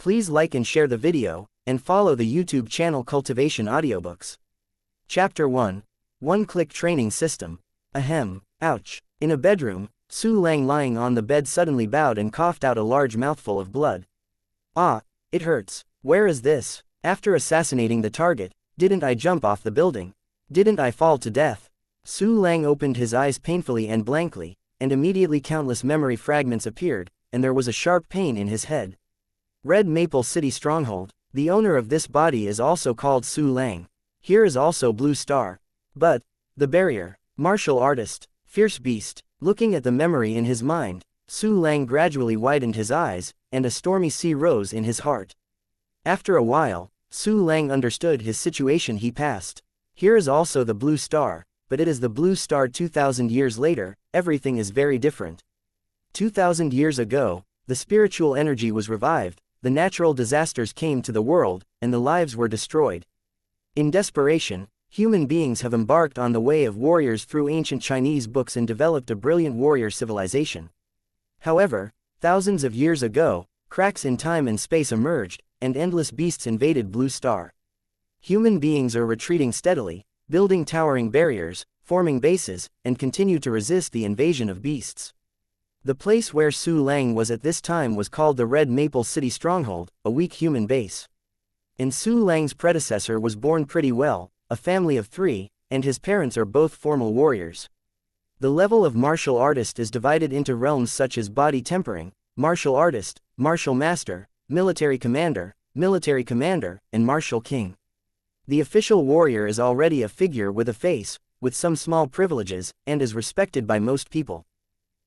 Please like and share the video, and follow the YouTube channel Cultivation Audiobooks. Chapter 1. One-Click Training System. Ahem. Ouch. In a bedroom, Su Lang lying on the bed suddenly bowed and coughed out a large mouthful of blood. Ah, it hurts. Where is this? After assassinating the target, didn't I jump off the building? Didn't I fall to death? Su Lang opened his eyes painfully and blankly, and immediately countless memory fragments appeared, and there was a sharp pain in his head. Red Maple City Stronghold. The owner of this body is also called Su Lang. Here is also Blue Star. But, the barrier, martial artist, fierce beast. Looking at the memory in his mind, Su Lang gradually widened his eyes, and a stormy sea rose in his heart. After a while, Su Lang understood his situation. He passed. Here is also the Blue Star, but it is the Blue Star 2000 years later. Everything is very different. 2000 years ago, the spiritual energy was revived, the natural disasters came to the world, and the lives were destroyed. In desperation, human beings have embarked on the way of warriors through ancient Chinese books and developed a brilliant warrior civilization. However, thousands of years ago, cracks in time and space emerged, and endless beasts invaded Blue Star. Human beings are retreating steadily, building towering barriers, forming bases, and continue to resist the invasion of beasts. The place where Su Lang was at this time was called the Red Maple City Stronghold, a weak human base. And Su Lang's predecessor was born pretty well, a family of 3, and his parents are both formal warriors. The level of martial artist is divided into realms such as body tempering, martial artist, martial master, military commander, and martial king. The official warrior is already a figure with a face, with some small privileges, and is respected by most people.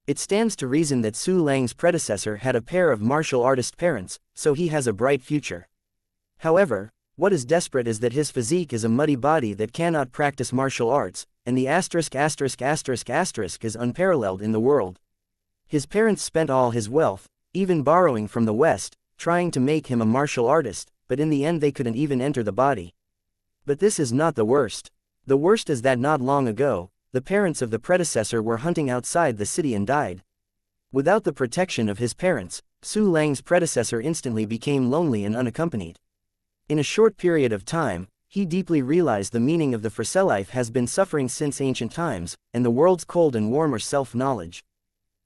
It stands to reason that Su Lang's predecessor had a pair of martial artist parents, so he has a bright future. However, what is desperate is that his physique is a muddy body that cannot practice martial arts, and the ***** is unparalleled in the world. His parents spent all his wealth, even borrowing from the West, trying to make him a martial artist, but in the end they couldn't even enter the body. But this is not the worst. The worst is that not long ago, the parents of the predecessor were hunting outside the city and died. Without the protection of his parents, Su Lang's predecessor instantly became lonely and unaccompanied. In a short period of time, he deeply realized the meaning of the free life has been suffering since ancient times, and the world's cold and warmer self-knowledge.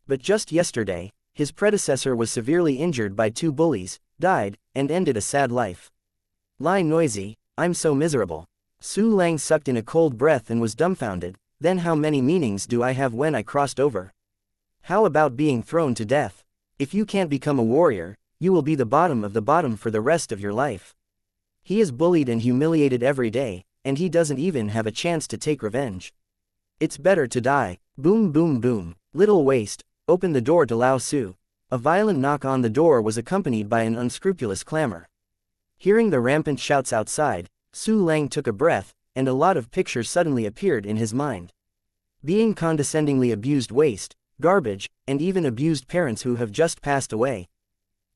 But just yesterday, his predecessor was severely injured by 2 bullies, died, and ended a sad life. Lie noisy, I'm so miserable. Su Lang sucked in a cold breath and was dumbfounded. Then how many meanings do I have when I crossed over? How about being thrown to death? If you can't become a warrior, you will be the bottom of the bottom for the rest of your life. He is bullied and humiliated every day, and he doesn't even have a chance to take revenge. It's better to die. Boom boom boom. Little waste, open the door to Lao Su. A violent knock on the door was accompanied by an unscrupulous clamor. Hearing the rampant shouts outside, Su Lang took a breath, and a lot of pictures suddenly appeared in his mind. Being condescendingly abused waste, garbage, and even abused parents who have just passed away.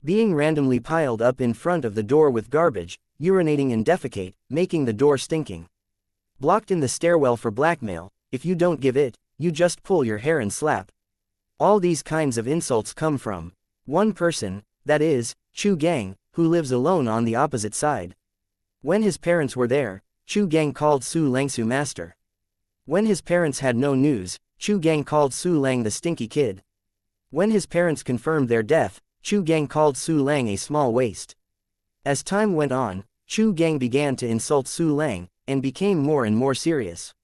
Being randomly piled up in front of the door with garbage, urinating and defecate, making the door stinking. Blocked in the stairwell for blackmail, if you don't give it, you just pull your hair and slap. All these kinds of insults come from one person, that is, Chu Gang, who lives alone on the opposite side. When his parents were there, Chu Gang called Su Lang Su master. When his parents had no news, Chu Gang called Su Lang the stinky kid. When his parents confirmed their death, Chu Gang called Su Lang a small waste. As time went on, Chu Gang began to insult Su Lang, and became more and more serious.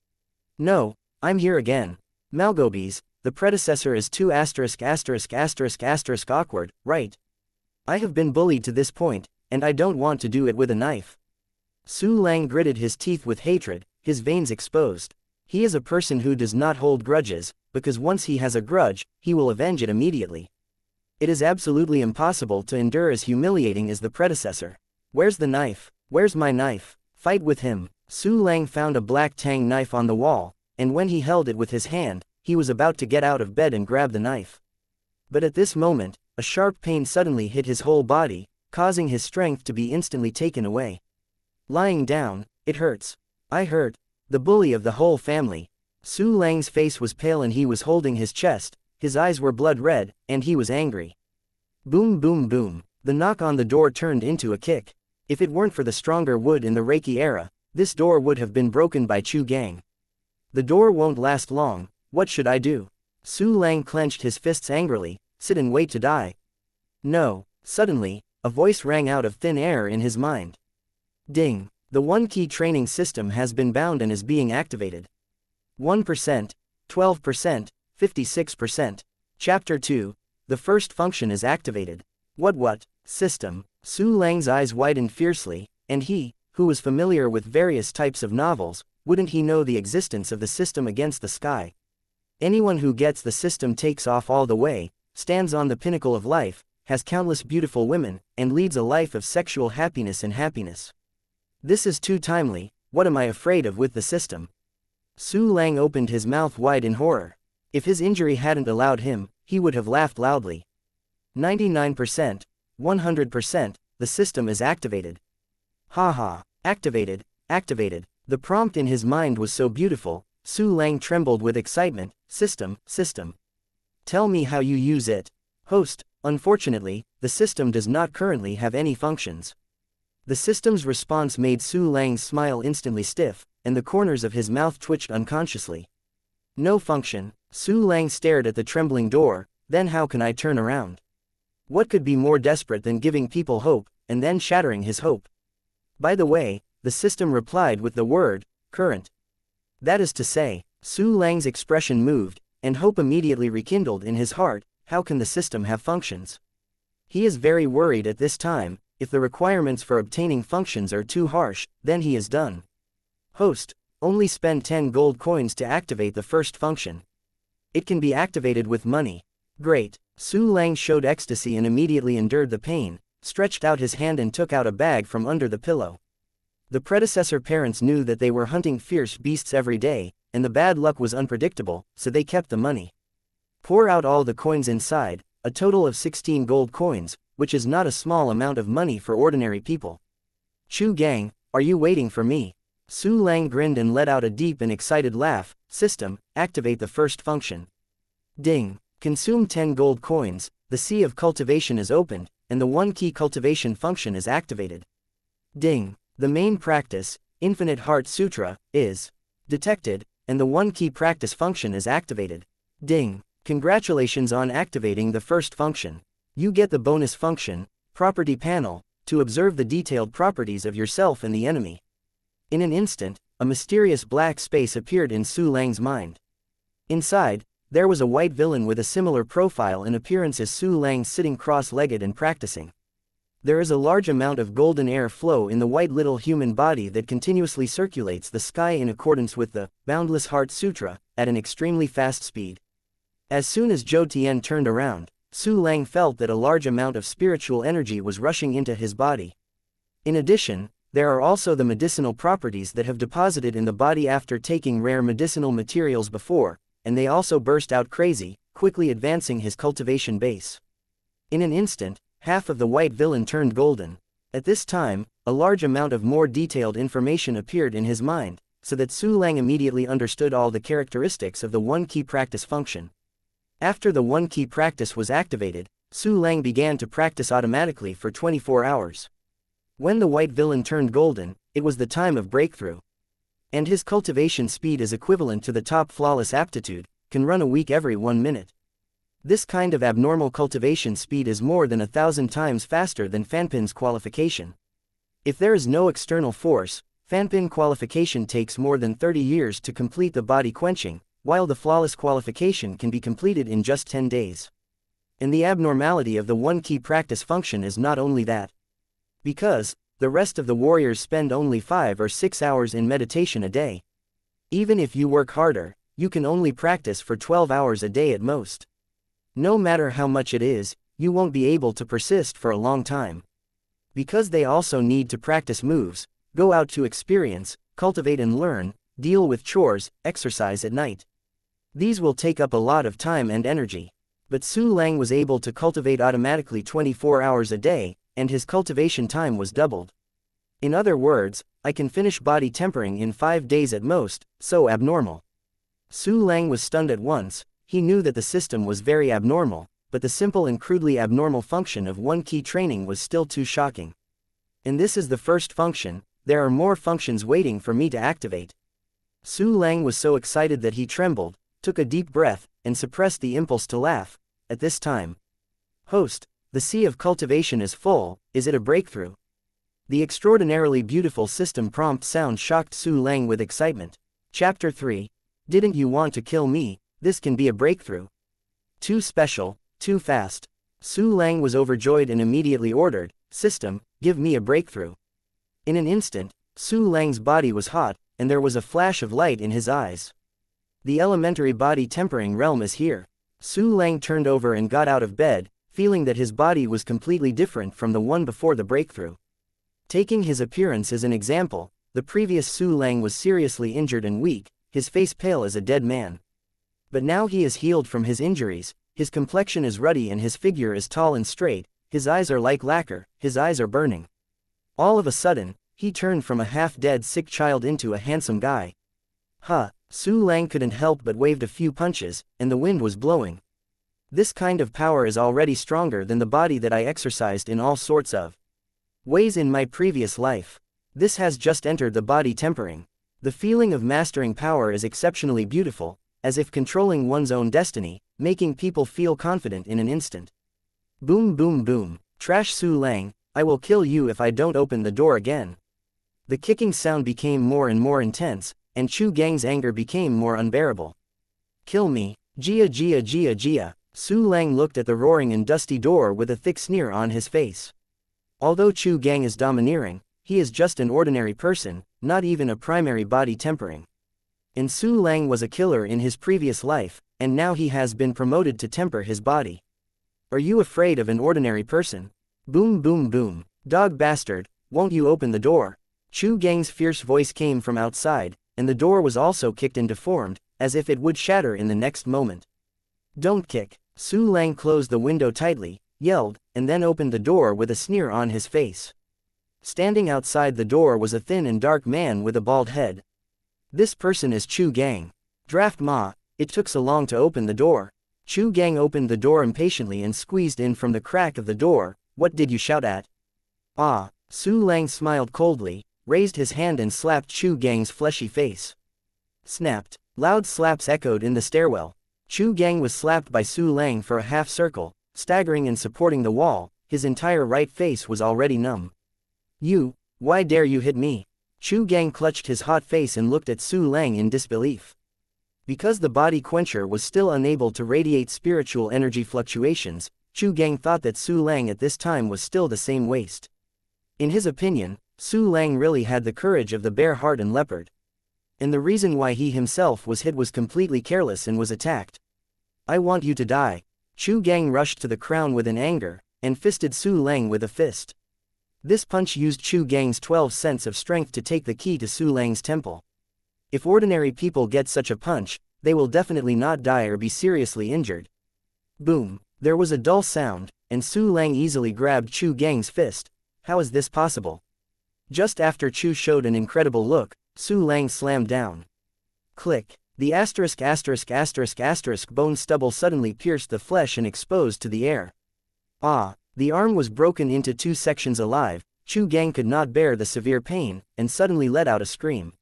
No, I'm here again. Malgobes, the predecessor is too ***** awkward, right? I have been bullied to this point, and I don't want to do it with a knife. Su Lang gritted his teeth with hatred, his veins exposed. He is a person who does not hold grudges, because once he has a grudge, he will avenge it immediately. It is absolutely impossible to endure as humiliating as the predecessor. Where's the knife? Where's my knife? Fight with him. Su Lang found a black tang knife on the wall, and when he held it with his hand, he was about to get out of bed and grab the knife. But at this moment, a sharp pain suddenly hit his whole body, causing his strength to be instantly taken away. Lying down, it hurts. I hurt. The bully of the whole family. Su Lang's face was pale and he was holding his chest, his eyes were blood red, and he was angry. Boom boom boom. The knock on the door turned into a kick. If it weren't for the stronger wood in the Reiki era, this door would have been broken by Chu Gang. The door won't last long, what should I do? Su Lang clenched his fists angrily. Sit and wait to die. No. Suddenly, a voice rang out of thin air in his mind. Ding. The one-key training system has been bound and is being activated. 1%, 12%, 56%. Chapter 2. The first function is activated. What? System. Su Lang's eyes widened fiercely, and he, who was familiar with various types of novels, wouldn't he know the existence of the system against the sky? Anyone who gets the system takes off all the way, stands on the pinnacle of life, has countless beautiful women, and leads a life of sexual happiness and happiness. This is too timely. What am I afraid of with the system? Su Lang opened his mouth wide in horror. If his injury hadn't allowed him, he would have laughed loudly. 99%, 100%, the system is activated. Haha, activated. The prompt in his mind was so beautiful, Su Lang trembled with excitement. System. Tell me how you use it. Host, unfortunately, the system does not currently have any functions. The system's response made Su Lang's smile instantly stiff, and the corners of his mouth twitched unconsciously. No function. Su Lang stared at the trembling door. Then how can I turn around? What could be more desperate than giving people hope, and then shattering his hope? By the way, the system replied with the word, current. That is to say, Su Lang's expression moved, and hope immediately rekindled in his heart. How can the system have functions? He is very worried at this time. If the requirements for obtaining functions are too harsh, then he is done. Host, only spend 10 gold coins to activate the first function. It can be activated with money. Great. Su Lang showed ecstasy and immediately endured the pain, stretched out his hand and took out a bag from under the pillow. The predecessor parents knew that they were hunting fierce beasts every day, and the bad luck was unpredictable, so they kept the money. Pour out all the coins inside, a total of 16 gold coins, which is not a small amount of money for ordinary people. Chu Gang, are you waiting for me? Su Lang grinned and let out a deep and excited laugh. System, activate the first function. Ding. Consume 10 gold coins, the sea of cultivation is opened, and the one-key cultivation function is activated. Ding. The main practice, Infinite Heart Sutra, is detected, and the one-key practice function is activated. Ding. Congratulations on activating the first function. You get the bonus function, Property Panel, to observe the detailed properties of yourself and the enemy. In an instant, a mysterious black space appeared in Su Lang's mind. Inside, there was a white villain with a similar profile and appearance as Su Lang sitting cross-legged and practicing. There is a large amount of golden air flow in the white little human body that continuously circulates the sky in accordance with the Boundless Heart Sutra, at an extremely fast speed. As soon as Zhou Tian turned around, Su Lang felt that a large amount of spiritual energy was rushing into his body. In addition, there are also the medicinal properties that have deposited in the body after taking rare medicinal materials before, and they also burst out crazy, quickly advancing his cultivation base. In an instant, half of the white villain turned golden. At this time, a large amount of more detailed information appeared in his mind, so that Su Lang immediately understood all the characteristics of the one-key practice function. After the one-key practice was activated, Su Lang began to practice automatically for 24 hours. When the white villain turned golden, it was the time of breakthrough. And his cultivation speed is equivalent to the top flawless aptitude, can run a week every 1 minute. This kind of abnormal cultivation speed is more than 1,000 times faster than Fanpin's qualification. If there is no external force, Fanpin qualification takes more than 30 years to complete the body quenching, while the flawless qualification can be completed in just 10 days. And the abnormality of the one-key practice function is not only that. Because, the rest of the warriors spend only 5 or 6 hours in meditation a day. Even if you work harder, you can only practice for 12 hours a day at most. No matter how much it is, you won't be able to persist for a long time. Because they also need to practice moves, go out to experience, cultivate and learn, deal with chores, exercise at night. These will take up a lot of time and energy. But Su Lang was able to cultivate automatically 24 hours a day, and his cultivation time was doubled. In other words, I can finish body tempering in 5 days at most, so abnormal. Su Lang was stunned at once. He knew that the system was very abnormal, but the simple and crudely abnormal function of one key training was still too shocking. And this is the first function, there are more functions waiting for me to activate. Su Lang was so excited that he trembled, took a deep breath, and suppressed the impulse to laugh. At this time, host, the sea of cultivation is full, is it a breakthrough? The extraordinarily beautiful system prompt sound shocked Su Lang with excitement. Chapter 3. Didn't you want to kill me? This can be a breakthrough. Too special, too fast. Su Lang was overjoyed and immediately ordered, System, give me a breakthrough. In an instant, Su Lang's body was hot, and there was a flash of light in his eyes. The elementary body tempering realm is here. Su Lang turned over and got out of bed, feeling that his body was completely different from the one before the breakthrough. Taking his appearance as an example, the previous Su Lang was seriously injured and weak, his face pale as a dead man. But now he is healed from his injuries, his complexion is ruddy and his figure is tall and straight, his eyes are like lacquer, his eyes are burning. All of a sudden, he turned from a half-dead sick child into a handsome guy. Su Lang couldn't help but waved a few punches, and the wind was blowing. This kind of power is already stronger than the body that I exercised in all sorts of ways in my previous life. This has just entered the body tempering. The feeling of mastering power is exceptionally beautiful, as if controlling one's own destiny, making people feel confident in an instant. Boom boom boom, trash Su Lang, I will kill you if I don't open the door again. The kicking sound became more and more intense, and Chu Gang's anger became more unbearable. Kill me, Jia Jia Jia Jia. Su Lang looked at the roaring and dusty door with a thick sneer on his face. Although Chu Gang is domineering, he is just an ordinary person, not even a primary body tempering. And Su Lang was a killer in his previous life, and now he has been promoted to temper his body. Are you afraid of an ordinary person? Boom boom boom, dog bastard, won't you open the door? Chu Gang's fierce voice came from outside, and the door was also kicked and deformed, as if it would shatter in the next moment. Don't kick. Su Lang closed the window tightly, yelled, and then opened the door with a sneer on his face. Standing outside the door was a thin and dark man with a bald head. This person is Chu Gang. Draft Ma, it took so long to open the door. Chu Gang opened the door impatiently and squeezed in from the crack of the door. What did you shout at? Ah, Su Lang smiled coldly, raised his hand and slapped Chu Gang's fleshy face. Snapped. Loud slaps echoed in the stairwell. Chu Gang was slapped by Su Lang for a half circle, staggering and supporting the wall, his entire right face was already numb. You, why dare you hit me? Chu Gang clutched his hot face and looked at Su Lang in disbelief. Because the body quencher was still unable to radiate spiritual energy fluctuations, Chu Gang thought that Su Lang at this time was still the same waste. In his opinion, Su Lang really had the courage of the bear heart and leopard. And the reason why he himself was hit was completely careless and was attacked. I want you to die. Chu Gang rushed to the crown with an anger, and fisted Su Lang with a fist. This punch used Chu Gang's 12 cents of strength to take the key to Su Lang's temple. If ordinary people get such a punch, they will definitely not die or be seriously injured. Boom, there was a dull sound, and Su Lang easily grabbed Chu Gang's fist. How is this possible? Just after Chu showed an incredible look, Su Lang slammed down. Click. The ***** bone stubble suddenly pierced the flesh and exposed to the air. Ah, the arm was broken into 2 sections alive. Chu Gang could not bear the severe pain, and suddenly let out a scream.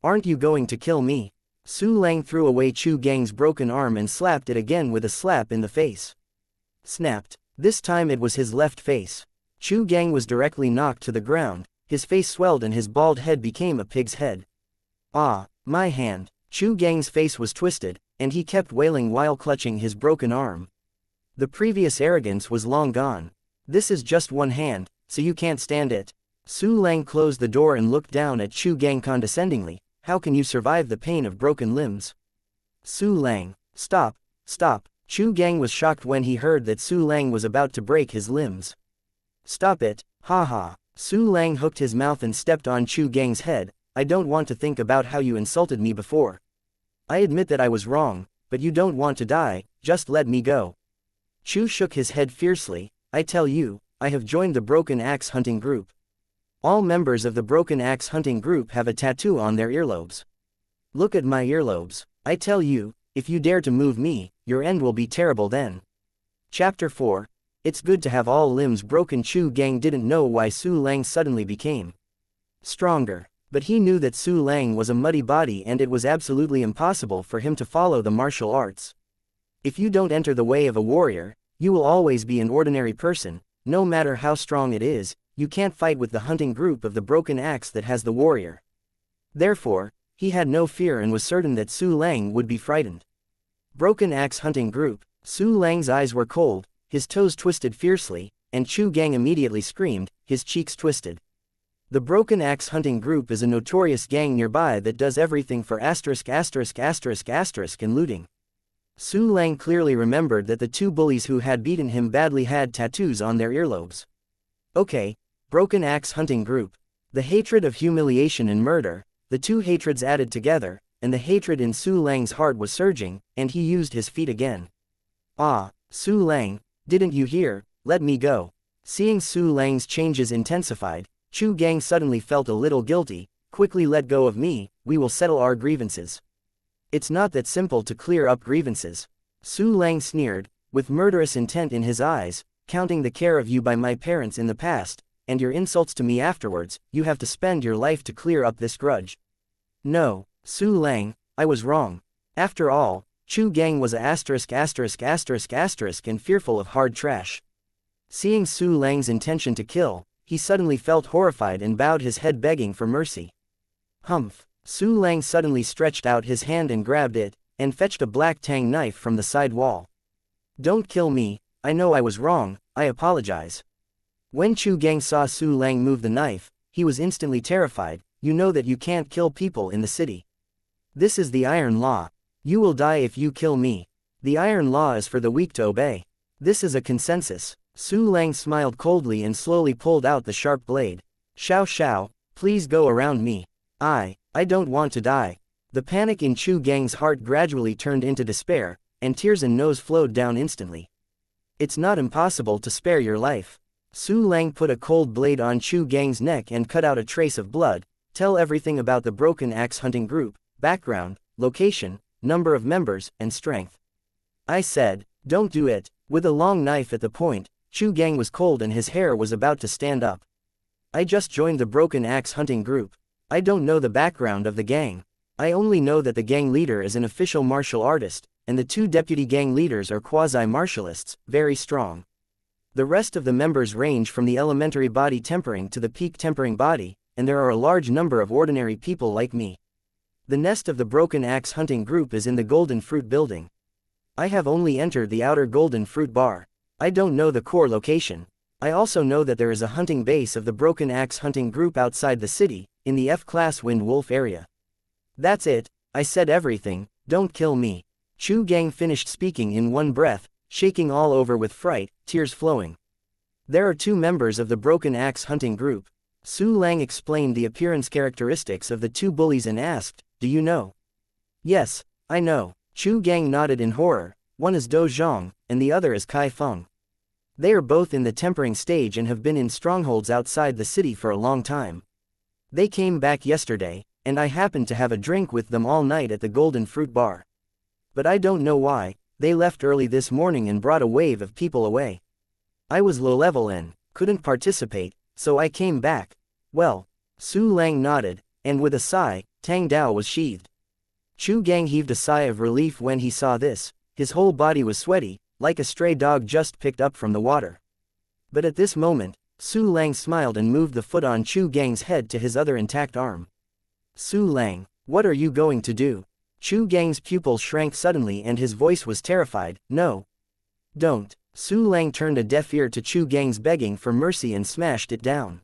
Aren't you going to kill me? Su Lang threw away Chu Gang's broken arm and slapped it again with a slap in the face. Snapped. This time it was his left face. Chu Gang was directly knocked to the ground, his face swelled and his bald head became a pig's head. Ah, my hand. Chu Gang's face was twisted, and he kept wailing while clutching his broken arm. The previous arrogance was long gone. This is just one hand, so you can't stand it. Su Lang closed the door and looked down at Chu Gang condescendingly. How can you survive the pain of broken limbs? Su Lang, stop, stop. Chu Gang was shocked when he heard that Su Lang was about to break his limbs. Stop it, haha. Su Lang hooked his mouth and stepped on Chu Gang's head. I don't want to think about how you insulted me before. I admit that I was wrong, but you don't want to die, just let me go. Chu shook his head fiercely. I tell you, I have joined the Broken Axe hunting group. All members of the Broken Axe hunting group have a tattoo on their earlobes. Look at my earlobes. I tell you, if you dare to move me, your end will be terrible then. Chapter 4. It's good to have all limbs broken. Chu Gang didn't know why Su Lang suddenly became stronger, but he knew that Su Lang was a muddy body and it was absolutely impossible for him to follow the martial arts. If you don't enter the way of a warrior, you will always be an ordinary person, no matter how strong it is. You can't fight with the hunting group of the broken axe that has the warrior. Therefore, he had no fear and was certain that Su Lang would be frightened. Broken axe hunting group. Su Lang's eyes were cold, his toes twisted fiercely, and Chu Gang immediately screamed, his cheeks twisted. The Broken Axe Hunting Group is a notorious gang nearby that does everything for and looting. Su Lang clearly remembered that the two bullies who had beaten him badly had tattoos on their earlobes. Okay, Broken Axe Hunting Group. The hatred of humiliation and murder, the two hatreds added together, and the hatred in Su Lang's heart was surging, and he used his feet again. Ah, Su Lang, didn't you hear? Let me go. Seeing Su Lang's changes intensified, Chu Gang suddenly felt a little guilty. Quickly let go of me, we will settle our grievances. It's not that simple to clear up grievances. Su Lang sneered, with murderous intent in his eyes, counting the care of you by my parents in the past, and your insults to me afterwards, you have to spend your life to clear up this grudge. No, Su Lang, I was wrong. After all, Chu Gang was and fearful of hard trash. Seeing Su Lang's intention to kill, he suddenly felt horrified and bowed his head begging for mercy. Humph! Su Lang suddenly stretched out his hand and grabbed it, and fetched a black tang knife from the side wall. Don't kill me, I know I was wrong, I apologize. When Chu Gang saw Su Lang move the knife, he was instantly terrified. You know that you can't kill people in the city. This is the Iron Law. You will die if you kill me. The Iron Law is for the weak to obey. This is a consensus. Su Lang smiled coldly and slowly pulled out the sharp blade. Xiao Xiao, please go around me. I don't want to die. The panic in Chu Gang's heart gradually turned into despair, and tears and nose flowed down instantly. It's not impossible to spare your life. Su Lang put a cold blade on Chu Gang's neck and cut out a trace of blood. Tell everything about the Broken Axe Hunting Group, background, location, number of members, and strength. I said, don't do it. With a long knife at the point, Chu Gang was cold and his hair was about to stand up. I just joined the Broken Axe Hunting Group. I don't know the background of the gang. I only know that the gang leader is an official martial artist, and the two deputy gang leaders are quasi-martialists, very strong. The rest of the members range from the elementary body tempering to the peak tempering body, and there are a large number of ordinary people like me. The nest of the Broken Axe Hunting Group is in the Golden Fruit Building. I have only entered the outer Golden Fruit Bar. I don't know the core location. I also know that there is a hunting base of the Broken Axe Hunting Group outside the city, in the F-Class Wind Wolf area. That's it, I said everything, don't kill me. Chu Gang finished speaking in one breath, shaking all over with fright, tears flowing. There are two members of the Broken Axe Hunting Group. Su Lang explained the appearance characteristics of the two bullies and asked, do you know? Yes, I know. Chu Gang nodded in horror. One is Do Zhang, and the other is Kai Feng. They are both in the tempering stage and have been in strongholds outside the city for a long time. They came back yesterday, and I happened to have a drink with them all night at the Golden Fruit Bar. But I don't know why, they left early this morning and brought a wave of people away. I was low level and couldn't participate, so I came back. Well, Su Lang nodded, and with a sigh, Tang Dao was sheathed. Chu Gang heaved a sigh of relief when he saw this. His whole body was sweaty, like a stray dog just picked up from the water. But at this moment, Su Lang smiled and moved the foot on Chu Gang's head to his other intact arm. Su Lang, what are you going to do? Chu Gang's pupil shrank suddenly and his voice was terrified. No. Don't. Su Lang turned a deaf ear to Chu Gang's begging for mercy and smashed it down.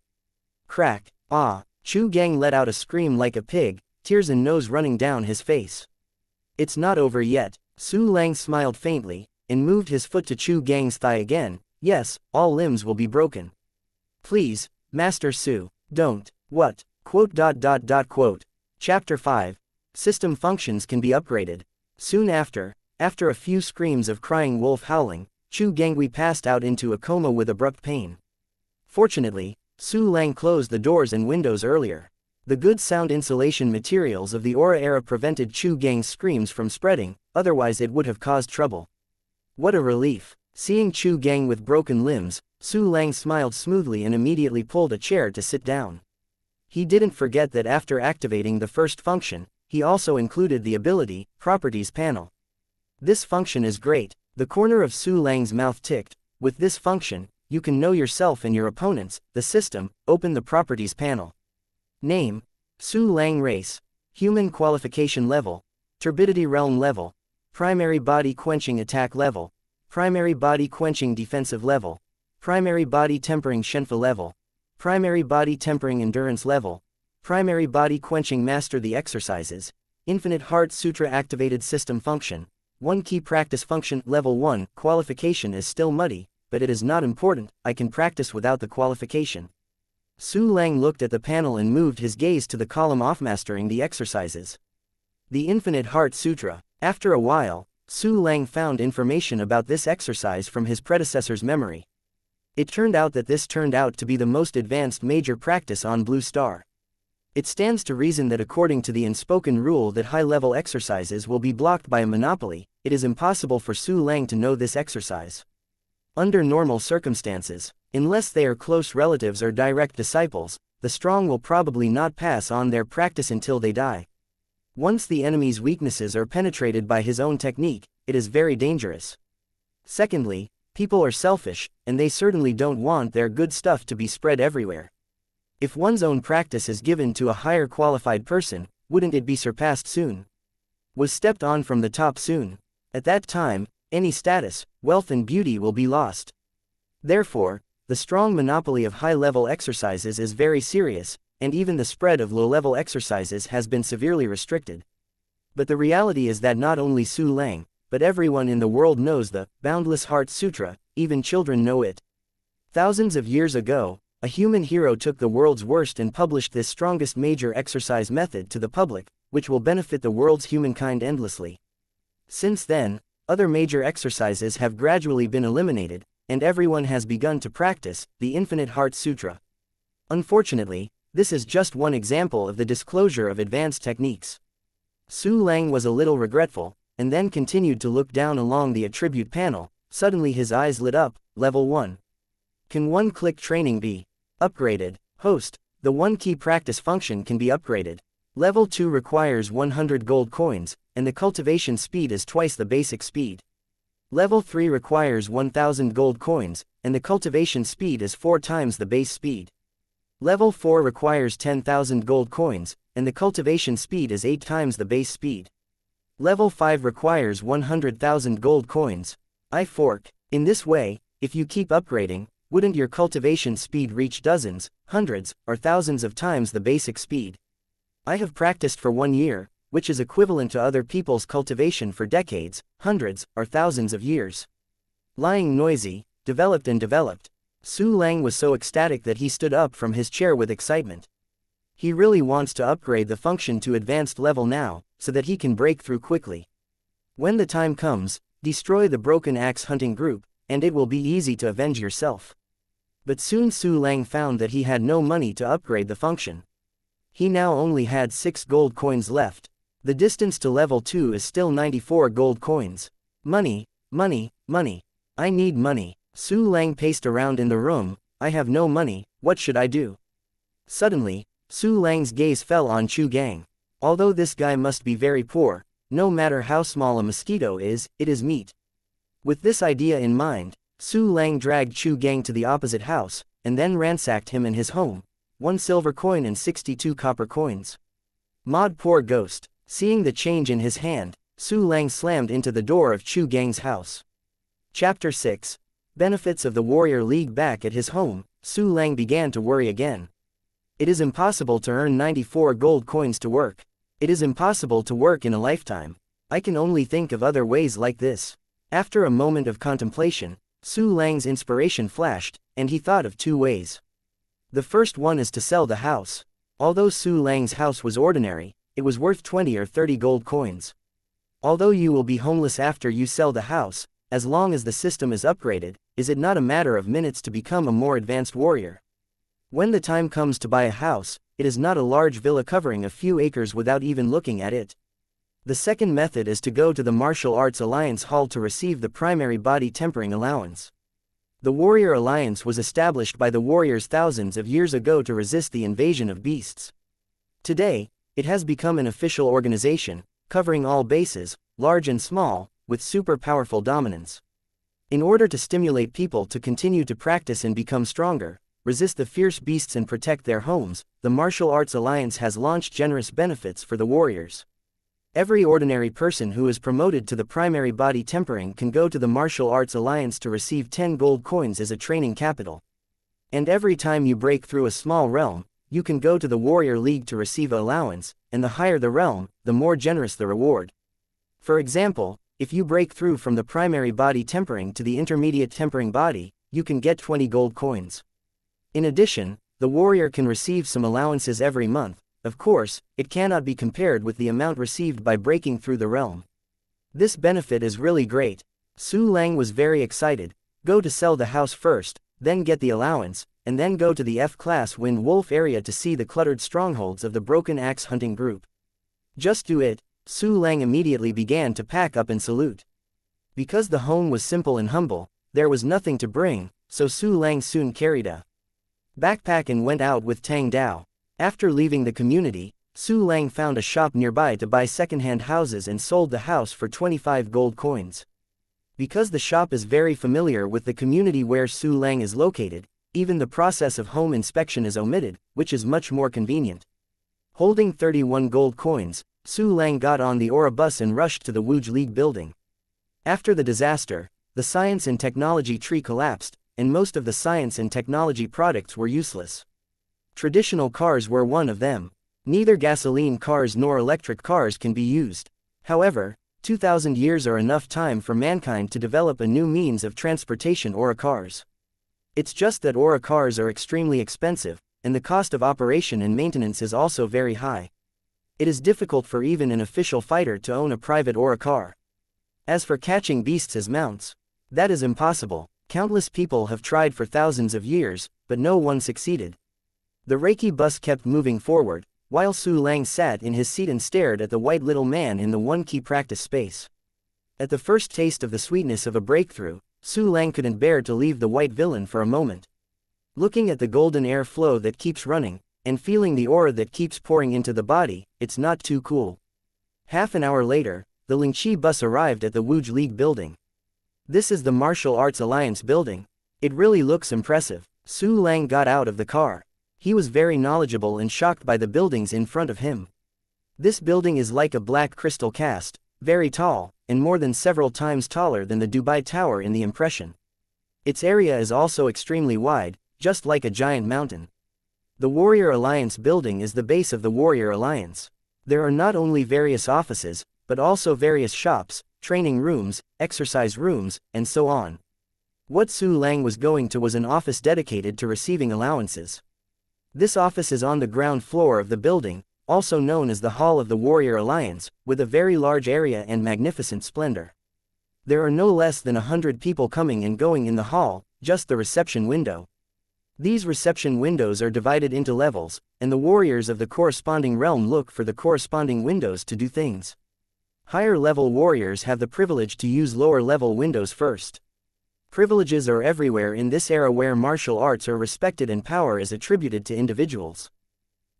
Crack. Ah. Chu Gang let out a scream like a pig, tears and nose running down his face. It's not over yet. Su Lang smiled faintly, and moved his foot to Chu Gang's thigh again. Yes, all limbs will be broken. Please, Master Su, don't. What? Quote. Chapter 5. System functions can be upgraded. Soon after a few screams of crying wolf howling, Chu Gangui passed out into a coma with abrupt pain. Fortunately, Su Lang closed the doors and windows earlier. The good sound insulation materials of the Aura era prevented Chu Gang's screams from spreading, otherwise it would have caused trouble. What a relief. Seeing Chu Gang with broken limbs, Su Lang smiled smoothly and immediately pulled a chair to sit down. He didn't forget that after activating the first function, he also included the ability, Properties panel. This function is great. The corner of Su Lang's mouth ticked. With this function, you can know yourself and your opponents, the system. Open the Properties panel. Name: Su Lang. Race: Human. Qualification level: Turbidity Realm level. Primary Body Quenching Attack level. Primary Body Quenching Defensive level. Primary Body Tempering Shenfa level. Primary Body Tempering Endurance level. Primary Body Quenching Master the Exercises. Infinite Heart Sutra Activated System Function. 1 Key Practice Function. Level 1. Qualification is still muddy, but it is not important, I can practice without the qualification. Su Lang looked at the panel and moved his gaze to the column off Mastering the Exercises. The Infinite Heart Sutra. After a while, Su Lang found information about this exercise from his predecessor's memory. It turned out that this turned out to be the most advanced major practice on Blue Star. It stands to reason that according to the unspoken rule that high-level exercises will be blocked by a monopoly, it is impossible for Su Lang to know this exercise. Under normal circumstances, unless they are close relatives or direct disciples, the strong will probably not pass on their practice until they die. Once the enemy's weaknesses are penetrated by his own technique, it is very dangerous. Secondly, people are selfish, and they certainly don't want their good stuff to be spread everywhere. If one's own practice is given to a higher qualified person, wouldn't it be surpassed soon? Was stepped on from the top soon? At that time, any status, wealth and beauty will be lost. Therefore, the strong monopoly of high-level exercises is very serious, and even the spread of low-level exercises has been severely restricted. But the reality is that not only Su Lang, but everyone in the world knows the Boundless Heart Sutra, even children know it. Thousands of years ago, a human hero took the world's worst and published this strongest major exercise method to the public, which will benefit the world's humankind endlessly. Since then, other major exercises have gradually been eliminated, and everyone has begun to practice the Infinite Heart Sutra. Unfortunately, this is just one example of the disclosure of advanced techniques. Su Lang was a little regretful, and then continued to look down along the attribute panel. Suddenly his eyes lit up. Level 1. Can one-click training be upgraded? Host: the 1 key practice function can be upgraded. Level 2 requires 100 gold coins, and the cultivation speed is twice the basic speed. Level 3 requires 1000 gold coins, and the cultivation speed is 4 times the base speed. Level 4 requires 10,000 gold coins, and the cultivation speed is 8 times the base speed. Level 5 requires 100,000 gold coins. I fork. In this way, if you keep upgrading, wouldn't your cultivation speed reach dozens, hundreds, or thousands of times the basic speed? I have practiced for 1 year, which is equivalent to other people's cultivation for decades, hundreds, or thousands of years. Lying noisy, developed. Su Lang was so ecstatic that he stood up from his chair with excitement. He really wants to upgrade the function to advanced level now, so that he can break through quickly. When the time comes, destroy the Broken Axe hunting group, and it will be easy to avenge yourself. But soon Su Lang found that he had no money to upgrade the function. He now only had 6 gold coins left. The distance to level 2 is still 94 gold coins. Money. I need money. Su Lang paced around in the room. I have no money, what should I do? Suddenly, Su Lang's gaze fell on Chu Gang. Although this guy must be very poor, no matter how small a mosquito is, it is meat. With this idea in mind, Su Lang dragged Chu Gang to the opposite house, and then ransacked him in his home. 1 silver coin and 62 copper coins. Mod poor ghost. Seeing the change in his hand, Su Lang slammed into the door of Chu Gang's house. Chapter 6. Benefits of the Warrior League. Back at his home, Su Lang began to worry again. It is impossible to earn 94 gold coins to work. It is impossible to work in a lifetime. I can only think of other ways like this. After a moment of contemplation, Su Lang's inspiration flashed, and he thought of 2 ways. The first one is to sell the house. Although Su Lang's house was ordinary, it was worth 20 or 30 gold coins. Although you will be homeless after you sell the house, as long as the system is upgraded, is it not a matter of minutes to become a more advanced warrior? When the time comes to buy a house, it is not a large villa covering a few acres without even looking at it. The second method is to go to the Martial Arts Alliance Hall to receive the primary body tempering allowance. The Warrior Alliance was established by the warriors thousands of years ago to resist the invasion of beasts. Today, it has become an official organization, covering all bases, large and small, with super powerful dominance. In order to stimulate people to continue to practice and become stronger, resist the fierce beasts and protect their homes, the Martial Arts Alliance has launched generous benefits for the warriors. Every ordinary person who is promoted to the primary body tempering can go to the Martial Arts Alliance to receive 10 gold coins as a training capital. And every time you break through a small realm, you can go to the Warrior League to receive an allowance, and the higher the realm, the more generous the reward. For example, if you break through from the primary body tempering to the intermediate tempering body, you can get 20 gold coins. In addition, the warrior can receive some allowances every month. Of course, it cannot be compared with the amount received by breaking through the realm. This benefit is really great. Su Lang was very excited. Go to sell the house first, then get the allowance, and then go to the F-class Wind Wolf area to see the cluttered strongholds of the Broken Axe hunting group. Just do it. Su Lang immediately began to pack up and salute. Because the home was simple and humble, there was nothing to bring, so Su Lang soon carried a backpack and went out with Tang Dao. After leaving the community, Su Lang found a shop nearby to buy second-hand houses and sold the house for 25 gold coins. Because the shop is very familiar with the community where Su Lang is located, even the process of home inspection is omitted, which is much more convenient. Holding 31 gold coins, Su Lang got on the Aura bus and rushed to the Wuj League building. After the disaster, the science and technology tree collapsed, and most of the science and technology products were useless. Traditional cars were one of them. Neither gasoline cars nor electric cars can be used. However, 2,000 years are enough time for mankind to develop a new means of transportation: Aura cars. It's just that Aura cars are extremely expensive, and the cost of operation and maintenance is also very high. It is difficult for even an official fighter to own a private Aura car. As for catching beasts as mounts, that is impossible. Countless people have tried for thousands of years, but no one succeeded. The Reiki bus kept moving forward, while Su Lang sat in his seat and stared at the white little man in the one-key practice space. At the first taste of the sweetness of a breakthrough, Su Lang couldn't bear to leave the white villain for a moment. Looking at the golden air flow that keeps running, and feeling the aura that keeps pouring into the body, it's not too cool. Half an hour later, the Lingqi bus arrived at the Wuj League building. This is the Martial Arts Alliance building. It really looks impressive. Su Lang got out of the car. He was very knowledgeable and shocked by the buildings in front of him. This building is like a black crystal cast, very tall, and more than several times taller than the Dubai Tower in the impression. Its area is also extremely wide, just like a giant mountain. The Warrior Alliance building is the base of the Warrior Alliance. There are not only various offices, but also various shops, training rooms, exercise rooms, and so on. What Su Lang was going to was an office dedicated to receiving allowances. This office is on the ground floor of the building, also known as the Hall of the Warrior Alliance, with a very large area and magnificent splendor. There are no less than 100 people coming and going in the hall, just the reception window. These reception windows are divided into levels, and the warriors of the corresponding realm look for the corresponding windows to do things. Higher-level warriors have the privilege to use lower-level windows first. Privileges are everywhere in this era where martial arts are respected and power is attributed to individuals.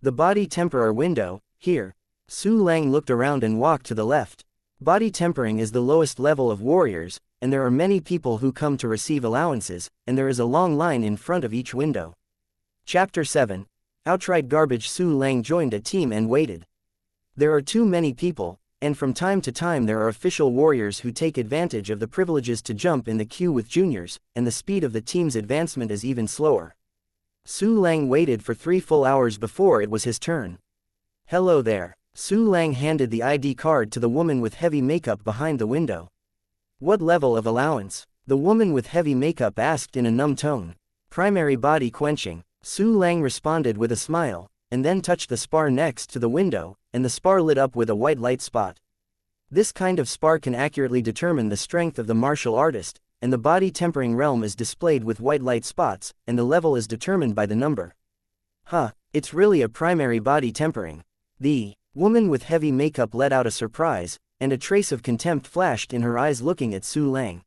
The body temperer window, here. Su Lang looked around and walked to the left. Body tempering is the lowest level of warriors, and there are many people who come to receive allowances, and there is a long line in front of each window. Chapter 7. Outright garbage. Su Lang joined a team and waited. There are too many people, and from time to time there are official warriors who take advantage of the privileges to jump in the queue with juniors, and the speed of the team's advancement is even slower. Su Lang waited for 3 full hours before it was his turn. Hello there. Su Lang handed the ID card to the woman with heavy makeup behind the window. What level of allowance? The woman with heavy makeup asked in a numb tone. Primary body quenching. Su Lang responded with a smile, and then touched the spar next to the window, and the spar lit up with a white light spot. This kind of spar can accurately determine the strength of the martial artist, and the body tempering realm is displayed with white light spots, and the level is determined by the number. It's really a primary body tempering. The Woman with heavy makeup let out a surprise, and a trace of contempt flashed in her eyes looking at Su Lang.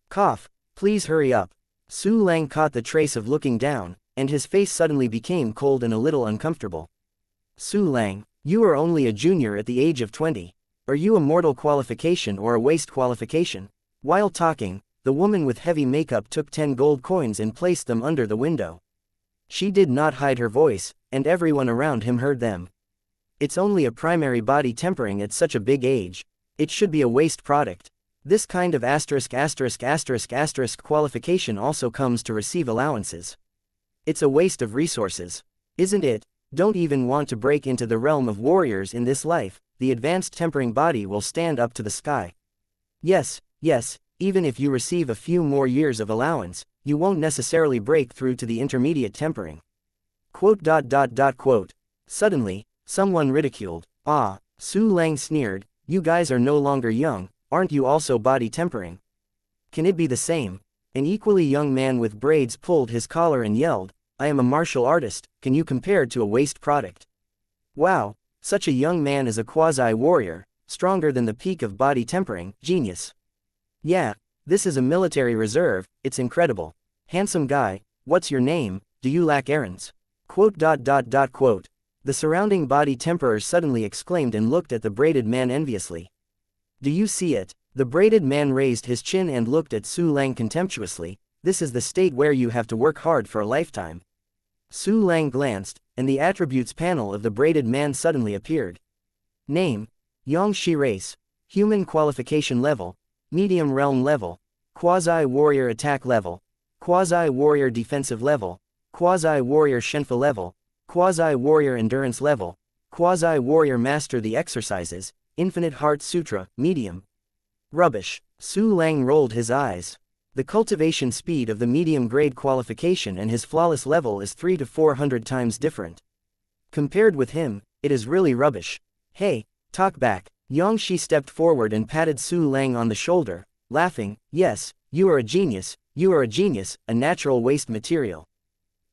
Cough, please hurry up. Su Lang caught the trace of looking down, and his face suddenly became cold and a little uncomfortable. Su Lang, you are only a junior at the age of 20. Are you a mortal qualification or a waste qualification? While talking, the woman with heavy makeup took 10 gold coins and placed them under the window. She did not hide her voice, and everyone around him heard them. It's only a primary body tempering at such a big age. It should be a waste product. This kind of ***** qualification also comes to receive allowances. It's a waste of resources. Isn't it? Don't even want to break into the realm of warriors in this life, the advanced tempering body will stand up to the sky. Yes, even if you receive a few more years of allowance, you won't necessarily break through to the intermediate tempering. Suddenly, someone ridiculed. Ah, Su Lang sneered, you guys are no longer young, aren't you also body tempering? Can it be the same? An equally young man with braids pulled his collar and yelled, I am a martial artist, can you compare to a waste product? Wow, such a young man is a quasi-warrior, stronger than the peak of body tempering, genius. Yeah, this is a military reserve, it's incredible. Handsome guy, what's your name, do you lack errands? The surrounding body temperers suddenly exclaimed and looked at the braided man enviously. Do you see it? The braided man raised his chin and looked at Su Lang contemptuously, this is the state where you have to work hard for a lifetime. Su Lang glanced, and the attributes panel of the braided man suddenly appeared. Name, xianxia race, human qualification level, medium realm level, quasi-warrior attack level, quasi-warrior defensive level, quasi-warrior shenfa level, quasi-warrior endurance level, quasi-warrior master the exercises, infinite heart sutra, medium. Rubbish. Su Lang rolled his eyes. The cultivation speed of the medium grade qualification and his flawless level is 300 to 400 times different. Compared with him, it is really rubbish. Hey, talk back. Xianxia stepped forward and patted Su Lang on the shoulder, laughing, yes, you are a genius, a natural waste material.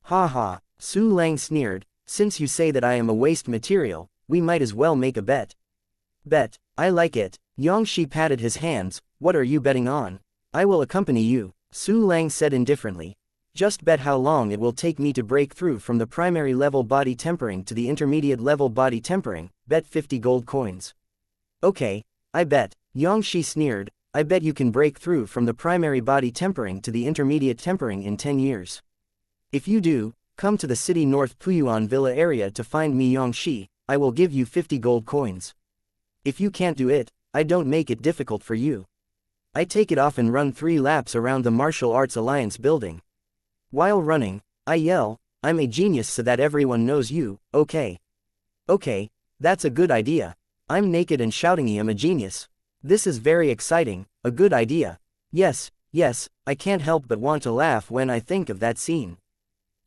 Ha ha, Su Lang sneered, since you say that I am a waste material, we might as well make a bet. Bet, I like it. Xianxia patted his hands, what are you betting on? I will accompany you, Su Lang said indifferently. Just bet how long it will take me to break through from the primary level body tempering to the intermediate level body tempering, bet 50 gold coins. Okay, I bet, Xianxia sneered, I bet you can break through from the primary body tempering to the intermediate tempering in 10 years. If you do, come to the city North Puyuan Villa area to find me Xianxia, I will give you 50 gold coins. If you can't do it, I don't make it difficult for you. I take it off and run 3 laps around the Martial Arts Alliance building. While running, I yell, I'm a genius so that everyone knows you, okay? Okay, that's a good idea. I'm naked and shouting I am a genius. This is very exciting, a good idea. Yes, I can't help but want to laugh when I think of that scene.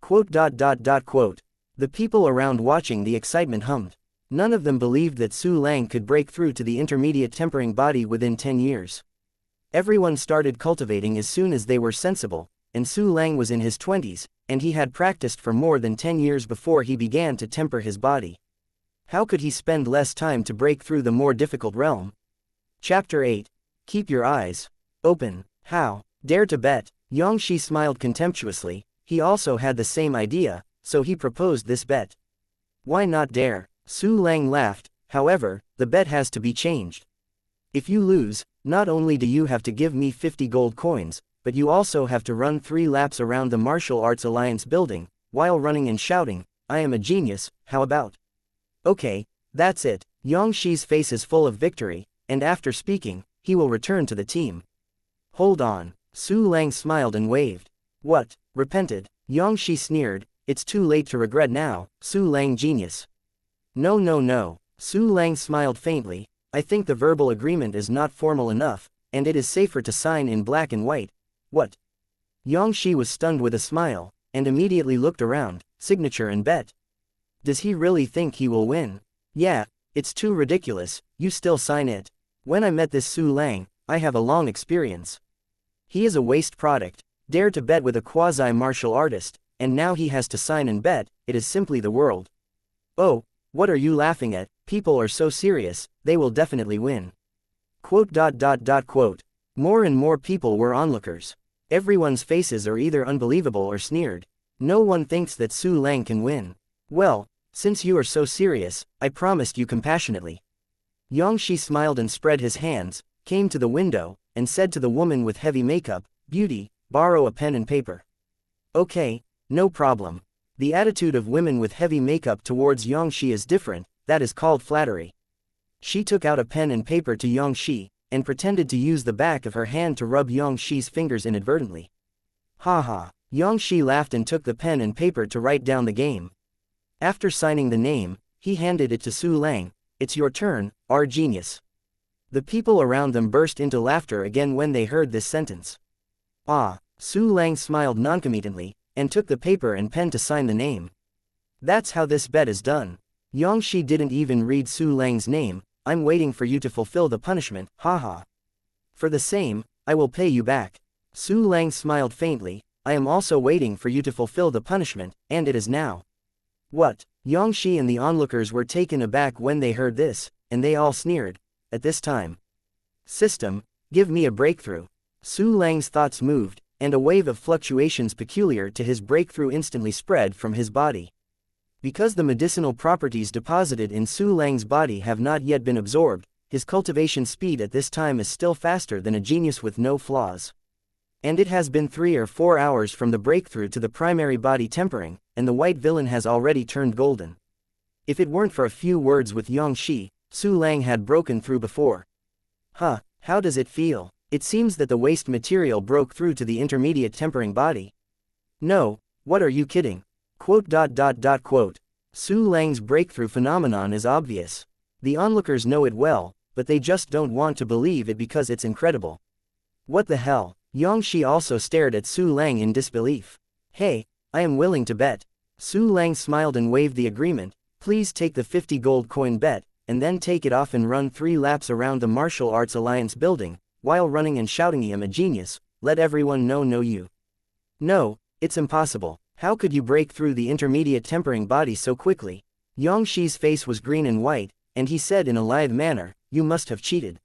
The people around watching the excitement hummed. None of them believed that Su Lang could break through to the intermediate tempering body within 10 years. Everyone started cultivating as soon as they were sensible, and Su Lang was in his 20s, and he had practiced for more than 10 years before he began to temper his body. How could he spend less time to break through the more difficult realm? Chapter 8. Keep your eyes open. How? Dare to bet? Xianxia smiled contemptuously, he also had the same idea, so he proposed this bet. Why not dare? Su Lang laughed, however, the bet has to be changed. If you lose, not only do you have to give me 50 gold coins, but you also have to run 3 laps around the Martial Arts Alliance building, while running and shouting, I am a genius, how about? Okay, that's it. Xianxia's face is full of victory, and after speaking, he will return to the team. Hold on. Su Lang smiled and waved. What? Repented? Xianxia sneered, it's too late to regret now, Su Lang genius. No. Su Lang smiled faintly, I think the verbal agreement is not formal enough, and it is safer to sign in black and white. What? Xianxia was stunned with a smile, and immediately looked around, signature and bet. Does he really think he will win? Yeah, it's too ridiculous, you still sign it. When I met this Su Lang, I have a long experience. He is a waste product, dare to bet with a quasi-martial artist, and now he has to sign and bet, it is simply the world. Oh, what are you laughing at? People are so serious, they will definitely win. Quote. More and more people were onlookers. Everyone's faces are either unbelievable or sneered. No one thinks that Su Lang can win. Well, since you are so serious, I promised you compassionately. Xianxia smiled and spread his hands, came to the window, and said to the woman with heavy makeup, "Beauty, borrow a pen and paper." Okay, no problem. The attitude of women with heavy makeup towards Xianxia is different, that is called flattery. She took out a pen and paper to Xianxia, and pretended to use the back of her hand to rub Xianxia's fingers inadvertently. Haha, Xianxia laughed and took the pen and paper to write down the game. After signing the name, he handed it to Su Lang. "It's your turn, our genius." The people around them burst into laughter again when they heard this sentence. Ah, Su Lang smiled noncommittently, and took the paper and pen to sign the name. That's how this bet is done. Xianxia didn't even read Su Lang's name. "I'm waiting for you to fulfill the punishment, haha. For the same, I will pay you back." Su Lang smiled faintly. "I am also waiting for you to fulfill the punishment, and it is now." What? Xianxia and the onlookers were taken aback when they heard this, and they all sneered. At this time. System, give me a breakthrough. Su Lang's thoughts moved, and a wave of fluctuations peculiar to his breakthrough instantly spread from his body. Because the medicinal properties deposited in Su Lang's body have not yet been absorbed, his cultivation speed at this time is still faster than a genius with no flaws. And it has been 3 or 4 hours from the breakthrough to the primary body tempering, and the white villain has already turned golden. If it weren't for a few words with Xianxia, Su Lang had broken through before. Huh, how does it feel? It seems that the waste material broke through to the intermediate tempering body. No, what are you kidding? Quote. Su Lang's breakthrough phenomenon is obvious. The onlookers know it well, but they just don't want to believe it because it's incredible. What the hell? Xianxia also stared at Su Lang in disbelief. Hey, I am willing to bet. Su Lang smiled and waved the agreement. Please take the 50 gold coin bet, and then take it off and run 3 laps around the Martial Arts Alliance building, while running and shouting I am a genius, let everyone know you. No, it's impossible. How could you break through the intermediate tempering body so quickly? Xianxia's face was green and white, and he said in a lithe manner, you must have cheated.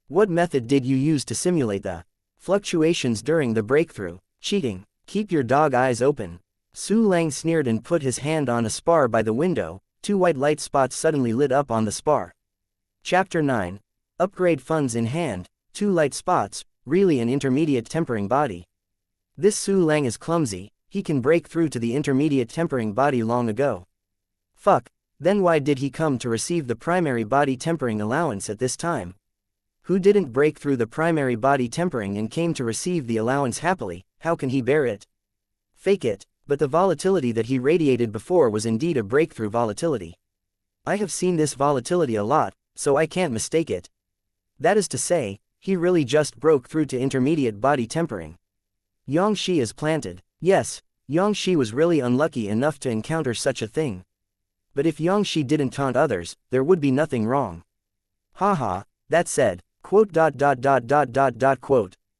What method did you use to simulate the fluctuations during the breakthrough? Cheating. Keep your dog eyes open. Su Lang sneered and put his hand on a spar by the window. 2 white light spots suddenly lit up on the spar. Chapter 9. Upgrade funds in hand. 2 light spots, really an intermediate tempering body. This Su Lang is clumsy, he can break through to the intermediate tempering body long ago. Fuck, then why did he come to receive the primary body tempering allowance at this time? Who didn't break through the primary body tempering and came to receive the allowance happily, how can he bear it? Fake it, but the volatility that he radiated before was indeed a breakthrough volatility. I have seen this volatility a lot, so I can't mistake it. That is to say, he really just broke through to intermediate body tempering. Xianxia is planted. Yes, Xianxia was really unlucky enough to encounter such a thing. But if Xianxia didn't taunt others, there would be nothing wrong. Haha, that said, quote.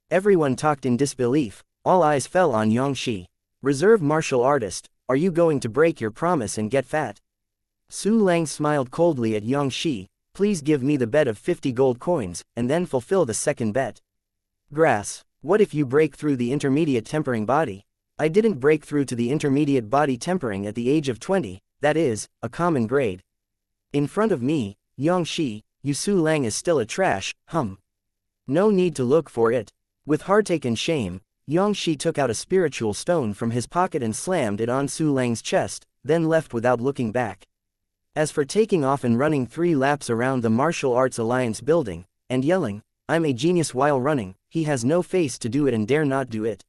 Everyone talked in disbelief, all eyes fell on Xianxia. Reserve martial artist, are you going to break your promise and get fat? Su Lang smiled coldly at Xianxia, please give me the bet of 50 gold coins, and then fulfill the second bet. Grass, what if you break through the intermediate tempering body? I didn't break through to the intermediate body tempering at the age of 20, that is, a common grade. In front of me, Xianxia, you Su Lang is still a trash, No need to look for it. With heartache and shame, Xianxia took out a spiritual stone from his pocket and slammed it on Su Lang's chest, then left without looking back. As for taking off and running 3 laps around the Martial Arts Alliance building, and yelling, I'm a genius while running, he has no face to do it and dare not do it.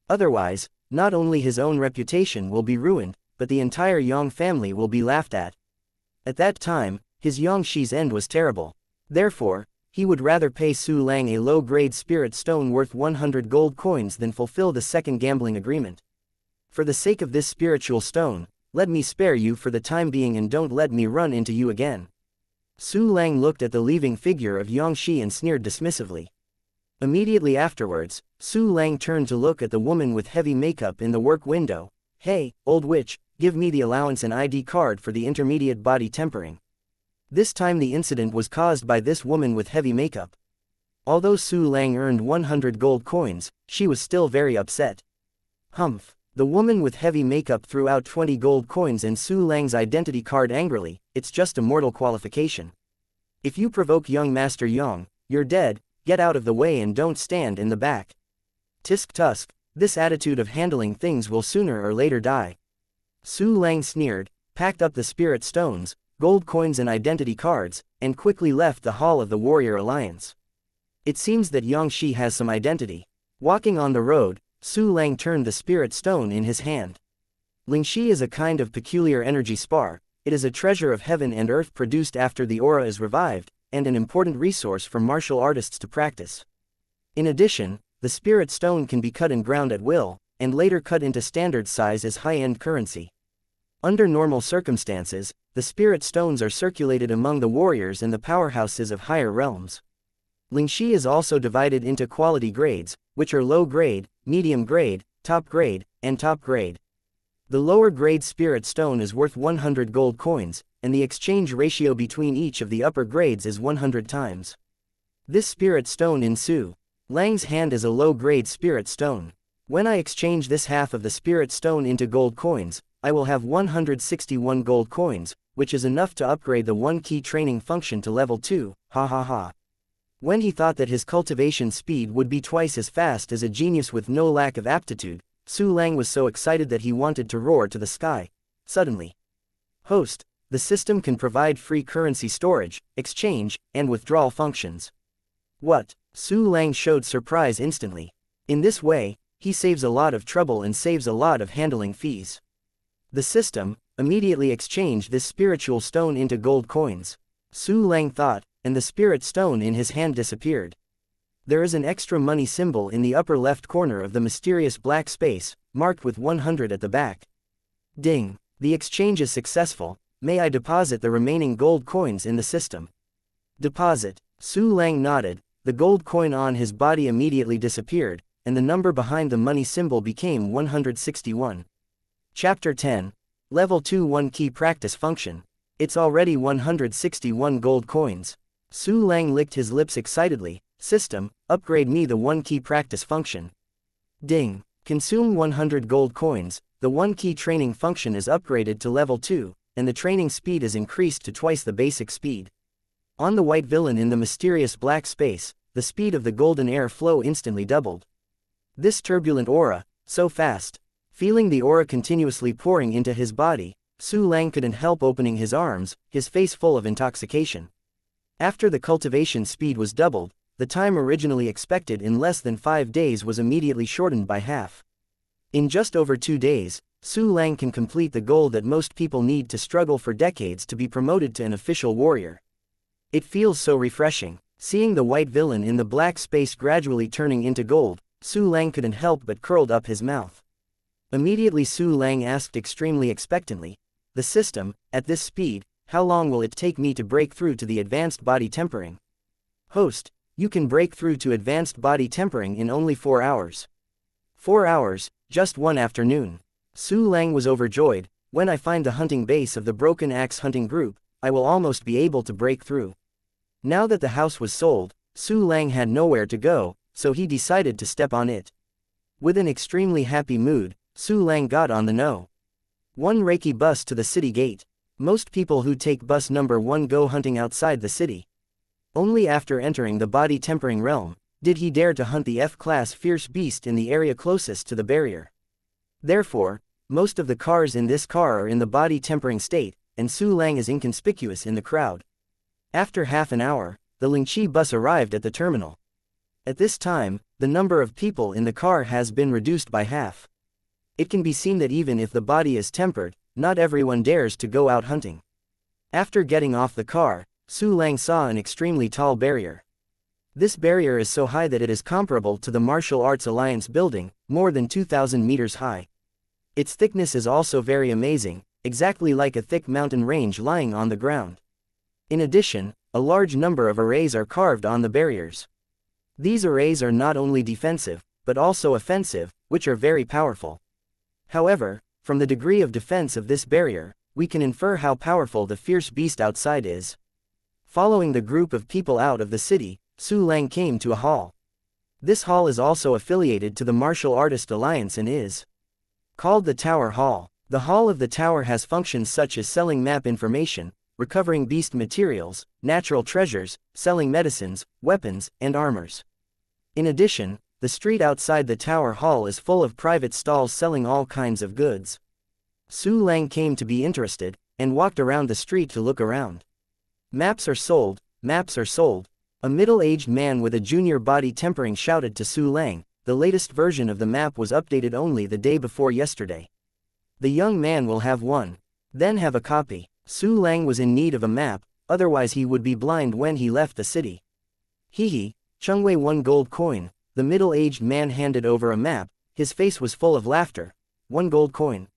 Otherwise, not only his own reputation will be ruined, but the entire Yang family will be laughed at. At that time, his Xianxia's end was terrible. Therefore, he would rather pay Su Lang a low-grade spirit stone worth 100 gold coins than fulfill the second gambling agreement. For the sake of this spiritual stone, let me spare you for the time being and don't let me run into you again. Su Lang looked at the leaving figure of Xianxia and sneered dismissively. Immediately afterwards, Su Lang turned to look at the woman with heavy makeup in the work window. Hey, old witch, give me the allowance and ID card for the intermediate body tempering. This time the incident was caused by this woman with heavy makeup. Although Su Lang earned 100 gold coins, she was still very upset. Humph. The woman with heavy makeup threw out 20 gold coins and Su Lang's identity card angrily. It's just a mortal qualification. If you provoke young Master Yang, you're dead, get out of the way and don't stand in the back. Tisk tusk, this attitude of handling things will sooner or later die. Su Lang sneered, packed up the spirit stones, gold coins and identity cards, and quickly left the Hall of the Warrior Alliance. It seems that Xianxia has some identity. Walking on the road, Su Lang turned the spirit stone in his hand. Lingxi is a kind of peculiar energy spar. It is a treasure of heaven and earth produced after the aura is revived, and an important resource for martial artists to practice. In addition, the spirit stone can be cut and ground at will, and later cut into standard size as high-end currency. Under normal circumstances, the spirit stones are circulated among the warriors and the powerhouses of higher realms. Lingxi is also divided into quality grades, which are low grade, medium grade, top grade, and top grade. The lower grade spirit stone is worth 100 gold coins, and the exchange ratio between each of the upper grades is 100 times. This spirit stone in Su Lang's hand is a low grade spirit stone. When I exchange this half of the spirit stone into gold coins, I will have 161 gold coins, which is enough to upgrade the 1 key training function to level 2, ha ha ha. When he thought that his cultivation speed would be twice as fast as a genius with no lack of aptitude, Su Lang was so excited that he wanted to roar to the sky. Suddenly. Host, the system can provide free currency storage, exchange, and withdrawal functions. What? Su Lang showed surprise instantly. In this way, he saves a lot of trouble and saves a lot of handling fees. The system immediately exchanged this spiritual stone into gold coins. Su Lang thought, and the spirit stone in his hand disappeared. There is an extra money symbol in the upper left corner of the mysterious black space, marked with 100 at the back. Ding! The exchange is successful. May I deposit the remaining gold coins in the system? Deposit. Su Lang nodded. The gold coin on his body immediately disappeared, and the number behind the money symbol became 161. Chapter 10. Level 2 1 Key Practice Function. It's already 161 gold coins. Su Lang licked his lips excitedly. System, upgrade me the 1 key practice function. Ding. Consume 100 gold coins. The 1 key training function is upgraded to level 2, and the training speed is increased to twice the basic speed. On the white villain in the mysterious black space, the speed of the golden air flow instantly doubled. This turbulent aura, so fast. Feeling the aura continuously pouring into his body, Su Lang couldn't help opening his arms, his face full of intoxication. After the cultivation speed was doubled, the time originally expected in less than 5 days was immediately shortened by half. In just over 2 days, Su Lang can complete the goal that most people need to struggle for decades to be promoted to an official warrior. It feels so refreshing. Seeing the white villain in the black space gradually turning into gold, Su Lang couldn't help but curled up his mouth. Immediately Su Lang asked extremely expectantly, "The system, at this speed, how long will it take me to break through to the advanced body tempering?" Host, you can break through to advanced body tempering in only 4 hours. 4 hours, just one afternoon. Su Lang was overjoyed. When I find the hunting base of the Broken Axe hunting group, I will almost be able to break through. Now that the house was sold, Su Lang had nowhere to go, so he decided to step on it. With an extremely happy mood, Su Lang got on the No. 1 Reiki bus to the city gate. Most people who take bus number 1 go hunting outside the city. Only after entering the body tempering realm, did he dare to hunt the F-class fierce beast in the area closest to the barrier. Therefore, most of the cars in this car are in the body tempering state, and Su Lang is inconspicuous in the crowd. After half an hour, the Lingxi bus arrived at the terminal. At this time, the number of people in the car has been reduced by half. It can be seen that even if the body is tempered, not everyone dares to go out hunting. After getting off the car, Su Lang saw an extremely tall barrier. This barrier is so high that it is comparable to the Martial Arts Alliance building, more than 2,000 meters high. Its thickness is also very amazing, exactly like a thick mountain range lying on the ground. In addition, a large number of arrays are carved on the barriers. These arrays are not only defensive, but also offensive, which are very powerful. However, from the degree of defense of this barrier, we can infer how powerful the fierce beast outside is. Following the group of people out of the city, Su Lang came to a hall. This hall is also affiliated to the Martial Artist Alliance and is called the Tower Hall. The Hall of the Tower has functions such as selling map information, recovering beast materials, natural treasures, selling medicines, weapons, and armors. In addition, the street outside the Tower Hall is full of private stalls selling all kinds of goods. Su Lang came to be interested, and walked around the street to look around. Maps are sold, maps are sold. A middle-aged man with a junior body tempering shouted to Su Lang. The latest version of the map was updated only the day before yesterday. The young man will have one. Then have a copy. Su Lang was in need of a map, otherwise he would be blind when he left the city. Hehe, Chungwei 1 gold coin. The middle-aged man handed over a map, his face was full of laughter. 1 gold coin.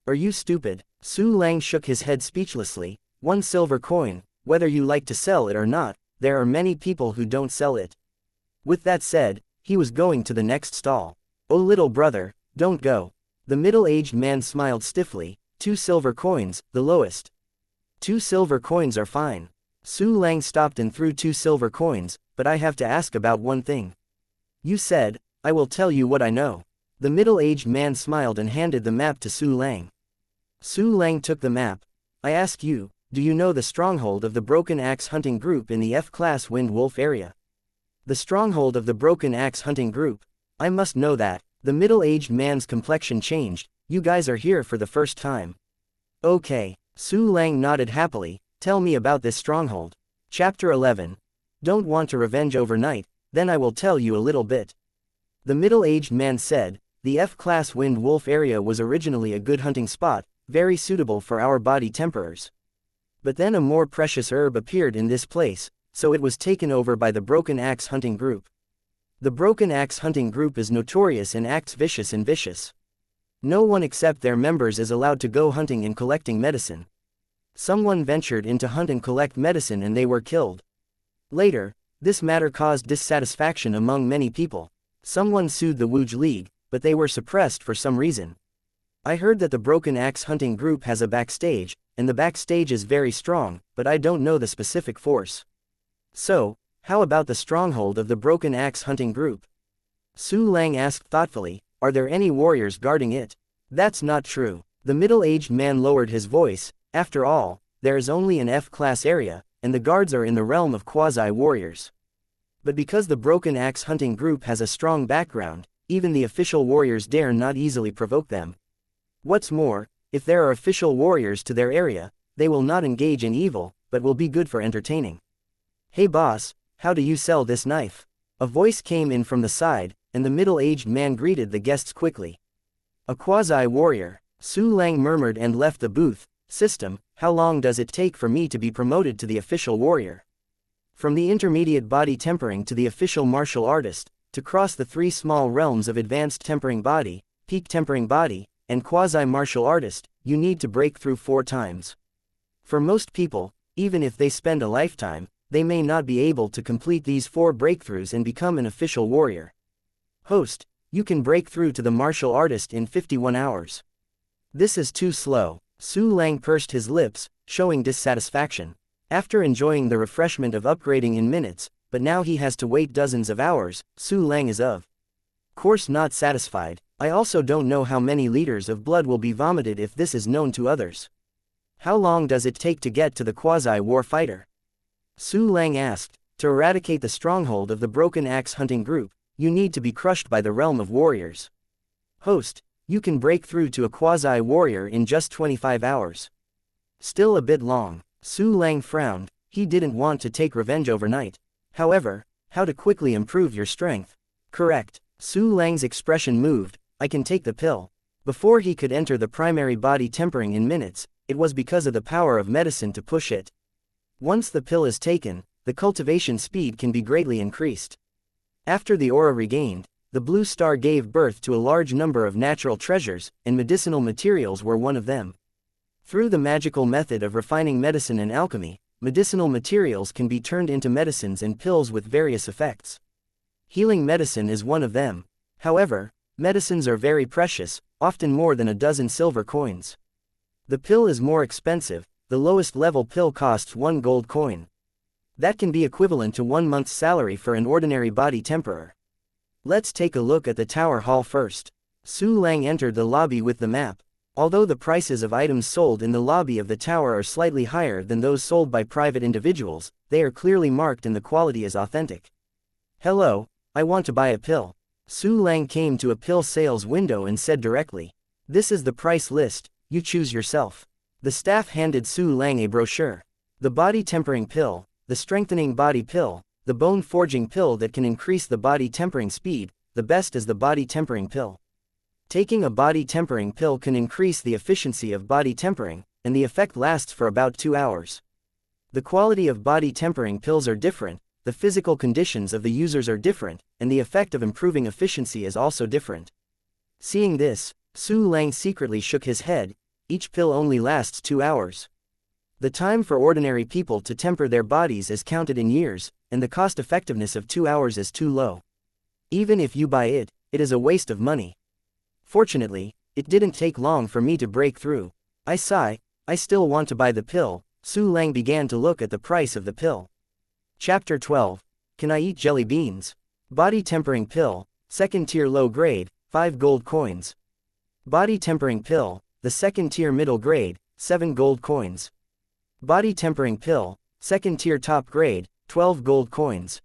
Are you stupid? Su Lang shook his head speechlessly. 1 silver coin, whether you like to sell it or not, there are many people who don't sell it. With that said, he was going to the next stall. Oh little brother, don't go. The middle-aged man smiled stiffly. 2 silver coins, the lowest. 2 silver coins are fine. Su Lang stopped and threw 2 silver coins, but I have to ask about one thing. You said, I will tell you what I know. The middle-aged man smiled and handed the map to Su Lang. Su Lang took the map. I ask you, do you know the stronghold of the Broken Axe Hunting Group in the F-Class Wind Wolf area? The stronghold of the Broken Axe Hunting Group. I must know that. The middle-aged man's complexion changed. You guys are here for the first time. Okay. Su Lang nodded happily. Tell me about this stronghold. Chapter 11. Don't want to revenge overnight, then I will tell you a little bit. The middle-aged man said, the F-Class Wind Wolf area was originally a good hunting spot, very suitable for our body temperers. But then a more precious herb appeared in this place, so it was taken over by the Broken Axe Hunting Group. The Broken Axe Hunting Group is notorious and acts vicious and vicious. No one except their members is allowed to go hunting and collecting medicine. Someone ventured in to hunt and collect medicine and they were killed. Later, this matter caused dissatisfaction among many people. Someone sued the Wuge League, but they were suppressed for some reason. I heard that the Broken Axe Hunting Group has a backstage, and the backstage is very strong, but I don't know the specific force. So, how about the stronghold of the Broken Axe Hunting Group? Su Lang asked thoughtfully, are there any warriors guarding it? That's not true. The middle-aged man lowered his voice. After all, there is only an F-class area, and the guards are in the realm of quasi-warriors. But because the Broken Axe Hunting Group has a strong background, even the official warriors dare not easily provoke them. What's more, if there are official warriors to their area, they will not engage in evil, but will be good for entertaining. Hey boss, how do you sell this knife? A voice came in from the side, and the middle-aged man greeted the guests quickly. A quasi-warrior, Su Lang murmured and left the booth. System, how long does it take for me to be promoted to the official warrior? From the intermediate body tempering to the official martial artist, to cross the 3 small realms of advanced tempering body, peak tempering body, and quasi-martial artist, you need to break through 4 times. For most people, even if they spend a lifetime, they may not be able to complete these 4 breakthroughs and become an official warrior. Host, you can break through to the martial artist in 51 hours. This is too slow. Su Lang pursed his lips, showing dissatisfaction. After enjoying the refreshment of upgrading in minutes, but now he has to wait dozens of hours, Su Lang is of course not satisfied. I also don't know how many liters of blood will be vomited if this is known to others. How long does it take to get to the quasi-war fighter? Su Lang asked. To eradicate the stronghold of the Broken Axe Hunting Group, you need to be crushed by the realm of warriors. Host, you can break through to a quasi-warrior in just 25 hours. Still a bit long. Su Lang frowned. He didn't want to take revenge overnight. However, how to quickly improve your strength? Correct. Su Lang's expression moved. I can take the pill. Before he could enter the primary body tempering in minutes, it was because of the power of medicine to push it. Once the pill is taken, the cultivation speed can be greatly increased. After the aura regained, the blue star gave birth to a large number of natural treasures, and medicinal materials were one of them. Through the magical method of refining medicine and alchemy, medicinal materials can be turned into medicines and pills with various effects. Healing medicine is one of them. However, medicines are very precious, often more than a dozen silver coins. The pill is more expensive. The lowest level pill costs 1 gold coin. That can be equivalent to 1 month's salary for an ordinary body temperer. Let's take a look at the tower hall first. Su Lang entered the lobby with the map. Although the prices of items sold in the lobby of the tower are slightly higher than those sold by private individuals, they are clearly marked and the quality is authentic. Hello, I want to buy a pill. Su Lang came to a pill sales window and said directly. This is the price list, you choose yourself. The staff handed Su Lang a brochure. The body tempering pill, the strengthening body pill, the bone forging pill that can increase the body tempering speed, the best is the body tempering pill. Taking a body tempering pill can increase the efficiency of body tempering, and the effect lasts for about 2 hours. The quality of body tempering pills are different, the physical conditions of the users are different, and the effect of improving efficiency is also different. Seeing this, Su Lang secretly shook his head. Each pill only lasts 2 hours. The time for ordinary people to temper their bodies is counted in years, and the cost effectiveness of 2 hours is too low. Even if you buy it, it is a waste of money. Fortunately, it didn't take long for me to break through. I sigh, I still want to buy the pill. Su Lang began to look at the price of the pill. Chapter 12. Can I eat jelly beans? Body tempering pill, 2nd tier low grade, 5 gold coins. Body tempering pill, the 2nd tier middle grade, 7 gold coins. Body tempering pill, 2nd tier top grade, 12 gold coins.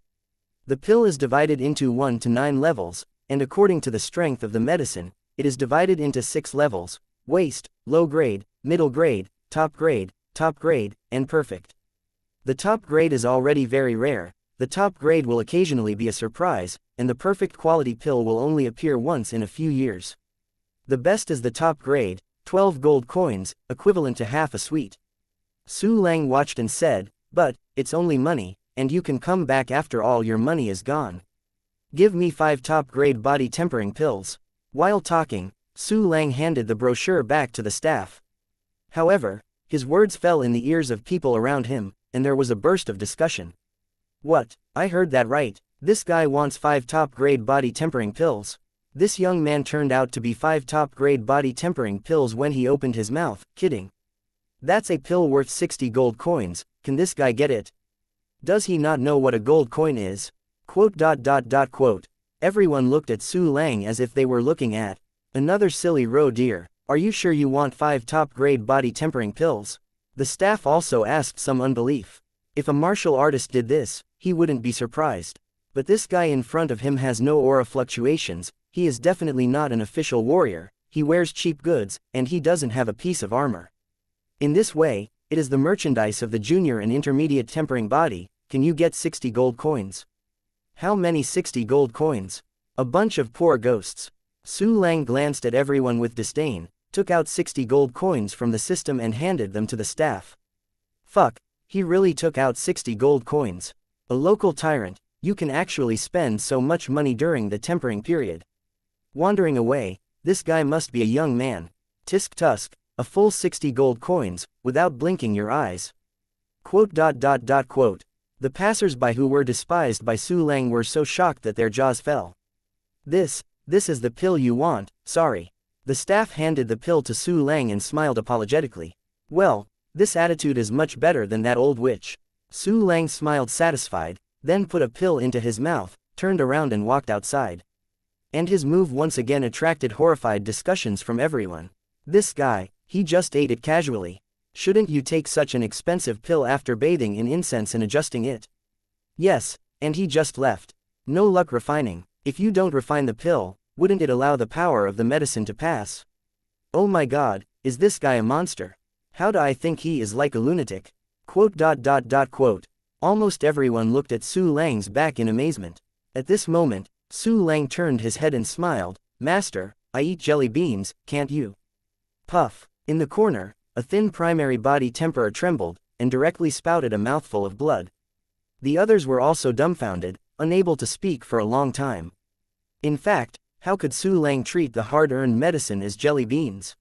The pill is divided into 1 to 9 levels, and according to the strength of the medicine, it is divided into 6 levels: waste, low grade, middle grade, top grade, and perfect. The top grade is already very rare, the top grade will occasionally be a surprise, and the perfect quality pill will only appear once in a few years. The best is the top grade, 12 gold coins, equivalent to half a sweet. Su Lang watched and said, but, it's only money, and you can come back after all your money is gone. Give me 5 top grade body tempering pills. While talking, Su Lang handed the brochure back to the staff. However, his words fell in the ears of people around him, and there was a burst of discussion. What? I heard that right. This guy wants 5 top grade body tempering pills. This young man turned out to be 5 top grade body tempering pills when he opened his mouth, kidding. That's a pill worth 60 gold coins, can this guy get it? Does he not know what a gold coin is? Quote. Everyone looked at Su Lang as if they were looking at another silly roe deer. Are you sure you want 5 top grade body tempering pills? The staff also asked some unbelief. If a martial artist did this, he wouldn't be surprised. But this guy in front of him has no aura fluctuations, he is definitely not an official warrior, he wears cheap goods, and he doesn't have a piece of armor. In this way, it is the merchandise of the junior and intermediate tempering body. Can you get 60 gold coins? How many 60 gold coins? A bunch of poor ghosts. Su Lang glanced at everyone with disdain, took out 60 gold coins from the system and handed them to the staff. Fuck, he really took out 60 gold coins. A local tyrant, you can actually spend so much money during the tempering period. Wandering away, this guy must be a young man. Tisk tusk, a full 60 gold coins, without blinking your eyes. Quote. The passers-by who were despised by Su Lang were so shocked that their jaws fell. This is the pill you want, sorry. The staff handed the pill to Su Lang and smiled apologetically. Well, this attitude is much better than that old witch. Su Lang smiled satisfied, then put a pill into his mouth, turned around and walked outside. And his move once again attracted horrified discussions from everyone. This guy, he just ate it casually. Shouldn't you take such an expensive pill after bathing in incense and adjusting it? Yes, and he just left. No luck refining. If you don't refine the pill, wouldn't it allow the power of the medicine to pass? Oh my god, is this guy a monster? How do I think he is like a lunatic? Quote. Almost everyone looked at Su Lang's back in amazement. At this moment, Su Lang turned his head and smiled. Master, I eat jelly beans, can't you? Puff. In the corner, a thin primary body temperer trembled, and directly spouted a mouthful of blood. The others were also dumbfounded, unable to speak for a long time. In fact, how could Su Lang treat the hard-earned medicine as jelly beans?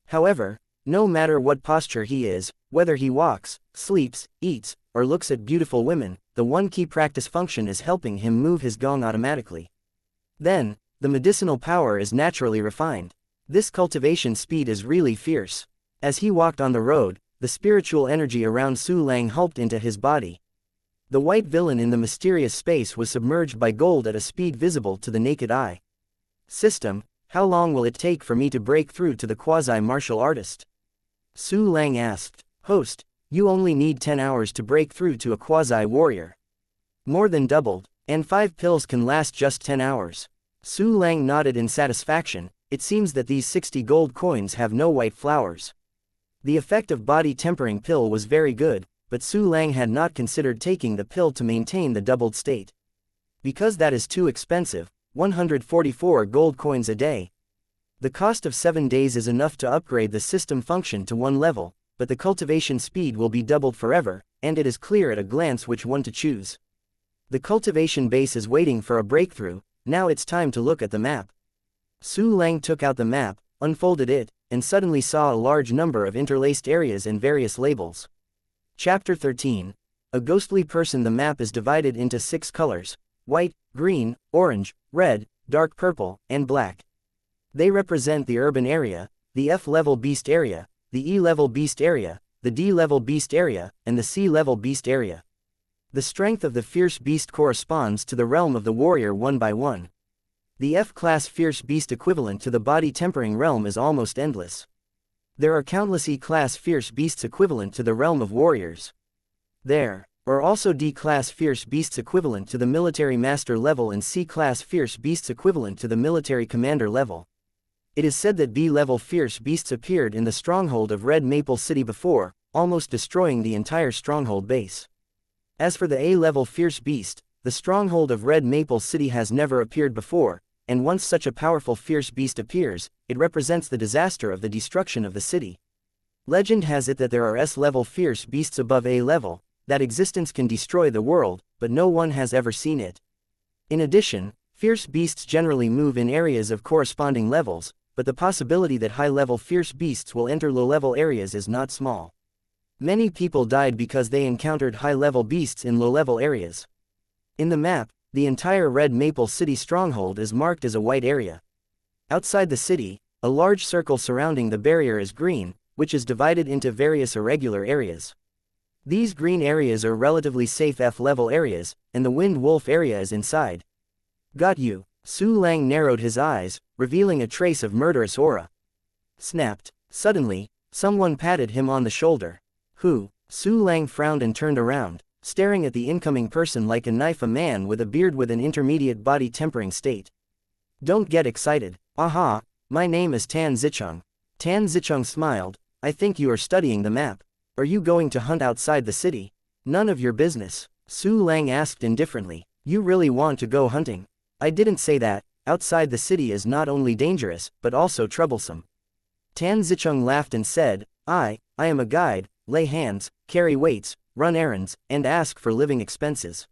However, no matter what posture he is, whether he walks, sleeps, eats, or looks at beautiful women, the one key practice function is helping him move his gong automatically. Then, the medicinal power is naturally refined. This cultivation speed is really fierce. As he walked on the road, the spiritual energy around Su Lang hulked into his body. The white villain in the mysterious space was submerged by gold at a speed visible to the naked eye. System, how long will it take for me to break through to the quasi-martial artist? Su Lang asked. Host, you only need 10 hours to break through to a quasi-warrior. More than doubled, and 5 pills can last just 10 hours. Su Lang nodded in satisfaction. It seems that these 60 gold coins have no white flowers. The effect of body tempering pill was very good, but Su Lang had not considered taking the pill to maintain the doubled state. Because that is too expensive, 144 gold coins a day. The cost of 7 days is enough to upgrade the system function to 1 level, but the cultivation speed will be doubled forever, and it is clear at a glance which one to choose. The cultivation base is waiting for a breakthrough. Now it's time to look at the map. Su Lang took out the map, unfolded it, and suddenly saw a large number of interlaced areas and various labels. Chapter 13. A ghostly person. The map is divided into 6 colors: white, green, orange, red, dark purple, and black. They represent the urban area, the F-level beast area, the E-level beast area, the D-level beast area, and the C-level beast area. The strength of the fierce beast corresponds to the realm of the warrior 1 by 1. The F-class fierce beast equivalent to the body tempering realm is almost endless. There are countless E-class fierce beasts equivalent to the realm of warriors. There are also D-class fierce beasts equivalent to the military master level and C-class fierce beasts equivalent to the military commander level. It is said that B-level fierce beasts appeared in the stronghold of Red Maple City before, almost destroying the entire stronghold base. As for the A-level fierce beast, the stronghold of Red Maple City has never appeared before, and once such a powerful fierce beast appears, it represents the disaster of the destruction of the city. Legend has it that there are S-level fierce beasts above A-level, that existence can destroy the world, but no one has ever seen it. In addition, fierce beasts generally move in areas of corresponding levels, but the possibility that high-level fierce beasts will enter low-level areas is not small. Many people died because they encountered high-level beasts in low-level areas. In the map, the entire Red Maple City stronghold is marked as a white area. Outside the city, a large circle surrounding the barrier is green, which is divided into various irregular areas. These green areas are relatively safe F-level areas, and the Wind Wolf area is inside. Got you. Su Lang narrowed his eyes, revealing a trace of murderous aura. Snapped. Suddenly, someone patted him on the shoulder. Who? Su Lang frowned and turned around, staring at the incoming person like a knife. A man with a beard with an intermediate body tempering state. Don't get excited. Aha, my name is Tan Zicheng. Tan Zicheng smiled. I think you are studying the map. Are you going to hunt outside the city? None of your business. Su Lang asked indifferently. You really want to go hunting? I didn't say that. Outside the city is not only dangerous, but also troublesome. Tan Zicheng laughed and said, I am a guide, lay hands, carry weights, run errands, and ask for living expenses.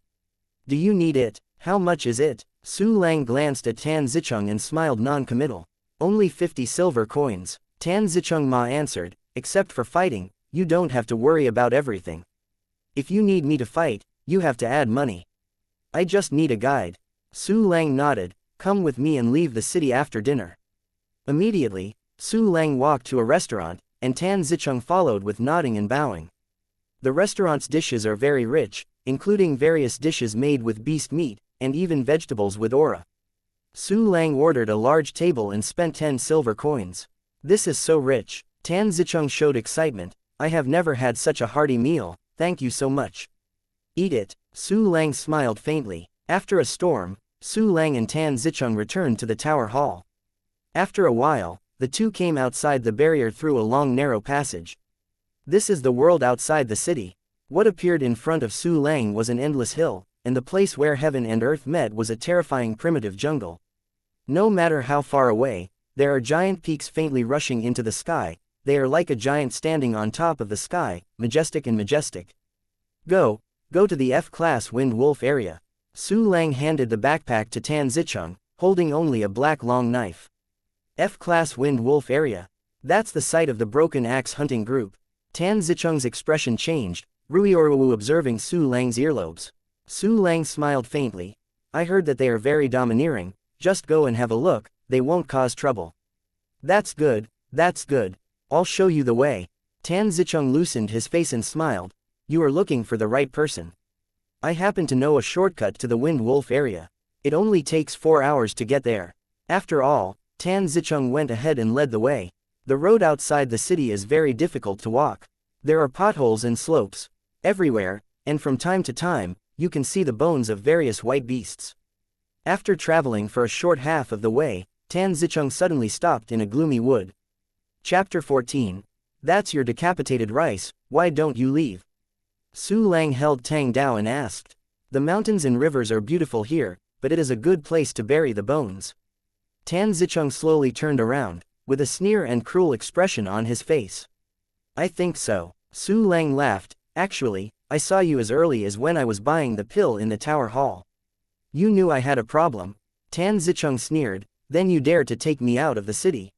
Do you need it? How much is it? Su Lang glanced at Tan Zicheng and smiled non-committal. Only 50 silver coins. Tan Zicheng Ma answered, except for fighting, you don't have to worry about everything. If you need me to fight, you have to add money. I just need a guide. Su Lang nodded. Come with me and leave the city after dinner. Immediately, Su Lang walked to a restaurant, and Tan Zicheng followed with nodding and bowing. The restaurant's dishes are very rich, including various dishes made with beast meat, and even vegetables with aura. Su Lang ordered a large table and spent 10 silver coins. This is so rich. Tan Zicheng showed excitement. I have never had such a hearty meal, thank you so much. Eat it. Su Lang smiled faintly. After a storm, Su Lang and Tan Zicheng returned to the tower hall. After a while, the two came outside the barrier through a long narrow passage. This is the world outside the city. What appeared in front of Su Lang was an endless hill, and the place where heaven and earth met was a terrifying primitive jungle. No matter how far away, there are giant peaks faintly rushing into the sky. They are like a giant standing on top of the sky, majestic and majestic. Go to the F-class Wind Wolf area. Su Lang handed the backpack to Tan Zicheng, holding only a black long knife. F-class Wind Wolf area. That's the site of the Broken Axe hunting group. Tan Zicheng's expression changed, Ruiorwu observing Su Lang's earlobes. Su Lang smiled faintly. I heard that they are very domineering, just go and have a look, they won't cause trouble. That's good, that's good. I'll show you the way. Tan Zicheng loosened his face and smiled. You are looking for the right person. I happen to know a shortcut to the Wind Wolf area. It only takes 4 hours to get there. After all, Tan Zicheng went ahead and led the way. The road outside the city is very difficult to walk. There are potholes and slopes everywhere, and from time to time, you can see the bones of various white beasts. After traveling for a short half of the way, Tan Zicheng suddenly stopped in a gloomy wood. Chapter 14. That's your decapitated rice, why don't you leave? Su Lang held Tang Dao and asked. The mountains and rivers are beautiful here, but it is a good place to bury the bones. Tan Zicheng slowly turned around, with a sneer and cruel expression on his face. I think so. Su Lang laughed. Actually, I saw you as early as when I was buying the pill in the tower hall. You knew I had a problem. Tan Zicheng sneered, then you dared to take me out of the city.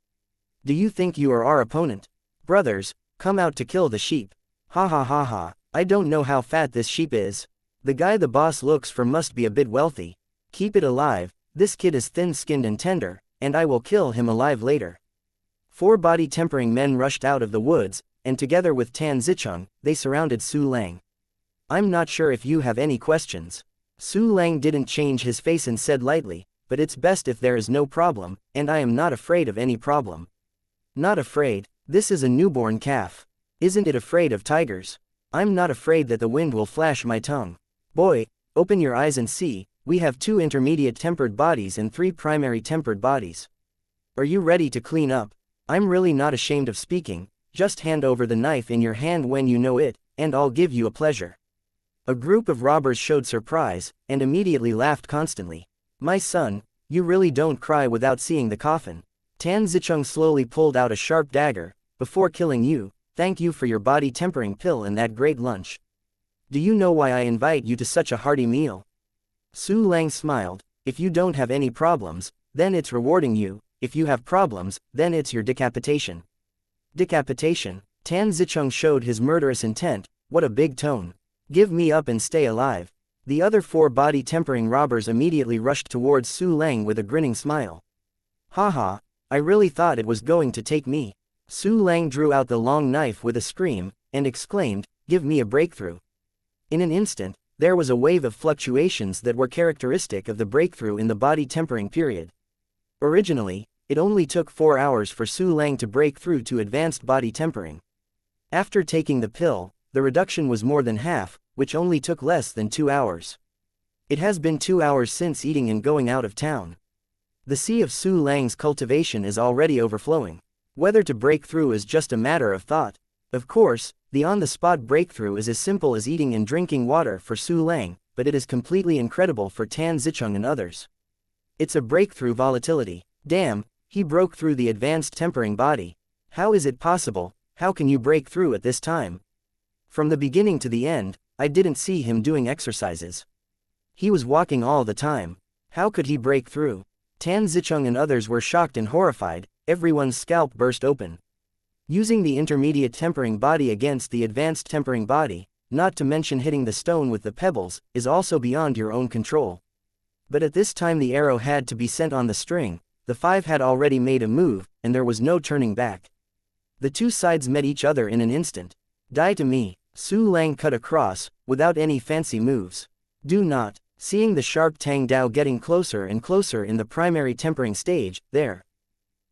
Do you think you are our opponent? Brothers, come out to kill the sheep. Ha ha ha ha, I don't know how fat this sheep is. The guy the boss looks for must be a bit wealthy. Keep it alive, this kid is thin-skinned and tender, and I will kill him alive later. 4 body-tempering men rushed out of the woods, and together with Tan Zicheng, they surrounded Su Lang. I'm not sure if you have any questions. Su Lang didn't change his face and said lightly, but it's best if there is no problem, and I am not afraid of any problem. Not afraid? This is a newborn calf. Isn't it afraid of tigers? I'm not afraid that the wind will flash my tongue. Boy, open your eyes and see, we have 2 intermediate tempered bodies and 3 primary tempered bodies. Are you ready to clean up? I'm really not ashamed of speaking, just hand over the knife in your hand when you know it, and I'll give you a pleasure. A group of robbers showed surprise, and immediately laughed constantly. My son, you really don't cry without seeing the coffin. Tan Zicheng slowly pulled out a sharp dagger. Before killing you, thank you for your body tempering pill and that great lunch. Do you know why I invite you to such a hearty meal? Su Lang smiled. If you don't have any problems, then it's rewarding you. If you have problems, then it's your decapitation. Decapitation? Tan Zicheng showed his murderous intent. What a big tone. Give me up and stay alive. The other 4 body-tempering robbers immediately rushed towards Su Lang with a grinning smile. Haha, I really thought it was going to take me. Su Lang drew out the long knife with a scream, and exclaimed, give me a breakthrough. In an instant, there was a wave of fluctuations that were characteristic of the breakthrough in the body-tempering period. Originally, it only took 4 hours for Su Lang to break through to advanced body tempering. After taking the pill, the reduction was more than half, which only took less than 2 hours. It has been 2 hours since eating and going out of town. The sea of Su Lang's cultivation is already overflowing. Whether to break through is just a matter of thought. Of course, the on-the-spot breakthrough is as simple as eating and drinking water for Su Lang, but it is completely incredible for Tan Zicheng and others. It's a breakthrough volatility. Damn, he broke through the advanced tempering body. How is it possible? How can you break through at this time? From the beginning to the end, I didn't see him doing exercises. He was walking all the time. How could he break through? Tan Zicheng and others were shocked and horrified. Everyone's scalp burst open. Using the intermediate tempering body against the advanced tempering body, not to mention hitting the stone with the pebbles, is also beyond your own control. But at this time the arrow had to be sent on the string. The 5 had already made a move, and there was no turning back. The 2 sides met each other in an instant. Die to me. Su Lang cut across, without any fancy moves. Do not. Seeing the sharp Tang Dao getting closer and closer in the primary tempering stage, their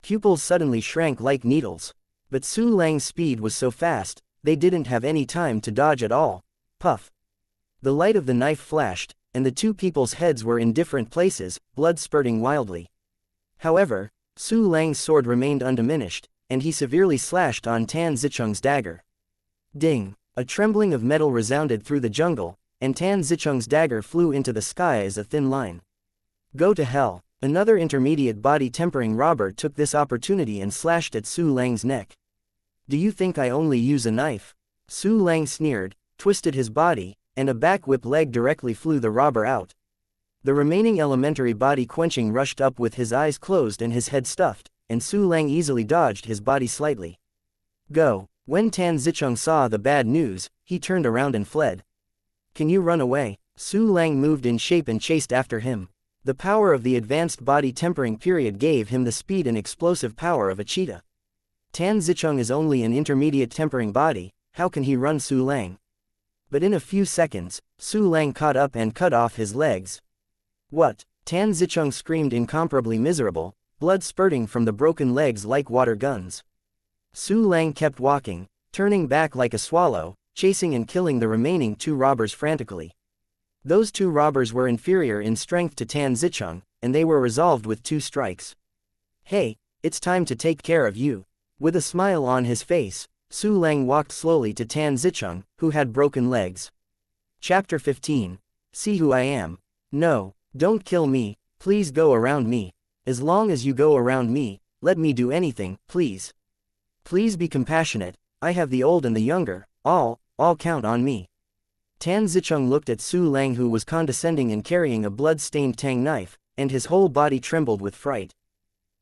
pupils suddenly shrank like needles. But Su Lang's speed was so fast, they didn't have any time to dodge at all. Puff. The light of the knife flashed, and the 2 people's heads were in different places, blood spurting wildly. However, Su Lang's sword remained undiminished, and he severely slashed on Tan Zicheng's dagger. Ding! A trembling of metal resounded through the jungle, and Tan Zicheng's dagger flew into the sky as a thin line. Go to hell! Another intermediate body tempering robber took this opportunity and slashed at Su Lang's neck. Do you think I only use a knife? Su Lang sneered, twisted his body, and a back whip leg directly flew the robber out. The remaining elementary body quenching rushed up with his eyes closed and his head stuffed, and Su Lang easily dodged his body slightly. Go! When Tan Zicheng saw the bad news, he turned around and fled. Can you run away? Su Lang moved in shape and chased after him. The power of the advanced body tempering period gave him the speed and explosive power of a cheetah. Tan Zicheng is only an intermediate tempering body, how can he run Su Lang? But in a few seconds, Su Lang caught up and cut off his legs. What? Tan Zicheng screamed, incomparably miserable, blood spurting from the broken legs like water guns. Su Lang kept walking, turning back like a swallow, chasing and killing the remaining 2 robbers frantically. Those 2 robbers were inferior in strength to Tan Zicheng, and they were resolved with 2 strikes. Hey, it's time to take care of you. With a smile on his face, Su Lang walked slowly to Tan Zicheng, who had broken legs. Chapter 15. See who I am. No, don't kill me, please go around me. As long as you go around me, let me do anything, please. Please be compassionate, I have the old and the younger, all count on me. Tan Zicheng looked at Su Lang, who was condescending and carrying a blood-stained tang knife, and his whole body trembled with fright.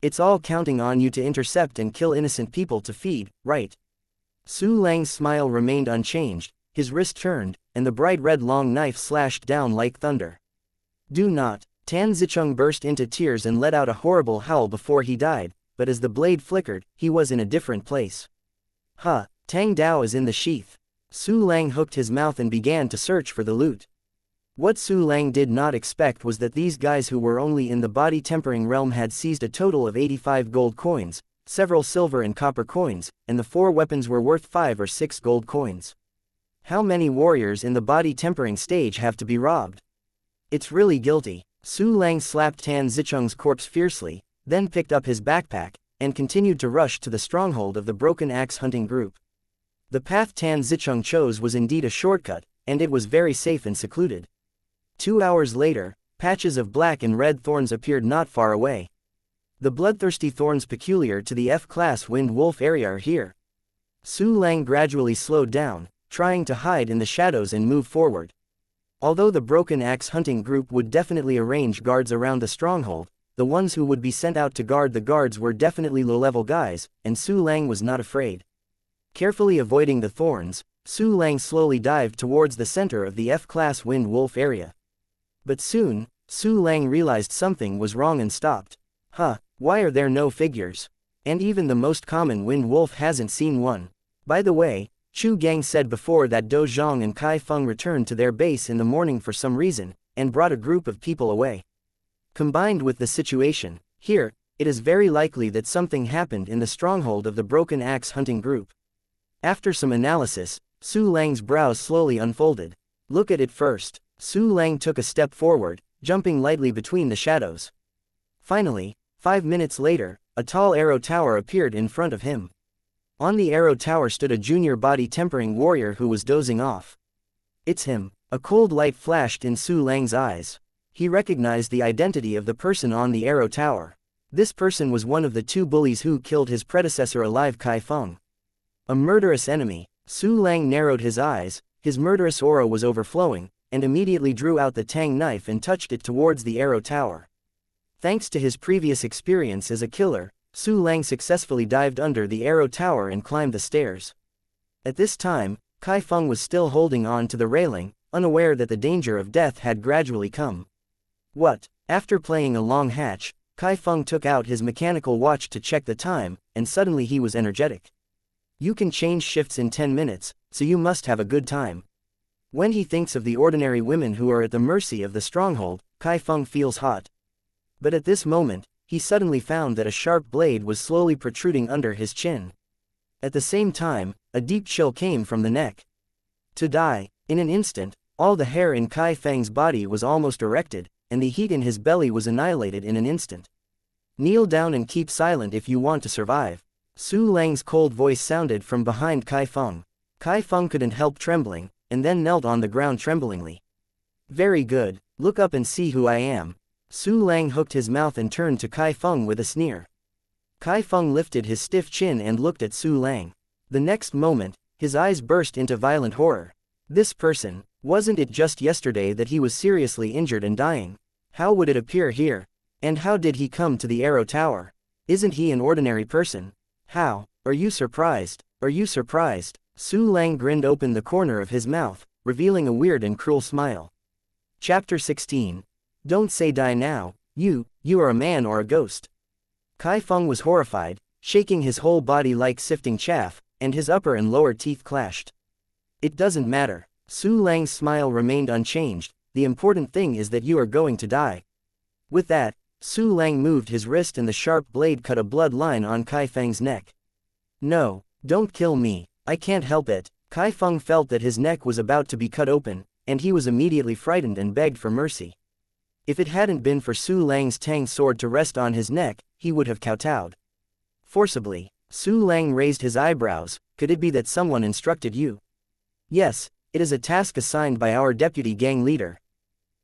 It's all counting on you to intercept and kill innocent people to feed, right? Su Lang's smile remained unchanged, his wrist turned, and the bright red long knife slashed down like thunder. Do not. Tan Zicheng burst into tears and let out a horrible howl before he died, but as the blade flickered, he was in a different place. Huh, Tang Dao is in the sheath. Su Lang hooked his mouth and began to search for the loot. What Su Lang did not expect was that these guys who were only in the body tempering realm had seized a total of 85 gold coins, several silver and copper coins, and the 4 weapons were worth 5 or 6 gold coins. How many warriors in the body tempering stage have to be robbed? It's really guilty. Su Lang slapped Tan Zicheng's corpse fiercely, then picked up his backpack, and continued to rush to the stronghold of the Broken Axe hunting group. The path Tan Zicheng chose was indeed a shortcut, and it was very safe and secluded. 2 hours later, patches of black and red thorns appeared not far away. The bloodthirsty thorns peculiar to the F-class Wind Wolf area are here. Su Lang gradually slowed down, trying to hide in the shadows and move forward. Although the Broken Axe hunting group would definitely arrange guards around the stronghold, the ones who would be sent out to guard the guards were definitely low-level guys, and Su Lang was not afraid. Carefully avoiding the thorns, Su Lang slowly dived towards the center of the F-class Wind Wolf area. But soon, Su Lang realized something was wrong and stopped. Huh, why are there no figures? And even the most common Wind Wolf hasn't seen one. By the way, Chu Gang said before that Do Zhang and Kai Feng returned to their base in the morning for some reason, and brought a group of people away. Combined with the situation here, it is very likely that something happened in the stronghold of the Broken Axe hunting group. After some analysis, Su Lang's brows slowly unfolded. Look at it first. Su Lang took a step forward, jumping lightly between the shadows. Finally, 5 minutes later, a tall arrow tower appeared in front of him. On the arrow tower stood a junior body tempering warrior who was dozing off. It's him. A cold light flashed in Su Lang's eyes. He recognized the identity of the person on the arrow tower. This person was one of the 2 bullies who killed his predecessor alive, Kai Feng. A murderous enemy. Su Lang narrowed his eyes, his murderous aura was overflowing, and immediately drew out the tang knife and touched it towards the arrow tower. Thanks to his previous experience as a killer, Su Lang successfully dived under the arrow tower and climbed the stairs. At this time, Kai Feng was still holding on to the railing, unaware that the danger of death had gradually come. What? After playing a long hatch, Kai Feng took out his mechanical watch to check the time, and suddenly he was energetic. You can change shifts in 10 minutes, so you must have a good time. When he thinks of the ordinary women who are at the mercy of the stronghold, Kai Feng feels hot. But at this moment, he suddenly found that a sharp blade was slowly protruding under his chin. At the same time, a deep chill came from the neck. To die. In an instant, all the hair in Kai Feng's body was almost erected, and the heat in his belly was annihilated in an instant. Kneel down and keep silent if you want to survive. Su Lang's cold voice sounded from behind Kai Feng. Kai Feng couldn't help trembling, and then knelt on the ground tremblingly. Very good, look up and see who I am. Su Lang hooked his mouth and turned to Kai Feng with a sneer. Kai Feng lifted his stiff chin and looked at Su Lang. The next moment, his eyes burst into violent horror. This person, wasn't it just yesterday that he was seriously injured and dying? How would it appear here? And how did he come to the arrow tower? Isn't he an ordinary person? How? Are you surprised? Are you surprised? Su Lang grinned open the corner of his mouth, revealing a weird and cruel smile. Chapter 16. Don't say die now, you are a man or a ghost. Kai Feng was horrified, shaking his whole body like sifting chaff, and his upper and lower teeth clashed. It doesn't matter. Su Lang's smile remained unchanged. The important thing is that you are going to die. With that, Su Lang moved his wrist and the sharp blade cut a blood line on Kai Feng's neck. No, don't kill me, I can't help it. Kai Feng felt that his neck was about to be cut open, and he was immediately frightened and begged for mercy. If it hadn't been for Su Lang's tang sword to rest on his neck, he would have kowtowed. Forcibly, Su Lang raised his eyebrows. Could it be that someone instructed you? Yes, it is a task assigned by our deputy gang leader.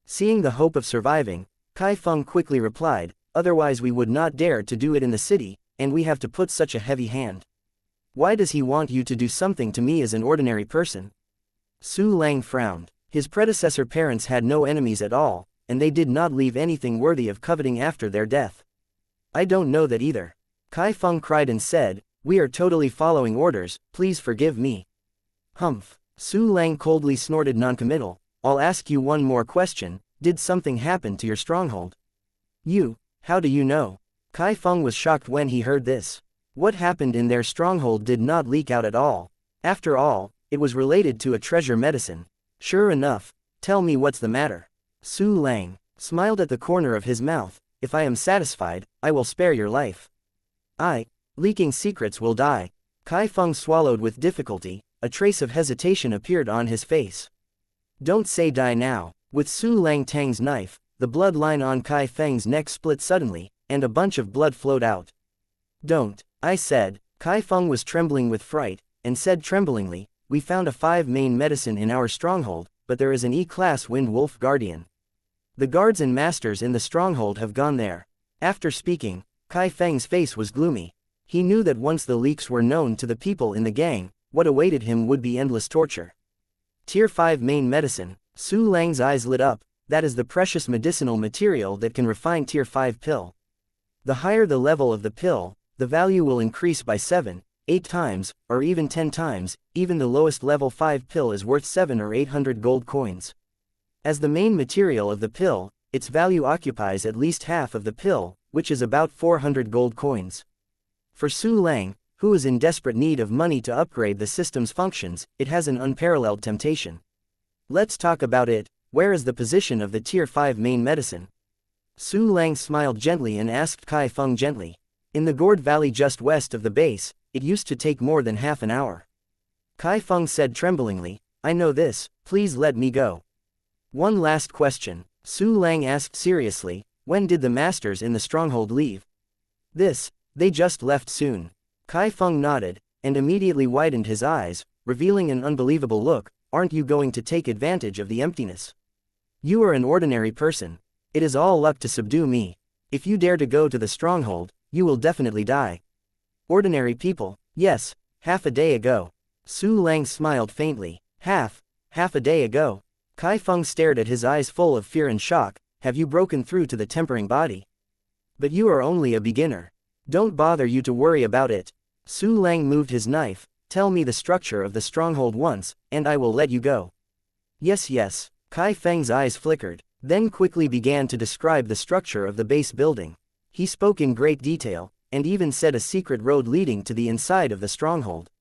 Seeing the hope of surviving, Kai Feng quickly replied, otherwise we would not dare to do it in the city, and we have to put such a heavy hand. Why does he want you to do something to me as an ordinary person? Su Lang frowned. His predecessor parents had no enemies at all, and they did not leave anything worthy of coveting after their death. I don't know that either. Kai Feng cried and said, we are totally following orders, please forgive me. Humph. Su Lang coldly snorted noncommittal. I'll ask you one more question, did something happen to your stronghold? You, how do you know? Kai Feng was shocked when he heard this. What happened in their stronghold did not leak out at all. After all, it was related to a treasure medicine. Sure enough, tell me what's the matter. Su Lang smiled at the corner of his mouth. If I am satisfied, I will spare your life. Leaking secrets will die. Kai Feng swallowed with difficulty. A trace of hesitation appeared on his face. Don't say die now. With Su Lang Tang's knife, the blood line on Kai Feng's neck split suddenly, and a bunch of blood flowed out. Don't, I said. Kai Feng was trembling with fright, and said tremblingly, we found a 5 main medicine in our stronghold, but there is an E-class Wind Wolf Guardian. The guards and masters in the stronghold have gone there. After speaking, Kai Feng's face was gloomy. He knew that once the leaks were known to the people in the gang, what awaited him would be endless torture. Tier 5 main medicine. Su Lang's eyes lit up. That is the precious medicinal material that can refine Tier 5 pill. The higher the level of the pill, the value will increase by 7, 8 times, or even 10 times. Even the lowest level 5 pill is worth 7 or 800 gold coins. As the main material of the pill, its value occupies at least half of the pill, which is about 400 gold coins. For Su Lang, who is in desperate need of money to upgrade the system's functions, it has an unparalleled temptation. Let's talk about it. Where is the position of the Tier 5 main medicine? Su Lang smiled gently and asked Kai Feng gently. In the gourd valley just west of the base, it used to take more than half an hour. Kai Feng said tremblingly, I know this, please let me go. One last question. Su Lang asked seriously, when did the masters in the stronghold leave? They just left soon. Kai Feng nodded, and immediately widened his eyes, revealing an unbelievable look. Aren't you going to take advantage of the emptiness? You are an ordinary person. It is all luck to subdue me. If you dare to go to the stronghold, you will definitely die. Ordinary people, yes, half a day ago. Su Lang smiled faintly. Half a day ago. Kai Feng stared at his eyes full of fear and shock. Have you broken through to the tempering body? But you are only a beginner. Don't bother you to worry about it. Su Lang moved his knife. Tell me the structure of the stronghold once, and I will let you go. Yes. Kai Feng's eyes flickered, then quickly began to describe the structure of the base building. He spoke in great detail, and even said a secret road leading to the inside of the stronghold.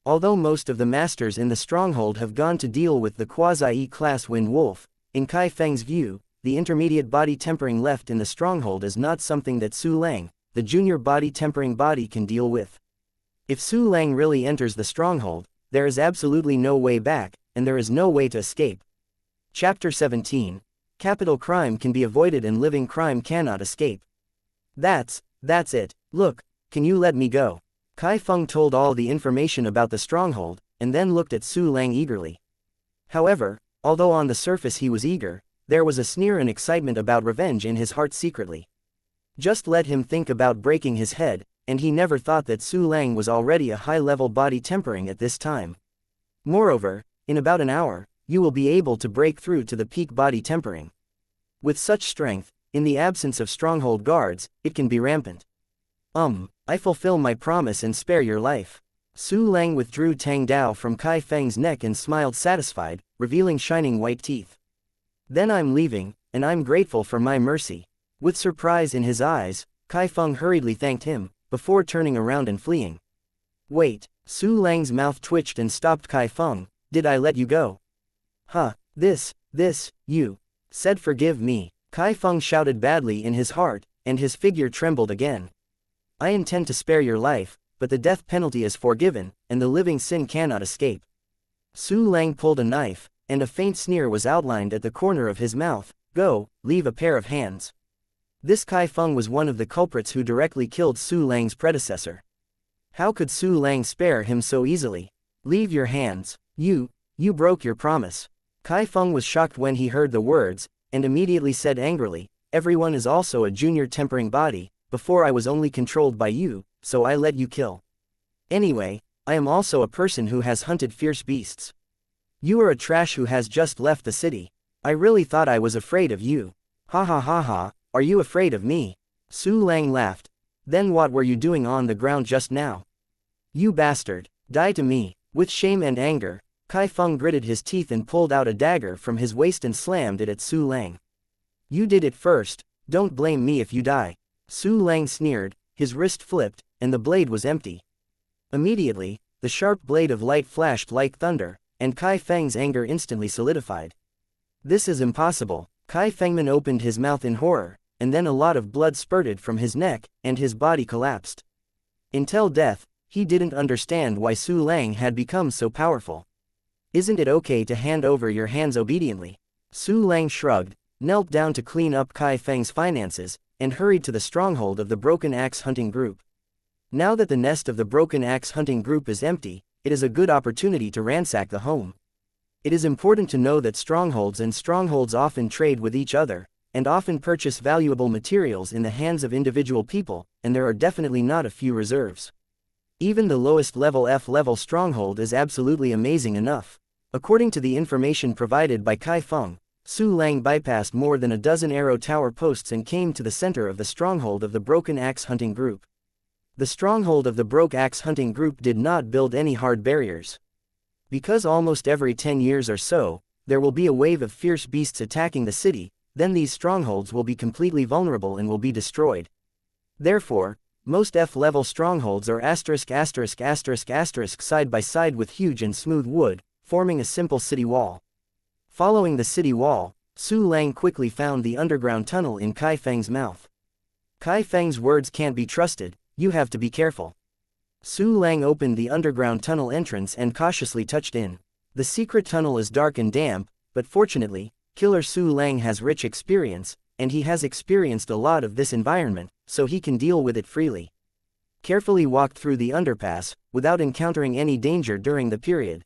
Although most of the masters in the stronghold have gone to deal with the quasi-E-class Wind Wolf, in Kai Feng's view, the intermediate body tempering left in the stronghold is not something that Su Lang, the junior body tempering body, can deal with. If Su Lang really enters the stronghold, there is absolutely no way back, and there is no way to escape. Chapter 17. Capital crime can be avoided and living crime cannot escape. That's it. Look, can you let me go? Kai Feng told all the information about the stronghold, and then looked at Su Lang eagerly. However, although on the surface he was eager, there was a sneer and excitement about revenge in his heart secretly. Just let him think about breaking his head, and he never thought that Su Lang was already a high-level body tempering at this time. Moreover, in about an hour, you will be able to break through to the peak body tempering. With such strength, in the absence of stronghold guards, it can be rampant. I fulfill my promise and spare your life. Su Lang withdrew Tang Dao from Kai Feng's neck and smiled satisfied, revealing shining white teeth. Then I'm leaving, and I'm grateful for my mercy. With surprise in his eyes, Kai Feng hurriedly thanked him, before turning around and fleeing. Wait, Su Lang's mouth twitched and stopped Kai Feng. Did I let you go? Huh, you said forgive me. Kai Feng shouted badly in his heart, and his figure trembled again. I intend to spare your life, but the death penalty is forgiven, and the living sin cannot escape. Su Lang pulled a knife, and a faint sneer was outlined at the corner of his mouth. Go, leave a pair of hands. This Kai Feng was one of the culprits who directly killed Su Lang's predecessor. How could Su Lang spare him so easily? Leave your hands. You broke your promise. Kai Feng was shocked when he heard the words, and immediately said angrily, everyone is also a junior tempering body. Before I was only controlled by you, so I let you kill. Anyway, I am also a person who has hunted fierce beasts. You are a trash who has just left the city. I really thought I was afraid of you. Ha ha ha ha, are you afraid of me? Su Lang laughed. Then what were you doing on the ground just now? You bastard, die to me. With shame and anger, Kai Feng gritted his teeth and pulled out a dagger from his waist and slammed it at Su Lang. You did it first, don't blame me if you die. Su Lang sneered, his wrist flipped, and the blade was empty. Immediately, the sharp blade of light flashed like thunder, and Kai Feng's anger instantly solidified. This is impossible. Kai Fengman opened his mouth in horror, and then a lot of blood spurted from his neck, and his body collapsed. Until death, he didn't understand why Su Lang had become so powerful. Isn't it okay to hand over your hands obediently? Su Lang shrugged, knelt down to clean up Kai Feng's finances, and hurried to the stronghold of the Broken Axe Hunting Group. Now that the nest of the Broken Axe Hunting Group is empty, it is a good opportunity to ransack the home. It is important to know that strongholds and strongholds often trade with each other, and often purchase valuable materials in the hands of individual people, and there are definitely not a few reserves. Even the lowest level F-level stronghold is absolutely amazing enough. According to the information provided by Kai Feng, Su Lang bypassed more than a dozen arrow tower posts and came to the center of the stronghold of the Broken Axe Hunting Group. The stronghold of the Broke Axe Hunting Group did not build any hard barriers. Because almost every 10 years or so, there will be a wave of fierce beasts attacking the city, then these strongholds will be completely vulnerable and will be destroyed. Therefore, most F-level strongholds are ***** side by side with huge and smooth wood, forming a simple city wall. Following the city wall, Su Lang quickly found the underground tunnel in Kai Feng's mouth. Kai Feng's words can't be trusted, you have to be careful. Su Lang opened the underground tunnel entrance and cautiously touched in. The secret tunnel is dark and damp, but fortunately, Killer Su Lang has rich experience, and he has experienced a lot of this environment, so he can deal with it freely. Carefully walked through the underpass, without encountering any danger during the period.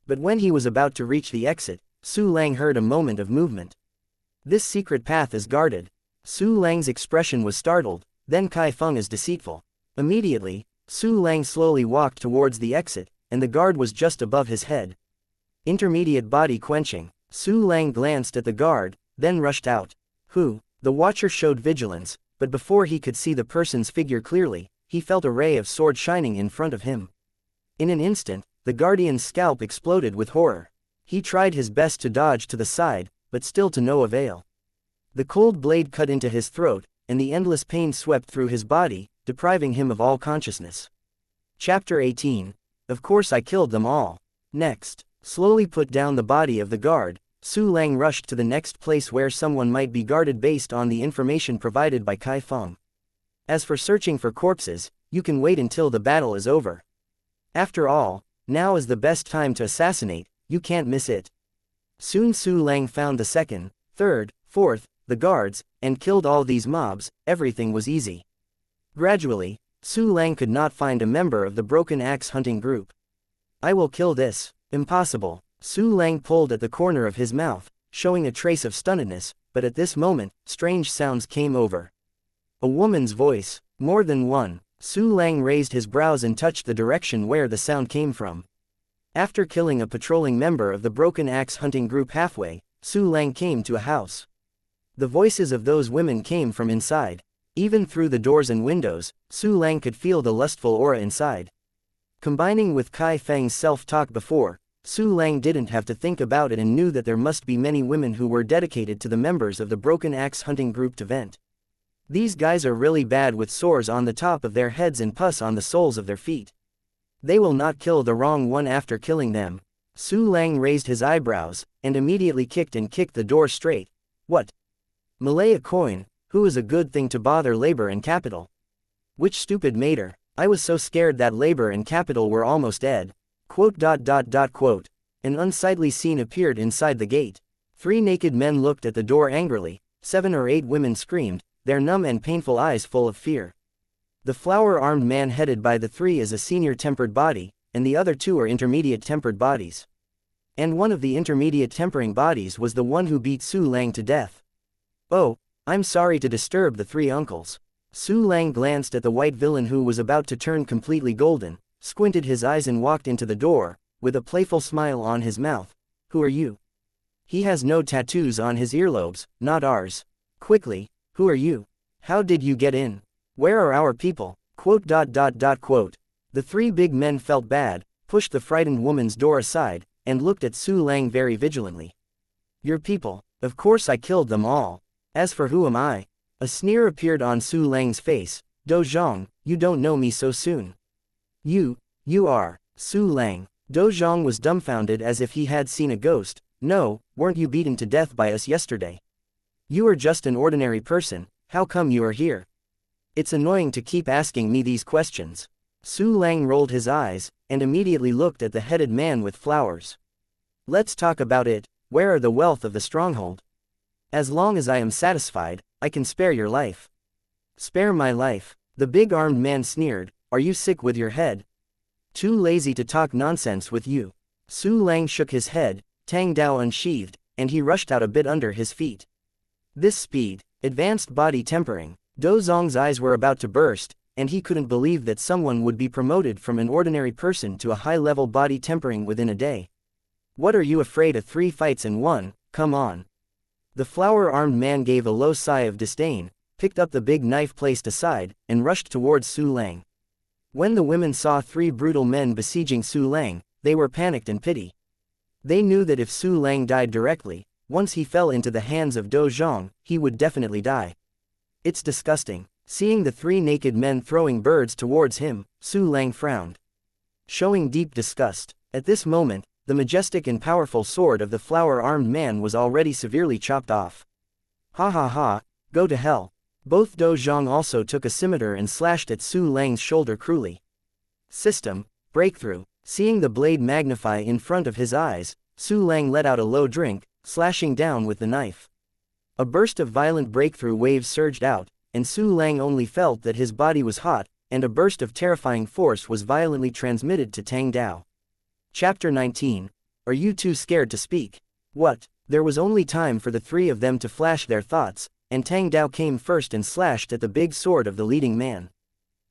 But when he was about to reach the exit, Su Lang heard a moment of movement. This secret path is guarded. Su Lang's expression was startled, then Kai Feng is deceitful. Immediately, Su Lang slowly walked towards the exit, and the guard was just above his head. Intermediate body quenching, Su Lang glanced at the guard, then rushed out. Who? The watcher showed vigilance, but before he could see the person's figure clearly, he felt a ray of sword shining in front of him. In an instant, the guardian's scalp exploded with horror. He tried his best to dodge to the side, but still to no avail. The cold blade cut into his throat, and the endless pain swept through his body, depriving him of all consciousness. Chapter 18. Of course I killed them all. Next, slowly put down the body of the guard, Su Lang rushed to the next place where someone might be guarded based on the information provided by Kai Feng. As for searching for corpses, you can wait until the battle is over. After all, now is the best time to assassinate, you can't miss it. Soon Su Lang found the second, third, fourth, the guards, and killed all these mobs. Everything was easy. Gradually, Su Lang could not find a member of the Broken Axe Hunting Group. I will kill this. Impossible. Su Lang pulled at the corner of his mouth, showing a trace of stunnedness, but at this moment, strange sounds came over. A woman's voice. More than one. Su Lang raised his brows and touched the direction where the sound came from. After killing a patrolling member of the Broken Axe Hunting Group halfway, Su Lang came to a house. The voices of those women came from inside. Even through the doors and windows, Su Lang could feel the lustful aura inside. Combining with Kai Feng's self-talk before, Su Lang didn't have to think about it and knew that there must be many women who were dedicated to the members of the Broken Axe Hunting Group to vent. These guys are really bad with sores on the top of their heads and pus on the soles of their feet. They will not kill the wrong one after killing them. Su Lang raised his eyebrows, and immediately kicked the door straight. What? Malay a coin, who is a good thing to bother labor and capital? Which stupid mater? I was so scared that labor and capital were almost dead. An unsightly scene appeared inside the gate. 3 naked men looked at the door angrily, 7 or 8 women screamed, their numb and painful eyes full of fear. The flower-armed man headed by the 3 is a senior tempered body, and the other 2 are intermediate tempered bodies. And one of the intermediate tempering bodies was the one who beat Su Lang to death. Oh, I'm sorry to disturb the 3 uncles. Su Lang glanced at the white villain who was about to turn completely golden, squinted his eyes and walked into the door, with a playful smile on his mouth. Who are you? He has no tattoos on his earlobes, not ours. Quickly, who are you? How did you get in? Where are our people? The 3 big men felt bad, pushed the frightened woman's door aside, and looked at Su Lang very vigilantly. Your people, of course I killed them all. As for who am I? A sneer appeared on Su Lang's face. Do Zhang, you don't know me so soon. You are, Su Lang. Do Zhang was dumbfounded as if he had seen a ghost. No, weren't you beaten to death by us yesterday? You are just an ordinary person, how come you are here? It's annoying to keep asking me these questions. Su Lang rolled his eyes, and immediately looked at the headed man with flowers. Let's talk about it. Where are the wealth of the stronghold? As long as I am satisfied, I can spare your life. Spare my life? The big armed man sneered, are you sick with your head? Too lazy to talk nonsense with you. Su Lang shook his head, Tang Dao unsheathed, and he rushed out a bit under his feet. This speed, advanced body tempering. Do Zhang's eyes were about to burst, and he couldn't believe that someone would be promoted from an ordinary person to a high-level body tempering within a day. What are you afraid of 3 fights in 1, come on. The flower-armed man gave a low sigh of disdain, picked up the big knife placed aside, and rushed towards Su Lang. When the women saw 3 brutal men besieging Su Lang, they were panicked in pity. They knew that if Su Lang died directly, once he fell into the hands of Do Zhang, he would definitely die. It's disgusting. Seeing the 3 naked men throwing birds towards him, Su Lang frowned, showing deep disgust. At this moment, the majestic and powerful sword of the flower-armed man was already severely chopped off. Ha ha ha, go to hell. Both Do Zhang also took a scimitar and slashed at Su Lang's shoulder cruelly. System, breakthrough. Seeing the blade magnify in front of his eyes, Su Lang let out a low drink, slashing down with the knife. A burst of violent breakthrough waves surged out, and Su Lang only felt that his body was hot, and a burst of terrifying force was violently transmitted to Tang Dao. Chapter 19. Are you too scared to speak? What? There was only time for the 3 of them to flash their thoughts, and Tang Dao came first and slashed at the big sword of the leading man.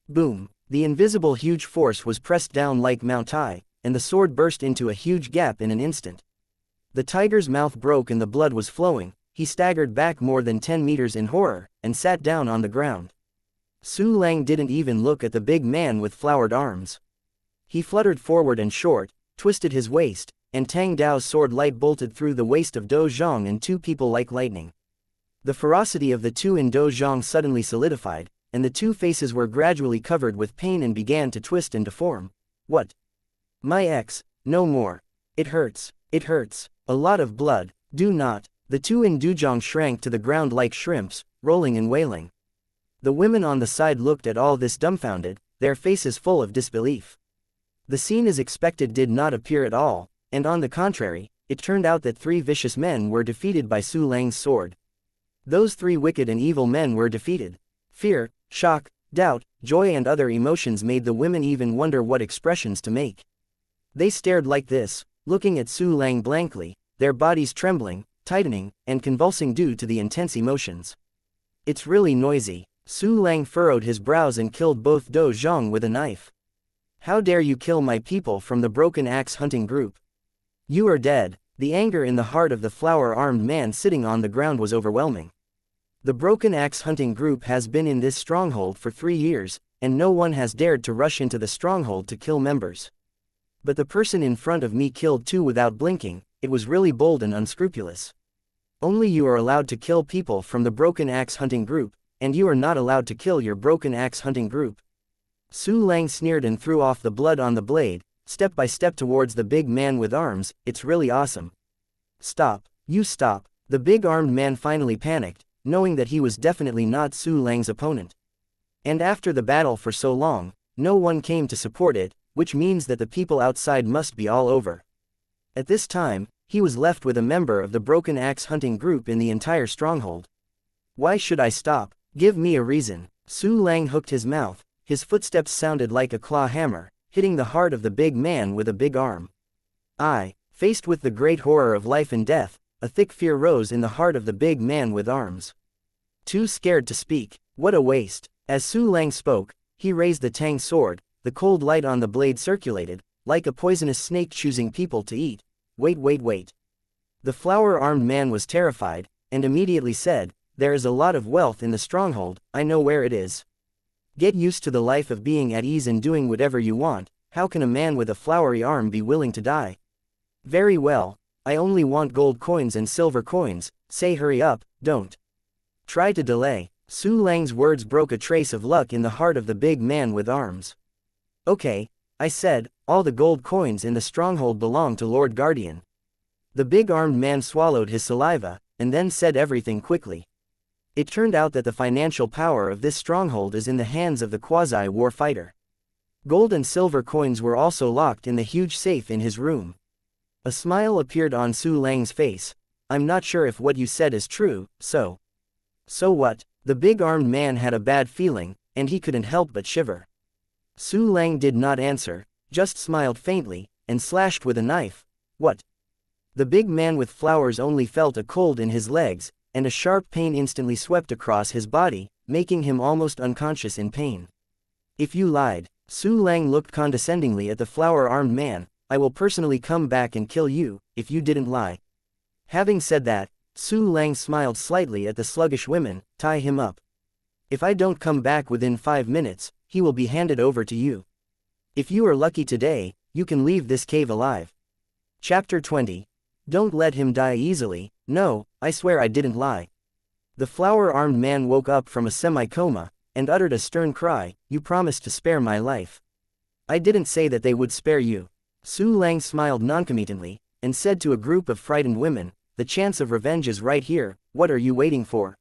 Boom! The invisible huge force was pressed down like Mount Tai, and the sword burst into a huge gap in an instant. The tiger's mouth broke and the blood was flowing. He staggered back more than 10 meters in horror, and sat down on the ground. Su Lang didn't even look at the big man with flowered arms. He fluttered forward and short, twisted his waist, and Tang Dao's sword light bolted through the waist of Do Zhang and 2 people like lightning. The ferocity of the 2 in Do Zhang suddenly solidified, and the 2 faces were gradually covered with pain and began to twist and deform. What? My ex, no more. It hurts. It hurts. A lot of blood. Do not. The 2 in Duzhang shrank to the ground like shrimps, rolling and wailing. The women on the side looked at all this dumbfounded, their faces full of disbelief. The scene as expected did not appear at all, and on the contrary, it turned out that 3 vicious men were defeated by Su Lang's sword. Those 3 wicked and evil men were defeated. Fear, shock, doubt, joy and other emotions made the women even wonder what expressions to make. They stared like this, looking at Su Lang blankly, their bodies trembling, tightening, and convulsing due to the intense emotions. It's really noisy. Su Lang furrowed his brows and killed both Do Zhang with a knife. How dare you kill my people from the broken axe hunting group? You are dead. The anger in the heart of the flower-armed man sitting on the ground was overwhelming. The broken axe hunting group has been in this stronghold for 3 years, and no one has dared to rush into the stronghold to kill members. But the person in front of me killed 2 without blinking. It was really bold and unscrupulous. Only you are allowed to kill people from the broken axe hunting group, and you are not allowed to kill your broken axe hunting group. Su Lang sneered and threw off the blood on the blade, step by step towards the big man with arms. It's really awesome. Stop, you stop. The big armed man finally panicked, knowing that he was definitely not Su Lang's opponent. And after the battle for so long, no one came to support it, which means that the people outside must be all over. At this time, he was left with a member of the Broken Axe hunting group in the entire stronghold. Why should I stop? Give me a reason. Su Lang hooked his mouth. His footsteps sounded like a claw hammer, hitting the heart of the big man with a big arm. Faced with the great horror of life and death, a thick fear rose in the heart of the big man with arms. Too scared to speak. What a waste. As Su Lang spoke, he raised the Tang sword. The cold light on the blade circulated, like a poisonous snake choosing people to eat. Wait. The flower-armed man was terrified, and immediately said, "There is a lot of wealth in the stronghold, I know where it is. Get used to the life of being at ease and doing whatever you want. How can a man with a flowery arm be willing to die? Very well, I only want gold coins and silver coins, say hurry up, don't try to delay." Su Lang's words broke a trace of luck in the heart of the big man with arms. "Okay, I said, all the gold coins in the stronghold belong to Lord Guardian." The big armed man swallowed his saliva, and then said everything quickly. It turned out that the financial power of this stronghold is in the hands of the quasi-war fighter. Gold and silver coins were also locked in the huge safe in his room. A smile appeared on Su Lang's face. "I'm not sure if what you said is true, so what?" The big armed man had a bad feeling, and he couldn't help but shiver. Su Lang did not answer, just smiled faintly, and slashed with a knife. "What?" The big man with flowers only felt a cold in his legs, and a sharp pain instantly swept across his body, making him almost unconscious in pain. "If you lied," Su Lang looked condescendingly at the flower-armed man, "I will personally come back and kill you, if you didn't lie." Having said that, Su Lang smiled slightly at the sluggish women. "Tie him up. If I don't come back within 5 minutes, he will be handed over to you. If you are lucky today, you can leave this cave alive." Chapter 20. Don't let him die easily. "No, I swear I didn't lie." The flower-armed man woke up from a semi-coma, and uttered a stern cry, "You promised to spare my life." "I didn't say that they would spare you." Su Lang smiled noncommittently, and said to a group of frightened women, "The chance of revenge is right here, what are you waiting for?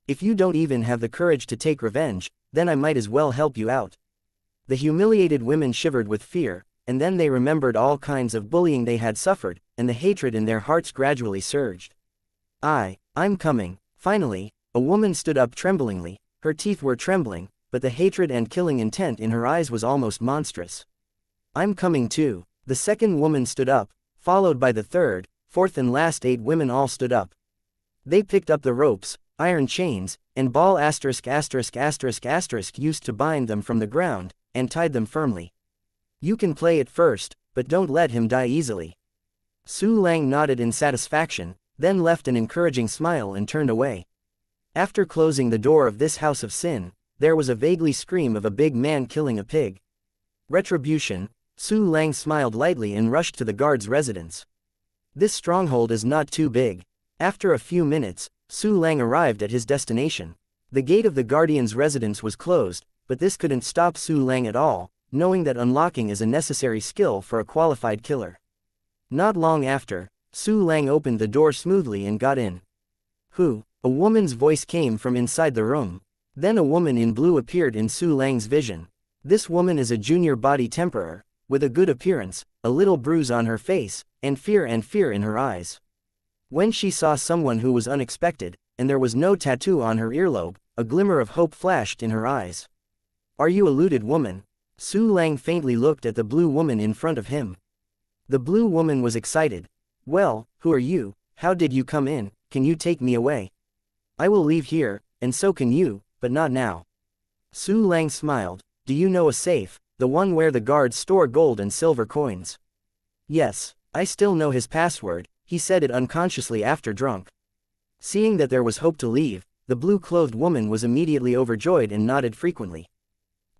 If you don't even have the courage to take revenge, then I might as well help you out." The humiliated women shivered with fear, and then they remembered all kinds of bullying they had suffered, and the hatred in their hearts gradually surged. I'm coming." Finally, a woman stood up tremblingly. Her teeth were trembling, but the hatred and killing intent in her eyes was almost monstrous. "I'm coming too." The second woman stood up, followed by the third, fourth and last 8 women all stood up. They picked up the ropes, iron chains, and ball **** used to bind them from the ground, and tied them firmly. "You can play it first, but don't let him die easily." Su Lang nodded in satisfaction, then left an encouraging smile and turned away. After closing the door of this house of sin, there was a vaguely scream of a big man killing a pig. Retribution. Su Lang smiled lightly and rushed to the guard's residence. This stronghold is not too big. After a few minutes, Su Lang arrived at his destination. The gate of the guardian's residence was closed, but this couldn't stop Su Lang at all, knowing that unlocking is a necessary skill for a qualified killer. Not long after, Su Lang opened the door smoothly and got in. "Who?" A woman's voice came from inside the room. Then a woman in blue appeared in Su Lang's vision. This woman is a junior body temperer, with a good appearance, a little bruise on her face, and fear in her eyes. When she saw someone who was unexpected, and there was no tattoo on her earlobe, a glimmer of hope flashed in her eyes. "Are you a looted woman?" Su Lang faintly looked at the blue woman in front of him. The blue woman was excited. "Well, who are you? How did you come in? Can you take me away? I will leave here, and so can you, but not now." Su Lang smiled. "Do you know a safe, the one where the guards store gold and silver coins?" "Yes, I still know his password," he said it unconsciously after drunk. Seeing that there was hope to leave, the blue-clothed woman was immediately overjoyed and nodded frequently.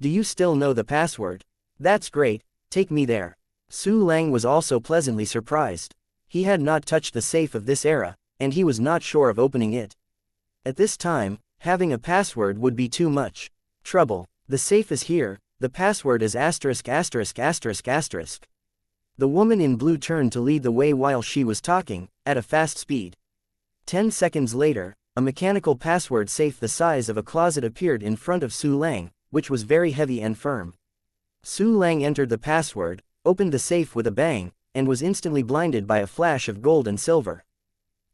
"Do you still know the password? That's great, take me there." Su Lang was also pleasantly surprised. He had not touched the safe of this era, and he was not sure of opening it. At this time, having a password would be too much trouble. "The safe is here, the password is *********. The woman in blue turned to lead the way while she was talking, at a fast speed. 10 seconds later, a mechanical password safe the size of a closet appeared in front of Su Lang, which was very heavy and firm. Su Lang entered the password, opened the safe with a bang, and was instantly blinded by a flash of gold and silver.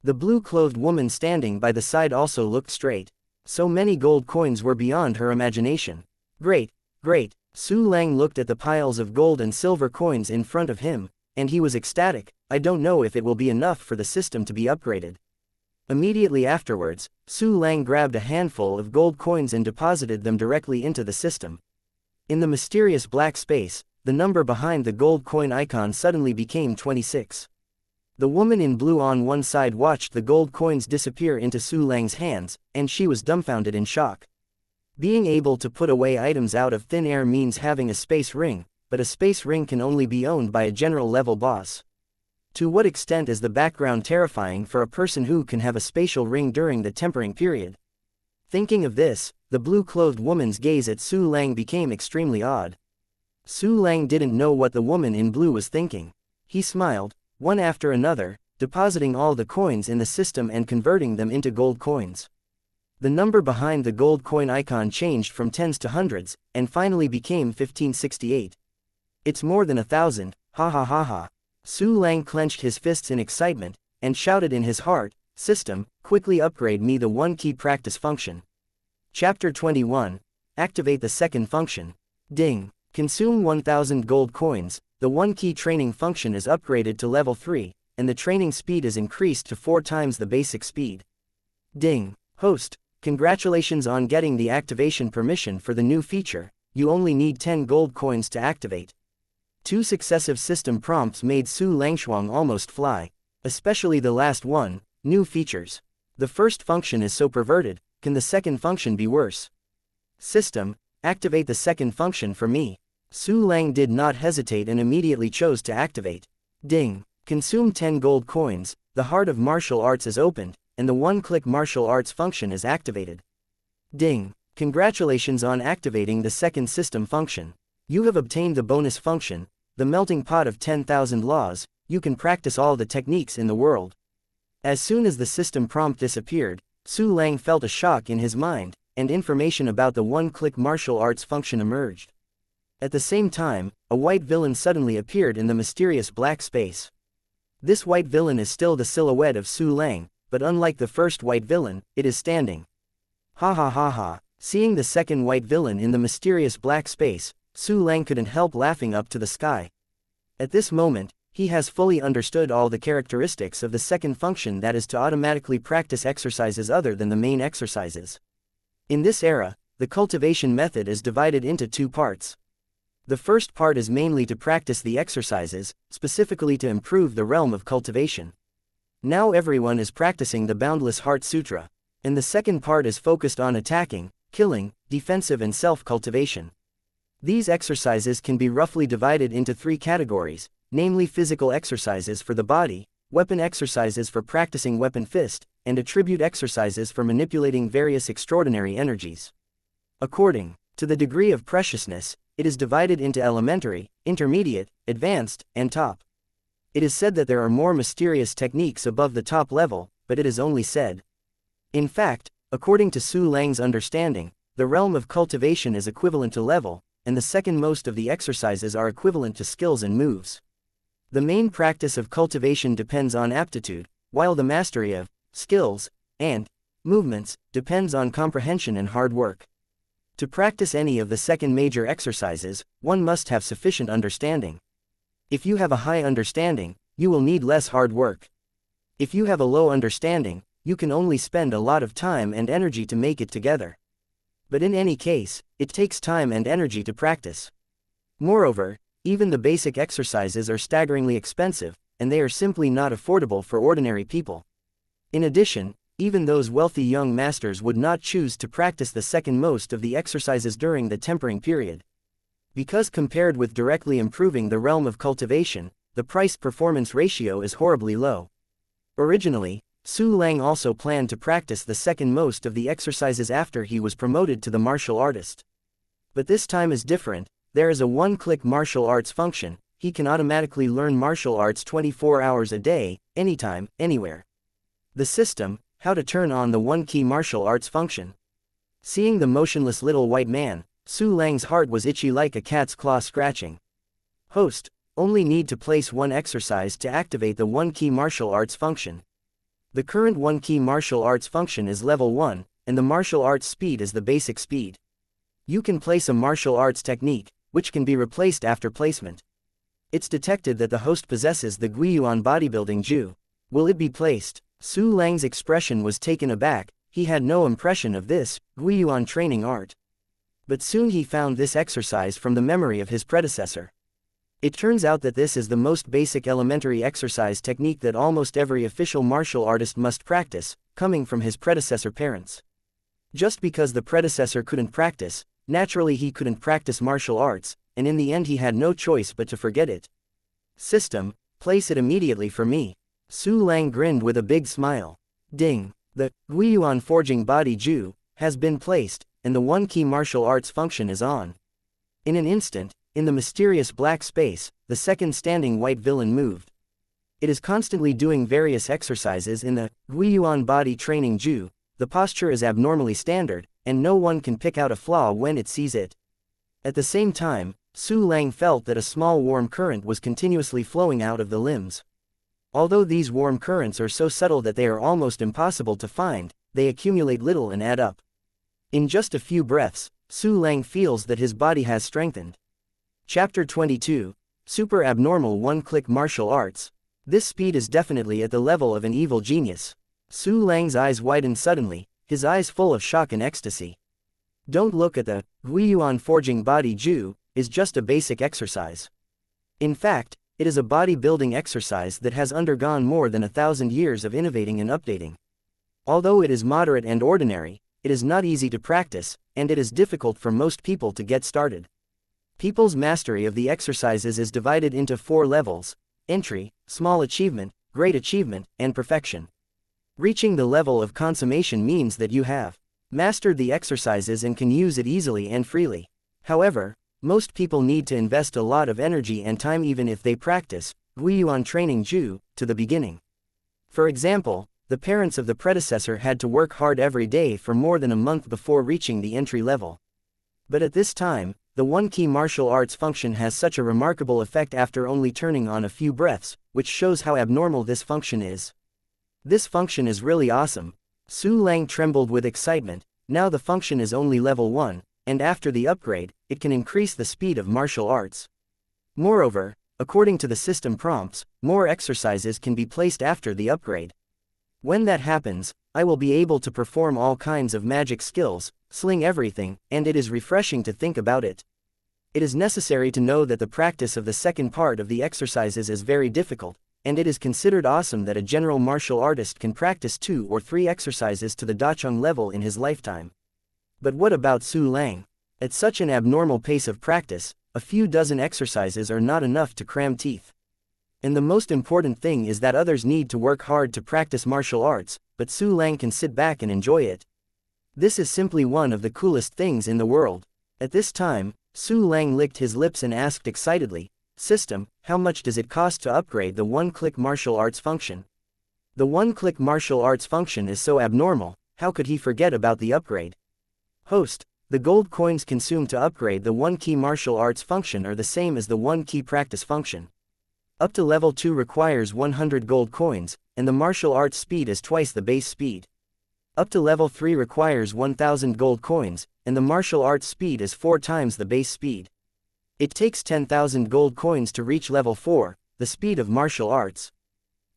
The blue-clothed woman standing by the side also looked straight. So many gold coins were beyond her imagination. Great, great. Su Lang looked at the piles of gold and silver coins in front of him, and he was ecstatic. I don't know if it will be enough for the system to be upgraded. Immediately afterwards, Su Lang grabbed a handful of gold coins and deposited them directly into the system. In the mysterious black space, the number behind the gold coin icon suddenly became 26. The woman in blue on one side watched the gold coins disappear into Su Lang's hands, and she was dumbfounded in shock. Being able to put away items out of thin air means having a space ring, but a space ring can only be owned by a general-level boss. To what extent is the background terrifying for a person who can have a spatial ring during the tempering period? Thinking of this, the blue-clothed woman's gaze at Su Lang became extremely odd. Su Lang didn't know what the woman in blue was thinking. He smiled, one after another, depositing all the coins in the system and converting them into gold coins. The number behind the gold coin icon changed from tens to hundreds, and finally became 1568. It's more than 1,000, ha ha ha ha. Su Lang clenched his fists in excitement, and shouted in his heart, "System, quickly upgrade me the one-key practice function." Chapter 21. Activate the second function. Ding. Consume 1,000 gold coins. The one-key training function is upgraded to level 3, and the training speed is increased to 4 times the basic speed. Ding. Host. Congratulations on getting the activation permission for the new feature. You only need 10 gold coins to activate. 2 successive system prompts made Su Langshuang almost fly, especially the last one, new features. The first function is so perverted, can the second function be worse? System, activate the second function for me. Su Lang did not hesitate and immediately chose to activate. Ding. Consume 10 gold coins, the heart of martial arts is opened, and the one-click martial arts function is activated. Ding. Congratulations on activating the second system function. You have obtained the bonus function, the melting pot of 10,000 laws. You can practice all the techniques in the world. As soon as the system prompt disappeared, Su Lang felt a shock in his mind, and information about the one-click martial arts function emerged. At the same time, a white villain suddenly appeared in the mysterious black space. This white villain is still the silhouette of Su Lang, but unlike the first white villain, it is standing. Ha ha ha ha. Seeing the second white villain in the mysterious black space, Su Lang couldn't help laughing up to the sky. At this moment, he has fully understood all the characteristics of the second function, that is to automatically practice exercises other than the main exercises. In this era, the cultivation method is divided into 2 parts. The first part is mainly to practice the exercises, specifically to improve the realm of cultivation. Now everyone is practicing the Boundless Heart Sutra, and the second part is focused on attacking, killing, defensive and self-cultivation. These exercises can be roughly divided into 3 categories, namely physical exercises for the body, weapon exercises for practicing weapon fist, and attribute exercises for manipulating various extraordinary energies. According to the degree of preciousness, it is divided into elementary, intermediate, advanced, and top. It is said that there are more mysterious techniques above the top level, but it is only said. In fact, according to Su Lang's understanding, the realm of cultivation is equivalent to level, and the second most of the exercises are equivalent to skills and moves. The main practice of cultivation depends on aptitude, while the mastery of skills and movements depends on comprehension and hard work. To practice any of the second major exercises, one must have sufficient understanding. If you have a high understanding, you will need less hard work. If you have a low understanding, you can only spend a lot of time and energy to make it together. But in any case, it takes time and energy to practice. Moreover, even the basic exercises are staggeringly expensive, and they are simply not affordable for ordinary people. In addition, even those wealthy young masters would not choose to practice the second most of the exercises during the tempering period. Because compared with directly improving the realm of cultivation, the price-performance ratio is horribly low. Originally, Su Lang also planned to practice the second most of the exercises after he was promoted to the martial artist. But this time is different. There is a one-click martial arts function. he can automatically learn martial arts 24 hours a day, anytime, anywhere. The system, how to turn on the one-key martial arts function. Seeing the motionless little white man, Su Lang's heart was itchy like a cat's claw scratching. Host, only need to place one exercise to activate the one-key martial arts function. The current one-key martial arts function is level 1, and the martial arts speed is the basic speed. You can place a martial arts technique, which can be replaced after placement. It's detected that the host possesses the Guiyuan bodybuilding Ju. Will it be placed? Su Lang's expression was taken aback. He had no impression of this Guiyuan training art. But soon he found this exercise from the memory of his predecessor. It turns out that this is the most basic elementary exercise technique that almost every official martial artist must practice, coming from his predecessor parents. Just because the predecessor couldn't practice, naturally he couldn't practice martial arts, and in the end he had no choice but to forget it. System, place it immediately for me. Su Lang grinned with a big smile. Ding! The Guiyuan forging body Ju has been placed, and the one-key martial arts function is on. In an instant, in the mysterious black space, the second standing white villain moved. It is constantly doing various exercises in the Guiyuan body training Ju. The posture is abnormally standard, and no one can pick out a flaw when it sees it. At the same time, Su Lang felt that a small warm current was continuously flowing out of the limbs. Although these warm currents are so subtle that they are almost impossible to find, they accumulate little and add up. In just a few breaths, Su Lang feels that his body has strengthened. Chapter 22, Super Abnormal One-Click Martial Arts. This speed is definitely at the level of an evil genius. Su Lang's eyes widened suddenly, his eyes full of shock and ecstasy. Don't look at the Guiyuan forging body Ju, is just a basic exercise. In fact, it is a bodybuilding exercise that has undergone more than 1,000 years of innovating and updating. Although it is moderate and ordinary, it is not easy to practice, and it is difficult for most people to get started. People's mastery of the exercises is divided into 4 levels: entry, small achievement, great achievement, and perfection. Reaching the level of consummation means that you have mastered the exercises and can use it easily and freely. However, most people need to invest a lot of energy and time even if they practice Guiyuan training Ju to the beginning. For example, the parents of the predecessor had to work hard every day for more than a month before reaching the entry level. But at this time, the one-key martial arts function has such a remarkable effect after only turning on a few breaths, which shows how abnormal this function is. This function is really awesome. Su Lang trembled with excitement. Now the function is only level 1, and after the upgrade, it can increase the speed of martial arts. Moreover, according to the system prompts, more exercises can be placed after the upgrade. When that happens, I will be able to perform all kinds of magic skills, sling everything, and it is refreshing to think about it. It is necessary to know that the practice of the second part of the exercises is very difficult, and it is considered awesome that a general martial artist can practice 2 or 3 exercises to the Dacheng level in his lifetime. But what about Su Lang? At such an abnormal pace of practice, a few dozen exercises are not enough to cram teeth. And the most important thing is that others need to work hard to practice martial arts, but Su Lang can sit back and enjoy it. This is simply one of the coolest things in the world. At this time, Su Lang licked his lips and asked excitedly, "System, how much does it cost to upgrade the one-click martial arts function?" The one-click martial arts function is so abnormal, how could he forget about the upgrade? Host, the gold coins consumed to upgrade the one-key martial arts function are the same as the one-key practice function. Up to level 2 requires 100 gold coins, and the martial arts speed is twice the base speed. Up to level 3 requires 1000 gold coins, and the martial arts speed is 4 times the base speed. It takes 10,000 gold coins to reach level 4, the speed of martial arts.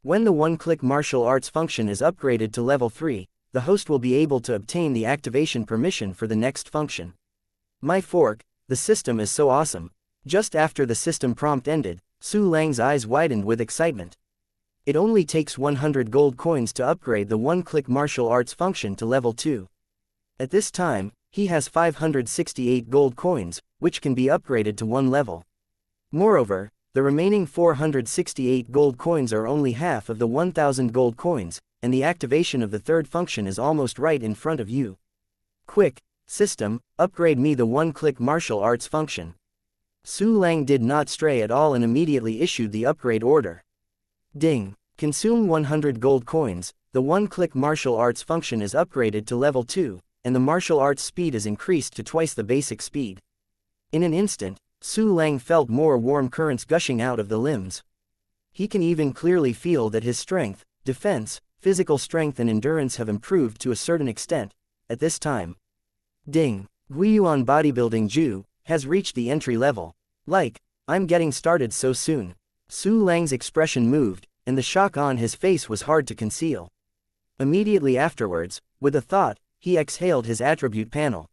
When the one-click martial arts function is upgraded to level 3, the host will be able to obtain the activation permission for the next function. My fork, the system is so awesome. Just after the system prompt ended, Su Lang's eyes widened with excitement. It only takes 100 gold coins to upgrade the one-click martial arts function to level 2. At this time, he has 568 gold coins, which can be upgraded to 1 level. Moreover, the remaining 468 gold coins are only half of the 1000 gold coins, and the activation of the third function is almost right in front of you. Quick, system, upgrade me the one-click martial arts function. Su Lang did not stray at all and immediately issued the upgrade order. Ding! Consume 100 gold coins. The one-click martial arts function is upgraded to level 2, and the martial arts speed is increased to twice the basic speed. In an instant, Su Lang felt more warm currents gushing out of the limbs. He can even clearly feel that his strength, defense, physical strength and endurance have improved to a certain extent, at this time. Ding! Guiyuan Bodybuilding Ju has reached the entry level. Like, I'm getting started so soon. Su Lang's expression moved, and the shock on his face was hard to conceal. Immediately afterwards, with a thought, he exhaled his attribute panel.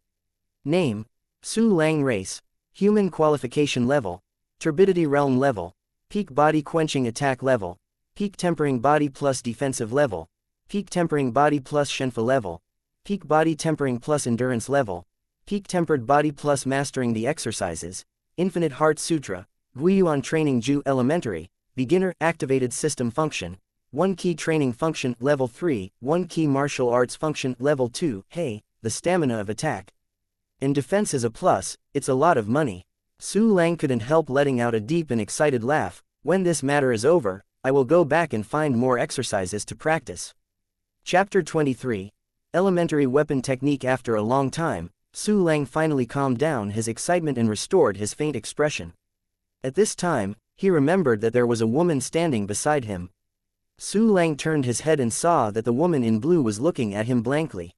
Name: Su Lang. Race: Human. Qualification level: Turbidity Realm level. Peak Body Quenching Attack level. Peak Tempering Body plus Defensive level. Peak Tempering Body plus xianxia level. Peak Body Tempering plus Endurance level. Peak Tempered Body plus Mastering the Exercises. Infinite Heart Sutra. Guiyuan Training Ju Elementary. Beginner. Activated System Function. 1 Key Training Function Level 3. 1 Key Martial Arts Function Level 2. Hey, the stamina of attack and defense is a plus. It's a lot of money. Su Lang couldn't help letting out a deep and excited laugh. When this matter is over, I will go back and find more exercises to practice. Chapter 23. Elementary Weapon Technique. After a long time, Su Lang finally calmed down his excitement and restored his faint expression. At this time, he remembered that there was a woman standing beside him. Su Lang turned his head and saw that the woman in blue was looking at him blankly.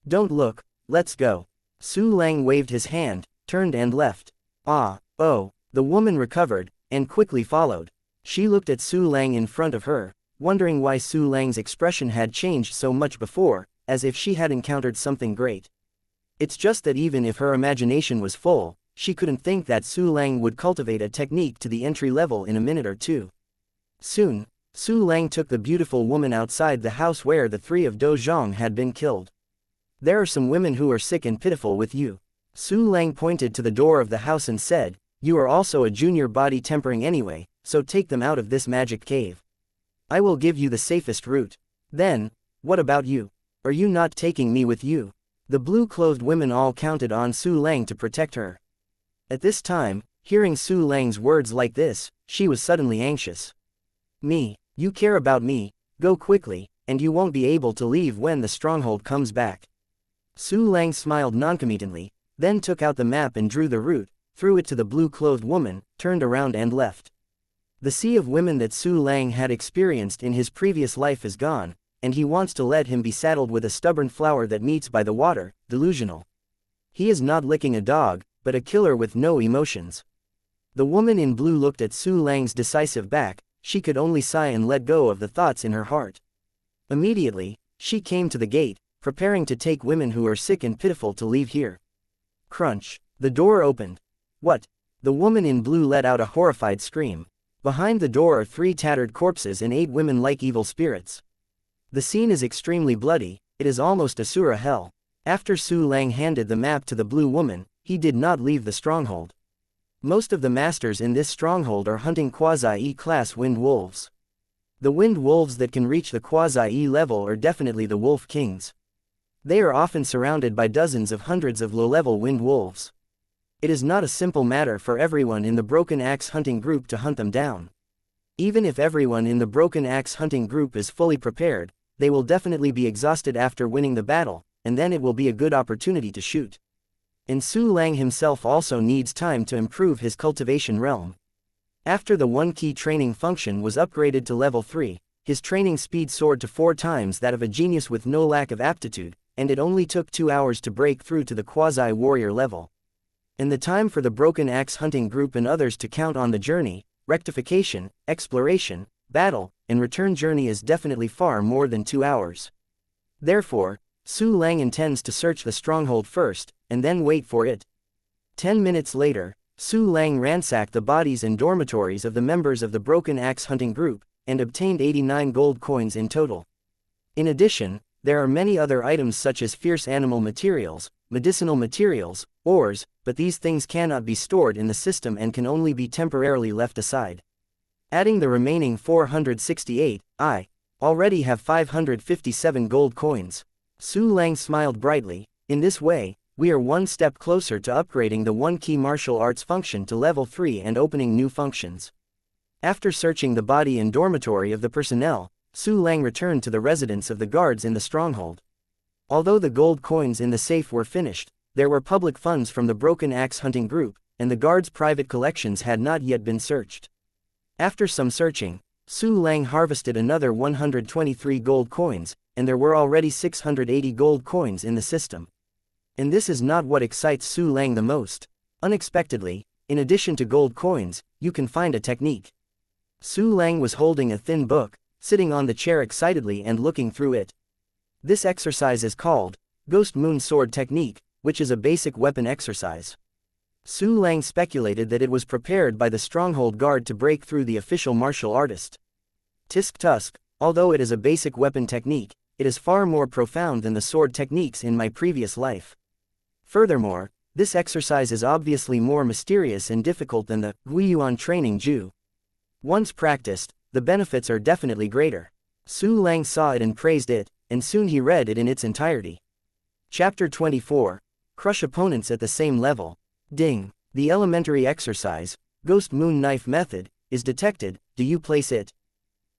Don't look, let's go. Su Lang waved his hand, turned and left. Oh, the woman recovered, and quickly followed. She looked at Su Lang in front of her, wondering why Su Lang's expression had changed so much before, as if she had encountered something great. It's just that even if her imagination was full, she couldn't think that Su Lang would cultivate a technique to the entry level in a minute or two. Soon, Su Lang took the beautiful woman outside the house where the 3 of Do Zhang had been killed. There are some women who are sick and pitiful with you. Su Lang pointed to the door of the house and said, you are also a junior body tempering anyway, so take them out of this magic cave. I will give you the safest route. Then, what about you? Are you not taking me with you? The blue-clothed women all counted on Su Lang to protect her. At this time, hearing Su Lang's words like this, she was suddenly anxious. Me, you care about me, go quickly, and you won't be able to leave when the stronghold comes back. Su Lang smiled noncommittally, then took out the map and drew the route, threw it to the blue-clothed woman, turned around and left. The sea of women that Su Lang had experienced in his previous life is gone, and he wants to let him be saddled with a stubborn flower that meets by the water, delusional. He is not licking a dog, but a killer with no emotions. The woman in blue looked at Su Lang's decisive back. She could only sigh and let go of the thoughts in her heart. Immediately, she came to the gate, preparing to take women who are sick and pitiful to leave here. Crunch. The door opened. What? The woman in blue let out a horrified scream. Behind the door are 3 tattered corpses and 8 women like evil spirits. The scene is extremely bloody, it is almost Asura hell. After Su Lang handed the map to the blue woman, he did not leave the stronghold. Most of the masters in this stronghold are hunting quasi-E class wind wolves. The wind wolves that can reach the quasi-E level are definitely the wolf kings. They are often surrounded by dozens of hundreds of low-level wind wolves. It is not a simple matter for everyone in the Broken Axe hunting group to hunt them down. Even if everyone in the Broken Axe hunting group is fully prepared, they will definitely be exhausted after winning the battle, and then it will be a good opportunity to shoot. And Su Lang himself also needs time to improve his cultivation realm. After the 1 Key Training function was upgraded to level 3, his training speed soared to 4 times that of a genius with no lack of aptitude, and it only took 2 hours to break through to the quasi-warrior level. And the time for the Broken Axe hunting group and others to count on the journey, rectification, exploration, battle, and return journey is definitely far more than 2 hours. Therefore, Su Lang intends to search the stronghold first, and then wait for it. 10 minutes later, Su Lang ransacked the bodies and dormitories of the members of the Broken Axe hunting group, and obtained 89 gold coins in total. In addition, there are many other items such as fierce animal materials, medicinal materials, ores, but these things cannot be stored in the system and can only be temporarily left aside. Adding the remaining 468, I already have 557 gold coins. Su Lang smiled brightly. In this way, we are one step closer to upgrading the one-key martial arts function to level 3 and opening new functions. After searching the body and dormitory of the personnel, Su Lang returned to the residence of the guards in the stronghold. Although the gold coins in the safe were finished, there were public funds from the Broken Axe hunting group, and the guards' private collections had not yet been searched. After some searching, Su Lang harvested another 123 gold coins, and there were already 680 gold coins in the system. And this is not what excites Su Lang the most. Unexpectedly, in addition to gold coins, you can find a technique. Su Lang was holding a thin book, sitting on the chair excitedly and looking through it. This exercise is called Ghost Moon Sword Technique, which is a basic weapon exercise. Su Lang speculated that it was prepared by the stronghold guard to break through the official martial artist. Tisk Tusk, although it is a basic weapon technique, it is far more profound than the sword techniques in my previous life. Furthermore, this exercise is obviously more mysterious and difficult than the Guiyuan training Ju. Once practiced, the benefits are definitely greater. Su Lang saw it and praised it, and soon he read it in its entirety. Chapter 24. Crush opponents at the same level. Ding. The elementary exercise, Ghost Moon Knife Method, is detected. Do you place it?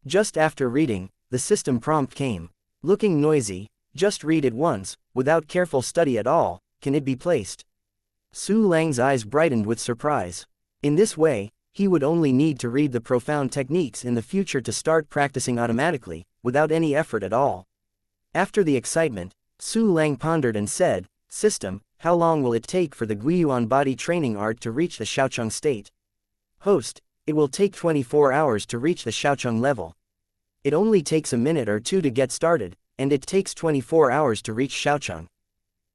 Just after reading, the system prompt came. Looking noisy, just read it once, without careful study at all, can it be placed? Su Lang's eyes brightened with surprise. In this way, he would only need to read the profound techniques in the future to start practicing automatically, without any effort at all. After the excitement, Su Lang pondered and said, System, how long will it take for the Guiyuan body training art to reach the Xiaocheng state? Host, it will take 24 hours to reach the Xiaocheng level. It only takes a minute or two to get started, and it takes 24 hours to reach Xiaocheng.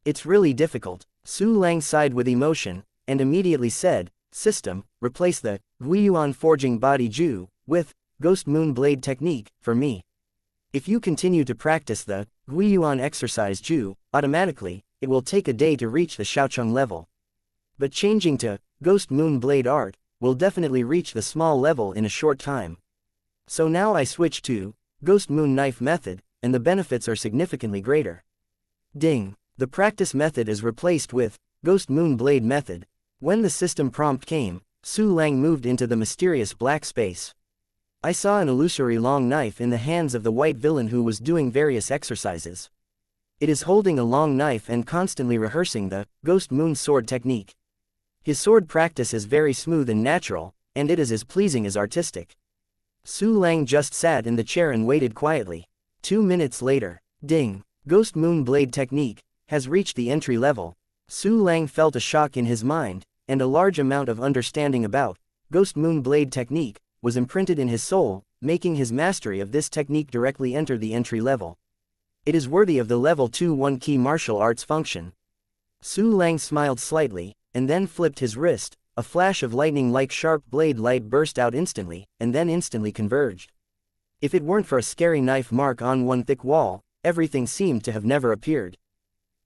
It's really difficult. Su Lang sighed with emotion, and immediately said, System, replace the Guiyuan forging body Ju with Ghost Moon Blade technique for me. If you continue to practice the Guiyuan exercise Ju automatically, it will take a day to reach the Xiaocheng level. But changing to Ghost Moon Blade art will definitely reach the small level in a short time. So now I switch to Ghost Moon Knife Method, and the benefits are significantly greater. Ding. The practice method is replaced with Ghost Moon Blade Method. When the system prompt came, Su Lang moved into the mysterious black space. I saw an illusory long knife in the hands of the white villain who was doing various exercises. It is holding a long knife and constantly rehearsing the Ghost Moon Sword technique. His sword practice is very smooth and natural, and it is as pleasing as artistic. Su Lang just sat in the chair and waited quietly. 2 minutes later, ding, Ghost Moon Blade technique has reached the entry level. Su Lang felt a shock in his mind, and a large amount of understanding about Ghost Moon Blade technique was imprinted in his soul, making his mastery of this technique directly enter the entry level. It is worthy of the level 2 one-key martial arts function. Su Lang smiled slightly, and then flipped his wrist. A flash of lightning like sharp blade light burst out instantly, and then instantly converged. If it weren't for a scary knife mark on one thick wall, everything seemed to have never appeared.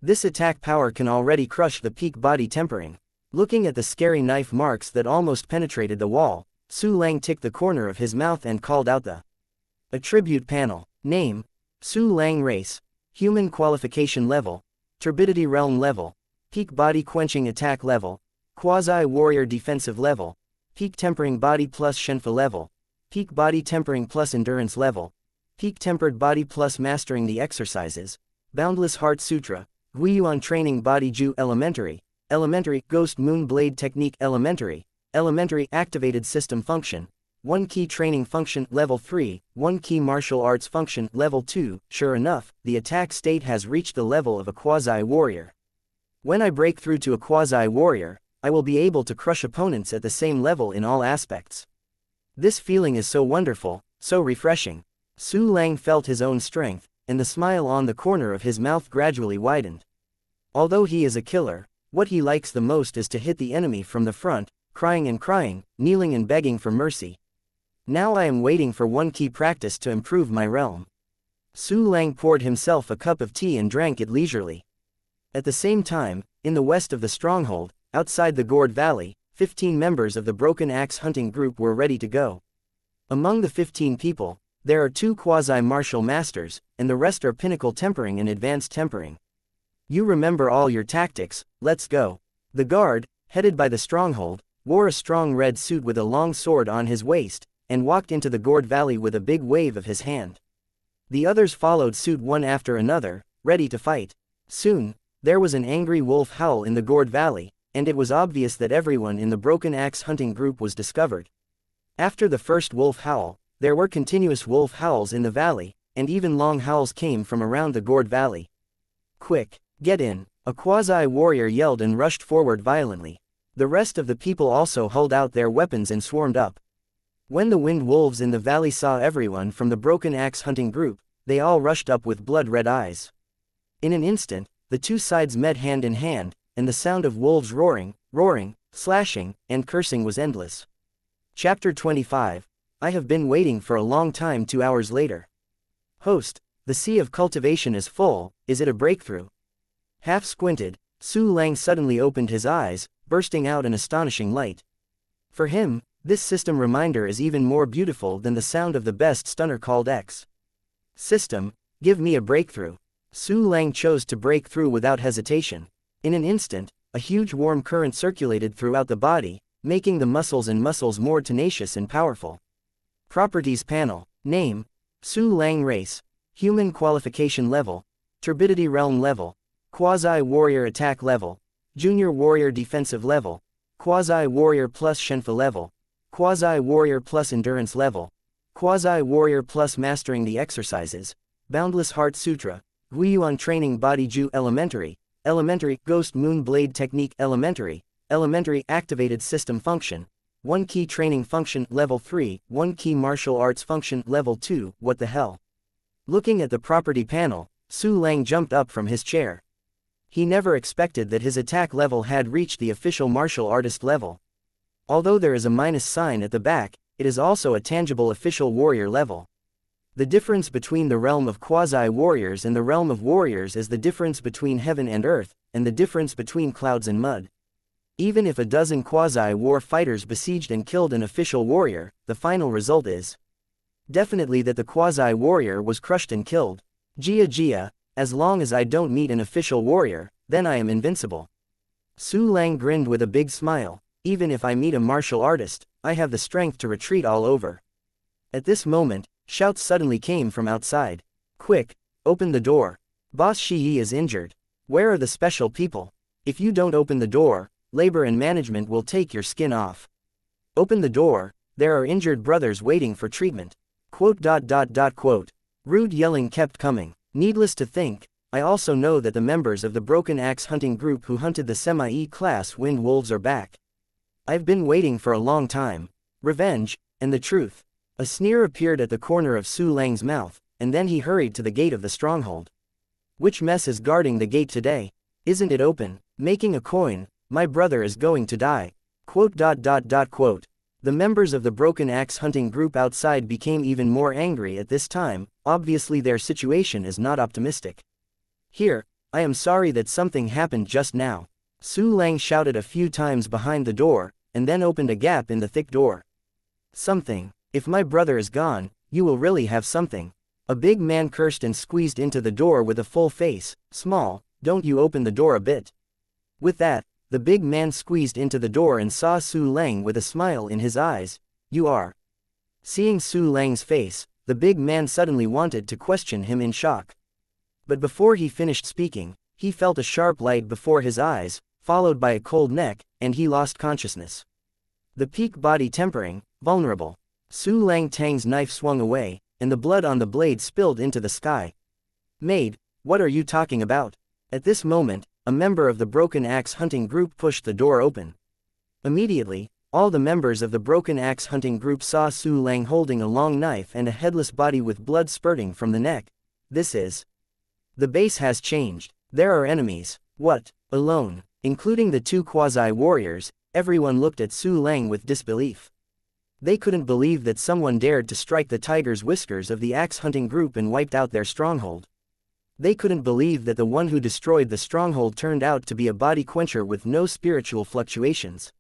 This attack power can already crush the peak body tempering. Looking at the scary knife marks that almost penetrated the wall, Su Lang ticked the corner of his mouth and called out the attribute panel. Name, Su Lang race, human qualification level, turbidity realm level, peak body quenching attack level, quasi-warrior defensive level, peak tempering body plus Shenfa level, peak body tempering plus endurance level, peak tempered body plus mastering the exercises, boundless heart sutra, Guiyuan training body Ju elementary, Ghost Moon Blade technique elementary activated system function, 1 key training function level 3, 1 key martial arts function level 2. Sure enough, the attack state has reached the level of a quasi-warrior. When I break through to a quasi-warrior, I will be able to crush opponents at the same level in all aspects. This feeling is so wonderful, so refreshing. Su Lang felt his own strength, and the smile on the corner of his mouth gradually widened. Although he is a killer, what he likes the most is to hit the enemy from the front, crying and crying, kneeling and begging for mercy. Now I am waiting for 1 key practice to improve my realm. Su Lang poured himself a cup of tea and drank it leisurely. At the same time, in the west of the stronghold, outside the Gourd Valley, 15 members of the Broken Axe hunting group were ready to go. Among the 15 people, there are 2 quasi-martial masters, and the rest are pinnacle tempering and advanced tempering. You remember all your tactics, let's go. The guard, headed by the stronghold, wore a strong red suit with a long sword on his waist, and walked into the gourd valley with a big wave of his hand. The others followed suit one after another, ready to fight. Soon, there was an angry wolf howl in the gourd valley, and it was obvious that everyone in the broken axe hunting group was discovered. After the first wolf howl, there were continuous wolf howls in the valley, and even long howls came from around the gourd valley. Quick, get in, a quasi-warrior yelled and rushed forward violently. The rest of the people also hauled out their weapons and swarmed up. When the wind wolves in the valley saw everyone from the broken axe hunting group, they all rushed up with blood-red eyes. In an instant, the two sides met hand in hand, and the sound of wolves roaring, slashing, and cursing was endless. Chapter 25. I have been waiting for a long time. 2 hours later. Host, the sea of cultivation is full, is it a breakthrough? Half squinted, Su Lang suddenly opened his eyes, bursting out an astonishing light. For him, this system reminder is even more beautiful than the sound of the best stunner called X. System, give me a breakthrough. Su Lang chose to break through without hesitation. In an instant, a huge warm current circulated throughout the body, making the muscles more tenacious and powerful. Properties panel. Name, Su Lang race, human qualification level, turbidity realm level, quasi-warrior attack level, junior warrior defensive level, quasi-warrior plus Shenfa level, quasi-warrior plus endurance level, quasi-warrior plus mastering the exercises, boundless heart sutra, Guiyuan training body Ju elementary, ghost moon blade technique elementary activated system function, 1 key training function level 3, 1 key martial arts function level 2, what the hell? Looking at the property panel, Su Lang jumped up from his chair. He never expected that his attack level had reached the official martial artist level. Although there is a minus sign at the back, it is also a tangible official warrior level. The difference between the realm of quasi-warriors and the realm of warriors is the difference between heaven and earth, and the difference between clouds and mud. Even if a dozen quasi-war fighters besieged and killed an official warrior, the final result is definitely that the quasi-warrior was crushed and killed. Jia, as long as I don't meet an official warrior, then I am invincible. Su Lang grinned with a big smile. Even if I meet a martial artist, I have the strength to retreat all over. At this moment, shouts suddenly came from outside. Quick, open the door. Boss Shi is injured. Where are the special people? If you don't open the door, labor and management will take your skin off. Open the door, there are injured brothers waiting for treatment. Quote. Rude yelling kept coming. Needless to think, I also know that the members of the Broken Axe hunting group who hunted the semi-E class wind wolves are back. I've been waiting for a long time. Revenge, and the truth. A sneer appeared at the corner of Su Lang's mouth, and then he hurried to the gate of the stronghold. Which mess is guarding the gate today? Isn't it open? Making a coin, my brother is going to die. Quote. The members of the Broken Axe hunting group outside became even more angry at this time. Obviously their situation is not optimistic. Here, I am sorry that something happened just now. Su Lang shouted a few times behind the door, and then opened a gap in the thick door. Something. If my brother is gone, you will really have something. A big man cursed and squeezed into the door with a full face. Small, don't you open the door a bit. With that, the big man squeezed into the door and saw Su Lang with a smile in his eyes. You are. Seeing Su Lang's face, the big man suddenly wanted to question him in shock. But before he finished speaking, he felt a sharp light before his eyes, followed by a cold neck, and he lost consciousness. The peak body tempering, vulnerable. Su Lang Tang's knife swung away, and the blood on the blade spilled into the sky. Maid, what are you talking about? At this moment, a member of the Broken Axe hunting group pushed the door open. Immediately, all the members of the Broken Axe hunting group saw Su Lang holding a long knife and a headless body with blood spurting from the neck. This is. The base has changed. There are enemies. What? Alone. Including the two quasi-warriors, everyone looked at Su Lang with disbelief. They couldn't believe that someone dared to strike the tiger's whiskers of the axe hunting group and wiped out their stronghold. They couldn't believe that the one who destroyed the stronghold turned out to be a body quencher with no spiritual fluctuations.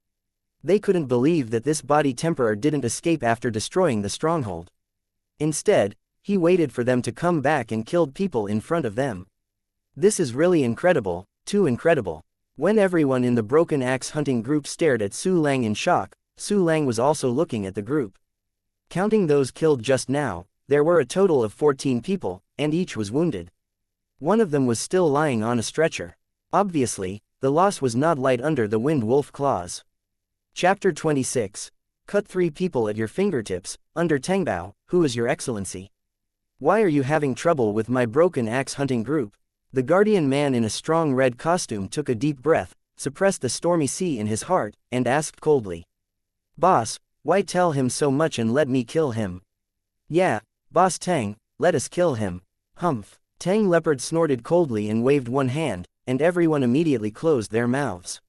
They couldn't believe that this body temperer didn't escape after destroying the stronghold. Instead, he waited for them to come back and killed people in front of them. This is really incredible, too incredible. When everyone in the broken axe hunting group stared at Su Lang in shock, Su Lang was also looking at the group. Counting those killed just now, there were a total of 14 people, and each was wounded. One of them was still lying on a stretcher. Obviously, the loss was not light under the wind wolf claws. Chapter 26. Cut 3 people at your fingertips, under Tangbao, who is your excellency? Why are you having trouble with my broken axe hunting group? The guardian man in a strong red costume took a deep breath, suppressed the stormy sea in his heart, and asked coldly. Boss, why tell him so much and let me kill him? Yeah, Boss Tang, let us kill him. Humph. Tang Leopard snorted coldly and waved one hand, and everyone immediately closed their mouths.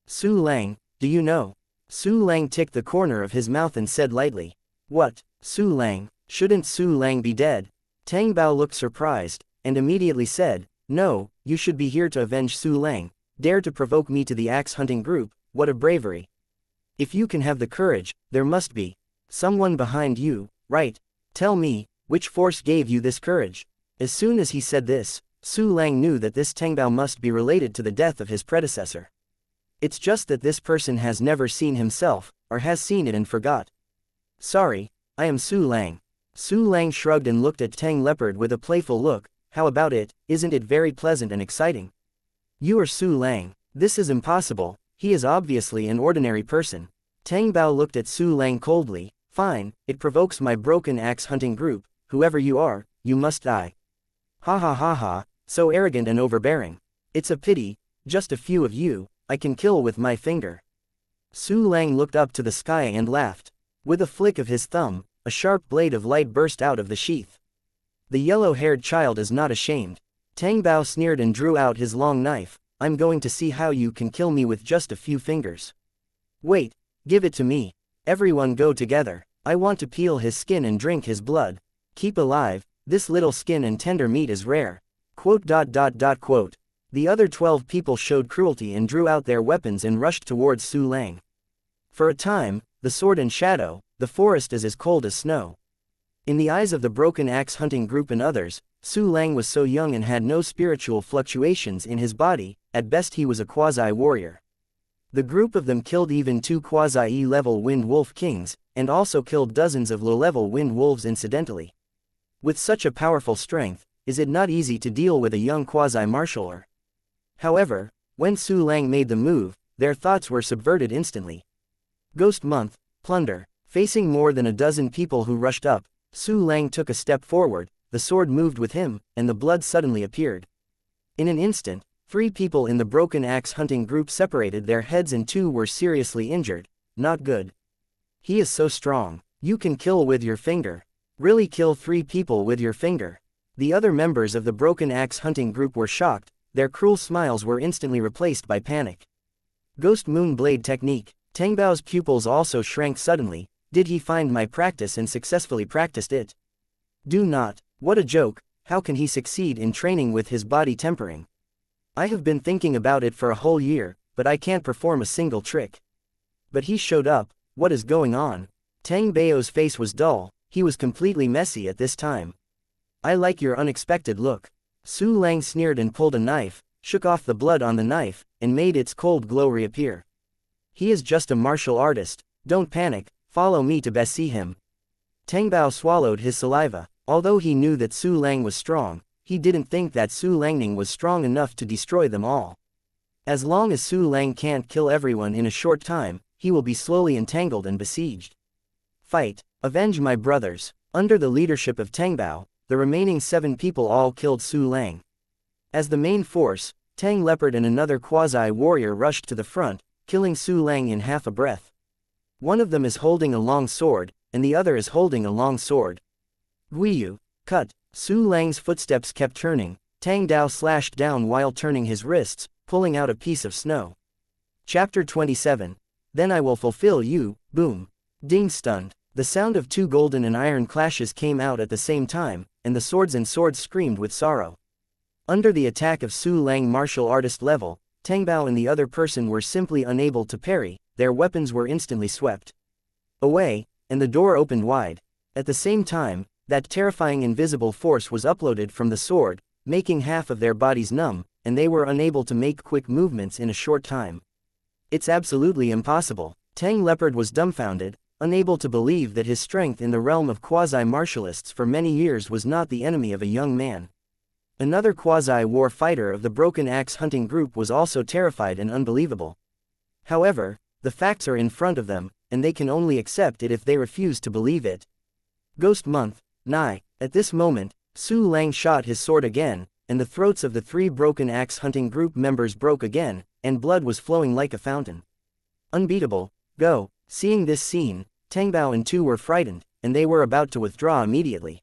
Su Lang, do you know? Su Lang ticked the corner of his mouth and said lightly. What, Su Lang, shouldn't Su Lang be dead? Tang Bao looked surprised, and immediately said, no, you should be here to avenge Su Lang, dare to provoke me to the axe hunting group, what a bravery. If you can have the courage, there must be someone behind you, right? Tell me, which force gave you this courage? As soon as he said this, Su Lang knew that this Tangbao must be related to the death of his predecessor. It's just that this person has never seen himself, or has seen it and forgot. Sorry, I am Su Lang. Su Lang shrugged and looked at Tang Leopard with a playful look. How about it, isn't it very pleasant and exciting? You are Su Lang. This is impossible, he is obviously an ordinary person. Tang Bao looked at Su Lang coldly. Fine, it provokes my broken axe hunting group, whoever you are, you must die. Ha ha ha ha, so arrogant and overbearing. It's a pity, just a few of you, I can kill with my finger. Su Lang looked up to the sky and laughed. With a flick of his thumb, a sharp blade of light burst out of the sheath. The yellow-haired child is not ashamed. Tang Bao sneered and drew out his long knife. I'm going to see how you can kill me with just a few fingers. Wait, give it to me. Everyone go together. I want to peel his skin and drink his blood. Keep alive, this little skin and tender meat is rare. Quote. The other 12 people showed cruelty and drew out their weapons and rushed towards Su Lang. For a time, the sword and shadow, the forest is as cold as snow. In the eyes of the broken axe hunting group and others, Su Lang was so young and had no spiritual fluctuations in his body, at best he was a quasi-warrior. The group of them killed even 2 quasi-E-level wind wolf kings, and also killed dozens of low-level wind wolves incidentally. With such a powerful strength, is it not easy to deal with a young quasi-martialer? However, when Su Lang made the move, their thoughts were subverted instantly. Ghost Month, Plunder. Facing more than a dozen people who rushed up, Su Lang took a step forward, the sword moved with him, and the blood suddenly appeared. In an instant, 3 people in the broken axe hunting group separated their heads and 2 were seriously injured. Not good. He is so strong. You can kill with your finger. Really kill 3 people with your finger. The other members of the broken axe hunting group were shocked, their cruel smiles were instantly replaced by panic. Ghost Moon Blade Technique. Tangbao's pupils also shrank suddenly. Did he find my practice and successfully practiced it? Do not. What a joke, how can he succeed in training with his body tempering? I have been thinking about it for a whole year, but I can't perform a single trick. But he showed up, what is going on? Tang Bao's face was dull, he was completely messy at this time. I like your unexpected look. Su Lang sneered and pulled a knife, shook off the blood on the knife, and made its cold glow reappear. He is just a martial artist, don't panic, follow me to best see him. Tang Bao swallowed his saliva. Although he knew that Su Lang was strong, he didn't think that Su Langning was strong enough to destroy them all. As long as Su Lang can't kill everyone in a short time, he will be slowly entangled and besieged. Fight, avenge my brothers. Under the leadership of Tang Bao, the remaining 7 people all killed Su Lang. As the main force, Tang Leopard and another quasi-warrior rushed to the front, killing Su Lang in half a breath. One of them is holding a long sword, and the other is holding a long sword. Guiyu, cut. Su Lang's footsteps kept turning. Tang Dao slashed down while turning his wrists, pulling out a piece of snow. Chapter 27. Then I will fulfill you, boom. Ding stunned. The sound of 2 golden and iron clashes came out at the same time, and the swords and swords screamed with sorrow. Under the attack of Su Lang martial artist level, Tang Bao and the other person were simply unable to parry, their weapons were instantly swept away, and the door opened wide. At the same time, that terrifying invisible force was uploaded from the sword, making half of their bodies numb, and they were unable to make quick movements in a short time. It's absolutely impossible. Tang Leopard was dumbfounded, unable to believe that his strength in the realm of quasi-martialists for many years was not the enemy of a young man. Another quasi-war fighter of the Broken Axe hunting group was also terrified and unbelievable. However, the facts are in front of them, and they can only accept it if they refuse to believe it. Ghost Month, Nigh. At this moment, Su Lang shot his sword again, and the throats of the 3 Broken Axe hunting group members broke again, and blood was flowing like a fountain. Unbeatable, go. Seeing this scene, Tang Bao and Tu were frightened, and they were about to withdraw immediately.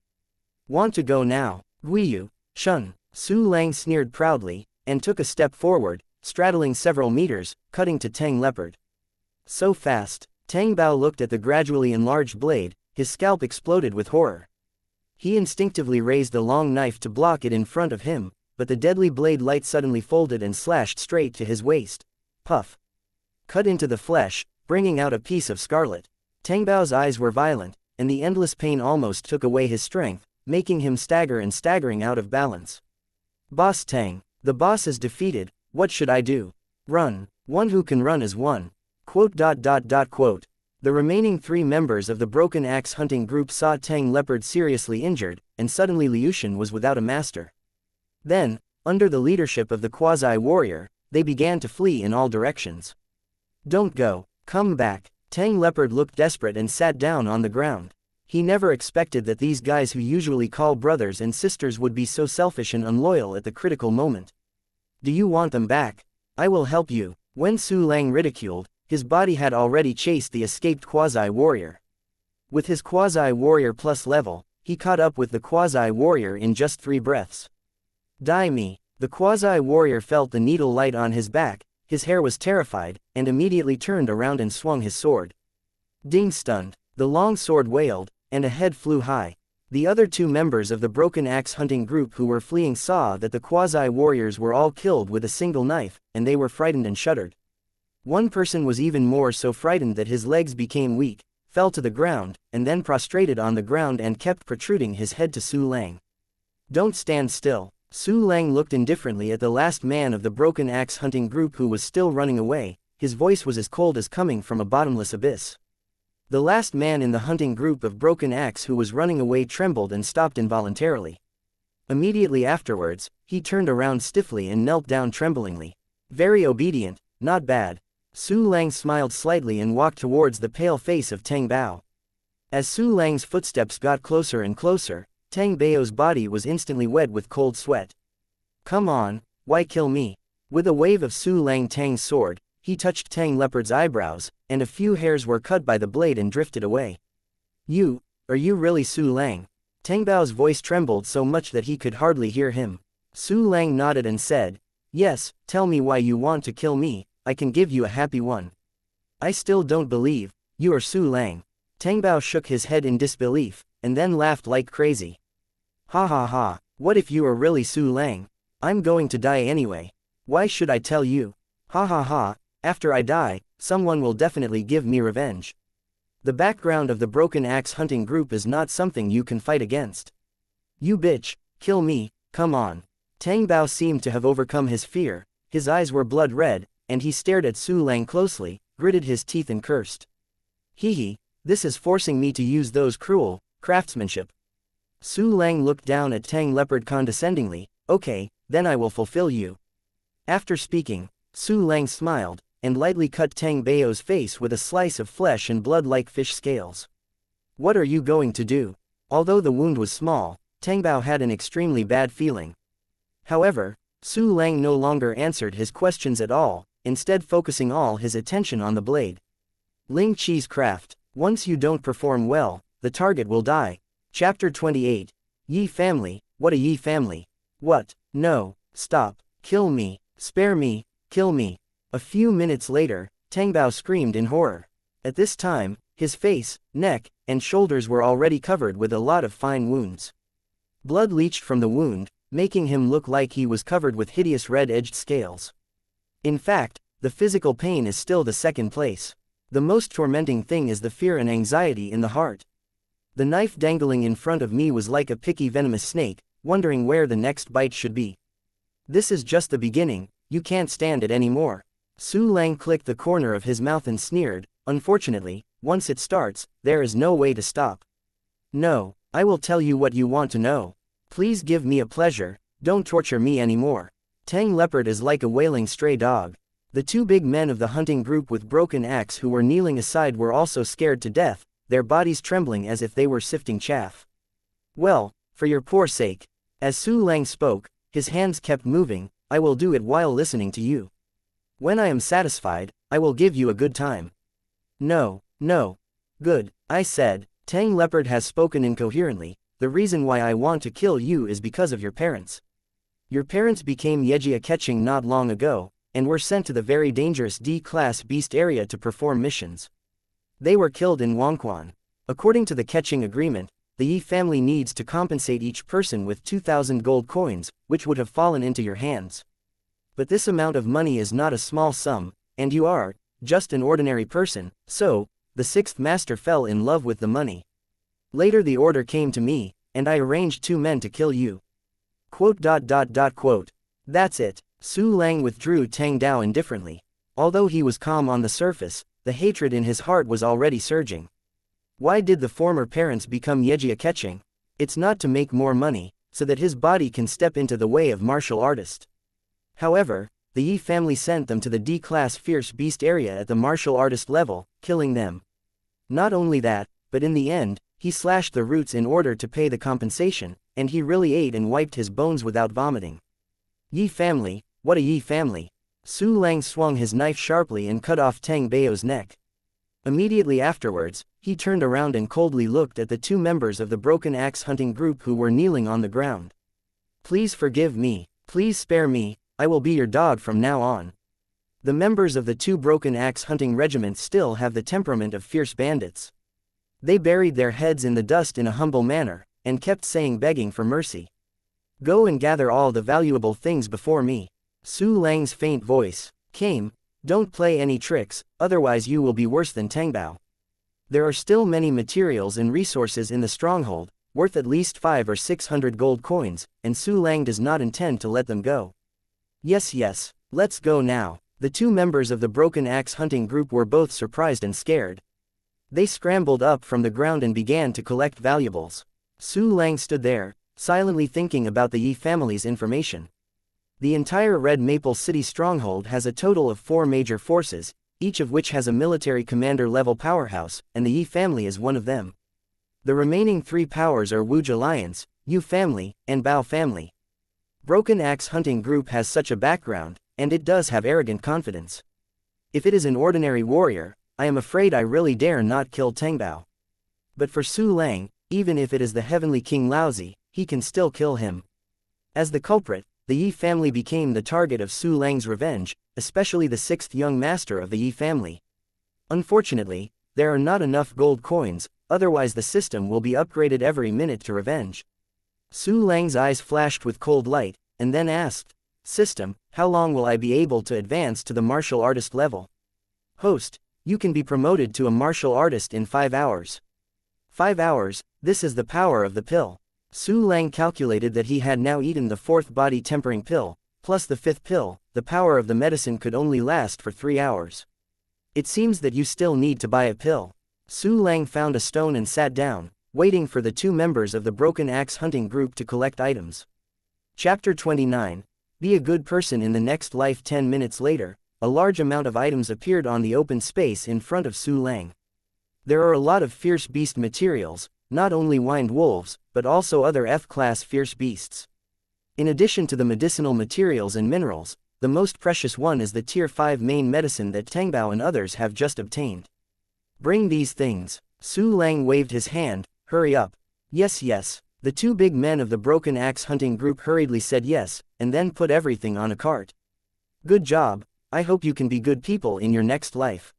Want to go now? Guiyu, Shun. Su Lang sneered proudly, and took a step forward, straddling several meters, cutting to Tang Leopard. So fast. Tang Bao looked at the gradually enlarged blade, his scalp exploded with horror. He instinctively raised the long knife to block it in front of him, but the deadly blade light suddenly folded and slashed straight to his waist. Puff. Cut into the flesh, bringing out a piece of scarlet. Tang Bao's eyes were violent, and the endless pain almost took away his strength, making him stagger and staggering out of balance. Boss Tang, the boss is defeated, what should I do? Run. One who can run is one. Quote. The remaining 3 members of the Broken Axe hunting group saw Tang Leopard seriously injured, and suddenly Liu Shan was without a master. Then, under the leadership of the quasi-warrior, they began to flee in all directions. Don't go. Come back. Tang Leopard looked desperate and sat down on the ground. He never expected that these guys who usually call brothers and sisters would be so selfish and unloyal at the critical moment. Do you want them back? I will help you. When Su Lang ridiculed, his body had already chased the escaped quasi-warrior. With his quasi-warrior plus level, he caught up with the quasi-warrior in just 3 breaths. Die me. The quasi-warrior felt the needle light on his back, his hair was terrified, and immediately turned around and swung his sword. Ding stunned. The long sword wailed, and a head flew high. The other 2 members of the Broken Axe hunting group who were fleeing saw that the quasi-warriors were all killed with a single knife, and they were frightened and shuddered. One person was even more so frightened that his legs became weak, fell to the ground, and then prostrated on the ground and kept protruding his head to Su Lang. Don't stand still. Su Lang looked indifferently at the last man of the Broken Axe hunting group who was still running away. His voice was as cold as coming from a bottomless abyss. The last man in the hunting group of Broken Axe who was running away trembled and stopped involuntarily. Immediately afterwards, he turned around stiffly and knelt down tremblingly. Very obedient, not bad. Su Lang smiled slightly and walked towards the pale face of Tang Bao. As Su Lang's footsteps got closer and closer, Tang Bao's body was instantly wet with cold sweat. Come on, why kill me? With a wave of Su Lang Tang's sword, he touched Tang Leopard's eyebrows, and a few hairs were cut by the blade and drifted away. Are you really Su Lang? Tang Bao's voice trembled so much that he could hardly hear him. Su Lang nodded and said, yes, tell me why you want to kill me, I can give you a happy one. I still don't believe, you are Su Lang. Tang Bao shook his head in disbelief, and then laughed like crazy. Ha ha ha, what if you are really Su Lang? I'm going to die anyway. Why should I tell you? Ha ha ha, after I die, someone will definitely give me revenge. The background of the Broken Axe hunting group is not something you can fight against. You bitch, kill me, come on. Tang Bao seemed to have overcome his fear, his eyes were blood red, and he stared at Su Lang closely, gritted his teeth and cursed. Hee, this is forcing me to use those cruel craftsmanship. Su Lang looked down at Tang Leopard condescendingly. Okay, then I will fulfill you. After speaking, Su Lang smiled, and lightly cut Tang Bao's face with a slice of flesh and blood like fish scales. What are you going to do? Although the wound was small, Tang Bao had an extremely bad feeling. However, Su Lang no longer answered his questions at all, instead focusing all his attention on the blade. Ling Qi's craft. Once you don't perform well, the target will die. Chapter 28. Yi family, what a Yi family. What? No, stop, kill me, spare me, kill me. A few minutes later, Tang Bao screamed in horror. At this time, his face, neck, and shoulders were already covered with a lot of fine wounds. Blood leached from the wound, making him look like he was covered with hideous red-edged scales. In fact, the physical pain is still the second place. The most tormenting thing is the fear and anxiety in the heart. The knife dangling in front of me was like a picky venomous snake, wondering where the next bite should be. This is just the beginning, you can't stand it anymore. Su Lang clicked the corner of his mouth and sneered, unfortunately, once it starts, there is no way to stop. No, I will tell you what you want to know. Please give me a pleasure, don't torture me anymore. Tang Leopard is like a wailing stray dog. The two big men of the hunting group with broken axe who were kneeling aside were also scared to death, their bodies trembling as if they were sifting chaff. Well, for your poor sake. As Su Lang spoke, his hands kept moving, I will do it while listening to you. When I am satisfied, I will give you a good time. No, no. Good, I said, Tang Leopard has spoken incoherently, the reason why I want to kill you is because of your parents. Your parents became Yejia catching not long ago, and were sent to the very dangerous D-class beast area to perform missions. They were killed in Wangquan. According to the catching agreement, the Yi family needs to compensate each person with 2,000 gold coins, which would have fallen into your hands. But this amount of money is not a small sum, and you are just an ordinary person, so the sixth master fell in love with the money. Later the order came to me, and I arranged 2 men to kill you. Quote. That's it. Su Lang withdrew Tang Dao indifferently. Although he was calm on the surface, the hatred in his heart was already surging. Why did the former parents become Yejia catching? It's not to make more money, so that his body can step into the way of martial artist. However, the Yi family sent them to the D-class fierce beast area at the martial artist level, killing them. Not only that, but in the end, he slashed the roots in order to pay the compensation, and he really ate and wiped his bones without vomiting. Yi family, what a Yi family. Su Lang swung his knife sharply and cut off Tang Bao's neck. Immediately afterwards, he turned around and coldly looked at the 2 members of the broken axe hunting group who were kneeling on the ground. Please forgive me, please spare me, I will be your dog from now on. The members of the 2 broken axe hunting regiments still have the temperament of fierce bandits. They buried their heads in the dust in a humble manner, and kept saying begging for mercy. Go and gather all the valuable things before me. Su Lang's faint voice came, don't play any tricks, otherwise you will be worse than Tangbao. There are still many materials and resources in the stronghold, worth at least 500 or 600 gold coins, and Su Lang does not intend to let them go. Yes, let's go now. The 2 members of the broken axe hunting group were both surprised and scared. They scrambled up from the ground and began to collect valuables. Su Lang stood there, silently thinking about the Yi family's information. The entire Red Maple City stronghold has a total of 4 major forces, each of which has a military commander-level powerhouse, and the Yi family is one of them. The remaining 3 powers are Wuj Alliance, Yu family, and Bao family. Broken Axe Hunting Group has such a background, and it does have arrogant confidence. If it is an ordinary warrior, I am afraid I really dare not kill Tangbao. But for Su Lang, even if it is the Heavenly King Laozi, he can still kill him. As the culprit, the Yi family became the target of Su Lang's revenge, especially the 6th young master of the Yi family. Unfortunately, there are not enough gold coins, otherwise the system will be upgraded every minute to revenge. Su Lang's eyes flashed with cold light, and then asked, System, how long will I be able to advance to the martial artist level? Host, you can be promoted to a martial artist in 5 hours. 5 hours, this is the power of the pill. Su Lang calculated that he had now eaten the 4th body tempering pill, plus the 5th pill, the power of the medicine could only last for 3 hours. It seems that you still need to buy a pill. Su Lang found a stone and sat down, waiting for the 2 members of the Broken Axe Hunting Group to collect items. Chapter 29. Be a good person in the next life. 10 minutes later, a large amount of items appeared on the open space in front of Su Lang. There are a lot of fierce beast materials, not only wind wolves, but also other F-class fierce beasts. In addition to the medicinal materials and minerals, the most precious one is the Tier 5 main medicine that Tangbao and others have just obtained. Bring these things. Su Lang waved his hand, hurry up. Yes. The 2 big men of the Broken Axe Hunting Group hurriedly said yes, and then put everything on a cart. Good job, I hope you can be good people in your next life.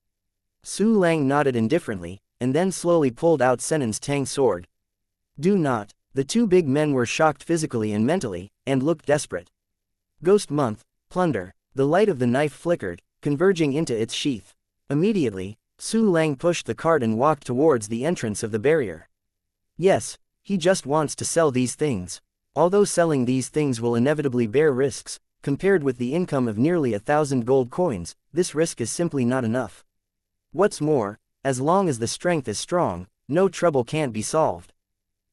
Su Lang nodded indifferently, and then slowly pulled out Senen's Tang sword. Do not. The 2 big men were shocked physically and mentally, and looked desperate. Ghost Month, plunder. The light of the knife flickered, converging into its sheath. Immediately, Su Lang pushed the cart and walked towards the entrance of the barrier. Yes, he just wants to sell these things. Although selling these things will inevitably bear risks, compared with the income of nearly 1,000 gold coins, this risk is simply not enough. What's more, as long as the strength is strong, no trouble can't be solved.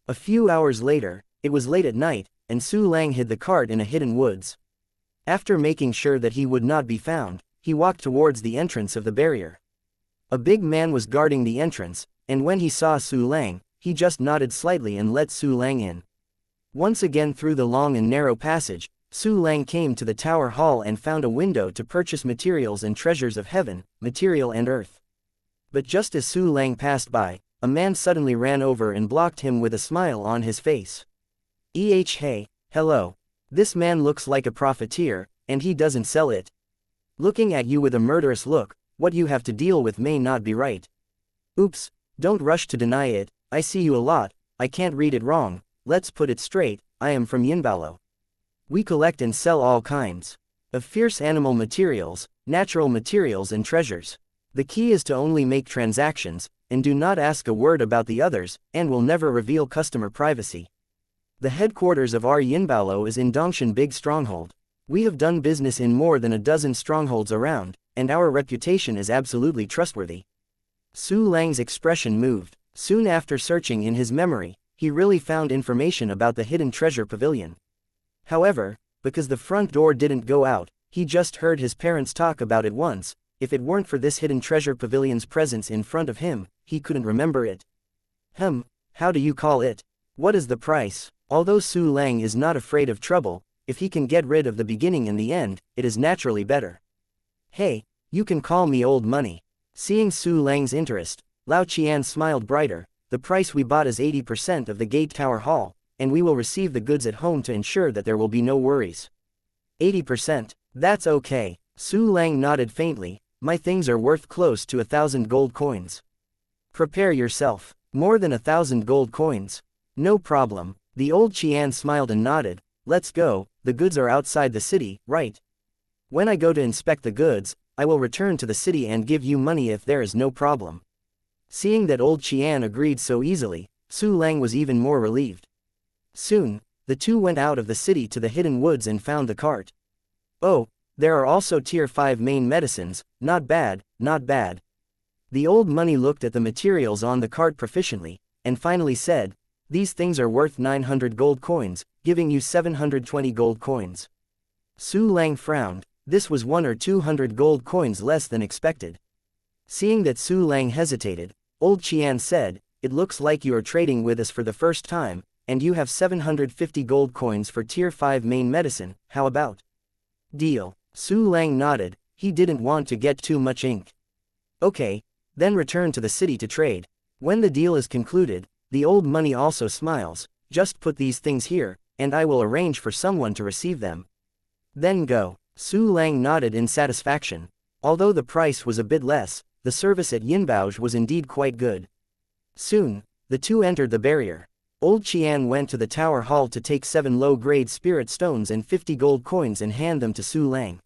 A few hours later, it was late at night, and Su Lang hid the cart in a hidden woods. After making sure that he would not be found, he walked towards the entrance of the barrier. A big man was guarding the entrance, and when he saw Su Lang, he just nodded slightly and let Su Lang in. Once again through the long and narrow passage, Su Lang came to the tower hall and found a window to purchase materials and treasures of heaven, material and earth. But just as Su Lang passed by, a man suddenly ran over and blocked him with a smile on his face. Hey, hello. This man looks like a profiteer, and he doesn't sell it. Looking at you with a murderous look, what you have to deal with may not be right. Oops, don't rush to deny it, I see you a lot, I can't read it wrong, let's put it straight, I am from Yinbalo. We collect and sell all kinds of fierce animal materials, natural materials and treasures. The key is to only make transactions, and do not ask a word about the others, and will never reveal customer privacy. The headquarters of our Yinbalo is in Dongshan Big Stronghold. We have done business in more than a dozen strongholds around, and our reputation is absolutely trustworthy. Su Lang's expression moved. Soon after searching in his memory, he really found information about the hidden treasure pavilion. However, because the front door didn't go out, he just heard his parents talk about it once. If it weren't for this hidden treasure pavilion's presence in front of him, he couldn't remember it. How do you call it? What is the price? Although Su Lang is not afraid of trouble, if he can get rid of the beginning and the end, it is naturally better. Hey, you can call me old money. Seeing Su Lang's interest, Lao Qian smiled brighter. The price we bought is 80% of the gate tower hall, and we will receive the goods at home to ensure that there will be no worries. 80%, that's okay. Su Lang nodded faintly. My things are worth close to 1,000 gold coins. Prepare yourself. More than 1,000 gold coins. No problem. The old Qian smiled and nodded. Let's go, the goods are outside the city, right? When I go to inspect the goods, I will return to the city and give you money if there is no problem. Seeing that old Qian agreed so easily, Su Lang was even more relieved. Soon, the two went out of the city to the hidden woods and found the cart. Oh, there are also tier 5 main medicines, not bad, not bad. The old money looked at the materials on the cart proficiently, and finally said, these things are worth 900 gold coins, giving you 720 gold coins. Su Lang frowned. This was 100 or 200 gold coins less than expected. Seeing that Su Lang hesitated, old Qian said, it looks like you are trading with us for the first time, and you have 750 gold coins for tier 5 main medicine, how about? Deal. Su Lang nodded, he didn't want to get too much ink. Okay, then return to the city to trade. When the deal is concluded, the old money also smiles, just put these things here, and I will arrange for someone to receive them. Then go. Su Lang nodded in satisfaction. Although the price was a bit less, the service at Yinbao was indeed quite good. Soon, the two entered the barrier. Old Qian went to the tower hall to take 7 low-grade spirit stones and 50 gold coins and hand them to Su Lang.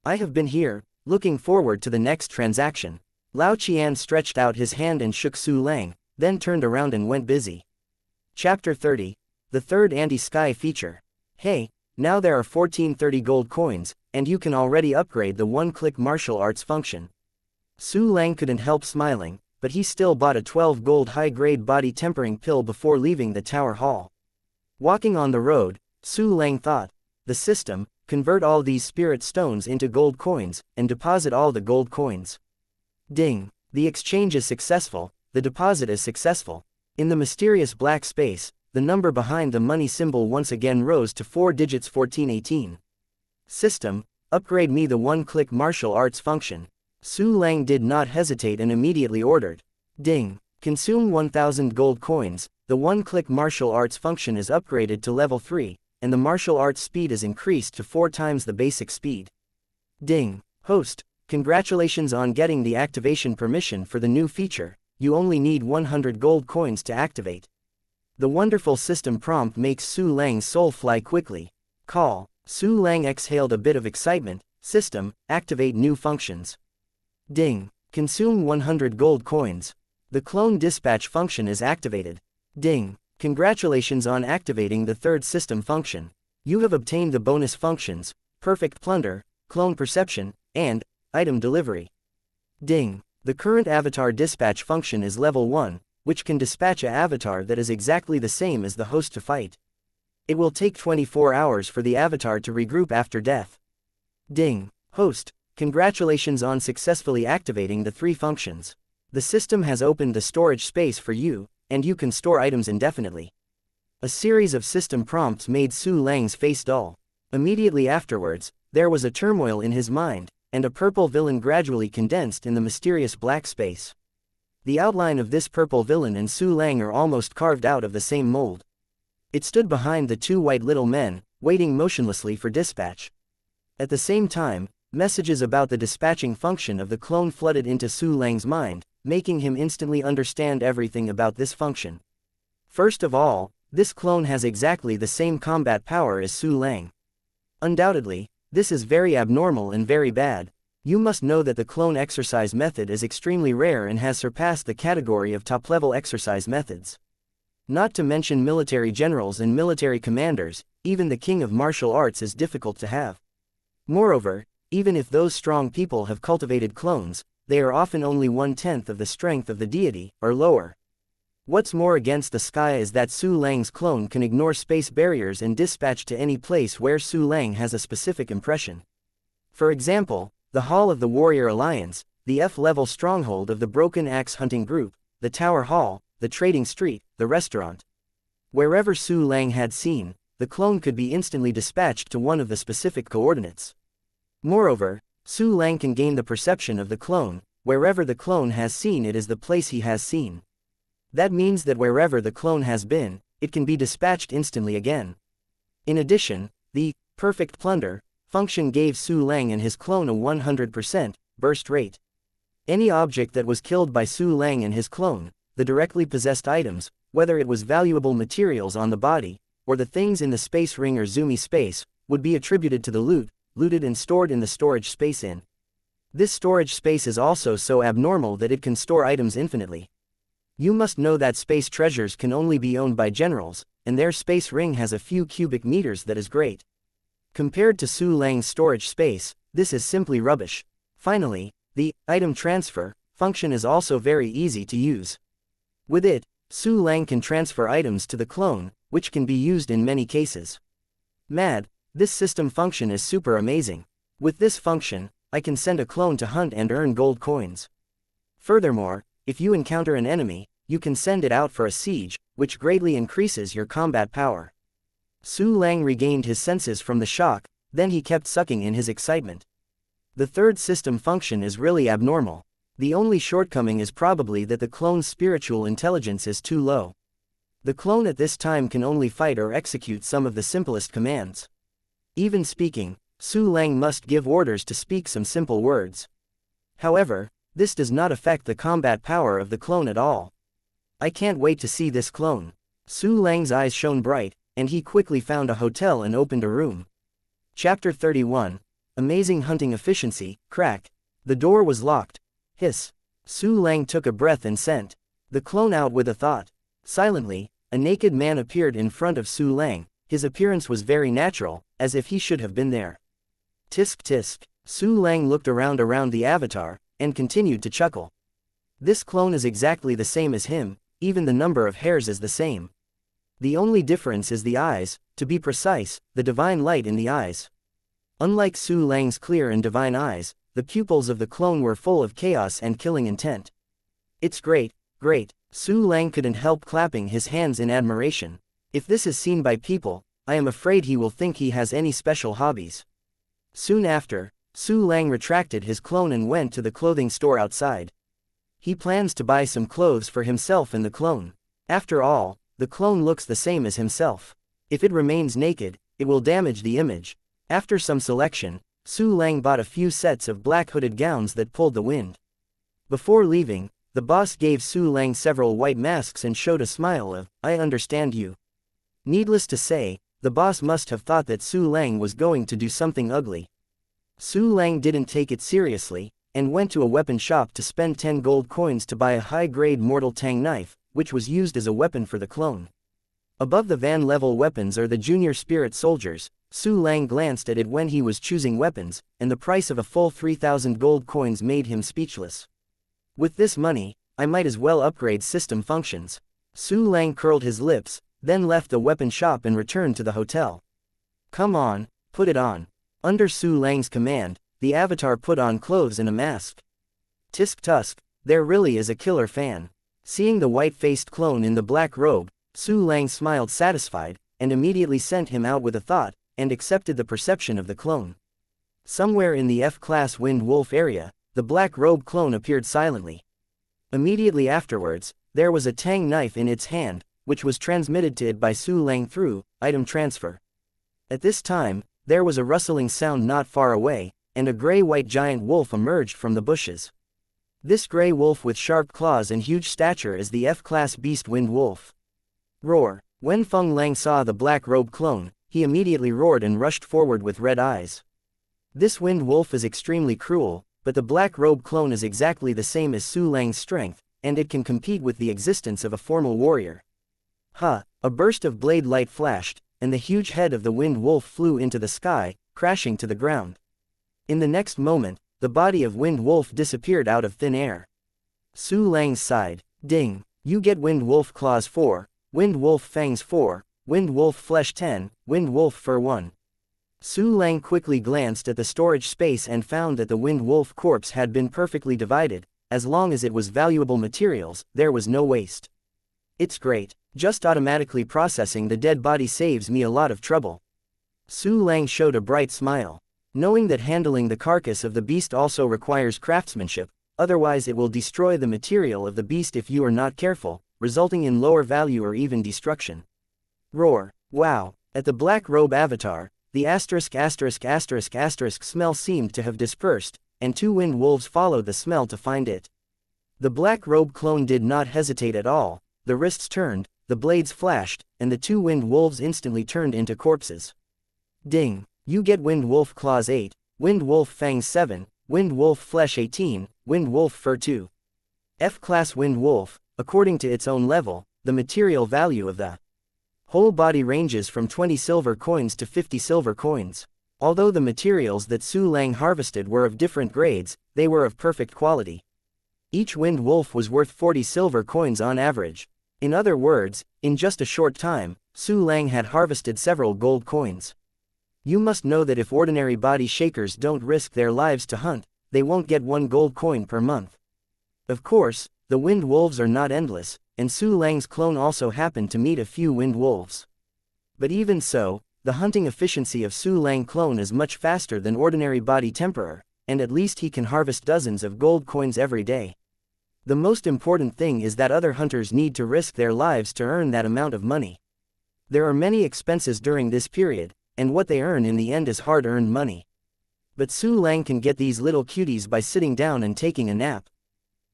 I have been here, looking forward to the next transaction. Lao Qian stretched out his hand and shook Su Lang, then turned around and went busy. Chapter 30. The third anti-sky feature. Hey, now there are 1430 gold coins, and you can already upgrade the one-click martial arts function. Su Lang couldn't help smiling, but he still bought a 12 gold high-grade body tempering pill before leaving the tower hall. Walking on the road, Su Lang thought, the system, convert all these spirit stones into gold coins, and deposit all the gold coins. Ding! The exchange is successful, the deposit is successful. In the mysterious black space, the number behind the money symbol once again rose to 4 digits 1418. System, upgrade me the one-click martial arts function. Su Lang did not hesitate and immediately ordered. Ding! Consume 1,000 gold coins, the one-click martial arts function is upgraded to level 3, and the martial arts speed is increased to 4 times the basic speed. Ding! Host, congratulations on getting the activation permission for the new feature, you only need 100 gold coins to activate. The wonderful system prompt makes Su Lang's soul fly quickly. Call. Su Lang exhaled a bit of excitement. System, activate new functions. Ding! Consume 100 gold coins. The clone dispatch function is activated. Ding! Congratulations on activating the third system function. You have obtained the bonus functions, Perfect Plunder, Clone Perception, and Item Delivery. Ding! The current avatar dispatch function is level 1, which can dispatch an avatar that is exactly the same as the host to fight. It will take 24 hours for the avatar to regroup after death. Ding! Host, congratulations on successfully activating the 3 functions. The system has opened the storage space for you, and you can store items indefinitely. A series of system prompts made Su Lang's face dull. Immediately afterwards, there was a turmoil in his mind, and a purple villain gradually condensed in the mysterious black space. The outline of this purple villain and Su Lang are almost carved out of the same mold. It stood behind the 2 white little men, waiting motionlessly for dispatch. At the same time, messages about the dispatching function of the clone flooded into Su Lang's mind, making him instantly understand everything about this function. First of all, this clone has exactly the same combat power as Su Lang. Undoubtedly, this is very abnormal and very bad. You must know that the clone exercise method is extremely rare and has surpassed the category of top-level exercise methods. Not to mention military generals and military commanders, even the king of martial arts is difficult to have. Moreover, even if those strong people have cultivated clones, they are often only 1/10 of the strength of the deity, or lower. What's more against the sky is that Su Lang's clone can ignore space barriers and dispatch to any place where Su Lang has a specific impression. For example, the Hall of the Warrior Alliance, the F-level stronghold of the Broken Axe Hunting Group, the Tower Hall, the Trading Street, the restaurant. Wherever Su Lang had seen, the clone could be instantly dispatched to one of the specific coordinates. Moreover, Su Lang can gain the perception of the clone. Wherever the clone has seen it is the place he has seen. That means that wherever the clone has been, it can be dispatched instantly again. In addition, the Perfect Plunder function gave Su Lang and his clone a 100% burst rate. Any object that was killed by Su Lang and his clone, the directly possessed items, whether it was valuable materials on the body, or the things in the space ring or zoomy space, would be attributed to the looted and stored in the storage space in. This storage space is also so abnormal that it can store items infinitely. You must know that space treasures can only be owned by generals, and their space ring has a few cubic meters. That is great. Compared to Su Lang's storage space, this is simply rubbish. Finally, the item transfer function is also very easy to use. With it, Su Lang can transfer items to the clone, which can be used in many cases. Mad, this system function is super amazing. With this function, I can send a clone to hunt and earn gold coins. Furthermore, if you encounter an enemy, you can send it out for a siege, which greatly increases your combat power. Su Lang regained his senses from the shock, then he kept sucking in his excitement. The third system function is really abnormal. The only shortcoming is probably that the clone's spiritual intelligence is too low. The clone at this time can only fight or execute some of the simplest commands. Even speaking, Su Lang must give orders to speak some simple words. However, this does not affect the combat power of the clone at all. I can't wait to see this clone. Su Lang's eyes shone bright, and he quickly found a hotel and opened a room. Chapter 31. Amazing Hunting Efficiency. Crack. The door was locked. Hiss. Su Lang took a breath and sent the clone out with a thought. Silently, a naked man appeared in front of Su Lang. His appearance was very natural, as if he should have been there. Tisk tisk. Su Lang looked around the avatar, and continued to chuckle. This clone is exactly the same as him, even the number of hairs is the same. The only difference is the eyes, to be precise, the divine light in the eyes. Unlike Su Lang's clear and divine eyes, the pupils of the clone were full of chaos and killing intent. It's great, great. Su Lang couldn't help clapping his hands in admiration. If this is seen by people, I am afraid he will think he has any special hobbies. Soon after, Su Lang retracted his clone and went to the clothing store outside. He plans to buy some clothes for himself and the clone. After all, the clone looks the same as himself. If it remains naked, it will damage the image. After some selection, Su Lang bought a few sets of black hooded gowns that pulled the wind. Before leaving, the boss gave Su Lang several white masks and showed a smile of, "I understand you." Needless to say, the boss must have thought that Su Lang was going to do something ugly. Su Lang didn't take it seriously, and went to a weapon shop to spend 10 gold coins to buy a high-grade mortal tang knife, which was used as a weapon for the clone. Above the van-level weapons are the junior spirit soldiers. Su Lang glanced at it when he was choosing weapons, and the price of a full 3,000 gold coins made him speechless. With this money, I might as well upgrade system functions. Su Lang curled his lips, then left the weapon shop and returned to the hotel. Come on, put it on. Under Su Lang's command, the avatar put on clothes and a mask. Tisk tusk, there really is a killer fan. Seeing the white-faced clone in the black robe, Su Lang smiled satisfied, and immediately sent him out with a thought, and accepted the perception of the clone. Somewhere in the F-class Wind Wolf area, the black robe clone appeared silently. Immediately afterwards, there was a tang knife in its hand, which was transmitted to it by Su Lang through item transfer. At this time, there was a rustling sound not far away, and a gray-white giant wolf emerged from the bushes. This gray wolf with sharp claws and huge stature is the F-class beast Wind Wolf. Roar! When Feng Lang saw the black robe clone, he immediately roared and rushed forward with red eyes. This Wind Wolf is extremely cruel, but the black robe clone is exactly the same as Su Lang's strength, and it can compete with the existence of a formal warrior. Ha! A burst of blade light flashed, and the huge head of the Wind Wolf flew into the sky, crashing to the ground. In the next moment, the body of Wind Wolf disappeared out of thin air. Su Lang sighed. Ding! You get Wind Wolf Claws 4, Wind Wolf Fangs 4, Wind Wolf Flesh 10, Wind Wolf Fur 1. Su Lang quickly glanced at the storage space and found that the Wind Wolf corpse had been perfectly divided. As long as it was valuable materials, there was no waste. It's great. Just automatically processing the dead body saves me a lot of trouble. Su Lang showed a bright smile. Knowing that handling the carcass of the beast also requires craftsmanship, otherwise it will destroy the material of the beast if you are not careful, resulting in lower value or even destruction. Roar! Wow! At the black robe avatar, the ***** smell seemed to have dispersed, and two wind wolves followed the smell to find it. The black robe clone did not hesitate at all, the wrists turned, the blades flashed, and the two wind wolves instantly turned into corpses. Ding! You get Wind Wolf Claws 8, Wind Wolf Fangs 7, Wind Wolf Flesh 18, Wind Wolf Fur 2. F-class Wind Wolf, according to its own level, the material value of the whole body ranges from 20 silver coins to 50 silver coins. Although the materials that Su Lang harvested were of different grades, they were of perfect quality. Each Wind Wolf was worth 40 silver coins on average. In other words, in just a short time, Su Lang had harvested several gold coins. You must know that if ordinary body shakers don't risk their lives to hunt, they won't get 1 gold coin per month. Of course, the Wind Wolves are not endless, and Su Lang's clone also happened to meet a few Wind Wolves. But even so, the hunting efficiency of Su Lang clone is much faster than ordinary body temporer, and at least he can harvest dozens of gold coins every day. The most important thing is that other hunters need to risk their lives to earn that amount of money. There are many expenses during this period, and what they earn in the end is hard-earned money. But Su Lang can get these little cuties by sitting down and taking a nap.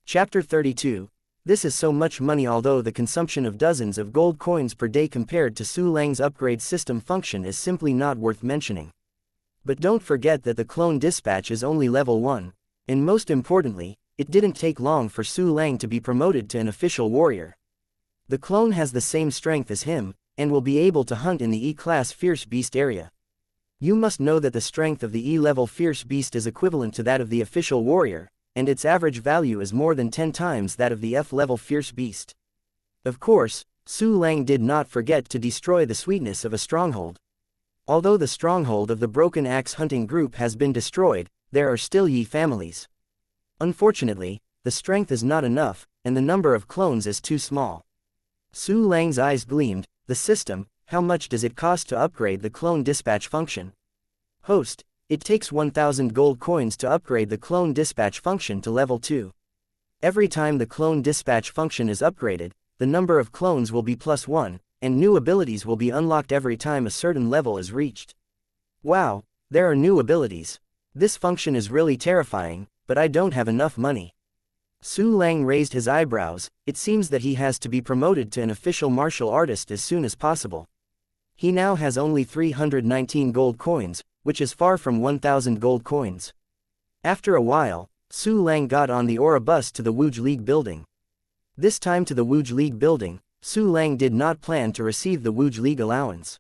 Chapter 32. This is so much money, although the consumption of dozens of gold coins per day compared to Su Lang's upgrade system function is simply not worth mentioning. But don't forget that the clone dispatch is only level 1, and most importantly, it didn't take long for Su Lang to be promoted to an official warrior. The clone has the same strength as him, and will be able to hunt in the E-class Fierce Beast area. You must know that the strength of the E-level Fierce Beast is equivalent to that of the official warrior, and its average value is more than 10 times that of the F-level Fierce Beast. Of course, Su Lang did not forget to destroy the sweetness of a stronghold. Although the stronghold of the Broken Axe hunting group has been destroyed, there are still Yi families. Unfortunately, the strength is not enough, and the number of clones is too small. Su Lang's eyes gleamed. The system, how much does it cost to upgrade the clone dispatch function? Host, it takes 1,000 gold coins to upgrade the clone dispatch function to level 2. Every time the clone dispatch function is upgraded, the number of clones will be +1, and new abilities will be unlocked every time a certain level is reached. Wow, there are new abilities. This function is really terrifying, but I don't have enough money. Su Lang raised his eyebrows. It seems that he has to be promoted to an official martial artist as soon as possible. He now has only 319 gold coins, which is far from 1,000 gold coins. After a while, Su Lang got on the Aura bus to the Wuj League building. This time to the Wuj League building, Su Lang did not plan to receive the Wuj League allowance.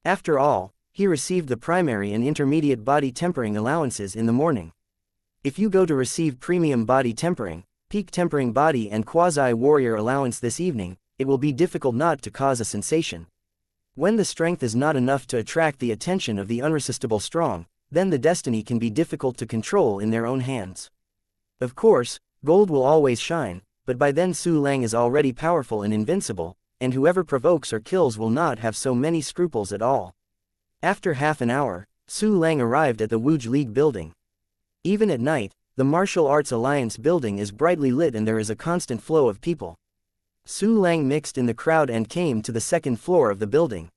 After all, he received the primary and intermediate body tempering allowances in the morning. If you go to receive premium body tempering, peak tempering body and quasi-warrior allowance this evening, it will be difficult not to cause a sensation. When the strength is not enough to attract the attention of the unresistible strong, then the destiny can be difficult to control in their own hands. Of course, gold will always shine, but by then Su Lang is already powerful and invincible, and whoever provokes or kills will not have so many scruples at all. After half an hour, Su Lang arrived at the Wuj League building. Even at night, the Martial Arts Alliance building is brightly lit and there is a constant flow of people. Su Lang mixed in the crowd and came to the second floor of the building.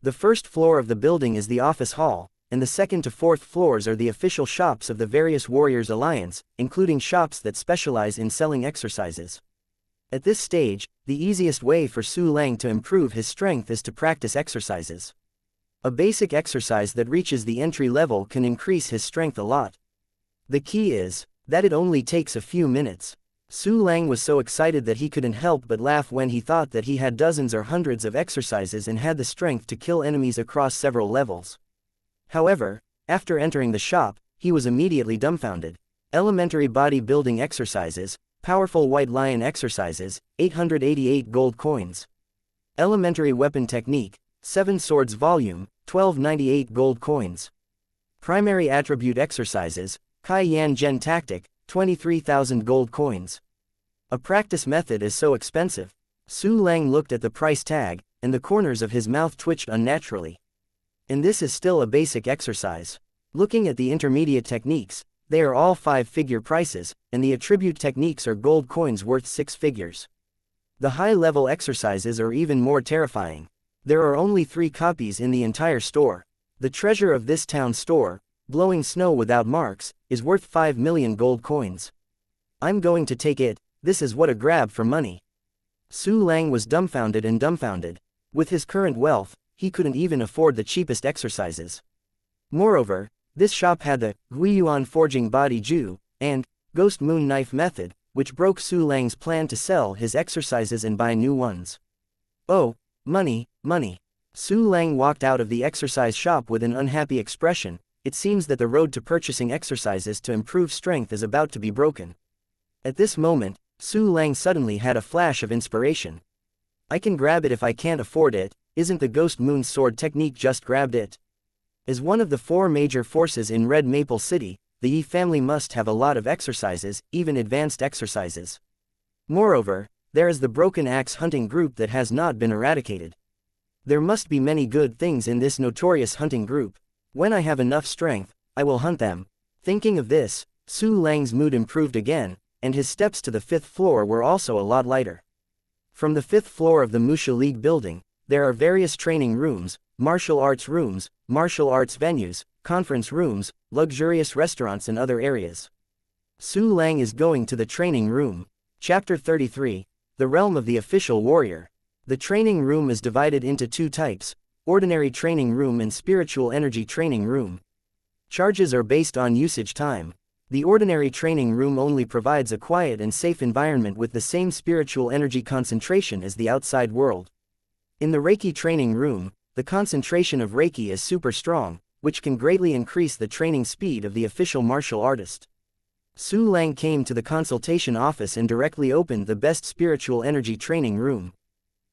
The first floor of the building is the office hall, and the second to fourth floors are the official shops of the various Warriors Alliance, including shops that specialize in selling exercises. At this stage, the easiest way for Su Lang to improve his strength is to practice exercises. A basic exercise that reaches the entry level can increase his strength a lot. The key is that it only takes a few minutes. Su Lang was so excited that he couldn't help but laugh when he thought that he had dozens or hundreds of exercises and had the strength to kill enemies across several levels. However, after entering the shop, he was immediately dumbfounded. Elementary body building exercises, powerful white lion exercises, 888 gold coins. Elementary weapon technique, 7 swords volume, 1298 gold coins. Primary attribute exercises, Kai Yan Gen tactic, 23,000 gold coins. A practice method is so expensive. Su Lang looked at the price tag, and the corners of his mouth twitched unnaturally. And this is still a basic exercise. Looking at the intermediate techniques, they are all 5-figure prices, and the attribute techniques are gold coins worth 6 figures. The high-level exercises are even more terrifying. There are only 3 copies in the entire store. The treasure of this town store, blowing snow without marks, is worth 5 million gold coins. I'm going to take it, this is what a grab for money. Su Lang was dumbfounded and dumbfounded. With his current wealth, he couldn't even afford the cheapest exercises. Moreover, this shop had the Guiyuan Forging Body Ju and Ghost Moon Knife method, which broke Su Lang's plan to sell his exercises and buy new ones. Oh, money, money. Su Lang walked out of the exercise shop with an unhappy expression. It seems that the road to purchasing exercises to improve strength is about to be broken. At this moment, Su Lang suddenly had a flash of inspiration. I can grab it if I can't afford it, isn't the Ghost Moon Sword technique just grabbed it? As one of the 4 major forces in Red Maple City, the Yi family must have a lot of exercises, even advanced exercises. Moreover, there is the Broken Axe hunting group that has not been eradicated. There must be many good things in this notorious hunting group. When I have enough strength, I will hunt them. Thinking of this, Su Lang's mood improved again, and his steps to the 5th floor were also a lot lighter. From the 5th floor of the Musha League building, there are various training rooms, martial arts venues, conference rooms, luxurious restaurants and other areas. Su Lang is going to the training room. Chapter 33, The Realm of the Official Warrior. The training room is divided into 2 types. Ordinary training room and spiritual energy training room. Charges are based on usage time. The ordinary training room only provides a quiet and safe environment with the same spiritual energy concentration as the outside world. In the Reiki training room, the concentration of Reiki is super strong, which can greatly increase the training speed of the official martial artist. Su Lang came to the consultation office and directly opened the best spiritual energy training room.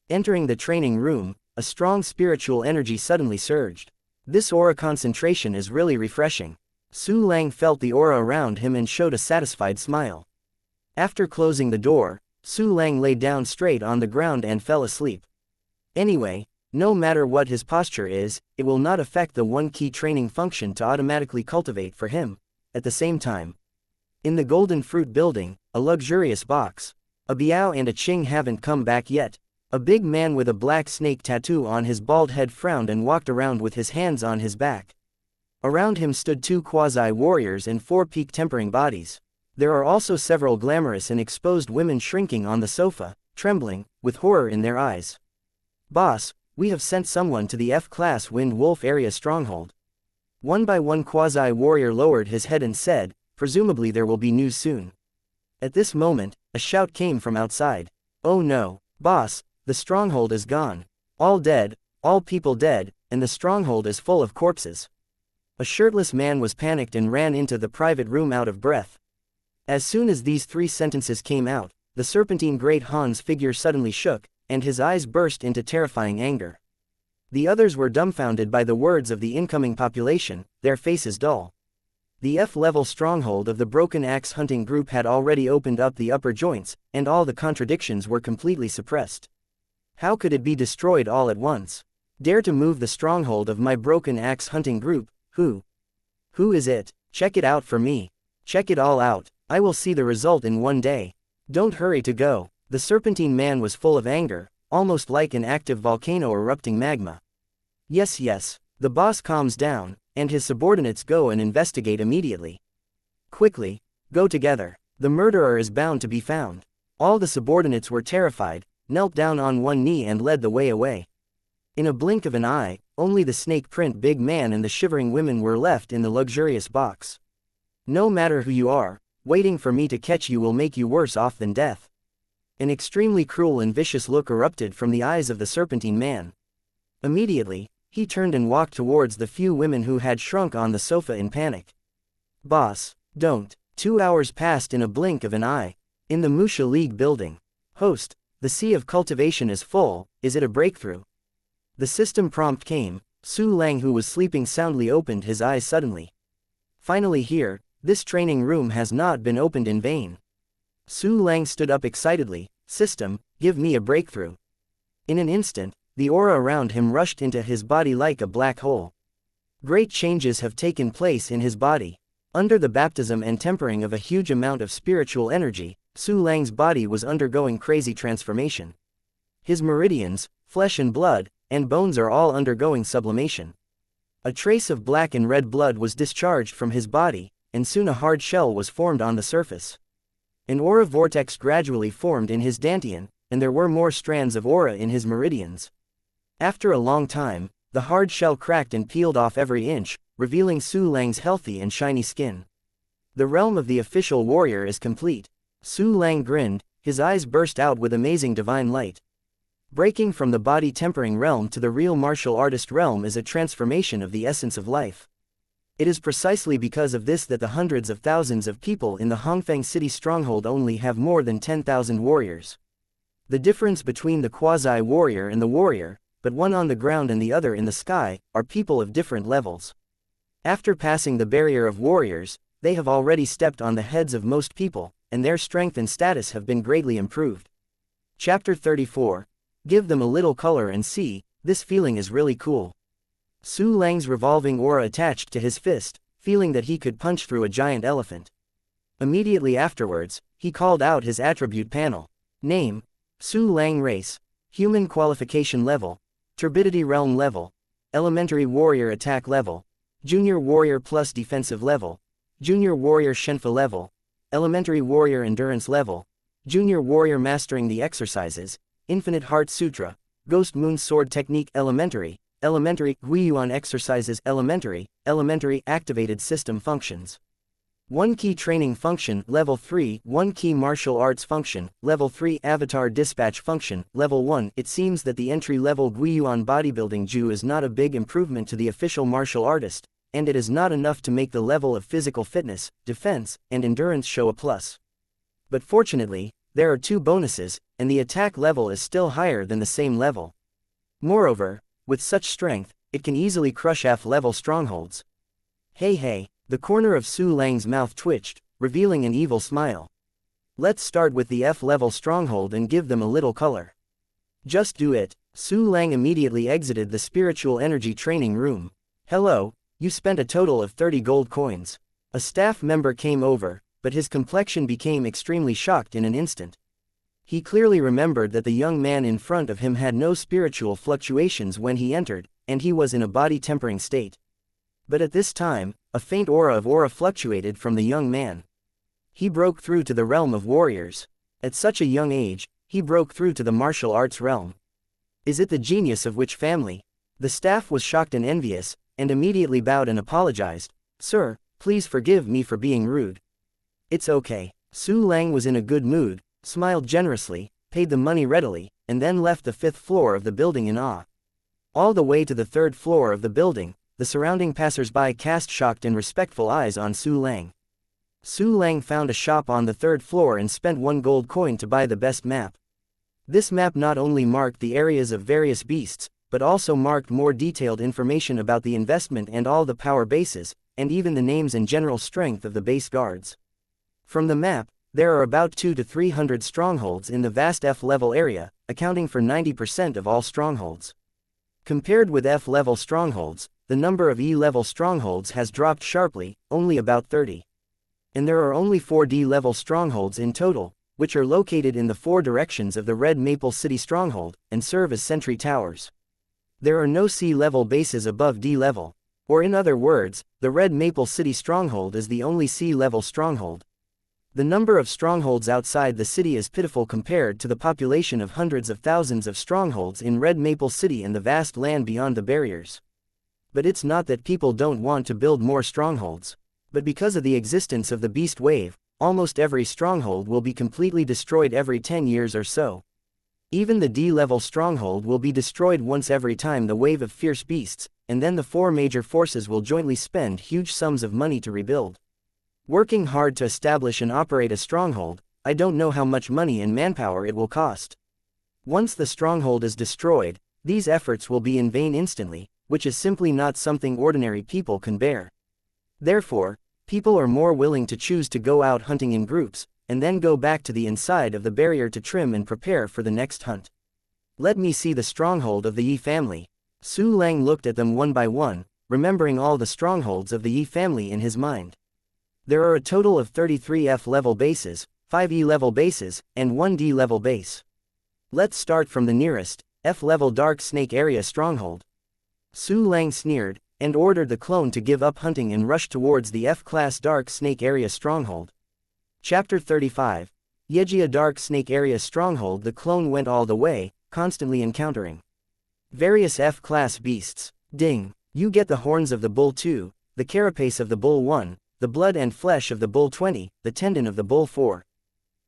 Entering the training room, a strong spiritual energy suddenly surged. This aura concentration is really refreshing. Su Lang felt the aura around him and showed a satisfied smile. After closing the door, Su Lang lay down straight on the ground and fell asleep. Anyway, no matter what his posture is, it will not affect the 1 key training function to automatically cultivate for him. At the same time, in the Golden Fruit building, a luxurious box. A Biao and a Qing haven't come back yet. A big man with a black snake tattoo on his bald head frowned and walked around with his hands on his back. Around him stood 2 quasi-warriors and 4 peak tempering bodies. There are also several glamorous and exposed women shrinking on the sofa, trembling, with horror in their eyes. Boss, we have sent someone to the F-class Wind Wolf area stronghold. One by one quasi-warrior lowered his head and said, presumably there will be news soon. At this moment, a shout came from outside. Oh no, boss, The stronghold is gone. All dead, all people dead, and the stronghold is full of corpses. A shirtless man was panicked and ran into the private room out of breath. As soon as these 3 sentences came out, the serpentine Great Han's figure suddenly shook, and his eyes burst into terrifying anger. The others were dumbfounded by the words of the incoming population, their faces dull. The F-level stronghold of the Broken Axe hunting group had already opened up the upper joints, and all the contradictions were completely suppressed. How could it be destroyed all at once? Dare to move the stronghold of my Broken Axe hunting group, who? Who is it? Check it out for me. Check it all out, I will see the result in one day. Don't hurry to go. The serpentine man was full of anger, almost like an active volcano erupting magma. Yes, the boss calms down, and his subordinates go and investigate immediately. Quickly, go together. The murderer is bound to be found. All the subordinates were terrified, knelt down on one knee and led the way away. In a blink of an eye, only the snake print big man and the shivering women were left in the luxurious box. No matter who you are, waiting for me to catch you will make you worse off than death. An extremely cruel and vicious look erupted from the eyes of the serpentine man. Immediately, he turned and walked towards the few women who had shrunk on the sofa in panic. Boss, don't. 2 hours passed in a blink of an eye. In the Musha League building. Host, the Sea of Cultivation is full, is it a breakthrough? The system prompt came. Su Lang, who was sleeping soundly, opened his eyes suddenly. Finally here, this training room has not been opened in vain. Su Lang stood up excitedly. System, give me a breakthrough. In an instant, the aura around him rushed into his body like a black hole. Great changes have taken place in his body. Under the baptism and tempering of a huge amount of spiritual energy, Su Lang's body was undergoing crazy transformation. His meridians, flesh and blood, and bones are all undergoing sublimation. A trace of black and red blood was discharged from his body, and soon a hard shell was formed on the surface. An aura vortex gradually formed in his dantian, and there were more strands of aura in his meridians. After a long time, the hard shell cracked and peeled off every inch, revealing Su Lang's healthy and shiny skin. The realm of the official warrior is complete. Su Lang grinned, his eyes burst out with amazing divine light. Breaking from the body tempering realm to the real martial artist realm is a transformation of the essence of life. It is precisely because of this that the hundreds of thousands of people in the Hongfeng City stronghold only have more than 10,000 warriors. The difference between the quasi-warrior and the warrior, but one on the ground and the other in the sky, are people of different levels. After passing the barrier of warriors, they have already stepped on the heads of most people, and their strength and status have been greatly improved. Chapter 34. Give them a little color and see, this feeling is really cool. Su Lang's revolving aura attached to his fist, feeling that he could punch through a giant elephant. Immediately afterwards, he called out his attribute panel. Name: Su Lang. Race: Human. Qualification level: Turbidity Realm level, Elementary Warrior Attack level, Junior Warrior Plus Defensive level, Junior Warrior Shenfa level, Elementary Warrior Endurance level, Junior Warrior Mastering the Exercises, Infinite Heart Sutra, Ghost Moon Sword Technique. Elementary Guiyuan Exercises. Elementary Activated System Functions. 1 Key Training Function, Level 3, 1 Key Martial Arts Function, Level 3 Avatar Dispatch Function, Level 1. It seems that the entry-level Guiyuan bodybuilding Ju is not a big improvement to the official martial artist, and it is not enough to make the level of physical fitness, defense, and endurance show a plus. But fortunately, there are 2 bonuses, and the attack level is still higher than the same level. Moreover, with such strength, it can easily crush F-level strongholds. Hey. The corner of Su Lang's mouth twitched, revealing an evil smile. Let's start with the F-level stronghold and give them a little color. Just do it. Su Lang immediately exited the spiritual energy training room. Hello, you spent a total of 30 gold coins. A staff member came over, but his complexion became extremely shocked in an instant. He clearly remembered that the young man in front of him had no spiritual fluctuations when he entered, and he was in a body tempering state. But at this time, a faint aura of aura fluctuated from the young man. He broke through to the realm of warriors. At such a young age, he broke through to the martial arts realm. Is it the genius of which family? The staff was shocked and envious, and immediately bowed and apologized. Sir, please forgive me for being rude. It's okay. Su Lang was in a good mood, smiled generously, paid the money readily, and then left the 5th floor of the building in awe. All the way to the 3rd floor of the building, the surrounding passers-by cast shocked and respectful eyes on Su Lang. Su Lang found a shop on the 3rd floor and spent 1 gold coin to buy the best map. This map not only marked the areas of various beasts, but also marked more detailed information about the investment and all the power bases, and even the names and general strength of the base guards. From the map, there are about 200 to 300 strongholds in the vast F-level area, accounting for 90% of all strongholds. Compared with F-level strongholds, the number of E-level strongholds has dropped sharply, only about 30. And there are only 4 D-level strongholds in total, which are located in the 4 directions of the Red Maple City stronghold, and serve as sentry towers. There are no C-level bases above D-level, or in other words, the Red Maple City stronghold is the only C-level stronghold. The number of strongholds outside the city is pitiful compared to the population of hundreds of thousands of strongholds in Red Maple City and the vast land beyond the barriers. But it's not that people don't want to build more strongholds, but because of the existence of the beast wave, almost every stronghold will be completely destroyed every 10 years or so. Even the D-level stronghold will be destroyed once every time the wave of fierce beasts, and then the 4 major forces will jointly spend huge sums of money to rebuild. Working hard to establish and operate a stronghold, I don't know how much money and manpower it will cost. Once the stronghold is destroyed, these efforts will be in vain instantly, which is simply not something ordinary people can bear. Therefore, people are more willing to choose to go out hunting in groups, and then go back to the inside of the barrier to trim and prepare for the next hunt. Let me see the stronghold of the Yi family. Su Lang looked at them one by one, remembering all the strongholds of the Yi family in his mind. There are a total of 33 F-level bases, 5 E-level bases, and 1 D-level base. Let's start from the nearest, F-level Dark Snake Area stronghold. Su Lang sneered, and ordered the clone to give up hunting and rush towards the F-class Dark Snake Area stronghold. Chapter 35. Yegia Dark Snake Area stronghold. The clone went all the way, constantly encountering various F-class beasts. Ding! You get the horns of the bull 2, the carapace of the bull 1, the blood and flesh of the bull 20, the tendon of the bull 4.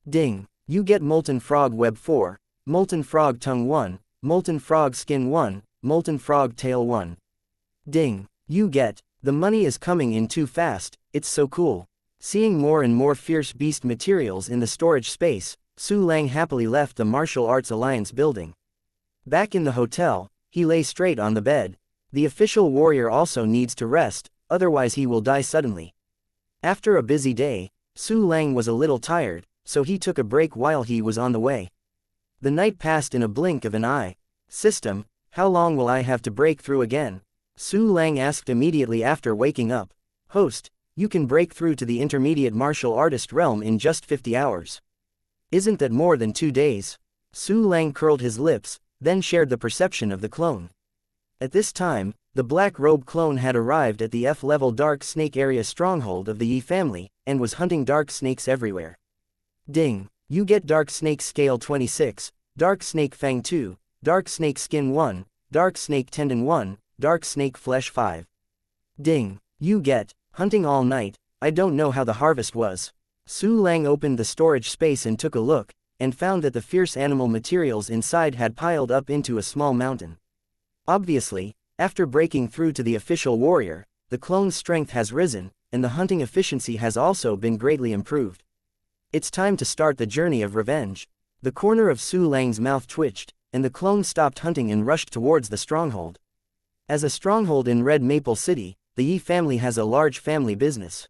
Ding! You get molten frog web 4, molten frog tongue 1, molten frog skin 1, molten frog tail 1. Ding! You get, the money is coming in too fast, it's so cool. Seeing more and more fierce beast materials in the storage space, Su Lang happily left the Martial Arts Alliance building. Back in the hotel, he lay straight on the bed. The official warrior also needs to rest, otherwise he will die suddenly. After a busy day, Su Lang was a little tired, so he took a break while he was on the way. The night passed in a blink of an eye. System, how long will I have to break through again? Su Lang asked immediately after waking up. Host, you can break through to the intermediate martial artist realm in just 50 hours. Isn't that more than 2 days? Su Lang curled his lips, then shared the perception of the clone. At this time, the black robe clone had arrived at the F-level Dark Snake Area stronghold of the Yi family, and was hunting dark snakes everywhere. Ding! You get Dark Snake Scale 26, Dark Snake Fang 2, Dark Snake Skin 1, Dark Snake Tendon 1, Dark Snake Flesh 5. Ding! You get, hunting all night, I don't know how the harvest was. Su Lang opened the storage space and took a look, and found that the fierce animal materials inside had piled up into a small mountain. Obviously, after breaking through to the official warrior, the clone's strength has risen, and the hunting efficiency has also been greatly improved. It's time to start the journey of revenge. The corner of Su Lang's mouth twitched, and the clone stopped hunting and rushed towards the stronghold. As a stronghold in Red Maple City, the Yi family has a large family business.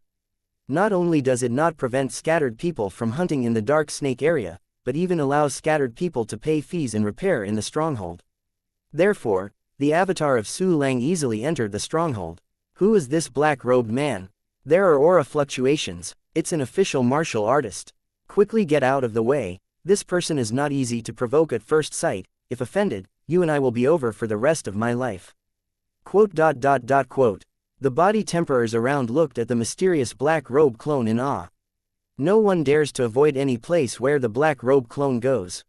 Not only does it not prevent scattered people from hunting in the Dark Snake area, but even allows scattered people to pay fees and repair in the stronghold. Therefore, the avatar of Su Lang easily entered the stronghold. Who is this black-robed man? There are aura fluctuations, it's an official martial artist. Quickly get out of the way, this person is not easy to provoke at first sight, if offended, you and I will be over for the rest of my life. Quote. The body temperors around looked at the mysterious black robe clone in awe. No one dares to avoid any place where the black robe clone goes.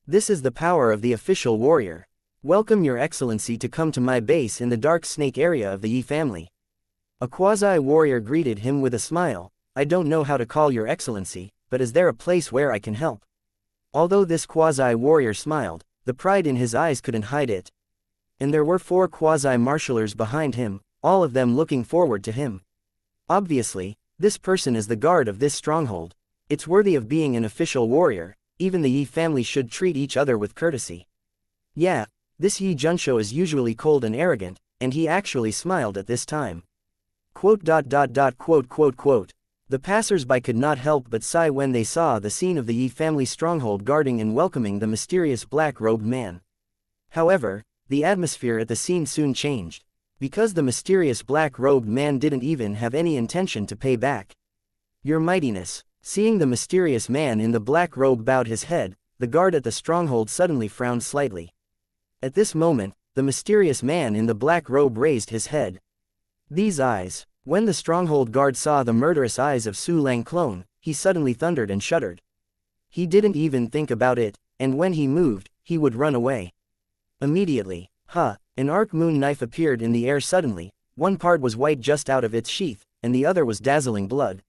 This is the power of the official warrior. Welcome your excellency to come to my base in the Dark Snake area of the Yi family. A quasi-warrior greeted him with a smile. I don't know how to call your excellency, but is there a place where I can help? Although this quasi-warrior smiled, the pride in his eyes couldn't hide it. And there were 4 quasi-martialers behind him, all of them looking forward to him. Obviously, this person is the guard of this stronghold. It's worthy of being an official warrior. Even the Yi family should treat each other with courtesy. Yeah, this Yi Junsho is usually cold and arrogant, and he actually smiled at this time. Quote. The passers-by could not help but sigh when they saw the scene of the Yi family stronghold guarding and welcoming the mysterious black-robed man. However, the atmosphere at the scene soon changed, because the mysterious black-robed man didn't even have any intention to pay back. Your Mightiness. Seeing the mysterious man in the black robe bowed his head, the guard at the stronghold suddenly frowned slightly. At this moment, the mysterious man in the black robe raised his head. These eyes. When the stronghold guard saw the murderous eyes of Su Lang clone, he suddenly thundered and shuddered. He didn't even think about it, and when he moved, he would run away. Immediately, an arc moon knife appeared in the air suddenly. One part was white just out of its sheath, and the other was dazzling blood.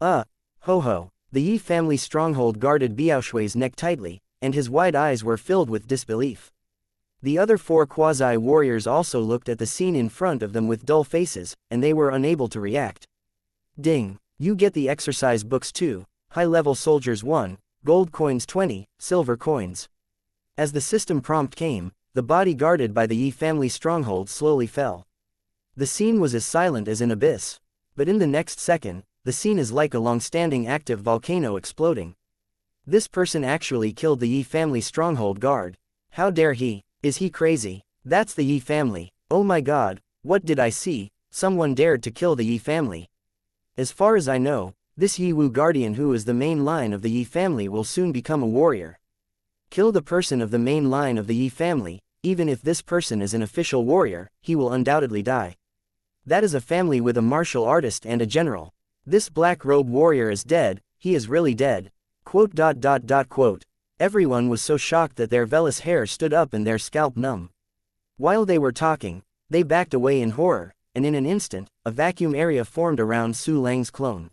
Ho. The Yi family stronghold guarded Biaoshui's neck tightly, and his wide eyes were filled with disbelief. The other 4 quasi-warriors also looked at the scene in front of them with dull faces, and they were unable to react. Ding. You get the exercise books too. High-level soldiers 1, gold coins 20, silver coins. As the system prompt came, the body guarded by the Yi family stronghold slowly fell. The scene was as silent as an abyss. But in the next second, the scene is like a long-standing active volcano exploding. This person actually killed the Yi family stronghold guard. How dare he? Is he crazy? That's the Yi family. Oh my god, what did I see? Someone dared to kill the Yi family. As far as I know, this Yi Wu guardian who is the main line of the Yi family will soon become a warrior. Kill the person of the main line of the Yi family. Even if this person is an official warrior, he will undoubtedly die. That is a family with a martial artist and a general. This black-robe warrior is dead. He is really dead. Quote. Everyone was so shocked that their vellus hair stood up and their scalp numb. While they were talking, they backed away in horror, and in an instant, a vacuum area formed around Su Lang's clone.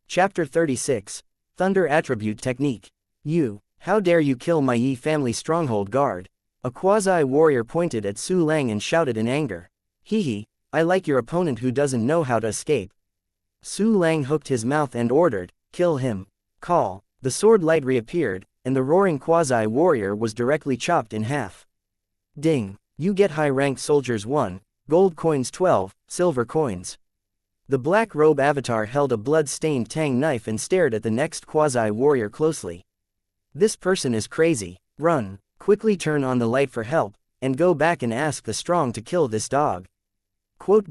Chapter 36. Thunder Attribute Technique. You, how dare you kill my Yi family stronghold guard? A quasi-warrior pointed at Su Lang and shouted in anger. Hehe, I like your opponent who doesn't know how to escape. Su Lang hooked his mouth and ordered, kill him. Call. The sword light reappeared, and the roaring quasi-warrior was directly chopped in half. Ding. You get high-ranked soldiers 1, gold coins 12, silver coins. The black robe avatar held a blood-stained tang knife and stared at the next quasi-warrior closely. This person is crazy. Run. Quickly turn on the light for help, and go back and ask the strong to kill this dog. Quote.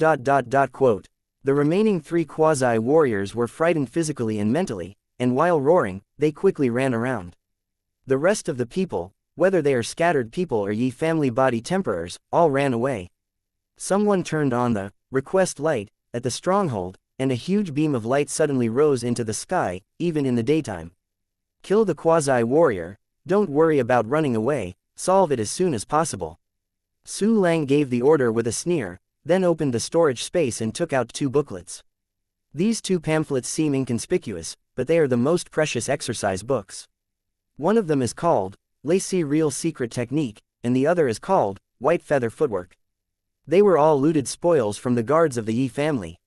The remaining 3 quasi-warriors were frightened physically and mentally, and while roaring, they quickly ran around. The rest of the people, whether they are scattered people or Yi family body temporars, all ran away. Someone turned on the request light at the stronghold, and a huge beam of light suddenly rose into the sky, even in the daytime. Kill the quasi-warrior. Don't worry about running away, solve it as soon as possible. Su Lang gave the order with a sneer, then opened the storage space and took out 2 booklets. These 2 pamphlets seem inconspicuous, but they are the most precious exercise books. One of them is called Lacy Real Secret Technique, and the other is called White Feather Footwork. They were all looted spoils from the guards of the Yi family.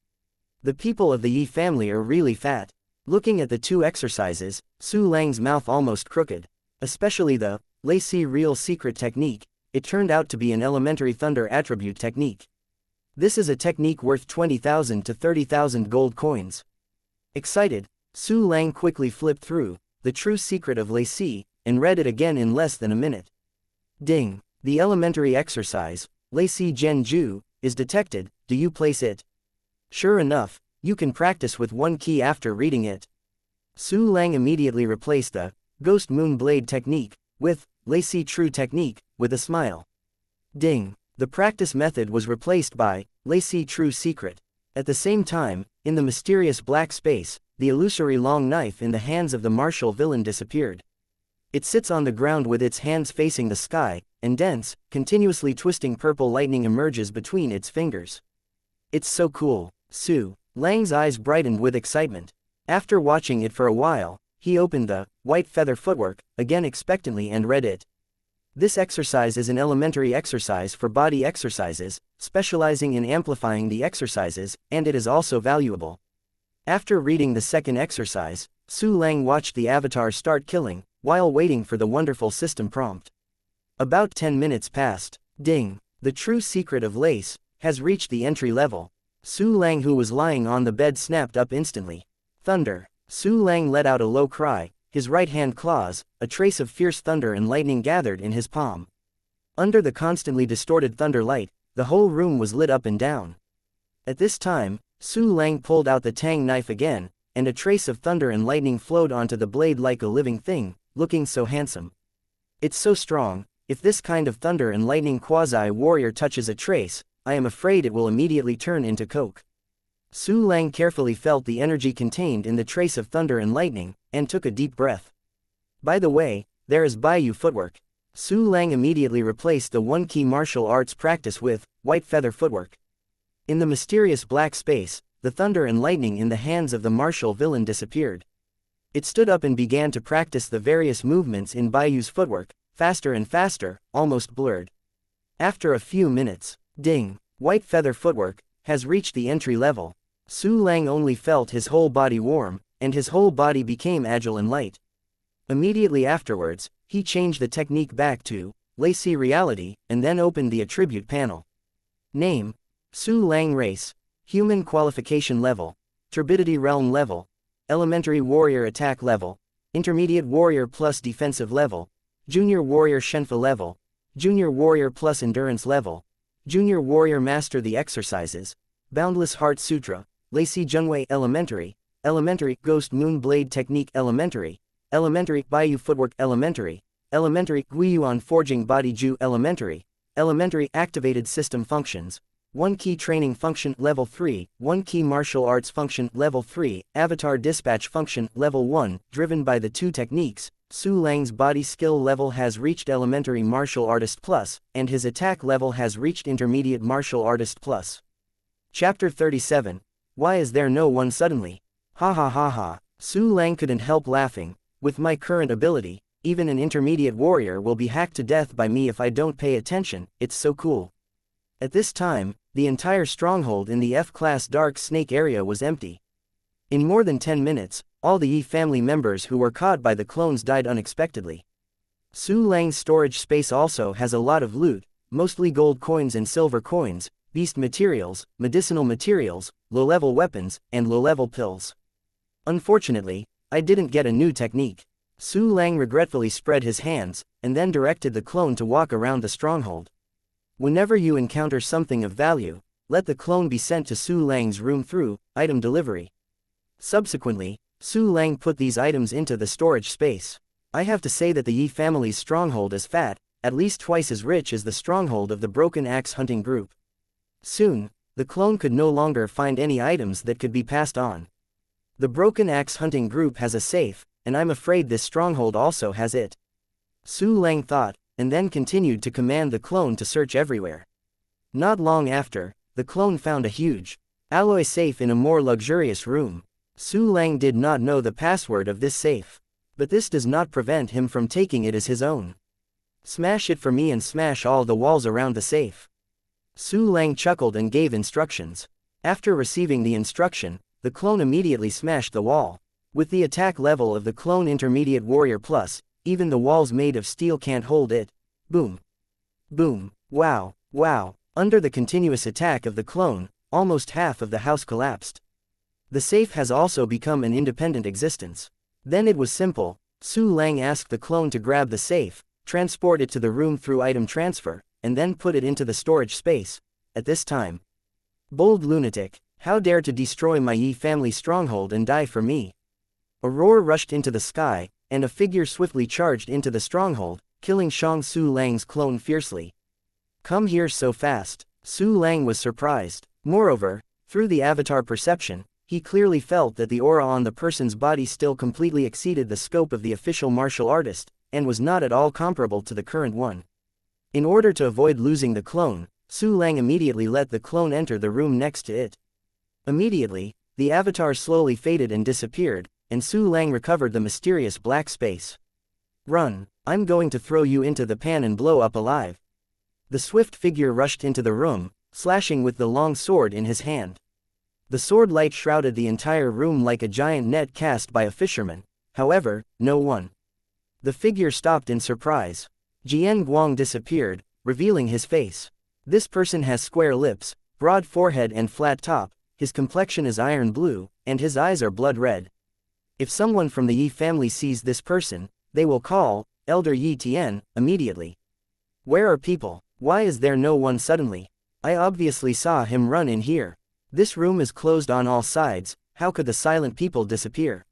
The people of the Yi family are really fat. Looking at the 2 exercises, Su Lang's mouth almost crooked. Especially the Lacy Real Secret Technique. It turned out to be an elementary thunder attribute technique. This is a technique worth 20,000 to 30,000 gold coins. Excited, Su Lang quickly flipped through The True Secret of Lacy, and read it again in less than a minute. Ding. The elementary exercise, Lacy Genju, is detected. Do you place it? Sure enough, you can practice with 1 key after reading it. Su Lang immediately replaced the Ghost Moon Blade technique with Lacy True Technique, with a smile. Ding. The practice method was replaced by Lacy True Secret. At the same time, in the mysterious black space, the illusory long knife in the hands of the martial villain disappeared. It sits on the ground with its hands facing the sky, and dense, continuously twisting purple lightning emerges between its fingers. It's so cool. Su Lang's eyes brightened with excitement. After watching it for a while, he opened the white feather footwork again expectantly and read it. This exercise is an elementary exercise for body exercises, specializing in amplifying the exercises, and it is also valuable. After reading the second exercise, Su Lang watched the avatar start killing, while waiting for the wonderful system prompt. About 10 minutes passed. Ding! The true secret of lace has reached the entry level. Su Lang, who was lying on the bed, snapped up instantly. Thunder! Su Lang let out a low cry, his right hand claws, a trace of fierce thunder and lightning gathered in his palm. Under the constantly distorted thunder light, the whole room was lit up and down. At this time, Su Lang pulled out the tang knife again, and a trace of thunder and lightning flowed onto the blade like a living thing, looking so handsome. It's so strong. If this kind of thunder and lightning quasi-warrior touches a trace, I am afraid it will immediately turn into coke. Su Lang carefully felt the energy contained in the trace of thunder and lightning, and took a deep breath. By the way, there is Baiyu footwork. Su Lang immediately replaced the one-key martial arts practice with white feather footwork. In the mysterious black space, the thunder and lightning in the hands of the martial villain disappeared. It stood up and began to practice the various movements in Baiyu's footwork, faster and faster, almost blurred. After a few minutes, ding! White feather footwork has reached the entry level. Su Lang only felt his whole body warm, and his whole body became agile and light. Immediately afterwards, he changed the technique back to lacy reality, and then opened the attribute panel. Name: Su Lang. Race: Human. Qualification level: Turbidity realm level, Elementary warrior attack level, Intermediate warrior plus defensive level, Junior warrior Shenfa level, Junior warrior plus endurance level, Junior warrior master the exercises, Boundless Heart Sutra, Lacy Junwei elementary, Elementary Ghost Moon Blade Technique elementary, Elementary Baiyu Footwork elementary, Elementary Guiyuan Forging Body Ju elementary, Elementary Activated System Functions, 1 Key Training Function Level 3, 1 Key Martial Arts Function Level 3, Avatar Dispatch Function Level 1. Driven by the two techniques, Su Lang's body skill level has reached Elementary Martial Artist Plus, and his attack level has reached Intermediate Martial Artist Plus. Chapter 37. Why is there no one suddenly? Ha ha ha ha. Su Lang couldn't help laughing. With my current ability, even an intermediate warrior will be hacked to death by me if I don't pay attention. It's so cool. At this time, the entire stronghold in the F-class Dark Snake area was empty. In more than 10 minutes, all the Yi family members who were caught by the clones died unexpectedly. Su Lang's storage space also has a lot of loot, mostly gold coins and silver coins, beast materials, medicinal materials, low-level weapons, and low-level pills. Unfortunately, I didn't get a new technique. Su Lang regretfully spread his hands, and then directed the clone to walk around the stronghold. Whenever you encounter something of value, let the clone be sent to Su Lang's room through item delivery. Subsequently, Su Lang put these items into the storage space. I have to say that the Yi family's stronghold is fat, at least twice as rich as the stronghold of the Broken Axe hunting group. Soon, the clone could no longer find any items that could be passed on. The Broken Axe hunting group has a safe, and I'm afraid this stronghold also has it. Su Lang thought, and then continued to command the clone to search everywhere. Not long after, the clone found a huge alloy safe in a more luxurious room. Su Lang did not know the password of this safe, but this does not prevent him from taking it as his own. Smash it for me and smash all the walls around the safe. Su Lang chuckled and gave instructions. After receiving the instruction, the clone immediately smashed the wall. With the attack level of the clone Intermediate Warrior Plus, even the walls made of steel can't hold it. Boom. Boom. Wow. Wow. Under the continuous attack of the clone, almost half of the house collapsed. The safe has also become an independent existence. Then it was simple. Su Lang asked the clone to grab the safe, transport it to the room through item transfer, and then put it into the storage space. At this time, bold lunatic, how dare to destroy my Yi family stronghold and die for me? A roar rushed into the sky, and a figure swiftly charged into the stronghold, killing Su Lang's clone fiercely. Come here so fast. Su Lang was surprised. Moreover, through the avatar perception, he clearly felt that the aura on the person's body still completely exceeded the scope of the official martial artist, and was not at all comparable to the current one. In order to avoid losing the clone, Su Lang immediately let the clone enter the room next to it. Immediately, the avatar slowly faded and disappeared, and Su Lang recovered the mysterious black space. "Run, I'm going to throw you into the pan and blow up alive." The swift figure rushed into the room, slashing with the long sword in his hand. The sword light shrouded the entire room like a giant net cast by a fisherman. However, no one. The figure stopped in surprise. Jian Guang disappeared, revealing his face. This person has square lips, broad forehead and flat top, his complexion is iron blue, and his eyes are blood red. If someone from the Yi family sees this person, they will call, Elder Yi Tian, immediately. Where are people? Why is there no one suddenly? I obviously saw him run in here. This room is closed on all sides, how could the silent people disappear?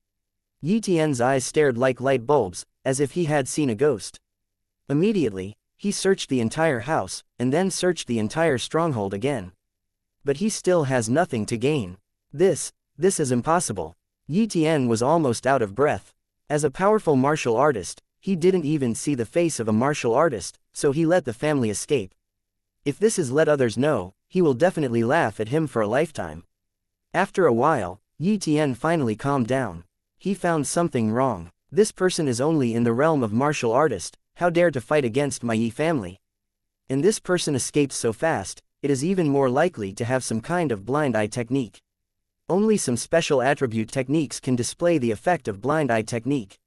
Yi Tian's eyes stared like light bulbs, as if he had seen a ghost. Immediately, he searched the entire house, and then searched the entire stronghold again. But he still has nothing to gain. This is impossible. Yi Tian was almost out of breath. As a powerful martial artist, he didn't even see the face of a martial artist, so he let the family escape. If this is let others know, he will definitely laugh at him for a lifetime. After a while, Yi Tian finally calmed down. He found something wrong. This person is only in the realm of martial artist, how dare to fight against my Yi family? And this person escapes so fast, it is even more likely to have some kind of blind eye technique. Only some special attribute techniques can display the effect of blind eye technique.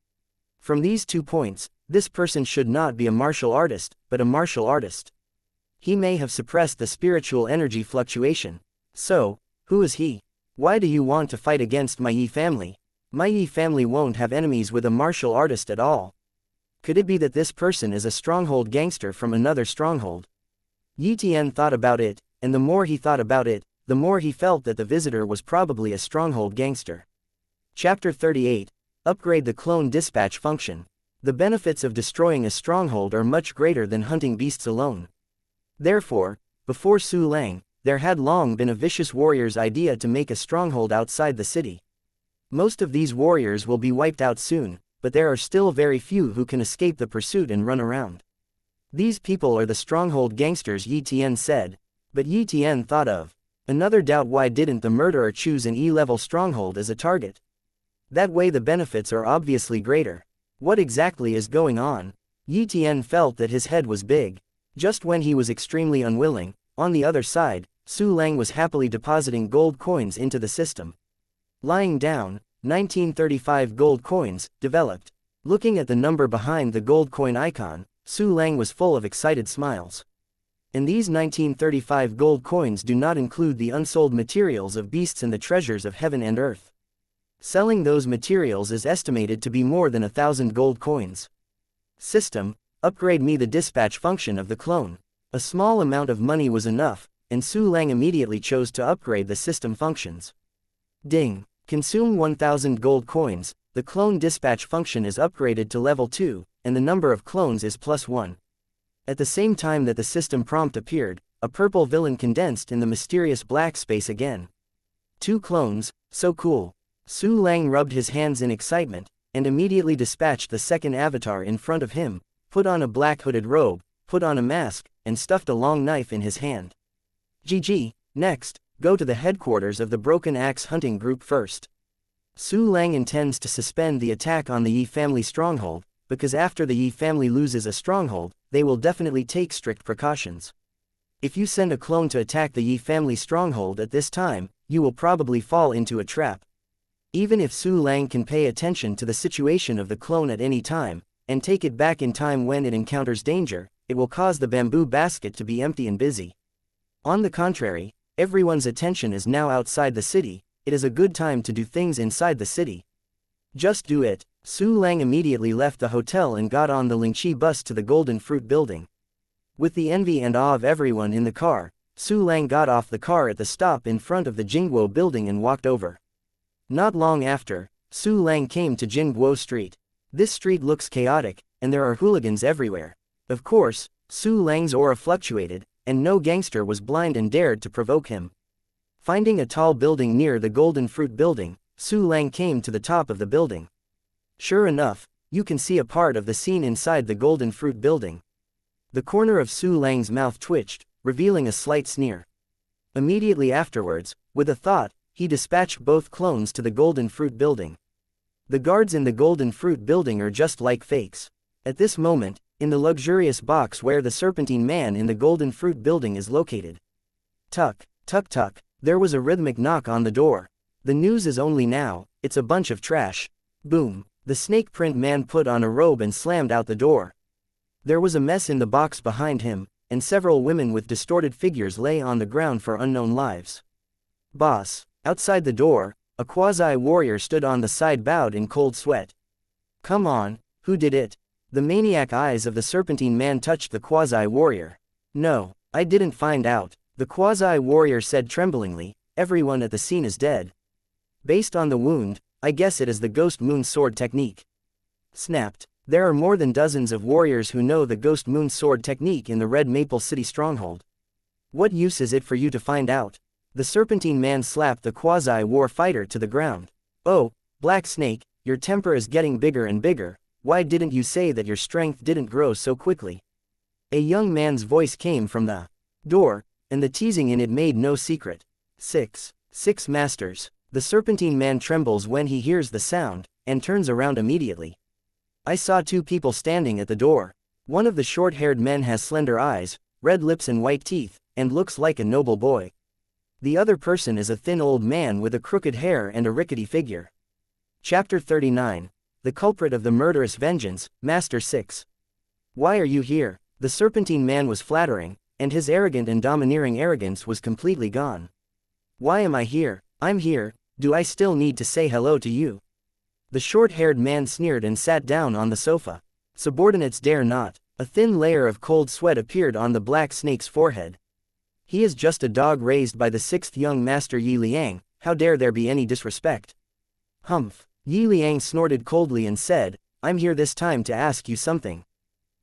From these 2 points, this person should not be a martial artist, but a martial artist. He may have suppressed the spiritual energy fluctuation. So, who is he? Why do you want to fight against my Yi family? My Yi family won't have enemies with a martial artist at all. Could it be that this person is a stronghold gangster from another stronghold? Yi Tian thought about it, and the more he thought about it, the more he felt that the visitor was probably a stronghold gangster. Chapter 38. Upgrade the clone dispatch function. The benefits of destroying a stronghold are much greater than hunting beasts alone. Therefore, before Su Lang, there had long been a vicious warrior's idea to make a stronghold outside the city. Most of these warriors will be wiped out soon, but there are still very few who can escape the pursuit and run around. These people are the stronghold gangsters, Yi Tian said. But Yi Tian thought of another doubt: why didn't the murderer choose an E-level stronghold as a target? That way the benefits are obviously greater. What exactly is going on? Yi Tian felt that his head was big. Just when he was extremely unwilling, on the other side, Su Lang was happily depositing gold coins into the system. Lying down, 1935 gold coins, developed. Looking at the number behind the gold coin icon, Su Lang was full of excited smiles. And these 1935 gold coins do not include the unsold materials of beasts and the treasures of heaven and earth. Selling those materials is estimated to be more than 1,000 gold coins. System, upgrade me the dispatch function of the clone. A small amount of money was enough, and Su Lang immediately chose to upgrade the system functions. Ding. Consume 1,000 gold coins, the clone dispatch function is upgraded to level 2, and the number of clones is +1. At the same time that the system prompt appeared, a purple villain condensed in the mysterious black space again. 2 clones, so cool. Su Lang rubbed his hands in excitement, and immediately dispatched the second avatar in front of him, put on a black hooded robe, put on a mask, and stuffed a long knife in his hand. GG, next, go to the headquarters of the Broken Axe hunting group first. Su Lang intends to suspend the attack on the Yi family stronghold, because after the Yi family loses a stronghold, they will definitely take strict precautions. If you send a clone to attack the Yi family stronghold at this time, you will probably fall into a trap. Even if Su Lang can pay attention to the situation of the clone at any time, and take it back in time when it encounters danger, it will cause the bamboo basket to be empty and busy. On the contrary, everyone's attention is now outside the city, it is a good time to do things inside the city. Just do it. Su Lang immediately left the hotel and got on the Lingqi bus to the Golden Fruit building. With the envy and awe of everyone in the car, Su Lang got off the car at the stop in front of the Jingguo building and walked over. Not long after, Su Lang came to Jingguo Street. This street looks chaotic, and there are hooligans everywhere. Of course, Su Lang's aura fluctuated, and no gangster was blind and dared to provoke him. Finding a tall building near the Golden Fruit building, Su Lang came to the top of the building. Sure enough, you can see a part of the scene inside the Golden Fruit building. The corner of Su Lang's mouth twitched, revealing a slight sneer. Immediately afterwards, with a thought, he dispatched both clones to the Golden Fruit building. The guards in the Golden Fruit building are just like fakes. At this moment, in the luxurious box where the Serpentine Man in the Golden Fruit building is located. Tuck, tuck tuck, there was a rhythmic knock on the door. The news is only now, it's a bunch of trash. Boom, the snake print man put on a robe and slammed out the door. There was a mess in the box behind him, and several women with distorted figures lay on the ground for unknown lives. Boss, outside the door, a quasi-warrior stood on the side bowed in cold sweat. Come on, who did it? The maniac eyes of the Serpentine Man touched the quasi-warrior. No, I didn't find out, the quasi-warrior said tremblingly, everyone at the scene is dead. Based on the wound, I guess it is the Ghost Moon Sword technique. Snapped. There are more than dozens of warriors who know the Ghost Moon Sword technique in the Red Maple City stronghold. What use is it for you to find out? The Serpentine Man slapped the quasi-war fighter to the ground. Oh, Black Snake, your temper is getting bigger and bigger, why didn't you say that your strength didn't grow so quickly? A young man's voice came from the door, and the teasing in it made no secret. Six masters. The Serpentine Man trembles when he hears the sound, and turns around immediately. I saw two people standing at the door. One of the short-haired men has slender eyes, red lips and white teeth, and looks like a noble boy. The other person is a thin old man with a crooked hair and a rickety figure. Chapter 39. The Culprit of the Murderous Vengeance, Master 6. Why are you here? The Serpentine Man was flattering, and his arrogant and domineering arrogance was completely gone. Why am I here? I'm here, do I still need to say hello to you? The short-haired man sneered and sat down on the sofa. Subordinates dare not. A thin layer of cold sweat appeared on the Black Snake's forehead. He is just a dog raised by the sixth young master Yi Liang, how dare there be any disrespect? Humph. Yi Liang snorted coldly and said, I'm here this time to ask you something.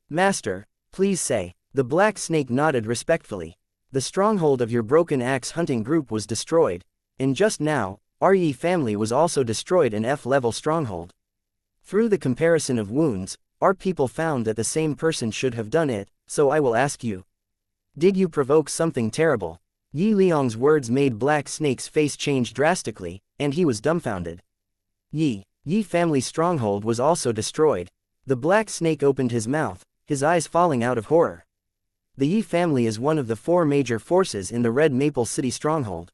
Master, please say. The Black Snake nodded respectfully. The stronghold of your Broken Axe hunting group was destroyed, and just now, our Yi family was also destroyed in F-level stronghold. Through the comparison of wounds, our people found that the same person should have done it, so I will ask you. Did you provoke something terrible? Yi Liang's words made Black Snake's face change drastically, and he was dumbfounded. Yi family stronghold was also destroyed. The Black Snake opened his mouth, his eyes falling out of horror. The Yi family is one of the four major forces in the Red Maple City stronghold.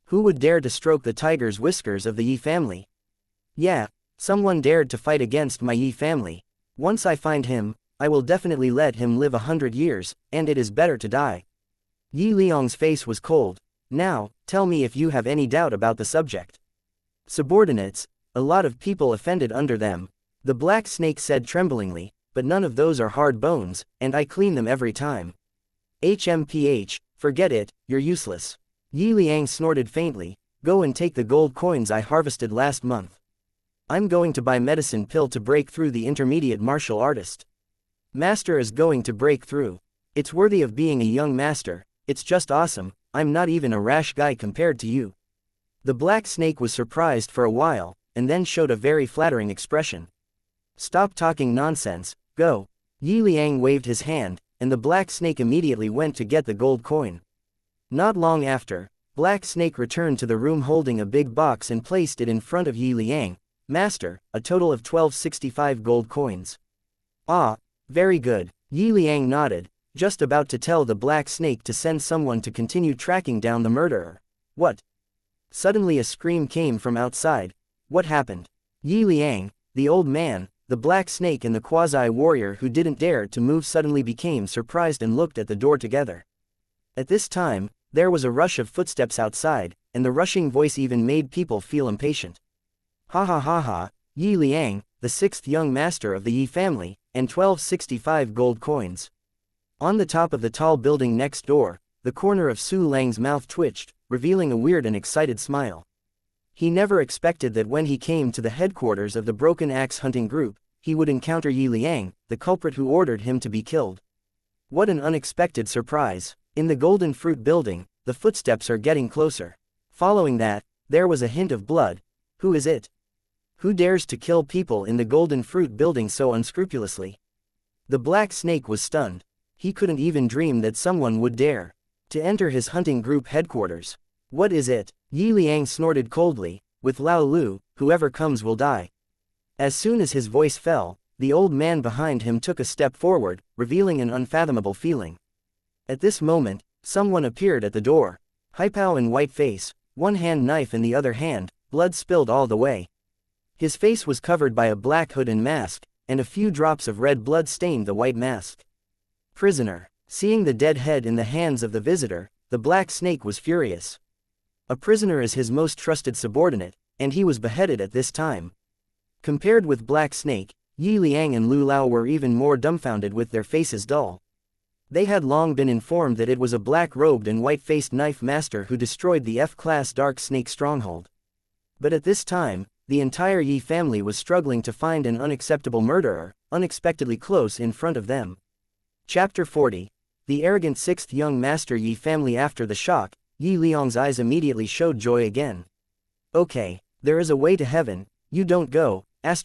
Who would dare to stroke the tiger's whiskers of the Yi family? Yeah, someone dared to fight against my Yi family. Once I find him, I will definitely let him live 100 years, and it is better to die. Yi Liang's face was cold. Now, tell me if you have any doubt about the subject. Subordinates, a lot of people offended under them. The Black Snake said tremblingly, but none of those are hard bones, and I clean them every time. HMPH, forget it, you're useless. Yi Liang snorted faintly, go and take the gold coins I harvested last month. I'm going to buy medicine pill to break through the intermediate martial artist. Master is going to break through. It's worthy of being a young master, it's just awesome, I'm not even a rash guy compared to you. The Black Snake was surprised for a while, and then showed a very flattering expression. Stop talking nonsense, go. Yi Liang waved his hand, and the Black Snake immediately went to get the gold coin. Not long after, Black Snake returned to the room holding a big box and placed it in front of Yi Liang. Master, a total of 1265 gold coins. Ah, very good. Yi Liang nodded, just about to tell the Black Snake to send someone to continue tracking down the murderer. What? Suddenly a scream came from outside. What happened? Yi Liang, the old man, the Black Snake and the quasi-warrior who didn't dare to move suddenly became surprised and looked at the door together. At this time, there was a rush of footsteps outside, and the rushing voice even made people feel impatient. Ha ha ha ha, Yi Liang, the sixth young master of the Yi family, and 1265 gold coins. On the top of the tall building next door, the corner of Su Lang's mouth twitched, revealing a weird and excited smile. He never expected that when he came to the headquarters of the Broken Axe hunting group, he would encounter Yi Liang, the culprit who ordered him to be killed. What an unexpected surprise. In the Golden Fruit building, the footsteps are getting closer. Following that, there was a hint of blood. Who is it? Who dares to kill people in the Golden Fruit building so unscrupulously? The Black Snake was stunned. He couldn't even dream that someone would dare to enter his hunting group headquarters. What is it? Yi Liang snorted coldly, with Lao Lu, whoever comes will die. As soon as his voice fell, the old man behind him took a step forward, revealing an unfathomable feeling. At this moment, someone appeared at the door. Haipao in white face, one hand knife in the other hand, blood spilled all the way. His face was covered by a black hood and mask, and a few drops of red blood stained the white mask. Prisoner. Seeing the dead head in the hands of the visitor, the black snake was furious. A prisoner is his most trusted subordinate, and he was beheaded at this time. Compared with Black Snake, Yi Liang and Lu Lao were even more dumbfounded with their faces dull. They had long been informed that it was a black-robed and white-faced knife master who destroyed the F-class Dark Snake stronghold. But at this time, the entire Yi family was struggling to find an unacceptable murderer, unexpectedly close in front of them. Chapter 40. The arrogant sixth young master Yi family. After the shock, Yi Liang's eyes immediately showed joy again. Okay, there is a way to heaven, you don't go, has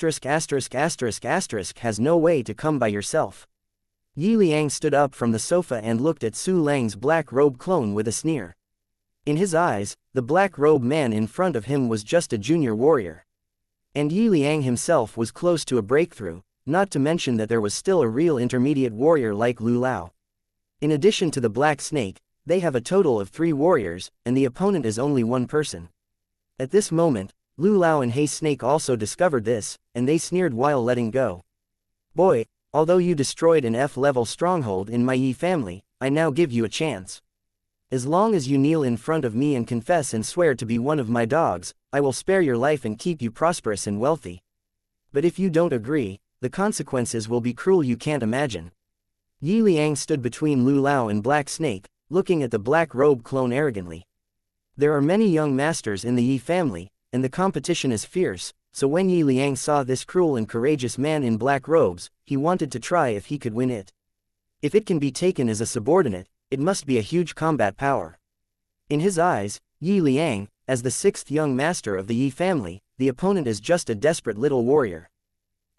no way to come by yourself. Yi Liang stood up from the sofa and looked at Su Lang's black-robe clone with a sneer. In his eyes, the black-robe man in front of him was just a junior warrior. And Yi Liang himself was close to a breakthrough, not to mention that there was still a real intermediate warrior like Lu Lao. In addition to the Black Snake, they have a total of 3 warriors, and the opponent is only one person. At this moment, Lu Lao and Hei Snake also discovered this, and they sneered while letting go. Boy, although you destroyed an F-level stronghold in my Yi family, I now give you a chance. As long as you kneel in front of me and confess and swear to be one of my dogs, I will spare your life and keep you prosperous and wealthy. But if you don't agree, the consequences will be cruel you can't imagine. Yi Liang stood between Lu Lao and Black Snake, looking at the black robe clone arrogantly. There are many young masters in the Yi family, and the competition is fierce, so when Yi Liang saw this cruel and courageous man in black robes, he wanted to try if he could win it. If it can be taken as a subordinate, it must be a huge combat power. In his eyes, Yi Liang, as the 6th young master of the Yi family, the opponent is just a desperate little warrior.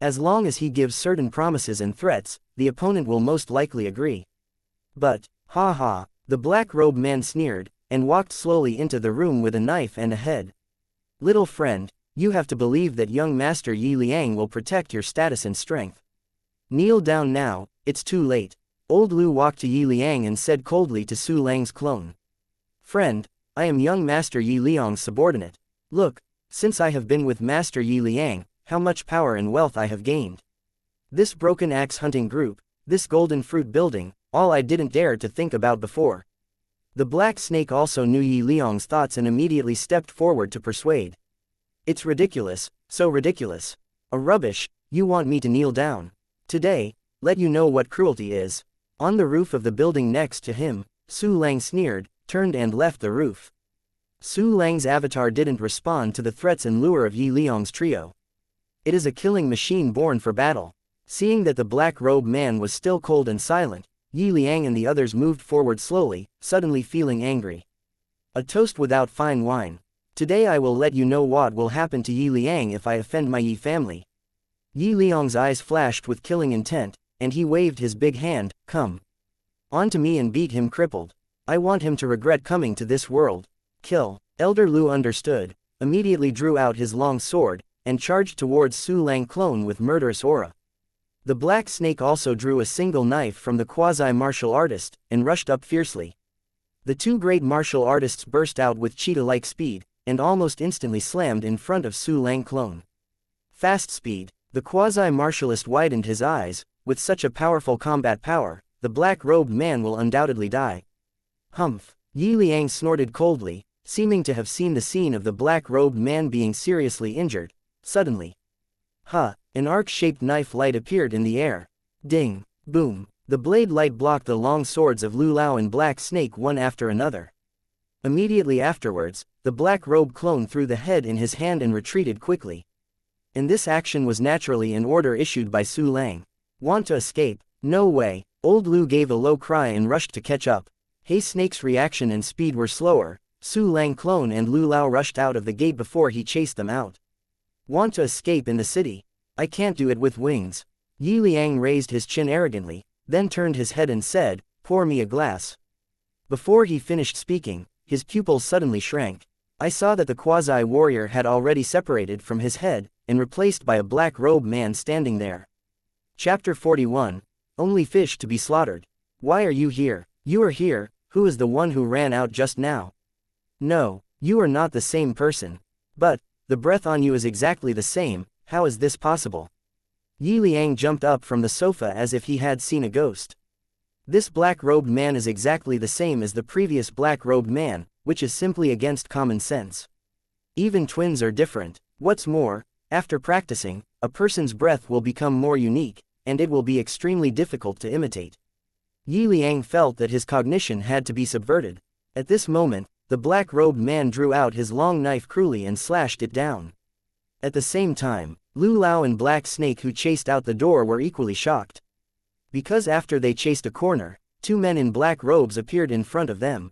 As long as he gives certain promises and threats, the opponent will most likely agree. But, ha ha, the black-robed man sneered, and walked slowly into the room with a knife and a head. Little friend, you have to believe that young master Yi Liang will protect your status and strength. Kneel down now, it's too late. Old Lu walked to Yi Liang and said coldly to Su Lang's clone. Friend, I am young master Yi Liang's subordinate. Look, since I have been with master Yi Liang, how much power and wealth I have gained. This broken axe hunting group, this golden fruit building, all I didn't dare to think about before. The Black Snake also knew Yi Liang's thoughts and immediately stepped forward to persuade. It's ridiculous, so ridiculous. A rubbish, you want me to kneel down. Today, let you know what cruelty is. On the roof of the building next to him, Su Lang sneered, turned and left the roof. Su Lang's avatar didn't respond to the threats and lure of Yi Liang's trio. It is a killing machine born for battle. Seeing that the black-robed man was still cold and silent, Yi Liang and the others moved forward slowly, suddenly feeling angry. A toast without fine wine. Today I will let you know what will happen to Yi Liang if I offend my Yi family. Yi Liang's eyes flashed with killing intent, and he waved his big hand, come. On to me and beat him crippled. I want him to regret coming to this world. Kill. Elder Lu understood, immediately drew out his long sword, and charged towards Su Lang clone with murderous aura. The Black Snake also drew a single knife from the quasi-martial artist, and rushed up fiercely. The 2 great martial artists burst out with cheetah-like speed, and almost instantly slammed in front of Su Lang clone. Fast speed. The quasi-martialist widened his eyes. With such a powerful combat power, the black-robed man will undoubtedly die. Humph. Yi Liang snorted coldly, seeming to have seen the scene of the black-robed man being seriously injured. Suddenly, an arc-shaped knife light appeared in the air. Ding. Boom. The blade light blocked the long swords of Lu Lao and Black Snake one after another. Immediately afterwards, the black-robed clone threw the head in his hand and retreated quickly. And this action was naturally an order issued by Su Lang. Want to escape? No way. Old Lu gave a low cry and rushed to catch up. Hei Snake's reaction and speed were slower. Su Lang clone and Lu Lao rushed out of the gate before he chased them out. Want to escape in the city? I can't do it with wings. Yi Liang raised his chin arrogantly, then turned his head and said, pour me a glass. Before he finished speaking, his pupils suddenly shrank. I saw that the quasi-warrior had already separated from his head, and replaced by a black-robed man standing there. Chapter 41. Only fish to be slaughtered. Why are you here? You are here. Who is the one who ran out just now? No, you are not the same person. But, the breath on you is exactly the same. How is this possible? Yi Liang jumped up from the sofa as if he had seen a ghost. This black-robed man is exactly the same as the previous black-robed man, which is simply against common sense. Even twins are different. What's more, after practicing, a person's breath will become more unique, and it will be extremely difficult to imitate. Yi Liang felt that his cognition had to be subverted. At this moment, the black-robed man drew out his long knife cruelly and slashed it down. At the same time, Lu Lao and Black Snake who chased out the door were equally shocked. Because after they chased a corner, two men in black robes appeared in front of them.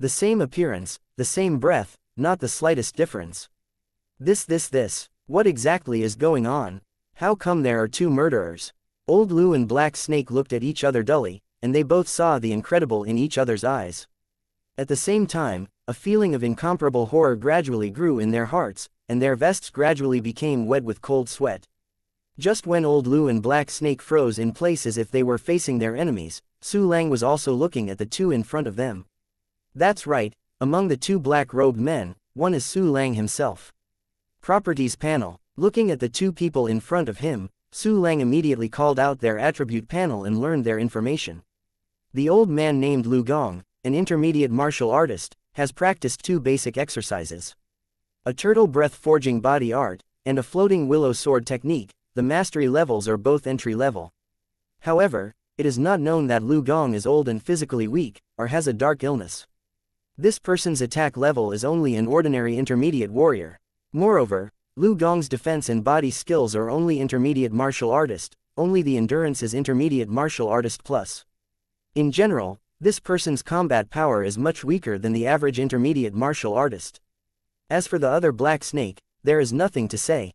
The same appearance, the same breath, not the slightest difference. This. What exactly is going on? How come there are two murderers? Old Lu and Black Snake looked at each other dully, and they both saw the incredible in each other's eyes. At the same time, a feeling of incomparable horror gradually grew in their hearts, and their vests gradually became wet with cold sweat. Just when Old Lu and Black Snake froze in place as if they were facing their enemies, Su Lang was also looking at the two in front of them. That's right, among the two black-robed men, one is Su Lang himself. Properties panel. Looking at the two people in front of him, Su Lang immediately called out their attribute panel and learned their information. The old man named Lu Gong, an intermediate martial artist, has practiced two basic exercises. A turtle breath forging body art, and a floating willow sword technique. The mastery levels are both entry level. However, it is not known that Lu Gong is old and physically weak, or has a dark illness. This person's attack level is only an ordinary intermediate warrior. Moreover, Lu Gong's defense and body skills are only intermediate martial artist, only the endurance is intermediate martial artist plus. In general, this person's combat power is much weaker than the average intermediate martial artist. As for the other Black Snake, there is nothing to say.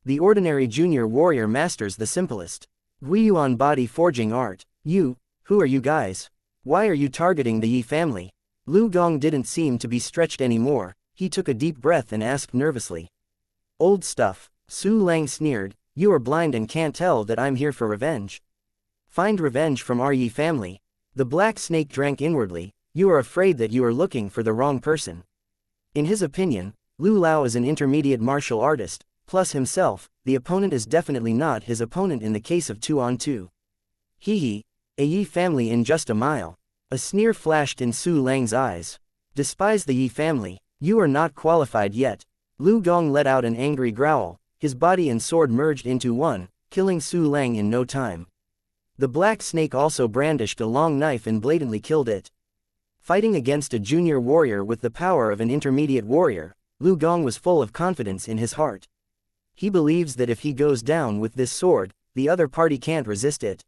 The ordinary junior warrior masters the simplest Guiyuan body forging art. Who are you guys? Why are you targeting the Yi family? Lu Gong didn't seem to be stretched anymore. He took a deep breath and asked nervously. Old stuff. Su Lang sneered. You are blind and can't tell that I'm here for revenge. Find revenge from our Yi family. The Black Snake drank inwardly. You are afraid that you are looking for the wrong person. In his opinion, Lu Lao is an intermediate martial artist, plus himself. The opponent is definitely not his opponent in the case of 2-on-2. A Yi family in just a mile. A sneer flashed in Su Lang's eyes. Despise the Yi family. You are not qualified yet. Lu Gong let out an angry growl. His body and sword merged into one, killing Su Lang in no time. The Black Snake also brandished a long knife and blatantly killed it. Fighting against a junior warrior with the power of an intermediate warrior, Lu Gong was full of confidence in his heart. He believes that if he goes down with this sword, the other party can't resist it.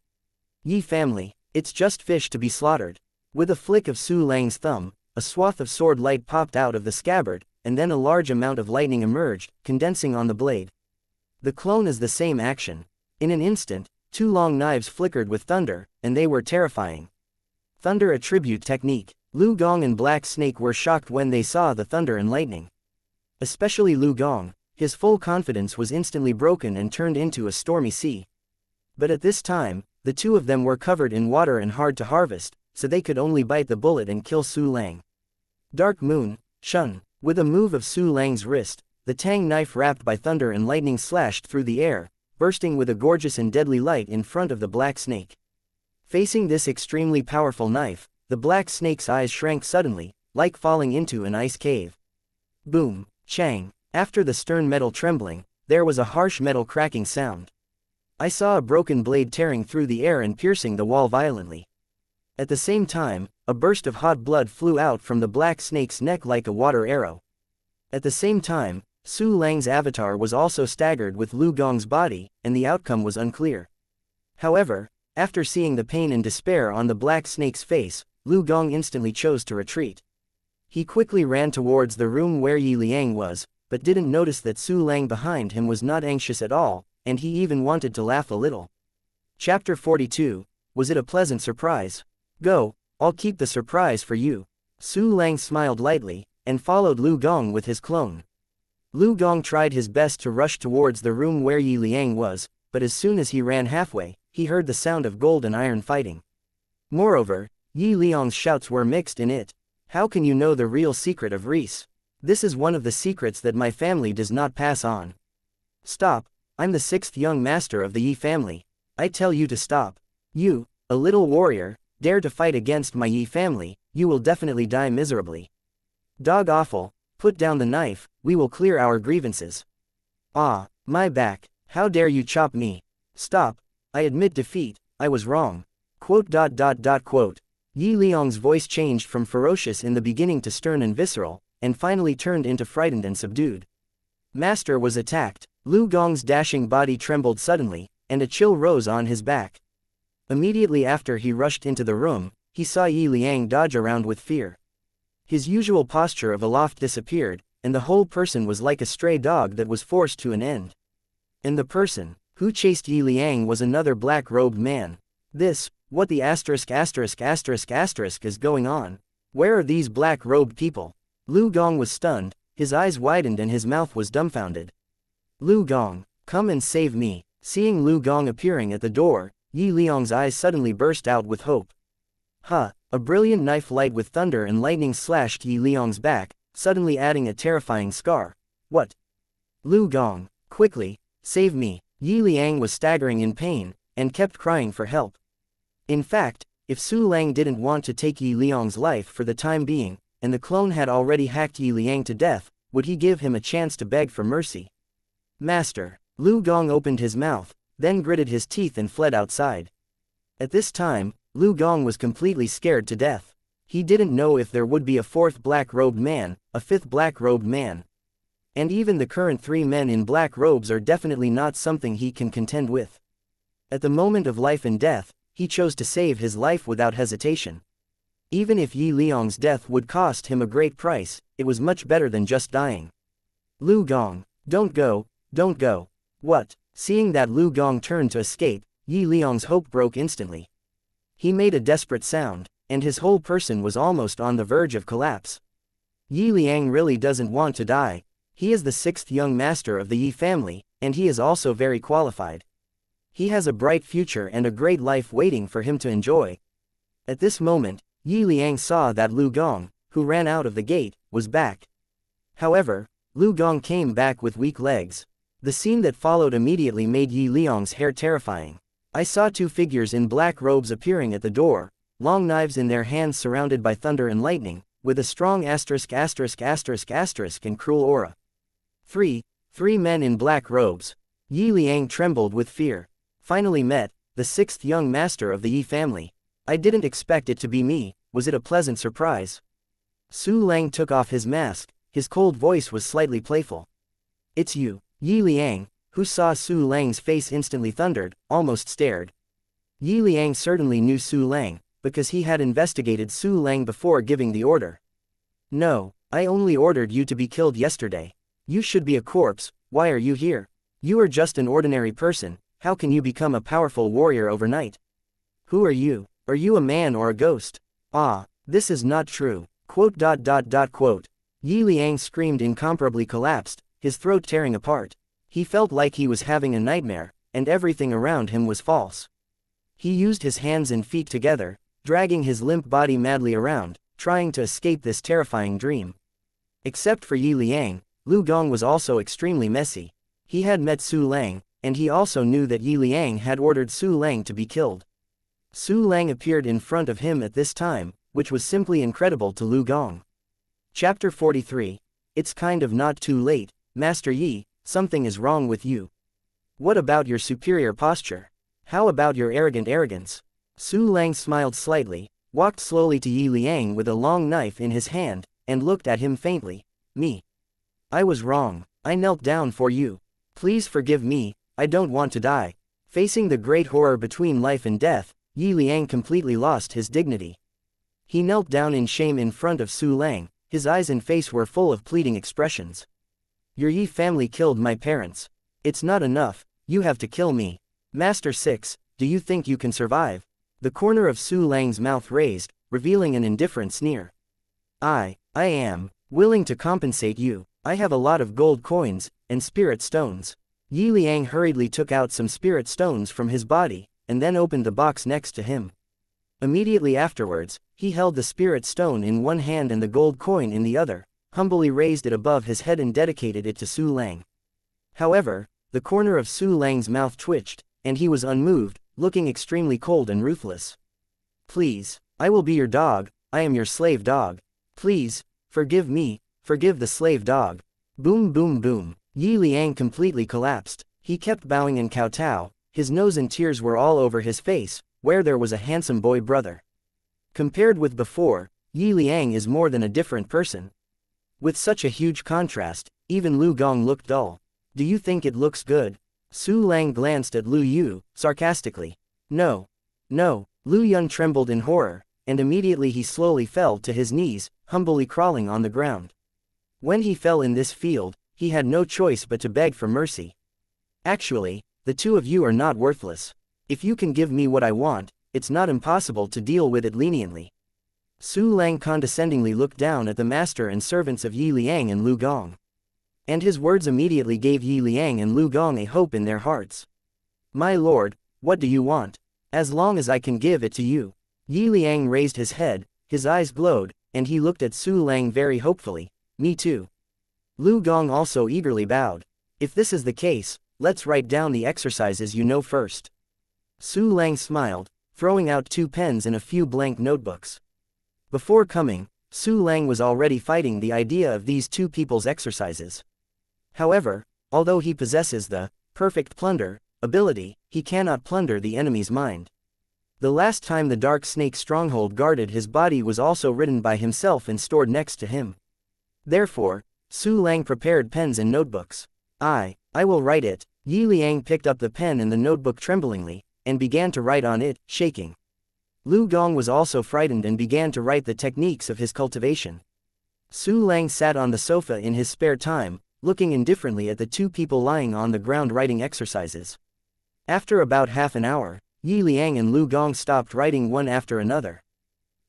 Yi family, it's just fish to be slaughtered. With a flick of Su Lang's thumb, a swath of sword light popped out of the scabbard, and then a large amount of lightning emerged, condensing on the blade. The clone is the same action. In an instant, two long knives flickered with thunder, and they were terrifying. Thunder attribute technique. Lu Gong and Black Snake were shocked when they saw the thunder and lightning. Especially Lu Gong, his full confidence was instantly broken and turned into a stormy sea. But at this time, the two of them were covered in water and hard to harvest, so they could only bite the bullet and kill Su Lang. Dark Moon, Shun. With a move of Su Lang's wrist, the tang knife wrapped by thunder and lightning slashed through the air, bursting with a gorgeous and deadly light in front of the Black Snake. Facing this extremely powerful knife, the Black Snake's eyes shrank suddenly, like falling into an ice cave. Boom, chang. After the stern metal trembling, there was a harsh metal cracking sound. I saw a broken blade tearing through the air and piercing the wall violently. At the same time, a burst of hot blood flew out from the Black Snake's neck like a water arrow. At the same time, Su Lang's avatar was also staggered with Lu Gong's body, and the outcome was unclear. However, after seeing the pain and despair on the Black Snake's face, Lu Gong instantly chose to retreat. He quickly ran towards the room where Yi Liang was, but didn't notice that Su Lang behind him was not anxious at all, and he even wanted to laugh a little. Chapter 42. Was it a pleasant surprise? Go, I'll keep the surprise for you. Su Lang smiled lightly, and followed Lu Gong with his clone. Lu Gong tried his best to rush towards the room where Yi Liang was, but as soon as he ran halfway, he heard the sound of gold and iron fighting. Moreover, Yi Liang's shouts were mixed in it. How can you know the real secret of Reese? This is one of the secrets that my family does not pass on. Stop, I'm the 6th young master of the Yi family. I tell you to stop. You, a little warrior, dare to fight against my Yi family, you will definitely die miserably. Dog awful, put down the knife, we will clear our grievances. Ah, my back, how dare you chop me? Stop, I admit defeat, I was wrong. Yi Liang's voice changed from ferocious in the beginning to stern and visceral, and finally turned into frightened and subdued. Master was attacked. Lu Gong's dashing body trembled suddenly, and a chill rose on his back. Immediately after he rushed into the room, he saw Yi Liang dodge around with fear. His usual posture of aloft disappeared, and the whole person was like a stray dog that was forced to an end. And the person who chased Yi Liang was another black-robed man. What the **** is going on? Where are these black-robed people? Lu Gong was stunned, his eyes widened and his mouth was dumbfounded. Lu Gong, come and save me. Seeing Lu Gong appearing at the door, Yi Liang's eyes suddenly burst out with hope. A brilliant knife light with thunder and lightning slashed Yi Liang's back, suddenly adding a terrifying scar. What? Lu Gong, quickly, save me. Yi Liang was staggering in pain, and kept crying for help. In fact, if Su Lang didn't want to take Yi Liang's life for the time being, and the clone had already hacked Yi Liang to death, would he give him a chance to beg for mercy? Master. Lu Gong opened his mouth, then gritted his teeth and fled outside. At this time, Lu Gong was completely scared to death. He didn't know if there would be a 4th black-robed man, a 5th black-robed man. And even the current 3 men in black robes are definitely not something he can contend with. At the moment of life and death, he chose to save his life without hesitation. Even if Yi Liang's death would cost him a great price, it was much better than just dying. Lu Gong, don't go, don't go. What? Seeing that Lu Gong turned to escape, Yi Liang's hope broke instantly. He made a desperate sound, and his whole person was almost on the verge of collapse. Yi Liang really doesn't want to die. He is the 6th young master of the Yi family, and he is also very qualified. He has a bright future and a great life waiting for him to enjoy. At this moment, Yi Liang saw that Lu Gong, who ran out of the gate, was back. However, Lu Gong came back with weak legs. The scene that followed immediately made Yi Liang's hair terrifying. I saw 2 figures in black robes appearing at the door, long knives in their hands surrounded by thunder and lightning, with a strong **** and cruel aura. 3 men in black robes. Yi Liang trembled with fear. Finally met, the 6th young master of the Yi family. I didn't expect it to be me, was it a pleasant surprise? Su Lang took off his mask, his cold voice was slightly playful. It's you. Yi Liang, who saw Su Lang's face instantly thundered, almost stared. Yi Liang certainly knew Su Lang, because he had investigated Su Lang before giving the order. No, I only ordered you to be killed yesterday. You should be a corpse, why are you here? You are just an ordinary person, how can you become a powerful warrior overnight? Who are you? Are you a man or a ghost? Ah, this is not true. Yi Liang screamed, incomparably collapsed, his throat tearing apart. He felt like he was having a nightmare, and everything around him was false. He used his hands and feet together, dragging his limp body madly around, trying to escape this terrifying dream. Except for Yi Liang, Lu Gong was also extremely messy. He had met Su Lang, and he also knew that Yi Liang had ordered Su Lang to be killed. Su Lang appeared in front of him at this time, which was simply incredible to Lu Gong. Chapter 43. It's kind of not too late, Master Yi, something is wrong with you. What about your superior posture? How about your arrogant arrogance? Su Lang smiled slightly, walked slowly to Yi Liang with a long knife in his hand, and looked at him faintly. Me. I was wrong, I knelt down for you. Please forgive me, I don't want to die. Facing the great horror between life and death, Yi Liang completely lost his dignity. He knelt down in shame in front of Su Lang, his eyes and face were full of pleading expressions. Your Yi family killed my parents. It's not enough, you have to kill me. Master 6, do you think you can survive? The corner of Su Lang's mouth raised, revealing an indifferent sneer. I am willing to compensate you. I have a lot of gold coins, and spirit stones. Yi Liang hurriedly took out some spirit stones from his body, and then opened the box next to him. Immediately afterwards, he held the spirit stone in one hand and the gold coin in the other, humbly raised it above his head and dedicated it to Su Lang. However, the corner of Su Lang's mouth twitched, and he was unmoved, looking extremely cold and ruthless. Please, I will be your dog, I am your slave dog. Please, forgive me, forgive the slave dog. Boom boom boom. Yi Liang completely collapsed. He kept bowing and kowtow, his nose and tears were all over his face, where there was a handsome boy brother. Compared with before, Yi Liang is more than a different person. With such a huge contrast, even Lu Gong looked dull. Do you think it looks good? Su Lang glanced at Lu Yu, sarcastically. No. No. Lu Yun trembled in horror, and immediately he slowly fell to his knees, humbly crawling on the ground. When he fell in this field, he had no choice but to beg for mercy. Actually, the two of you are not worthless. If you can give me what I want, it's not impossible to deal with it leniently. Su Lang condescendingly looked down at the master and servants of Yi Liang and Lu Gong. And his words immediately gave Yi Liang and Lu Gong a hope in their hearts. My lord, what do you want? As long as I can give it to you. Yi Liang raised his head, his eyes glowed, and he looked at Su Lang very hopefully. Me too. Lu Gong also eagerly bowed. If this is the case, let's write down the exercises you know first. Su Lang smiled, throwing out 2 pens and a few blank notebooks. Before coming, Su Lang was already fighting the idea of these two people's exercises. However, although he possesses the perfect plunder ability, he cannot plunder the enemy's mind. The last time the dark snake stronghold guarded his body was also written by himself and stored next to him. Therefore, Su Lang prepared pens and notebooks. I will write it. Yi Liang picked up the pen and the notebook tremblingly, and began to write on it, shaking. Lu Gong was also frightened and began to write the techniques of his cultivation. Su Lang sat on the sofa in his spare time, looking indifferently at the two people lying on the ground writing exercises. After about half an hour, Yi Liang and Lu Gong stopped writing one after another.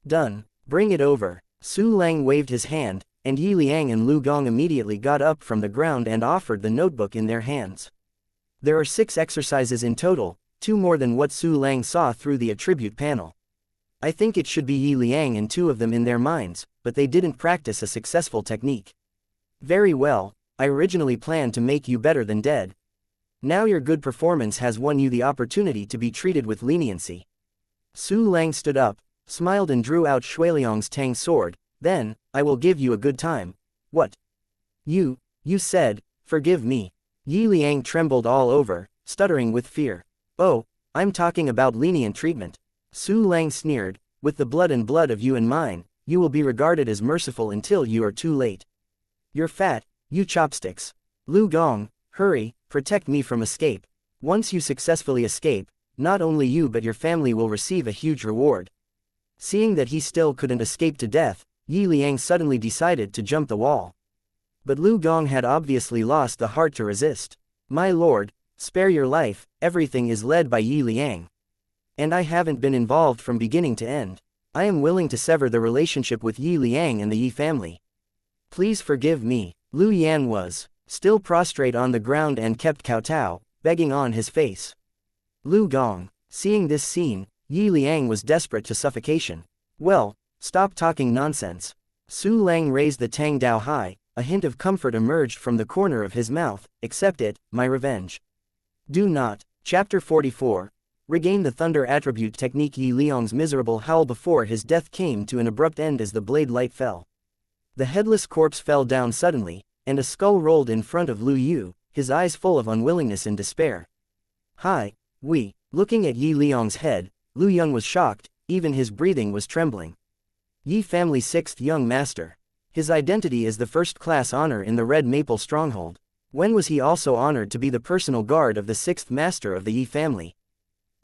Done. Bring it over. Su Lang waved his hand, and Yi Liang and Lu Gong immediately got up from the ground and offered the notebook in their hands. There are 6 exercises in total, 2 more than what Su Lang saw through the attribute panel. I think it should be Yi Liang and 2 of them in their minds, but they didn't practice a successful technique. Very well, I originally planned to make you better than dead. Now your good performance has won you the opportunity to be treated with leniency. Su Lang stood up, smiled and drew out Shuiliang's Tang sword. Then, I will give you a good time. What? You said, forgive me. Yi Liang trembled all over, stuttering with fear. Oh, I'm talking about lenient treatment. Su Lang sneered, with the blood of you and mine, you will be regarded as merciful until you are too late. You're fat, you chopsticks. Lu Gong, hurry, protect me from escape. Once you successfully escape, not only you but your family will receive a huge reward. Seeing that he still couldn't escape to death, Yi Liang suddenly decided to jump the wall. But Lu Gong had obviously lost the heart to resist. My lord, spare your life, everything is led by Yi Liang. And I haven't been involved from beginning to end. I am willing to sever the relationship with Yi Liang and the Yi family. Please forgive me. Lu Yan was still prostrate on the ground and kept kowtow, begging on his face. Lu Gong, seeing this scene, Yi Liang was desperate to suffocation. Well, stop talking nonsense. Su Lang raised the Tang Dao high, a hint of comfort emerged from the corner of his mouth. Accept it, my revenge. Do not. Chapter 44. Regain the thunder attribute technique. Yi Liang's miserable howl before his death came to an abrupt end as the blade light fell. The headless corpse fell down suddenly, and a skull rolled in front of Lu Yu, his eyes full of unwillingness and despair. Hi, we. Looking at Yi Liang's head, Lu Yun was shocked, even his breathing was trembling. Yi family's 6th young master. His identity is the first-class honor in the Red Maple Stronghold. When was he also honored to be the personal guard of the 6th master of the Yi family?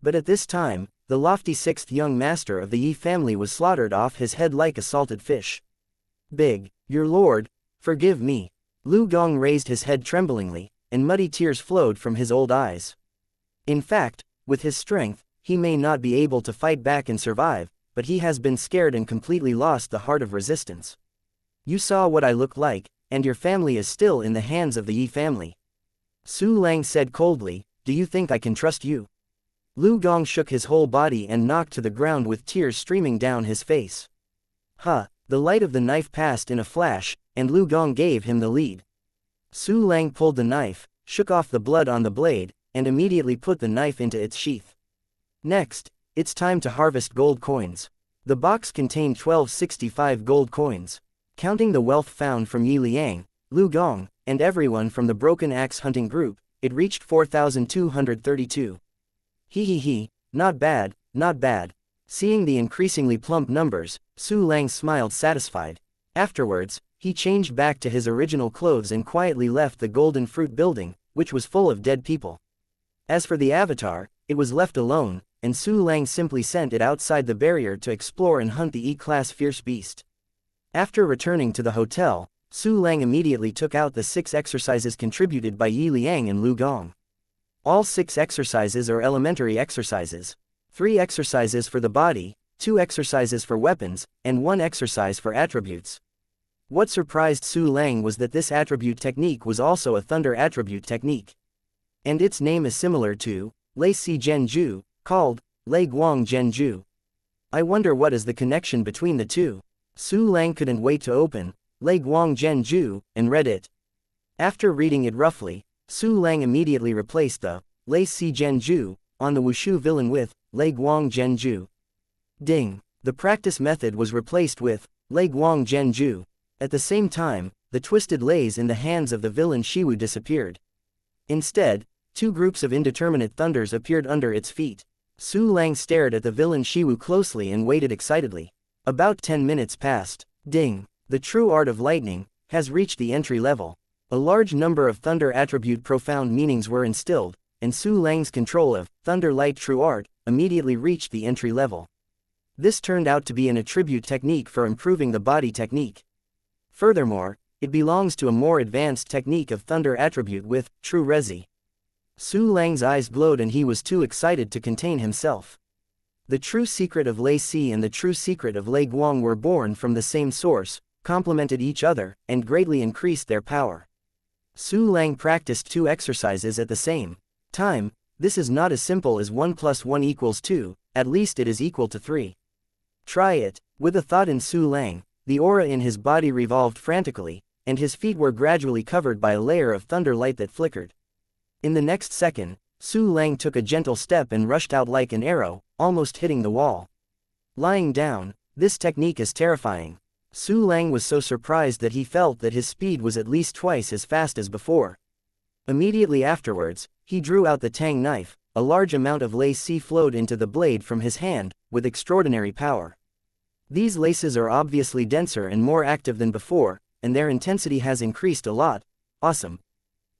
But at this time, the lofty 6th young master of the Yi family was slaughtered off his head like a salted fish. Big, your lord, forgive me. Lu Gong raised his head tremblingly, and muddy tears flowed from his old eyes. In fact, with his strength, he may not be able to fight back and survive, but he has been scared and completely lost the heart of resistance. You saw what I look like, and your family is still in the hands of the Yi family. Su Lang said coldly, "Do you think I can trust you?" Lu Gong shook his whole body and knocked to the ground with tears streaming down his face. The light of the knife passed in a flash, and Lu Gong gave him the lead. Su Lang pulled the knife, shook off the blood on the blade, and immediately put the knife into its sheath. Next, it's time to harvest gold coins. The box contained 1265 gold coins. Counting the wealth found from Yi Liang, Lu Gong, and everyone from the Broken Axe hunting group, it reached 4,232. He, not bad, not bad. Seeing the increasingly plump numbers, Su Lang smiled satisfied. Afterwards, he changed back to his original clothes and quietly left the Golden Fruit building, which was full of dead people. As for the avatar, it was left alone, and Su Lang simply sent it outside the barrier to explore and hunt the E-class fierce beast. After returning to the hotel, Su Lang immediately took out the 6 exercises contributed by Yi Liang and Lu Gong. All 6 exercises are elementary exercises. 3 exercises for the body, 2 exercises for weapons, and 1 exercise for attributes. What surprised Su Lang was that this attribute technique was also a thunder attribute technique. And its name is similar to Lei Si Genju, called Lei Guang Genju. I wonder what is the connection between the two. Su Lang couldn't wait to open Lei Guang Genju and read it. After reading it roughly, Su Lang immediately replaced the Lei Si Genju on the Wushu villain with Lei Guang Genju. Ding! The practice method was replaced with Lei Guang Genju. At the same time, the twisted leis in the hands of the villain Shiwu disappeared. Instead, 2 groups of indeterminate thunders appeared under its feet. Su Lang stared at the villain Shiwu closely and waited excitedly. About 10 minutes passed. Ding! The true art of lightning has reached the entry level. A large number of thunder attribute profound meanings were instilled, and Su Lang's control of Thunder Light True Art immediately reached the entry level. This turned out to be an attribute technique for improving the body technique. Furthermore, it belongs to a more advanced technique of thunder attribute with True Resi. Su Lang's eyes glowed and he was too excited to contain himself. The true secret of Lei Si and the true secret of Lei Guang were born from the same source, complemented each other, and greatly increased their power. Su Lang practiced 2 exercises at the same time. This is not as simple as 1 + 1 = 2, at least it is equal to 3. Try it. With a thought in Su Lang, the aura in his body revolved frantically, and his feet were gradually covered by a layer of thunder light that flickered. In the next second, Su Lang took a gentle step and rushed out like an arrow, almost hitting the wall. Lying down, this technique is terrifying. Su Lang was so surprised that he felt that his speed was at least twice as fast as before. Immediately afterwards, he drew out the Tang knife. A large amount of Lei Si flowed into the blade from his hand, with extraordinary power. These laces are obviously denser and more active than before, and their intensity has increased a lot. Awesome.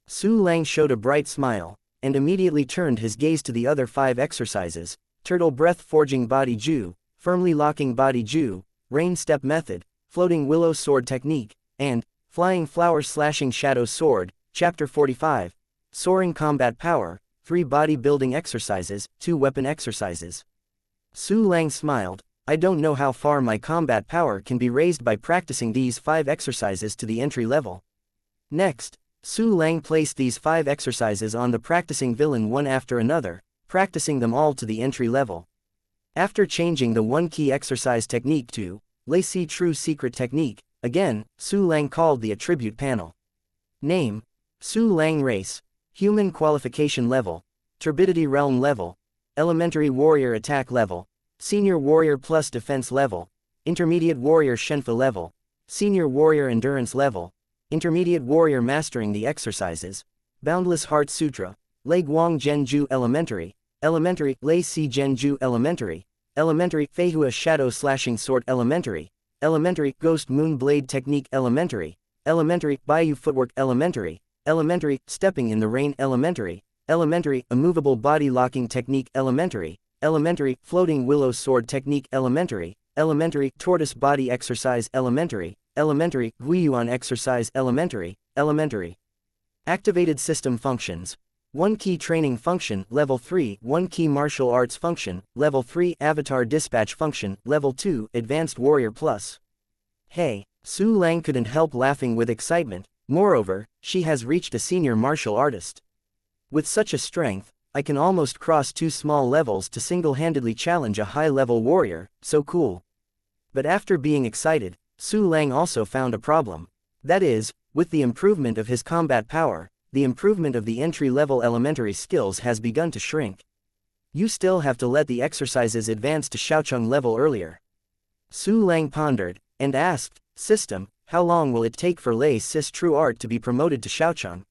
Su Lang showed a bright smile, and immediately turned his gaze to the other 5 exercises: Turtle Breath Forging Body Ju, Firmly Locking Body Ju, Rain Step Method, Floating Willow Sword Technique, and Flying Flower Slashing Shadow Sword. Chapter 45. Soaring Combat Power, 3 Body Building Exercises, 2 Weapon Exercises. Su Lang smiled. I don't know how far my combat power can be raised by practicing these 5 exercises to the entry level. Next, Su Lang placed these 5 exercises on the practicing villain one after another, practicing them all to the entry level. After changing the 1 key exercise technique to Lei Si True Secret Technique, again, Su Lang called the attribute panel. Name: Su Lang. Race: Human. Qualification level: Turbidity Realm level, Elementary Warrior Attack level, Senior Warrior Plus Defense level, Intermediate Warrior Shenfa level, Senior Warrior Endurance level, Intermediate Warrior Mastering the Exercises, Boundless Heart Sutra, Lei Guang Genju Elementary, Elementary Lei Si Genju Elementary, Elementary Feihua Shadow Slashing Sword Elementary, Elementary Ghost Moon Blade Technique Elementary, Elementary Bayou Footwork Elementary, Elementary Stepping in the Rain Elementary, Elementary Immovable Body Locking Technique Elementary, Elementary Floating Willow Sword Technique Elementary, Elementary Tortoise Body Exercise Elementary, Elementary Guiyuan Exercise Elementary, Elementary Activated System Functions. 1 Key Training Function Level 3, 1 Key Martial Arts Function Level 3, Avatar Dispatch Function Level 2, Advanced Warrior Plus. Hey, Su Lang couldn't help laughing with excitement. Moreover, she has reached a senior martial artist. With such a strength, I can almost cross 2 small levels to single-handedly challenge a high-level warrior, so cool. But after being excited, Su Lang also found a problem. That is, with the improvement of his combat power, the improvement of the entry-level elementary skills has begun to shrink. You still have to let the exercises advance to xiaocheng level earlier. Su Lang pondered, and asked, System, how long will it take for Lei Sis True Art to be promoted to xiaocheng?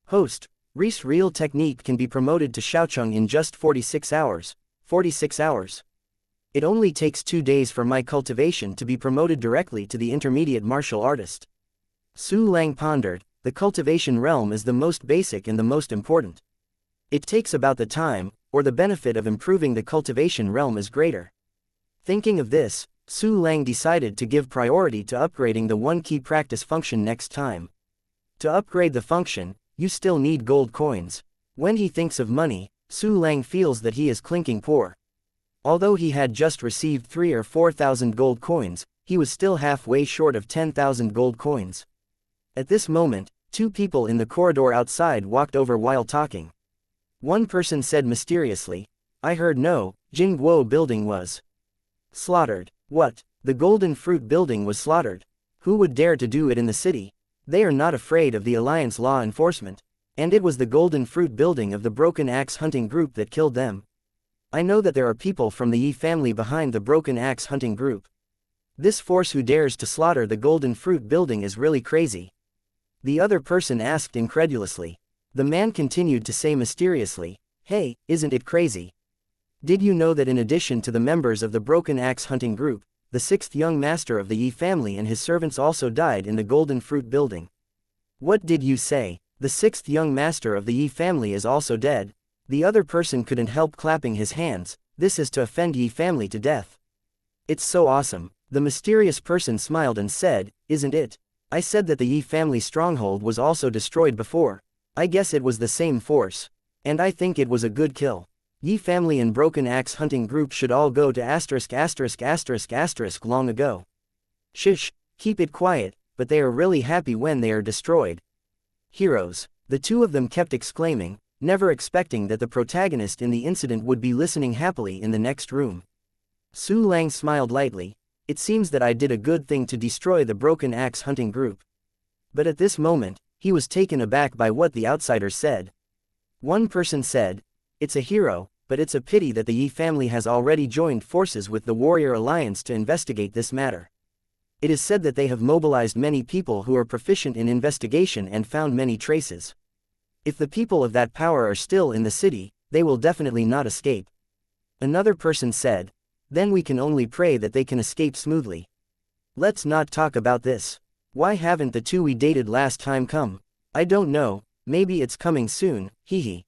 Host, Reese Real Technique can be promoted to xiaocheng in just 46 hours. 46 hours. It only takes 2 days for my cultivation to be promoted directly to the intermediate martial artist. Su Lang pondered, the cultivation realm is the most basic and the most important. It takes about the time, or the benefit of improving the cultivation realm is greater. Thinking of this, Su Lang decided to give priority to upgrading the one key practice function next time. To upgrade the function, you still need gold coins. When he thinks of money, Su Lang feels that he is clinking poor. Although he had just received 3,000 or 4,000 gold coins, he was still halfway short of 10,000 gold coins. At this moment, 2 people in the corridor outside walked over while talking. One person said mysteriously, I heard Jingguo building was slaughtered. What? The Golden Fruit building was slaughtered? Who would dare to do it in the city? They are not afraid of the Alliance law enforcement. And it was the Golden Fruit building of the Broken Axe hunting group that killed them. I know that there are people from the Yi family behind the Broken Axe hunting group. This force who dares to slaughter the Golden Fruit building is really crazy. The other person asked incredulously. The man continued to say mysteriously, Hey, isn't it crazy? Did you know that in addition to the members of the Broken Axe hunting group, the 6th young master of the Yi family and his servants also died in the Golden Fruit building? What did you say? The 6th young master of the Yi family is also dead? The other person couldn't help clapping his hands. This is to offend Yi family to death. It's so awesome. The mysterious person smiled and said, Isn't it? I said that the Yi family stronghold was also destroyed before. I guess it was the same force. And I think it was a good kill. Yi family and Broken Axe hunting group should all go to ***** long ago. Shish, keep it quiet, but they are really happy when they are destroyed. Heroes. The 2 of them kept exclaiming, never expecting that the protagonist in the incident would be listening happily in the next room. Su Lang smiled lightly. It seems that I did a good thing to destroy the Broken Axe hunting group. But at this moment, he was taken aback by what the outsiders said. One person said, It's a hero, but it's a pity that the Yi family has already joined forces with the Warrior Alliance to investigate this matter. It is said that they have mobilized many people who are proficient in investigation and found many traces. If the people of that power are still in the city, they will definitely not escape. Another person said, Then we can only pray that they can escape smoothly. Let's not talk about this. Why haven't the 2 we dated last time come? I don't know, maybe it's coming soon, hehe.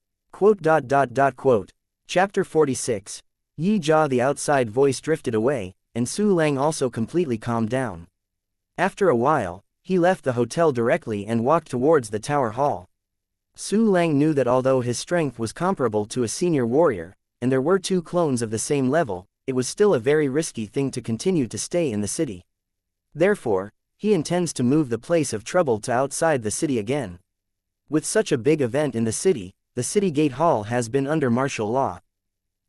Chapter 46. Yi Jia. The outside voice drifted away, and Su Lang also completely calmed down. After a while, he left the hotel directly and walked towards the tower hall. Su Lang knew that although his strength was comparable to a senior warrior, and there were 2 clones of the same level, it was still a very risky thing to continue to stay in the city. Therefore, he intends to move the place of trouble to outside the city again. With such a big event in the city gate hall has been under martial law.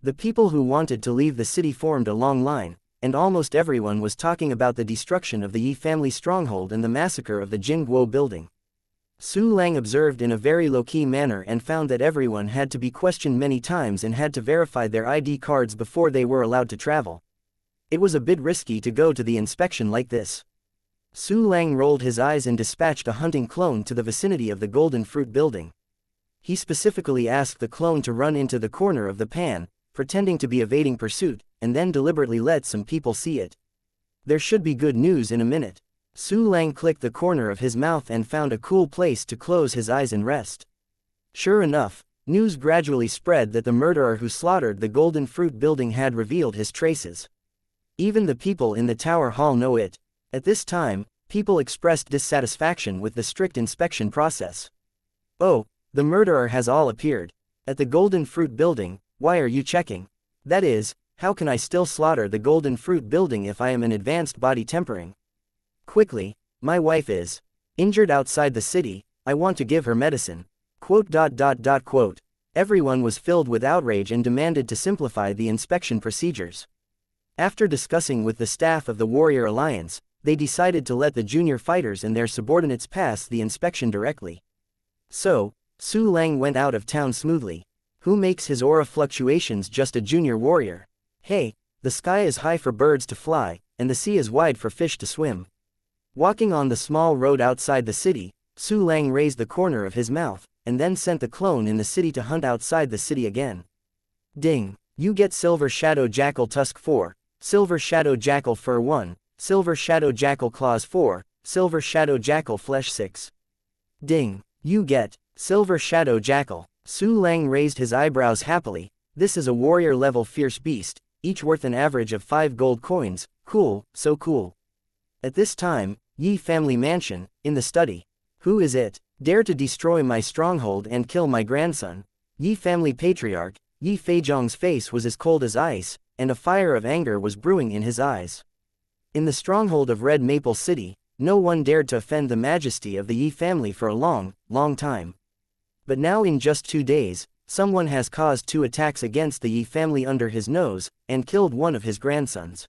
The people who wanted to leave the city formed a long line, and almost everyone was talking about the destruction of the Yi family stronghold and the massacre of the Jingguo building. Su Lang observed in a very low-key manner and found that everyone had to be questioned many times and had to verify their ID cards before they were allowed to travel. It was a bit risky to go to the inspection like this. Su Lang rolled his eyes and dispatched a hunting clone to the vicinity of the Golden Fruit building. He specifically asked the clone to run into the corner of the pan, pretending to be evading pursuit, and then deliberately let some people see it. There should be good news in a minute. Su Lang clicked the corner of his mouth and found a cool place to close his eyes and rest. Sure enough, news gradually spread that the murderer who slaughtered the Golden Fruit building had revealed his traces. Even the people in the tower hall know it. At this time, people expressed dissatisfaction with the strict inspection process. Oh, the murderer has all appeared. At the Golden Fruit building, why are you checking? That is, how can I still slaughter the Golden Fruit building if I am an advanced body tempering? Quickly, my wife is injured outside the city, I want to give her medicine. Quote. Everyone was filled with outrage and demanded to simplify the inspection procedures. After discussing with the staff of the Warrior Alliance, they decided to let the junior fighters and their subordinates pass the inspection directly. So, Su Lang went out of town smoothly. Who makes his aura fluctuations just a junior warrior? Hey, the sky is high for birds to fly, and the sea is wide for fish to swim. Walking on the small road outside the city, Su Lang raised the corner of his mouth, and then sent the clone in the city to hunt outside the city again. Ding! You get Silver Shadow Jackal Tusk 4, Silver Shadow Jackal Fur 1, Silver Shadow Jackal Claws 4, Silver Shadow Jackal Flesh 6. Ding! You get Silver Shadow Jackal. Su Lang raised his eyebrows happily. This is a warrior level fierce beast, each worth an average of 5 gold coins. Cool, so cool. At this time, Yi family mansion, in the study. Who is it? Dare to destroy my stronghold and kill my grandson? Yi family patriarch, Yi Feizhong's face was as cold as ice, and a fire of anger was brewing in his eyes. In the stronghold of Red Maple City, no one dared to offend the majesty of the Yi family for a long, long time. But now in just 2 days, someone has caused 2 attacks against the Yi family under his nose, and killed one of his grandsons.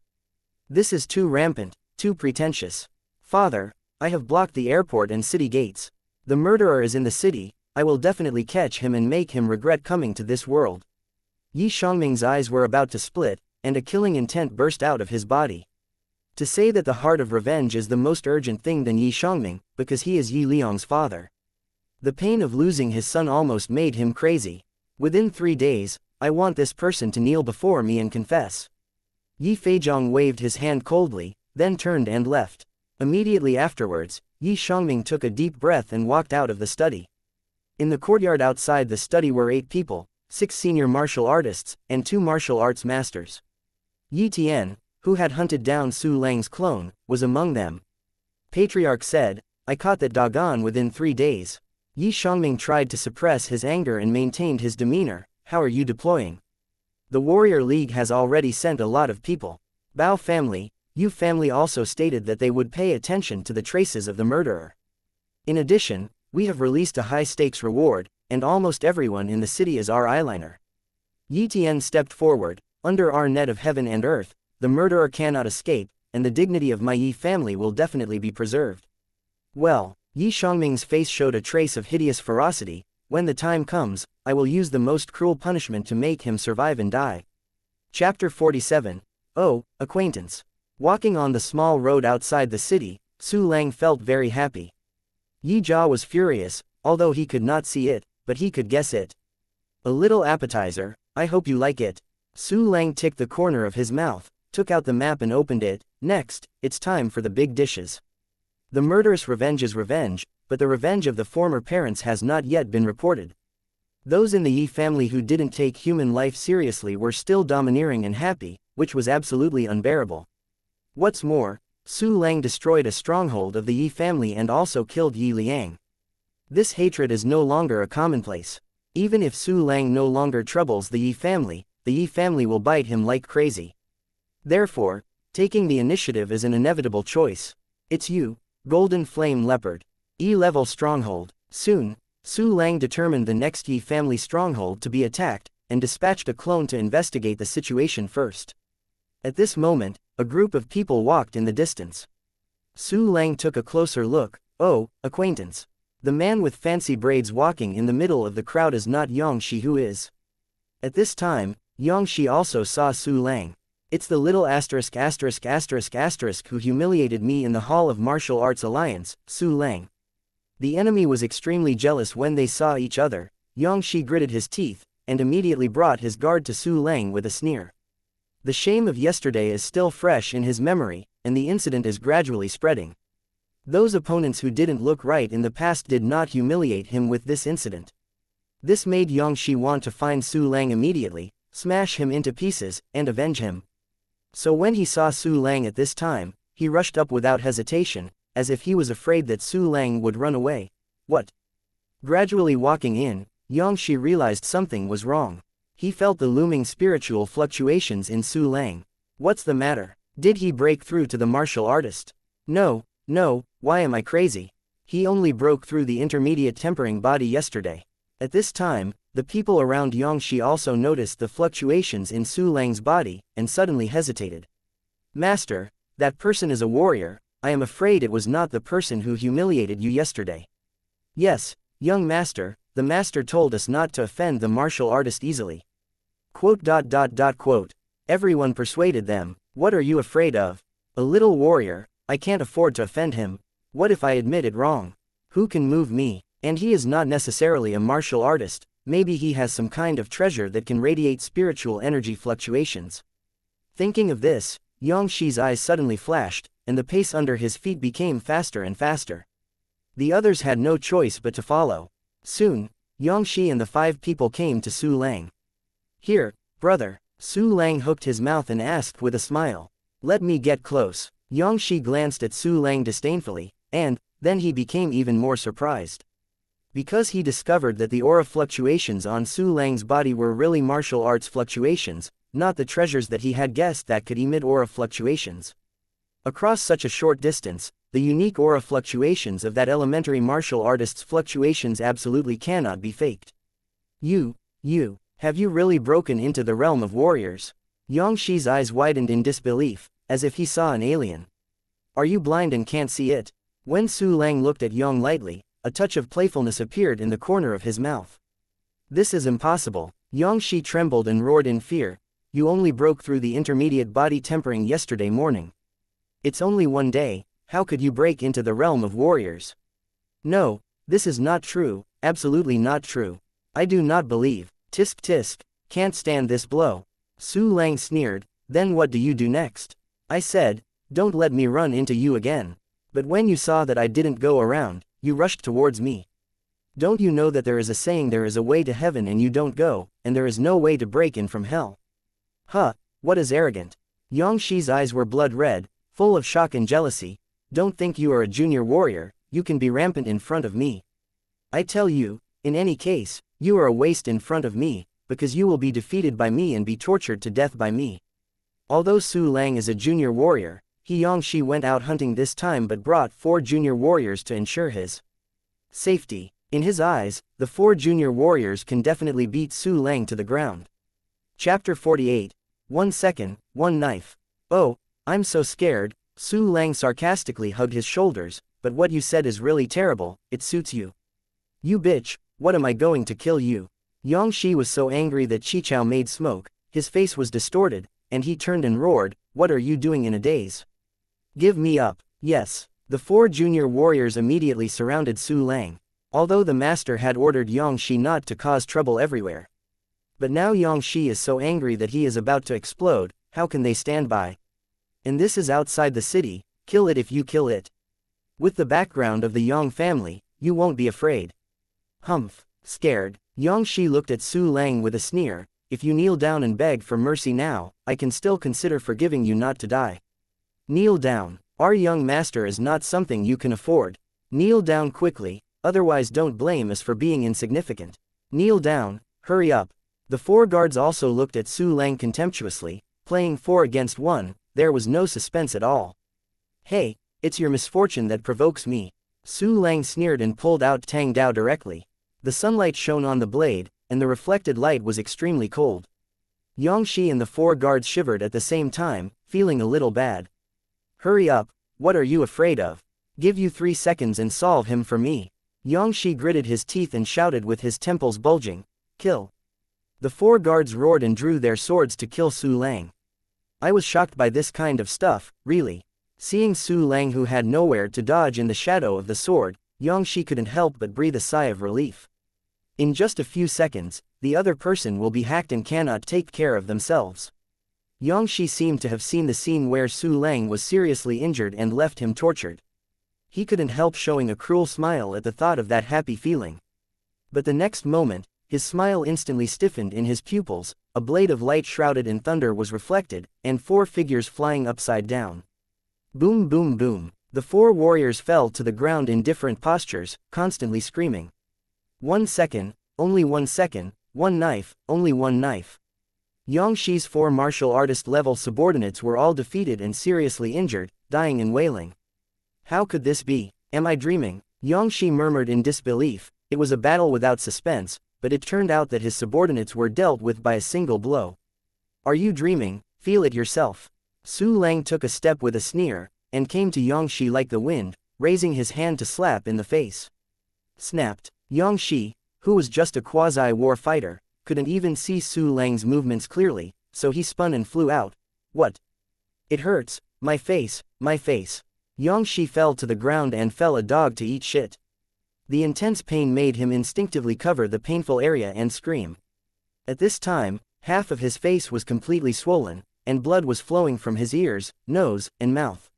This is too rampant, too pretentious. Father, I have blocked the airport and city gates. The murderer is in the city, I will definitely catch him and make him regret coming to this world. Yi Xiangming's eyes were about to split, and a killing intent burst out of his body. To say that the heart of revenge is the most urgent thing than Yi Xiangming, because he is Yi Liang's father. The pain of losing his son almost made him crazy. Within 3 days, I want this person to kneel before me and confess. Yi Feizhong waved his hand coldly, then turned and left. Immediately afterwards, Yi Xiangming took a deep breath and walked out of the study. In the courtyard outside the study were 8 people, 6 senior martial artists, and 2 martial arts masters. Yi Tian, who had hunted down Su Lang's clone, was among them. Patriarch said, I caught that Dagon within 3 days. Yi Xiangming tried to suppress his anger and maintained his demeanor. How are you deploying? The Warrior League has already sent a lot of people. Bao family, Yu family also stated that they would pay attention to the traces of the murderer. In addition, we have released a high-stakes reward, and almost everyone in the city is our eyeliner. Yi Tian stepped forward. Under our net of heaven and earth, the murderer cannot escape, and the dignity of my Yi family will definitely be preserved. Well, Yi Xiangming's face showed a trace of hideous ferocity. When the time comes, I will use the most cruel punishment to make him survive and die. Chapter 47. Oh, acquaintance. Walking on the small road outside the city, Su Lang felt very happy. Yi Jia was furious, although he could not see it, but he could guess it. A little appetizer, I hope you like it. Su Lang ticked the corner of his mouth, took out the map and opened it. Next, it's time for the big dishes. The murderous revenge is revenge, but the revenge of the former parents has not yet been reported. Those in the Yi family who didn't take human life seriously were still domineering and happy, which was absolutely unbearable. What's more, Su Lang destroyed a stronghold of the Yi family and also killed Yi Liang. This hatred is no longer a commonplace. Even if Su Lang no longer troubles the Yi family will bite him like crazy. Therefore, taking the initiative is an inevitable choice. It's you, Golden Flame Leopard. E-level stronghold. Soon, Su Lang determined the next Yi family stronghold to be attacked, and dispatched a clone to investigate the situation first. At this moment, a group of people walked in the distance. Su Lang took a closer look. Oh, acquaintance. The man with fancy braids walking in the middle of the crowd is not Xianxia who is. At this time, Xianxia also saw Su Lang. It's the little ***** who humiliated me in the Hall of Martial Arts Alliance, Su Lang. The enemy was extremely jealous when they saw each other. Xianxia gritted his teeth, and immediately brought his guard to Su Lang with a sneer. The shame of yesterday is still fresh in his memory, and the incident is gradually spreading. Those opponents who didn't look right in the past did not humiliate him with this incident. This made Xianxia want to find Su Lang immediately, smash him into pieces, and avenge him. So when he saw Su Lang at this time, he rushed up without hesitation, as if he was afraid that Su Lang would run away. What? Gradually walking in, Xianxia realized something was wrong. He felt the looming spiritual fluctuations in Su Lang. What's the matter? Did he break through to the martial artist? No, No, why am I crazy? He only broke through the intermediate tempering body yesterday. At this time, the people around Xianxia also noticed the fluctuations in Su Lang's body, and suddenly hesitated. Master, that person is a warrior. I am afraid it was not the person who humiliated you yesterday. Yes, young master, the master told us not to offend the martial artist easily. Quote. Everyone persuaded them. What are you afraid of? A little warrior. I can't afford to offend him. What if I admit it wrong? Who can move me? And he is not necessarily a martial artist, maybe he has some kind of treasure that can radiate spiritual energy fluctuations. Thinking of this, Xianxi's eyes suddenly flashed, and the pace under his feet became faster and faster. The others had no choice but to follow. Soon, Xianxi and the 5 people came to Su Lang. Here, brother. Su Lang hooked his mouth and asked with a smile. Let me get close. Xianxi glanced at Su Lang disdainfully, and then he became even more surprised. Because he discovered that the aura fluctuations on Su Lang's body were really martial arts fluctuations, not the treasures that he had guessed that could emit aura fluctuations. Across such a short distance, the unique aura fluctuations of that elementary martial artist's fluctuations absolutely cannot be faked. Have you really broken into the realm of warriors? Xianxi's eyes widened in disbelief, as if he saw an alien. Are you blind and can't see it? When Su Lang looked at Yang lightly, a touch of playfulness appeared in the corner of his mouth. This is impossible. Xianxi trembled and roared in fear. You only broke through the intermediate body tempering yesterday morning. It's only one day, how could you break into the realm of warriors? No, this is not true, absolutely not true. I do not believe. Tisk tisk, can't stand this blow. Su Lang sneered, then what do you do next? I said, don't let me run into you again. But when you saw that I didn't go around, you rushed towards me. Don't you know that there is a saying there is a way to heaven and you don't go, and there is no way to break in from hell? Huh, what is arrogant? Xianxi's eyes were blood red, full of shock and jealousy. Don't think you are a junior warrior, you can be rampant in front of me. I tell you, in any case, you are a waste in front of me, because you will be defeated by me and be tortured to death by me. Although Su Lang is a junior warrior, Xianxi went out hunting this time but brought 4 junior warriors to ensure his safety. In his eyes, the 4 junior warriors can definitely beat Su Lang to the ground. Chapter 48. 1 second, 1 knife. Oh, I'm so scared. Su Lang sarcastically hugged his shoulders, but what you said is really terrible, it suits you. You bitch, what am I going to kill you? Xianxi was so angry that Chichao made smoke, his face was distorted, and he turned and roared, what are you doing in a daze? Give me up. Yes. The 4 junior warriors immediately surrounded Su Lang, although the master had ordered Xianxi not to cause trouble everywhere. But now Xianxi is so angry that he is about to explode, how can they stand by? And this is outside the city, kill it if you kill it. With the background of the Yang family, you won't be afraid. Humph. Scared, Xianxi looked at Su Lang with a sneer, if you kneel down and beg for mercy now, I can still consider forgiving you not to die. Kneel down, our young master is not something you can afford. Kneel down quickly, otherwise don't blame us for being insignificant. Kneel down, hurry up. The 4 guards also looked at Su Lang contemptuously, playing 4 against 1, there was no suspense at all. Hey, it's your misfortune that provokes me. Su Lang sneered and pulled out Tang Dao directly. The sunlight shone on the blade, and the reflected light was extremely cold. Xianxi and the 4 guards shivered at the same time, feeling a little bad. Hurry up, what are you afraid of? Give you 3 seconds and solve him for me. Xianxi gritted his teeth and shouted with his temples bulging, kill. The 4 guards roared and drew their swords to kill Su Lang. I was shocked by this kind of stuff, really. Seeing Su Lang who had nowhere to dodge in the shadow of the sword, Xianxi couldn't help but breathe a sigh of relief. In just a few seconds, the other person will be hacked and cannot take care of themselves. Xianxi seemed to have seen the scene where Su Lang was seriously injured and left him tortured. He couldn't help showing a cruel smile at the thought of that happy feeling. But the next moment, his smile instantly stiffened in his pupils, a blade of light shrouded in thunder was reflected, and 4 figures flying upside down. Boom boom boom. The 4 warriors fell to the ground in different postures, constantly screaming. 1 second, only 1 second, 1 knife, only 1 knife. Xianxi's 4 martial artist level subordinates were all defeated and seriously injured, dying and wailing. How could this be? Am I dreaming? Xianxia murmured in disbelief. It was a battle without suspense, but it turned out that his subordinates were dealt with by a single blow. Are you dreaming? Feel it yourself. Su Lang took a step with a sneer, and came to Xianxia like the wind, raising his hand to slap in the face. Snapped. Xianxia, who was just a quasi-war fighter, couldn't even see Su Lang's movements clearly, so he spun and flew out. What? It hurts, my face, my face. Xianxia fell to the ground and fell a dog to eat shit. The intense pain made him instinctively cover the painful area and scream. At this time, half of his face was completely swollen, and blood was flowing from his ears, nose, and mouth.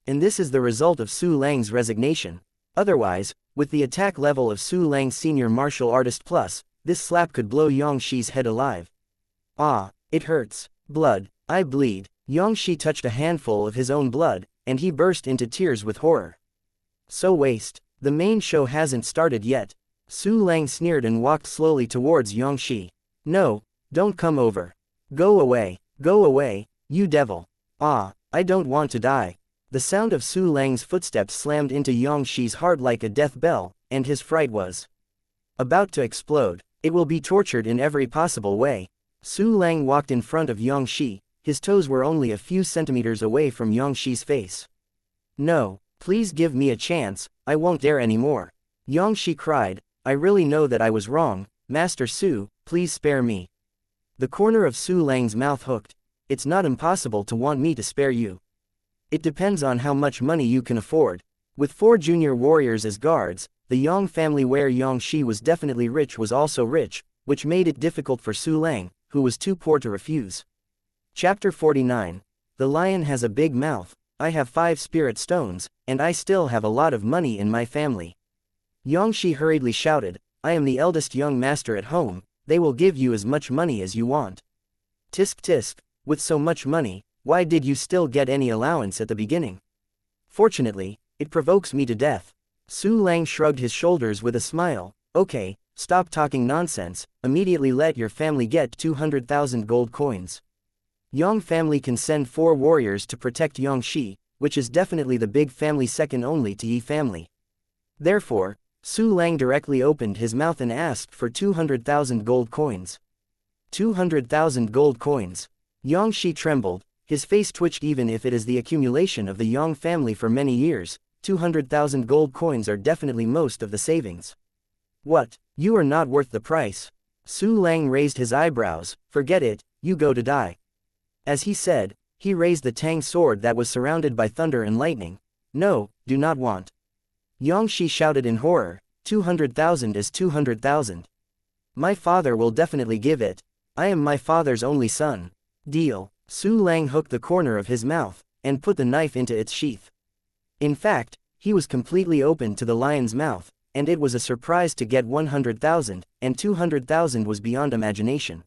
And this is the result of Su Lang's resignation. Otherwise, with the attack level of Su Lang's senior martial artist plus, this slap could blow Xianxia's head alive. Ah, it hurts. Blood, I bleed. Xianxia touched a handful of his own blood, and he burst into tears with horror. So waste. The main show hasn't started yet. Su Lang sneered and walked slowly towards Xianxia. No, don't come over. Go away, you devil. Ah, I don't want to die. The sound of Su Lang's footsteps slammed into Xianxia's heart like a death bell, and his fright was about to explode. It will be tortured in every possible way. Su Lang walked in front of Xianxia, his toes were only a few centimeters away from Xianxia's face. No, please give me a chance, I won't dare anymore. Xianxia cried, I really know that I was wrong, Master Su, please spare me. The corner of Su Lang's mouth hooked. It's not impossible to want me to spare you. It depends on how much money you can afford. With 4 junior warriors as guards, the Yang family where Xianxia was definitely rich was also rich, which made it difficult for Su Lang, who was too poor to refuse. Chapter 49. The lion has a big mouth. I have 5 spirit stones, and I still have a lot of money in my family. Xianxia hurriedly shouted, I am the eldest young master at home, they will give you as much money as you want. Tisk tisk, with so much money, why did you still get any allowance at the beginning? Fortunately, it provokes me to death. Su Lang shrugged his shoulders with a smile, okay, stop talking nonsense, immediately let your family get 200,000 gold coins. Yang family can send 4 warriors to protect Xianxia, which is definitely the big family second only to Yi family. Therefore, Su Lang directly opened his mouth and asked for 200,000 gold coins. 200,000 gold coins. Xianxia trembled, his face twitched. Even if it is the accumulation of the Yang family for many years, 200,000 gold coins are definitely most of the savings. What, you are not worth the price? Su Lang raised his eyebrows, forget it, you go to die. As he said, he raised the Tang sword that was surrounded by thunder and lightning. No, do not want. Xianxia shouted in horror, 200,000 is 200,000. My father will definitely give it. I am my father's only son. Deal. Su Lang hooked the corner of his mouth, and put the knife into its sheath. In fact, he was completely open to the lion's mouth, and it was a surprise to get 100,000, and 200,000 was beyond imagination.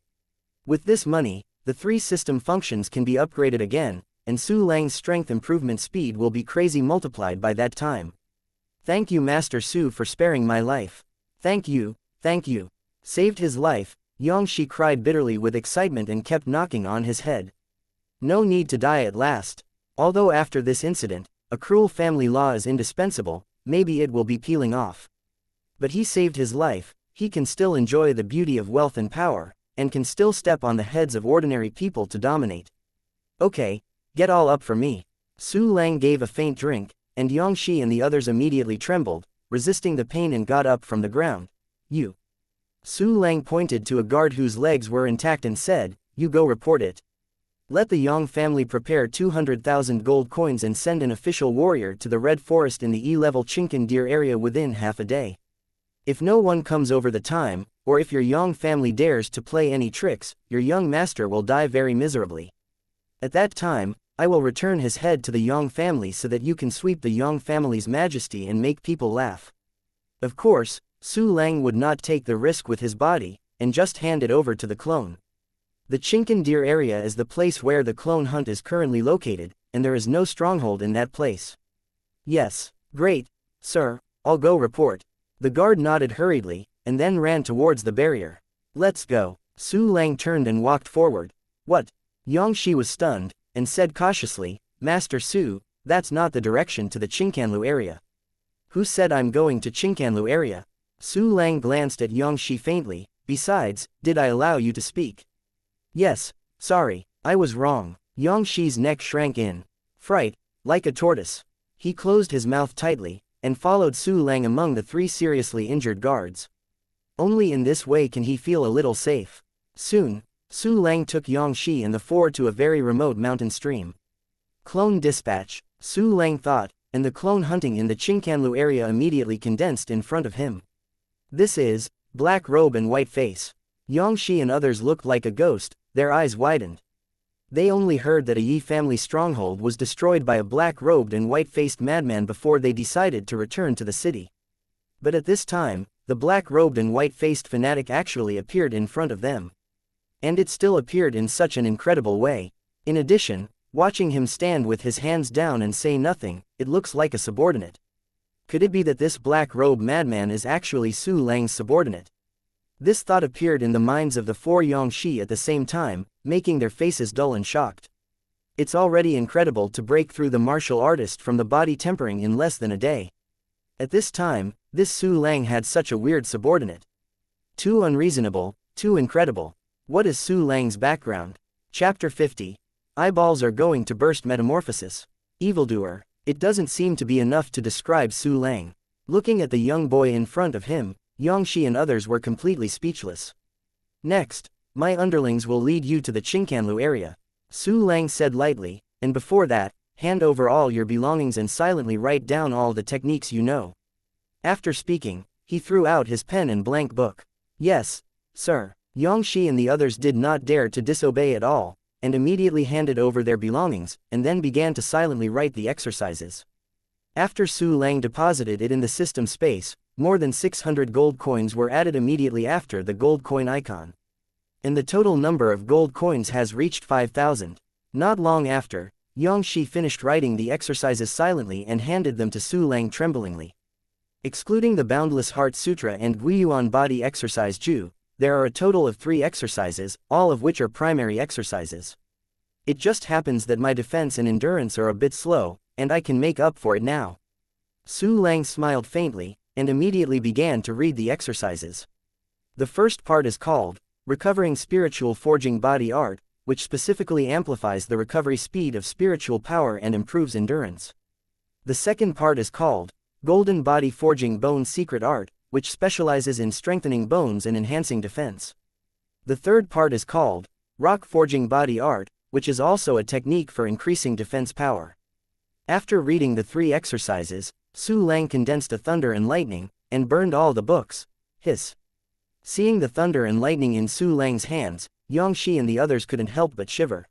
With this money, the 3 system functions can be upgraded again, and Su Lang's strength improvement speed will be crazy multiplied by that time. Thank you Master Su for sparing my life. Thank you, thank you. Saved his life, Xianxia cried bitterly with excitement and kept knocking on his head. No need to die at last. Although after this incident, a cruel family law is indispensable, maybe it will be peeling off. But he saved his life, he can still enjoy the beauty of wealth and power, and can still step on the heads of ordinary people to dominate. Okay, get all up for me. Su Lang gave a faint drink, and Xianxia and the others immediately trembled, resisting the pain and got up from the ground. You. Su Lang pointed to a guard whose legs were intact and said, you go report it. Let the Yang family prepare 200,000 gold coins and send an official warrior to the Red Forest in the E-level Chinkan Deer area within half a day. If no one comes over the time, or if your Yang family dares to play any tricks, your young master will die very miserably. At that time, I will return his head to the Yang family so that you can sweep the Yang family's majesty and make people laugh. Of course, Su Lang would not take the risk with his body, and just hand it over to the clone. The Chinkan Deer area is the place where the clone hunt is currently located, and there is no stronghold in that place. Yes, great, sir, I'll go report. The guard nodded hurriedly, and then ran towards the barrier. Let's go. Su Lang turned and walked forward. What? Xianxia was stunned, and said cautiously, Master Su, That's not the direction to the Qingkanlu area. Who said I'm going to Qingkanlu area? Su Lang glanced at Xianxia faintly. Besides, did I allow you to speak? Yes, sorry, I was wrong. Xianxi's neck shrank in fright, like a tortoise. He closed his mouth tightly, and followed Su Lang among the 3 seriously injured guards. Only in this way can he feel a little safe. Soon, Su Lang took Xianxia and the 4 to a very remote mountain stream. Clone dispatch, Su Lang thought, and the clone hunting in the Qingkanlu area immediately condensed in front of him. This is black robe and white face. Xianxia and others looked like a ghost, their eyes widened. They only heard that a Yi family stronghold was destroyed by a black-robed and white-faced madman before they decided to return to the city. But at this time, the black-robed and white-faced fanatic actually appeared in front of them. And it still appeared in such an incredible way. In addition, watching him stand with his hands down and say nothing, it looks like a subordinate. Could it be that this black-robed madman is actually Su Lang's subordinate? This thought appeared in the minds of the 4 Xianxia at the same time, making their faces dull and shocked. It's already incredible to break through the martial artist from the body tempering in less than a day. At this time, this Su Lang had such a weird subordinate. Too unreasonable, too incredible. What is Su Lang's background? Chapter 50. Eyeballs are going to burst metamorphosis. Evildoer. It doesn't seem to be enough to describe Su Lang. Looking at the young boy in front of him, Xianxia and others were completely speechless. Next, my underlings will lead you to the Qingkanlu area, Su Lang said lightly, and before that, hand over all your belongings and silently write down all the techniques you know. After speaking, he threw out his pen and blank book. Yes, sir. Xianxia and the others did not dare to disobey at all, and immediately handed over their belongings, and then began to silently write the exercises. After Su Lang deposited it in the system space, more than 600 gold coins were added immediately after the gold coin icon. And the total number of gold coins has reached 5,000. Not long after, Xianxia finished writing the exercises silently and handed them to Su Lang tremblingly. Excluding the Boundless Heart Sutra and Guiyuan Body Exercise Ju, there are a total of 3 exercises, all of which are primary exercises. It just happens that my defense and endurance are a bit slow, and I can make up for it now. Su Lang smiled faintly, and immediately began to read the exercises. The first part is called Recovering Spiritual Forging Body Art, which specifically amplifies the recovery speed of spiritual power and improves endurance. The second part is called Golden Body Forging Bone Secret Art, which specializes in strengthening bones and enhancing defense. The third part is called Rock Forging Body Art, which is also a technique for increasing defense power. After reading the 3 exercises, Su Lang condensed a thunder and lightning, and burned all the books. Hiss. Seeing the thunder and lightning in Su Lang's hands, Xianxia and the others couldn't help but shiver.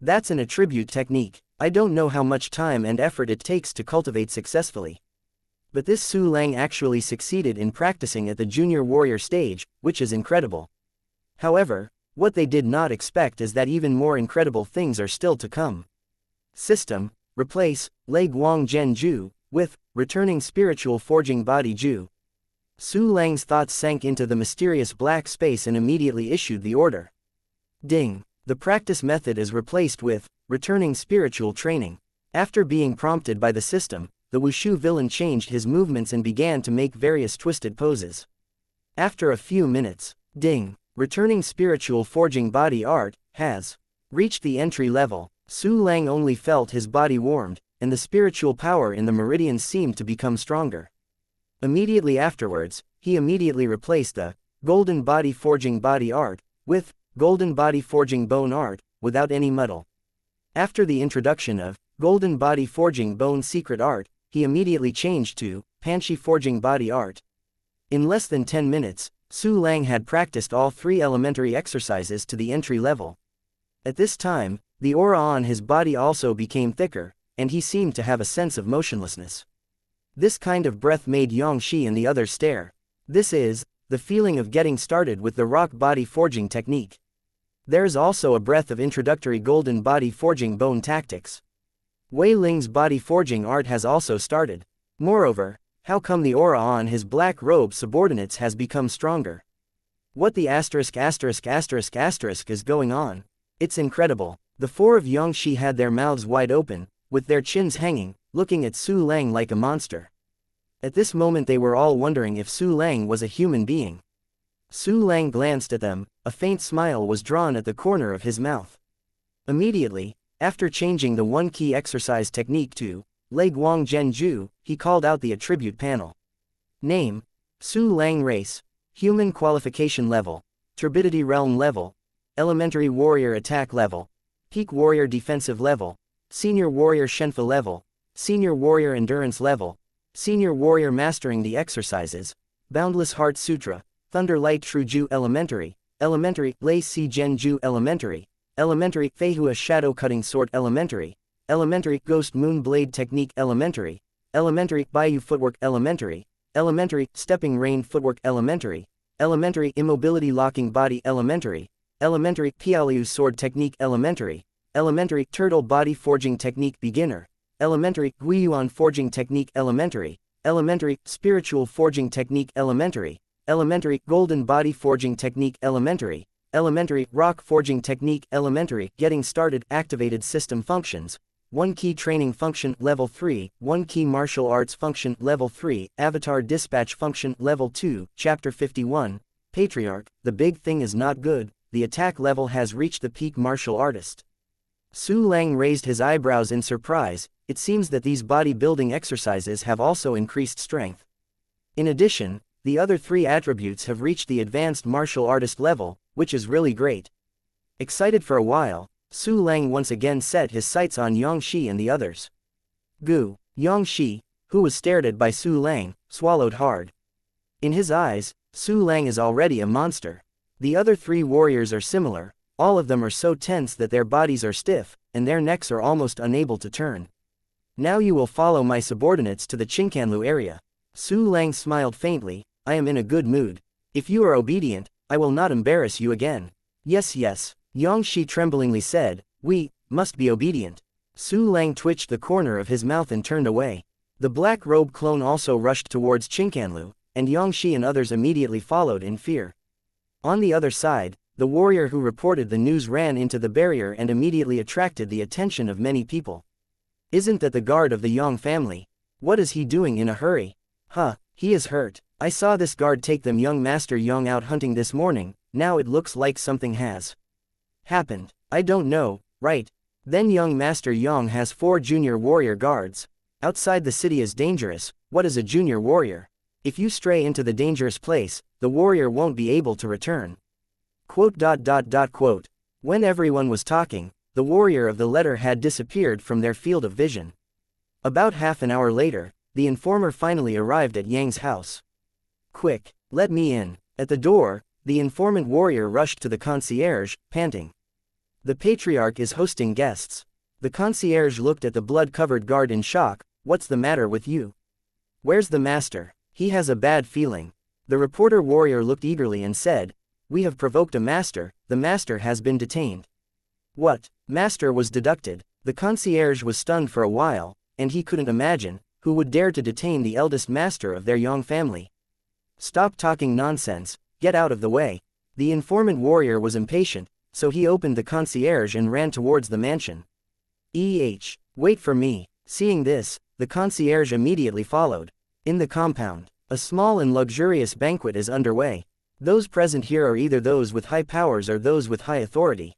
That's an attribute technique. I don't know how much time and effort it takes to cultivate successfully. But this Su Lang actually succeeded in practicing at the junior warrior stage, which is incredible. However, what they did not expect is that even more incredible things are still to come. System, replace, Lei Guang Zhen Ju, with, Returning Spiritual Forging Body Ju. Su Lang's thoughts sank into the mysterious black space and immediately issued the order. Ding. The practice method is replaced with, Returning Spiritual Training. After being prompted by the system, the Wushu villain changed his movements and began to make various twisted poses. After a few minutes, Ding. Returning Spiritual Forging Body Art, has reached the entry level. Su Lang only felt his body warmed, and the spiritual power in the meridians seemed to become stronger. Immediately afterwards, he immediately replaced the Golden Body Forging Body Art with Golden Body Forging Bone Art, without any muddle. After the introduction of Golden Body Forging Bone Secret Art, he immediately changed to Panshi Forging Body Art. In less than 10 minutes, Su Lang had practiced all 3 elementary exercises to the entry level. At this time, the aura on his body also became thicker, and he seemed to have a sense of motionlessness. This kind of breath made Xianxia and the others stare. This is the feeling of getting started with the rock body forging technique. There's also a breath of introductory golden body forging bone tactics. Wei Ling's body forging art has also started. Moreover, how come the aura on his black robe subordinates has become stronger? What the asterisk is going on? It's incredible. The 4 of Xianxia had their mouths wide open, with their chins hanging, looking at Su Lang like a monster. At this moment they were all wondering if Su Lang was a human being. Su Lang glanced at them, a faint smile was drawn at the corner of his mouth. Immediately, after changing the one-key exercise technique to Lei Guang Zhen Ju, he called out the attribute panel. Name: Su Lang Race, Human Qualification Level, Turbidity Realm Level, Elementary Warrior Attack Level, Peak Warrior Defensive Level, Senior Warrior Shenfa Level, Senior Warrior Endurance Level, Senior Warrior Mastering the Exercises, Boundless Heart Sutra, Thunder Light Truju Elementary, Elementary Lei Si Zhen Ju Elementary, Elementary Feihua Shadow Cutting Sword Elementary, Elementary Ghost Moon Blade Technique Elementary, Elementary Bayou Footwork Elementary, Elementary Stepping Rain Footwork Elementary, Elementary Immobility Locking Body Elementary, Elementary Piaoliu Sword Technique Elementary, Elementary Turtle Body Forging Technique Beginner, Elementary Guiyuan Forging Technique Elementary, Elementary Spiritual Forging Technique Elementary, Elementary Golden Body Forging Technique Elementary, Elementary Rock Forging Technique Elementary. Getting started. Activated system functions. 1 key training function level 3, 1 key martial arts function level 3, avatar dispatch function level 2. Chapter 51, Patriarch. The big thing is not good, the attack level has reached the peak martial artist. Su Lang raised his eyebrows in surprise. It seems that these bodybuilding exercises have also increased strength. In addition, the other 3 attributes have reached the advanced martial artist level, which is really great. Excited for a while, Su Lang once again set his sights on Xianxia and the others. Gu. Xianxia, who was stared at by Su Lang, swallowed hard. In his eyes, Su Lang is already a monster. The other 3 warriors are similar, all of them are so tense that their bodies are stiff, and their necks are almost unable to turn. Now you will follow my subordinates to the Qingcanlu area. Su Lang smiled faintly. I am in a good mood. If you are obedient, I will not embarrass you again. Yes, yes, Xianxia tremblingly said. We must be obedient. Su Lang twitched the corner of his mouth and turned away. The black robe clone also rushed towards Qingcanlu, and Xianxia and others immediately followed in fear. On the other side, the warrior who reported the news ran into the barrier and immediately attracted the attention of many people. Isn't that the guard of the Yang family? What is he doing in a hurry? Huh, he is hurt. I saw this guard take them young Master Yang out hunting this morning. Now it looks like something has happened. I don't know, right? Then young Master Yang has 4 junior warrior guards. Outside the city is dangerous. What is a junior warrior? If you stray into the dangerous place, the warrior won't be able to return. Quote. When everyone was talking, the warrior of the letter had disappeared from their field of vision. About half an hour later, the informer finally arrived at Yang's house. Quick, let me in. At the door, the informant warrior rushed to the concierge, panting. The Patriarch is hosting guests. The concierge looked at the blood-covered guard in shock. What's the matter with you? Where's the master? He has a bad feeling. The reporter warrior looked eagerly and said, We have provoked a master, the master has been detained. What? Master was deducted. The concierge was stunned for a while, and he couldn't imagine who would dare to detain the eldest master of their Yang family. Stop talking nonsense, get out of the way. The informant warrior was impatient, so he opened the concierge and ran towards the mansion. Wait for me. Seeing this, the concierge immediately followed. In the compound, a small and luxurious banquet is underway. Those present here are either those with high powers or those with high authority.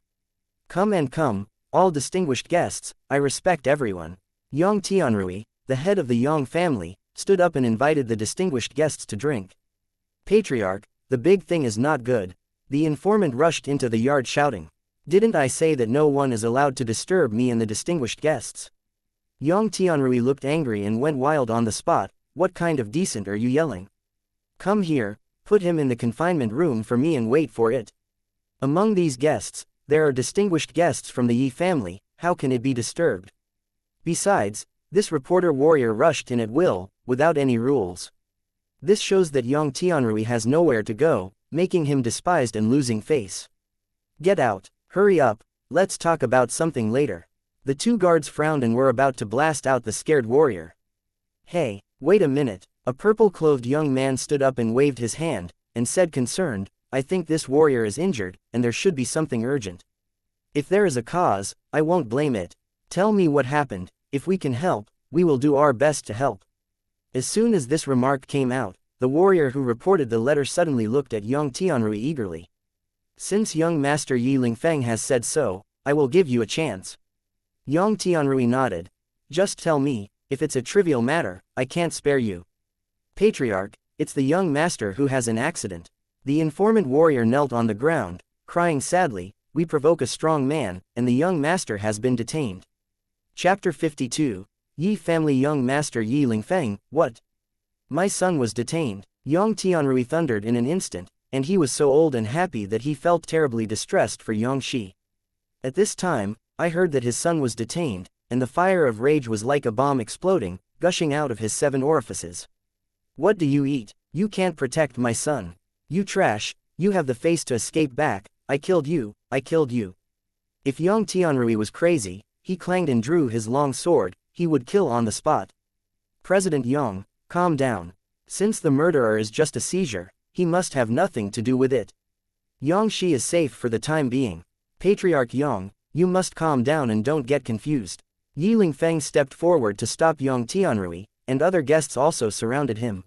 Come, all distinguished guests, I respect everyone. Yang Tianrui, the head of the Yang family, stood up and invited the distinguished guests to drink. Patriarch, the big thing is not good. The informant rushed into the yard shouting. Didn't I say that no one is allowed to disturb me and the distinguished guests? Yang Tianrui looked angry and went wild on the spot. What kind of decent are you yelling? Come here, put him in the confinement room for me and wait for it. Among these guests, there are distinguished guests from the Yi family, how can it be disturbed? Besides, this reporter warrior rushed in at will, without any rules. This shows that Yang Tianrui has nowhere to go, making him despised and losing face. Get out, hurry up, let's talk about something later. The 2 guards frowned and were about to blast out the scared warrior. Hey, wait a minute, a purple-clothed young man stood up and waved his hand, and said concerned, I think this warrior is injured, and there should be something urgent. If there is a cause, I won't blame it. Tell me what happened. If we can help, we will do our best to help. As soon as this remark came out, the warrior who reported the letter suddenly looked at young Tianrui eagerly. Since young Master Yi Lingfeng has said so, I will give you a chance. Yang Tianrui nodded. Just tell me, if it's a trivial matter, I can't spare you. Patriarch, it's the young master who has an accident. The informant warrior knelt on the ground, crying sadly, we provoke a strong man, and the young master has been detained. Chapter 52, Yi Family Young Master Yi Lingfeng, what? My son was detained. Yang Tianrui thundered in an instant, and he was so old and happy that he felt terribly distressed for Yang Shi. At this time, I heard that his son was detained, and the fire of rage was like a bomb exploding, gushing out of his 7 orifices. What do you eat? You can't protect my son. You trash, you have the face to escape back, I killed you, I killed you. If Yang Tianrui was crazy, he clanged and drew his long sword, he would kill on the spot. President Yang, calm down. Since the murderer is just a seizure, he must have nothing to do with it. Yang Shi is safe for the time being. Patriarch Yang, you must calm down and don't get confused. Yi Lingfeng stepped forward to stop Yang Tianrui, and other guests also surrounded him.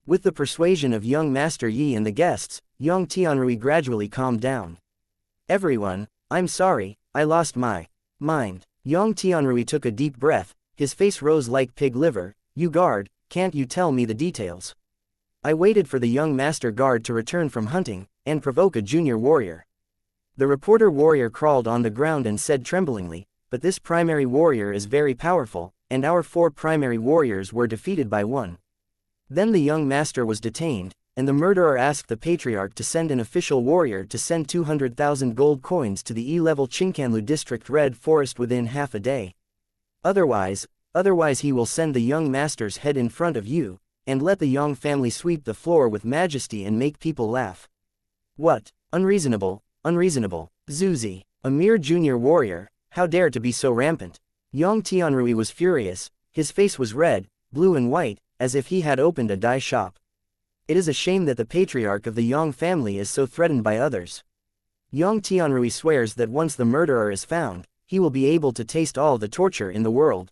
With the persuasion of young Master Yi and the guests, Yang Tianrui gradually calmed down. Everyone, I'm sorry, I lost my mind. Yang Tianrui took a deep breath, his face rose like pig liver. You guard, can't you tell me the details? I waited for the young master guard to return from hunting, and provoke a junior warrior. The reporter warrior crawled on the ground and said tremblingly, but this primary warrior is very powerful, and our 4 primary warriors were defeated by 1. Then the young master was detained, and the murderer asked the patriarch to send an official warrior to send 200,000 gold coins to the E-level Qingkanlu district Red Forest within half a day. Otherwise he will send the young master's head in front of you, and let the Yang family sweep the floor with majesty and make people laugh. What? Unreasonable, unreasonable. Zuzi, a mere junior warrior, how dare to be so rampant? Yang Tianrui was furious, his face was red, blue and white, as if he had opened a dye shop. It is a shame that the patriarch of the Yang family is so threatened by others. Yang Tianrui swears that once the murderer is found, he will be able to taste all the torture in the world.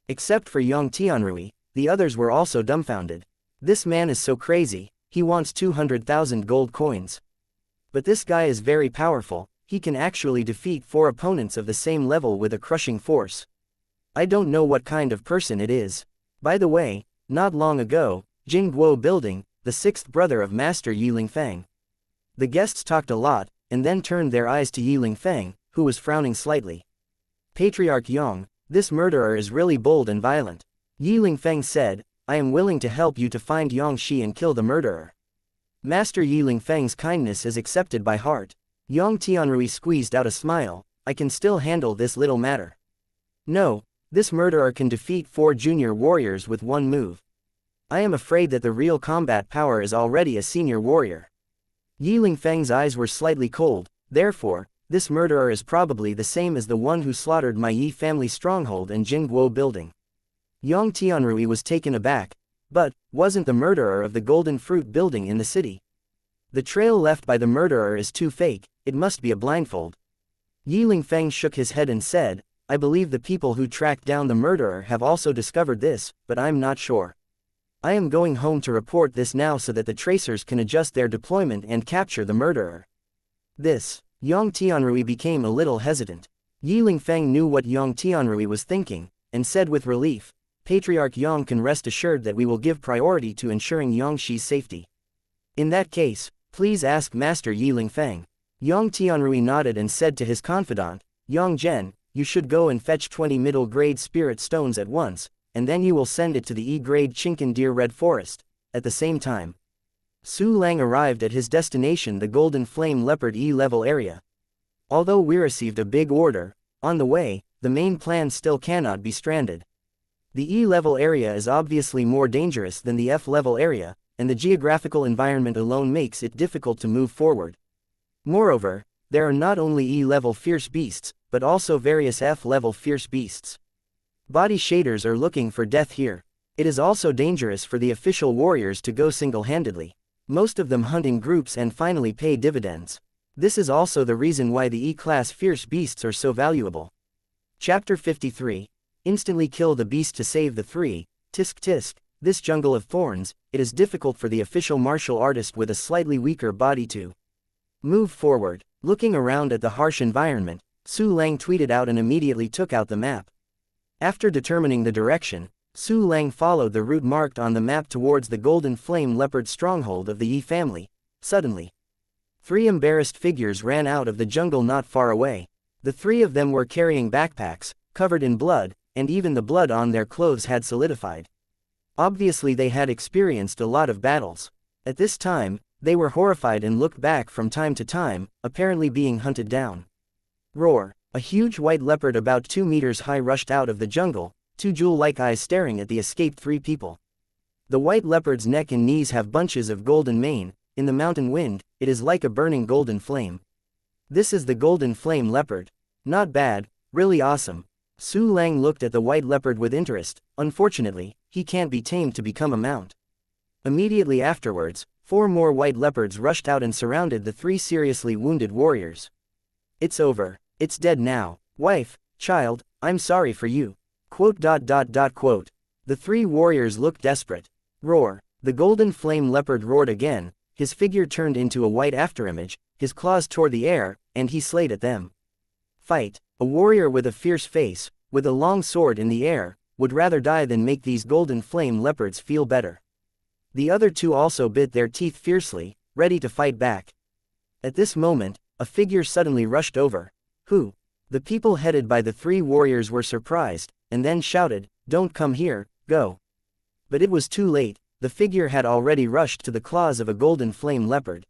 Except for Yang Tianrui, the others were also dumbfounded. This man is so crazy, he wants 200,000 gold coins. But this guy is very powerful, he can actually defeat 4 opponents of the same level with a crushing force. I don't know what kind of person it is. By the way, not long ago, Jingguo Building, the 6th brother of Master Yi Lingfeng. The guests talked a lot, and then turned their eyes to Yi Lingfeng, who was frowning slightly. Patriarch Yang, this murderer is really bold and violent. Yi Lingfeng said, I am willing to help you to find Yang Shi and kill the murderer. Master Yi Lingfeng's kindness is accepted by heart. Yang Tianrui squeezed out a smile, I can still handle this little matter. No, this murderer can defeat 4 junior warriors with 1 move. I am afraid that the real combat power is already a senior warrior. Yi Lingfeng's eyes were slightly cold, therefore, this murderer is probably the same as the one who slaughtered my Yi family stronghold in Jingguo Building. Yang Tianrui was taken aback, but wasn't the murderer of the Golden Fruit Building in the city? The trail left by the murderer is too fake, it must be a blindfold. Yi Lingfeng shook his head and said, I believe the people who tracked down the murderer have also discovered this, but I'm not sure. I am going home to report this now so that the tracers can adjust their deployment and capture the murderer. This. Yang Tianrui became a little hesitant. Yi Lingfeng knew what Yang Tianrui was thinking, and said with relief, Patriarch Yang can rest assured that we will give priority to ensuring Yang Shi's safety. In that case, please ask Master Yi Lingfeng. Yang Tianrui nodded and said to his confidant, Yang Zhen, you should go and fetch 20 middle-grade spirit stones at once, and then you will send it to the E-grade Chinkan Deer Red Forest. At the same time, Su Lang arrived at his destination, the Golden Flame Leopard E-level area. Although we received a big order, on the way, the main plan still cannot be stranded. The E-level area is obviously more dangerous than the F-level area, and the geographical environment alone makes it difficult to move forward. Moreover, there are not only E-level fierce beasts, but also various F-level fierce beasts. Body shaders are looking for death here. It is also dangerous for the official warriors to go single-handedly. Most of them hunt in groups and finally pay dividends. This is also the reason why the E-class fierce beasts are so valuable. Chapter 53. instantly kill the beast to save the three. Tisk tisk, this jungle of thorns, it is difficult for the official martial artist with a slightly weaker body to move forward. Looking around at the harsh environment, Su Lang tweeted out and immediately took out the map. After determining the direction, Su Lang followed the route marked on the map towards the golden flame leopard stronghold of the Yi family. Suddenly, three embarrassed figures ran out of the jungle not far away. The three of them were carrying backpacks, covered in blood, and even the blood on their clothes had solidified. Obviously they had experienced a lot of battles. At this time, they were horrified and looked back from time to time, apparently being hunted down. Roar! A huge white leopard about 2 meters high rushed out of the jungle, two jewel-like eyes staring at the escaped three people. The white leopard's neck and knees have bunches of golden mane. In the mountain wind, it is like a burning golden flame. This is the golden flame leopard. Not bad, really awesome. Su Lang looked at the white leopard with interest. Unfortunately, he can't be tamed to become a mount. Immediately afterwards, 4 more white leopards rushed out and surrounded the 3 seriously wounded warriors. It's over. It's dead now. Wife, child, I'm sorry for you. Quote. The 3 warriors looked desperate. Roar. The golden flame leopard roared again. His figure turned into a white afterimage, his claws tore the air, and he slayed at them. Fight. A warrior with a fierce face, with a long sword in the air, would rather die than make these golden flame leopards feel better. The other 2 also bit their teeth fiercely, ready to fight back. At this moment, a figure suddenly rushed over. Who? The people headed by the 3 warriors were surprised, and then shouted, "Don't come here, go." But it was too late. The figure had already rushed to the claws of a golden flame leopard.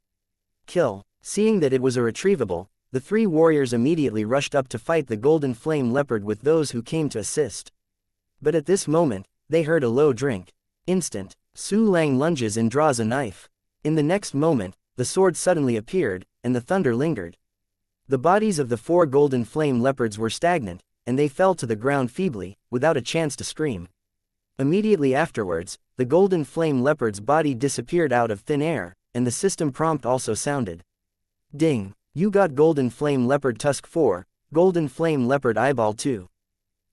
Kill. Seeing that it was a retrievable, the 3 warriors immediately rushed up to fight the golden flame leopard with those who came to assist. But at this moment, they heard a low drink. Instant. Su Lang lunges and draws a knife. In the next moment, the sword suddenly appeared, and the thunder lingered. The bodies of the 4 golden flame leopards were stagnant, and they fell to the ground feebly, without a chance to scream. Immediately afterwards, the golden flame leopard's body disappeared out of thin air, and the system prompt also sounded. Ding! You got golden flame leopard tusk 4, golden flame leopard eyeball 2.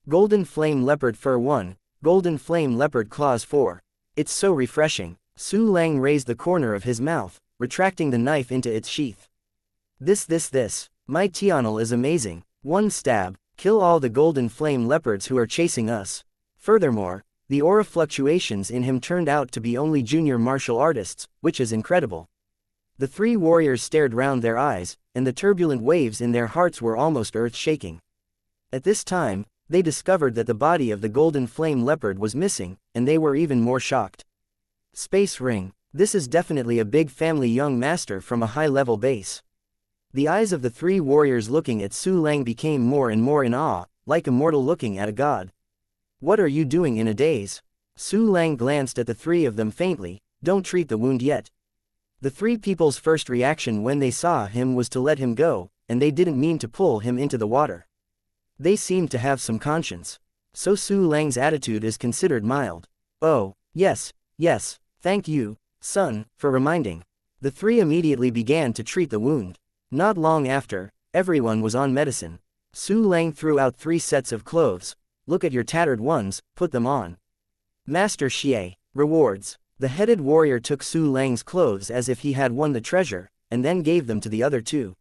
Golden flame leopard fur 1, golden flame leopard claws 4. It's so refreshing. Su Lang raised the corner of his mouth, retracting the knife into its sheath. This. My Tianel is amazing. 1 stab, kill all the golden flame leopards who are chasing us. Furthermore, the aura fluctuations in him turned out to be only junior martial artists, which is incredible. The 3 warriors stared round their eyes, and the turbulent waves in their hearts were almost earth-shaking. At this time, they discovered that the body of the golden flame leopard was missing, and they were even more shocked. Space ring. This is definitely a big family young master from a high-level base. The eyes of the 3 warriors looking at Su Lang became more and more in awe, like a mortal looking at a god. What are you doing in a daze? Su Lang glanced at the 3 of them faintly. Don't treat the wound yet. The 3 people's first reaction when they saw him was to let him go, and they didn't mean to pull him into the water. They seemed to have some conscience. So Su Lang's attitude is considered mild. Oh, yes, thank you, son, for reminding. The 3 immediately began to treat the wound. Not long after, everyone was on medicine. Su Lang threw out 3 sets of clothes. Look at your tattered ones, put them on. Master Xie, rewards. The headed warrior took Su Lang's clothes as if he had won the treasure, and then gave them to the other 2.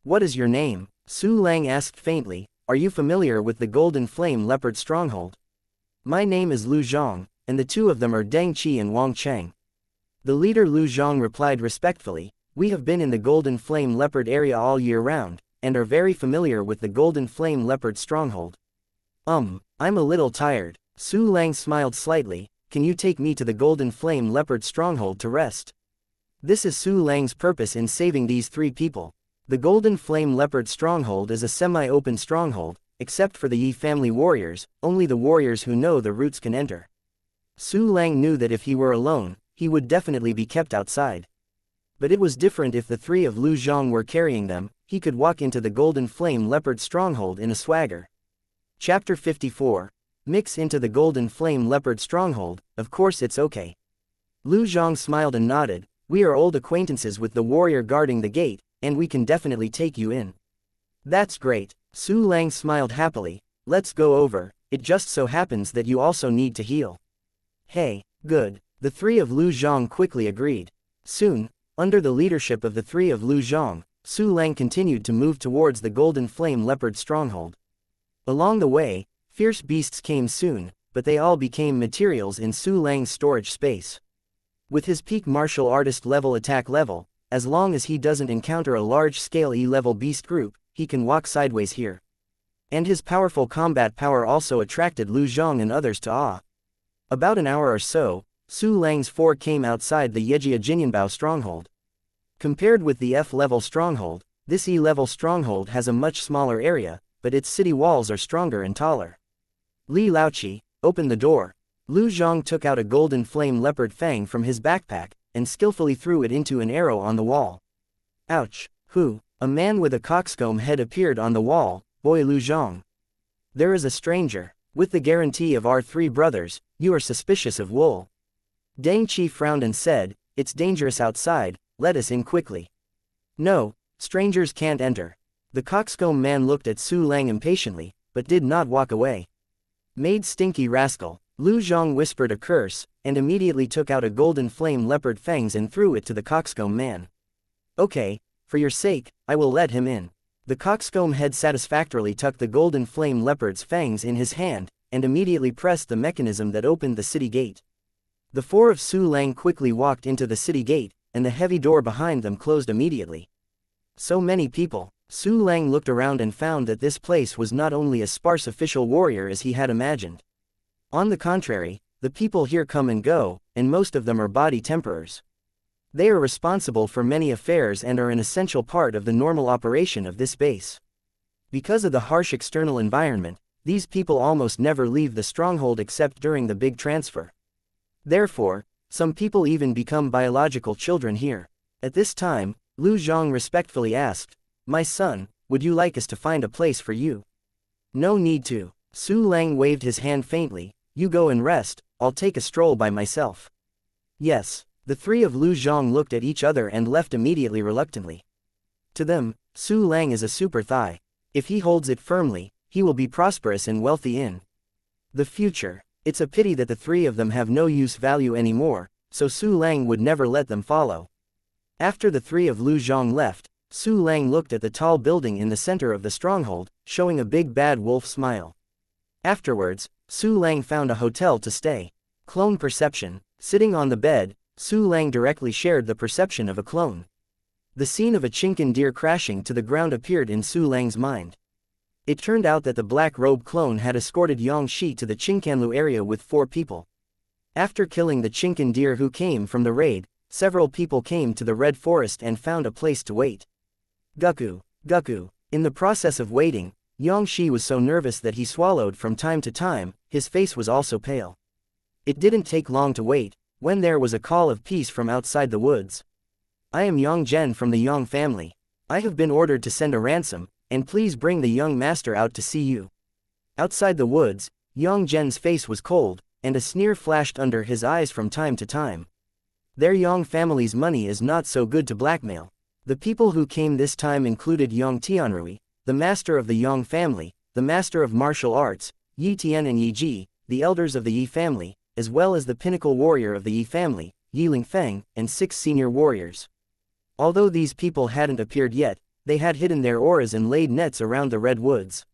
What is your name? Su Lang asked faintly. Are you familiar with the golden flame leopard stronghold? My name is Lu Zhang, and the 2 of them are Deng Qi and Wang Cheng. The leader Lu Zhang replied respectfully. We have been in the golden flame leopard area all year round, and are very familiar with the golden flame leopard stronghold. I'm a little tired. Su Lang smiled slightly. Can you take me to the golden flame leopard stronghold to rest? This is Su Lang's purpose in saving these 3 people. The golden flame leopard stronghold is a semi-open stronghold, except for the Yi family warriors. Only the warriors who know the routes can enter. Su Lang knew that if he were alone, he would definitely be kept outside. But it was different if the 3 of Lu Zhang were carrying them. He could walk into the golden flame leopard stronghold in a swagger. Chapter 54. Mix into the golden flame leopard stronghold. Of course it's okay. Lu Zhang smiled and nodded. We are old acquaintances with the warrior guarding the gate, and we can definitely take you in. That's great. Su Lang smiled happily. Let's go over. it just so happens that you also need to heal. Hey, good. The three of Lu Zhang quickly agreed. Soon, under the leadership of the three of Lu Zhang, Su Lang continued to move towards the Golden Flame Leopard stronghold. Along the way, fierce beasts came soon, but they all became materials in Su Lang's storage space. With his peak martial artist level attack level, as long as he doesn't encounter a large-scale E-level beast group, he can walk sideways here. And his powerful combat power also attracted Lu Zhang and others to awe. About an hour or so, Su Lang's four came outside the Yejia Jinyanbao stronghold. Compared with the F-level stronghold, this E-level stronghold has a much smaller area, but its city walls are stronger and taller. Li Laoqi, open the door. Lu Zhang took out a golden flame leopard fang from his backpack, and skillfully threw it into an arrow on the wall. Ouch! Who? A man with a coxcomb head appeared on the wall. Boy Lu Zhang. There is a stranger. With the guarantee of our three brothers, you are suspicious of wool. Deng Qi frowned and said, it's dangerous outside, let us in quickly. No, strangers can't enter. The coxcomb man looked at Su Lang impatiently, but did not walk away. Made stinky rascal. Lu Zhang whispered a curse, and immediately took out a golden flame leopard fangs and threw it to the coxcomb man. Okay, for your sake, I will let him in. The coxcomb head satisfactorily tucked the golden flame leopard's fangs in his hand, and immediately pressed the mechanism that opened the city gate. The four of Su Lang quickly walked into the city gate, and the heavy door behind them closed immediately. So many people. Su Lang looked around and found that this place was not only a sparse official warrior as he had imagined. On the contrary, the people here come and go, and most of them are body temperers. They are responsible for many affairs and are an essential part of the normal operation of this base. Because of the harsh external environment, these people almost never leave the stronghold except during the big transfer. Therefore, some people even become biological children here. At this time, Lu Zhang respectfully asked, my son, would you like us to find a place for you? No need to. Su Lang waved his hand faintly, you go and rest, I'll take a stroll by myself. Yes. The three of Lu Zhang looked at each other and left immediately reluctantly. To them, Su Lang is a super thigh. If he holds it firmly, he will be prosperous and wealthy in the future. It's a pity that the three of them have no use value anymore, so Su Lang would never let them follow. After the three of Lu Zhang left, Su Lang looked at the tall building in the center of the stronghold, showing a big bad wolf smile. Afterwards, Su Lang found a hotel to stay. Clone perception. Sitting on the bed, Su Lang directly shared the perception of a clone. The scene of a Chinkan deer crashing to the ground appeared in Su Lang's mind. It turned out that the black robe clone had escorted Yang Shi to the Chinkanlu area with 4 people. After killing the Chinkan deer who came from the raid, several people came to the Red Forest and found a place to wait. Guku. In the process of waiting, Yang Shi was so nervous that he swallowed from time to time, his face was also pale. It didn't take long to wait, when there was a call of peace from outside the woods. I am Yang Zhen from the Yang family. I have been ordered to send a ransom, and please bring the young master out to see you. Outside the woods, Yang Zhen's face was cold, and a sneer flashed under his eyes from time to time. Their Yang family's money is not so good to blackmail. The people who came this time included Yang Tianrui, the master of the Yang family, the master of martial arts, Yi Tian and Yi Ji, the elders of the Yi family, as well as the pinnacle warrior of the Yi family, Yi Lingfeng, and 6 senior warriors. Although these people hadn't appeared yet, they had hidden their auras and laid nets around the Red Woods.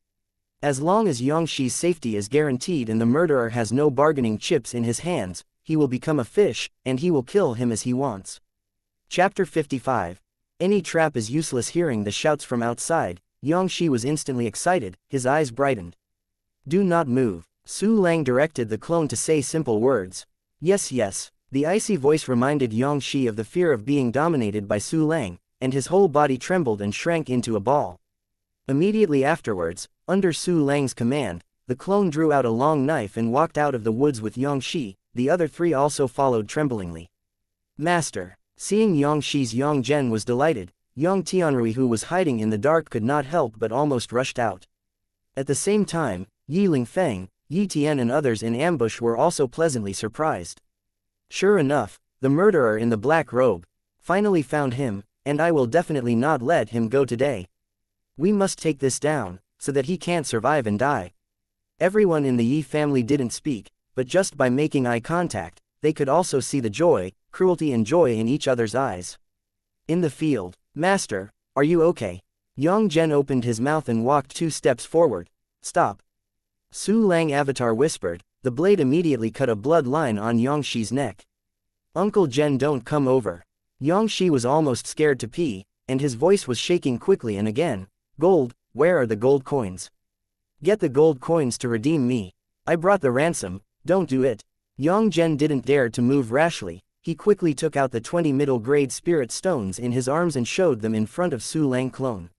As long as Yang Shi's safety is guaranteed and the murderer has no bargaining chips in his hands, he will become a fish, and he will kill him as he wants. Chapter 55. Any trap is useless. Hearing the shouts from outside, Yang Shi was instantly excited, his eyes brightened. Do not move. Su Lang directed the clone to say simple words. Yes. The icy voice reminded Yang Shi of the fear of being dominated by Su Lang, and his whole body trembled and shrank into a ball. Immediately afterwards, under Su Lang's command, the clone drew out a long knife and walked out of the woods with Yang Shi. The other 3 also followed tremblingly. Master. Seeing Yang Shi's Yang Zhen was delighted. Yang Tianrui, who was hiding in the dark, could not help but almost rushed out. At the same time, Yi Lingfeng, Yi Tian and others in ambush were also pleasantly surprised. Sure enough, the murderer in the black robe. Finally found him, and I will definitely not let him go today. We must take this down, so that he can't survive and die. Everyone in the Yi family didn't speak, but just by making eye contact, they could also see the joy, cruelty and joy in each other's eyes. In the field, Master, are you okay? Yang Zhen opened his mouth and walked 2 steps forward. Stop. Su Lang Avatar whispered. The blade immediately cut a blood line on Yangxi's neck. Uncle Zhen, don't come over. Yangxi was almost scared to pee, and his voice was shaking quickly and again. Gold, where are the gold coins? Get the gold coins to redeem me. I brought the ransom, don't do it. Yang Zhen didn't dare to move rashly. He quickly took out the 20 middle-grade spirit stones in his arms and showed them in front of Su Lang clone.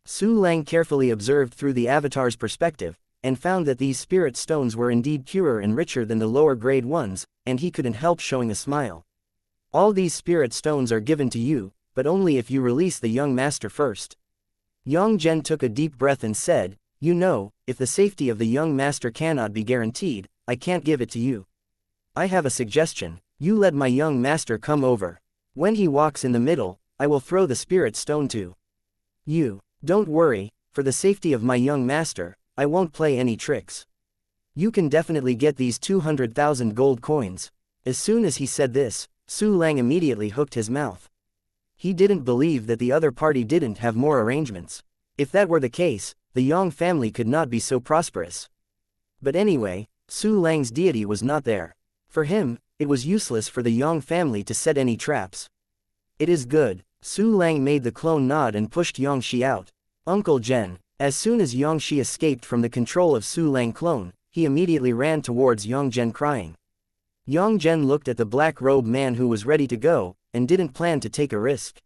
Su Lang carefully observed through the avatar's perspective, and found that these spirit stones were indeed purer and richer than the lower-grade ones, and he couldn't help showing a smile. All these spirit stones are given to you, but only if you release the young master first. Yang Zhen took a deep breath and said, you know, if the safety of the young master cannot be guaranteed, I can't give it to you. I have a suggestion. You let my young master come over. When he walks in the middle, I will throw the spirit stone to you. Don't worry, for the safety of my young master, I won't play any tricks. You can definitely get these 200,000 gold coins. As soon as he said this, Su Lang immediately hooked his mouth. He didn't believe that the other party didn't have more arrangements. If that were the case, the Yang family could not be so prosperous. But anyway, Su Lang's deity was not there. For him, it was useless for the Yang family to set any traps. It is good. Su Lang made the clone nod and pushed Yangxi out. Uncle Zhen. As soon as Yangxi escaped from the control of Su Lang clone, he immediately ran towards Yang Zhen crying. Yang Zhen looked at the black-robed man who was ready to go, and didn't plan to take a risk.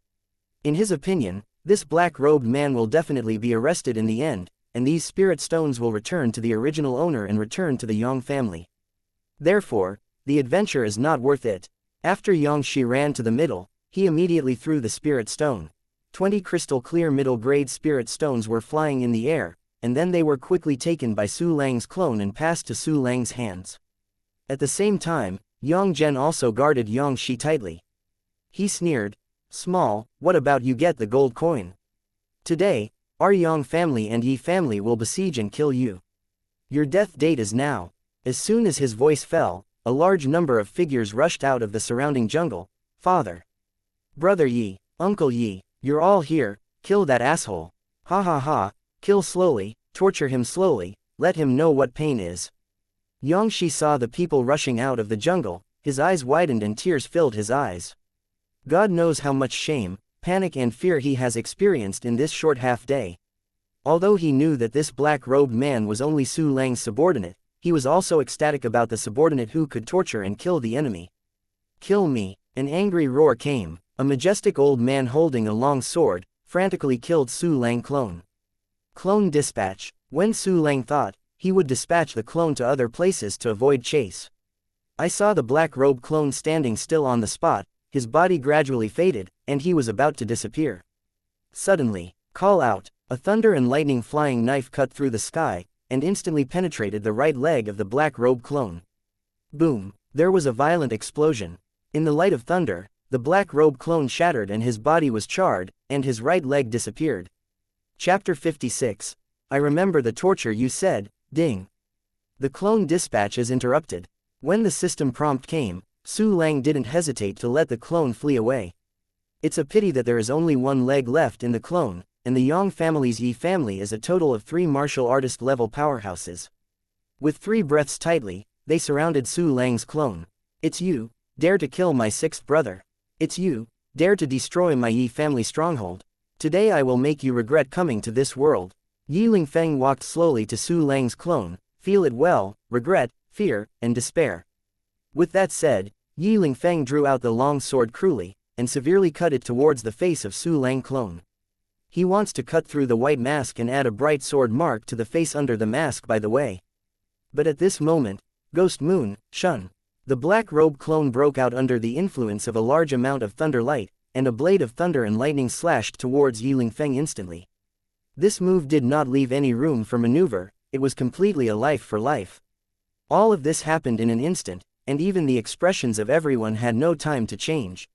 In his opinion, this black-robed man will definitely be arrested in the end, and these spirit stones will return to the original owner and return to the Yang family. Therefore, the adventure is not worth it. After Yangxi ran to the middle, he immediately threw the spirit stone. 20 crystal-clear middle-grade spirit stones were flying in the air, and then they were quickly taken by Su Lang's clone and passed to Su Lang's hands. At the same time, Yang Zhen also guarded Yangxi tightly. He sneered, "Small, what about you get the gold coin? Today, our Yang family and Yi family will besiege and kill you. Your death date is now." As soon as his voice fell, a large number of figures rushed out of the surrounding jungle. "Father! Brother Yi, Uncle Yi, you're all here, kill that asshole. Ha ha ha, kill slowly, torture him slowly, let him know what pain is." Yangxi saw the people rushing out of the jungle, his eyes widened and tears filled his eyes. God knows how much shame, panic and fear he has experienced in this short half-day. Although he knew that this black-robed man was only Su Lang's subordinate, he was also ecstatic about the subordinate who could torture and kill the enemy. "Kill me!" An angry roar came. A majestic old man holding a long sword, frantically killed Su Lang clone. Clone dispatch. When Su Lang thought, he would dispatch the clone to other places to avoid chase. I saw the black-robed clone standing still on the spot, his body gradually faded, and he was about to disappear. Suddenly, call out, a thunder and lightning flying knife cut through the sky, and instantly penetrated the right leg of the black-robed clone. Boom! There was a violent explosion. In the light of thunder, the black-robed clone shattered and his body was charred, and his right leg disappeared. Chapter 56. I remember the torture you said, ding. The clone dispatch is interrupted. When the system prompt came, Su Lang didn't hesitate to let the clone flee away. It's a pity that there is only one leg left in the clone, and the Yang family's Yi family is a total of 3 martial artist level powerhouses. With 3 breaths tightly, they surrounded Su Lang's clone. "It's you, dare to kill my 6th brother. It's you, dare to destroy my Yi family stronghold. Today I will make you regret coming to this world." Yi Lingfeng walked slowly to Su Lang's clone. "Feel it well, regret, fear, and despair." With that said, Yi Lingfeng drew out the long sword cruelly, and severely cut it towards the face of Su Lang clone. He wants to cut through the white mask and add a bright sword mark to the face under the mask by the way. But at this moment, Ghost Moon, shun. The black-robed clone broke out under the influence of a large amount of thunder light, and a blade of thunder and lightning slashed towards Yi Lingfeng instantly. This move did not leave any room for maneuver, it was completely a life for life. All of this happened in an instant, and even the expressions of everyone had no time to change.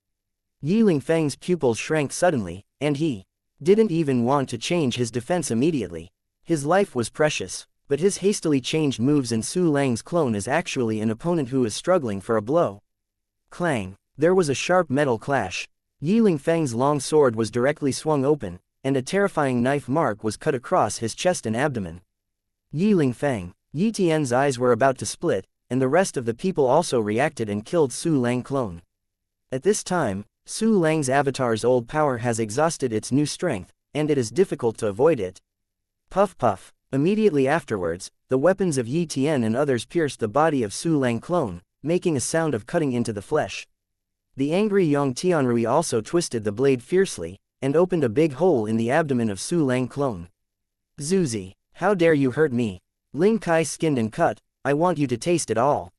Yi Lingfeng's pupils shrank suddenly, and he didn't even want to change his defense immediately. His life was precious. But his hastily changed moves and Su Lang's clone is actually an opponent who is struggling for a blow. Clang! There was a sharp metal clash. Yi Lingfeng's long sword was directly swung open, and a terrifying knife mark was cut across his chest and abdomen. Yi Lingfeng, Yi Tian's eyes were about to split, and the rest of the people also reacted and killed Su Lang clone. At this time, Su Lang's avatar's old power has exhausted its new strength, and it is difficult to avoid it. Puff puff. Immediately afterwards, the weapons of Yi Tian and others pierced the body of Su Lang clone, making a sound of cutting into the flesh. The angry Yang Tianrui also twisted the blade fiercely, and opened a big hole in the abdomen of Su Lang clone. Zuzi, how dare you hurt me? Ling Kai skinned and cut, I want you to taste it all.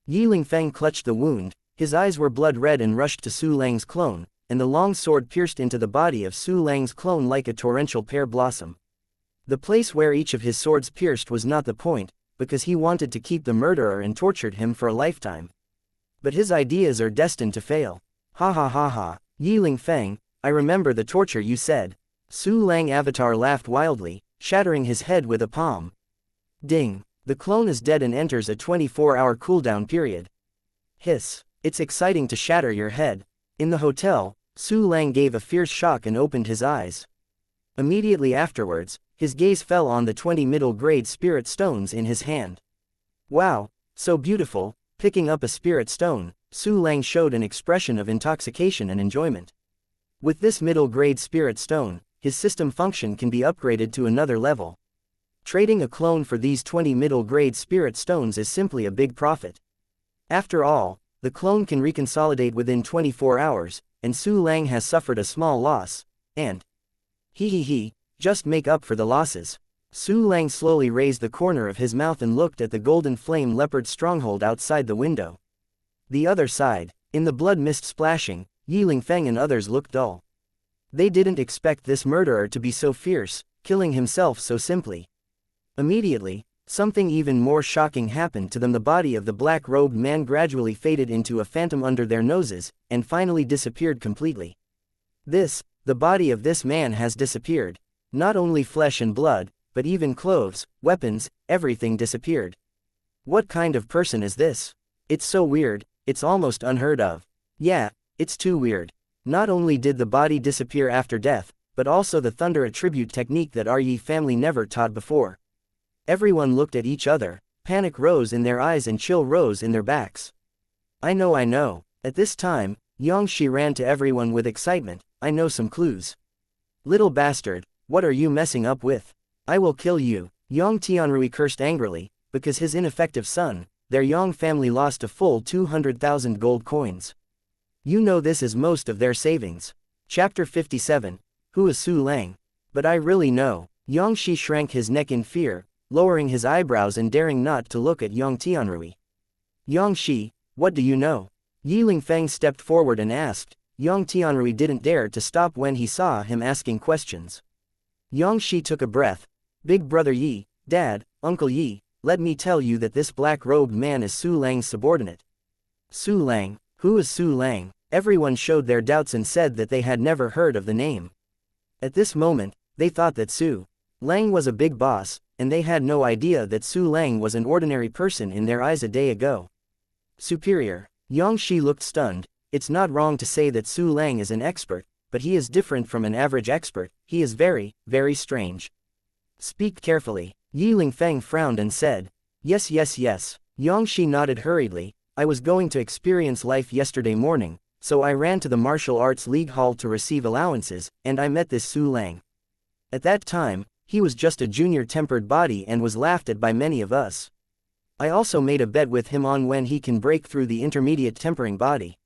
Yi Lingfeng clutched the wound, his eyes were blood red and rushed to Su Lang's clone, and the long sword pierced into the body of Su Lang's clone like a torrential pear blossom. The place where each of his swords pierced was not the point, because he wanted to keep the murderer and tortured him for a lifetime. But his ideas are destined to fail. Ha ha ha ha, Yi Lingfeng, I remember the torture you said. Su Lang avatar laughed wildly, shattering his head with a palm. Ding, the clone is dead and enters a 24-hour cooldown period. Hiss, it's exciting to shatter your head. In the hotel, Su Lang gave a fierce shock and opened his eyes. Immediately afterwards, his gaze fell on the 20 middle-grade spirit stones in his hand. Wow, so beautiful. Picking up a spirit stone, Su Lang showed an expression of intoxication and enjoyment. With this middle-grade spirit stone, his system function can be upgraded to another level. Trading a clone for these 20 middle-grade spirit stones is simply a big profit. After all, the clone can reconsolidate within 24 hours, and Su Lang has suffered a small loss, and just make up for the losses. Su Lang slowly raised the corner of his mouth and looked at the golden flame leopard stronghold outside the window. The other side, in the blood mist splashing, Yi Lingfeng and others looked dull. They didn't expect this murderer to be so fierce, killing himself so simply. Immediately, something even more shocking happened to them. The body of the black-robed man gradually faded into a phantom under their noses, and finally disappeared completely. The body of this man has disappeared. Not only flesh and blood, but even clothes, weapons, everything disappeared. What kind of person is this? It's so weird, it's almost unheard of. Yeah, it's too weird. Not only did the body disappear after death, but also the thunder attribute technique that our Yi family never taught before. Everyone looked at each other, panic rose in their eyes and chill rose in their backs. I know. At this time, Xianxia ran to everyone with excitement, I know some clues. Little bastard, what are you messing up with? I will kill you. Yang Tianrui cursed angrily, because his ineffective son, their Yang family lost a full 200,000 gold coins. You know this is most of their savings. Chapter 57. Who is Su Lang? But I really know. Xianxia shrank his neck in fear, lowering his eyebrows and daring not to look at Yang Tianrui. Xianxia, what do you know? Yi Lingfeng stepped forward and asked. Yang Tianrui didn't dare to stop when he saw him asking questions. Xianxia took a breath. Big brother Yi, Dad, Uncle Yi, let me tell you that this black-robed man is Su Lang's subordinate. Su Lang? Who is Su Lang? Everyone showed their doubts and said that they had never heard of the name. At this moment, they thought that Su Lang was a big boss, and they had no idea that Su Lang was an ordinary person in their eyes a day ago. Superior. Xianxia looked stunned. It's not wrong to say that Su Lang is an expert, but he is different from an average expert. He is very, very strange. Speak carefully. Yi Lingfeng frowned and said. Yes. Xianxia nodded hurriedly. I was going to experience life yesterday morning, so I ran to the Martial Arts League Hall to receive allowances, and I met this Su Lang. At that time, he was just a junior tempered body and was laughed at by many of us. I also made a bet with him on when he can break through the intermediate tempering body.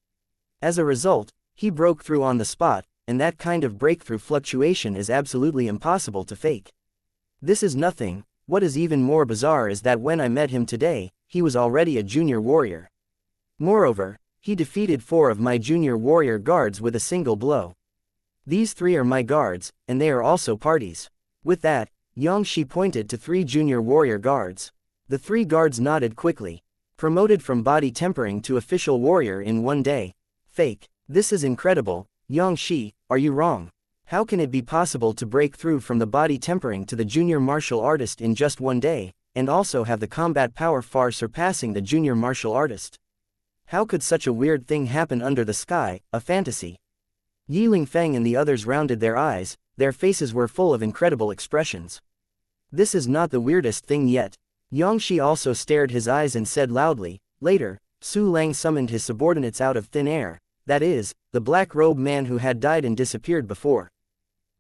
As a result, he broke through on the spot, and that kind of breakthrough fluctuation is absolutely impossible to fake. This is nothing. What is even more bizarre is that when I met him today, he was already a junior warrior. Moreover, he defeated 4 of my junior warrior guards with a single blow. These 3 are my guards, and they are also parties. With that, Xianxia pointed to 3 junior warrior guards. The 3 guards nodded quickly. Promoted from body tempering to official warrior in one day. Fake. This is incredible. Xianxia, are you wrong? How can it be possible to break through from the body tempering to the junior martial artist in just one day, and also have the combat power far surpassing the junior martial artist? How could such a weird thing happen under the sky, a fantasy? Yi Lingfeng and the others rounded their eyes, their faces were full of incredible expressions. This is not the weirdest thing yet. Xianxia also stared his eyes and said loudly. Later, Su Lang summoned his subordinates out of thin air, that is, the black-robed man who had died and disappeared before.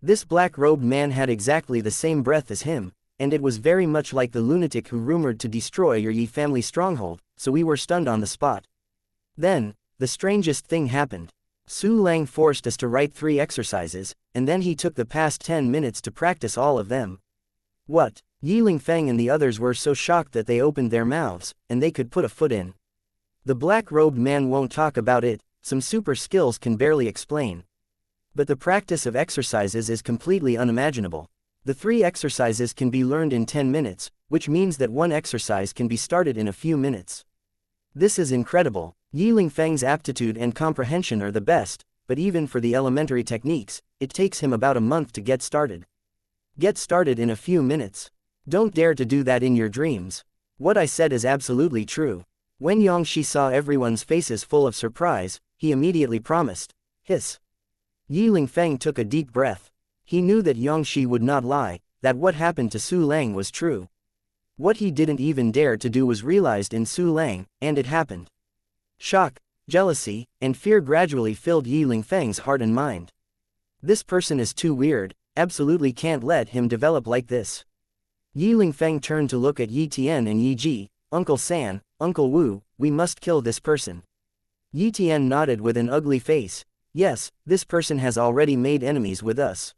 This black-robed man had exactly the same breath as him, and it was very much like the lunatic who rumored to destroy your Yi family stronghold, so we were stunned on the spot. Then, the strangest thing happened. Su Lang forced us to write 3 exercises, and then he took the past 10 minutes to practice all of them. What? Yi Lingfeng and the others were so shocked that they opened their mouths, and they could put a foot in. The black-robed man won't talk about it, some super skills can barely explain. But the practice of exercises is completely unimaginable. The 3 exercises can be learned in 10 minutes, which means that one exercise can be started in a few minutes. This is incredible. Yi Lingfeng's aptitude and comprehension are the best, but even for the elementary techniques, it takes him about a month to get started. Get started in a few minutes. Don't dare to do that in your dreams. What I said is absolutely true. When Xianxia saw everyone's faces full of surprise, he immediately promised. Hiss. Yi Lingfeng took a deep breath. He knew that Xianxia would not lie, that what happened to Su Lang was true. What he didn't even dare to do was realized in Su Lang, and it happened. Shock, jealousy, and fear gradually filled Yi Lingfeng's heart and mind. This person is too weird, absolutely can't let him develop like this. Yi Lingfeng turned to look at Yi Tian and Yi Ji. Uncle San, Uncle Wu, we must kill this person. Yi Tian nodded with an ugly face. Yes, this person has already made enemies with us.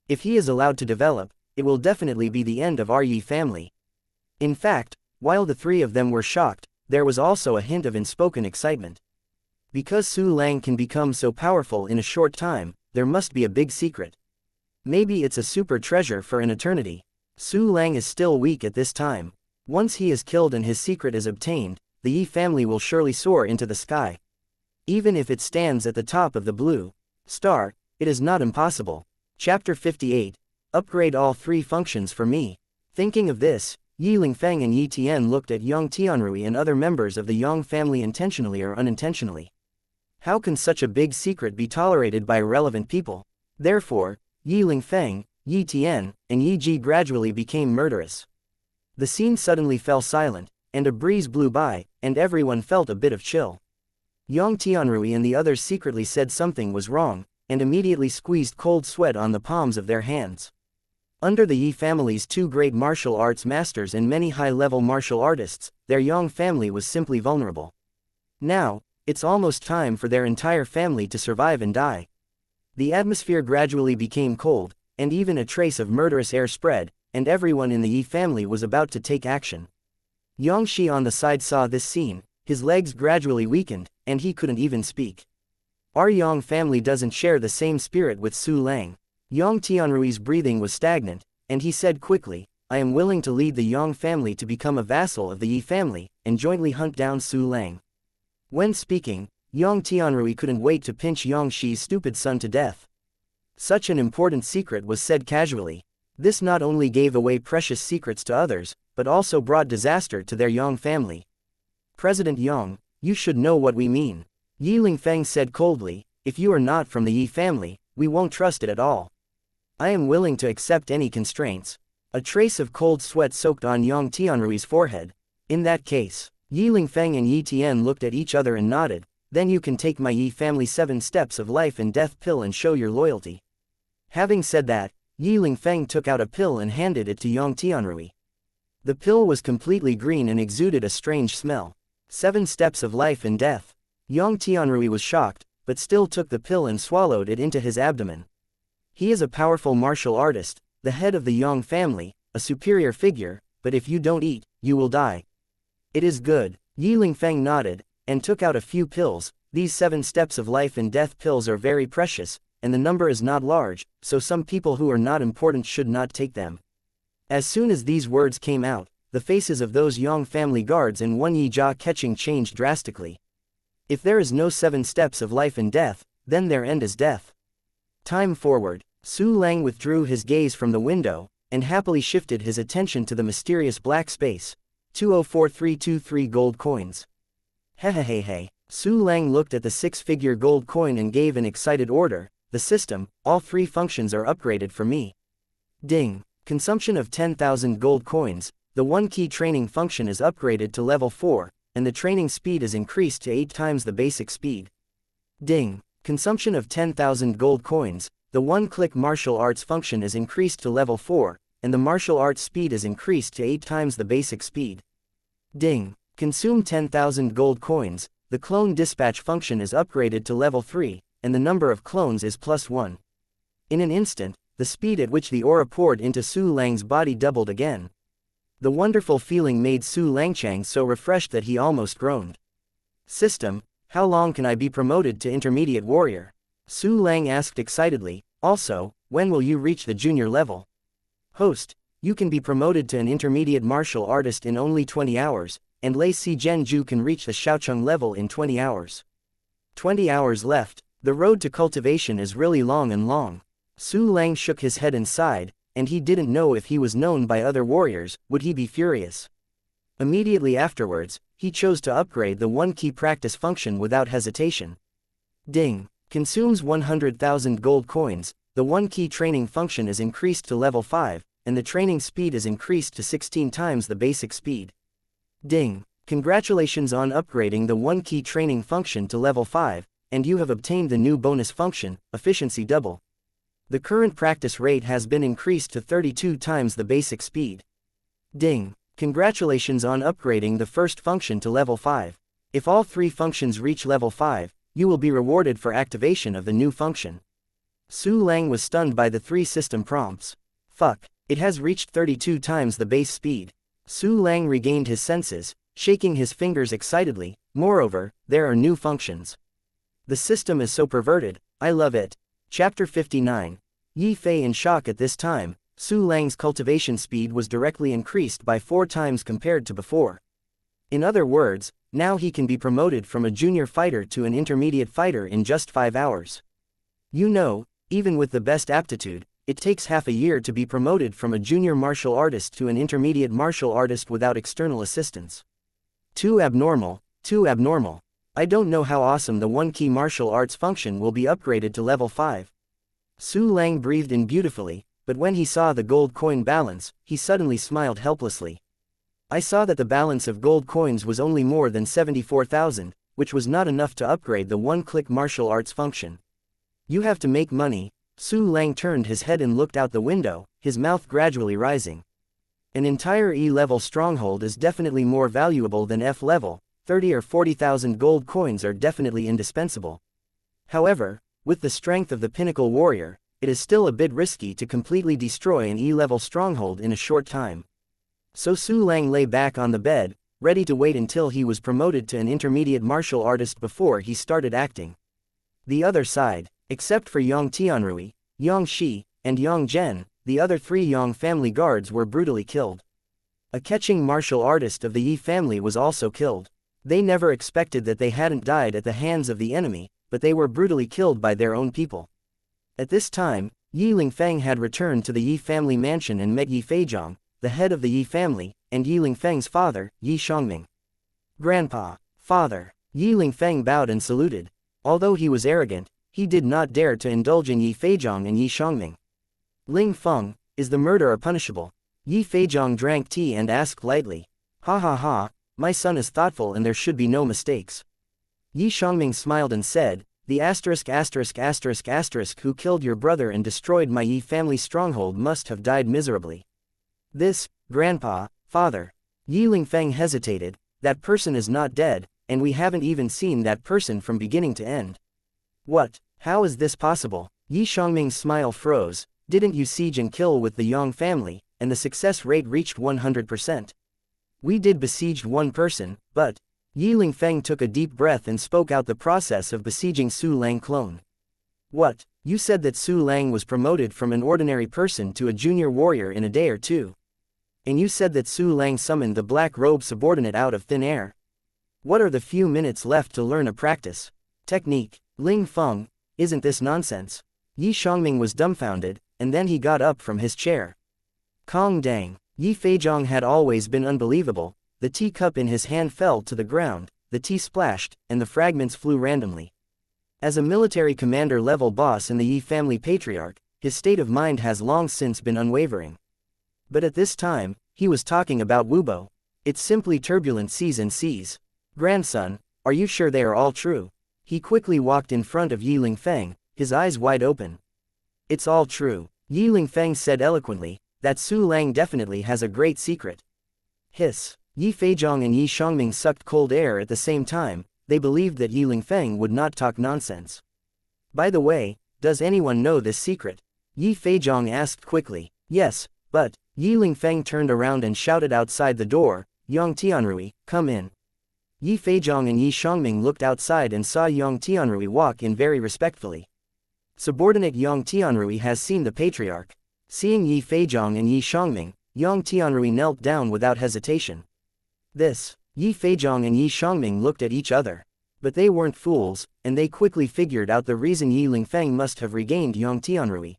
If he is allowed to develop, it will definitely be the end of our Yi family. In fact, while the 3 of them were shocked, there was also a hint of unspoken excitement. Because Su Lang can become so powerful in a short time, there must be a big secret. Maybe it's a super treasure for an eternity. Su Lang is still weak at this time. Once he is killed and his secret is obtained, the Yi family will surely soar into the sky. Even if it stands at the top of the blue star, it is not impossible. Chapter 58. Upgrade all 3 functions for me. Thinking of this, Yi Lingfeng and Yi Tian looked at Yang Tianrui and other members of the Yang family intentionally or unintentionally. How can such a big secret be tolerated by irrelevant people? Therefore, Yi Lingfeng, Yi Tian, and Yi Ji gradually became murderous. The scene suddenly fell silent, and a breeze blew by, and everyone felt a bit of chill. Yang Tianrui and the others secretly said something was wrong, and immediately squeezed cold sweat on the palms of their hands. Under the Yi family's 2 great martial arts masters and many high-level martial artists, their Yang family was simply vulnerable. Now, it's almost time for their entire family to survive and die. The atmosphere gradually became cold, and even a trace of murderous air spread, and everyone in the Yi family was about to take action. Xianxia on the side saw this scene, his legs gradually weakened, and he couldn't even speak. Our Yang family doesn't share the same spirit with Su Lang. Yang Tianrui's breathing was stagnant, and he said quickly, I am willing to lead the Yang family to become a vassal of the Yi family, and jointly hunt down Su Lang. When speaking, Yang Tianrui couldn't wait to pinch Xia's stupid son to death. Such an important secret was said casually. This not only gave away precious secrets to others, but also brought disaster to their Yang family. President Yang, you should know what we mean. Yi Lingfeng said coldly, if you are not from the Yi family, we won't trust it at all. I am willing to accept any constraints. A trace of cold sweat soaked on Yang Tianrui's forehead. In that case, Yi Lingfeng and Yi Tian looked at each other and nodded. Then you can take my Yi family 7 steps of life and death pill and show your loyalty. Having said that, Yi Lingfeng took out a pill and handed it to Yang Tianrui. The pill was completely green and exuded a strange smell. 7 steps of life and death. Yang Tianrui was shocked, but still took the pill and swallowed it into his abdomen. He is a powerful martial artist, the head of the Yang family, a superior figure, but if you don't eat, you will die. It is good. Yi Lingfeng nodded, and took out a few pills. These 7 steps of life and death pills are very precious, and the number is not large, so some people who are not important should not take them. As soon as these words came out, the faces of those Yang family guards and one Yi jaw-catching changed drastically. If there is no 7 steps of life and death, then their end is death. Time forward. Su Lang withdrew his gaze from the window, and happily shifted his attention to the mysterious black space. 204323 gold coins. Hehehehe. Su Lang looked at the 6-figure gold coin and gave an excited order. The system, all 3 functions are upgraded for me. Ding. Consumption of 10,000 gold coins. The 1-key training function is upgraded to level 4, and the training speed is increased to 8 times the basic speed. Ding. Consumption of 10,000 gold coins. The 1-click martial arts function is increased to level 4, and the martial arts speed is increased to 8 times the basic speed. Ding. Consume 10,000 gold coins. The clone dispatch function is upgraded to level 3, and the number of clones is +1. In an instant, the speed at which the aura poured into Su Lang's body doubled again. The wonderful feeling made Su Langchang so refreshed that he almost groaned. System, how long can I be promoted to intermediate warrior? Su Lang asked excitedly. Also, when will you reach the junior level? Host, you can be promoted to an intermediate martial artist in only 20 hours, and Lei Si Zhenju can reach the Xiaocheng level in 20 hours. 20 hours left. The road to cultivation is really long and long. Su Lang shook his head and sighed, and he didn't know if he was known by other warriors, would he be furious? Immediately afterwards, he chose to upgrade the 1-key practice function without hesitation. Ding. Consumes 100,000 gold coins. The 1-key training function is increased to level 5, and the training speed is increased to 16 times the basic speed. Ding. Congratulations on upgrading the 1-key training function to level 5, and you have obtained the new bonus function, efficiency double. The current practice rate has been increased to 32 times the basic speed. Ding. Congratulations on upgrading the first function to level 5. If all 3 functions reach level 5, you will be rewarded for activation of the new function. Su Lang was stunned by the 3 system prompts. Fuck, it has reached 32 times the base speed. Su Lang regained his senses, shaking his fingers excitedly. Moreover, there are new functions. The system is so perverted, I love it. Chapter 59. Yi Fei in shock at this time. Su Lang's cultivation speed was directly increased by 4 times compared to before. In other words, now he can be promoted from a junior fighter to an intermediate fighter in just 5 hours. You know, even with the best aptitude, it takes half a year to be promoted from a junior martial artist to an intermediate martial artist without external assistance. Too abnormal, too abnormal. I don't know how awesome the 1-key martial arts function will be upgraded to level 5. Su Lang breathed in beautifully, but when he saw the gold coin balance, he suddenly smiled helplessly. I saw that the balance of gold coins was only more than 74,000, which was not enough to upgrade the 1-click martial arts function. You have to make money. Su Lang turned his head and looked out the window, his mouth gradually rising. An entire E-level stronghold is definitely more valuable than F-level. 30 or 40,000 gold coins are definitely indispensable. However, with the strength of the pinnacle warrior, it is still a bit risky to completely destroy an E-level stronghold in a short time. So Su Lang lay back on the bed, ready to wait until he was promoted to an intermediate martial artist before he started acting. The other side, except for Yang Tianrui, Yang Shi, and Yang Zhen, the other 3 Yang family guards were brutally killed. A catching martial artist of the Yi family was also killed. They never expected that they hadn't died at the hands of the enemy, but they were brutally killed by their own people. At this time, Yi Lingfeng had returned to the Yi family mansion and met Yi Feizhong, the head of the Yi family, and Yi Lingfeng's father, Yi Xiangming. Grandpa, father. Yi Lingfeng bowed and saluted. Although he was arrogant, he did not dare to indulge in Yi Feizhong and Yi Xiangming. Ling Feng, is the murderer punishable? Yi Feizhong drank tea and asked lightly. Ha ha ha. My son is thoughtful and there should be no mistakes. Yi Xiangming smiled and said, the ****** who killed your brother and destroyed my Yi family stronghold must have died miserably. This, grandpa, father. Yi Lingfeng hesitated, that person is not dead, and we haven't even seen that person from beginning to end. What, how is this possible? Yi Xiangming's smile froze. Didn't you siege and kill with the Yang family, and the success rate reached 100%? We did besieged one person, but... Yi Lingfeng took a deep breath and spoke out the process of besieging Su Lang clone. What, you said that Su Lang was promoted from an ordinary person to a junior warrior in a day or two? And you said that Su Lang summoned the black robe subordinate out of thin air? What are the few minutes left to learn a practice? Technique. Ling Feng, isn't this nonsense? Yi Xiangming was dumbfounded, and then he got up from his chair. Kong dang, Yi Feizhong had always been unbelievable. The teacup in his hand fell to the ground, the tea splashed, and the fragments flew randomly. As a military commander-level boss in the Yi family patriarch, his state of mind has long since been unwavering. But at this time, he was talking about Wubo. It's simply turbulent seas and seas. Grandson, are you sure they are all true? He quickly walked in front of Yi Lingfeng, his eyes wide open. It's all true, Yi Lingfeng said eloquently, that Su Lang definitely has a great secret. Hiss. Yi Feizhong and Yi Xiangming sucked cold air at the same time. They believed that Yi Lingfeng would not talk nonsense. By the way, does anyone know this secret? Yi Feizhong asked quickly. Yes, but, Yi Lingfeng turned around and shouted outside the door, Yang Tianrui, come in. Yi Feizhong and Yi Xiangming looked outside and saw Yang Tianrui walk in very respectfully. Subordinate Yang Tianrui has seen the patriarch. Seeing Yi Feizhong and Yi Xiangming, Yang Tianrui knelt down without hesitation. This, Yi Feizhong and Yi Xiangming looked at each other. But they weren't fools, and they quickly figured out the reason Yi Lingfeng must have regained Yang Tianrui.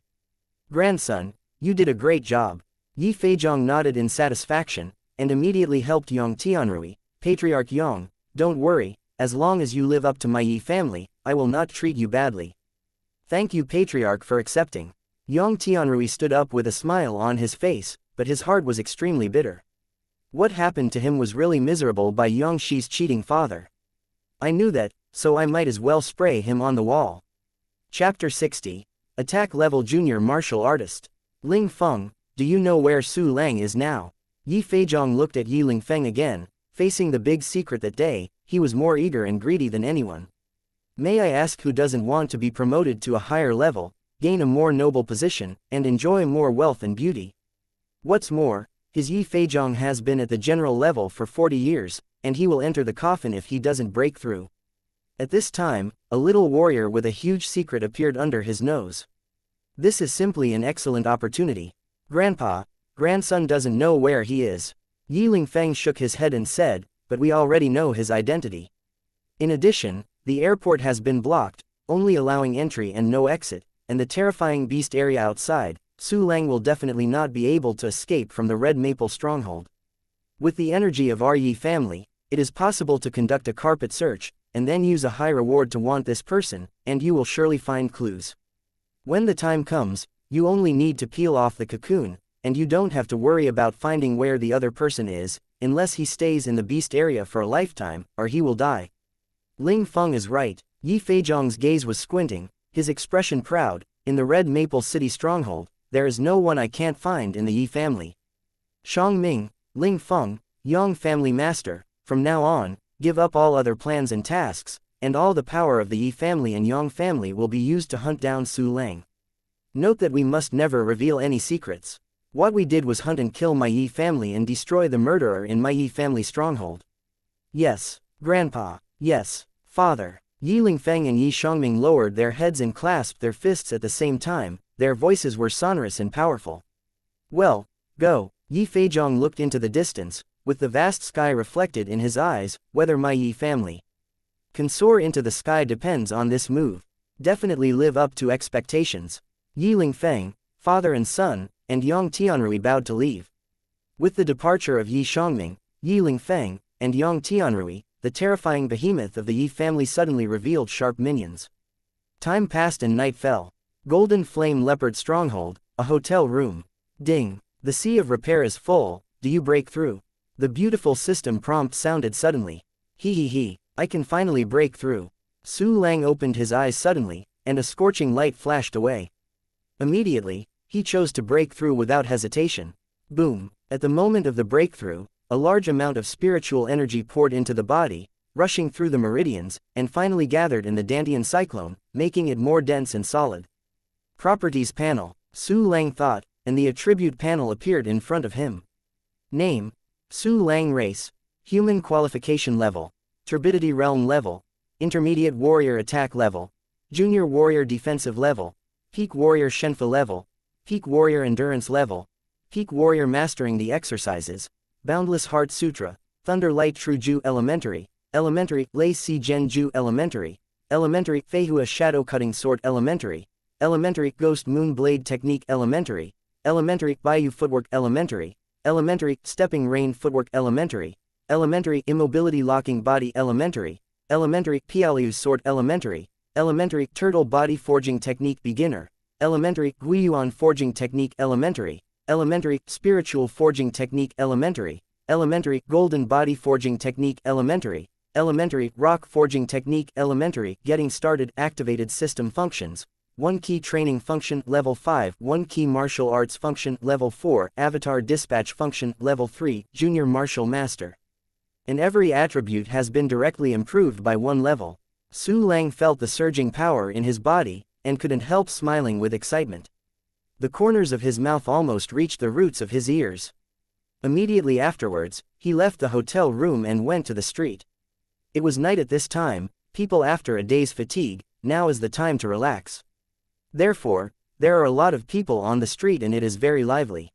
Grandson, you did a great job. Yi Feizhong nodded in satisfaction, and immediately helped Yang Tianrui. Patriarch Yang, don't worry, as long as you live up to my Yi family, I will not treat you badly. Thank you Patriarch for accepting. Yang Tianrui stood up with a smile on his face, but his heart was extremely bitter. What happened to him was really miserable by Yang Shi's cheating father. I knew that, so I might as well spray him on the wall. Chapter 60. Attack Level Junior Martial Artist. Ling Feng, do you know where Su Lang is now? Yi Feizhong looked at Yi Lingfeng again. Facing the big secret that day, he was more eager and greedy than anyone. May I ask who doesn't want to be promoted to a higher level, gain a more noble position, and enjoy more wealth and beauty? What's more, his Yi Feizhong has been at the general level for 40 years, and he will enter the coffin if he doesn't break through. At this time, a little warrior with a huge secret appeared under his nose. This is simply an excellent opportunity. Grandpa, grandson doesn't know where he is. Yi Lingfeng shook his head and said, but we already know his identity. In addition, the airport has been blocked, only allowing entry and no exit, and the terrifying beast area outside. Su Lang will definitely not be able to escape from the Red Maple stronghold. With the energy of our Yi family, it is possible to conduct a carpet search, and then use a high reward to want this person, and you will surely find clues. When the time comes, you only need to peel off the cocoon, and you don't have to worry about finding where the other person is, unless he stays in the beast area for a lifetime, or he will die. Ling Feng is right. Yi Feizhong's gaze was squinting, his expression proud. In the Red Maple City stronghold, there is no one I can't find in the Yi family. Xiangming, Ling Feng, Yang family master, from now on, give up all other plans and tasks, and all the power of the Yi family and Yang family will be used to hunt down Su Lang. Note that we must never reveal any secrets. What we did was hunt and kill my Yi family and destroy the murderer in my Yi family stronghold. Yes, Grandpa, yes, Father. Yi Lingfeng and Yi Xiangming lowered their heads and clasped their fists at the same time. Their voices were sonorous and powerful. Well, go. Yi Feizhong looked into the distance, with the vast sky reflected in his eyes. Whether my Yi family can soar into the sky depends on this move. Definitely live up to expectations. Yi Lingfeng, father and son, and Yang Tianrui bowed to leave. With the departure of Yi Xiangming, Yi Lingfeng, and Yang Tianrui, the terrifying behemoth of the Yi family suddenly revealed sharp minions. Time passed and night fell. Golden Flame Leopard Stronghold, a hotel room. Ding. The sea of repair is full. Do you break through? The beautiful system prompt sounded suddenly. He, I can finally break through. Su Lang opened his eyes suddenly, and a scorching light flashed away. Immediately, he chose to break through without hesitation. Boom. At the moment of the breakthrough, a large amount of spiritual energy poured into the body, rushing through the meridians, and finally gathered in the Dantian cyclone, making it more dense and solid. Properties panel, Su Lang thought, and the attribute panel appeared in front of him. Name: Su Lang. Race: Human. Qualification level: Turbidity Realm level, Intermediate Warrior Attack level, Junior Warrior Defensive level, Peak Warrior Shenfa level, Peak Warrior Endurance level, Peak Warrior Mastering the Exercises, Boundless Heart Sutra, Thunder Light Truju Elementary, Elementary, Lei Si Gen Ju Elementary, Elementary, Feihua Shadow Cutting Sword Elementary, elementary, ghost moon blade technique elementary, elementary, bayou footwork elementary, elementary, stepping rain footwork elementary, elementary, immobility locking body elementary, elementary, pialiu's sword elementary, elementary, turtle body forging technique beginner, elementary, guiyuan forging technique elementary, elementary, spiritual forging technique elementary, elementary, golden body forging technique elementary, elementary, rock forging technique elementary, getting started, activated system functions, 1 key training function level 5, 1 key martial arts function level 4, avatar dispatch function level 3, junior martial master. And every attribute has been directly improved by 1 level. Su Lang felt the surging power in his body, and couldn't help smiling with excitement. The corners of his mouth almost reached the roots of his ears. Immediately afterwards, he left the hotel room and went to the street. It was night at this time, people after a day's fatigue, now is the time to relax. Therefore, there are a lot of people on the street and it is very lively.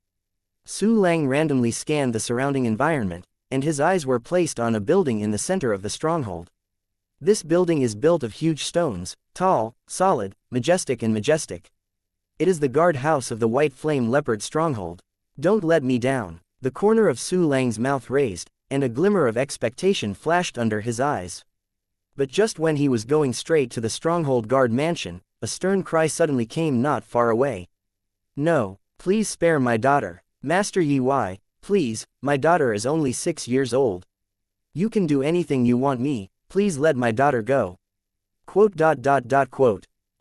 Su Lang randomly scanned the surrounding environment, and his eyes were placed on a building in the center of the stronghold. This building is built of huge stones, tall, solid, majestic. It is the guard house of the White Flame Leopard stronghold. Don't let me down. The corner of Su Lang's mouth raised, and a glimmer of expectation flashed under his eyes. But just when he was going straight to the stronghold guard mansion, a stern cry suddenly came not far away. No, please spare my daughter. Master Yi, please, my daughter is only 6 years old. You can do anything you want me, please let my daughter go. Quote.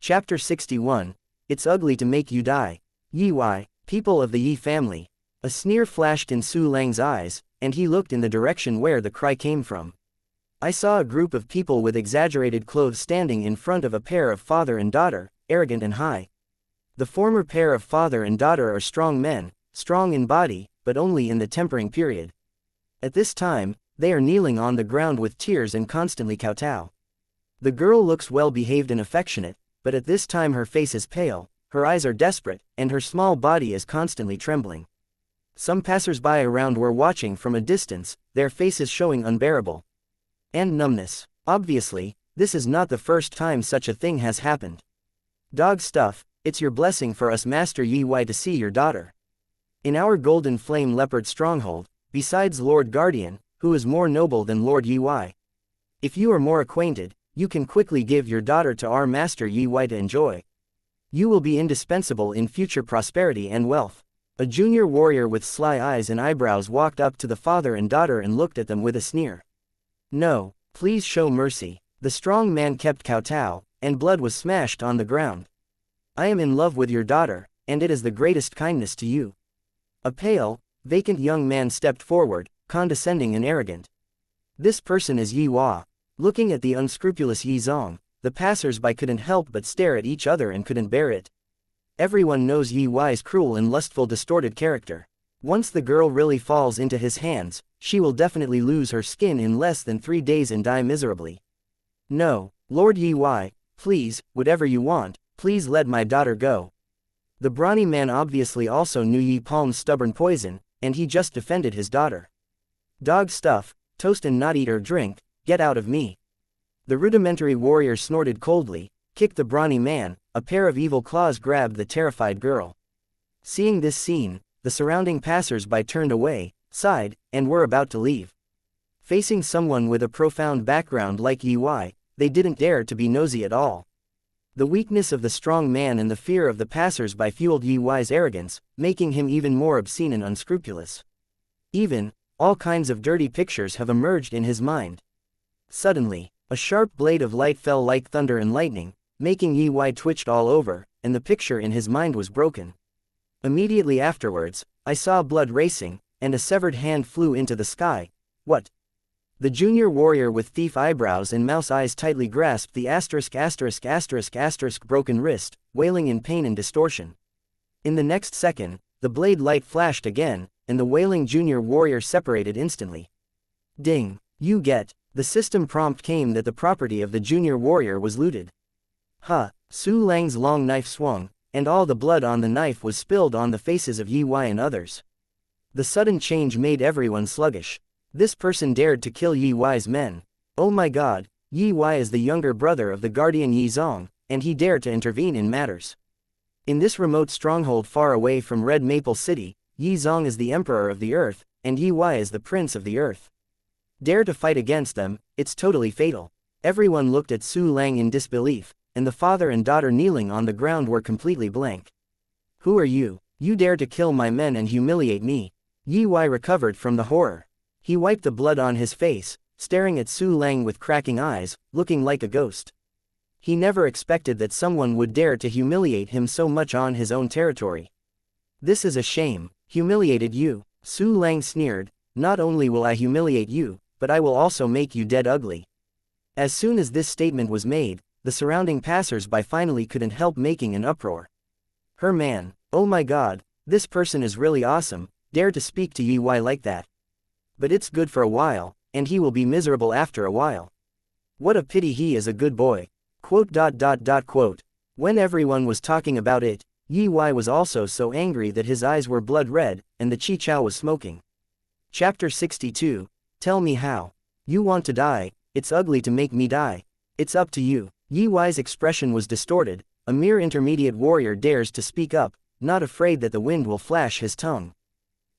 Chapter 61, It's ugly to make you die. Yi, people of the Yi family. A sneer flashed in Su Lang's eyes, and he looked in the direction where the cry came from. I saw a group of people with exaggerated clothes standing in front of a pair of father and daughter, arrogant and high. The former pair of father and daughter are strong men, strong in body, but only in the tempering period. At this time, they are kneeling on the ground with tears and constantly kowtow. The girl looks well behaved and affectionate, but at this time her face is pale, her eyes are desperate, and her small body is constantly trembling. Some passers-by around were watching from a distance, their faces showing unbearable and numbness. Obviously, this is not the first time such a thing has happened. Dog stuff, it's your blessing for us Master Yi to see your daughter. In our Golden Flame Leopard stronghold, besides Lord Guardian, who is more noble than Lord Yi. If you are more acquainted, you can quickly give your daughter to our Master Yi to enjoy. You will be indispensable in future prosperity and wealth. A junior warrior with sly eyes and eyebrows walked up to the father and daughter and looked at them with a sneer. No, please show mercy. The strong man kept kowtow, and blood was smashed on the ground. I am in love with your daughter, and it is the greatest kindness to you. A pale, vacant young man stepped forward, condescending and arrogant. This person is Yi Hua. Looking at the unscrupulous Yi Zong, the passers-by couldn't help but stare at each other and couldn't bear it. Everyone knows Yi Hua's cruel and lustful distorted character. Once the girl really falls into his hands, she will definitely lose her skin in less than 3 days and die miserably. No, Lord Yi, please, whatever you want, please let my daughter go. The brawny man obviously also knew Yi Palm's stubborn poison, and he just defended his daughter. Dog stuff, toast and not eat or drink, get out of me. The rudimentary warrior snorted coldly, kicked the brawny man, a pair of evil claws grabbed the terrified girl. Seeing this scene, the surrounding passers-by turned away, sighed, and were about to leave. Facing someone with a profound background like Yi, they didn't dare to be nosy at all. The weakness of the strong man and the fear of the passers-by fueled Yi's arrogance, making him even more obscene and unscrupulous. All kinds of dirty pictures have emerged in his mind. Suddenly, a sharp blade of light fell like thunder and lightning, making Yi twitched all over, and the picture in his mind was broken. Immediately afterwards, I saw blood racing, and a severed hand flew into the sky. What? The junior warrior with thief eyebrows and mouse eyes tightly grasped the ***** broken wrist, wailing in pain and distortion. In the next second, the blade light flashed again, and the wailing junior warrior separated instantly. Ding! You get. The system prompt came that the property of the junior warrior was looted. Su Lang's long knife swung, and all the blood on the knife was spilled on the faces of Yi and others. The sudden change made everyone sluggish. This person dared to kill Yi's men. Oh my god, Yi is the younger brother of the guardian Yi Zong, and he dared to intervene in matters. In this remote stronghold far away from Red Maple City, Yi Zong is the emperor of the earth, and Yi Wei is the prince of the earth. Dare to fight against them, it's totally fatal. Everyone looked at Su Lang in disbelief, and the father and daughter kneeling on the ground were completely blank. Who are you? You dare to kill my men and humiliate me? Yi Wei recovered from the horror. He wiped the blood on his face, staring at Su Lang with cracking eyes, looking like a ghost. He never expected that someone would dare to humiliate him so much on his own territory. This is a shame. Humiliated you? Su Lang sneered. Not only will I humiliate you, but I will also make you dead ugly. As soon as this statement was made, the surrounding passers-by finally couldn't help making an uproar. Her man, oh my god, this person is really awesome, dare to speak to Yi Wei like that. But it's good for a while, and he will be miserable after a while. What a pity he is a good boy. Quote. When everyone was talking about it, Yi Wei was also so angry that his eyes were blood red, and the Chi Chao was smoking. Chapter 62, Tell me how. You want to die, it's ugly to make me die. It's up to you. Yi Wei's expression was distorted. A mere intermediate warrior dares to speak up, not afraid that the wind will flash his tongue.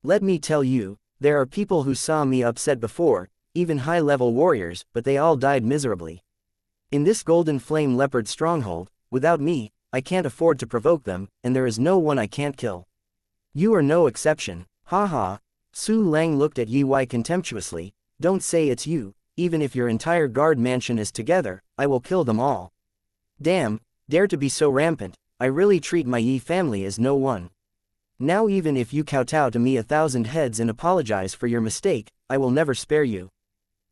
Let me tell you, there are people who saw me upset before, even high-level warriors, but they all died miserably. In this golden flame leopard stronghold, without me, I can't afford to provoke them, and there is no one I can't kill. You are no exception, ha ha. Su Lang looked at Yi Wei contemptuously. Don't say it's you, even if your entire guard mansion is together, I will kill them all. Damn, dare to be so rampant, I really treat my Yi family as no one. Now even if you kowtow to me 1,000 heads and apologize for your mistake, I will never spare you.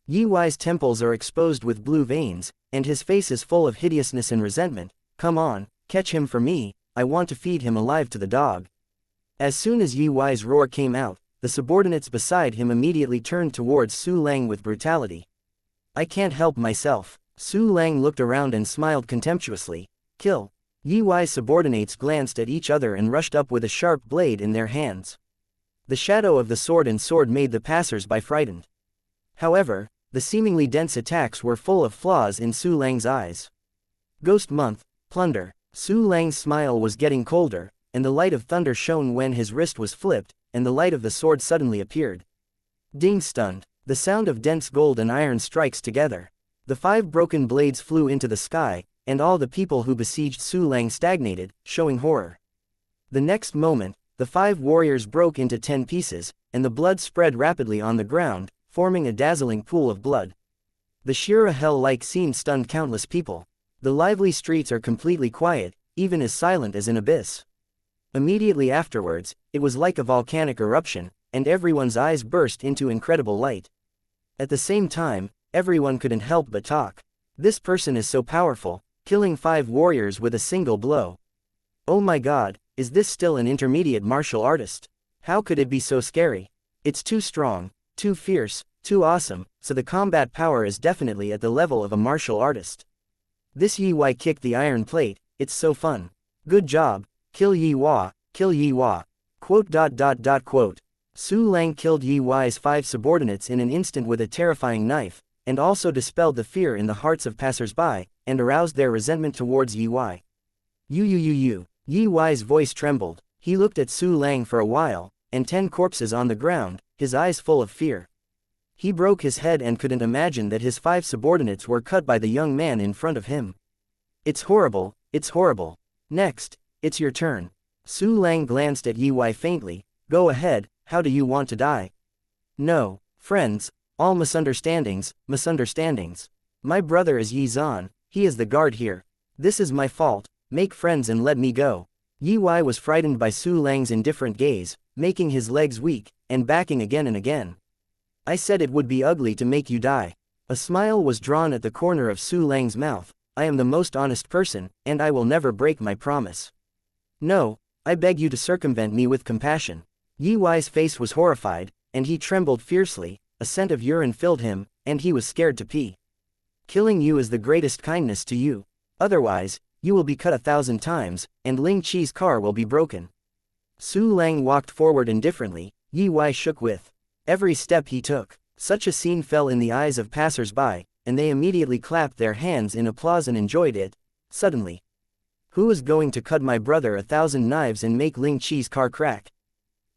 Yi Wei's temples are exposed with blue veins, and his face is full of hideousness and resentment. Come on, catch him for me, I want to feed him alive to the dog. As soon as Yi Wei's roar came out, the subordinates beside him immediately turned towards Su Lang with brutality. I can't help myself. Su Lang looked around and smiled contemptuously. Kill. Yi Wei's subordinates glanced at each other and rushed up with a sharp blade in their hands. The shadow of the sword and sword made the passers-by frightened. However, the seemingly dense attacks were full of flaws in Su Lang's eyes. Ghost Month, Plunder. Su Lang's smile was getting colder, and the light of thunder shone when his wrist was flipped, and the light of the sword suddenly appeared. Ding stunned. The sound of dense gold and iron strikes together. The 5 broken blades flew into the sky, and all the people who besieged Su Lang stagnated, showing horror. The next moment, the 5 warriors broke into 10 pieces, and the blood spread rapidly on the ground, forming a dazzling pool of blood. The sheer hell-like scene stunned countless people. The lively streets are completely quiet, even as silent as an abyss. Immediately afterwards, it was like a volcanic eruption, and everyone's eyes burst into incredible light. At the same time, everyone couldn't help but talk. This person is so powerful, killing 5 warriors with a single blow. Oh my god, is this still an intermediate martial artist? How could it be so scary? It's too strong, too fierce, too awesome, so the combat power is definitely at the level of a martial artist. This Yi Wei kicked the iron plate, it's so fun. Good job, kill Yi Wei, kill Yi Wei. Quote. Su Lang killed Yi Wei's 5 subordinates in an instant with a terrifying knife, and also dispelled the fear in the hearts of passers-by, and aroused their resentment towards Yi Wei. You. Yi Wei's voice trembled. He looked at Su Lang for a while, and 10 corpses on the ground, his eyes full of fear. He broke his head and couldn't imagine that his 5 subordinates were cut by the young man in front of him. It's horrible, it's horrible. Next, it's your turn. Su Lang glanced at Yi Wei faintly. Go ahead, how do you want to die? No, friends, all misunderstandings. My brother is Yi Zan, he is the guard here. This is my fault, make friends and let me go. Yi Wei was frightened by Su Lang's indifferent gaze, making his legs weak, and backing again and again. I said it would be ugly to make you die. A smile was drawn at the corner of Su Lang's mouth. I am the most honest person, and I will never break my promise. No, I beg you to circumvent me with compassion. Yi Wei's face was horrified, and he trembled fiercely. A scent of urine filled him, and he was scared to pee. Killing you is the greatest kindness to you. Otherwise, you will be cut 1,000 times, and Ling Qi's car will be broken. Su Lang walked forward indifferently. Yi Wei shook with every step he took. Such a scene fell in the eyes of passers-by, and they immediately clapped their hands in applause and enjoyed it. Suddenly, Who is going to cut my brother 1,000 knives and make Ling Chi's car crack?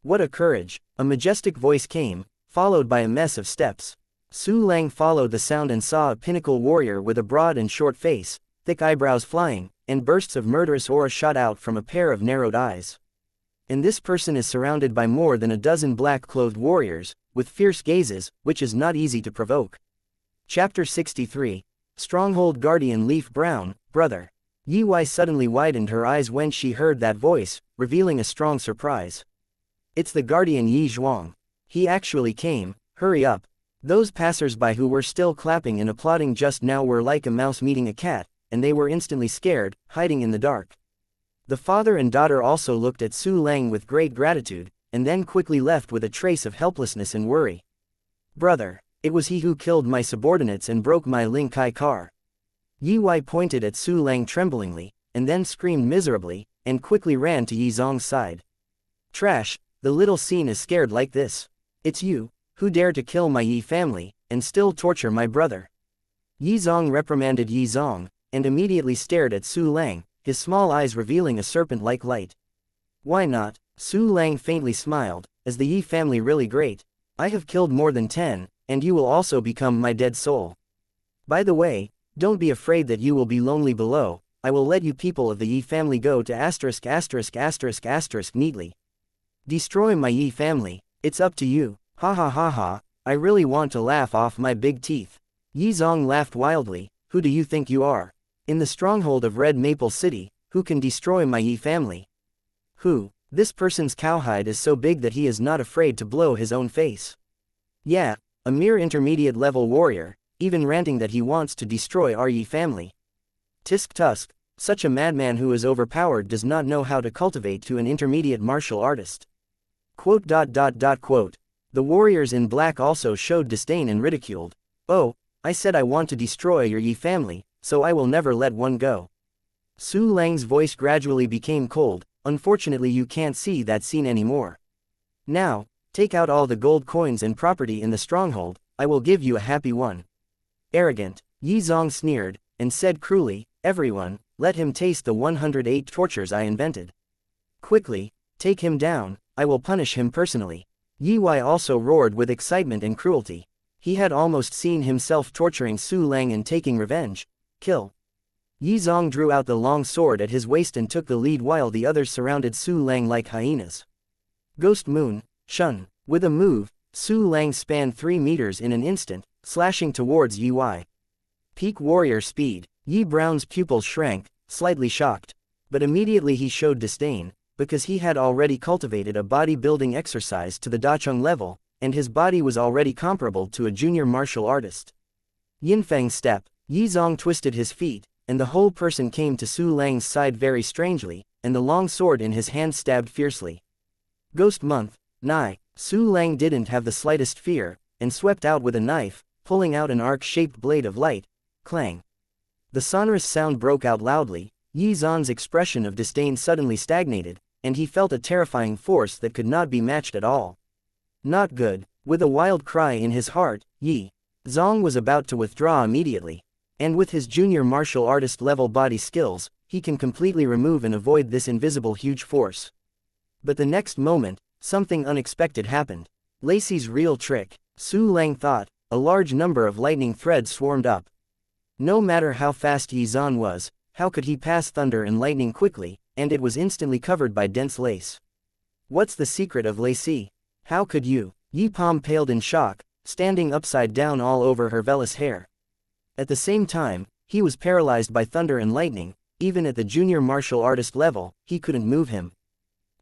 What a courage! A majestic voice came, followed by a mess of steps. Su Lang followed the sound and saw a pinnacle warrior with a broad and short face, thick eyebrows flying, and bursts of murderous aura shot out from a pair of narrowed eyes. And this person is surrounded by more than a dozen black-clothed warriors, with fierce gazes, which is not easy to provoke. Chapter 63. Stronghold Guardian Leaf Brown, Brother. Yi Wei suddenly widened her eyes when she heard that voice, revealing a strong surprise. It's the guardian Yi Zhuang. He actually came, hurry up. Those passers-by who were still clapping and applauding just now were like a mouse meeting a cat, and they were instantly scared, hiding in the dark. The father and daughter also looked at Su Lang with great gratitude, and then quickly left with a trace of helplessness and worry. Brother, it was he who killed my subordinates and broke my Ling Kai car. Yi Wei pointed at Su Lang tremblingly, and then screamed miserably, and quickly ran to Yi Zong's side. Trash, the little scene is scared like this. It's you, who dare to kill my Yi family, and still torture my brother. Yi Zong reprimanded Yi Zong, and immediately stared at Su Lang, his small eyes revealing a serpent-like light. Why not? Su Lang faintly smiled. Is the Yi family really great? I have killed more than 10, and you will also become my dead soul. By the way, don't be afraid that you will be lonely below. I will let you people of the Yi family go to ****** neatly. Destroy my Yi family, it's up to you. Ha ha ha ha, I really want to laugh off my big teeth. Yi Zong laughed wildly. Who do you think you are? In the stronghold of Red Maple City, who can destroy my Yi family? Who? This person's cowhide is so big that he is not afraid to blow his own face. Yeah, a mere intermediate level warrior, even ranting that he wants to destroy our Yi family. Tisk tusk, such a madman who is overpowered does not know how to cultivate to an intermediate martial artist. Quote. The warriors in black also showed disdain and ridiculed. Oh, I said I want to destroy your Yi family, so I will never let one go. Su Lang's voice gradually became cold. Unfortunately you can't see that scene anymore. Now, take out all the gold coins and property in the stronghold, I will give you a happy one. Arrogant, Yi Zong sneered, and said cruelly, everyone, let him taste the 108 tortures I invented. Quickly, take him down, I will punish him personally. Yi Wei also roared with excitement and cruelty. He had almost seen himself torturing Su Lang and taking revenge. Kill. Yi Zong drew out the long sword at his waist and took the lead while the others surrounded Su Lang like hyenas. Ghost Moon, shun. With a move, Su Lang spanned 3 meters in an instant, slashing towards Yi Wei. Peak warrior speed. Yi Brown's pupils shrank, slightly shocked. But immediately he showed disdain, because he had already cultivated a bodybuilding exercise to the Dacheng level, and his body was already comparable to a junior martial artist. Yinfeng step. Yi Zong twisted his feet, and the whole person came to Su Lang's side very strangely, and the long sword in his hand stabbed fiercely. Ghost month. Nigh. Su Lang didn't have the slightest fear, and swept out with a knife, pulling out an arc-shaped blade of light. Clang. The sonorous sound broke out loudly. Yi Zong's expression of disdain suddenly stagnated, and he felt a terrifying force that could not be matched at all. Not good. With a wild cry in his heart, Yi Zong was about to withdraw immediately. And with his junior martial artist level body skills, he can completely remove and avoid this invisible huge force. But the next moment, something unexpected happened. Lacey's real trick, Su Lang thought. A large number of lightning threads swarmed up. No matter how fast Yi Zong was, how could he pass thunder and lightning quickly, and it was instantly covered by dense lace. What's the secret of Lacey? How could you? Yi Pom paled in shock, standing upside down all over her vellus hair. At the same time, he was paralyzed by thunder and lightning. Even at the junior martial artist level, he couldn't move him.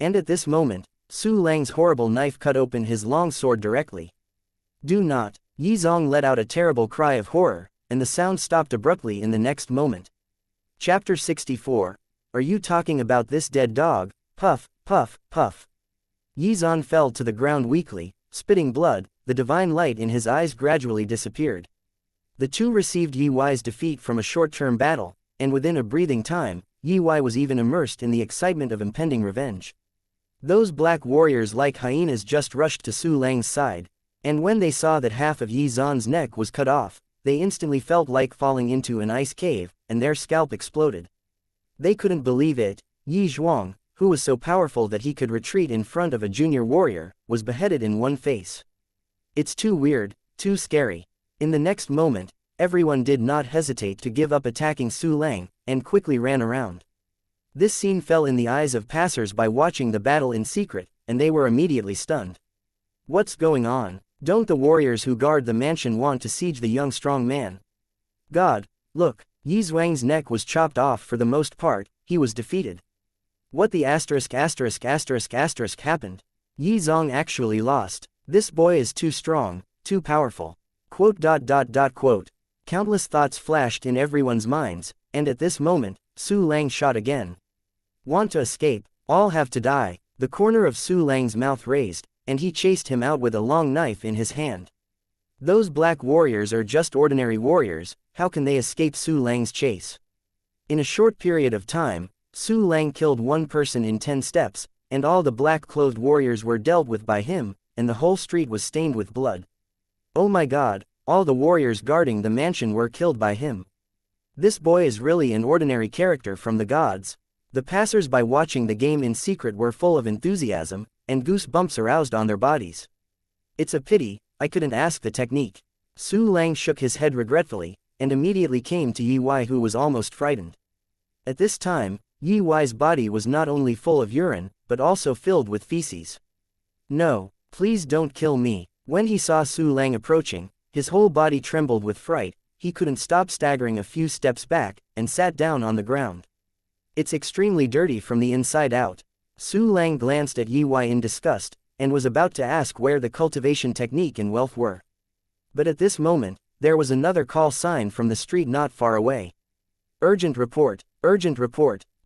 And at this moment, Su Lang's horrible knife cut open his long sword directly. Do not. Yi Zong let out a terrible cry of horror, and the sound stopped abruptly in the next moment. Chapter 64. Are you talking about this dead dog? Puff, puff, puff. Yi Zong fell to the ground weakly, spitting blood. The divine light in his eyes gradually disappeared. The two received Yi Wei's defeat from a short-term battle, and within a breathing time, Yi Wei was even immersed in the excitement of impending revenge. Those black warriors like hyenas just rushed to Su Lang's side, and when they saw that half of Yi Zong's neck was cut off, they instantly felt like falling into an ice cave, and their scalp exploded. They couldn't believe it. Yi Zhuang, who was so powerful that he could retreat in front of a junior warrior, was beheaded in one face. It's too weird, too scary. In the next moment, everyone did not hesitate to give up attacking Su Lang, and quickly ran around. This scene fell in the eyes of passers-by watching the battle in secret, and they were immediately stunned. What's going on? Don't the warriors who guard the mansion want to siege the young strong man? God, look, Yi Zhuang's neck was chopped off. For the most part, he was defeated. What the asterisk happened? Yi Zhuang actually lost. This boy is too strong, too powerful. Quote. Countless thoughts flashed in everyone's minds, and at this moment, Su Lang shot again. Want to escape? All have to die. The corner of Su Lang's mouth raised, and he chased him out with a long knife in his hand. Those black warriors are just ordinary warriors, how can they escape Su Lang's chase? In a short period of time, Su Lang killed one person in 10 steps, and all the black-clothed warriors were dealt with by him, and the whole street was stained with blood. Oh my God, all the warriors guarding the mansion were killed by him. This boy is really an ordinary character from the gods. The passers-by watching the game in secret were full of enthusiasm, and goosebumps aroused on their bodies. It's a pity, I couldn't ask the technique. Su Lang shook his head regretfully, and immediately came to Yi Wei, who was almost frightened. At this time, Yi Wei's body was not only full of urine, but also filled with feces. No, please don't kill me. When he saw Su Lang approaching, his whole body trembled with fright. He couldn't stop staggering a few steps back, and sat down on the ground. It's extremely dirty from the inside out. Su Lang glanced at Yi Wei in disgust, and was about to ask where the cultivation technique and wealth were. But at this moment, there was another call sign from the street not far away. Urgent report,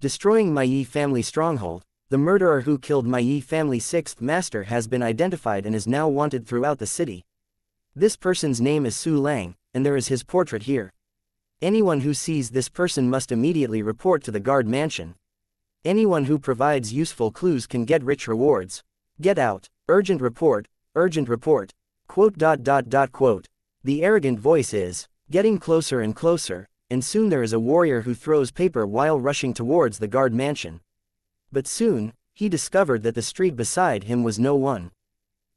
destroying my Yi family stronghold. The murderer who killed my Yi family's 6th master has been identified and is now wanted throughout the city. This person's name is Su Lang, and there is his portrait here. Anyone who sees this person must immediately report to the guard mansion. Anyone who provides useful clues can get rich rewards. Get out, urgent report, quote. The arrogant voice is getting closer and closer, and soon there is a warrior who throws paper while rushing towards the guard mansion. But soon, he discovered that the street beside him was no one.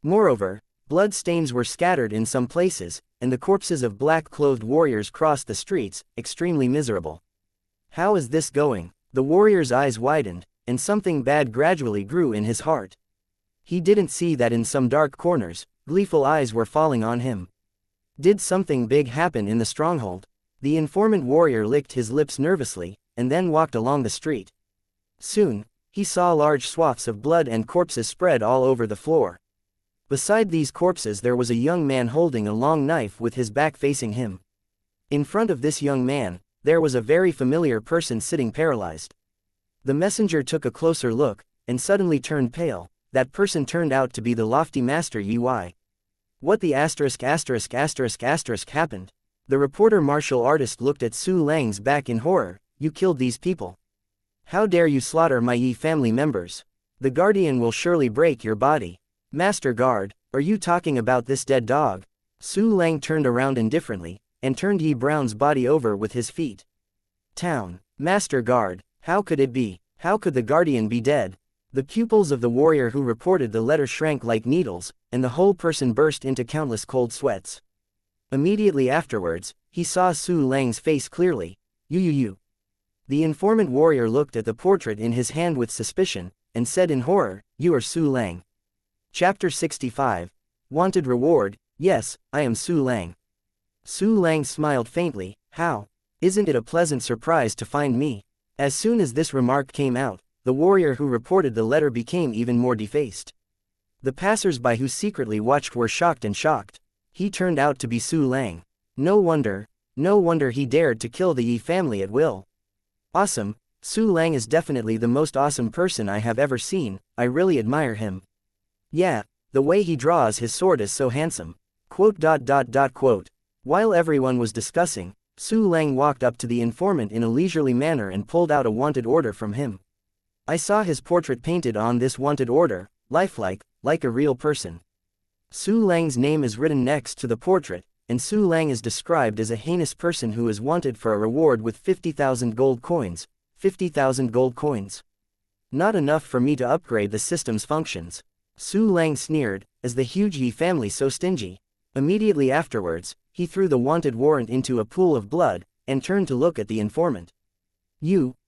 Moreover, blood stains were scattered in some places, and the corpses of black-clothed warriors crossed the streets, extremely miserable. How is this going? The warrior's eyes widened, and something bad gradually grew in his heart. He didn't see that in some dark corners, gleeful eyes were falling on him. Did something big happen in the stronghold? The informant warrior licked his lips nervously, and then walked along the street. Soon, he saw large swaths of blood and corpses spread all over the floor. Beside these corpses there was a young man holding a long knife with his back facing him. In front of this young man, there was a very familiar person sitting paralyzed. The messenger took a closer look, and suddenly turned pale. That person turned out to be the lofty master Yi Wei. What the asterisk happened? The reporter martial artist looked at Su Lang's back in horror. You killed these people. How dare you slaughter my Yi family members? The guardian will surely break your body. Master Guard, are you talking about this dead dog? Su Lang turned around indifferently, and turned Yi Brown's body over with his feet. Town, Master Guard, how could it be? How could the guardian be dead? The pupils of the warrior who reported the letter shrank like needles, and the whole person burst into countless cold sweats. Immediately afterwards, he saw Su Lang's face clearly. You. The informant warrior looked at the portrait in his hand with suspicion, and said in horror, you are Su Lang. Chapter 65. Wanted reward. Yes, I am Su Lang. Su Lang smiled faintly. How? Isn't it a pleasant surprise to find me? As soon as this remark came out, the warrior who reported the letter became even more defaced. The passers-by who secretly watched were shocked. He turned out to be Su Lang. No wonder he dared to kill the Yi family at will. Awesome, Su Lang is definitely the most awesome person I have ever seen. I really admire him. Yeah, the way he draws his sword is so handsome. Quote. While everyone was discussing, Su Lang walked up to the informant in a leisurely manner and pulled out a wanted order from him. I saw his portrait painted on this wanted order, lifelike, like a real person. Su Lang's name is written next to the portrait, and Su Lang is described as a heinous person who is wanted for a reward with 50,000 gold coins, 50,000 gold coins. Not enough for me to upgrade the system's functions. Su Lang sneered, as the huge Yi family so stingy. Immediately afterwards, he threw the wanted warrant into a pool of blood, and turned to look at the informant.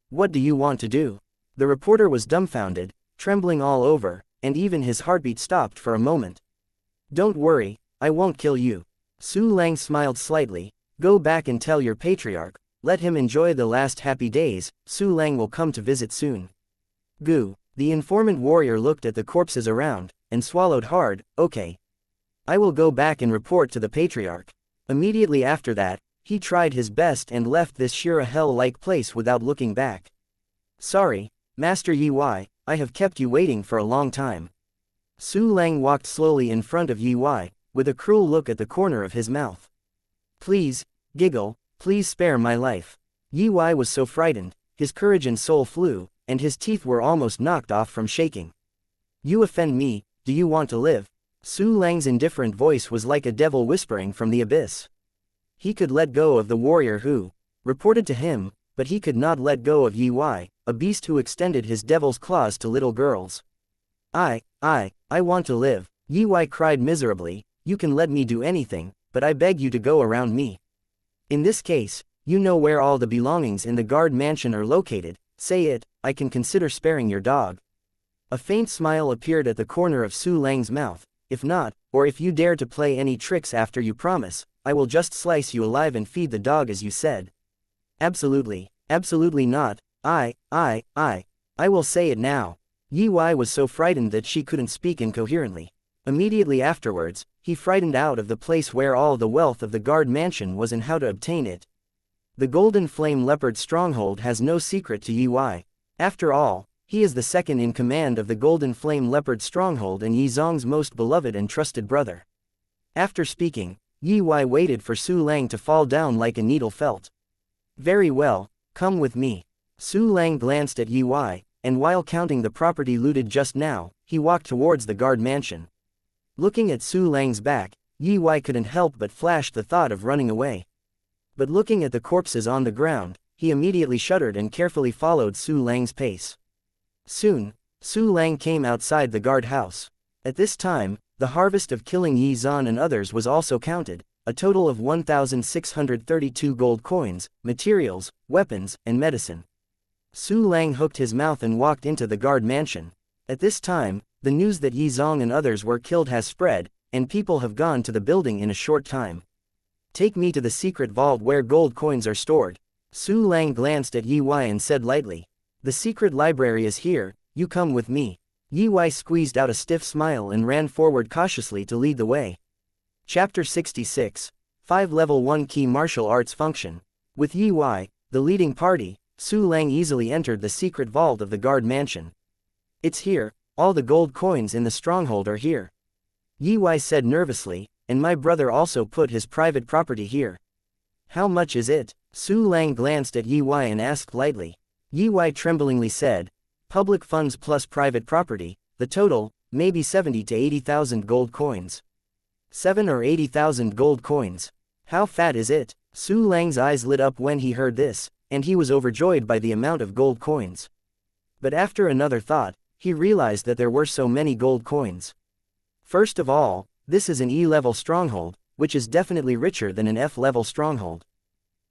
What do you want to do? The reporter was dumbfounded, trembling all over, and even his heartbeat stopped for a moment. Don't worry, I won't kill you. Su Lang smiled slightly. Go back and tell your patriarch, let him enjoy the last happy days, Su Lang will come to visit soon. Goo. The informant warrior looked at the corpses around, and swallowed hard. Okay. I will go back and report to the patriarch. Immediately after that, he tried his best and left this sheer hell-like place without looking back. Sorry, Master Yi, I have kept you waiting for a long time. Su Lang walked slowly in front of Yi, with a cruel look at the corner of his mouth. Please, giggle, please spare my life. Yi was so frightened, his courage and soul flew, and his teeth were almost knocked off from shaking. You offend me, do you want to live? Su Lang's indifferent voice was like a devil whispering from the abyss. He could let go of the warrior who reported to him, but he could not let go of Yi, a beast who extended his devil's claws to little girls. I want to live, Yi cried miserably. You can let me do anything, but I beg you to go around me. In this case, you know where all the belongings in the guard mansion are located, say it, I can consider sparing your dog. A faint smile appeared at the corner of Su Lang's mouth. If not, or if you dare to play any tricks after you promise, I will just slice you alive and feed the dog as you said. Absolutely not, I will say it now. Yi was so frightened that she couldn't speak incoherently. Immediately afterwards, he frightened out of the place where all the wealth of the guard mansion was and how to obtain it. The Golden Flame Leopard stronghold has no secret to Yi. After all, he is the second in command of the Golden Flame Leopard stronghold and Yi Zong's most beloved and trusted brother. After speaking, Yi waited for Su Lang to fall down like a needle felt. Very well, come with me. Su Lang glanced at Yi, and while counting the property looted just now, he walked towards the guard mansion. Looking at Su Lang's back, Yi couldn't help but flash the thought of running away. But looking at the corpses on the ground, he immediately shuddered and carefully followed Su Lang's pace. Soon, Su Lang came outside the guard house. At this time, the harvest of killing Yi Zong and others was also counted, a total of 1,632 gold coins, materials, weapons, and medicine. Su Lang hooked his mouth and walked into the guard mansion. At this time, the news that Yi Zong and others were killed has spread, and people have gone to the building in a short time. Take me to the secret vault where gold coins are stored. Su Lang glanced at Yi and said lightly. The secret library is here, you come with me. Yi squeezed out a stiff smile and ran forward cautiously to lead the way. Chapter 66. 5 Level 1 Key Martial Arts Function. With Yi, the leading party, Su Lang easily entered the secret vault of the guard mansion. It's here, all the gold coins in the stronghold are here. Yi said nervously, and my brother also put his private property here. How much is it? Su Lang glanced at Yi and asked lightly. Yi tremblingly said, public funds plus private property, the total, maybe 70 to 80,000 gold coins. 7 or 80,000 gold coins. How fat is it? Su Lang's eyes lit up when he heard this, and he was overjoyed by the amount of gold coins. But after another thought, he realized that there were so many gold coins. First of all, this is an E-level stronghold, which is definitely richer than an F-level stronghold.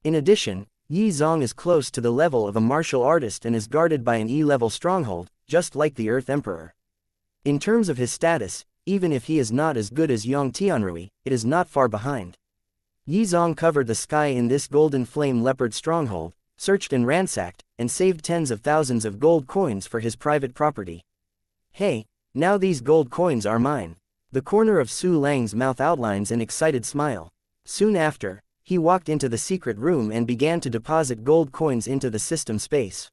In addition, Yi Zong is close to the level of a martial artist and is guarded by an E-level stronghold, just like the Earth Emperor. In terms of his status, even if he is not as good as Yong Tianrui, it is not far behind. Yi Zong covered the sky in this Golden Flame Leopard stronghold, searched and ransacked, and saved tens of thousands of gold coins for his private property. Hey, now these gold coins are mine. The corner of Su Lang's mouth outlines an excited smile. Soon after, he walked into the secret room and began to deposit gold coins into the system space.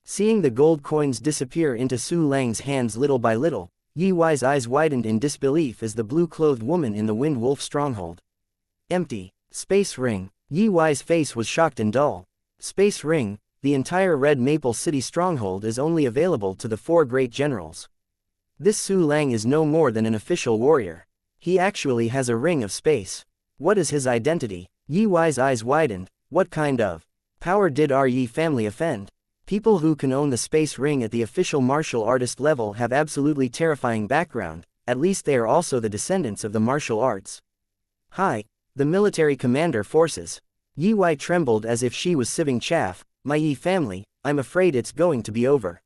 Seeing the gold coins disappear into Su Lang's hands little by little, Yi's eyes widened in disbelief as the blue-clothed woman in the Wind Wolf stronghold. Empty. Space Ring. Yi's face was shocked and dull. Space Ring, the entire Red Maple City stronghold is only available to the 4 great generals. This Su Lang is no more than an official warrior. He actually has a ring of space. What is his identity? Yi's eyes widened. What kind of power did our Yi family offend? People who can own the space ring at the official martial artist level have absolutely terrifying background, at least they are also the descendants of the martial arts. Hi, the military commander forces. Yi Wei trembled as if she was sieving chaff. My Yi family, I'm afraid it's going to be over.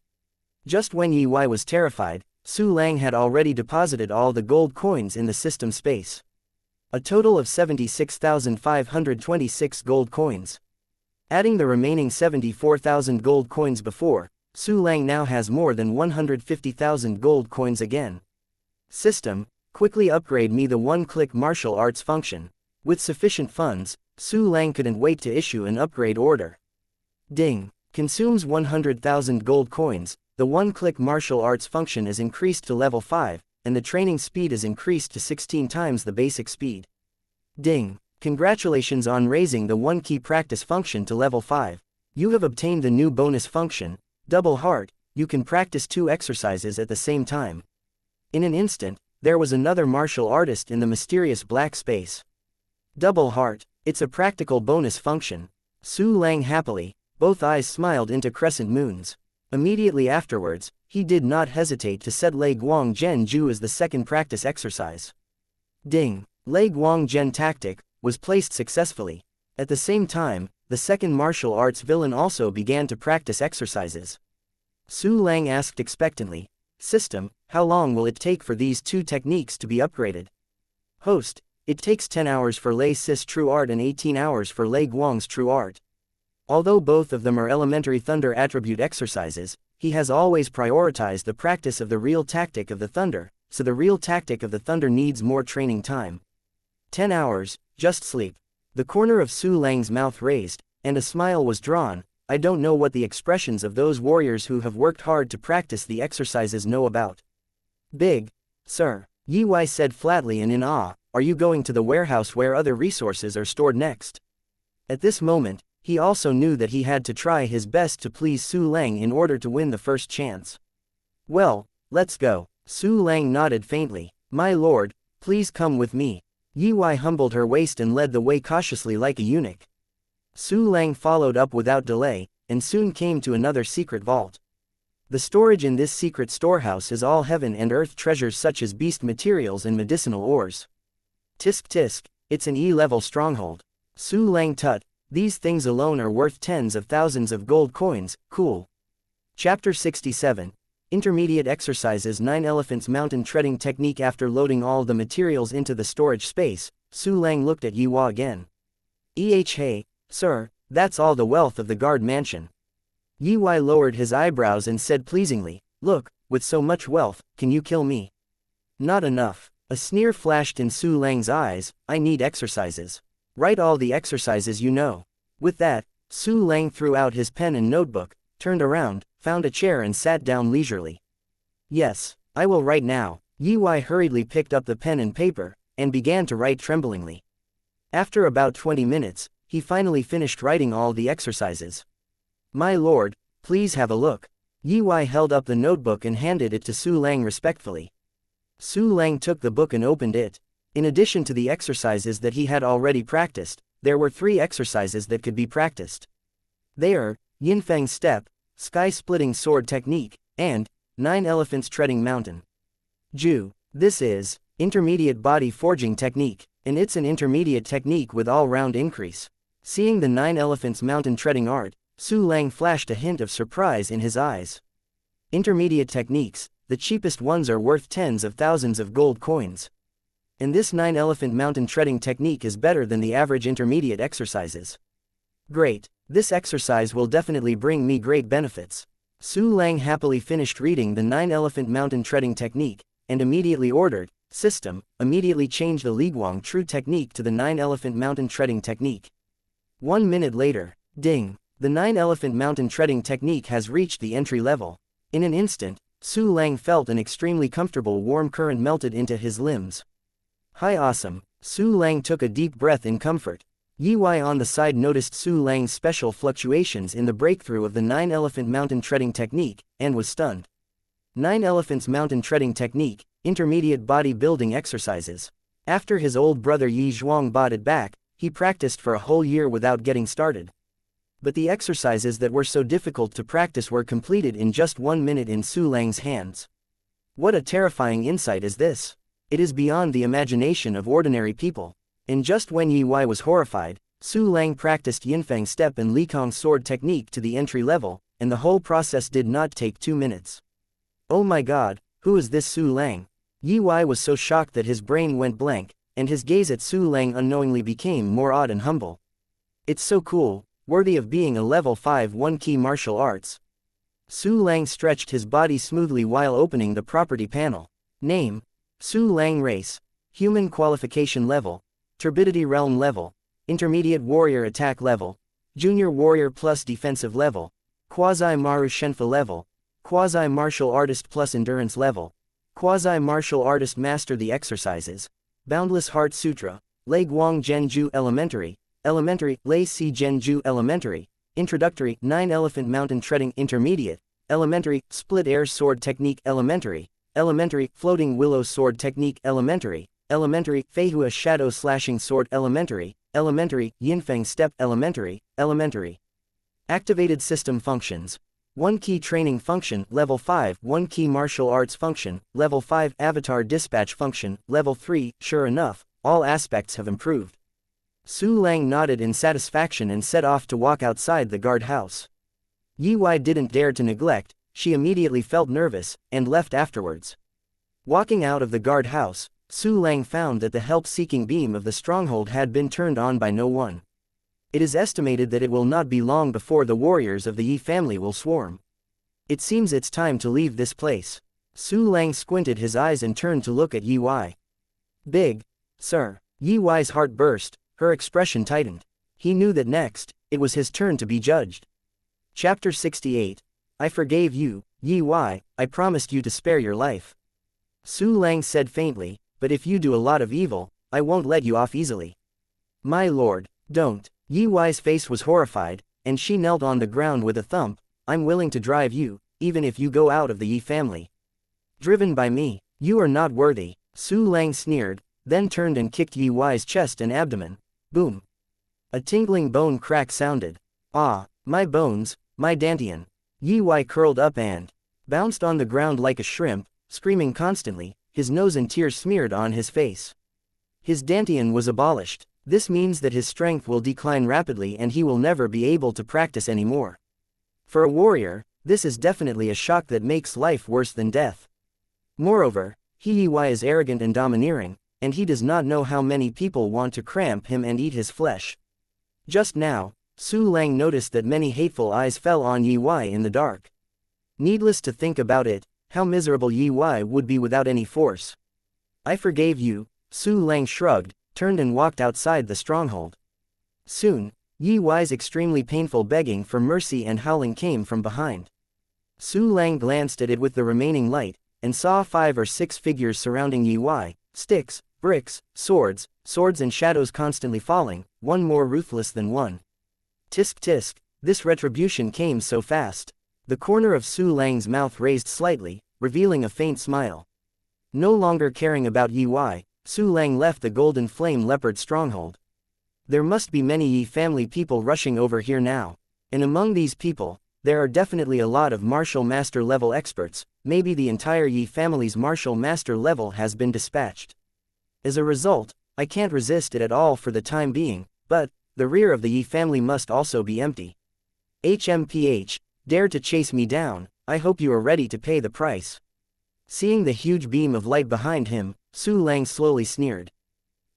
Just when Yi Wei was terrified, Su Lang had already deposited all the gold coins in the system space. A total of 76,526 gold coins. Adding the remaining 74,000 gold coins before, Su Lang now has more than 150,000 gold coins again. System, quickly upgrade me the one-click martial arts function. With sufficient funds, Su Lang couldn't wait to issue an upgrade order. Ding. Consumes 100,000 gold coins, the one-click martial arts function is increased to level 5, and the training speed is increased to 16 times the basic speed. Ding. Congratulations on raising the one-key practice function to level 5. You have obtained the new bonus function, Double Heart. You can practice 2 exercises at the same time. In an instant, there was another martial artist in the mysterious black space. Double Heart, it's a practical bonus function. Su Lang happily, both eyes smiled into crescent moons. Immediately afterwards, he did not hesitate to set Lei Guang Zhen Ju as the second practice exercise. Ding. Lei Guang Zhen tactic was placed successfully. At the same time, the second martial arts villain also began to practice exercises. Su Lang asked expectantly, System, how long will it take for these 2 techniques to be upgraded? Host, it takes 10 hours for Lei Sis True Art and 18 hours for Lei Guang's True Art. Although both of them are elementary thunder attribute exercises, he has always prioritized the practice of the real tactic of the thunder, so the real tactic of the thunder needs more training time. 10 hours, just sleep. The corner of Su Lang's mouth raised, and a smile was drawn. I don't know what the expressions of those warriors who have worked hard to practice the exercises know about. Big, sir, Yi Wei said flatly and in awe, are you going to the warehouse where other resources are stored next? At this moment, he also knew that he had to try his best to please Su Lang in order to win the first chance. Well, let's go. Su Lang nodded faintly. My lord, please come with me. Yi Wei humbled her waist and led the way cautiously like a eunuch. Su Lang followed up without delay, and soon came to another secret vault. The storage in this secret storehouse is all heaven and earth treasures such as beast materials and medicinal ores. Tisk tisk, it's an E-level stronghold. Su Lang tut, these things alone are worth tens of thousands of gold coins, cool. Chapter 67. Intermediate Exercises 9 Elephants Mountain Treading Technique. After loading all the materials into the storage space, Su Lang looked at Yi Wei again. Hey, sir, that's all the wealth of the guard mansion. Yi Wei lowered his eyebrows and said pleasingly, look, with so much wealth, can you kill me? Not enough. A sneer flashed in Su Lang's eyes, I need exercises. Write all the exercises you know. With that, Su Lang threw out his pen and notebook, turned around, found a chair and sat down leisurely. Yes, I will write now. Yi Wei hurriedly picked up the pen and paper, and began to write tremblingly. After about 20 minutes, he finally finished writing all the exercises. My lord, please have a look. Yi Wei held up the notebook and handed it to Su Lang respectfully. Su Lang took the book and opened it. In addition to the exercises that he had already practiced, there were 3 exercises that could be practiced. They are, Yinfeng Step, Sky-Splitting Sword Technique, and 9 Elephants Treading Mountain. Ju. This is Intermediate Body Forging Technique, and it's an intermediate technique with all-round increase. Seeing the 9 Elephants Mountain Treading art, Su Lang flashed a hint of surprise in his eyes. Intermediate techniques, the cheapest ones are worth tens of thousands of gold coins. And this 9 Elephant Mountain Treading Technique is better than the average intermediate exercises. Great. This exercise will definitely bring me great benefits. Su Lang happily finished reading the 9 Elephant Mountain Treading Technique, and immediately ordered, System, immediately change the Li Guang True Technique to the 9 Elephant Mountain Treading Technique. 1 minute later, ding, the 9 Elephant Mountain Treading Technique has reached the entry level. In an instant, Su Lang felt an extremely comfortable warm current melted into his limbs. Hi awesome, Su Lang took a deep breath in comfort. Yi Wei on the side noticed Su Lang's special fluctuations in the breakthrough of the 9 Elephant Mountain Treading Technique, and was stunned. 9 Elephants Mountain Treading Technique, Intermediate Body Building Exercises. After his old brother Yi Zhuang bought it back, he practiced for a whole year without getting started. But the exercises that were so difficult to practice were completed in just 1 minute in Su Lang's hands. What a terrifying insight is this! It is beyond the imagination of ordinary people. And just when Yi Wei was horrified, Su Lang practiced Yinfeng step and Likong's sword technique to the entry level, and the whole process did not take 2 minutes. Oh my god, who is this Su Lang? Yi Wei was so shocked that his brain went blank, and his gaze at Su Lang unknowingly became more odd and humble. It's so cool, worthy of being a level 5 one-key martial arts. Su Lang stretched his body smoothly while opening the property panel. Name: Su Lang. Race: Human. Qualification level: Turbidity Realm level, Intermediate Warrior Attack level, Junior Warrior plus Defensive level, Quasi-Maru Shenfa level, Quasi-Martial Artist plus Endurance level, Quasi-Martial Artist. Master the exercises: Boundless Heart Sutra, Lei Guang Genju Elementary, Elementary, Lei Si Genju Elementary, Introductory, 9 Elephant Mountain Treading Intermediate, Elementary, Split Air Sword Technique Elementary, Elementary, Floating Willow Sword Technique Elementary, Elementary, Feihua Shadow Slashing Sword Elementary, Elementary, Yinfeng Step Elementary, Elementary. Activated System Functions: 1 Key Training Function, Level 5, 1 Key Martial Arts Function, Level 5, Avatar Dispatch Function, Level 3, Sure enough, all aspects have improved. Su Lang nodded in satisfaction and set off to walk outside the guardhouse. Yi Wei didn't dare to neglect, she immediately felt nervous, and left afterwards. Walking out of the guardhouse, Su Lang found that the help-seeking beam of the stronghold had been turned on by no one. It is estimated that it will not be long before the warriors of the Yi family will swarm. It seems it's time to leave this place. Su Lang squinted his eyes and turned to look at Yi Wei. Big, sir. Yi Wei's heart burst, her expression tightened. He knew that next, it was his turn to be judged. Chapter 68. I forgave you, Yi Wei, I promised you to spare your life. Su Lang said faintly, but if you do a lot of evil, I won't let you off easily. My lord, don't. Yi Wei's face was horrified, and she knelt on the ground with a thump. I'm willing to drive you, even if you go out of the Yi family. Driven by me, you are not worthy, Su Lang sneered, then turned and kicked Yi Wei's chest and abdomen. Boom. A tingling bone crack sounded. Ah, my bones, my dantian. Yi Wei curled up and bounced on the ground like a shrimp, screaming constantly, his nose and tears smeared on his face. His dantian was abolished. This means that his strength will decline rapidly and he will never be able to practice anymore. For a warrior, this is definitely a shock that makes life worse than death. Moreover, Yi Wei is arrogant and domineering, and he does not know how many people want to cramp him and eat his flesh. Just now, Su Lang noticed that many hateful eyes fell on Yi Wei in the dark. Needless to think about it, how miserable Yi Wei would be without any force. I forgave you, Su Lang shrugged, turned and walked outside the stronghold. Soon, Yi Wei's extremely painful begging for mercy and howling came from behind. Su Lang glanced at it with the remaining light, and saw 5 or 6 figures surrounding Yi Wei, sticks, bricks, swords and shadows constantly falling, one more ruthless than one. Tisk tisk, this retribution came so fast. The corner of Su Lang's mouth raised slightly, revealing a faint smile. No longer caring about Yi Wei, Su Lang left the Golden Flame Leopard stronghold. There must be many Yi family people rushing over here now. And among these people, there are definitely a lot of martial master level experts. Maybe the entire Yi family's martial master level has been dispatched. As a result, I can't resist it at all for the time being, but the rear of the Yi family must also be empty. HMPH, dare to chase me down, I hope you are ready to pay the price. Seeing the huge beam of light behind him, Su Lang slowly sneered.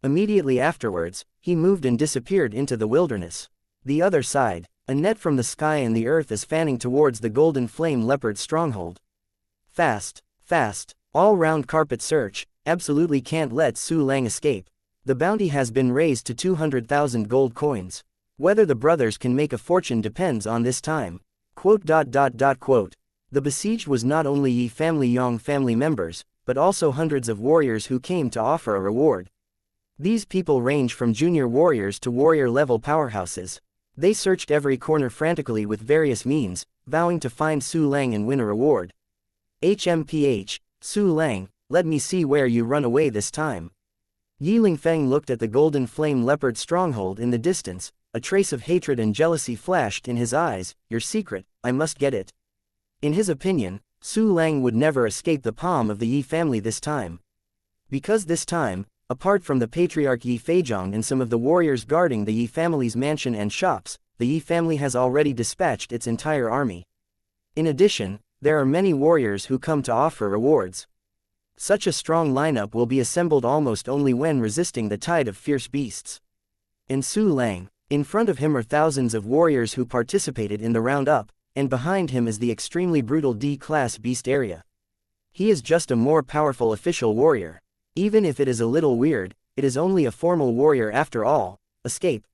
Immediately afterwards, he moved and disappeared into the wilderness. The other side, a net from the sky and the earth is fanning towards the Golden Flame Leopard stronghold. Fast, fast, all-round carpet search, absolutely can't let Su Lang escape. The bounty has been raised to 200,000 gold coins. Whether the brothers can make a fortune depends on this time. Quote. The besieged was not only Yi family Yong family members, but also hundreds of warriors who came to offer a reward. These people range from junior warriors to warrior-level powerhouses. They searched every corner frantically with various means, vowing to find Su Lang and win a reward. HMPH, Su Lang, let me see where you run away this time. Yi Lingfeng looked at the Golden Flame Leopard stronghold in the distance, a trace of hatred and jealousy flashed in his eyes. Your secret, I must get it. In his opinion, Su Lang would never escape the palm of the Yi family this time. Because this time, apart from the patriarch Yi Feizhong and some of the warriors guarding the Yi family's mansion and shops, the Yi family has already dispatched its entire army. In addition, there are many warriors who come to offer rewards. Such a strong lineup will be assembled almost only when resisting the tide of fierce beasts. And Su Lang, in front of him are thousands of warriors who participated in the roundup, and behind him is the extremely brutal D-class beast area. He is just a more powerful official warrior. Even if it is a little weird, it is only a formal warrior after all. Escape.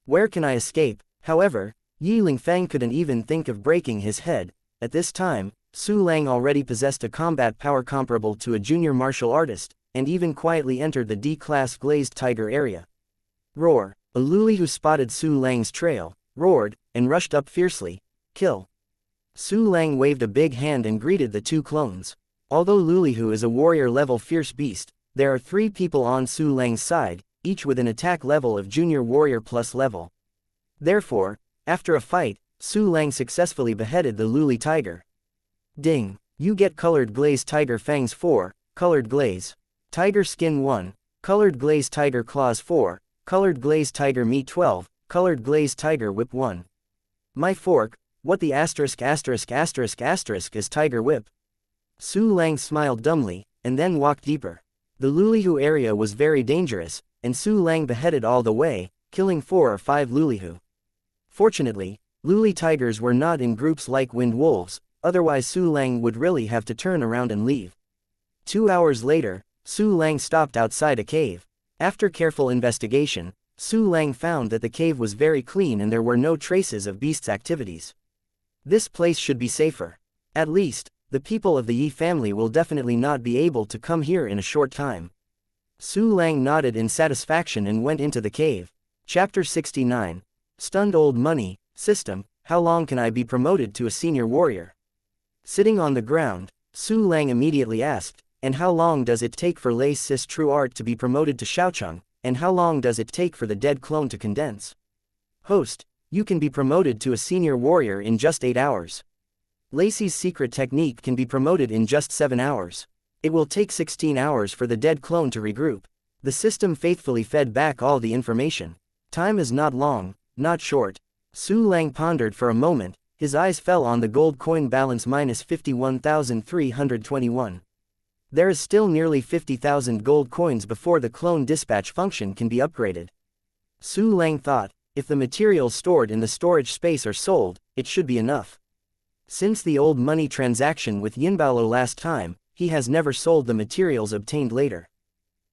Where can I escape? However, Yi Lingfeng couldn't even think of breaking his head. At this time, Su Lang already possessed a combat power comparable to a junior martial artist, and even quietly entered the D-class glazed tiger area. Roar. A luli who spotted Su Lang's trail, roared, and rushed up fiercely. Kill. Su Lang waved a big hand and greeted the two clones. Although Lulihu is a warrior-level fierce beast, there are 3 people on Su Lang's side, each with an attack level of junior warrior plus level. Therefore, after a fight, Su Lang successfully beheaded the Luli tiger. Ding. You get colored glaze tiger fangs 4, colored glaze. Tiger skin 1, colored glaze tiger claws 4, colored glaze tiger meat 12, colored glaze tiger whip 1. My fork, what the asterisk is tiger whip? Su Lang smiled dumbly, and then walked deeper. The Lulihu area was very dangerous, and Su Lang beheaded all the way, killing 4 or 5 Lulihu. Fortunately, Luli tigers were not in groups like wind wolves, otherwise Su Lang would really have to turn around and leave. 2 hours later, Su Lang stopped outside a cave. After careful investigation, Su Lang found that the cave was very clean and there were no traces of beasts' activities. This place should be safer. At least, the people of the Yi family will definitely not be able to come here in a short time. Su Lang nodded in satisfaction and went into the cave. Chapter 69. Stunned Old Money. System, how long can I be promoted to a senior warrior? Sitting on the ground, Su Lang immediately asked, and how long does it take for Lei Sis True Art to be promoted to Shaocheng, and how long does it take for the dead clone to condense? Host, you can be promoted to a senior warrior in just 8 hours. Lacey's secret technique can be promoted in just 7 hours. It will take 16 hours for the dead clone to regroup. The system faithfully fed back all the information. Time is not long, not short. Su Lang pondered for a moment, his eyes fell on the gold coin balance minus 51,321. There is still nearly 50,000 gold coins before the clone dispatch function can be upgraded. Su Lang thought, if the materials stored in the storage space are sold, it should be enough. Since the old money transaction with Yinbaolo last time, he has never sold the materials obtained later.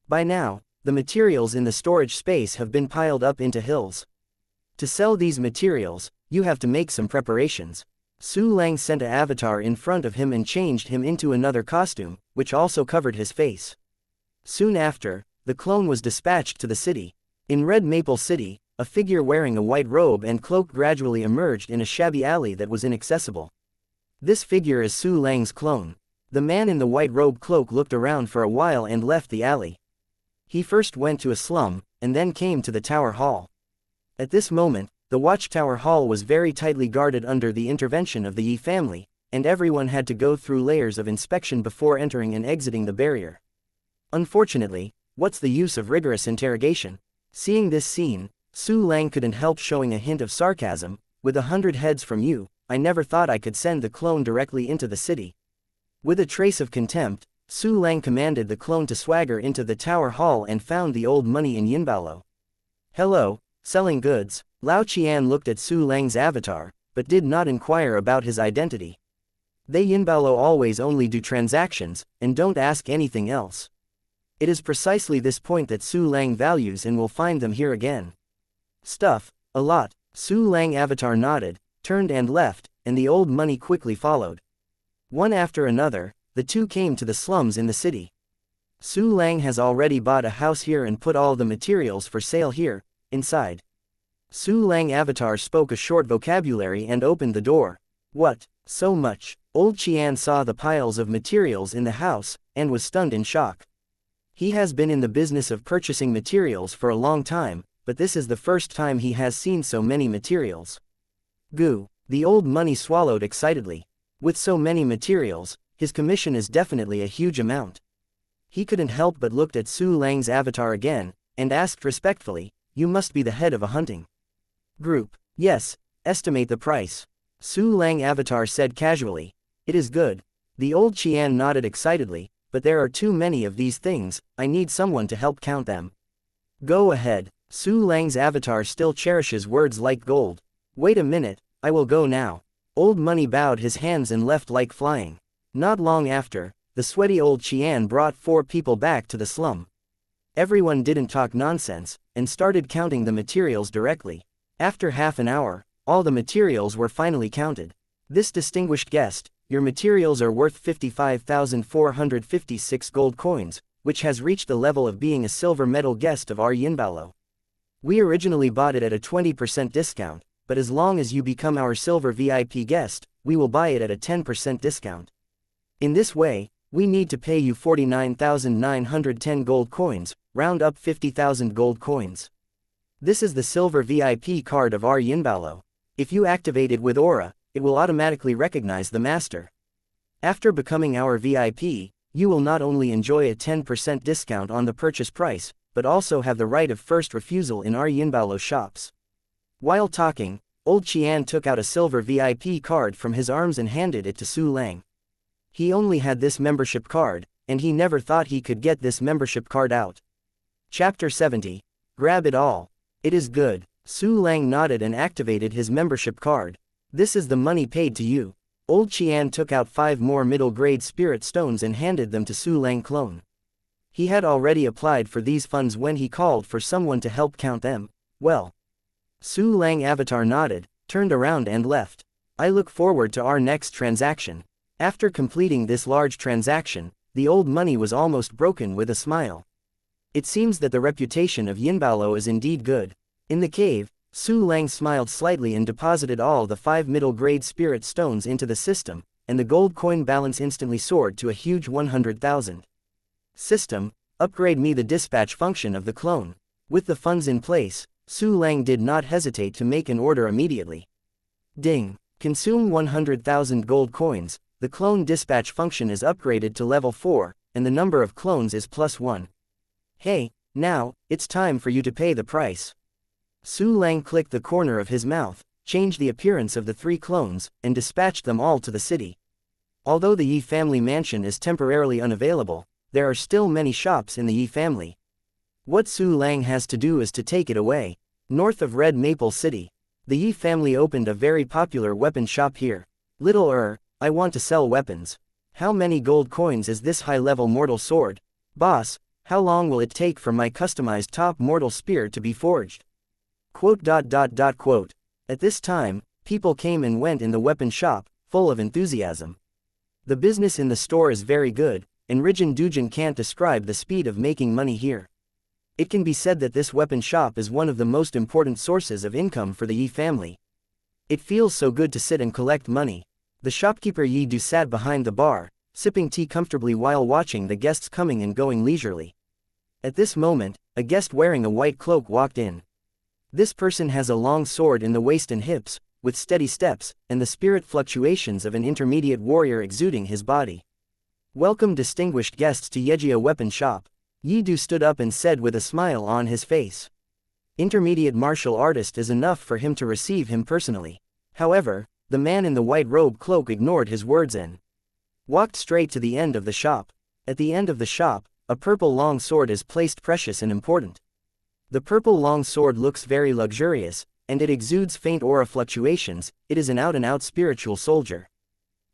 By now, the materials in the storage space have been piled up into hills. To sell these materials, you have to make some preparations. Su Lang sent an avatar in front of him and changed him into another costume, which also covered his face. Soon after, the clone was dispatched to the city. In Red Maple City, a figure wearing a white robe and cloak gradually emerged in a shabby alley that was inaccessible. This figure is Su Lang's clone. The man in the white robe cloak looked around for a while and left the alley. He first went to a slum, and then came to the Tower Hall. At this moment, the Watchtower Hall was very tightly guarded under the intervention of the Yi family, and everyone had to go through layers of inspection before entering and exiting the barrier. Unfortunately, what's the use of rigorous interrogation? Seeing this scene, Su Lang couldn't help showing a hint of sarcasm. With 100 heads from you, I never thought I could send the clone directly into the city. With a trace of contempt, Su Lang commanded the clone to swagger into the Tower Hall and found the old money in Yinbaolo. Hello, selling goods. Lao Qian looked at Su Lang's avatar, but did not inquire about his identity. They Yinbaolo always only do transactions, and don't ask anything else. It is precisely this point that Su Lang values and will find them here again. Stuff, a lot. Su Lang avatar nodded, turned and left, and the old money quickly followed. One after another, the two came to the slums in the city. Su Lang has already bought a house here and put all the materials for sale here, inside. Su Lang avatar spoke a short vocabulary and opened the door. What, so much? Old Qian saw the piles of materials in the house, and was stunned in shock. He has been in the business of purchasing materials for a long time, but this is the first time he has seen so many materials. Goo, the old money swallowed excitedly. With so many materials, his commission is definitely a huge amount. He couldn't help but looked at Su Lang's avatar again, and asked respectfully, "You must be the head of a hunting group." "Yes, estimate the price." Su Lang avatar said casually. "It is good." The old Qian nodded excitedly, "But there are too many of these things, I need someone to help count them." "Go ahead." Su Lang's avatar still cherishes words like gold. "Wait a minute, I will go now." Old Money bowed his hands and left like flying. Not long after, the sweaty old Qian brought 4 people back to the slum. Everyone didn't talk nonsense, and started counting the materials directly. After half an hour, all the materials were finally counted. "This distinguished guest, your materials are worth 55,456 gold coins, which has reached the level of being a silver medal guest of our Yinbalo. We originally bought it at a 20% discount, but as long as you become our silver VIP guest, we will buy it at a 10% discount. In this way, we need to pay you 49,910 gold coins, round up 50,000 gold coins. This is the silver VIP card of our Yinbalo. If you activate it with Aura, it will automatically recognize the master. After becoming our VIP, you will not only enjoy a 10% discount on the purchase price, but also have the right of first refusal in our Yinbalo shops." While talking, old Qian took out a silver VIP card from his arms and handed it to Su Lang. He only had this membership card, and he never thought he could get this membership card out. Chapter 70. Grab it all. "It is good." Su Lang nodded and activated his membership card. "This is the money paid to you." Old Qian took out 5 more middle-grade spirit stones and handed them to Su Lang clone. He had already applied for these funds when he called for someone to help count them. "Well." Su Lang avatar nodded, turned around and left. "I look forward to our next transaction." After completing this large transaction, the old money was almost broken with a smile. It seems that the reputation of Yinbalo is indeed good. In the cave, Su Lang smiled slightly and deposited all the 5 middle-grade spirit stones into the system, and the gold coin balance instantly soared to a huge 100,000. System, upgrade me the dispatch function of the clone. With the funds in place, Su Lang did not hesitate to make an order immediately. Ding. Consume 100,000 gold coins. The clone dispatch function is upgraded to level 4, and the number of clones is +1. "Hey, now, it's time for you to pay the price." Su Lang clicked the corner of his mouth, changed the appearance of the 3 clones, and dispatched them all to the city. Although the Yi family mansion is temporarily unavailable, there are still many shops in the Yi family. What Su Lang has to do is to take it away. North of Red Maple City, the Yi family opened a very popular weapon shop here. I want to sell weapons. How many gold coins is this high-level mortal sword? Boss, how long will it take for my customized top mortal spear to be forged? Quote. At this time, people came and went in the weapon shop, full of enthusiasm. The business in the store is very good, and Rijin Dujin can't describe the speed of making money here. It can be said that this weapon shop is one of the most important sources of income for the Yi family. It feels so good to sit and collect money. The shopkeeper Yi Du sat behind the bar, sipping tea comfortably while watching the guests coming and going leisurely. At this moment, a guest wearing a white cloak walked in. This person has a long sword in the waist and hips, with steady steps, and the spirit fluctuations of an intermediate warrior exuding his body. "Welcome distinguished guests to Yejia Weapon Shop." Yi Du stood up and said with a smile on his face. Intermediate martial artist is enough for him to receive him personally. However, the man in the white robe cloak ignored his words and walked straight to the end of the shop. At the end of the shop, a purple long sword is placed, precious and important. The purple long sword looks very luxurious, and it exudes faint aura fluctuations. It is an out-and-out spiritual soldier.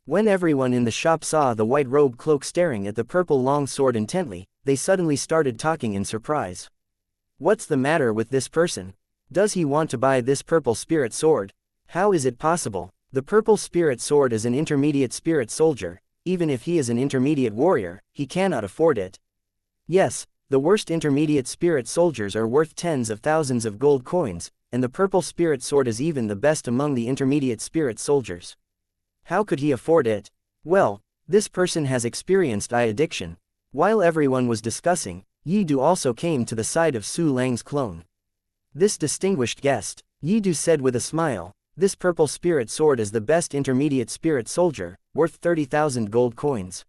When everyone in the shop saw the white robe cloak staring at the purple long sword intently, they suddenly started talking in surprise. "What's the matter with this person? Does he want to buy this purple spirit sword? How is it possible? The purple spirit sword is an intermediate spirit soldier. Even if he is an intermediate warrior, he cannot afford it. Yes, the worst intermediate spirit soldiers are worth tens of thousands of gold coins, and the purple spirit sword is even the best among the intermediate spirit soldiers. How could he afford it? Well, this person has experienced eye addiction." While everyone was discussing, Yi Du also came to the side of Su Lang's clone. This distinguished guest, Yidu said with a smile, this purple spirit sword is the best intermediate spirit soldier, worth 30,000 gold coins.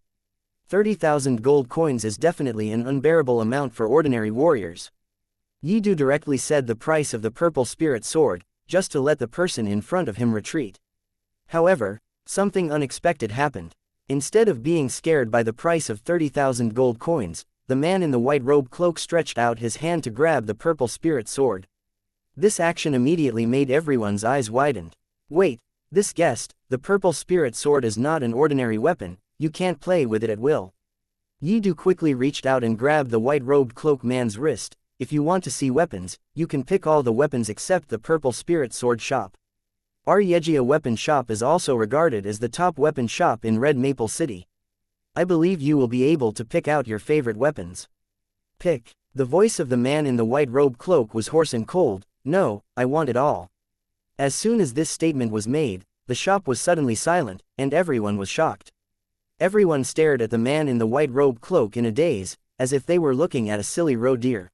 30,000 gold coins is definitely an unbearable amount for ordinary warriors. Yidu directly said the price of the purple spirit sword, just to let the person in front of him retreat. However, something unexpected happened. Instead of being scared by the price of 30,000 gold coins, the man in the white robe cloak stretched out his hand to grab the purple spirit sword. This action immediately made everyone's eyes widened. Wait, this guest, the purple spirit sword is not an ordinary weapon, you can't play with it at will. Yidu quickly reached out and grabbed the white-robed cloak man's wrist. If you want to see weapons, you can pick all the weapons except the purple spirit sword shop. Our Yegia weapon shop is also regarded as the top weapon shop in Red Maple City. I believe you will be able to pick out your favorite weapons. Pick. The voice of the man in the white robe cloak was hoarse and cold. No, I want it all. As soon as this statement was made, the shop was suddenly silent, and everyone was shocked. Everyone stared at the man in the white robe cloak in a daze, as if they were looking at a silly roe deer.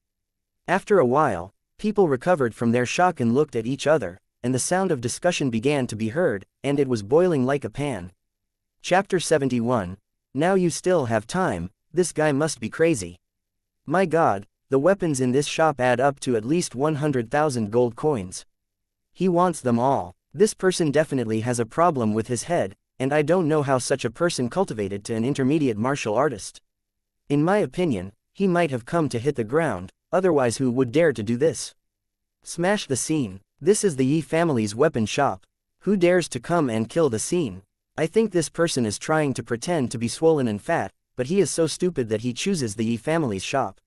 After a while, people recovered from their shock and looked at each other, and the sound of discussion began to be heard, and it was boiling like a pan. Chapter 71. Now you still have time, this guy must be crazy. My god, the weapons in this shop add up to at least 100,000 gold coins. He wants them all. This person definitely has a problem with his head, and I don't know how such a person cultivated to an intermediate martial artist. In my opinion, he might have come to hit the ground, otherwise who would dare to do this? Smash the scene. This is the Yi family's weapon shop. Who dares to come and kill the scene? I think this person is trying to pretend to be swollen and fat, but he is so stupid that he chooses the Yi family's shop.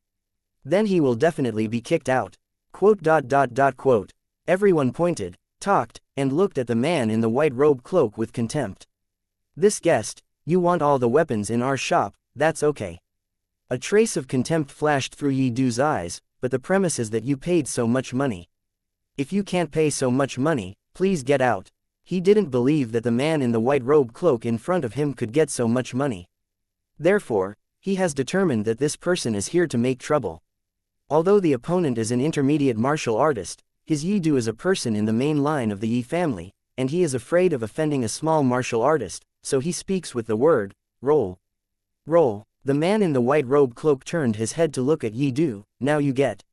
Then he will definitely be kicked out. Quote. Everyone pointed, talked, and looked at the man in the white robe cloak with contempt. This guest, you want all the weapons in our shop, that's okay. A trace of contempt flashed through Yi Du's eyes, but the premise is that you paid so much money. If you can't pay so much money, please get out. He didn't believe that the man in the white robe cloak in front of him could get so much money. Therefore, he has determined that this person is here to make trouble. Although the opponent is an intermediate martial artist, his Yi Du is a person in the main line of the Yi family, and he is afraid of offending a small martial artist, so he speaks with the word, roll. Roll. The man in the white robe cloak turned his head to look at Yi Du. Now you get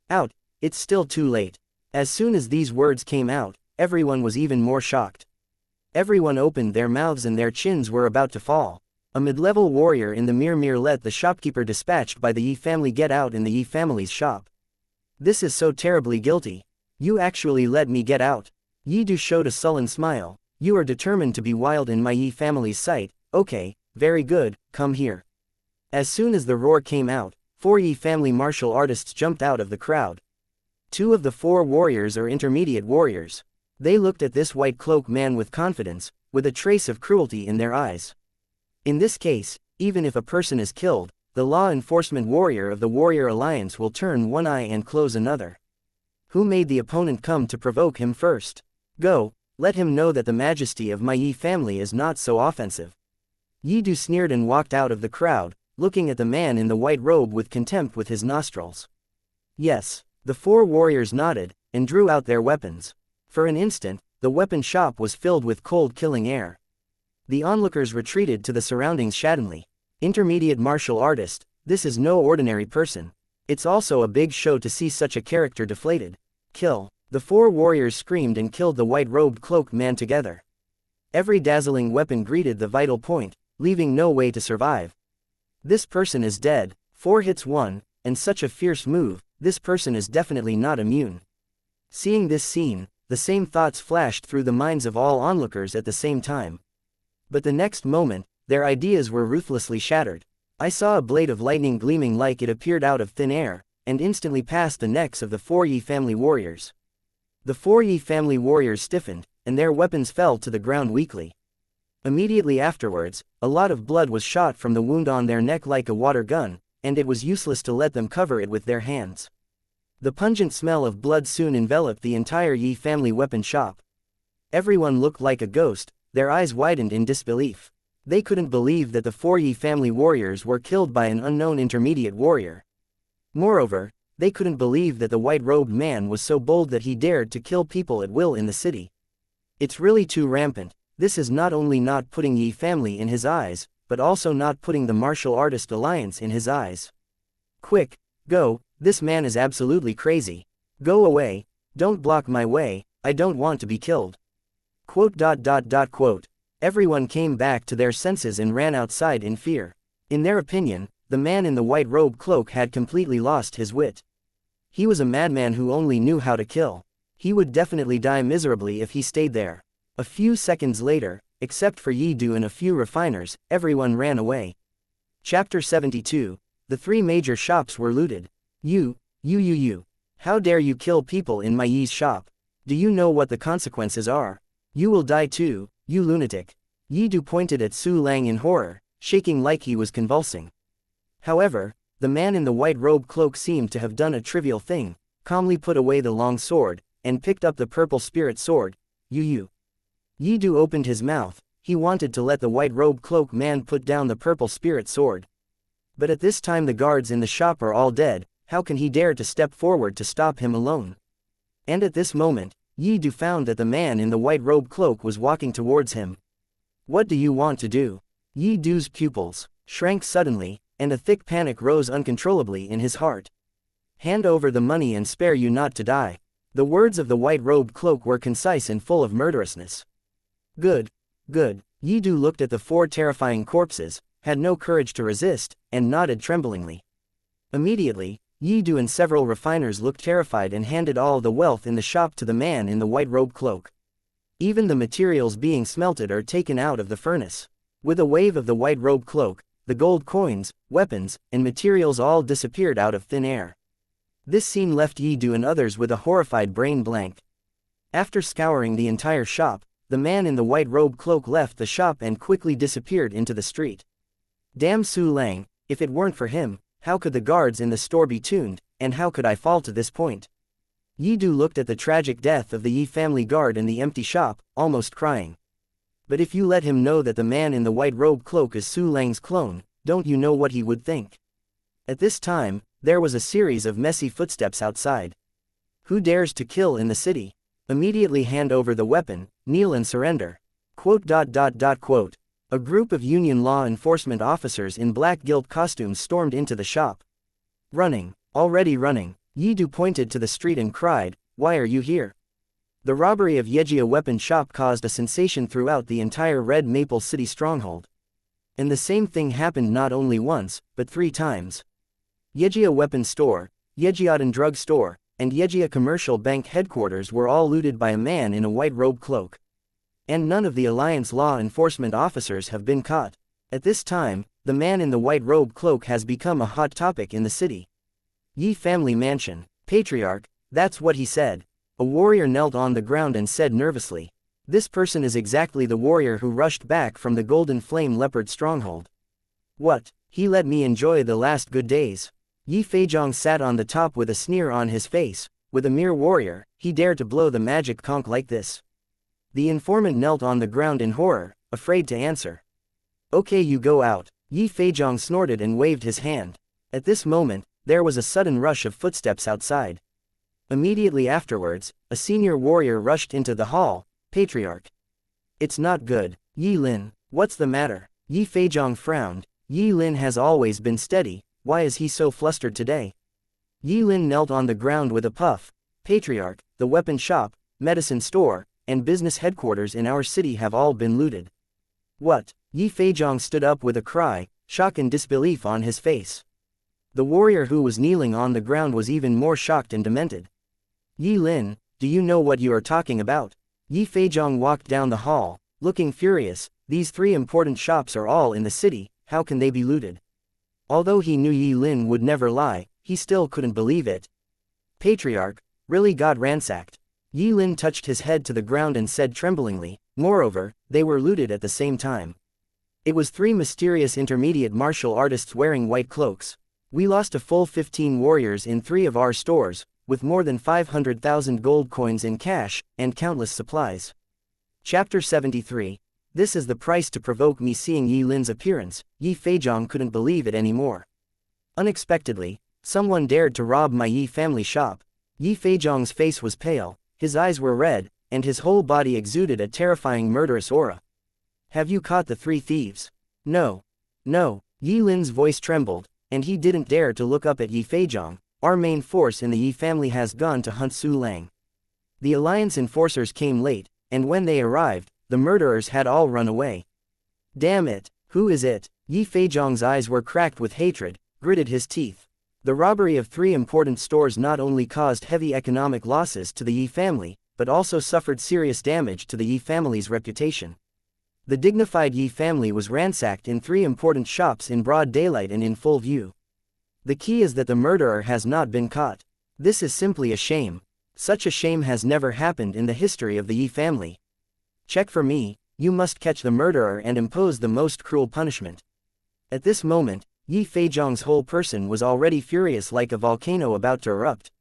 out. It's still too late. As soon as these words came out, everyone was even more shocked. Everyone opened their mouths and their chins were about to fall. A mid-level warrior in the mirror let the shopkeeper dispatched by the Yi family get out in the Yi family's shop. This is so terribly guilty. You actually let me get out. Yi Du showed a sullen smile. You are determined to be wild in my Yi family's sight. Okay, very good, come here. As soon as the roar came out, 4 Yi family martial artists jumped out of the crowd. 2 of the 4 warriors are intermediate warriors. They looked at this white cloak man with confidence, with a trace of cruelty in their eyes. In this case, even if a person is killed, the law enforcement warrior of the Warrior Alliance will turn one eye and close another. Who made the opponent come to provoke him first? Go, let him know that the majesty of my Yi family is not so offensive. Yi Du sneered and walked out of the crowd, looking at the man in the white robe with contempt with his nostrils. Yes. The 4 warriors nodded, and drew out their weapons. For an instant, the weapon shop was filled with cold killing air. The onlookers retreated to the surroundings shadowly. Intermediate martial artist, this is no ordinary person. It's also a big show to see such a character deflated. Kill. The 4 warriors screamed and killed the white-robed cloaked man together. Every dazzling weapon greeted the vital point, leaving no way to survive. This person is dead, 4 hits 1, and such a fierce move. This person is definitely not immune. Seeing this scene, the same thoughts flashed through the minds of all onlookers at the same time. But the next moment, their ideas were ruthlessly shattered. I saw a blade of lightning gleaming like it appeared out of thin air, and instantly passed the necks of the 4 Yi family warriors. The 4 Yi family warriors stiffened, and their weapons fell to the ground weakly. Immediately afterwards, a lot of blood was shot from the wound on their neck like a water gun, and it was useless to let them cover it with their hands. The pungent smell of blood soon enveloped the entire Yi family weapon shop. Everyone looked like a ghost, their eyes widened in disbelief. They couldn't believe that the 4 Yi family warriors were killed by an unknown intermediate warrior. Moreover, They couldn't believe that the white-robed man was so bold that he dared to kill people at will in the city. It's really too rampant. This is not only not putting Yi family in his eyes, but also not putting the martial artist alliance in his eyes. Quick, go, this man is absolutely crazy. Go away, don't block my way, I don't want to be killed. Quote. Everyone came back to their senses and ran outside in fear. In their opinion, the man in the white robe cloak had completely lost his wit. He was a madman who only knew how to kill. He would definitely die miserably if he stayed there. A few seconds later, except for Yi-Du and a few refiners, everyone ran away. Chapter 72. The three major shops were looted. You. How dare you kill people in my Yi's shop? Do you know what the consequences are? You will die too, you lunatic. Yi-Du pointed at Su Lang in horror, shaking like he was convulsing. However, the man in the white robe cloak seemed to have done a trivial thing, calmly put away the long sword, and picked up the purple spirit sword. Yi-Du opened his mouth. He wanted to let the white robe cloak man put down the purple spirit sword. But at this time the guards in the shop are all dead, how can he dare to step forward to stop him alone? And at this moment, Yi-Du found that the man in the white robe cloak was walking towards him. What do you want to do? Yi-Du's pupils shrank suddenly, and a thick panic rose uncontrollably in his heart. Hand over the money and spare you not to die. The words of the white robe cloak were concise and full of murderousness. Good. Yi-Du looked at the four terrifying corpses, had no courage to resist, and nodded tremblingly. Immediately, Yi-Du and several refiners looked terrified and handed all the wealth in the shop to the man in the white robe cloak. Even the materials being smelted are taken out of the furnace. With a wave of the white robe cloak, the gold coins, weapons, and materials all disappeared out of thin air. This scene left Yi-Du and others with a horrified brain blank. After scouring the entire shop, the man in the white robe cloak left the shop and quickly disappeared into the street. Damn Su Lang, if it weren't for him, how could the guards in the store be tuned, and how could I fall to this point? Yi-Du looked at the tragic death of the Yi family guard in the empty shop, almost crying. But if you let him know that the man in the white robe cloak is Su Lang's clone, don't you know what he would think? At this time, there was a series of messy footsteps outside. Who dares to kill in the city? Immediately hand over the weapon, kneel and surrender. Quote. A group of Union law enforcement officers in black gilt costumes stormed into the shop. Running, already running, Yi-Du pointed to the street and cried, "Why are you here?" The robbery of Yejia weapon shop caused a sensation throughout the entire Red Maple City stronghold. And the same thing happened not only once, but 3 times. Yejia weapon store, Yejiadan drug store, and Yejia commercial bank headquarters were all looted by a man in a white robe cloak. And none of the Alliance law enforcement officers have been caught. At this time, the man in the white robe cloak has become a hot topic in the city. Yi family mansion, patriarch, that's what he said. A warrior knelt on the ground and said nervously. This person is exactly the warrior who rushed back from the Golden Flame Leopard stronghold. What? He let me enjoy the last good days. Yi Feizhong sat on the top with a sneer on his face. With a mere warrior, he dared to blow the magic conch like this. The informant knelt on the ground in horror, afraid to answer. Okay, you go out. Yi Feizhong snorted and waved his hand. At this moment, there was a sudden rush of footsteps outside. Immediately afterwards, a senior warrior rushed into the hall. Patriarch. It's not good. Yi Lin, what's the matter? Yi Feizhong frowned. Yi Lin has always been steady, why is he so flustered today? Yi Lin knelt on the ground with a puff. Patriarch, the weapon shop, medicine store, and business headquarters in our city have all been looted. What? Yi Feizhong stood up with a cry, shock and disbelief on his face. The warrior who was kneeling on the ground was even more shocked and demented. Yi Lin, do you know what you are talking about? Yi Feizhong walked down the hall, looking furious. These 3 important shops are all in the city, how can they be looted? Although he knew Yi Lin would never lie, he still couldn't believe it. Patriarch, really got ransacked. Yi Lin touched his head to the ground and said tremblingly, moreover, they were looted at the same time. It was 3 mysterious intermediate martial artists wearing white cloaks. We lost a full 15 warriors in 3 of our stores, with more than 500,000 gold coins in cash, and countless supplies. Chapter 73. This is the price to provoke me. Seeing Yi Lin's appearance, Yi Feizhong couldn't believe it anymore. Unexpectedly, Someone dared to rob my Yi family shop. Yi Feizhong's face was pale, his eyes were red, and his whole body exuded a terrifying murderous aura. Have you caught the 3 thieves? No. No. Yi Lin's voice trembled, and he didn't dare to look up at Yi Feizhong. Our main force in the Yi family has gone to hunt Su Lang. The alliance enforcers came late, and when they arrived, the murderers had all run away. Damn it, who is it? Yi Feizhong's eyes were cracked with hatred, gritted his teeth. The robbery of 3 important stores not only caused heavy economic losses to the Yi family, but also suffered serious damage to the Yi family's reputation. The dignified Yi family was ransacked in 3 important shops in broad daylight and in full view. The key is that the murderer has not been caught. This is simply a shame. Such a shame has never happened in the history of the Yi family. Check for me, you must catch the murderer and impose the most cruel punishment. At this moment, Yi Feizhong's whole person was already furious like a volcano about to erupt.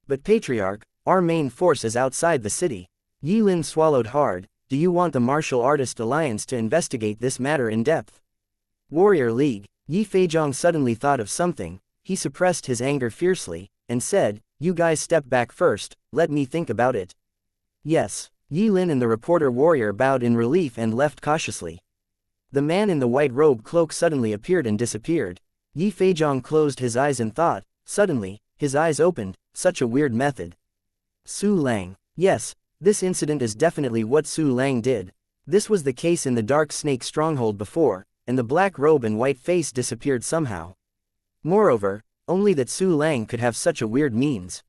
But Patriarch, our main force is outside the city. Yi Lin swallowed hard. Do you want the Martial Artist Alliance to investigate this matter in depth? Warrior League. Yi Feizhong suddenly thought of something. He suppressed his anger fiercely, and said, you guys step back first, let me think about it. Yes. Yi Lin and the reporter warrior bowed in relief and left cautiously. The man in the white robe cloak suddenly appeared and disappeared. Yi Feizhong closed his eyes and thought. Suddenly, his eyes opened. Such a weird method. Su Lang. Yes, this incident is definitely what Su Lang did. This was the case in the Dark Snake stronghold before, and the black robe and white face disappeared somehow. Moreover, only that Su Lang could have such a weird means.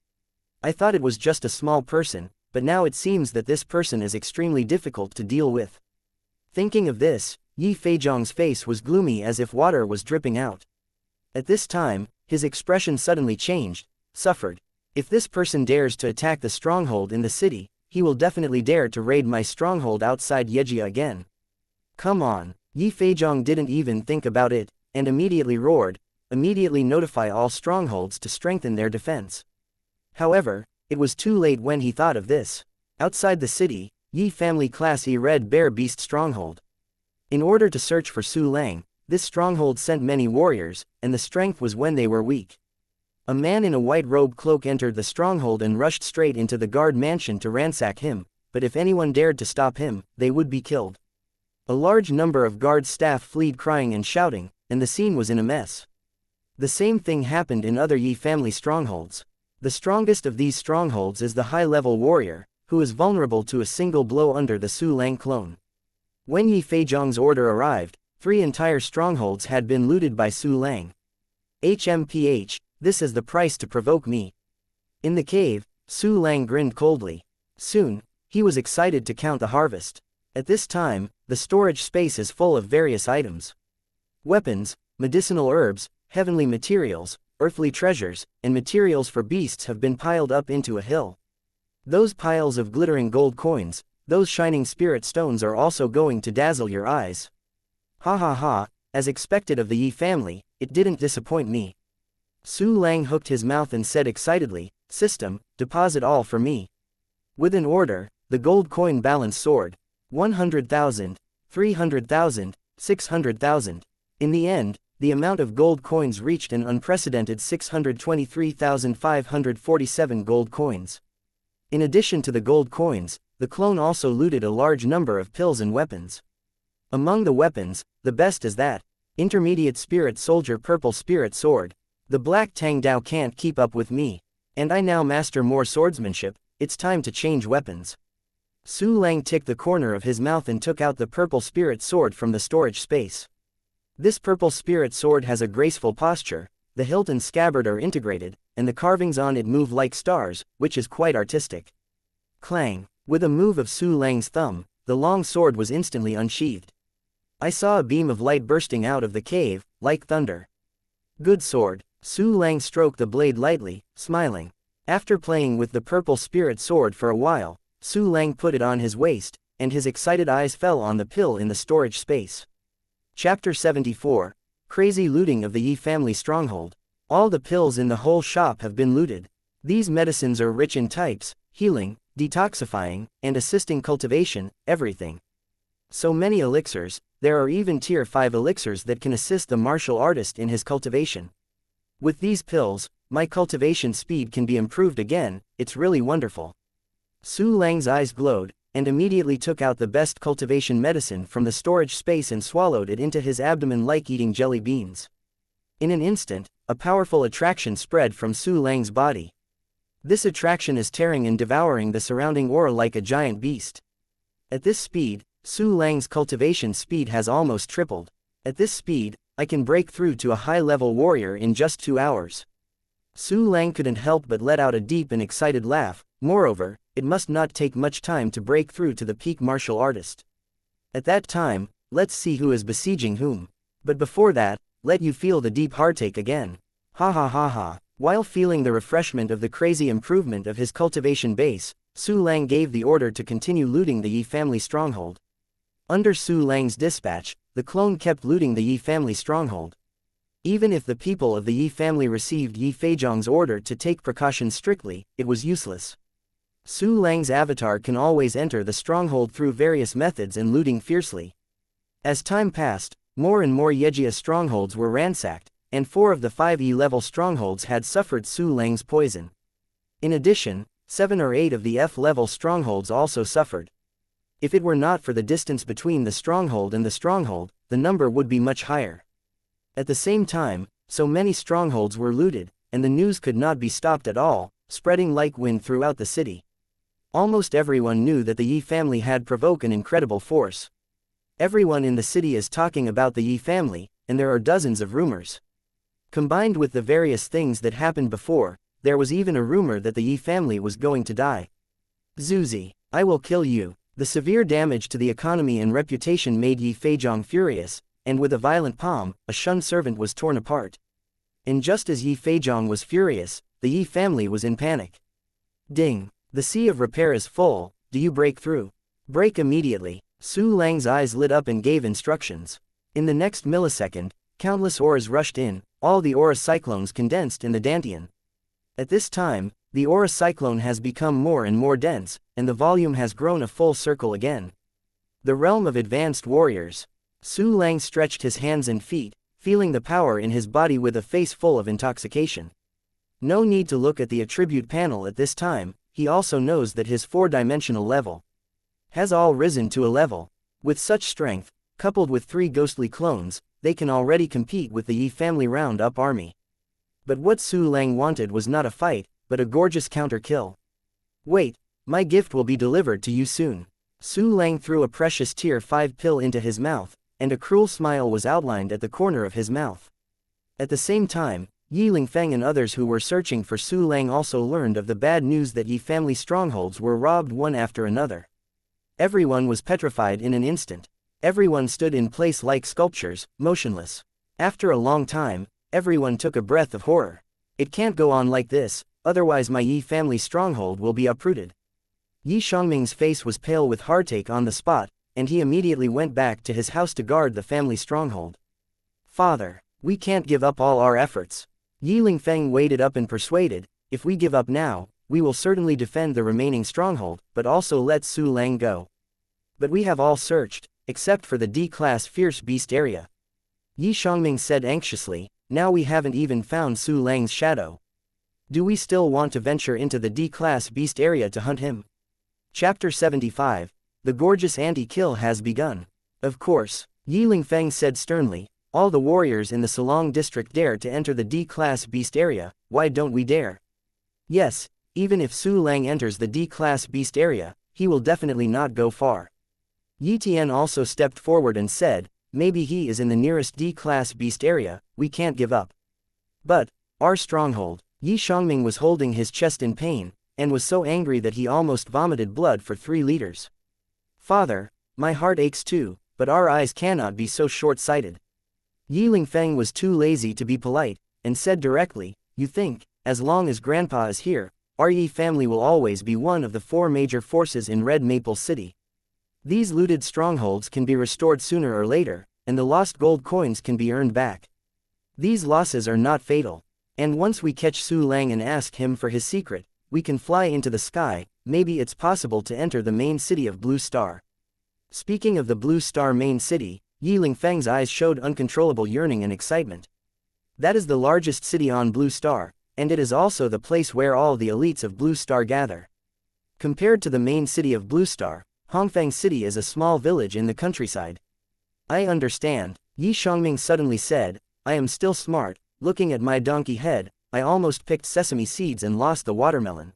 I thought it was just a small person, but now it seems that this person is extremely difficult to deal with. Thinking of this, Yi Feizhong's face was gloomy as if water was dripping out. At this time, his expression suddenly changed. Suffered. If this person dares to attack the stronghold in the city, he will definitely dare to raid my stronghold outside Yejia again. Come on. Yi Feizhong didn't even think about it, and immediately roared, immediately notify all strongholds to strengthen their defense. However, it was too late when he thought of this. Outside the city, Yi family class E Red Bear Beast stronghold. In order to search for Su Lang, this stronghold sent many warriors, and the strength was when they were weak. A man in a white robe cloak entered the stronghold and rushed straight into the guard mansion to ransack him, but if anyone dared to stop him, they would be killed. A large number of guard staff fled crying and shouting, and the scene was in a mess. The same thing happened in other Yi family strongholds. The strongest of these strongholds is the high-level warrior, who is vulnerable to a single blow under the Su Lang clone. When Yi Feizhong's order arrived, 3 entire strongholds had been looted by Su Lang. HMPH, this is the price to provoke me. In the cave, Su Lang grinned coldly. Soon, he was excited to count the harvest. At this time, the storage space is full of various items. Weapons, medicinal herbs, heavenly materials, earthly treasures, and materials for beasts have been piled up into a hill. Those piles of glittering gold coins, those shining spirit stones are also going to dazzle your eyes. Ha ha ha, as expected of the Yi family, it didn't disappoint me. Su Lang hooked his mouth and said excitedly, System, deposit all for me. With an order, the gold coin balance soared. 100,000, 300,000, 600,000. In the end, the amount of gold coins reached an unprecedented 623,547 gold coins. In addition to the gold coins, the clone also looted a large number of pills and weapons. Among the weapons, the best is that intermediate spirit soldier purple spirit sword. The black Tang Dao can't keep up with me, and I now master more swordsmanship. It's time to change weapons. Su Lang ticked the corner of his mouth and took out the purple spirit sword from the storage space. This purple spirit sword has a graceful posture, the hilt and scabbard are integrated, and the carvings on it move like stars, which is quite artistic. Clang! With a move of Su Lang's thumb, the long sword was instantly unsheathed. I saw a beam of light bursting out of the cave, like thunder. Good sword. Su Lang stroked the blade lightly, smiling. After playing with the purple spirit sword for a while, Su Lang put it on his waist, and his excited eyes fell on the pill in the storage space. Chapter 74. Crazy looting of the Yi family stronghold. All the pills in the whole shop have been looted. These medicines are rich in types, healing, detoxifying, and assisting cultivation, everything. So many elixirs, there are even tier 5 elixirs that can assist the martial artist in his cultivation. With these pills, my cultivation speed can be improved again, it's really wonderful. Su Lang's eyes glowed, and immediately took out the best cultivation medicine from the storage space and swallowed it into his abdomen like eating jelly beans. In an instant, a powerful attraction spread from Su Lang's body. This attraction is tearing and devouring the surrounding aura like a giant beast. At this speed, Su Lang's cultivation speed has almost tripled. At this speed, I can break through to a high-level warrior in just 2 hours. Su Lang couldn't help but let out a deep and excited laugh. Moreover, it must not take much time to break through to the peak martial artist. At that time, let's see who is besieging whom. But before that, let you feel the deep heartache again. Ha ha ha ha. While feeling the refreshment of the crazy improvement of his cultivation base, Su Lang gave the order to continue looting the Yi family stronghold. Under Su Lang's dispatch, the clone kept looting the Yi family stronghold. Even if the people of the Yi family received Yi Feizhong's order to take precautions strictly, it was useless. Su Lang's avatar can always enter the stronghold through various methods and looting fiercely. As time passed, more and more Yejia strongholds were ransacked, and 4 of the 5 E-level strongholds had suffered Su Lang's poison. In addition, 7 or 8 of the F-level strongholds also suffered. If it were not for the distance between the stronghold and the stronghold, the number would be much higher. At the same time, so many strongholds were looted, and the news could not be stopped at all, spreading like wind throughout the city. Almost everyone knew that the Yi family had provoked an incredible force. Everyone in the city is talking about the Yi family, and there are dozens of rumors. Combined with the various things that happened before, there was even a rumor that the Yi family was going to die. Zuzi, I will kill you. The severe damage to the economy and reputation made Yi Feizhong furious, and with a violent palm, a Shun servant was torn apart. And just as Yi Feizhong was furious, the Yi family was in panic. Ding! The sea of repair is full, do you break through? Break immediately. Su Lang's eyes lit up and gave instructions. In the next millisecond, countless auras rushed in, all the aura cyclones condensed in the Dantian. At this time, the aura cyclone has become more and more dense, and the volume has grown a full circle again. The realm of advanced warriors. Su Lang stretched his hands and feet, feeling the power in his body with a face full of intoxication. No need to look at the attribute panel at this time, he also knows that his 4-dimensional level has all risen to a level. With such strength, coupled with 3 ghostly clones, they can already compete with the Yi family round-up army. But what Su Lang wanted was not a fight, but a gorgeous counter-kill. Wait, my gift will be delivered to you soon. Su Lang threw a precious Tier 5 pill into his mouth, and a cruel smile was outlined at the corner of his mouth. At the same time, Yi Lingfeng and others who were searching for Su Lang also learned of the bad news that Yi family strongholds were robbed one after another. Everyone was petrified in an instant. Everyone stood in place like sculptures, motionless. After a long time, everyone took a breath of horror. It can't go on like this, otherwise my Yi family stronghold will be uprooted. Yi Xiangming's face was pale with heartache on the spot, and he immediately went back to his house to guard the family stronghold. Father, we can't give up all our efforts. Yi Lingfeng waited up and persuaded, if we give up now, we will certainly defend the remaining stronghold, but also let Su Lang go. But we have all searched, except for the D-class fierce beast area. Yi Xiangming said anxiously, now we haven't even found Su Lang's shadow. Do we still want to venture into the D-class beast area to hunt him? Chapter 75, The gorgeous anti-kill has begun. Of course, Yi Lingfeng said sternly, all the warriors in the Salong district dare to enter the D-class beast area, why don't we dare? Yes, even if Su Lang enters the D-class beast area, he will definitely not go far. Yi Tian also stepped forward and said, maybe he is in the nearest D-class beast area, we can't give up. But, our stronghold. Yi Xiangming was holding his chest in pain, and was so angry that he almost vomited blood for 3 liters. Father, my heart aches too, but our eyes cannot be so short-sighted. Yi Lingfeng was too lazy to be polite, and said directly, you think, as long as Grandpa is here, our Yi family will always be one of the 4 major forces in Red Maple City. These looted strongholds can be restored sooner or later, and the lost gold coins can be earned back. These losses are not fatal, and once we catch Su Lang and ask him for his secret, we can fly into the sky, maybe it's possible to enter the main city of Blue Star. Speaking of the Blue Star main city, Yi Lingfeng's eyes showed uncontrollable yearning and excitement. That is the largest city on Blue Star, and it is also the place where all the elites of Blue Star gather. Compared to the main city of Blue Star, Hongfang City is a small village in the countryside. I understand, Yi Xiangming suddenly said. I am still smart. Looking at my donkey head, I almost picked sesame seeds and lost the watermelon.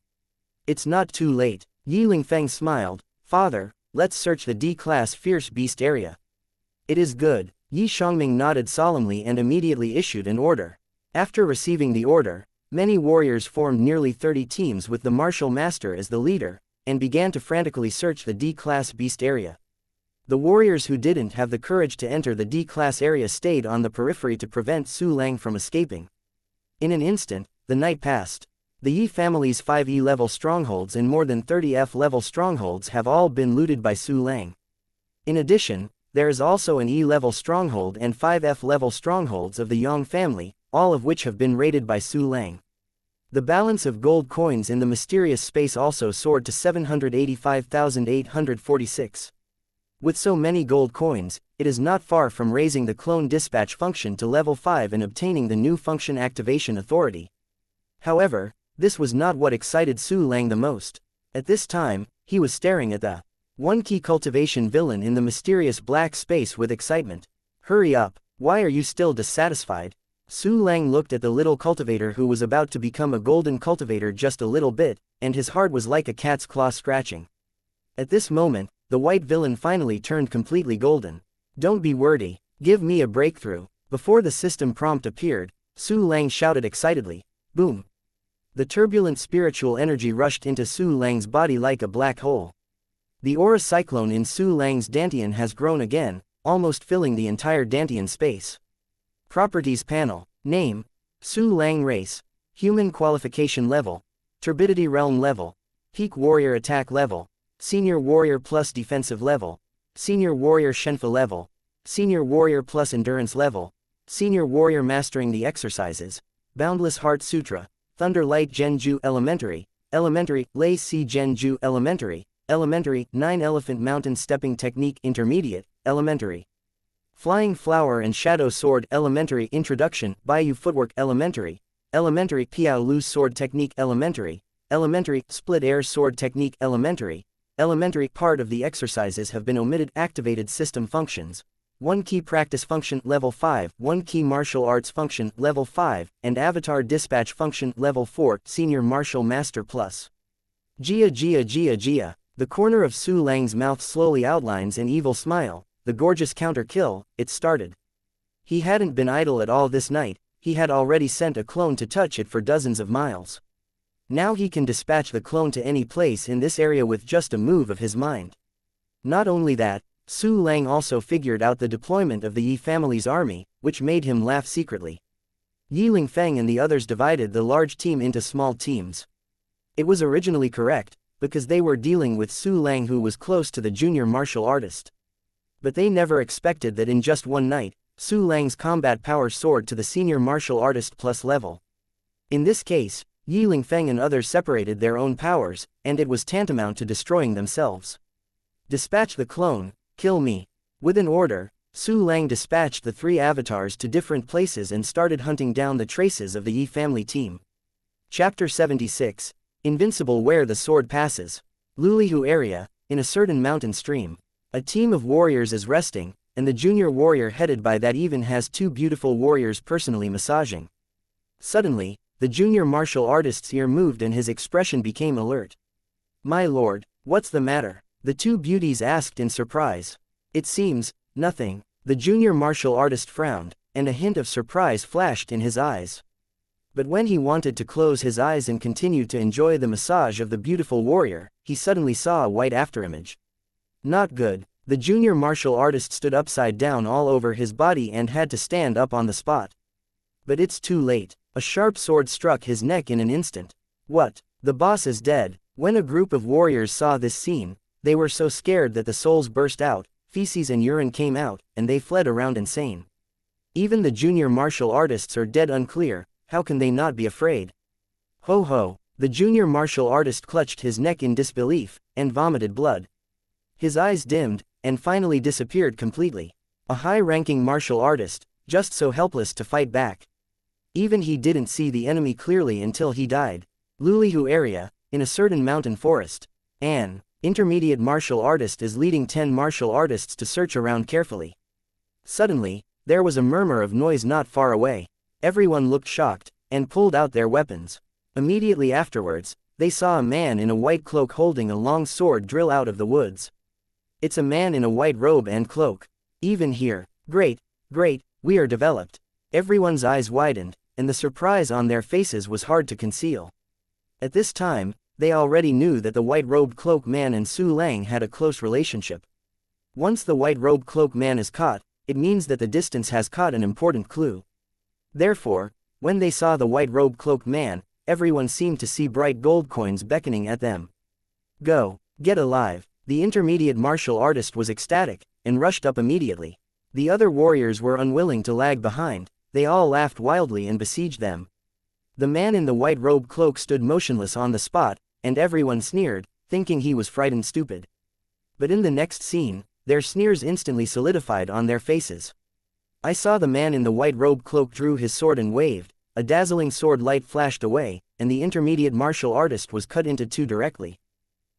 It's not too late. Yi Lingfeng smiled. Father, let's search the D-class fierce beast area. It is good. Yi Xiangming nodded solemnly and immediately issued an order. After receiving the order, many warriors formed nearly 30 teams with the martial master as the leader, and began to frantically search the D-class beast area. The warriors who didn't have the courage to enter the D-class area stayed on the periphery to prevent Su Lang from escaping. In an instant, the night passed. The Yi family's 5 E-level strongholds and more than 30 F-level strongholds have all been looted by Su Lang. In addition, there is also an E-level stronghold and 5 F-level strongholds of the Yang family, all of which have been raided by Su Lang. The balance of gold coins in the mysterious space also soared to 785,846. With so many gold coins, it is not far from raising the clone dispatch function to level 5 and obtaining the new function activation authority. However, this was not what excited Su Lang the most. At this time, he was staring at the one-key cultivation villain in the mysterious black space with excitement. Hurry up, why are you still dissatisfied? Su Lang looked at the little cultivator who was about to become a golden cultivator just a little bit, and his heart was like a cat's claw scratching. At this moment, the white villain finally turned completely golden. Don't be wordy, give me a breakthrough. Before the system prompt appeared, Su Lang shouted excitedly. Boom! The turbulent spiritual energy rushed into Su Lang's body like a black hole. The aura cyclone in Su Lang's Dantian has grown again, almost filling the entire Dantian space. Properties panel. Name: Su Lang race. Human qualification level. Turbidity realm level. Peak warrior attack level. Senior warrior plus defensive level. Senior warrior Shenfa level. Senior warrior plus endurance level. Senior warrior mastering the exercises. Boundless Heart Sutra. Thunder Light Genju Elementary. Elementary. Lei Si Genju Elementary. Elementary. 9 Elephant Mountain Stepping Technique Intermediate. Elementary. Flying Flower and Shadow Sword Elementary. Introduction. Baiyu Footwork Elementary. Elementary. Piao Lu Sword Technique Elementary. Elementary. Split Air Sword Technique Elementary. Elementary. Part of the exercises have been omitted. Activated system functions. 1 key practice function level 5, 1 key martial arts function level 5, and avatar dispatch function level 4, senior martial master plus. Jia Jia Jia Jia. The corner of Su Lang's mouth slowly outlines an evil smile. The gorgeous counter kill. It started. He hadn't been idle at all this night. He had already sent a clone to touch it for dozens of miles. Now he can dispatch the clone to any place in this area with just a move of his mind. Not only that, Su Lang also figured out the deployment of the Yi family's army, which made him laugh secretly. Yi Lingfeng and the others divided the large team into small teams. It was originally correct, because they were dealing with Su Lang, who was close to the junior martial artist. But they never expected that in just one night, Su Lang's combat power soared to the senior martial artist plus level. In this case, Yi Lingfeng and others separated their own powers, and it was tantamount to destroying themselves. Dispatch the clone, kill me. With an order, Su Lang dispatched the 3 avatars to different places and started hunting down the traces of the Yi family team. Chapter 76. Invincible Where the Sword Passes. Lulihu area, in a certain mountain stream. A team of warriors is resting, and the junior warrior headed by that even has 2 beautiful warriors personally massaging. Suddenly, the junior martial artist's ear moved and his expression became alert. My lord, what's the matter? The 2 beauties asked in surprise. It seems, nothing. The junior martial artist frowned, and a hint of surprise flashed in his eyes. But when he wanted to close his eyes and continue to enjoy the massage of the beautiful warrior, he suddenly saw a white afterimage. Not good. The junior martial artist stood upside down all over his body and had to stand up on the spot. But it's too late. A sharp sword struck his neck in an instant. What? The boss is dead. When a group of warriors saw this scene, they were so scared that the souls burst out, feces and urine came out, and they fled around insane. Even the junior martial artists are dead. Unclear, how can they not be afraid? Ho ho! The junior martial artist clutched his neck in disbelief, and vomited blood. His eyes dimmed, and finally disappeared completely. A high-ranking martial artist, just so helpless to fight back. Even he didn't see the enemy clearly until he died. Lulihu area, in a certain mountain forest. An intermediate martial artist is leading 10 martial artists to search around carefully. Suddenly, there was a murmur of noise not far away. Everyone looked shocked, and pulled out their weapons. Immediately afterwards, they saw a man in a white cloak holding a long sword drill out of the woods. It's a man in a white robe and cloak. Even here, great, we are developed. Everyone's eyes widened, and the surprise on their faces was hard to conceal. At this time, they already knew that the white-robed cloak man and Su Lang had a close relationship. Once the white-robed cloak man is caught, it means that the distance has caught an important clue. Therefore, when they saw the white-robed cloak man, everyone seemed to see bright gold coins beckoning at them. Go, get alive. The intermediate martial artist was ecstatic, and rushed up immediately. The other warriors were unwilling to lag behind. They all laughed wildly and besieged them. The man in the white-robed cloak stood motionless on the spot, and everyone sneered, thinking he was frightened stupid. But in the next scene, their sneers instantly solidified on their faces. I saw the man in the white-robed cloak drew his sword and waved, a dazzling sword light flashed away, and the intermediate martial artist was cut into two directly.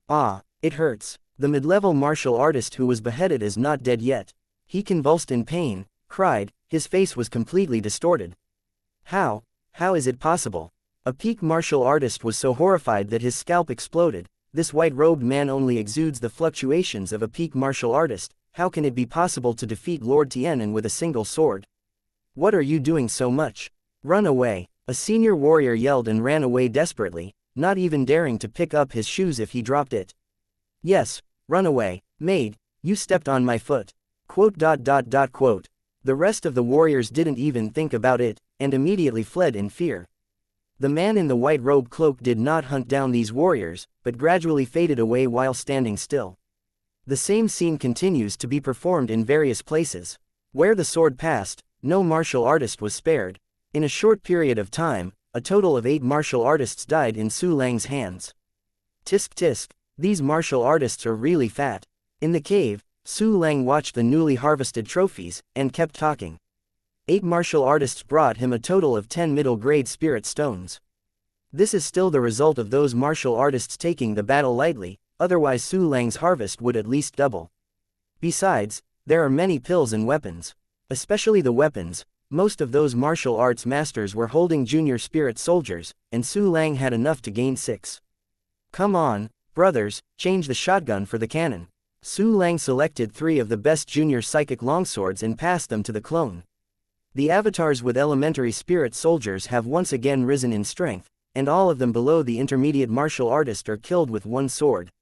Ah, it hurts. The mid-level martial artist who was beheaded is not dead yet. He convulsed in pain, cried, his face was completely distorted. How is it possible? A peak martial artist was so horrified that his scalp exploded. This white-robed man only exudes the fluctuations of a peak martial artist. How can it be possible to defeat Lord Tianan with a single sword? What are you doing so much? Run away. A senior warrior yelled and ran away desperately, not even daring to pick up his shoes if he dropped it. Yes, run away, maid, you stepped on my foot. Quote. The rest of the warriors didn't even think about it, and immediately fled in fear. The man in the white-robed cloak did not hunt down these warriors, but gradually faded away while standing still. The same scene continues to be performed in various places. Where the sword passed, no martial artist was spared. In a short period of time, a total of 8 martial artists died in Su Lang's hands. Tisk tisk, these martial artists are really fat. In the cave, Su Lang watched the newly harvested trophies, and kept talking. 8 martial artists brought him a total of 10 middle-grade spirit stones. This is still the result of those martial artists taking the battle lightly, otherwise Su Lang's harvest would at least double. Besides, there are many pills and weapons. Especially the weapons, most of those martial arts masters were holding junior spirit soldiers, and Su Lang had enough to gain 6. Come on, brothers, change the shotgun for the cannon. Su Lang selected 3 of the best junior psychic longswords and passed them to the clone. The avatars with elementary spirit soldiers have once again risen in strength, and all of them below the intermediate martial artist are killed with one sword.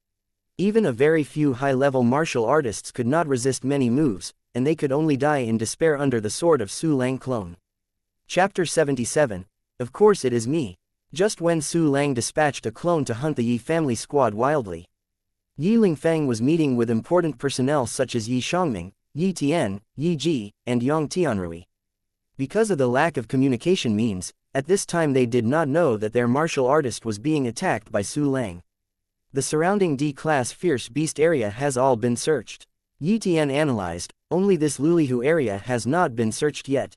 Even a very few high-level martial artists could not resist many moves, and they could only die in despair under the sword of Su Lang clone. Chapter 77. Of course it is me. Just when Su Lang dispatched a clone to hunt the Yi family squad wildly. Yi Lingfeng was meeting with important personnel such as Yi Xiangming, Yi Tian, Yi Ji, and Yang Tianrui. Because of the lack of communication means, at this time they did not know that their martial artist was being attacked by Su Lang. The surrounding D-class fierce beast area has all been searched. Yi Tian analyzed, only this Lulihu area has not been searched yet.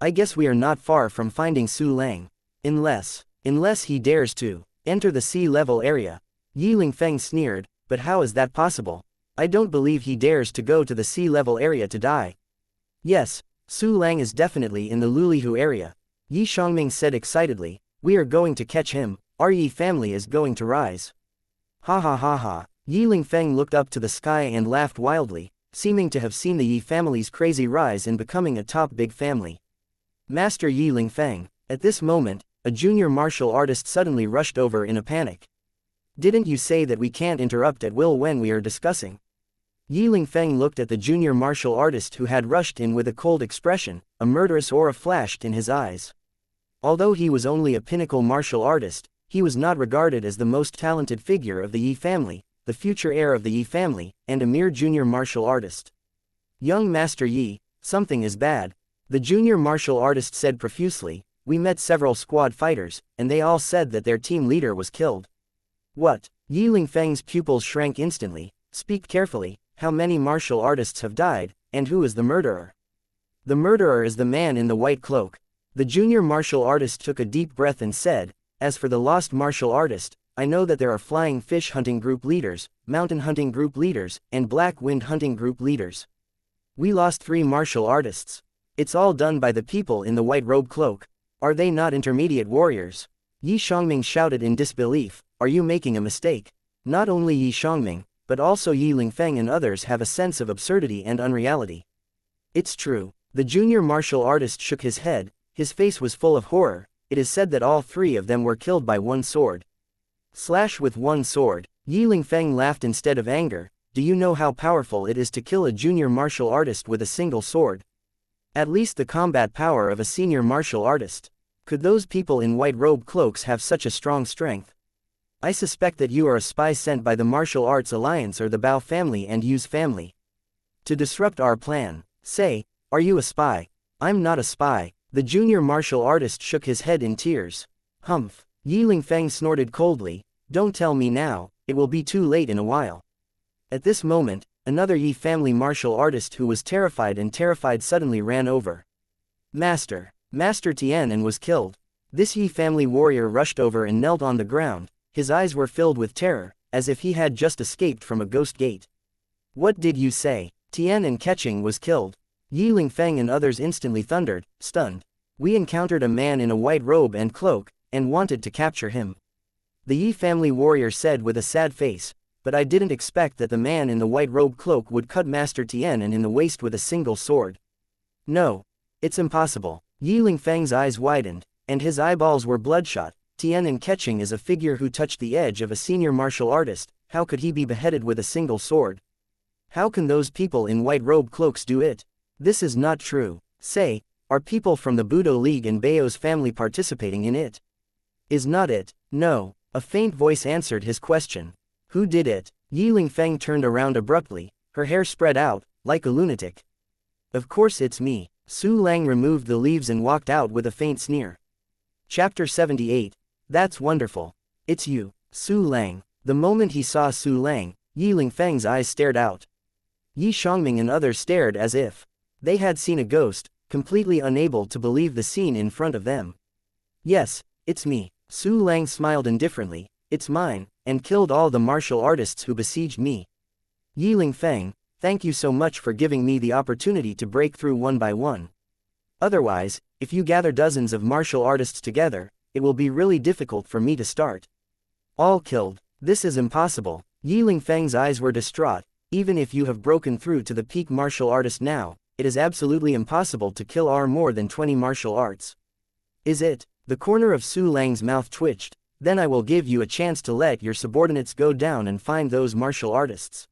I guess we are not far from finding Su Lang. Unless he dares to enter the sea-level area. Yi Lingfeng sneered, but how is that possible? I don't believe he dares to go to the sea-level area to die. Yes, Su Lang is definitely in the Lulihu area. Yi Xiangming said excitedly, we are going to catch him, our Yi family is going to rise. Ha ha ha ha. Yi Lingfeng looked up to the sky and laughed wildly, seeming to have seen the Yi family's crazy rise in becoming a top big family. Master Yi Lingfeng. At this moment, a junior martial artist suddenly rushed over in a panic. Didn't you say that we can't interrupt at will when we are discussing? Yi Lingfeng looked at the junior martial artist who had rushed in with a cold expression, a murderous aura flashed in his eyes. Although he was only a pinnacle martial artist, he was not regarded as the most talented figure of the Yi family, the future heir of the Yi family, and a mere junior martial artist. Young Master Yi, something is bad. The junior martial artist said profusely, we met several squad fighters, and they all said that their team leader was killed. What? Yi Lingfeng's pupils shrank instantly. Speak carefully, how many martial artists have died, and who is the murderer? The murderer is the man in the white cloak. The junior martial artist took a deep breath and said, "As for the lost martial artist, I know that there are flying fish hunting group leaders, mountain hunting group leaders, and black wind hunting group leaders. We lost 3 martial artists. It's all done by the people in the white robe cloak. Are they not intermediate warriors?" Yi Xiangming shouted in disbelief, "Are you making a mistake?" Not only Yi Xiangming, but also Yi Lingfeng and others have a sense of absurdity and unreality. It's true. The junior martial artist shook his head, his face was full of horror. It is said that all 3 of them were killed by one sword. Slash with one sword. Yi Lingfeng laughed instead of anger. Do you know how powerful it is to kill a junior martial artist with a single sword? At least the combat power of a senior martial artist. Could those people in white robe cloaks have such a strong strength? I suspect that you are a spy sent by the Martial Arts Alliance or the Bao family and Yu's family to disrupt our plan. Say, are you a spy? I'm not a spy. The junior martial artist shook his head in tears. Humph. Yi Lingfeng snorted coldly. Don't tell me now, it will be too late in a while. At this moment, another Yi family martial artist who was terrified suddenly ran over. Master Tian, and was killed. This Yi family warrior rushed over and knelt on the ground. His eyes were filled with terror, as if he had just escaped from a ghost gate. What did you say? Tian and Keqing was killed. Yi Lingfeng and others instantly thundered, stunned. We encountered a man in a white robe and cloak, and wanted to capture him. The Yi family warrior said with a sad face, but I didn't expect that the man in the white robe cloak would cut Master Tian in the waist with a single sword. No. It's impossible. Yi Lingfeng's eyes widened, and his eyeballs were bloodshot. Tian and Keqing is a figure who touched the edge of a senior martial artist. How could he be beheaded with a single sword? How can those people in white robe cloaks do it? This is not true. Say, are people from the Budo League and Bao's family participating in it? Is not it? No. A faint voice answered his question. Who did it? Yi Lingfeng turned around abruptly, her hair spread out, like a lunatic. Of course it's me. Su Lang removed the leaves and walked out with a faint sneer. Chapter 78. That's wonderful. It's you, Su Lang. The moment he saw Su Lang, Yi Lingfeng's eyes stared out. Yi Xiangming and others stared as if they had seen a ghost, completely unable to believe the scene in front of them. Yes, it's me. Su Lang smiled indifferently. It's mine, and killed all the martial artists who besieged me. Yi Lingfeng, thank you so much for giving me the opportunity to break through one by one. Otherwise, if you gather dozens of martial artists together, it will be really difficult for me to start. All killed. This is impossible. Yi Lingfeng's eyes were distraught. Even if you have broken through to the peak martial artist now, it is absolutely impossible to kill more than 20 martial arts. Is it? The corner of Su Lang's mouth twitched. Then I will give you a chance to let your subordinates go down and find those martial artists.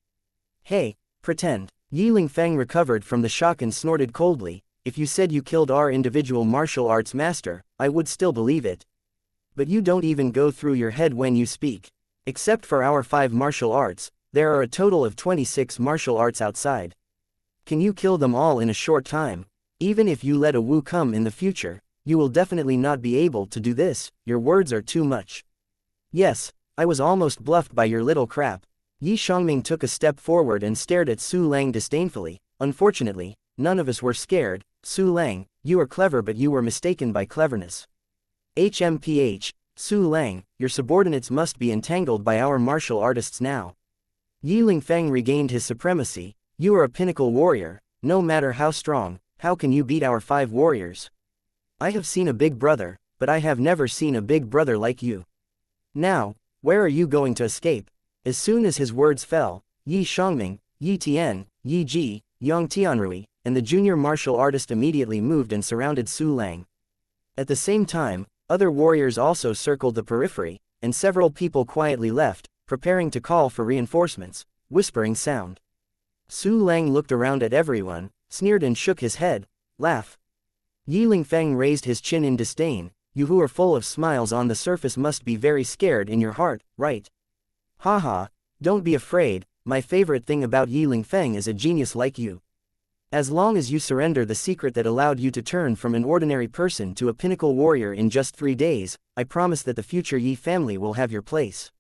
Hey, pretend. Yi Lingfeng recovered from the shock and snorted coldly. If you said you killed our individual martial arts master, I would still believe it. But you don't even go through your head when you speak. Except for our 5 martial arts, there are a total of 26 martial arts outside. Can you kill them all in a short time? Even if you let a Wu come in the future, you will definitely not be able to do this. Your words are too much. Yes, I was almost bluffed by your little crap. Yi Xiangming took a step forward and stared at Su Lang disdainfully. Unfortunately, none of us were scared. Su Lang, you are clever, but you were mistaken by cleverness. HMPH, Su Lang, your subordinates must be entangled by our martial artists now. Yi Lingfeng regained his supremacy. You are a pinnacle warrior. No matter how strong, how can you beat our 5 warriors? I have seen a big brother, but I have never seen a big brother like you. Now, where are you going to escape? As soon as his words fell, Yi Xiangming, Yi Tian, Yi Ji, Yang Tianrui, and the junior martial artist immediately moved and surrounded Su Lang. At the same time, other warriors also circled the periphery, and several people quietly left, preparing to call for reinforcements. Whispering sound. Su Lang looked around at everyone, sneered and shook his head. Laugh. Yi Lingfeng raised his chin in disdain. You who are full of smiles on the surface must be very scared in your heart, right? Haha, don't be afraid. My favorite thing about Yi Lingfeng is a genius like you. As long as you surrender the secret that allowed you to turn from an ordinary person to a pinnacle warrior in just 3 days, I promise that the future Yi family will have your place.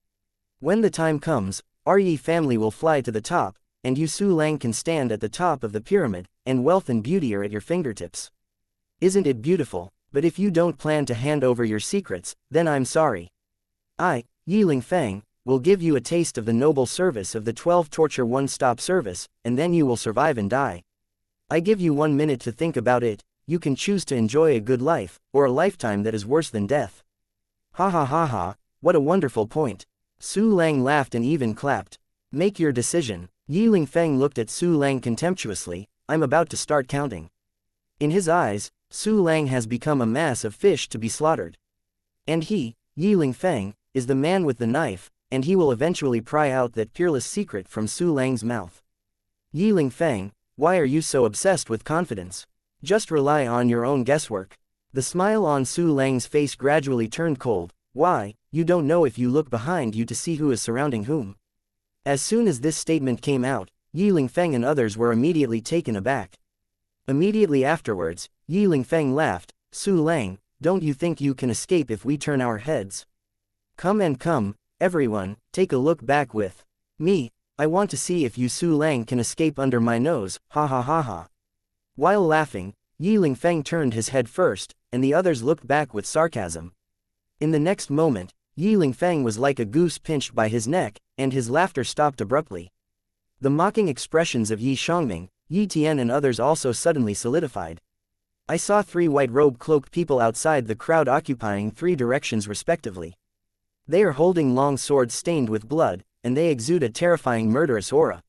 When the time comes, our Yi family will fly to the top, and you Su Lang can stand at the top of the pyramid, and wealth and beauty are at your fingertips. Isn't it beautiful? But if you don't plan to hand over your secrets, then I'm sorry. I, Yi Feng, will give you a taste of the noble service of the 12 torture one-stop service, and then you will survive and die. I give you 1 minute to think about it. You can choose to enjoy a good life, or a lifetime that is worse than death. Ha ha ha ha, what a wonderful point. Su Lang laughed and even clapped. Make your decision. Yi Feng looked at Su Lang contemptuously. I'm about to start counting. In his eyes, Su Lang has become a mass of fish to be slaughtered. And he, Yi Feng, is the man with the knife, and he will eventually pry out that peerless secret from Su Lang's mouth. Yi Feng, why are you so obsessed with confidence? Just rely on your own guesswork. The smile on Su Lang's face gradually turned cold. Why, you don't know if you look behind you to see who is surrounding whom. As soon as this statement came out, Yi Feng and others were immediately taken aback. Immediately afterwards, Yi Feng laughed. Su Lang, don't you think you can escape if we turn our heads? Come, everyone, take a look back with me. I want to see if you Su Lang can escape under my nose, ha ha ha ha. While laughing, Yi Feng turned his head first, and the others looked back with sarcasm. In the next moment, Yi Feng was like a goose pinched by his neck, and his laughter stopped abruptly. The mocking expressions of Yi Xiangming, Yi Tian and others also suddenly solidified. I saw 3 white-robed cloaked people outside the crowd occupying 3 directions respectively. They are holding long swords stained with blood, and they exude a terrifying murderous aura.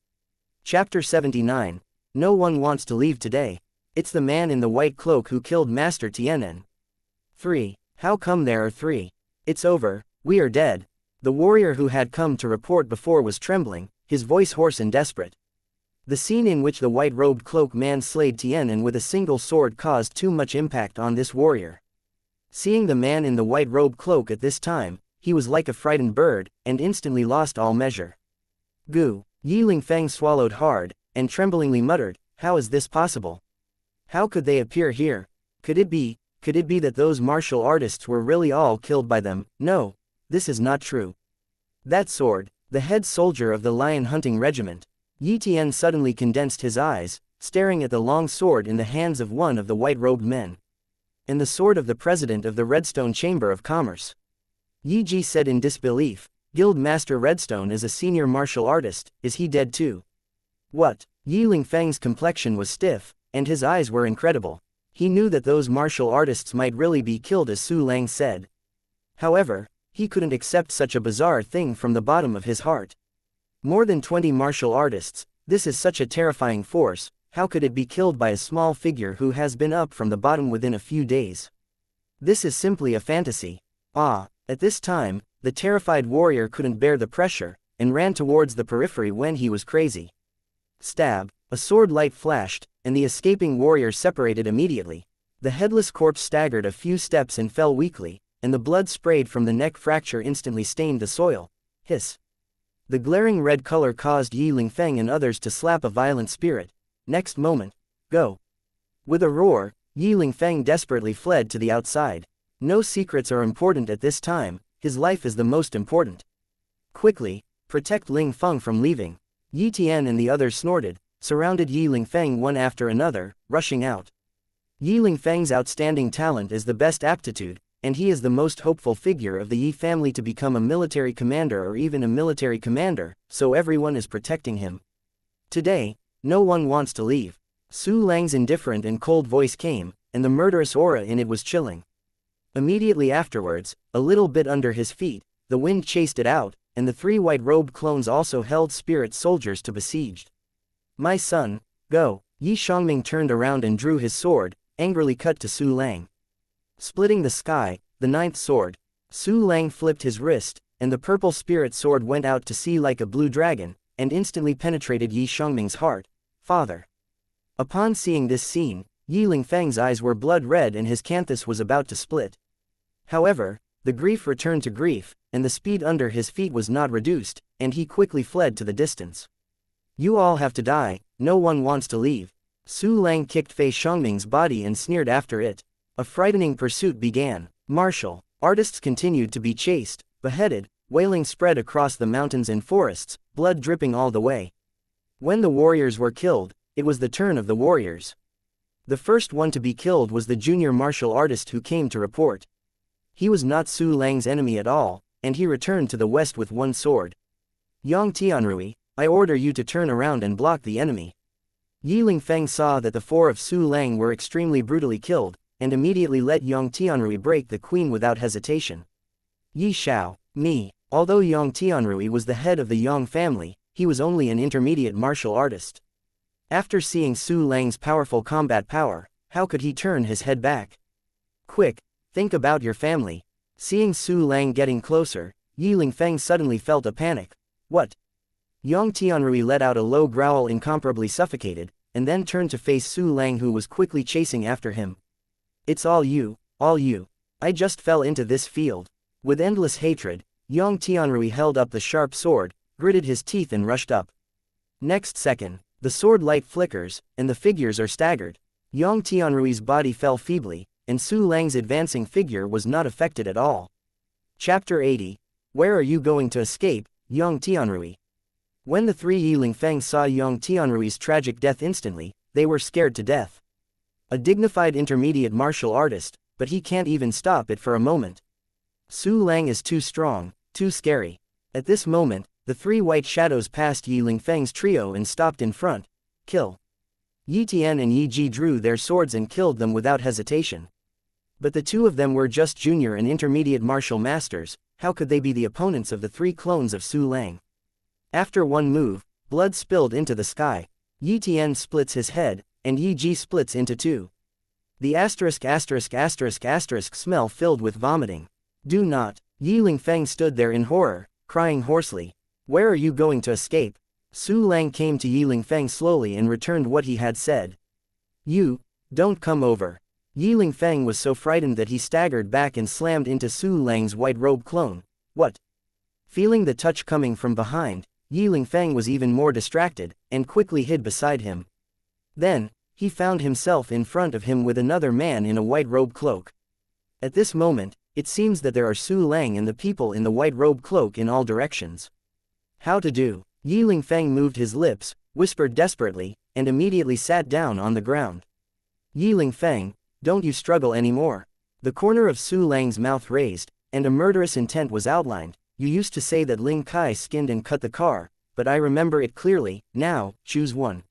Chapter 79. No one wants to leave today. It's the man in the white cloak who killed Master Tianen. 3. How come there are 3? It's over, we are dead. The warrior who had come to report before was trembling, his voice hoarse and desperate. The scene in which the white-robed cloak man slayed Tianen with a single sword caused too much impact on this warrior. Seeing the man in the white-robed cloak at this time, he was like a frightened bird, and instantly lost all measure. Gu, Yi Feng swallowed hard, and tremblingly muttered, how is this possible? How could they appear here? Could it be that those martial artists were really all killed by them? No, this is not true. That sword, the head soldier of the lion hunting regiment. Yi Tian suddenly condensed his eyes, staring at the long sword in the hands of one of the white-robed men. And the sword of the president of the Redstone Chamber of Commerce. Yi Ji said in disbelief, Guild Master Redstone is a senior martial artist, is he dead too? What? Yi Feng's complexion was stiff, and his eyes were incredible. He knew that those martial artists might really be killed as Su Lang said. However, he couldn't accept such a bizarre thing from the bottom of his heart. More than 20 martial artists, this is such a terrifying force, how could it be killed by a small figure who has been up from the bottom within a few days? This is simply a fantasy. At this time, the terrified warrior couldn't bear the pressure, and ran towards the periphery when he was crazy. Stab, a sword light flashed, and the escaping warrior separated immediately. The headless corpse staggered a few steps and fell weakly, and the blood sprayed from the neck fracture instantly stained the soil. Hiss. The glaring red color caused Yi Feng and others to slap a violent spirit. Next moment, go. With a roar, Yi Feng desperately fled to the outside. No secrets are important at this time, his life is the most important. Quickly, protect Ling Feng from leaving. Yi Tian and the others snorted, surrounded Yi Feng one after another, rushing out. Yi Feng's outstanding talent is the best aptitude, and he is the most hopeful figure of the Yi family to become a military commander or even a military commander, so everyone is protecting him. Today, no one wants to leave. Su Lang's indifferent and cold voice came, and the murderous aura in it was chilling. Immediately afterwards, a little bit under his feet, the wind chased it out, and the 3 white-robed clones also held spirit soldiers to besieged. My son, go. Yi Xiangming turned around and drew his sword, angrily cut to Su Lang. Splitting the sky, the 9th sword. Su Lang flipped his wrist, and the purple spirit sword went out to sea like a blue dragon, and instantly penetrated Yi Xiangming's heart. Father. Upon seeing this scene, Yi Feng's eyes were blood red and his canthus was about to split. However, the grief returned to grief, and the speed under his feet was not reduced, and he quickly fled to the distance. You all have to die, no one wants to leave. Su Lang kicked Fei Xiangming's body and sneered after it. A frightening pursuit began. Martial artists continued to be chased, beheaded, wailing spread across the mountains and forests, blood dripping all the way. When the warriors were killed, it was the turn of the warriors. The first one to be killed was the junior martial artist who came to report. He was not Su Lang's enemy at all, and he returned to the west with one sword. Yang Tianrui, I order you to turn around and block the enemy. Yi Lingfeng saw that the four of Su Lang were extremely brutally killed, and immediately let Yang Tianrui break the queen without hesitation. Yi Xiao, me. Although Yang Tianrui was the head of the Yang family, he was only an intermediate martial artist. After seeing Su Lang's powerful combat power, how could he turn his head back? Quick, think about your family. Seeing Su Lang getting closer, Yi Lingfeng suddenly felt a panic. What? Yang Tianrui let out a low growl, incomparably suffocated, and then turned to face Su Lang, who was quickly chasing after him. It's all you, all you. I just fell into this field. With endless hatred, Yang Tianrui held up the sharp sword, gritted his teeth and rushed up. Next second, the sword light flickers, and the figures are staggered. Yang Tianrui's body fell feebly, and Su Lang's advancing figure was not affected at all. Chapter 80. Where are you going to escape, Yang Tianrui? When the three Yi Lingfeng saw Yang Tianrui's tragic death instantly, they were scared to death. A dignified intermediate martial artist, but he can't even stop it for a moment. Su Lang is too strong, too scary. At this moment, the three white shadows passed Yi Lingfeng's trio and stopped in front. Kill. Yi Tian and Yi Ji drew their swords and killed them without hesitation. But the two of them were just junior and intermediate martial masters. How could they be the opponents of the three clones of Su Lang? After one move, blood spilled into the sky. Yi Tian splits his head, and Yi Ji splits into two. The smell filled with vomiting. Do not. Yi Lingfeng stood there in horror, crying hoarsely. Where are you going to escape? Su Lang came to Yi Lingfeng slowly and returned what he had said. You, don't come over. Yi Lingfeng was so frightened that he staggered back and slammed into Su Lang's white robe clone. What? Feeling the touch coming from behind, Yi Lingfeng was even more distracted, and quickly hid beside him. Then, he found himself in front of him with another man in a white robe cloak. At this moment, it seems that there are Su Lang and the people in the white robe cloak in all directions. How to do? Yi Lingfeng moved his lips, whispered desperately, and immediately sat down on the ground. Yi Lingfeng, don't you struggle anymore. The corner of Su Lang's mouth raised, and a murderous intent was outlined. You used to say that Ling Kai skinned and cut the car, but I remember it clearly. Now, choose one.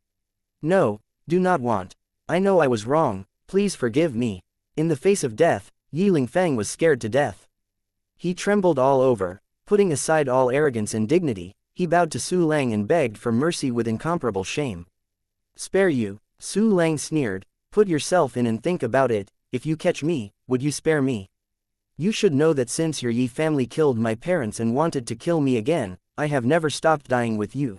No, do not want. I know I was wrong, please forgive me. In the face of death, Yi Lingfeng was scared to death. He trembled all over. Putting aside all arrogance and dignity, he bowed to Su Lang and begged for mercy with incomparable shame. Spare you, Su Lang sneered, put yourself in and think about it. If you catch me, would you spare me? You should know that since your Yi family killed my parents and wanted to kill me again, I have never stopped dying with you.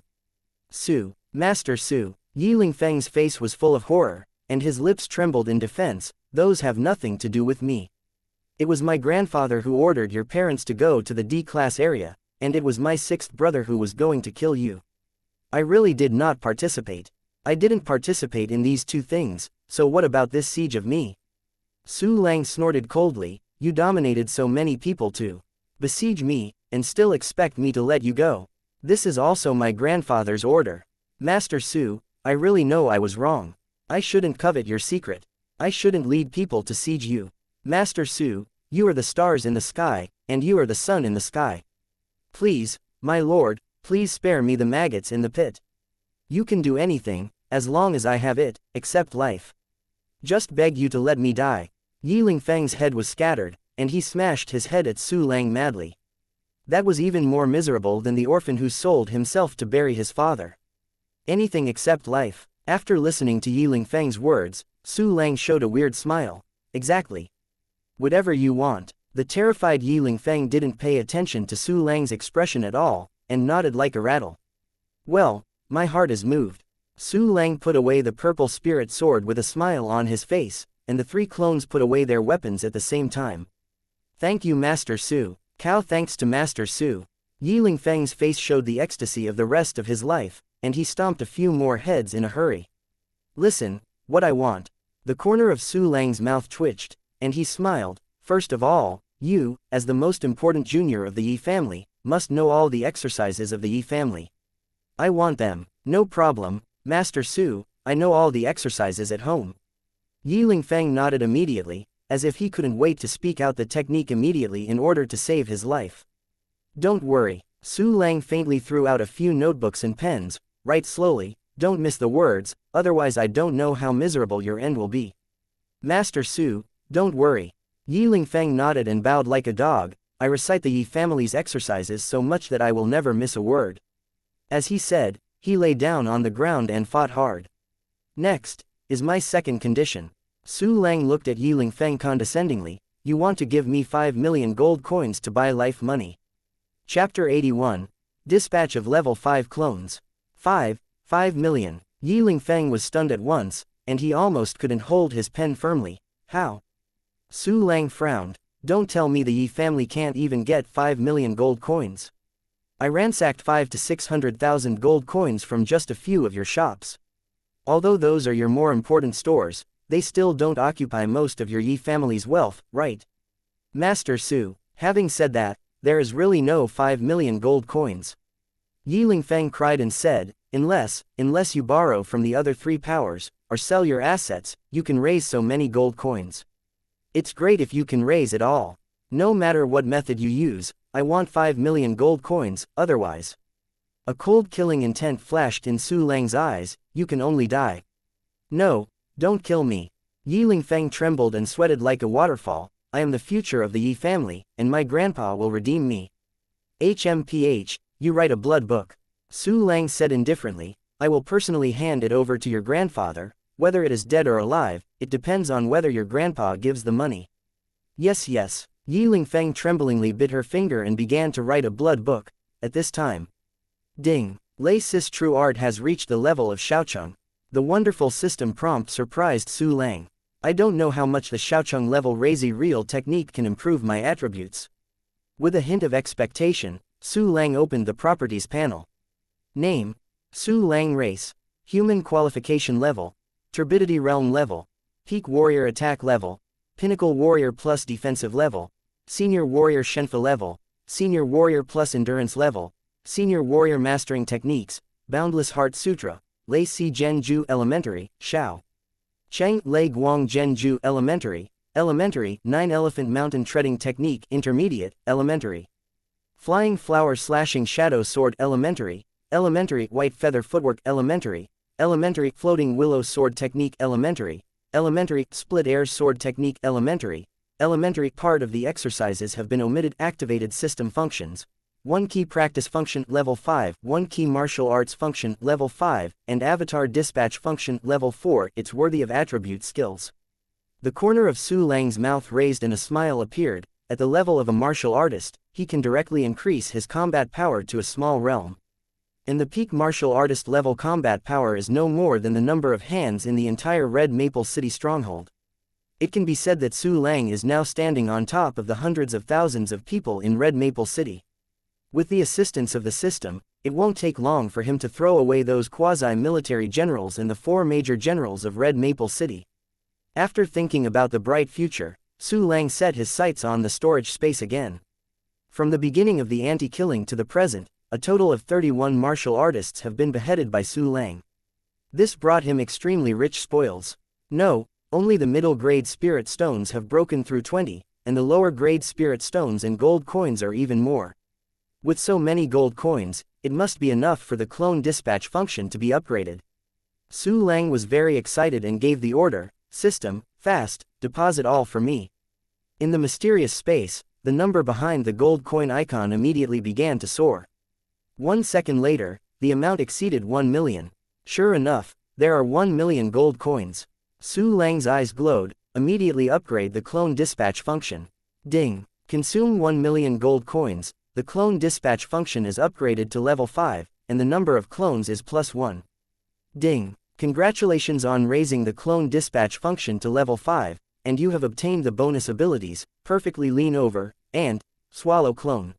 Su, Master Su. Yi Lingfeng's face was full of horror, and his lips trembled in defense. Those have nothing to do with me. It was my grandfather who ordered your parents to go to the D-class area, and it was my sixth brother who was going to kill you. I really did not participate. I didn't participate in these two things, so what about this siege of me? Su Lang snorted coldly. You dominated so many people to besiege me, and still expect me to let you go. This is also my grandfather's order. Master Su, I really know I was wrong. I shouldn't covet your secret. I shouldn't lead people to siege you. Master Su, you are the stars in the sky, and you are the sun in the sky. Please, my lord, please spare me the maggots in the pit. You can do anything, as long as I have it, except life. Just beg you to let me die. Yi Lingfeng's head was scattered, and he smashed his head at Su Lang madly. That was even more miserable than the orphan who sold himself to bury his father. Anything except life. After listening to Yi Lingfeng's words, Su Lang showed a weird smile. Exactly. Whatever you want. The terrified Yi Lingfeng didn't pay attention to Su Lang's expression at all, and nodded like a rattle. Well, my heart is moved. Su Lang put away the purple spirit sword with a smile on his face, and the three clones put away their weapons at the same time. Thank you, Master Su. Cow thanks to Master Su. Yi Lingfeng's face showed the ecstasy of the rest of his life, and he stomped a few more heads in a hurry. Listen, what I want. The corner of Su Lang's mouth twitched, and he smiled. First of all, you, as the most important junior of the Yi family, must know all the exercises of the Yi family. I want them. No problem, Master Su, I know all the exercises at home. Yi Lingfeng nodded immediately, as if he couldn't wait to speak out the technique immediately in order to save his life. Don't worry. Su Lang faintly threw out a few notebooks and pens. Write slowly, don't miss the words, otherwise I don't know how miserable your end will be. Master Su, don't worry. Yi Lingfeng nodded and bowed like a dog. I recite the Yi family's exercises so much that I will never miss a word. As he said, he lay down on the ground and fought hard. Next, is my second condition. Su Lang looked at Yi Lingfeng condescendingly. You want to give me 5 million gold coins to buy life money. Chapter 81. Dispatch of Level 5 Clones. 5 million. Yi Lingfeng was stunned at once, and he almost couldn't hold his pen firmly. How? Su Lang frowned. Don't tell me the Yi family can't even get 5 million gold coins. I ransacked 5 to 600,000 gold coins from just a few of your shops. Although those are your more important stores, they still don't occupy most of your Yi family's wealth, right? Master Su, having said that, there is really no 5 million gold coins. Yi Lingfeng cried and said, unless you borrow from the other 3 powers, or sell your assets, you can raise so many gold coins. It's great if you can raise it all. No matter what method you use, I want 5 million gold coins, otherwise. A cold killing intent flashed in Su Lang's eyes. You can only die. No, don't kill me. Yi Lingfeng trembled and sweated like a waterfall. I am the future of the Yi family, and my grandpa will redeem me. HMPH, you write a blood book. Su Lang said indifferently. I will personally hand it over to your grandfather. Whether it is dead or alive, it depends on whether your grandpa gives the money. Yes. Yi Lingfeng tremblingly bit her finger and began to write a blood book. At this time. Ding. Lei Sis True Art has reached the level of Xiaocheng. The wonderful system prompt surprised Su Lang. I don't know how much the Xiaocheng level Razy Real technique can improve my attributes. With a hint of expectation, Su Lang opened the properties panel. Name. Su Lang Race. Human Qualification Level. Turbidity Realm Level. Peak Warrior Attack Level. Pinnacle Warrior Plus Defensive Level. Senior Warrior Shenfa Level. Senior Warrior Plus Endurance Level. Senior Warrior Mastering Techniques. Boundless Heart Sutra. Lei Si Zhenju Elementary, Xiao. Cheng Lei Guang Zhenju Elementary, 9 Elephant Mountain Treading Technique Intermediate, Elementary. Flying Flower Slashing Shadow Sword Elementary, White Feather Footwork Elementary, Floating Willow Sword Technique Elementary, Split Air Sword Technique Elementary. Part of the exercises have been omitted. Activated System Functions. 1 Key Practice Function Level 5, 1 Key Martial Arts Function Level 5, and Avatar Dispatch Function Level 4. It's worthy of attribute skills. The corner of Su Lang's mouth raised and a smile appeared. At the level of a martial artist, he can directly increase his combat power to a small realm. In the peak martial artist level, combat power is no more than the number of hands in the entire Red Maple City stronghold. It can be said that Su Lang is now standing on top of the hundreds of thousands of people in Red Maple City. With the assistance of the system, it won't take long for him to throw away those quasi-military generals and the 4 major generals of Red Maple City. After thinking about the bright future, Su Lang set his sights on the storage space again. From the beginning of the anti-killing to the present, a total of 31 martial artists have been beheaded by Su Lang. This brought him extremely rich spoils. No, only the middle-grade spirit stones have broken through 20, and the lower-grade spirit stones and gold coins are even more. With so many gold coins, it must be enough for the clone dispatch function to be upgraded. Su Lang was very excited and gave the order, "System, fast, deposit all for me." In the mysterious space, the number behind the gold coin icon immediately began to soar. 1 second later, the amount exceeded 1 million. Sure enough, there are 1 million gold coins. Su Lang's eyes glowed. Immediately upgrade the clone dispatch function. Ding. Consume 1 million gold coins. The clone dispatch function is upgraded to level 5, and the number of clones is +1. Ding. Congratulations on raising the clone dispatch function to level 5, and you have obtained the bonus abilities, Perfectly Lean Over, and Swallow Clone.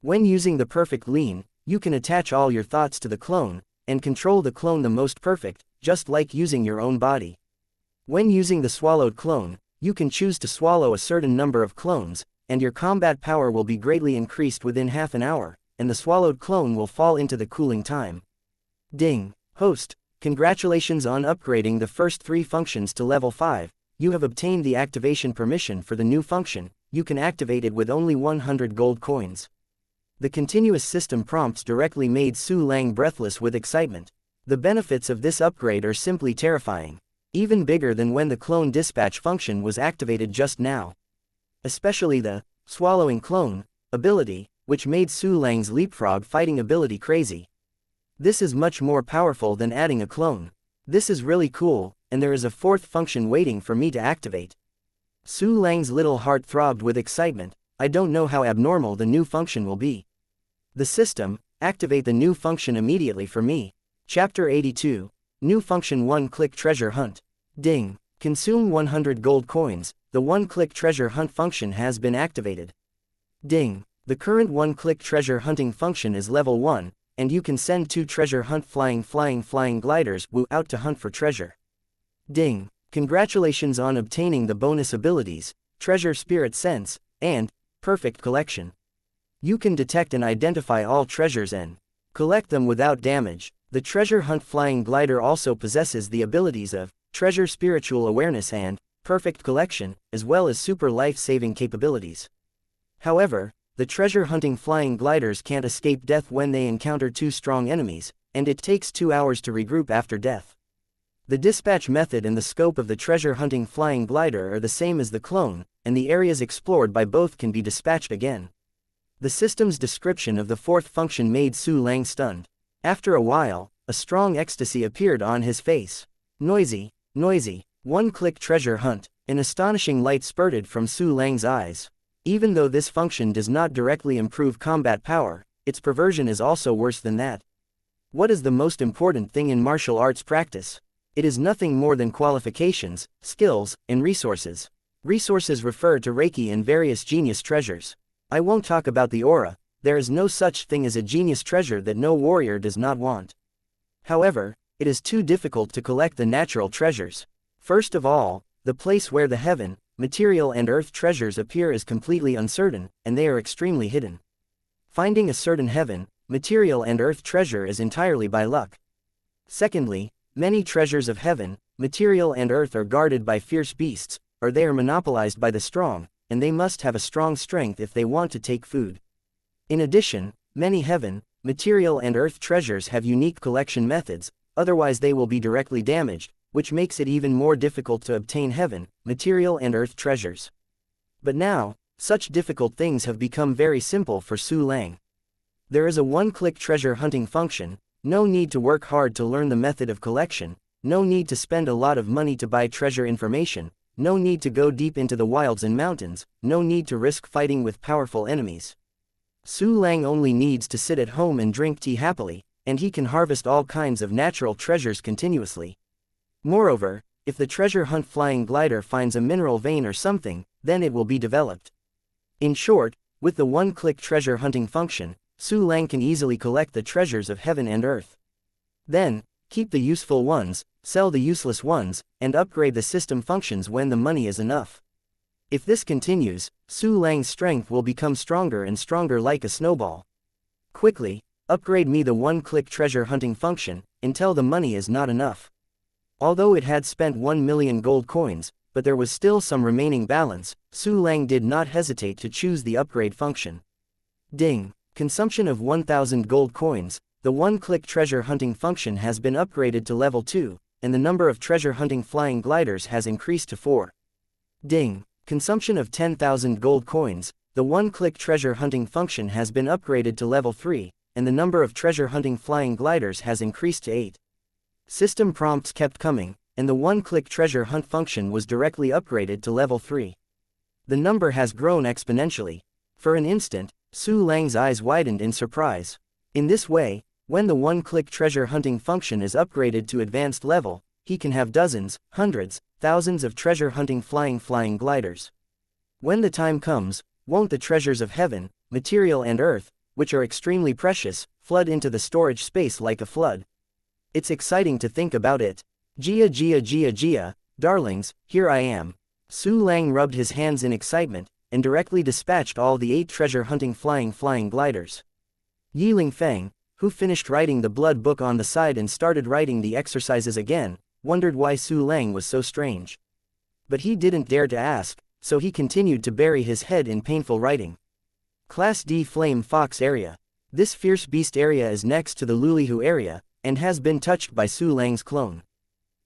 When using the Perfect Lean, you can attach all your thoughts to the clone, and control the clone the most perfect, just like using your own body. When using the Swallowed Clone, you can choose to swallow a certain number of clones, and your combat power will be greatly increased within half an hour, and the swallowed clone will fall into the cooling time. Ding. Host. Congratulations on upgrading the first 3 functions to level 5. You have obtained the activation permission for the new function. You can activate it with only 100 gold coins. The continuous system prompts directly made Su Lang breathless with excitement. The benefits of this upgrade are simply terrifying. Even bigger than when the clone dispatch function was activated just now. Especially the swallowing clone ability, which made Su Lang's leapfrog fighting ability crazy. This is much more powerful than adding a clone. This is really cool, and there is a 4th function waiting for me to activate. Su Lang's little heart throbbed with excitement. I don't know how abnormal the new function will be. The system, activate the new function immediately for me. Chapter 82. New function 1-click treasure hunt. Ding. Consume 100 gold coins. The 1-click treasure hunt function has been activated. Ding. The current 1-click treasure hunting function is level 1, and you can send 2 treasure hunt flying gliders out to hunt for treasure. Ding. Congratulations on obtaining the bonus abilities, Treasure Spirit Sense, and Perfect Collection. You can detect and identify all treasures and collect them without damage. The treasure hunt flying glider also possesses the abilities of Treasure Spiritual Awareness and Perfect Collection, as well as super life-saving capabilities. However, the treasure hunting flying gliders can't escape death when they encounter 2 strong enemies, and it takes 2 hours to regroup after death. The dispatch method and the scope of the treasure hunting flying glider are the same as the clone, and the areas explored by both can be dispatched again. The system's description of the 4th function made Su Lang stunned. After a while, a strong ecstasy appeared on his face. Noisy, 1-click treasure hunt. An astonishing light spurted from Su Lang's eyes. Even though this function does not directly improve combat power, its perversion is also worse than that. What is the most important thing in martial arts practice? It is nothing more than qualifications, skills, and resources. Resources refer to Reiki and various genius treasures. I won't talk about the aura. There is no such thing as a genius treasure that no warrior does not want. However, it is too difficult to collect the natural treasures. First of all, the place where the heaven, material and earth treasures appear is completely uncertain, and they are extremely hidden. Finding a certain heaven, material and earth treasure is entirely by luck. Secondly, many treasures of heaven, material and earth are guarded by fierce beasts, or they are monopolized by the strong, and they must have a strong strength if they want to take food. In addition, many heaven, material and earth treasures have unique collection methods, otherwise they will be directly damaged, which makes it even more difficult to obtain heaven, material and earth treasures. But now, such difficult things have become very simple for Su Lang. There is a 1-click treasure hunting function. No need to work hard to learn the method of collection, no need to spend a lot of money to buy treasure information, no need to go deep into the wilds and mountains, no need to risk fighting with powerful enemies. Su Lang only needs to sit at home and drink tea happily, and he can harvest all kinds of natural treasures continuously. Moreover, if the treasure hunt flying glider finds a mineral vein or something, then it will be developed. In short, with the 1-click treasure hunting function, Su Lang can easily collect the treasures of heaven and earth. Then, keep the useful ones, sell the useless ones, and upgrade the system functions when the money is enough. If this continues, Su Lang's strength will become stronger and stronger like a snowball. Quickly, upgrade me the 1-click treasure hunting function, until the money is not enough. Although it had spent 1 million gold coins, but there was still some remaining balance, Su Lang did not hesitate to choose the upgrade function. Ding. Consumption of 1000 gold coins. The 1-click treasure hunting function has been upgraded to level 2, and the number of treasure hunting flying gliders has increased to 4. Ding. Consumption of 10,000 gold coins. The 1-click treasure hunting function has been upgraded to level 3, and the number of treasure hunting flying gliders has increased to 8. System prompts kept coming, and the 1-click treasure hunt function was directly upgraded to level 3. The number has grown exponentially. For an instant, Su Lang's eyes widened in surprise. In this way, when the 1-click treasure hunting function is upgraded to advanced level, he can have dozens, hundreds, thousands of treasure hunting flying gliders. When the time comes, won't the treasures of heaven, material and earth, which are extremely precious, flood into the storage space like a flood? It's exciting to think about it. Gia, darlings, here I am. Su Lang rubbed his hands in excitement, and directly dispatched all the 8 treasure hunting flying gliders. Yiling Feng, who finished writing the blood book on the side and started writing the exercises again, wondered why Su Lang was so strange. But he didn't dare to ask, so he continued to bury his head in painful writing. Class D Flame Fox Area. This fierce beast area is next to the Lulihu area, and has been touched by Su Lang's clone.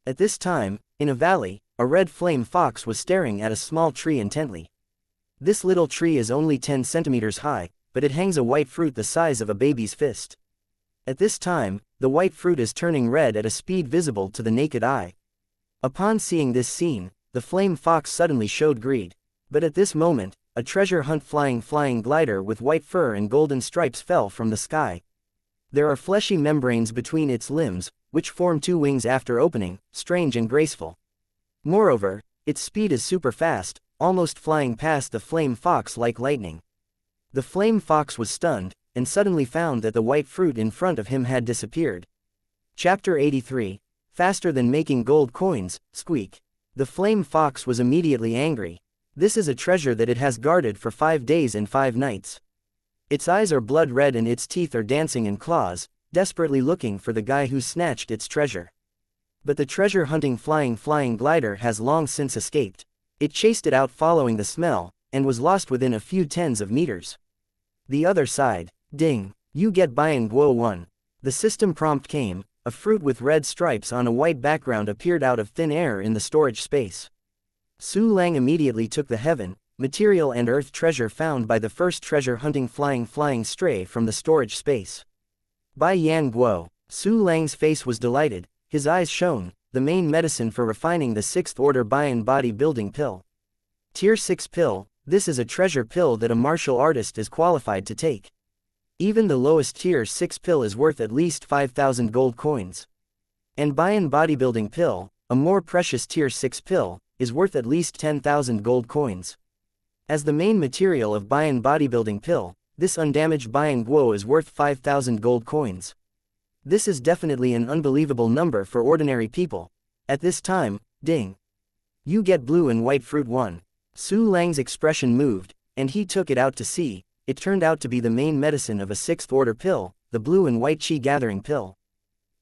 At this time, in a valley, a red flame fox was staring at a small tree intently. This little tree is only 10 centimeters high, but it hangs a white fruit the size of a baby's fist. At this time, the white fruit is turning red at a speed visible to the naked eye. Upon seeing this scene, the flame fox suddenly showed greed. But at this moment, a treasure hunt flying glider with white fur and golden stripes fell from the sky. There are fleshy membranes between its limbs, which form 2 wings after opening, strange and graceful. Moreover, its speed is super fast, almost flying past the flame fox like lightning. The flame fox was stunned, and suddenly found that the white fruit in front of him had disappeared. Chapter 83. Faster than making gold coins, squeak. The flame fox was immediately angry. This is a treasure that it has guarded for 5 days and 5 nights. Its eyes are blood red and its teeth are dancing in claws, desperately looking for the guy who snatched its treasure. But the treasure hunting flying glider has long since escaped. It chased it out following the smell, and was lost within a few tens of meters. The other side. Ding. You get Bian Guo 1. The system prompt came. A fruit with red stripes on a white background appeared out of thin air in the storage space. Su Lang immediately took the heaven, material and earth treasure found by the first treasure hunting flying stray from the storage space. Bai Yan Guo. Su Lang's face was delighted, his eyes shone, the main medicine for refining the 6th order Bian body building pill. Tier 6 pill, this is a treasure pill that a martial artist is qualified to take. Even the lowest tier 6 pill is worth at least 5,000 gold coins. And Bian bodybuilding pill, a more precious tier 6 pill, is worth at least 10,000 gold coins. As the main material of Bian bodybuilding pill, this undamaged Bian Guo is worth 5,000 gold coins. This is definitely an unbelievable number for ordinary people. At this time, ding. You get blue and white fruit 1. Su Lang's expression moved, and he took it out to see. It turned out to be the main medicine of a 6th order pill, the blue and white chi gathering pill.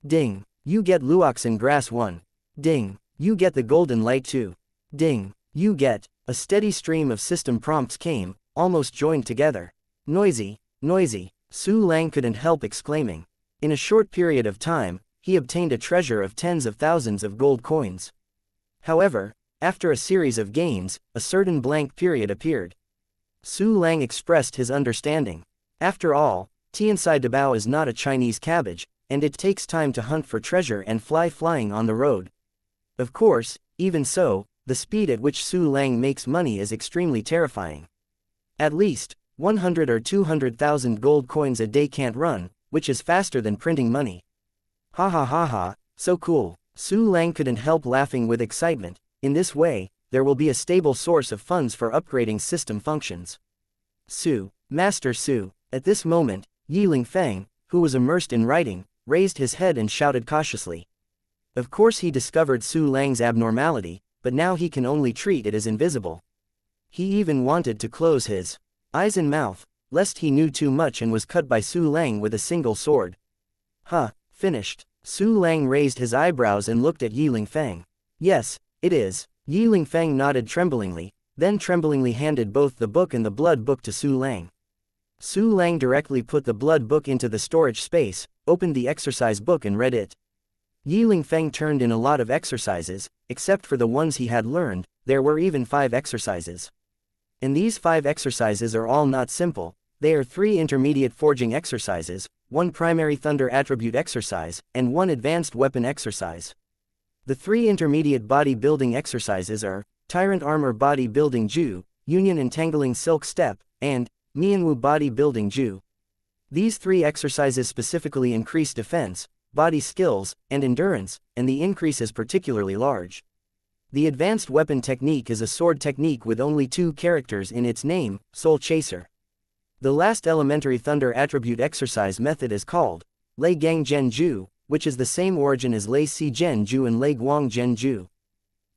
Ding. You get luoxin grass 1. Ding. You get the golden light 2. Ding. You get. A steady stream of system prompts came, almost joined together. Noisy, noisy. Su Lang couldn't help exclaiming. In a short period of time, he obtained a treasure of tens of thousands of gold coins. However, after a series of gains, a certain blank period appeared. Su Lang expressed his understanding. After all, Tianxia Dabao is not a Chinese cabbage, and it takes time to hunt for treasure and flying on the road. Of course, even so, the speed at which Su Lang makes money is extremely terrifying. At least, 100 or 200,000 gold coins a day can't run, which is faster than printing money. Ha ha ha ha, so cool. Su Lang couldn't help laughing with excitement. In this way, there will be a stable source of funds for upgrading system functions. Su, Master Su. At this moment, Yiling Feng, who was immersed in writing, raised his head and shouted cautiously. Of course he discovered Su Lang's abnormality, but now he can only treat it as invisible. He even wanted to close his eyes and mouth, lest he knew too much and was cut by Su Lang with a single sword. Huh, finished. Su Lang raised his eyebrows and looked at Yiling Feng. Yes, it is. Yiling Feng nodded tremblingly, then tremblingly handed both the book and the blood book to Su Lang. Su Lang directly put the blood book into the storage space, opened the exercise book and read it. Yiling Feng turned in a lot of exercises, except for the ones he had learned. There were even 5 exercises. And these 5 exercises are all not simple. They are 3 intermediate forging exercises, 1 primary thunder attribute exercise, and 1 advanced weapon exercise. The 3 intermediate body building exercises are Tyrant Armor Body Building Ju, Union Entangling Silk Step, and Mianwu Body Building Ju. These 3 exercises specifically increase defense, body skills, and endurance, and the increase is particularly large. The advanced weapon technique is a sword technique with only 2 characters in its name, Soul Chaser. The last elementary thunder attribute exercise method is called Lei Gang Gen Ju, which is the same origin as Lei Si Gen Ju and Lei Guang Gen Ju.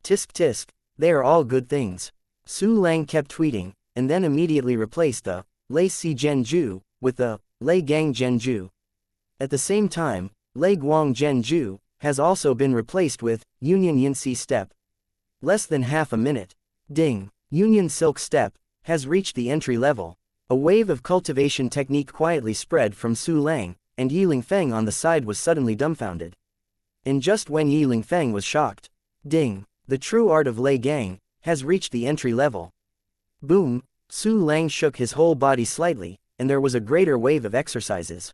Tisk tisk, they are all good things. Su Lang kept tweeting, and then immediately replaced the Lei Si Gen Ju with the Lei Gang Gen Ju. At the same time, Lei Guang Zhenju has also been replaced with Union Yinsi Step. Less than half a minute. Ding. Union Silk Step has reached the entry level. A wave of cultivation technique quietly spread from Su Lang, and Yi Lingfeng on the side was suddenly dumbfounded. And just when Yi Lingfeng was shocked. Ding. The true art of Lei Gang has reached the entry level. Boom. Su Lang shook his whole body slightly, and there was a greater wave of exercises.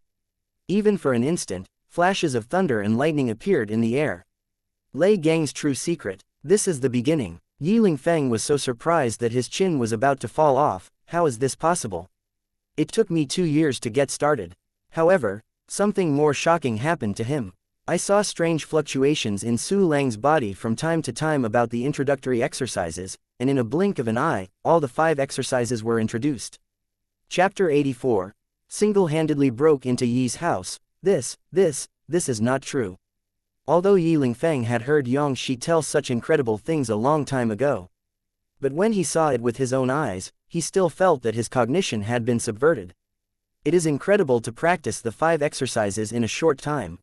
Even for an instant, flashes of thunder and lightning appeared in the air. Lei Gang's true secret. This is the beginning. Yi Lingfeng was so surprised that his chin was about to fall off. How is this possible? It took me 2 years to get started. However, something more shocking happened to him. I saw strange fluctuations in Su Lang's body from time to time about the introductory exercises, and in a blink of an eye, all the 5 exercises were introduced. Chapter 84. Single-handedly broke into Yi's house. This is not true. Although Yi Lingfeng had heard Yang Shi tell such incredible things a long time ago. But when he saw it with his own eyes, he still felt that his cognition had been subverted. It is incredible to practice the 5 exercises in a short time.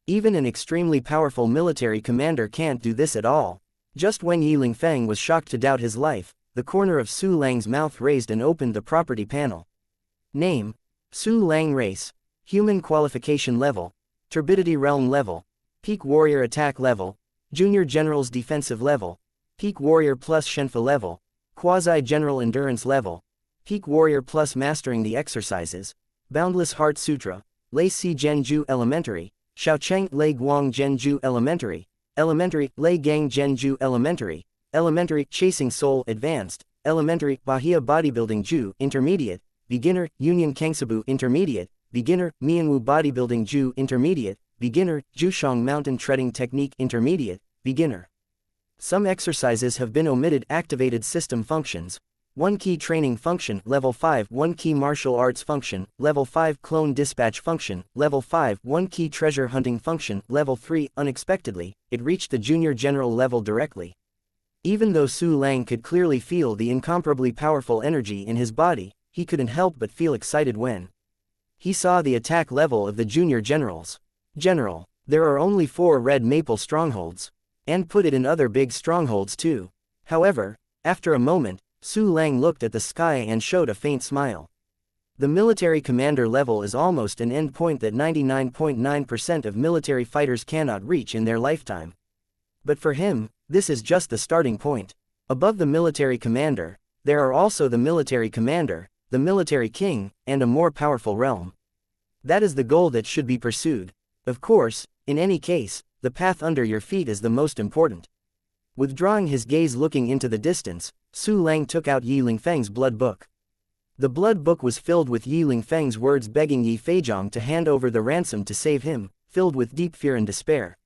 Even an extremely powerful military commander can't do this at all. Just when Yi Lingfeng was shocked to doubt his life, the corner of Su Lang's mouth raised and opened the property panel. Name: Su Lang Race. Human Qualification Level. Turbidity Realm Level. Peak Warrior Attack Level. Junior General's Defensive Level. Peak Warrior plus Shenfa Level. Quasi-General Endurance Level. Peak Warrior plus Mastering the Exercises. Boundless Heart Sutra. Lei Si Zhenju Elementary. Xiaocheng Lei Guang Zhenju Elementary. Elementary Lei Gang Zhenju Elementary. Elementary Chasing Soul Advanced. Elementary Bahia Bodybuilding Ju Intermediate. Beginner Union Kangsabu Intermediate. Beginner Mianwu Bodybuilding Ju Intermediate. Beginner Jushang Mountain Treading Technique Intermediate. Beginner. Some exercises have been omitted. Activated System Functions. 1 Key Training Function Level 5 1 Key Martial Arts Function Level 5 Clone Dispatch Function Level 5 1 Key Treasure Hunting Function Level 3 Unexpectedly, it reached the Junior General level directly. Even though Su Lang could clearly feel the incomparably powerful energy in his body, he couldn't help but feel excited when he saw the attack level of the Junior Generals. General, there are only 4 red maple strongholds. And put it in other big strongholds too. However, after a moment, Su Lang looked at the sky and showed a faint smile. The military commander level is almost an end point that 99.9% of military fighters cannot reach in their lifetime. But for him, this is just the starting point. Above the military commander, there are also the military commander, the military king, and a more powerful realm. That is the goal that should be pursued. Of course, in any case, the path under your feet is the most important. Withdrawing his gaze looking into the distance, Su Lang took out Yi Lingfeng's blood book. The blood book was filled with Yi Lingfeng's words begging Yi Feizhong to hand over the ransom to save him, filled with deep fear and despair.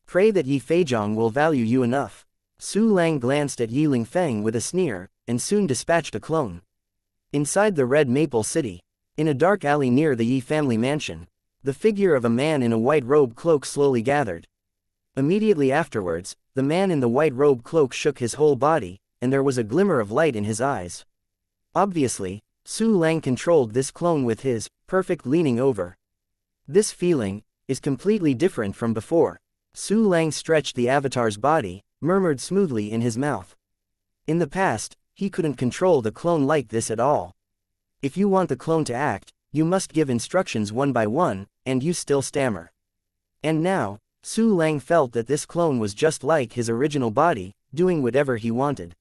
Pray that Yi Feizhong will value you enough. Su Lang glanced at Yi Lingfeng with a sneer, and soon dispatched a clone. Inside the Red Maple City, in a dark alley near the Yi family mansion, the figure of a man in a white robe cloak slowly gathered. Immediately afterwards, the man in the white robe cloak shook his whole body, and there was a glimmer of light in his eyes. Obviously, Su Lang controlled this clone with his perfect leaning over. This feeling is completely different from before. Su Lang stretched the avatar's body, murmured smoothly in his mouth. In the past, he couldn't control the clone like this at all. If you want the clone to act, you must give instructions one by one, and you still stammer. And now, Su Lang felt that this clone was just like his original body, doing whatever he wanted.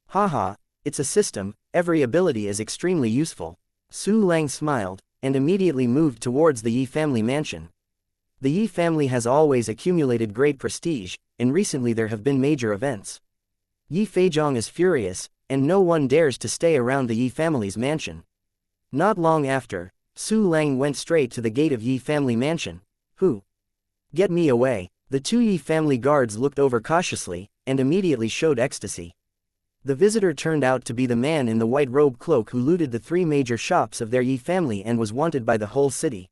Haha, it's a system, every ability is extremely useful. Su Lang smiled, and immediately moved towards the Yi family mansion. The Yi family has always accumulated great prestige, and recently there have been major events. Yi Feizhong is furious, and no one dares to stay around the Yi family's mansion. Not long after, Su Lang went straight to the gate of Yi family mansion. Who? Get me away. The 2 Yi family guards looked over cautiously, and immediately showed ecstasy. The visitor turned out to be the man in the white robe cloak who looted the 3 major shops of their Yi family and was wanted by the whole city.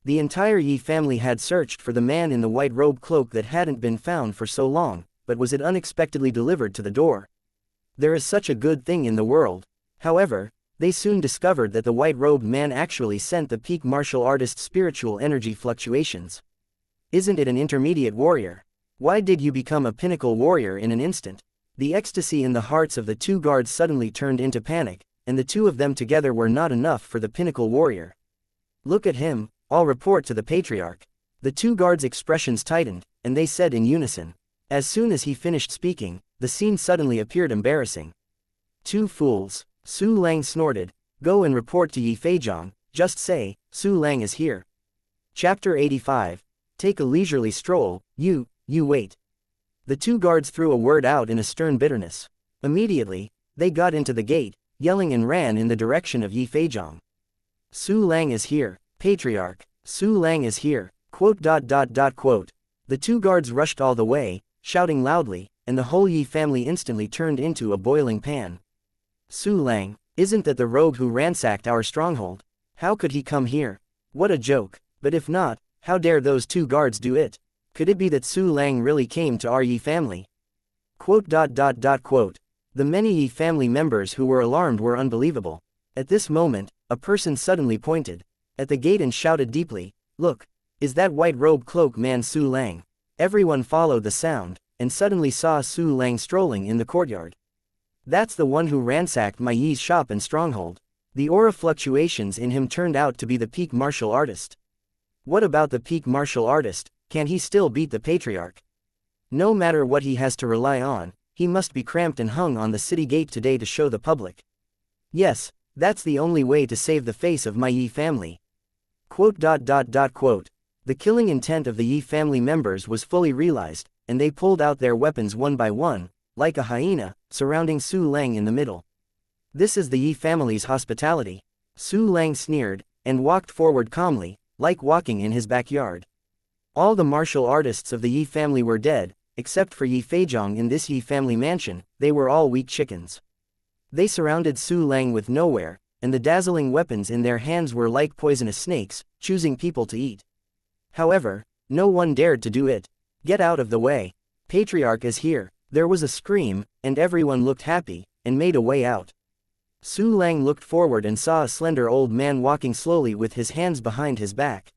The entire Yi family had searched for the man in the white robe cloak that hadn't been found for so long, but was it unexpectedly delivered to the door. There is such a good thing in the world. However, They soon discovered that the white-robed man actually sent the peak martial artist's spiritual energy fluctuations. Isn't it an intermediate warrior? Why did you become a pinnacle warrior in an instant? The ecstasy in the hearts of the two guards suddenly turned into panic, and the two of them together were not enough for the pinnacle warrior. Look at him, I'll report to the patriarch. The two guards' expressions tightened, and they said in unison. As soon as he finished speaking, the scene suddenly appeared embarrassing. Two fools, Su Lang snorted. Go and report to Yi Feizhong, just say, Su Lang is here. Chapter 85. Take a leisurely stroll, you wait. The two guards threw a word out in a stern bitterness. Immediately, they got into the gate, yelling and ran in the direction of Yi Feizhong. Su Lang is here, patriarch, Su Lang is here, quote. The two guards rushed all the way, shouting loudly, and the whole Yi family instantly turned into a boiling pan. Su Lang, isn't that the rogue who ransacked our stronghold? How could he come here? What a joke, but if not, how dare those two guards do it? Could it be that Su Lang really came to our Yi family? Quote. The many Yi family members who were alarmed were unbelievable. At this moment, a person suddenly pointed at the gate and shouted deeply, look, is that white-robed cloak man Su Lang? Everyone followed the sound, and suddenly saw Su Lang strolling in the courtyard. That's the one who ransacked my Yi's shop and stronghold. The aura fluctuations in him turned out to be the peak martial artist. What about the peak martial artist? Can he still beat the patriarch? No matter what he has to rely on, he must be cramped and hung on the city gate today to show the public. Yes, that's the only way to save the face of my Yi family. Quote. The killing intent of the Yi family members was fully realized, and they pulled out their weapons one by one, like a hyena, surrounding Su Lang in the middle. This is the Yi family's hospitality. Su Lang sneered, and walked forward calmly, like walking in his backyard. All the martial artists of the Yi family were dead, except for Yi Feizhong in this Yi family mansion. They were all weak chickens. They surrounded Su Lang with nowhere, and the dazzling weapons in their hands were like poisonous snakes, choosing people to eat. However, no one dared to do it. Get out of the way. Patriarch is here. There was a scream, and everyone looked happy, and made a way out. Su Lang looked forward and saw a slender old man walking slowly with his hands behind his back.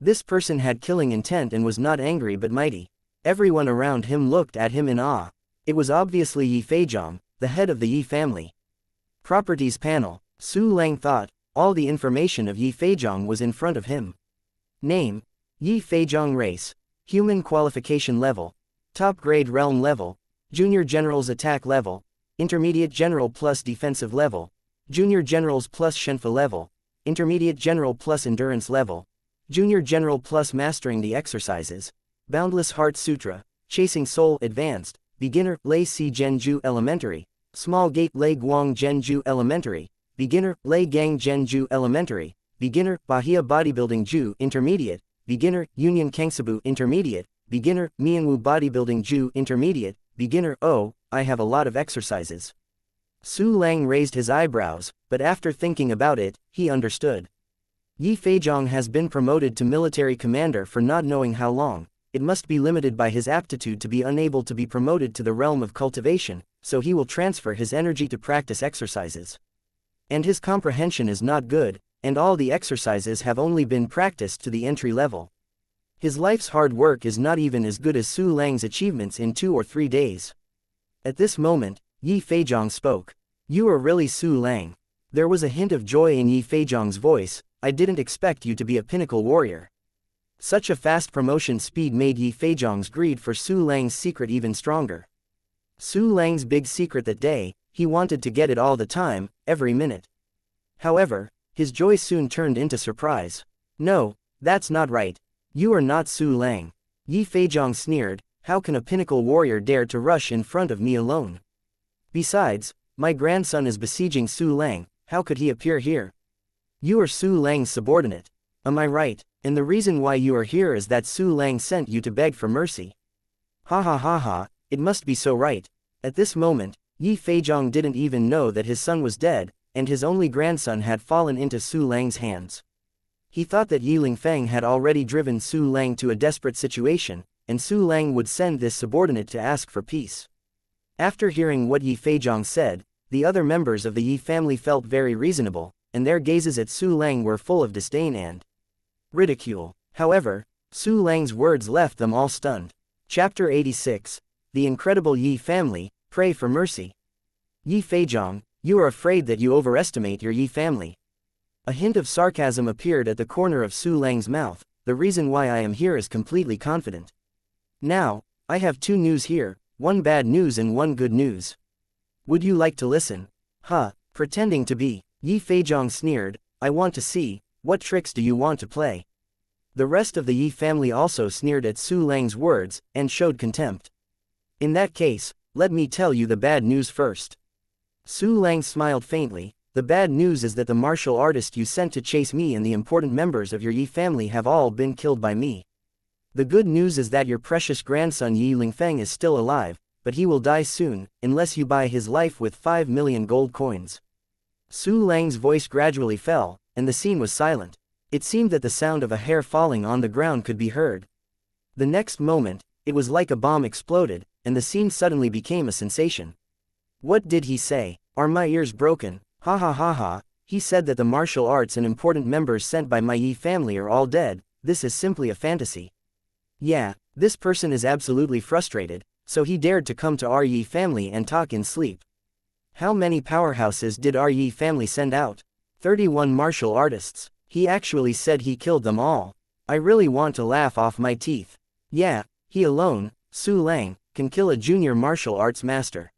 This person had killing intent and was not angry but mighty. Everyone around him looked at him in awe. It was obviously Yi Feizhong, the head of the Yi family. Properties panel. Su Lang thought, all the information of Yi Feizhong was in front of him. Name: Yi Feizhong. Race: Human. Qualification level: Top grade realm level, Junior General's attack level, Intermediate General plus defensive level, Junior General's plus Shenfa level, Intermediate General plus endurance level, Junior General plus mastering the exercises, Boundless Heart Sutra, Chasing Soul Advanced, Beginner, Lei Si Genju Elementary, Small Gate Lei Guang Genju Elementary, Beginner, Lei Gang Genju Elementary, Beginner, Bahia Bodybuilding Ju Intermediate, Beginner, Union Kangsabu Intermediate, Beginner, Mianwu Bodybuilding Ju Intermediate, Beginner. Oh, I have a lot of exercises. Su Lang raised his eyebrows, but after thinking about it, he understood. Yi Feizhong has been promoted to military commander for not knowing how long. It must be limited by his aptitude to be unable to be promoted to the realm of cultivation, so he will transfer his energy to practice exercises. And his comprehension is not good, and all the exercises have only been practiced to the entry level. His life's hard work is not even as good as Su Lang's achievements in 2 or 3 days. At this moment, Yi Feizhong spoke. You are really Su Lang. There was a hint of joy in Yi Feizhong's voice. I didn't expect you to be a pinnacle warrior. Such a fast promotion speed made Yi Feizhong's greed for Su Lang's secret even stronger. Su Lang's big secret that day, he wanted to get it all the time, every minute. However, his joy soon turned into surprise. No, that's not right. You are not Su Lang. Yi Feizhong sneered. How can a pinnacle warrior dare to rush in front of me alone? Besides, my grandson is besieging Su Lang. How could he appear here? You are Su Lang's subordinate. Am I right? And the reason why you are here is that Su Lang sent you to beg for mercy. Ha ha ha ha, it must be so right. At this moment, Yi Feizhong didn't even know that his son was dead, and his only grandson had fallen into Su Lang's hands. He thought that Yi Lingfeng had already driven Su Lang to a desperate situation, and Su Lang would send this subordinate to ask for peace. After hearing what Yi Feizhong said, the other members of the Yi family felt very reasonable, and their gazes at Su Lang were full of disdain and ridicule. However, Su Lang's words left them all stunned. Chapter 86. The Incredible Yi Family, Pray for Mercy. Yi Feizhong, you are afraid that you overestimate your Yi family. A hint of sarcasm appeared at the corner of Su Lang's mouth. The reason why I am here is completely confident. Now, I have two news here, one bad news and one good news. Would you like to listen? Pretending to be. Yi Feizhong sneered, I want to see, what tricks do you want to play? The rest of the Yi family also sneered at Su Lang's words, and showed contempt. In that case, let me tell you the bad news first. Su Lang smiled faintly, the bad news is that the martial artist you sent to chase me and the important members of your Yi family have all been killed by me. The good news is that your precious grandson Yi Lingfeng is still alive, but he will die soon, unless you buy his life with 5 million gold coins. Su Lang's voice gradually fell, and the scene was silent. It seemed that the sound of a hair falling on the ground could be heard. The next moment, it was like a bomb exploded, and the scene suddenly became a sensation. What did he say? Are my ears broken? Ha ha ha ha, he said that the martial arts and important members sent by my Yi family are all dead. This is simply a fantasy. Yeah, this person is absolutely frustrated, so he dared to come to our Yi family and talk in sleep. How many powerhouses did our Yi family send out? 31 martial artists. He actually said he killed them all. I really want to laugh off my teeth. Yeah, he alone, Su Lang, can kill a junior martial arts master.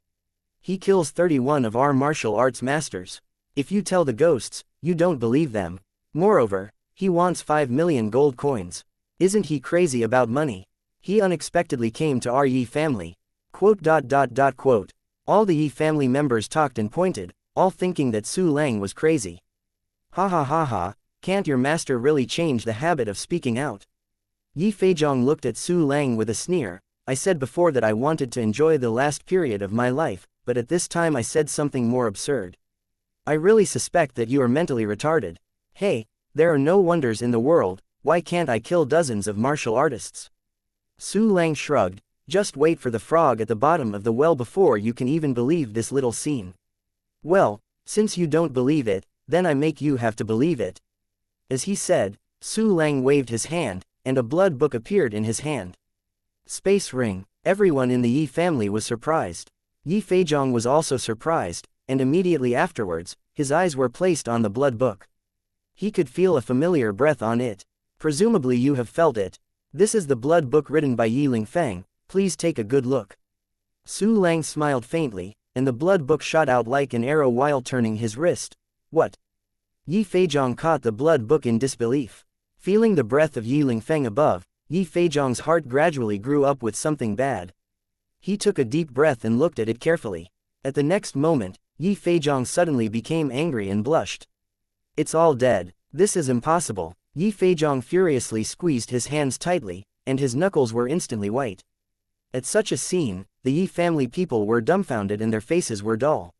He kills 31 of our martial arts masters. If you tell the ghosts, you don't believe them. Moreover, he wants 5 million gold coins. Isn't he crazy about money? He unexpectedly came to our Yi family. All the Yi family members talked and pointed, all thinking that Su Lang was crazy. Ha ha ha ha. Can't your master really change the habit of speaking out? Yi Feizhong looked at Su Lang with a sneer. I said before that I wanted to enjoy the last period of my life, but at this time I said something more absurd. I really suspect that you are mentally retarded. Hey, there are no wonders in the world, why can't I kill dozens of martial artists? Su Lang shrugged, just wait for the frog at the bottom of the well before you can even believe this little scene. Well, since you don't believe it, then I make you have to believe it. As he said, Su Lang waved his hand, and a blood book appeared in his hand. Space ring. Everyone in the Yi family was surprised. Yi Feizhong was also surprised, and immediately afterwards, his eyes were placed on the blood book. He could feel a familiar breath on it. Presumably you have felt it. This is the blood book written by Yi Lingfeng, please take a good look. Su Lang smiled faintly, and the blood book shot out like an arrow while turning his wrist. What? Yi Feizhong caught the blood book in disbelief. Feeling the breath of Yi Lingfeng above, Yi Feizhong's heart gradually grew up with something bad. He took a deep breath and looked at it carefully. At the next moment, Yi Feizhong suddenly became angry and blushed. It's all dead. This is impossible. Yi Feizhong furiously squeezed his hands tightly, and his knuckles were instantly white. At such a scene, the Yi family people were dumbfounded and their faces were dull.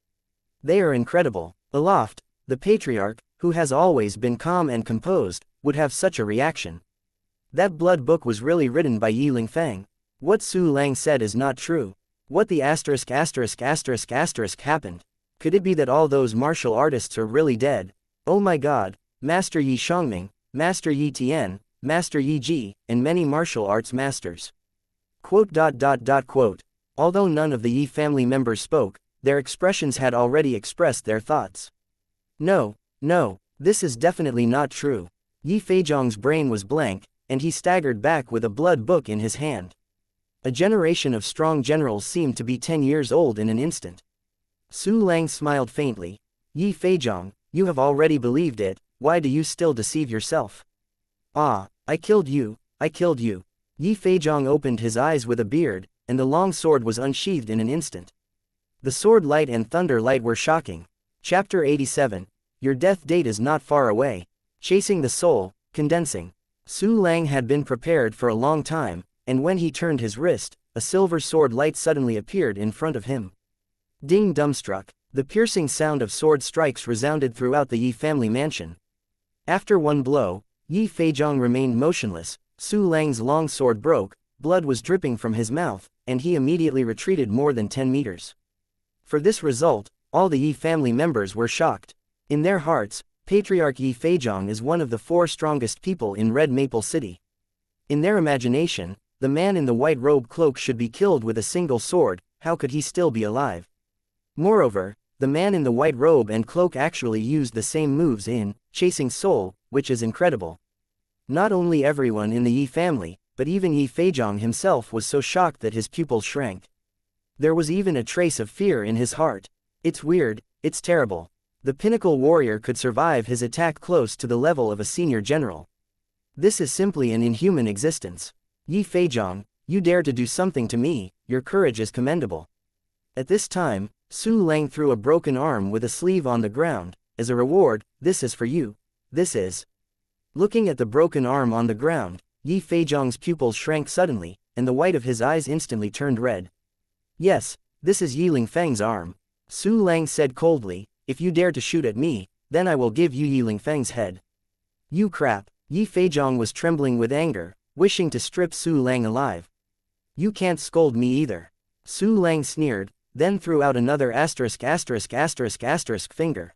They are incredible. Aloft, the patriarch, who has always been calm and composed, would have such a reaction. That blood book was really written by Yi Lingfeng. What Su Lang said is not true. What the happened? Could it be that all those martial artists are really dead? Oh my god, Master Yi Shangming, Master Yi Tian, Master Yi Ji, and many martial arts masters. Although none of the Yi family members spoke, their expressions had already expressed their thoughts. No, this is definitely not true. Yi Feizhong's brain was blank, and he staggered back with a blood book in his hand. A generation of strong generals seemed to be 10 years old in an instant. Su Lang smiled faintly. Yi Feizhong, you have already believed it, why do you still deceive yourself? I killed you. Yi Feizhong opened his eyes with a beard, and the long sword was unsheathed in an instant. The sword light and thunder light were shocking. Chapter 87. Your death date is not far away. Chasing the soul, condensing. Su Lang had been prepared for a long time, and when he turned his wrist, a silver sword light suddenly appeared in front of him. Ding dumbstruck, the piercing sound of sword strikes resounded throughout the Yi family mansion. After one blow, Yi Feizhong remained motionless, Su Lang's long sword broke, blood was dripping from his mouth, and he immediately retreated more than 10 meters. For this result, all the Yi family members were shocked. In their hearts, Patriarch Yi Feizhong is one of the 4 strongest people in Red Maple City. In their imagination, the man in the white robe cloak should be killed with a single sword. How could he still be alive? Moreover, the man in the white robe and cloak actually used the same moves in Chasing Soul, which is incredible. Not only everyone in the Yi family, but even Yi Feizhong himself was so shocked that his pupils shrank. There was even a trace of fear in his heart. It's weird, it's terrible. The pinnacle warrior could survive his attack close to the level of a senior general. This is simply an inhuman existence. Yi Feizhong, you dare to do something to me, your courage is commendable. At this time, Su Lang threw a broken arm with a sleeve on the ground. As a reward, this is for you. This is. Looking at the broken arm on the ground, Yi Feizhong's pupils shrank suddenly, and the white of his eyes instantly turned red. Yes, this is Yi Lingfeng's arm. Su Lang said coldly, if you dare to shoot at me, then I will give you Yi Lingfeng's head. You crap. Yi Feizhong was trembling with anger, wishing to strip Su Lang alive. You can't scold me either. Su Lang sneered, then threw out another ***** finger.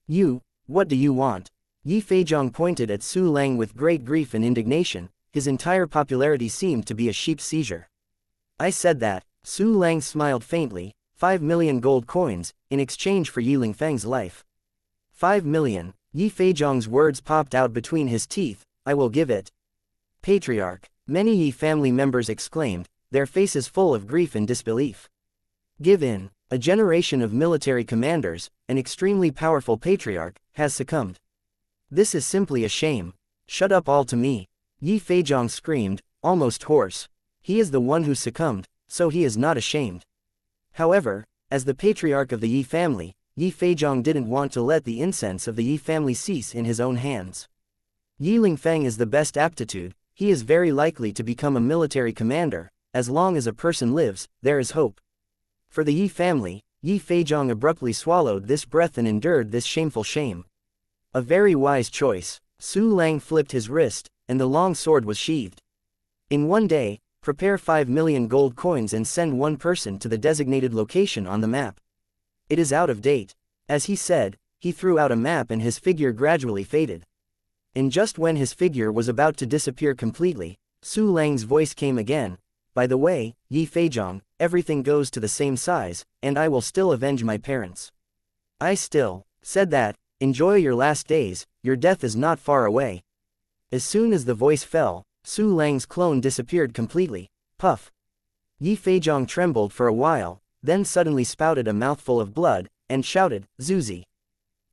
You, what do you want? Yi Feizhong pointed at Su Lang with great grief and indignation. His entire popularity seemed to be a sheep seizure. I said that. Su Lang smiled faintly. 5 million gold coins, in exchange for Yi Lingfeng's life. 5 million. Yi Feizhong's words popped out between his teeth. I will give it. Patriarch. Many Yi family members exclaimed, their faces full of grief and disbelief. Give in. A generation of military commanders, an extremely powerful patriarch, has succumbed. This is simply a shame. Shut up all to me. Yi Feizhong screamed, almost hoarse. He is the one who succumbed, so he is not ashamed. However, as the patriarch of the Yi family, Yi Feizhong didn't want to let the incense of the Yi family cease in his own hands. Yi Lingfeng is the best aptitude. He is very likely to become a military commander. As long as a person lives, there is hope. For the Yi family, Yi Feizhong abruptly swallowed this breath and endured this shameful shame. A very wise choice. Su Lang flipped his wrist, and the long sword was sheathed. In one day, prepare 5 million gold coins and send one person to the designated location on the map. It is out of date. As he said, he threw out a map and his figure gradually faded. And just when his figure was about to disappear completely, Su Lang's voice came again. By the way, Yi Feizhong, everything goes to the same size, and I will still avenge my parents. I still said that. Enjoy your last days, your death is not far away. As soon as the voice fell, Su Lang's clone disappeared completely. Puff. Yi Feizhong trembled for a while, then suddenly spouted a mouthful of blood, and shouted, Zuzi.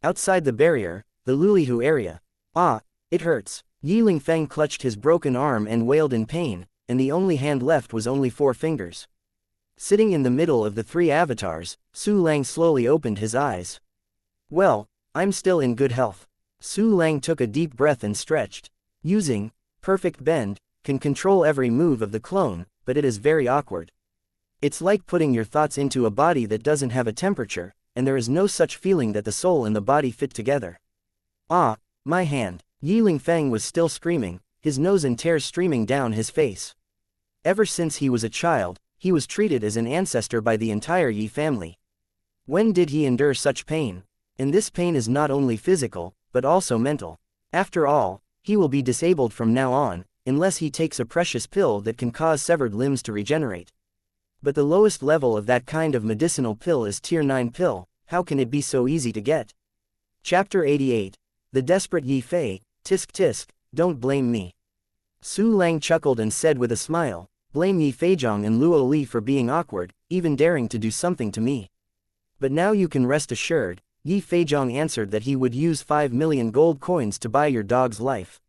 Outside the barrier, the Lulihu area. Ah, it hurts. Yi Lingfeng clutched his broken arm and wailed in pain, and the only hand left was only 4 fingers. Sitting in the middle of the 3 avatars, Su Lang slowly opened his eyes. Well, I'm still in good health. Su Lang took a deep breath and stretched. Using perfect bend, can control every move of the clone, but it is very awkward. It's like putting your thoughts into a body that doesn't have a temperature, and there is no such feeling that the soul and the body fit together. Ah, my hand. Yi Lingfeng was still screaming, his nose and tears streaming down his face. Ever since he was a child, he was treated as an ancestor by the entire Yi family. When did he endure such pain? And this pain is not only physical, but also mental. After all, he will be disabled from now on, unless he takes a precious pill that can cause severed limbs to regenerate. But the lowest level of that kind of medicinal pill is Tier 9 pill. How can it be so easy to get? Chapter 88. The Desperate Yi Fei. Tisk tisk, don't blame me. Su Lang chuckled and said with a smile, blame Yi Feizhong and Luo Li for being awkward, even daring to do something to me. But now you can rest assured, Yi Feizhong answered that he would use 5 million gold coins to buy your dog's life.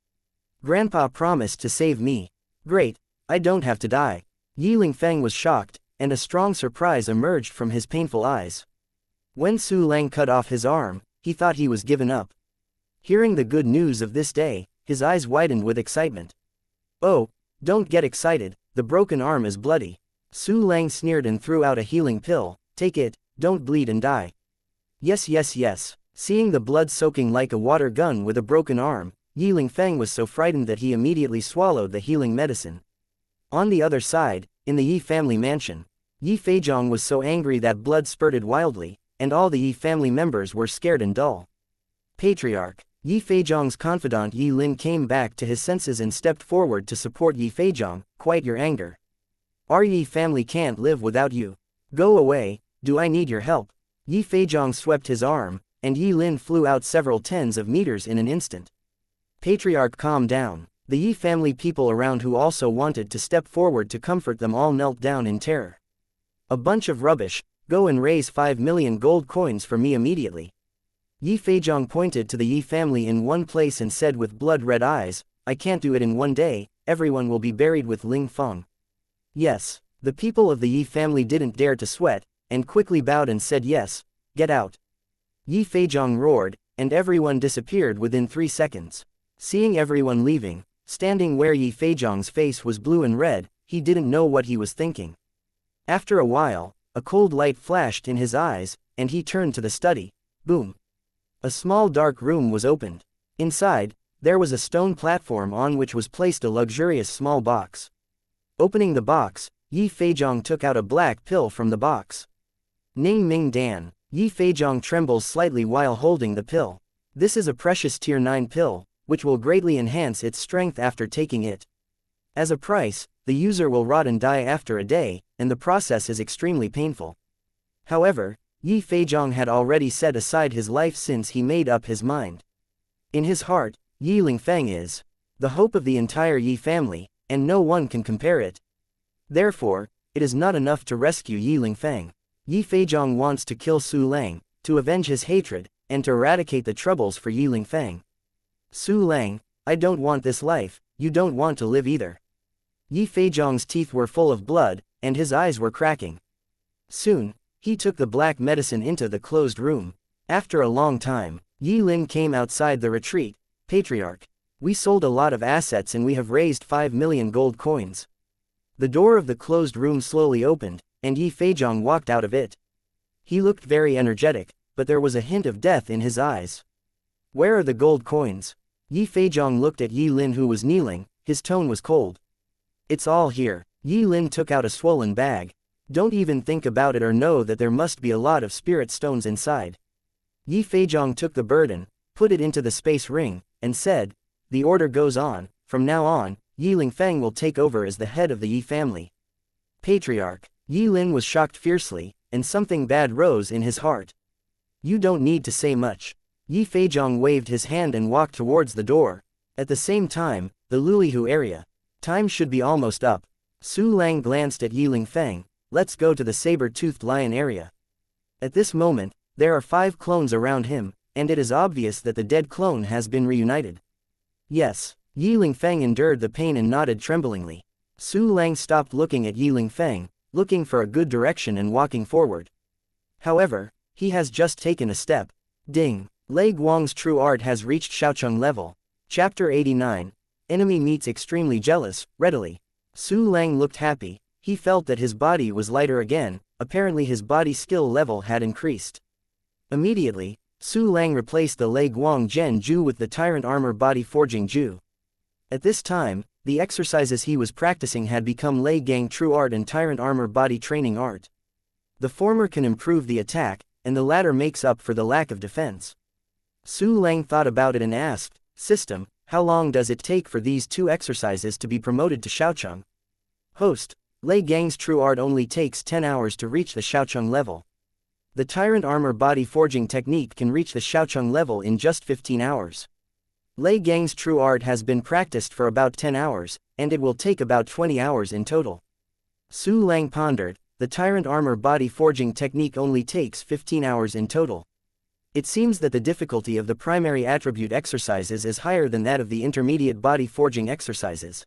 Grandpa promised to save me. Great, I don't have to die. Yi Lingfeng was shocked, and a strong surprise emerged from his painful eyes. When Su Lang cut off his arm, he thought he was given up. Hearing the good news of this day, his eyes widened with excitement. Oh, don't get excited, the broken arm is bloody. Su Lang sneered and threw out a healing pill. Take it, don't bleed and die. Yes yes yes. Seeing the blood soaking like a water gun with a broken arm, Yi Lingfeng was so frightened that he immediately swallowed the healing medicine. On the other side, in the Yi family mansion, Yi Feizhong was so angry that blood spurted wildly, and all the Yi family members were scared and dull. Patriarch. Yi Feizhong's confidant Yi Lin came back to his senses and stepped forward to support Yi Feizhong. Quiet your anger. Our Yi family can't live without you. Go away, do I need your help? Yi Feizhong swept his arm, and Yi Lin flew out several tens of meters in an instant. Patriarch, calm down. The Yi family people around who also wanted to step forward to comfort them all knelt down in terror. A bunch of rubbish, go and raise 5 million gold coins for me immediately. Yi Feizhong pointed to the Yi family in one place and said with blood-red eyes, I can't do it in one day, everyone will be buried with Ling Feng. Yes, the people of the Yi family didn't dare to sweat, and quickly bowed and said yes, get out. Yi Feizhong roared, and everyone disappeared within 3 seconds. Seeing everyone leaving, standing where Yi Feizhong's face was blue and red, he didn't know what he was thinking. After a while, a cold light flashed in his eyes, and he turned to the study. Boom. A small dark room was opened. Inside, there was a stone platform on which was placed a luxurious small box. Opening the box, Yi Feizhong took out a black pill from the box. Ning Ming Dan. Yi Feizhong trembles slightly while holding the pill. This is a precious tier 9 pill, which will greatly enhance its strength after taking it. As a price, the user will rot and die after a day, and the process is extremely painful. However, Yi Feizhong had already set aside his life since he made up his mind. In his heart, Yi Lingfeng is the hope of the entire Yi family, and no one can compare it. Therefore, it is not enough to rescue Yi Lingfeng. Yi Feizhong wants to kill Su Lang, to avenge his hatred, and to eradicate the troubles for Yi Lingfeng. Su Lang, I don't want this life, you don't want to live either. Yi Feizhong's teeth were full of blood, and his eyes were cracking. Soon, he took the black medicine into the closed room. After a long time, Yi Lin came outside the retreat. Patriarch, we sold a lot of assets and we have raised 5 million gold coins. The door of the closed room slowly opened, and Yi Feizhong walked out of it. He looked very energetic, but there was a hint of death in his eyes. Where are the gold coins? Yi Feizhong looked at Yi Lin who was kneeling, his tone was cold. It's all here. Yi Lin took out a swollen bag. Don't even think about it or know that there must be a lot of spirit stones inside. Yi Feizhong took the burden, put it into the space ring, and said, the order goes on, from now on, Yi Lingfeng will take over as the head of the Yi family. Patriarch. Yi Lin was shocked fiercely, and something bad rose in his heart. You don't need to say much. Yi Feizhong waved his hand and walked towards the door. At the same time, the Lulihu area. Time should be almost up. Su Lang glanced at Yi Lingfeng. Let's go to the saber-toothed lion area. At this moment, there are 5 clones around him, and it is obvious that the dead clone has been reunited. Yes, Yi Lingfeng endured the pain and nodded tremblingly. Su Lang stopped looking at Yi Lingfeng, looking for a good direction and walking forward. However, he has just taken a step. Ding! Lei Guang's true art has reached Xiaocheng level. Chapter 89. Enemy meets extremely jealous, readily. Su Lang looked happy. He felt that his body was lighter again, apparently his body skill level had increased. Immediately, Su Lang replaced the Lei Guang Zhen Ju with the Tyrant Armor Body Forging Ju. At this time, the exercises he was practicing had become Lei Gang True Art and Tyrant Armor Body Training Art. The former can improve the attack, and the latter makes up for the lack of defense. Su Lang thought about it and asked, System, how long does it take for these 2 exercises to be promoted to Xiaocheng? Host, Lei Gang's True Art only takes 10 hours to reach the Xiaocheng level. The Tyrant Armor Body Forging technique can reach the Xiaocheng level in just 15 hours. Lei Gang's True Art has been practiced for about 10 hours, and it will take about 20 hours in total. Su Lang pondered, the Tyrant Armor Body Forging technique only takes 15 hours in total. It seems that the difficulty of the primary attribute exercises is higher than that of the intermediate body forging exercises.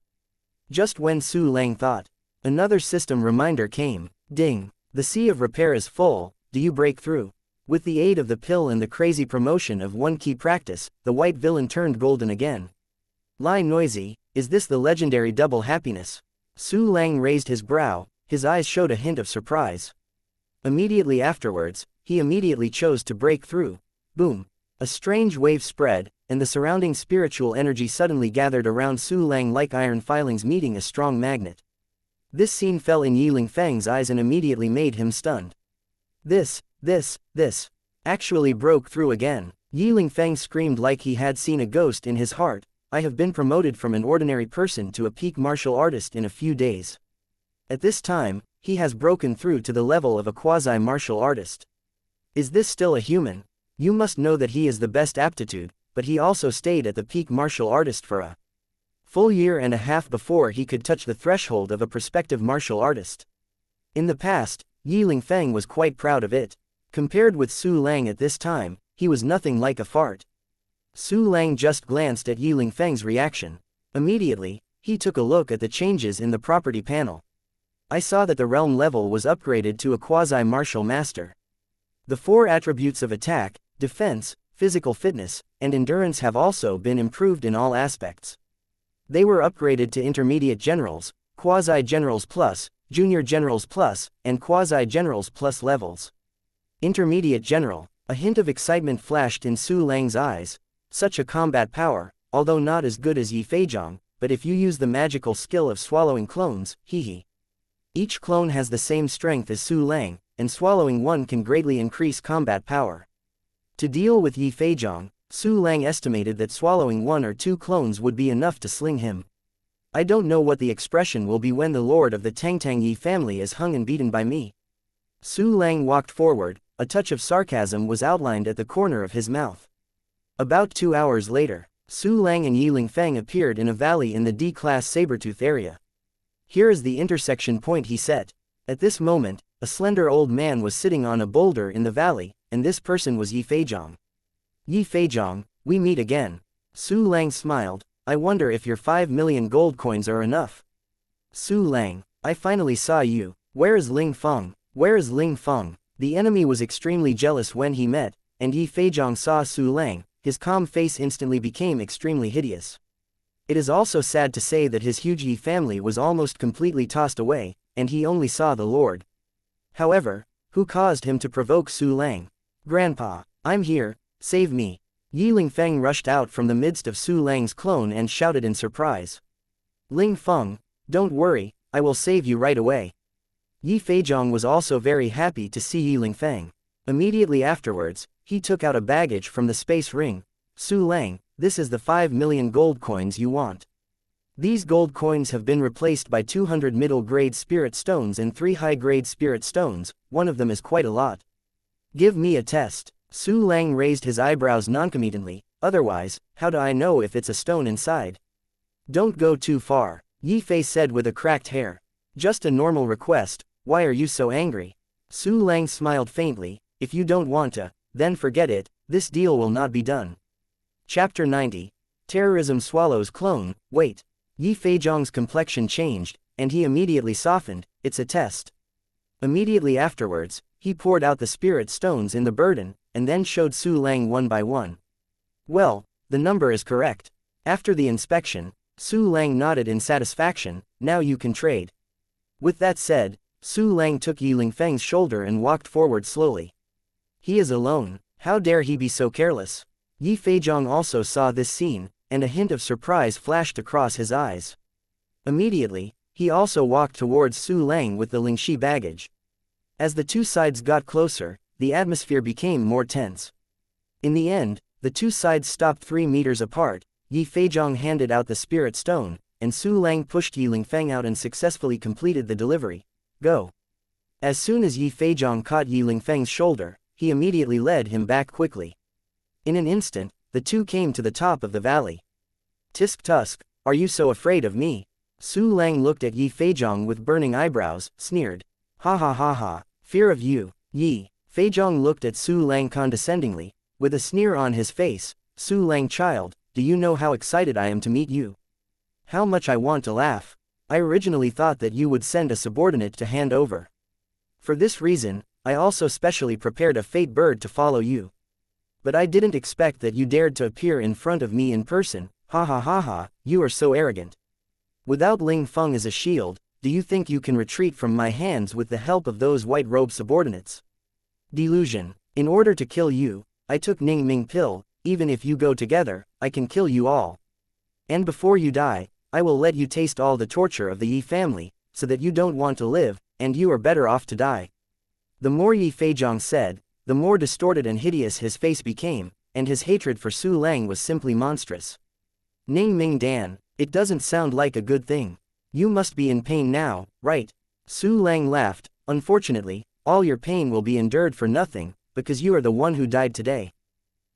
Just when Su Lang thought, another system reminder came. Ding! The Sea of Repair is full, do you break through? With the aid of the pill and the crazy promotion of 1 key practice, the white villain turned golden again. Lie noisy, is this the legendary double happiness? Su Lang raised his brow, his eyes showed a hint of surprise. Immediately afterwards, he immediately chose to break through. Boom! A strange wave spread, and the surrounding spiritual energy suddenly gathered around Su Lang like iron filings meeting a strong magnet. This scene fell in Yi Lingfeng's eyes and immediately made him stunned. This This actually broke through again. Yi Lingfeng screamed like he had seen a ghost in his heart. I have been promoted from an ordinary person to a peak martial artist in a few days. At this time, he has broken through to the level of a quasi-martial artist. Is this still a human? You must know that he is the best aptitude, but he also stayed at the peak martial artist for a full year and a half before he could touch the threshold of a prospective martial artist. In the past, Yi Lingfeng was quite proud of it. Compared with Su Lang at this time, he was nothing like a fart. Su Lang just glanced at Yi Lingfeng's reaction. Immediately, he took a look at the changes in the property panel. I saw that the realm level was upgraded to a quasi-martial master. The 4 attributes of attack, defense, physical fitness, and endurance have also been improved in all aspects. They were upgraded to intermediate generals, quasi-generals plus, junior generals plus, and quasi-generals plus levels. Intermediate general. A hint of excitement flashed in Su Lang's eyes. Such a combat power, although not as good as Yi Feizhong, but if you use the magical skill of swallowing clones, hehe. Each clone has the same strength as Su Lang, and swallowing one can greatly increase combat power. To deal with Yi Feizhong, Su Lang estimated that swallowing 1 or 2 clones would be enough to sling him. I don't know what the expression will be when the lord of the Tangtang Yi family is hung and beaten by me. Su Lang walked forward, a touch of sarcasm was outlined at the corner of his mouth. About 2 hours later, Su Lang and Yi Lingfeng appeared in a valley in the D-class Sabertooth area. Here is the intersection point he set. At this moment, a slender old man was sitting on a boulder in the valley, and this person was Yi Feizhong. Yi Feizhong, we meet again. Su Lang smiled. I wonder if your 5 million gold coins are enough. Su Lang, I finally saw you. Where is Ling Feng? Where is Ling Feng? The enemy was extremely jealous when he met, and Yi Feizhong saw Su Lang. His calm face instantly became extremely hideous. It is also sad to say that his huge Yi family was almost completely tossed away, and he only saw the Lord. However, who caused him to provoke Su Lang? Grandpa, I'm here, save me. Yi Lingfeng rushed out from the midst of Su Lang's clone and shouted in surprise. Ling Feng, don't worry, I will save you right away. Yi Feizhong was also very happy to see Yi Lingfeng. Immediately afterwards, he took out a baggage from the space ring. Su Lang, this is the 5 million gold coins you want. These gold coins have been replaced by 200 middle-grade spirit stones and 3 high-grade spirit stones. One of them is quite a lot. Give me a test. Su Lang raised his eyebrows noncommittently. Otherwise, how do I know if it's a stone inside? Don't go too far, Yi Fei said with a cracked hair. Just a normal request, why are you so angry? Su Lang smiled faintly. If you don't want to, then forget it, this deal will not be done. Chapter 90. Terrorism swallows clone. Wait. Yi Feizhong's complexion changed, and he immediately softened. It's a test. Immediately afterwards, he poured out the spirit stones in the burden, and then showed Su Lang one by one. Well, the number is correct. After the inspection, Su Lang nodded in satisfaction. Now you can trade. With that said, Su Lang took Yi Lingfeng's shoulder and walked forward slowly. He is alone. How dare he be so careless? Yi Feizhong also saw this scene, and a hint of surprise flashed across his eyes. Immediately, he also walked towards Su Lang with the Lingxi baggage. As the two sides got closer, the atmosphere became more tense. In the end, the two sides stopped 3 meters apart. Yi Feizhong handed out the spirit stone, and Su Lang pushed Yi Lingfeng out and successfully completed the delivery. Go. As soon as Yi Feizhong caught Yi Lingfeng's shoulder, he immediately led him back quickly. In an instant, the two came to the top of the valley. Tisk Tusk, are you so afraid of me? Su Lang looked at Yi Feizhong with burning eyebrows, sneered. Ha ha ha ha, fear of you. Yi Feizhong looked at Su Lang condescendingly, with a sneer on his face. Su Lang child, do you know how excited I am to meet you? How much I want to laugh. I originally thought that you would send a subordinate to hand over. For this reason, I also specially prepared a fate bird to follow you. But I didn't expect that you dared to appear in front of me in person. Ha ha ha ha, you are so arrogant. Without Ling Feng as a shield, do you think you can retreat from my hands with the help of those white-robed subordinates? Delusion. In order to kill you, I took Ning Ming pill. Even if you go together, I can kill you all. And before you die, I will let you taste all the torture of the Yi family, so that you don't want to live, and you are better off to die. The more Yi Feizhong said, the more distorted and hideous his face became, and his hatred for Su Lang was simply monstrous. Ning Ming Dan, it doesn't sound like a good thing. You must be in pain now, right? Su Lang laughed. Unfortunately, all your pain will be endured for nothing, because you are the one who died today.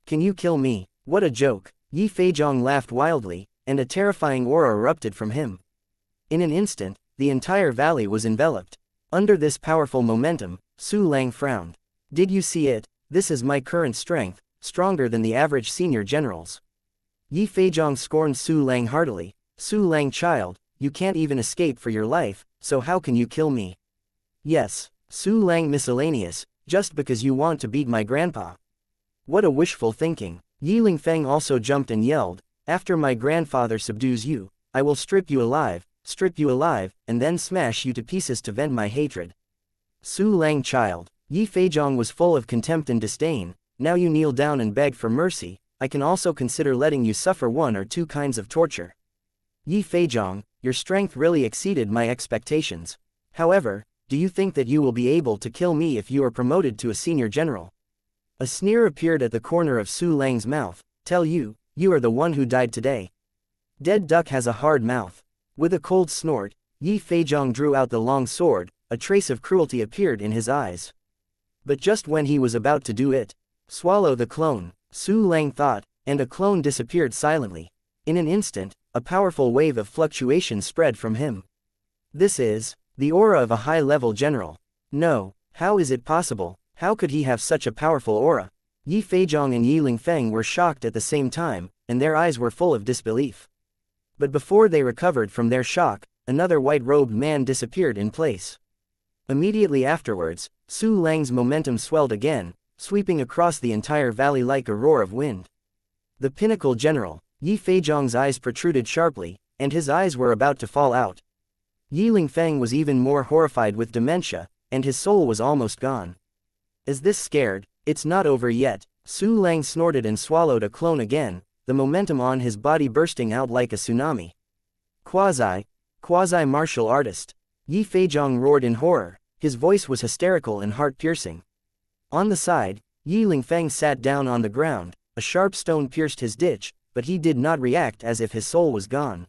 Can you kill me? What a joke. Yi Feizhong laughed wildly, and a terrifying aura erupted from him. In an instant, the entire valley was enveloped. Under this powerful momentum, Su Lang frowned. Did you see it? This is my current strength, stronger than the average senior generals. Yi Feizhong scorned Su Lang heartily. Su Lang child, you can't even escape for your life, so how can you kill me? Yes, Su Lang miscellaneous, just because you want to beat my grandpa. What a wishful thinking. Yi Lingfeng also jumped and yelled, after my grandfather subdues you, I will strip you alive, and then smash you to pieces to vent my hatred. Su Lang child. Yi Feizhong was full of contempt and disdain. Now you kneel down and beg for mercy, I can also consider letting you suffer one or two kinds of torture. Yi Feizhong, your strength really exceeded my expectations. However, do you think that you will be able to kill me if you are promoted to a senior general? A sneer appeared at the corner of Su Lang's mouth. Tell you, you are the one who died today. Dead duck has a hard mouth. With a cold snort, Yi Feizhong drew out the long sword. A trace of cruelty appeared in his eyes. But just when he was about to do it, swallow the clone, Su Lang thought, and a clone disappeared silently. In an instant, a powerful wave of fluctuation spread from him. This is the aura of a high-level general. No, how is it possible? How could he have such a powerful aura? Yi Feizhong and Yi Lingfeng were shocked at the same time, and their eyes were full of disbelief. But before they recovered from their shock, another white-robed man disappeared in place. Immediately afterwards, Su Lang's momentum swelled again, sweeping across the entire valley like a roar of wind. The pinnacle general. Yi Feizhong's eyes protruded sharply, and his eyes were about to fall out. Yi Lingfeng was even more horrified with dementia, and his soul was almost gone. Is this scared? It's not over yet. Su Lang snorted and swallowed a clone again, the momentum on his body bursting out like a tsunami. Quasi-martial artist. Yi Feizhong roared in horror, his voice was hysterical and heart-piercing. On the side, Yi Lingfeng sat down on the ground, a sharp stone pierced his ditch, but he did not react as if his soul was gone.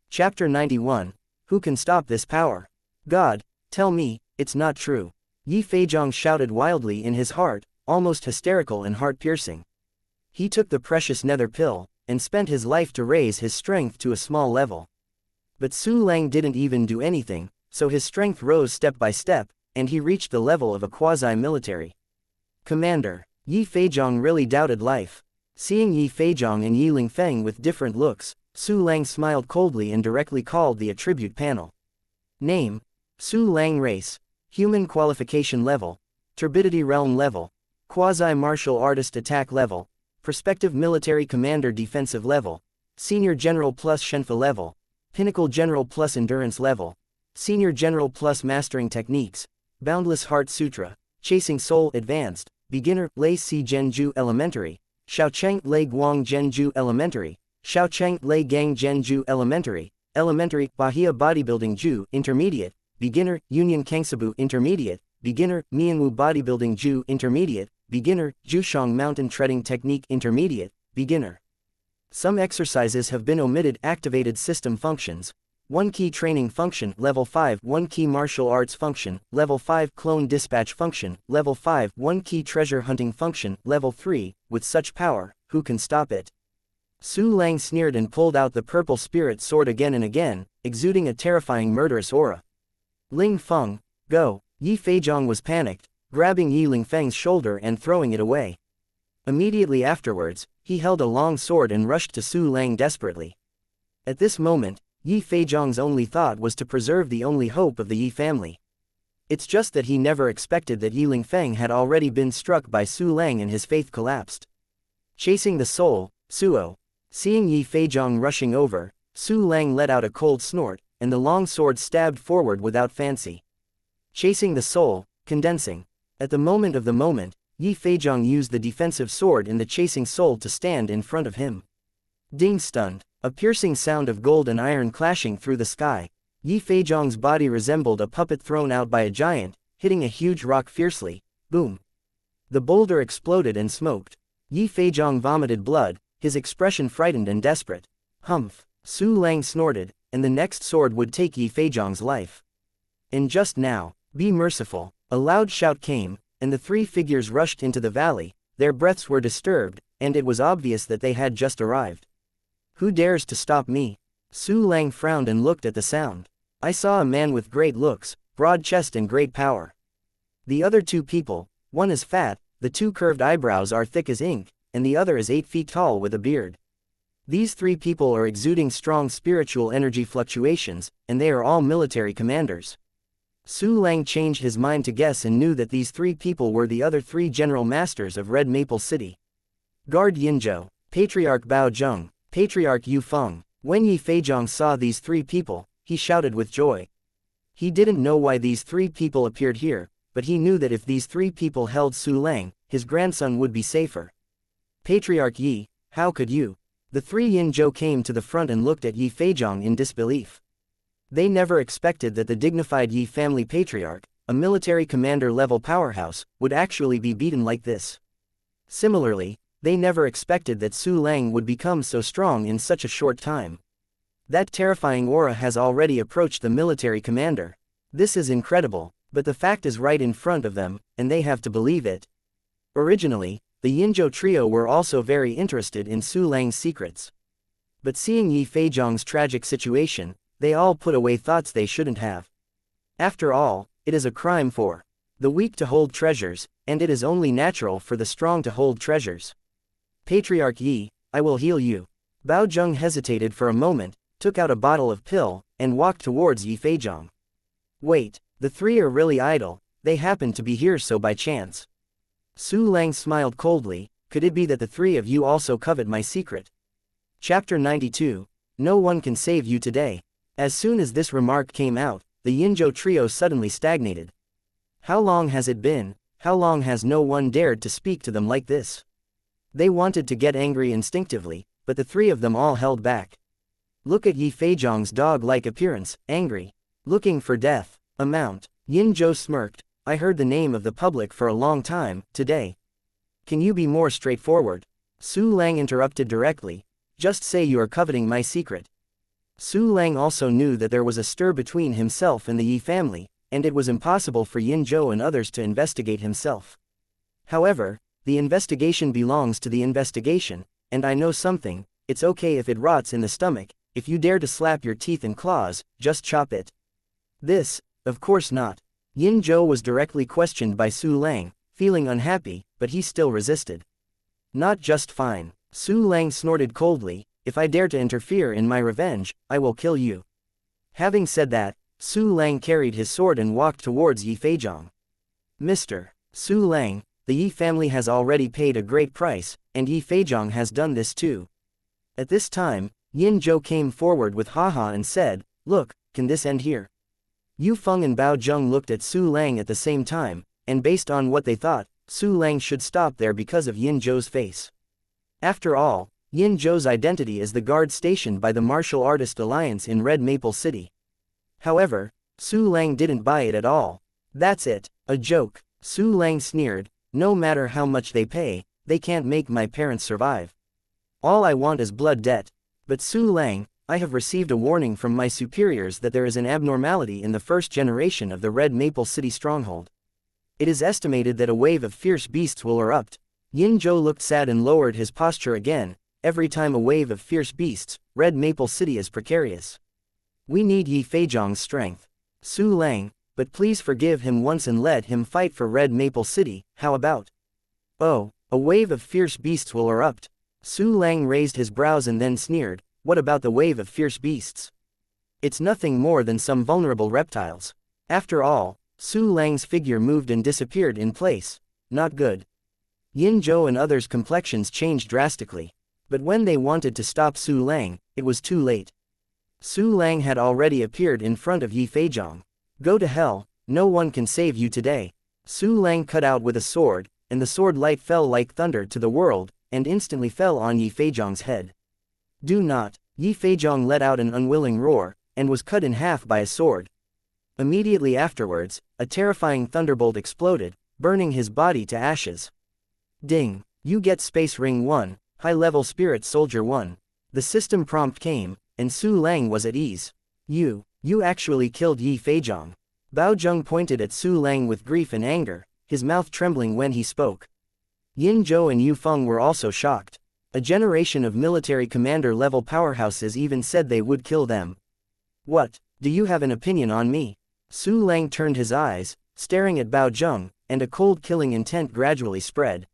Chapter 91. Who can stop this power? God, tell me, it's not true. Yi Feizhong shouted wildly in his heart, almost hysterical and heart-piercing. He took the precious nether pill, and spent his life to raise his strength to a small level. But Su Lang didn't even do anything, so his strength rose step by step, and he reached the level of a quasi-military commander. Yi Feizhong really doubted life. Seeing Yi Feizhong and Yi Lingfeng with different looks, Su Lang smiled coldly and directly called the attribute panel. Name: Su Lang. Race: Human. Qualification level: Turbidity Realm level. Quasi-martial artist attack level. Prospective military commander defensive level. Senior general plus Shenfa level. Pinnacle general plus endurance level. Senior general plus mastering techniques. Boundless Heart Sutra. Chasing Soul advanced. Beginner. Lei Si Genju elementary. Xiaocheng Lei Guang Genju elementary. Xiaocheng Lei Gang Genju elementary. Elementary. Bahia Bodybuilding Ju intermediate. Beginner. Union Kangsabu intermediate. Beginner. Mianwu Bodybuilding Ju intermediate. Beginner. Jushang Mountain Treading Technique intermediate. Beginner. Some exercises have been omitted. Activated system functions. 1 key training function, level 5, 1 key martial arts function, level 5, clone dispatch function, level 5, 1 key treasure hunting function, level 3, with such power, who can stop it? Su Lang sneered and pulled out the purple spirit sword again and again, exuding a terrifying murderous aura. Ling Feng, go! Yi Feizhong was panicked, grabbing Yi Lingfeng's shoulder and throwing it away. Immediately afterwards, he held a long sword and rushed to Su Lang desperately. At this moment, Yi Feizhong's only thought was to preserve the only hope of the Yi family. It's just that he never expected that Yi Lingfeng had already been struck by Su Lang and his faith collapsed. Chasing the soul, Suo. Seeing Yi Feizhong rushing over, Su Lang let out a cold snort, and the long sword stabbed forward without fancy. Chasing the soul, condensing. At the moment, Yi Feizhong used the defensive sword in the chasing soul to stand in front of him. Ding stunned. A piercing sound of gold and iron clashing through the sky. Yi Feizhong's body resembled a puppet thrown out by a giant, hitting a huge rock fiercely. Boom. The boulder exploded and smoked. Yi Feizhong vomited blood, his expression frightened and desperate. Humph! Su Lang snorted, and the next sword would take Yi Feizhong's life. And just now, be merciful. A loud shout came, and the three figures rushed into the valley. Their breaths were disturbed, and it was obvious that they had just arrived. Who dares to stop me? Su Lang frowned and looked at the sound. I saw a man with great looks, broad chest and great power. The other two people, one is fat, the two curved eyebrows are thick as ink, and the other is 8 feet tall with a beard. These three people are exuding strong spiritual energy fluctuations, and they are all military commanders. Su Lang changed his mind to guess and knew that these three people were the other three general masters of Red Maple City. Guard Yinzhou, Patriarch Bao Zheng, Patriarch Yu Feng. When Yi Feizhong saw these three people, he shouted with joy. He didn't know why these three people appeared here, but he knew that if these three people held Su Lang, his grandson would be safer. Patriarch Yi, how could you? The three Yinzhou came to the front and looked at Yi Feizhong in disbelief. They never expected that the dignified Yi family patriarch, a military commander-level powerhouse, would actually be beaten like this. Similarly, they never expected that Su Lang would become so strong in such a short time. That terrifying aura has already approached the military commander. This is incredible, but the fact is right in front of them, and they have to believe it. Originally, the Yinzhou trio were also very interested in Su Lang's secrets. But seeing Yi Feizhong's tragic situation, they all put away thoughts they shouldn't have. After all, it is a crime for the weak to hold treasures, and it is only natural for the strong to hold treasures. Patriarch Yi, I will heal you. Bao Zheng hesitated for a moment, took out a bottle of pill, and walked towards Yi Feizhong. Wait, the three are really idle, they happened to be here so by chance. Su Lang smiled coldly, could it be that the three of you also covet my secret? Chapter 92, No one can save you today. As soon as this remark came out, the Yinzhou trio suddenly stagnated. How long has it been? How long has no one dared to speak to them like this? They wanted to get angry instinctively, but the three of them all held back. Look at Yi Feizhong's dog-like appearance, angry. Looking for death. Amount. Yinzhou smirked. I heard the name of the public for a long time, today. Can you be more straightforward? Su Lang interrupted directly. Just say you are coveting my secret. Su Lang also knew that there was a stir between himself and the Yi family, and it was impossible for Yinzhou and others to investigate himself. However, the investigation belongs to the investigation, and I know something, it's okay if it rots in the stomach, if you dare to slap your teeth and claws, just chop it. This, of course not. Yinzhou was directly questioned by Su Lang, feeling unhappy, but he still resisted. Not just fine. Su Lang snorted coldly, if I dare to interfere in my revenge, I will kill you. Having said that, Su Lang carried his sword and walked towards Yi Feizhong. Mr. Su Lang, the Yi family has already paid a great price, and Yi Feizhong has done this too. At this time, Yinzhou came forward with haha and said, look, can this end here? Yu Feng and Bao Zheng looked at Su Lang at the same time, and based on what they thought, Su Lang should stop there because of Yinzhou's face. After all, Yinzhou's identity is the guard stationed by the Martial Artist Alliance in Red Maple City. However, Su Lang didn't buy it at all. That's it, a joke. Su Lang sneered, no matter how much they pay, they can't make my parents survive. All I want is blood debt. But Su Lang, I have received a warning from my superiors that there is an abnormality in the first generation of the Red Maple City stronghold. It is estimated that a wave of fierce beasts will erupt. Yinzhou looked sad and lowered his posture again. Every time a wave of fierce beasts, Red Maple City is precarious. We need Yi Feizhong's strength. Su Lang, but please forgive him once and let him fight for Red Maple City, how about? Oh, a wave of fierce beasts will erupt. Su Lang raised his brows and then sneered, what about the wave of fierce beasts? It's nothing more than some vulnerable reptiles. After all, Su Lang's figure moved and disappeared in place. Not good. Yinzhou and others' complexions changed drastically. But when they wanted to stop Su Lang, it was too late. Su Lang had already appeared in front of Yi Feizhong. Go to hell, no one can save you today. Su Lang cut out with a sword, and the sword light fell like thunder to the world, and instantly fell on Yi Feizhong's head. Do not. Yi Feizhong let out an unwilling roar, and was cut in half by a sword. Immediately afterwards, a terrifying thunderbolt exploded, burning his body to ashes. Ding. You get Space Ring 1, High-Level Spirit Soldier 1. The system prompt came, and Su Lang was at ease. You actually killed Yi Feizhong. Bao Zheng pointed at Su Lang with grief and anger, his mouth trembling when he spoke. Yin Zhou and Yu Feng were also shocked. A generation of military commander-level powerhouses even said they would kill them. What? Do you have an opinion on me? Su Lang turned his eyes, staring at Bao Zheng, and a cold killing intent gradually spread.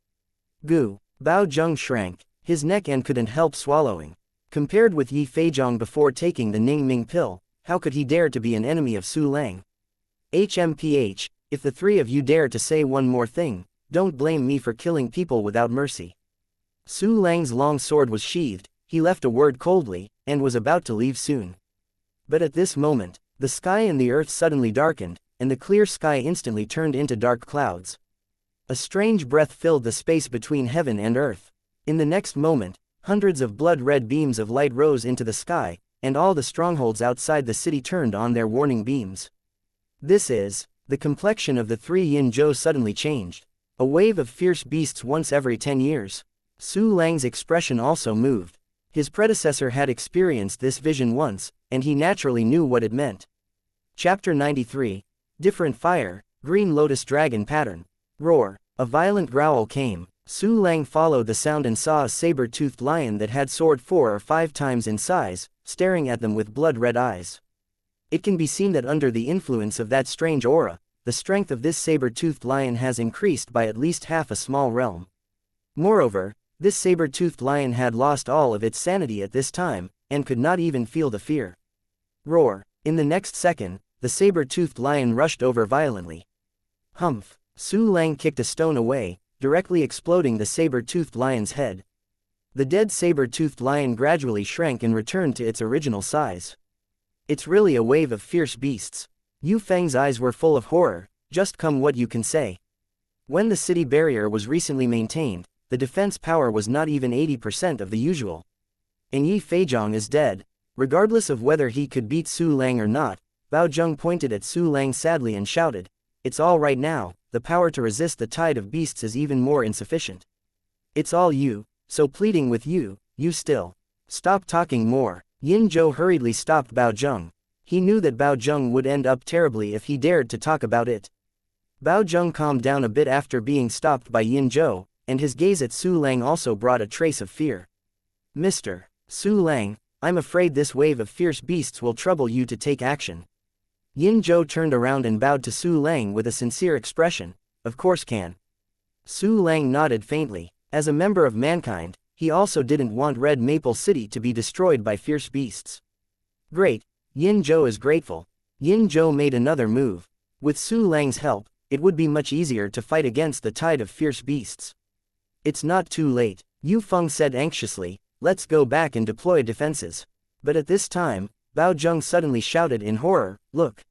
Goo. Bao Zheng shrank, his neck and couldn't help swallowing. Compared with Yi Feizhong before taking the Ning Ming pill, how could he dare to be an enemy of Su Lang? HMPH, if the three of you dare to say one more thing, don't blame me for killing people without mercy. Su Lang's long sword was sheathed, he left a word coldly, and was about to leave soon. But at this moment, the sky and the earth suddenly darkened, and the clear sky instantly turned into dark clouds. A strange breath filled the space between heaven and earth. In the next moment, hundreds of blood-red beams of light rose into the sky, and all the strongholds outside the city turned on their warning beams. The complexion of the three Yin Zhou suddenly changed. A wave of fierce beasts once every 10 years. Su Lang's expression also moved. His predecessor had experienced this vision once, and he naturally knew what it meant. Chapter 93. Different Fire, Green Lotus Dragon Pattern. Roar. A violent growl came. Su Lang followed the sound and saw a saber-toothed lion that had soared 4 or 5 times in size, staring at them with blood-red eyes. It can be seen that under the influence of that strange aura, the strength of this saber-toothed lion has increased by at least half a small realm. Moreover, this saber-toothed lion had lost all of its sanity at this time, and could not even feel the fear. Roar. In the next second, the saber-toothed lion rushed over violently. Humph. Su Lang kicked a stone away, directly exploding the saber-toothed lion's head. The dead saber-toothed lion gradually shrank and returned to its original size. It's really a wave of fierce beasts. Yu Feng's eyes were full of horror. Just come what you can say. When the city barrier was recently maintained, the defense power was not even 80% of the usual. And Yi Feizhong is dead. Regardless of whether he could beat Su Lang or not, Bao Zheng pointed at Su Lang sadly and shouted, "It's all right now, the power to resist the tide of beasts is even more insufficient. It's all you, so pleading with you, you still. Stop talking more." Yin Zhou hurriedly stopped Bao Zheng. He knew that Bao Zheng would end up terribly if he dared to talk about it. Bao Zheng calmed down a bit after being stopped by Yin Zhou, and his gaze at Su Lang also brought a trace of fear. "Mr. Su Lang, I'm afraid this wave of fierce beasts will trouble you to take action." Yin Zhou turned around and bowed to Su Lang with a sincere expression. "Of course can." Su Lang nodded faintly. As a member of mankind, he also didn't want Red Maple City to be destroyed by fierce beasts. "Great. Yin Zhou is grateful." Yin Zhou made another move. With Su Lang's help, it would be much easier to fight against the tide of fierce beasts. "It's not too late," Yu Feng said anxiously. "Let's go back and deploy defenses." But at this time, Bao Zheng suddenly shouted in horror, "Look!"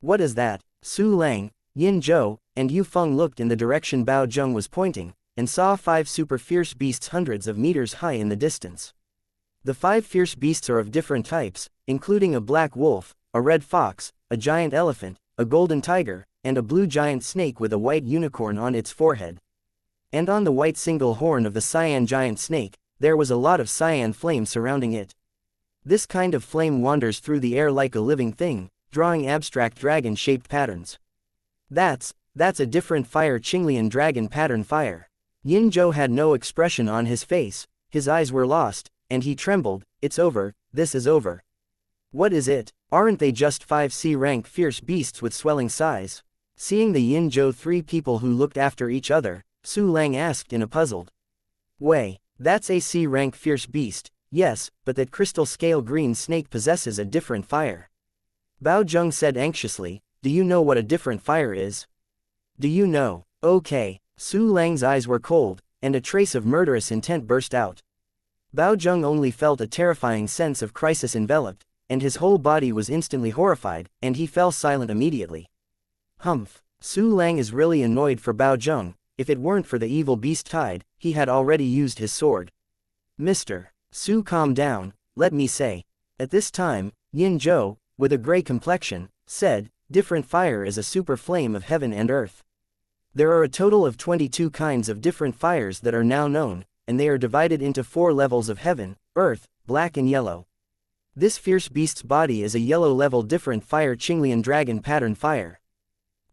"What is that?" Su Lang, Yin Zhou, and Yu Feng looked in the direction Bao Zheng was pointing, and saw 5 super fierce beasts hundreds of meters high in the distance. The 5 fierce beasts are of different types, including a black wolf, a red fox, a giant elephant, a golden tiger, and a blue giant snake with a white unicorn on its forehead. And on the white single horn of the cyan giant snake, there was a lot of cyan flame surrounding it. This kind of flame wanders through the air like a living thing, drawing abstract dragon-shaped patterns. That's a different fire Qinglian dragon pattern fire." Yin Zhou had no expression on his face, his eyes were lost, and he trembled. "It's over, this is over." "What is it? Aren't they just 5 C-rank fierce beasts with swelling size?" Seeing the Yin Zhou 3 people who looked after each other, Su Lang asked in a puzzled way. "That's a C-rank fierce beast, yes, but that crystal scale green snake possesses a different fire." Bao Zheng said anxiously, "Do you know what a different fire is?" "Do you know?" "Okay." Su Lang's eyes were cold, and a trace of murderous intent burst out. Bao Zheng only felt a terrifying sense of crisis enveloped, and his whole body was instantly horrified, and he fell silent immediately. Humph. Su Lang is really annoyed for Bao Zheng. If it weren't for the evil beast tide, he had already used his sword. "Mr. Su, calm down, let me say." At this time, Yin Zhou, with a gray complexion, said, "Different fire is a super flame of heaven and earth. There are a total of 22 kinds of different fires that are now known, and they are divided into 4 levels of heaven, earth, black and yellow. This fierce beast's body is a yellow level different fire Qinglian dragon pattern fire.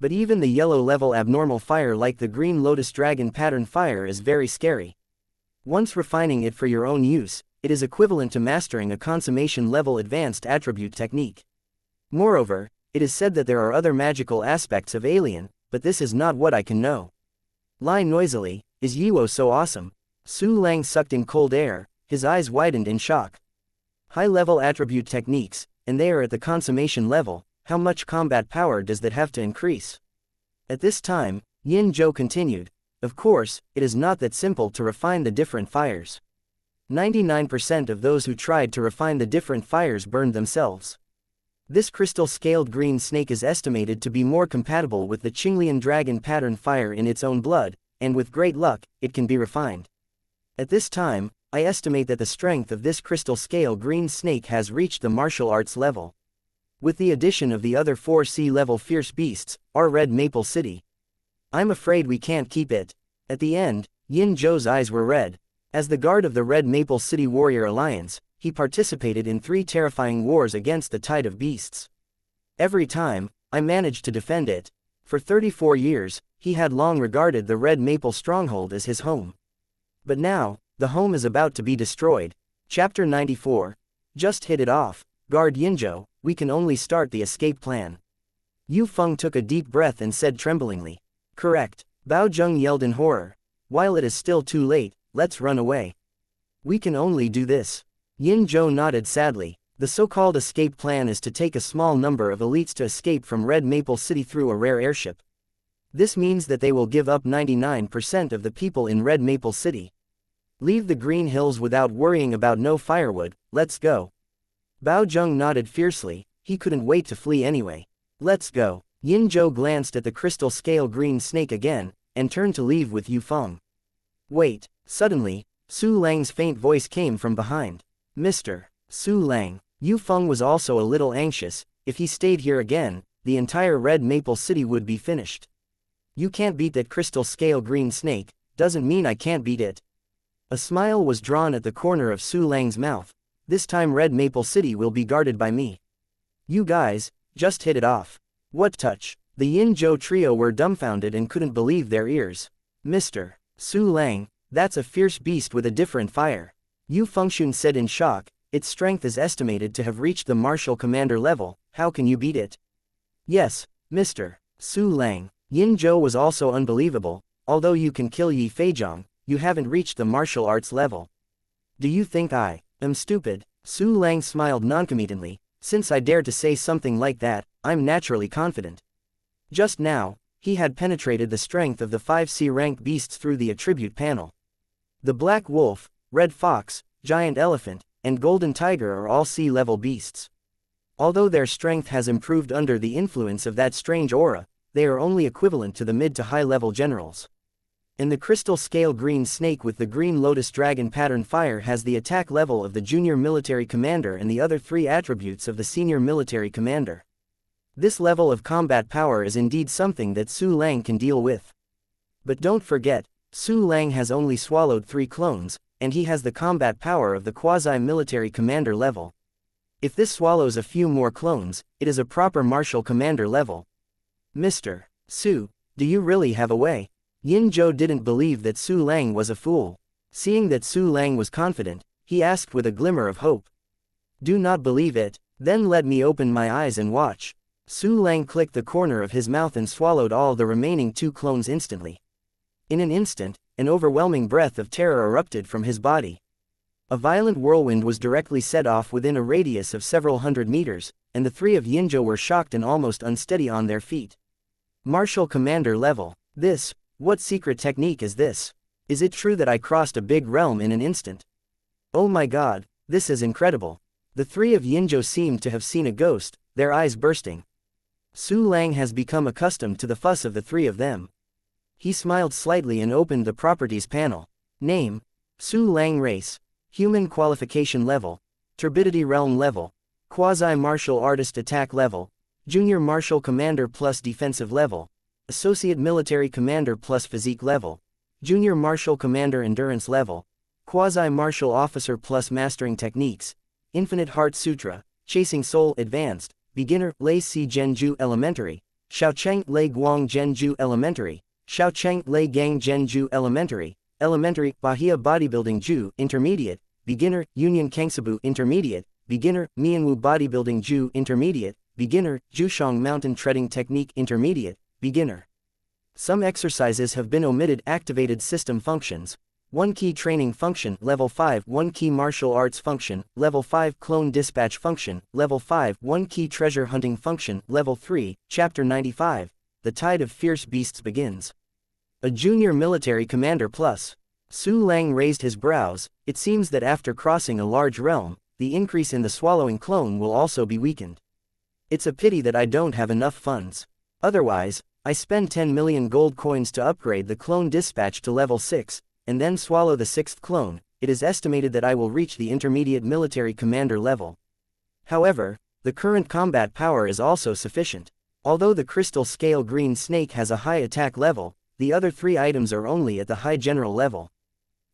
But even the yellow level abnormal fire like the green lotus dragon pattern fire is very scary. Once refining it for your own use, it is equivalent to mastering a consummation level advanced attribute technique. Moreover, it is said that there are other magical aspects of alien, but this is not what I can know. Lie noisily, is Yiwo so awesome? Su Lang sucked in cold air, his eyes widened in shock. High-level attribute techniques, and they are at the consummation level, how much combat power does that have to increase? At this time, Yin Zhou continued, of course, it is not that simple to refine the different fires. 99% of those who tried to refine the different fires burned themselves. This crystal-scaled green snake is estimated to be more compatible with the Qinglian dragon pattern fire in its own blood, and with great luck, it can be refined. At this time, I estimate that the strength of this crystal-scale green snake has reached the martial arts level. With the addition of the other 4 sea-level fierce beasts, our Red Maple City. I'm afraid we can't keep it. At the end, Yin Zhou's eyes were red. As the guard of the Red Maple City Warrior Alliance, he participated in 3 terrifying wars against the tide of beasts. Every time, I managed to defend it. For 34 years, he had long regarded the Red Maple Stronghold as his home. But now, the home is about to be destroyed. Chapter 94. Just hit it off. Guard Yinzhou, we can only start the escape plan. Yu Feng took a deep breath and said tremblingly. Correct. Bao Zheng yelled in horror. While it is still too late, let's run away. We can only do this. Yin Zhou nodded sadly. The so-called escape plan is to take a small number of elites to escape from Red Maple City through a rare airship. This means that they will give up 99% of the people in Red Maple City. Leave the Green Hills without worrying about no firewood, let's go. Bao Zheng nodded fiercely, he couldn't wait to flee anyway. Let's go. Yin Zhou glanced at the crystal scale green snake again, and turned to leave with Yu Feng. Wait. Suddenly, Su Lang's faint voice came from behind. Mr. Su Lang. Yu Feng was also a little anxious. If he stayed here again, the entire Red Maple City would be finished. You can't beat that crystal scale green snake, doesn't mean I can't beat it. A smile was drawn at the corner of Su Lang's mouth. This time Red Maple City will be guarded by me. You guys, just hit it off. What touch? The Yin Zhou trio were dumbfounded and couldn't believe their ears. Mr. Su Lang, that's a fierce beast with a different fire. Yu Fengxun said in shock, its strength is estimated to have reached the martial commander level, how can you beat it? Yes, Mr. Su Lang. Yin Zhou was also unbelievable, although you can kill Yi Feizhong, you haven't reached the martial arts level. Do you think I am stupid? Su Lang smiled noncommittently, since I dare to say something like that, I'm naturally confident. Just now, he had penetrated the strength of the 5C rank beasts through the attribute panel. The Black Wolf, Red Fox, Giant Elephant, and Golden Tiger are all C-level beasts. Although their strength has improved under the influence of that strange aura, they are only equivalent to the mid to high-level generals. And the crystal scale green snake with the green lotus dragon pattern fire has the attack level of the junior military commander and the other 3 attributes of the senior military commander. This level of combat power is indeed something that Su Lang can deal with. But don't forget, Su Lang has only swallowed 3 clones, and he has the combat power of the quasi-military commander level. If this swallows a few more clones, it is a proper martial commander level. Mr. Su, do you really have a way? Yin Zhou didn't believe that Su Lang was a fool. Seeing that Su Lang was confident, he asked with a glimmer of hope. Do not believe it, then let me open my eyes and watch. Su Lang clicked the corner of his mouth and swallowed all the remaining 2 clones instantly. In an instant, an overwhelming breath of terror erupted from his body. A violent whirlwind was directly set off within a radius of several hundred meters, and the 3 of Yinzhou were shocked and almost unsteady on their feet. Martial commander level. What secret technique is this? Is it true that I crossed a big realm in an instant? Oh my god, this is incredible. The 3 of Yinzhou seemed to have seen a ghost, their eyes bursting. Su Lang has become accustomed to the fuss of the 3 of them. He smiled slightly and opened the properties panel. Name: Su Lang. Race: Human. Qualification level: Turbidity Realm level. Quasi-Martial Artist Attack level: Junior Martial Commander plus Defensive level. Associate Military Commander plus Physique level, Junior Martial Commander Endurance level, Quasi-Martial Officer plus Mastering Techniques, Infinite Heart Sutra, Chasing Soul Advanced, Beginner, Lei Si Genju Elementary, Xiaocheng Lei Guang Genju Elementary, Xiaocheng Lei Gang Genju Elementary, Elementary, Bahia Bodybuilding Ju Intermediate, Beginner, Union Kangsabu Intermediate, Beginner, Mianwu Bodybuilding Ju Intermediate, Beginner, Jushong Mountain Treading Technique Intermediate, Beginner. Some exercises have been omitted. Activated System Functions. 1 Key Training Function, Level 5, 1 Key Martial Arts Function, Level 5 Clone Dispatch Function, Level 5 1 Key Treasure Hunting Function, Level 3, Chapter 95, The Tide of Fierce Beasts begins. A Junior Military Commander plus. Su Lang raised his brows. It seems that after crossing a large realm, the increase in the swallowing clone will also be weakened. It's a pity that I don't have enough funds. Otherwise, I spend 10 million gold coins to upgrade the clone dispatch to level 6, and then swallow the 6th clone. It is estimated that I will reach the intermediate military commander level. However, the current combat power is also sufficient. Although the crystal scale green snake has a high attack level, the other 3 items are only at the high general level.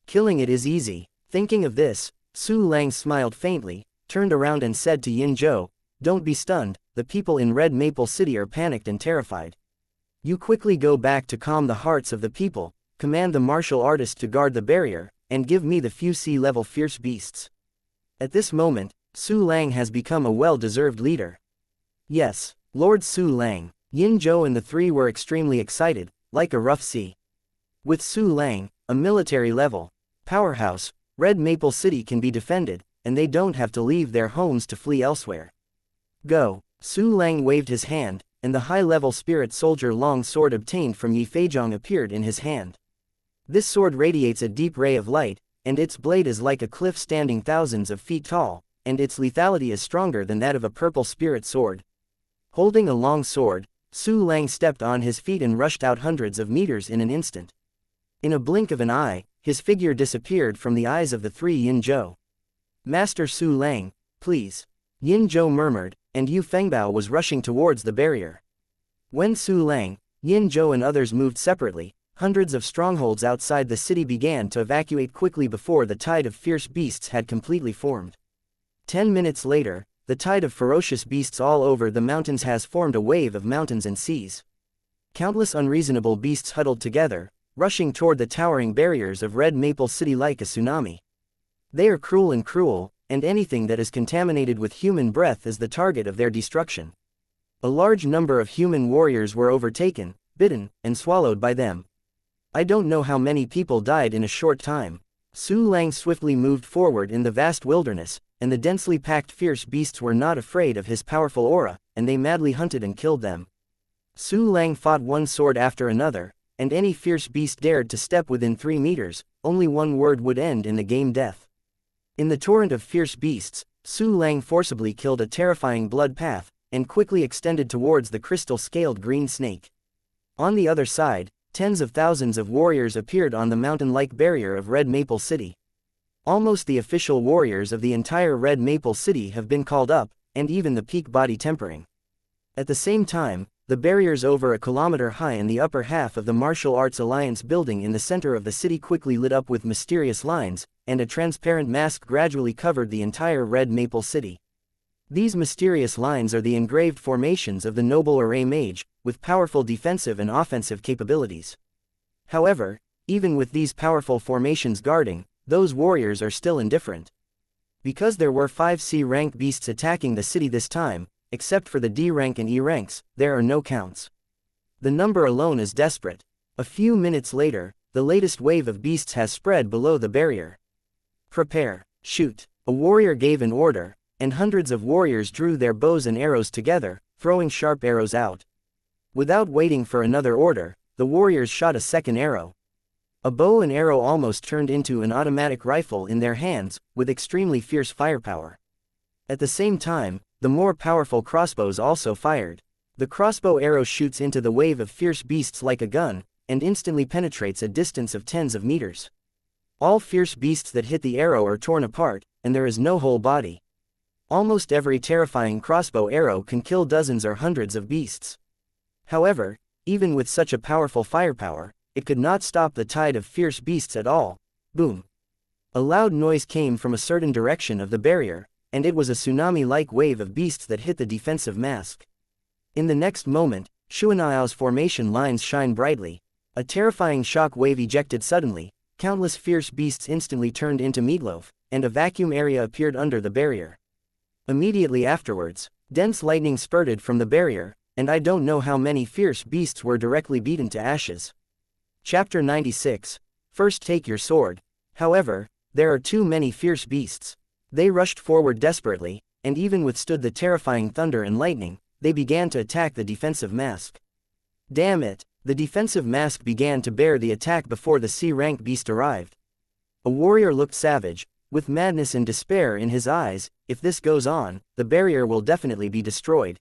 Killing it is easy. Thinking of this, Su Lang smiled faintly, turned around and said to Yin Zhou, "Don't be stunned, the people in Red Maple City are panicked and terrified. You quickly go back to calm the hearts of the people, command the martial artist to guard the barrier, and give me the few C-level fierce beasts." At this moment, Su Lang has become a well-deserved leader. Yes, Lord Su Lang. Yin Zhou and the 3 were extremely excited, like a rough sea. With Su Lang, a military level powerhouse, Red Maple City can be defended, and they don't have to leave their homes to flee elsewhere. Go! Su Lang waved his hand, and the high-level spirit soldier long sword obtained from Yi Feizhong appeared in his hand. This sword radiates a deep ray of light, and its blade is like a cliff standing thousands of feet tall, and its lethality is stronger than that of a purple spirit sword. Holding a long sword, Su Lang stepped on his feet and rushed out hundreds of meters in an instant. In a blink of an eye, his figure disappeared from the eyes of the 3 Yin Zhou. "Master Su Lang, please," Yin Zhou murmured, and Yu Fengbao was rushing towards the barrier. When Su Lang, Yin Zhou and others moved separately, hundreds of strongholds outside the city began to evacuate quickly before the tide of fierce beasts had completely formed. 10 minutes later, the tide of ferocious beasts all over the mountains has formed a wave of mountains and seas. Countless unreasonable beasts huddled together, rushing toward the towering barriers of Red Maple City like a tsunami. They are cruel, and anything that is contaminated with human breath is the target of their destruction. A large number of human warriors were overtaken, bitten, and swallowed by them. I don't know how many people died in a short time. Su Lang swiftly moved forward in the vast wilderness, and the densely packed fierce beasts were not afraid of his powerful aura, and they madly hunted and killed them. Su Lang fought one sword after another, and any fierce beast dared to step within 3 meters, only one word would end in the game death. In the torrent of fierce beasts, Su Lang forcibly killed a terrifying blood path, and quickly extended towards the crystal-scaled green snake. On the other side, tens of thousands of warriors appeared on the mountain-like barrier of Red Maple City. Almost the official warriors of the entire Red Maple City have been called up, and even the peak body tempering. At the same time, the barriers over a kilometer high in the upper half of the Martial Arts Alliance building in the center of the city quickly lit up with mysterious lines, and a transparent mask gradually covered the entire Red Maple City. These mysterious lines are the engraved formations of the noble array mage, with powerful defensive and offensive capabilities. However, even with these powerful formations guarding, those warriors are still indifferent. Because there were 5 C-rank beasts attacking the city this time, except for the D-rank and E-ranks, there are no counts. The number alone is desperate. A few minutes later, the latest wave of beasts has spread below the barrier. "Prepare, shoot." A warrior gave an order, and hundreds of warriors drew their bows and arrows together, throwing sharp arrows out. Without waiting for another order, the warriors shot a second arrow. A bow and arrow almost turned into an automatic rifle in their hands, with extremely fierce firepower. At the same time, the more powerful crossbows also fired. The crossbow arrow shoots into the wave of fierce beasts like a gun, and instantly penetrates a distance of tens of meters. All fierce beasts that hit the arrow are torn apart, and there is no whole body. Almost every terrifying crossbow arrow can kill dozens or hundreds of beasts. However, even with such a powerful firepower, it could not stop the tide of fierce beasts at all. Boom! A loud noise came from a certain direction of the barrier, and it was a tsunami-like wave of beasts that hit the defensive mask. In the next moment, Xuanao's formation lines shine brightly. A terrifying shock wave ejected suddenly, countless fierce beasts instantly turned into meatloaf, and a vacuum area appeared under the barrier. Immediately afterwards, dense lightning spurted from the barrier, and I don't know how many fierce beasts were directly beaten to ashes. Chapter 96. First take your sword. However, there are too many fierce beasts. They rushed forward desperately, and even withstood the terrifying thunder and lightning. They began to attack the defensive mask. Damn it! The defensive mask began to bear the attack before the C-rank beast arrived. A warrior looked savage, with madness and despair in his eyes. If this goes on, the barrier will definitely be destroyed.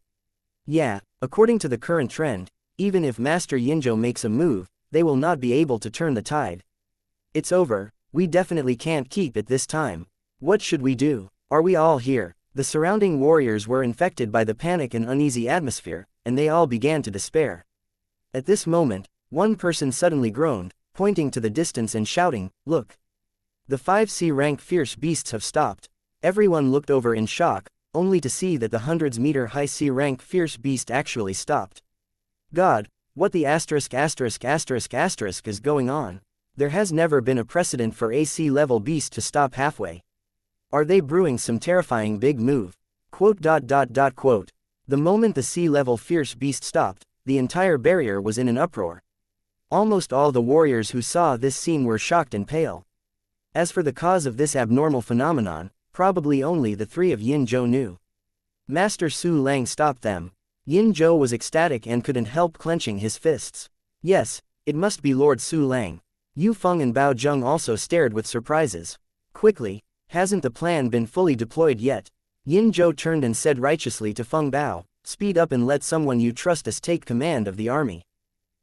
Yeah, according to the current trend, even if Master Yinzhou makes a move, they will not be able to turn the tide. It's over, we definitely can't keep it this time. What should we do? Are we all here? The surrounding warriors were infected by the panic and uneasy atmosphere, and they all began to despair. At this moment, one person suddenly groaned, pointing to the distance and shouting, "Look! The 5 C-rank fierce beasts have stopped." Everyone looked over in shock, only to see that the hundreds-meter-high C-rank fierce beast actually stopped. God, what the asterisk is going on? There has never been a precedent for a C-level beast to stop halfway. Are they brewing some terrifying big move? Quote. The moment the C-level fierce beast stopped, the entire barrier was in an uproar. Almost all the warriors who saw this scene were shocked and pale. As for the cause of this abnormal phenomenon, probably only the 3 of Yinzhou knew. Master Su Lang stopped them. Yinzhou was ecstatic and couldn't help clenching his fists. Yes, it must be Lord Su Lang. Yu Feng and Bao Zheng also stared with surprises. Quickly, hasn't the plan been fully deployed yet? Yinzhou turned and said righteously to Feng Bao, "Speed up and let someone you trust us take command of the army.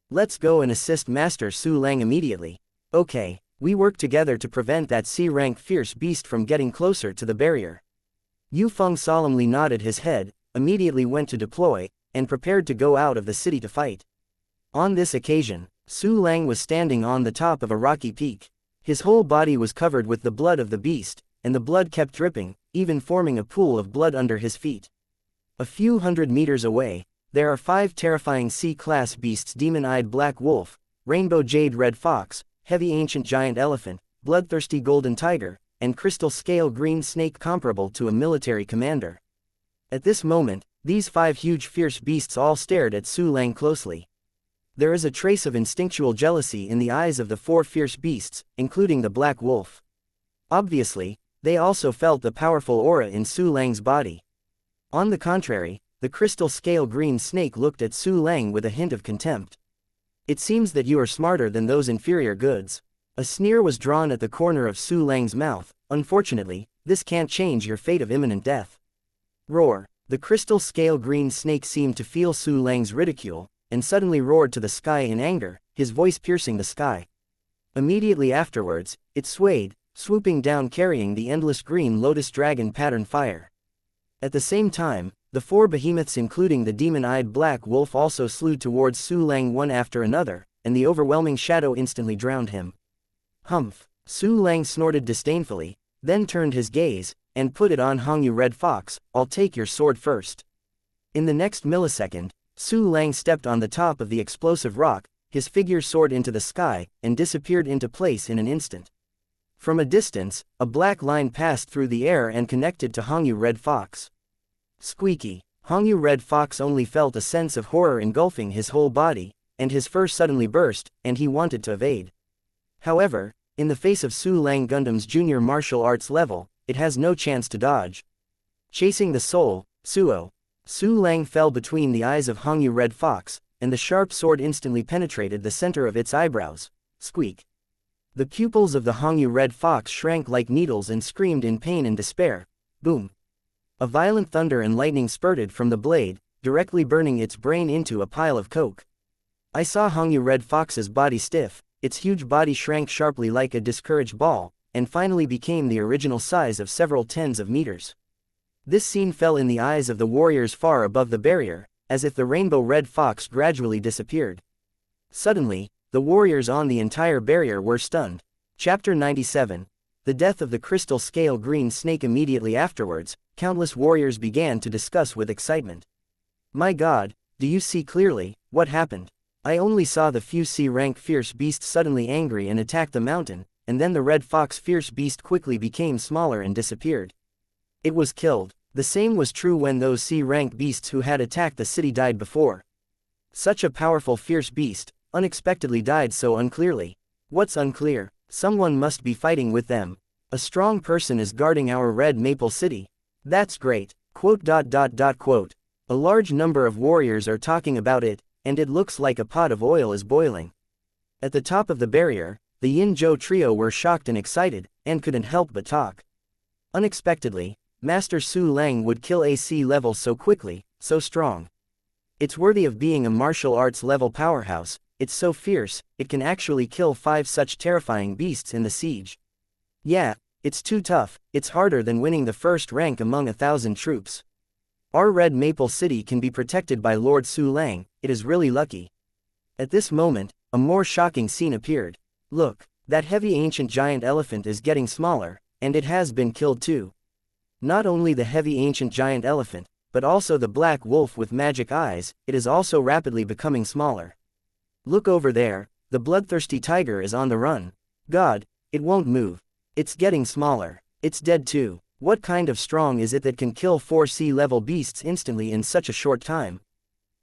Let's go and assist Master Su Lang immediately." Okay, we work together to prevent that C-rank fierce beast from getting closer to the barrier. Yu Feng solemnly nodded his head, immediately went to deploy, and prepared to go out of the city to fight. On this occasion, Su Lang was standing on the top of a rocky peak. His whole body was covered with the blood of the beast, and the blood kept dripping, even forming a pool of blood under his feet. A few hundred meters away, there are 5 terrifying C-class beasts: demon-eyed black wolf, rainbow jade red fox, heavy ancient giant elephant, bloodthirsty golden tiger, and crystal scale green snake comparable to a military commander. At this moment, these 5 huge fierce beasts all stared at Su Lang closely. There is a trace of instinctual jealousy in the eyes of the 4 fierce beasts, including the black wolf. Obviously, they also felt the powerful aura in Su Lang's body. On the contrary, the crystal scale green snake looked at Su Lang with a hint of contempt. "It seems that you are smarter than those inferior goods." A sneer was drawn at the corner of Su Lang's mouth. "Unfortunately, this can't change your fate of imminent death." Roar! The crystal scale green snake seemed to feel Su Lang's ridicule, and suddenly roared to the sky in anger, his voice piercing the sky. Immediately afterwards, it swayed, swooping down carrying the endless green lotus dragon pattern fire. At the same time, the 4 behemoths including the demon-eyed black wolf also slew towards Su Lang one after another, and the overwhelming shadow instantly drowned him. Humph! Su Lang snorted disdainfully, then turned his gaze, and put it on Hongyu Red Fox. "I'll take your sword first." In the next millisecond, Su Lang stepped on the top of the explosive rock, his figure soared into the sky, and disappeared into place in an instant. From a distance, a black line passed through the air and connected to Hongyu Red Fox. Squeaky! Hongyu Red Fox only felt a sense of horror engulfing his whole body, and his fur suddenly burst, and he wanted to evade. However, in the face of Su Lang Gundam's junior martial arts level, it has no chance to dodge. Chasing the soul, Suo. Su Lang fell between the eyes of Hongyu Red Fox, and the sharp sword instantly penetrated the center of its eyebrows. Squeak! The pupils of the Hongyu Red Fox shrank like needles and screamed in pain and despair. Boom! A violent thunder and lightning spurted from the blade, directly burning its brain into a pile of coke. I saw Hongyu Red Fox's body stiff, its huge body shrank sharply like a discouraged ball, and finally became the original size of several tens of meters. This scene fell in the eyes of the warriors far above the barrier, as if the rainbow red fox gradually disappeared. Suddenly, the warriors on the entire barrier were stunned. Chapter 97. The death of the crystal scale green snake. Immediately afterwards, countless warriors began to discuss with excitement. My God, do you see clearly? What happened? I only saw the few C-rank fierce beast suddenly angry and attack the mountain, and then the red fox fierce beast quickly became smaller and disappeared. It was killed. The same was true when those C-rank beasts who had attacked the city died before. Such a powerful fierce beast, unexpectedly died so unclearly. What's unclear? Someone must be fighting with them. A strong person is guarding our red maple city. That's great. Quote. A large number of warriors are talking about it, and it looks like a pot of oil is boiling. At the top of the barrier, the Yin-Jo trio were shocked and excited, and couldn't help but talk. Unexpectedly, Master Su Lang would kill a C level so quickly, so strong. It's worthy of being a martial arts level powerhouse. It's so fierce, it can actually kill 5 such terrifying beasts in the siege. Yeah, it's too tough. It's harder than winning the first rank among 1,000 troops. Our red maple city can be protected by Lord Su Lang. It is really lucky. At this moment, a more shocking scene appeared. Look, that heavy ancient giant elephant is getting smaller, and it has been killed too. Not only the heavy ancient giant elephant, but also the black wolf with magic eyes, it is also rapidly becoming smaller. Look over there, the bloodthirsty tiger is on the run. God, it won't move. It's getting smaller. It's dead too. What kind of strong is it that can kill 4 C-level beasts instantly in such a short time?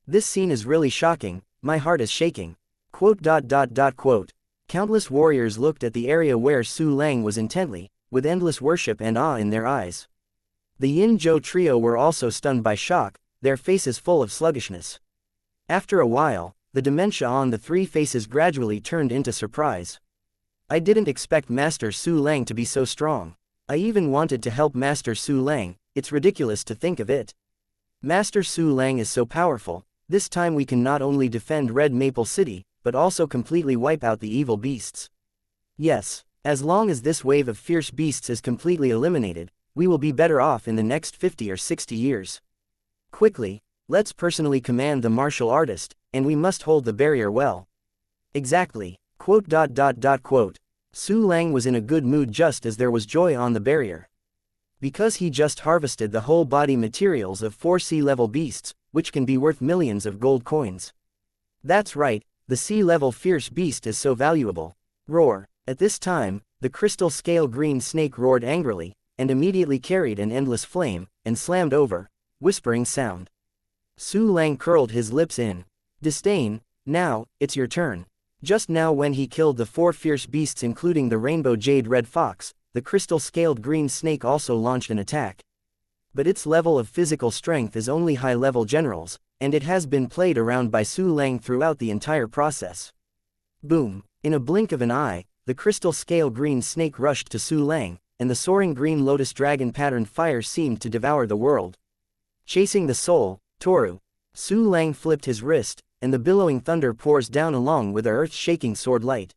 This scene is really shocking, my heart is shaking. Quote. Countless warriors looked at the area where Su Lang was intently, with endless worship and awe in their eyes. The Yin-Jo trio were also stunned by shock, their faces full of sluggishness. After a while, the dementia on the 3 faces gradually turned into surprise. I didn't expect Master Su Lang to be so strong. I even wanted to help Master Su Lang. It's ridiculous to think of it. Master Su Lang is so powerful. This time we can not only defend Red Maple City, but also completely wipe out the evil beasts. Yes, as long as this wave of fierce beasts is completely eliminated, we will be better off in the next 50 or 60 years. Quickly, let's personally command the martial artist, and we must hold the barrier well. Exactly. Quote. Su Lang was in a good mood just as there was joy on the barrier. Because he just harvested the whole body materials of 4 C-level beasts, which can be worth millions of gold coins. That's right, the C-level fierce beast is so valuable. Roar. At this time, the crystal scale green snake roared angrily, and immediately carried an endless flame, and slammed over, whispering sound. Su Lang curled his lips in disdain. Now, it's your turn. Just now when he killed the 4 fierce beasts including the rainbow jade red fox, the crystal scaled green snake also launched an attack. But its level of physical strength is only high-level generals, and it has been played around by Su Lang throughout the entire process. Boom! In a blink of an eye, the crystal scale green snake rushed to Su Lang, and the soaring green lotus dragon patterned fire seemed to devour the world. Chasing the soul, Toru. Su Lang flipped his wrist, and the billowing thunder pours down along with the earth-shaking sword light.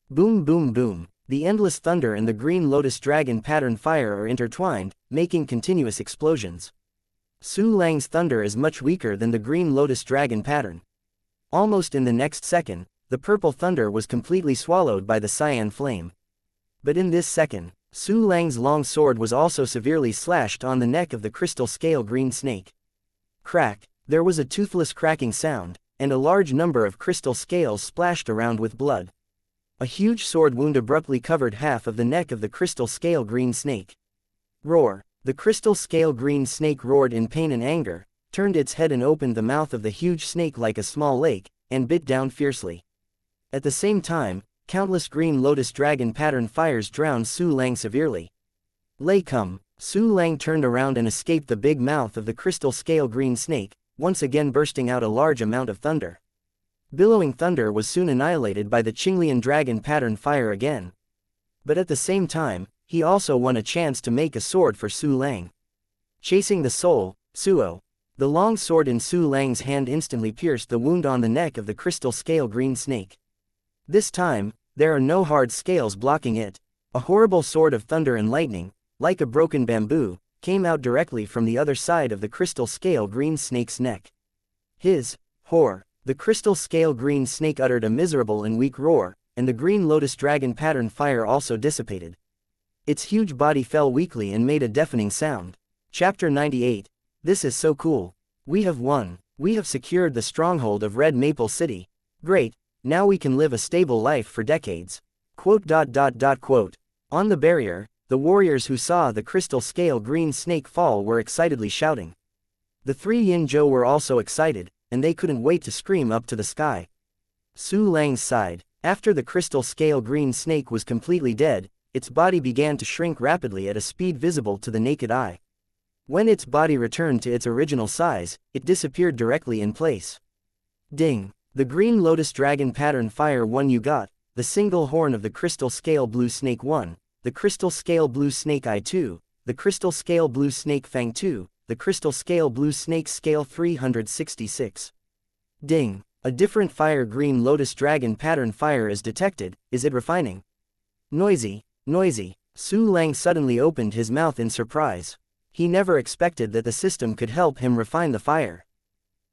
Boom boom boom. The endless thunder and the green lotus dragon pattern fire are intertwined, making continuous explosions. Su Lang's thunder is much weaker than the green lotus dragon pattern. Almost in the next second, the purple thunder was completely swallowed by the cyan flame. But in this second, Su Lang's long sword was also severely slashed on the neck of the crystal scale green snake. Crack! There was a toothless cracking sound, and a large number of crystal scales splashed around with blood. A huge sword wound abruptly covered half of the neck of the crystal scale green snake. Roar! The crystal scale green snake roared in pain and anger, turned its head and opened the mouth of the huge snake like a small lake, and bit down fiercely. At the same time, countless green lotus dragon pattern fires drowned Su Lang severely. Lay come! Su Lang turned around and escaped the big mouth of the crystal scale green snake, once again bursting out a large amount of thunder. Billowing thunder was soon annihilated by the Qinglian dragon pattern fire again. But at the same time, he also won a chance to make a sword for Su Lang. Chasing the soul, Suo. The long sword in Su Lang's hand instantly pierced the wound on the neck of the crystal scale green snake. This time, there are no hard scales blocking it. A horrible sword of thunder and lightning, like a broken bamboo, came out directly from the other side of the crystal scale green snake's neck. The crystal scale green snake uttered a miserable and weak roar, and the green lotus dragon pattern fire also dissipated. Its huge body fell weakly and made a deafening sound. Chapter 98. This is so cool. We have won. We have secured the stronghold of Red Maple City. Great, now we can live a stable life for decades. Quote. On the barrier, the warriors who saw the crystal scale green snake fall were excitedly shouting. The three Yin-Jo were also excited, and they couldn't wait to scream up to the sky. Su Lang sighed. After the crystal scale green snake was completely dead, its body began to shrink rapidly at a speed visible to the naked eye. When its body returned to its original size, it disappeared directly in place. Ding! The green lotus dragon pattern fire 1 you got, the single horn of the crystal scale blue snake 1, the crystal scale blue snake eye 2, the crystal scale blue snake fang 2, the crystal scale blue snake scale 366. Ding! A different fire green lotus dragon pattern fire is detected. Is it refining? Noisy, noisy. Su Lang suddenly opened his mouth in surprise. He never expected that the system could help him refine the fire.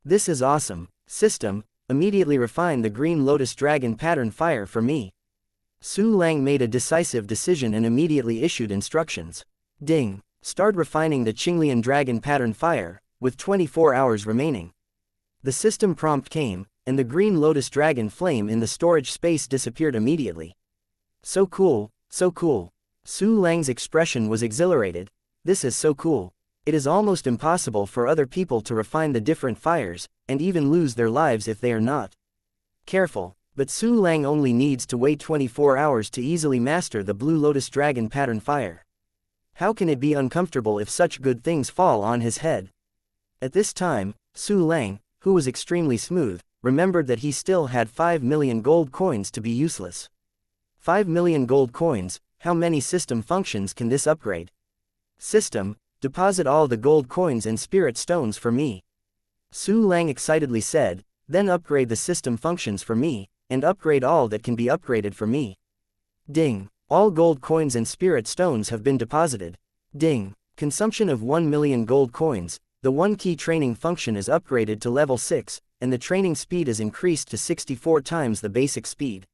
This is awesome. System, immediately refine the green lotus dragon pattern fire for me. Su Lang made a decisive decision and immediately issued instructions. Ding! Start refining the Qinglian dragon pattern fire, with 24 hours remaining. The system prompt came, and the green lotus dragon flame in the storage space disappeared immediately. So cool, so cool. Su Lang's expression was exhilarated. This is so cool. It is almost impossible for other people to refine the different fires, and even lose their lives if they are not careful. But Su Lang only needs to wait 24 hours to easily master the blue lotus dragon pattern fire. How can it be uncomfortable if such good things fall on his head? At this time, Su Lang, who was extremely smooth, remembered that he still had 5 million gold coins to be useless. 5 million gold coins, how many system functions can this upgrade? System, deposit all the gold coins and spirit stones for me. Su Lang excitedly said, then upgrade the system functions for me, and upgrade all that can be upgraded for me. Ding! All gold coins and spirit stones have been deposited. Ding! Consumption of 1 million gold coins, the 1 key training function is upgraded to level 6, and the training speed is increased to 64 times the basic speed.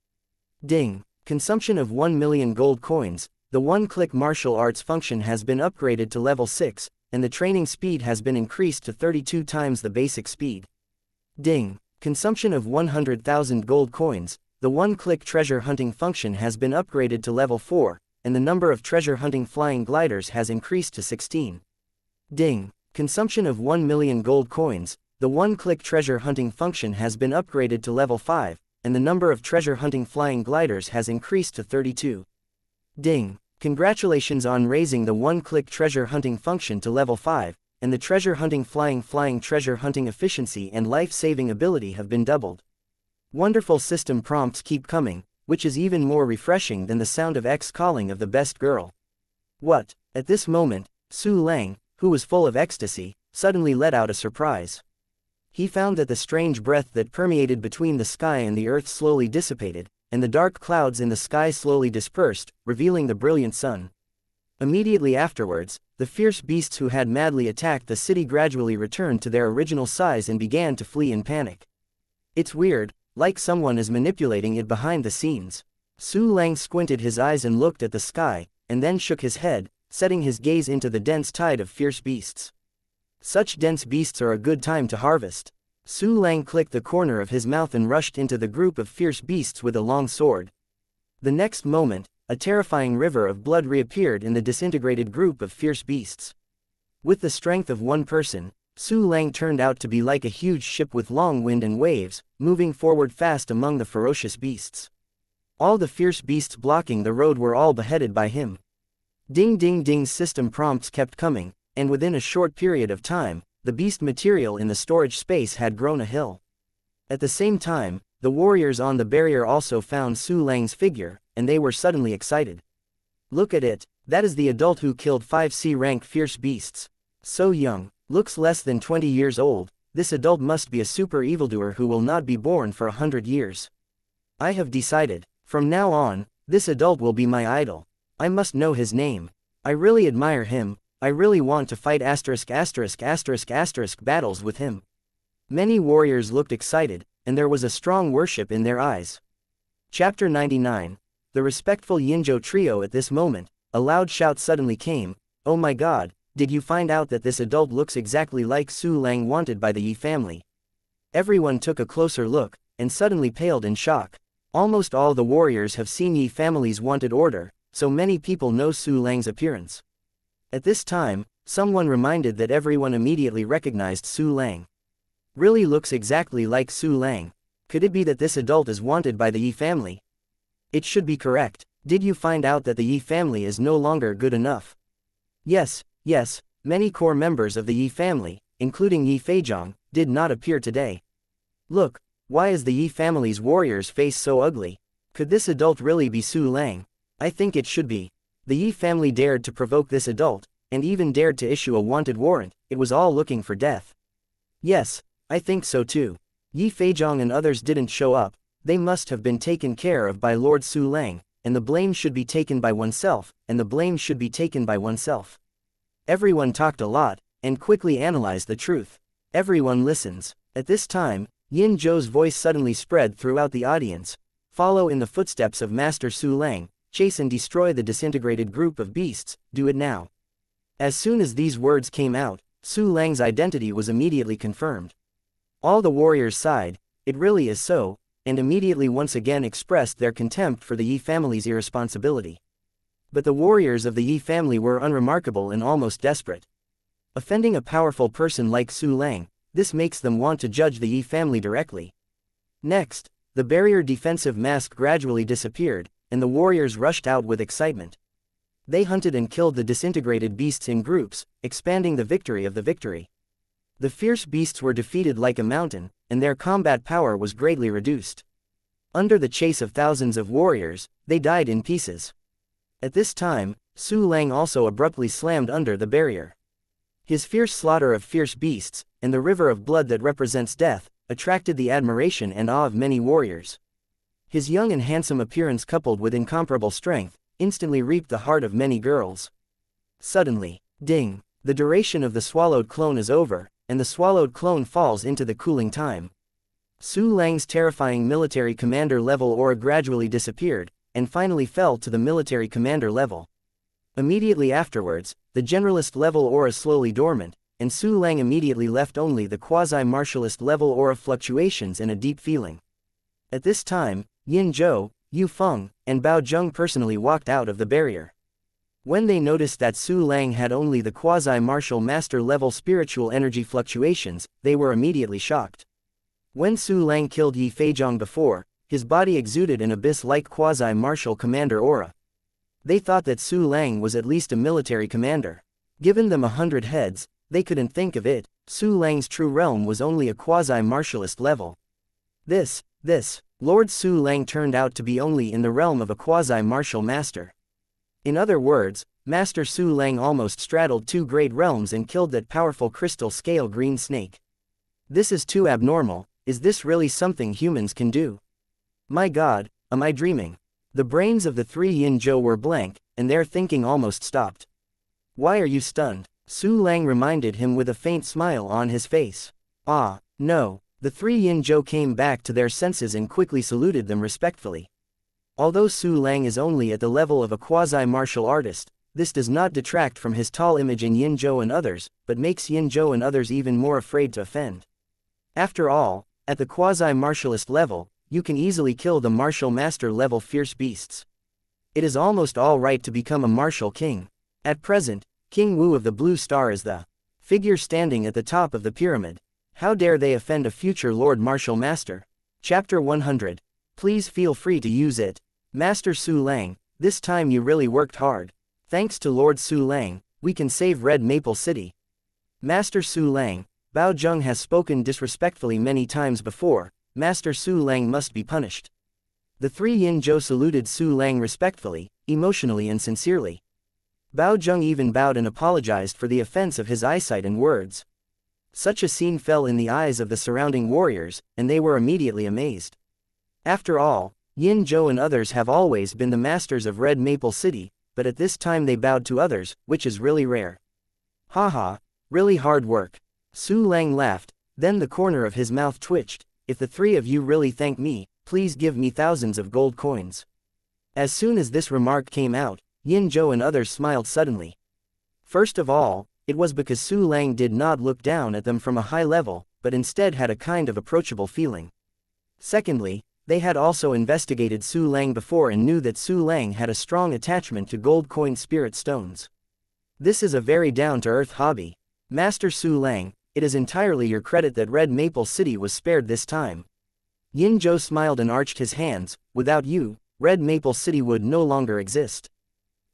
Ding! Consumption of 1 million gold coins, the 1-click martial arts function has been upgraded to level 6, and the training speed has been increased to 32 times the basic speed. Ding! Consumption of 100,000 gold coins, the 1-click treasure hunting function has been upgraded to level 4, and the number of treasure hunting flying gliders has increased to 16. Ding! Consumption of 1 million gold coins, the 1-click treasure hunting function has been upgraded to level 5, and the number of treasure hunting flying gliders has increased to 32. Ding! Congratulations on raising the 1-click treasure hunting function to level 5, and the treasure hunting flying treasure hunting efficiency and life-saving ability have been doubled. Wonderful system prompts keep coming, which is even more refreshing than the sound of X calling of the best girl. What? At this moment, Su Lang, who was full of ecstasy, suddenly let out a surprise. He found that the strange breath that permeated between the sky and the earth slowly dissipated, and the dark clouds in the sky slowly dispersed, revealing the brilliant sun. Immediately afterwards, the fierce beasts who had madly attacked the city gradually returned to their original size and began to flee in panic. It's weird, like someone is manipulating it behind the scenes. Su Lang squinted his eyes and looked at the sky, and then shook his head, setting his gaze into the dense tide of fierce beasts. Such dense beasts are a good time to harvest. Su Lang clicked the corner of his mouth and rushed into the group of fierce beasts with a long sword. The next moment, a terrifying river of blood reappeared in the disintegrated group of fierce beasts. With the strength of one person, Su Lang turned out to be like a huge ship with long wind and waves, moving forward fast among the ferocious beasts. All the fierce beasts blocking the road were all beheaded by him. Ding ding ding system prompts kept coming, and within a short period of time, the beast material in the storage space had grown a hill. At the same time, the warriors on the barrier also found Su Lang's figure, and they were suddenly excited. Look at it, that is the adult who killed 5 C-rank fierce beasts. So young, looks less than 20 years old, this adult must be a super evildoer who will not be born for 100 years. I have decided, from now on, this adult will be my idol. I must know his name. I really admire him, I really want to fight ***** battles with him. Many warriors looked excited, and there was a strong worship in their eyes. Chapter 99. The respectful Yinzhou trio. At this moment, a loud shout suddenly came. "Oh my god, did you find out that this adult looks exactly like Su Lang wanted by the Yi family?" Everyone took a closer look, and suddenly paled in shock. Almost all the warriors have seen Yi family's wanted order, so many people know Su Lang's appearance. At this time, someone reminded that everyone immediately recognized Su Lang. Really looks exactly like Su Lang. Could it be that this adult is wanted by the Yi family? It should be correct. Did you find out that the Yi family is no longer good enough? Yes, many core members of the Yi family, including Yi Feizhong, did not appear today. Look, why is the Yi family's warrior's face so ugly? Could this adult really be Su Lang? I think it should be. The Yi family dared to provoke this adult, and even dared to issue a wanted warrant. It was all looking for death. Yes, I think so too. Yi Feizhong and others didn't show up. They must have been taken care of by Lord Su Lang, and the blame should be taken by oneself, Everyone talked a lot, and quickly analyzed the truth. Everyone listens. At this time, Yin Zhou's voice suddenly spread throughout the audience. Follow in the footsteps of Master Su Lang, chase and destroy the disintegrated group of beasts, do it now. As soon as these words came out, Su Lang's identity was immediately confirmed. All the warriors sighed, "It really is so," and immediately once again expressed their contempt for the Yi family's irresponsibility. But the warriors of the Yi family were unremarkable and almost desperate. Offending a powerful person like Su Lang, this makes them want to judge the Yi family directly. Next, the barrier defensive mask gradually disappeared, and the warriors rushed out with excitement. They hunted and killed the disintegrated beasts in groups, expanding the victory of the victory. The fierce beasts were defeated like a mountain, and their combat power was greatly reduced. Under the chase of thousands of warriors, they died in pieces. At this time, Su Lang also abruptly slammed under the barrier. His fierce slaughter of fierce beasts, and the river of blood that represents death, attracted the admiration and awe of many warriors. His young and handsome appearance coupled with incomparable strength, instantly reaped the heart of many girls. Suddenly, ding, the duration of the swallowed clone is over, and the swallowed clone falls into the cooling time. Su Lang's terrifying military commander level aura gradually disappeared, and finally fell to the military commander level. Immediately afterwards, the generalist level aura slowly dormant, and Su Lang immediately left only the quasi-martialist level aura fluctuations and a deep feeling. At this time, Yin Zhou, Yu Feng, and Bao Zheng personally walked out of the barrier. When they noticed that Su Lang had only the quasi-martial master level spiritual energy fluctuations, they were immediately shocked. When Su Lang killed Yi Feizhong before, his body exuded an abyss-like quasi-martial commander aura. They thought that Su Lang was at least a military commander. Given them 100 heads, they couldn't think of it. Su Lang's true realm was only a quasi-martialist level. This, Lord Su Lang turned out to be only in the realm of a quasi-martial master. In other words, Master Su Lang almost straddled two great realms and killed that powerful crystal scale green snake. This is too abnormal. Is this really something humans can do? My god, am I dreaming? The brains of the three Yin Zhou were blank, and their thinking almost stopped. Why are you stunned? Su Lang reminded him with a faint smile on his face. Ah, no. The three Yin Zhou came back to their senses and quickly saluted them respectfully. Although Su Lang is only at the level of a quasi-martial artist, this does not detract from his tall image in Yin Zhou and others, but makes Yin Zhou and others even more afraid to offend. After all, at the quasi-martialist level, you can easily kill the martial master level fierce beasts. It is almost all right to become a martial king. At present, King Wu of the Blue Star is the figure standing at the top of the pyramid. How dare they offend a future Lord Martial Master? Chapter 100. Please feel free to use it. Master Su Lang, this time you really worked hard. Thanks to Lord Su Lang, we can save Red Maple City. Master Su Lang, Bao Zheng has spoken disrespectfully many times before. Master Su Lang must be punished. The three Yin Zhou saluted Su Lang respectfully, emotionally and sincerely. Bao Zheng even bowed and apologized for the offense of his eyesight and words. Such a scene fell in the eyes of the surrounding warriors, and they were immediately amazed. After all, Yin Zhou and others have always been the masters of Red Maple City, but at this time they bowed to others, which is really rare. Haha, really hard work. Su Lang laughed, then the corner of his mouth twitched. if the three of you really thank me, please give me thousands of gold coins. As soon as this remark came out, Yin Zhou and others smiled suddenly. First of all, it was because Su Lang did not look down at them from a high level, but instead had a kind of approachable feeling. Secondly, they had also investigated Su Lang before and knew that Su Lang had a strong attachment to gold coin spirit stones. This is a very down-to-earth hobby. Master Su Lang, it is entirely your credit that Red Maple City was spared this time. Yin Zhou smiled and arched his hands. Without you, Red Maple City would no longer exist.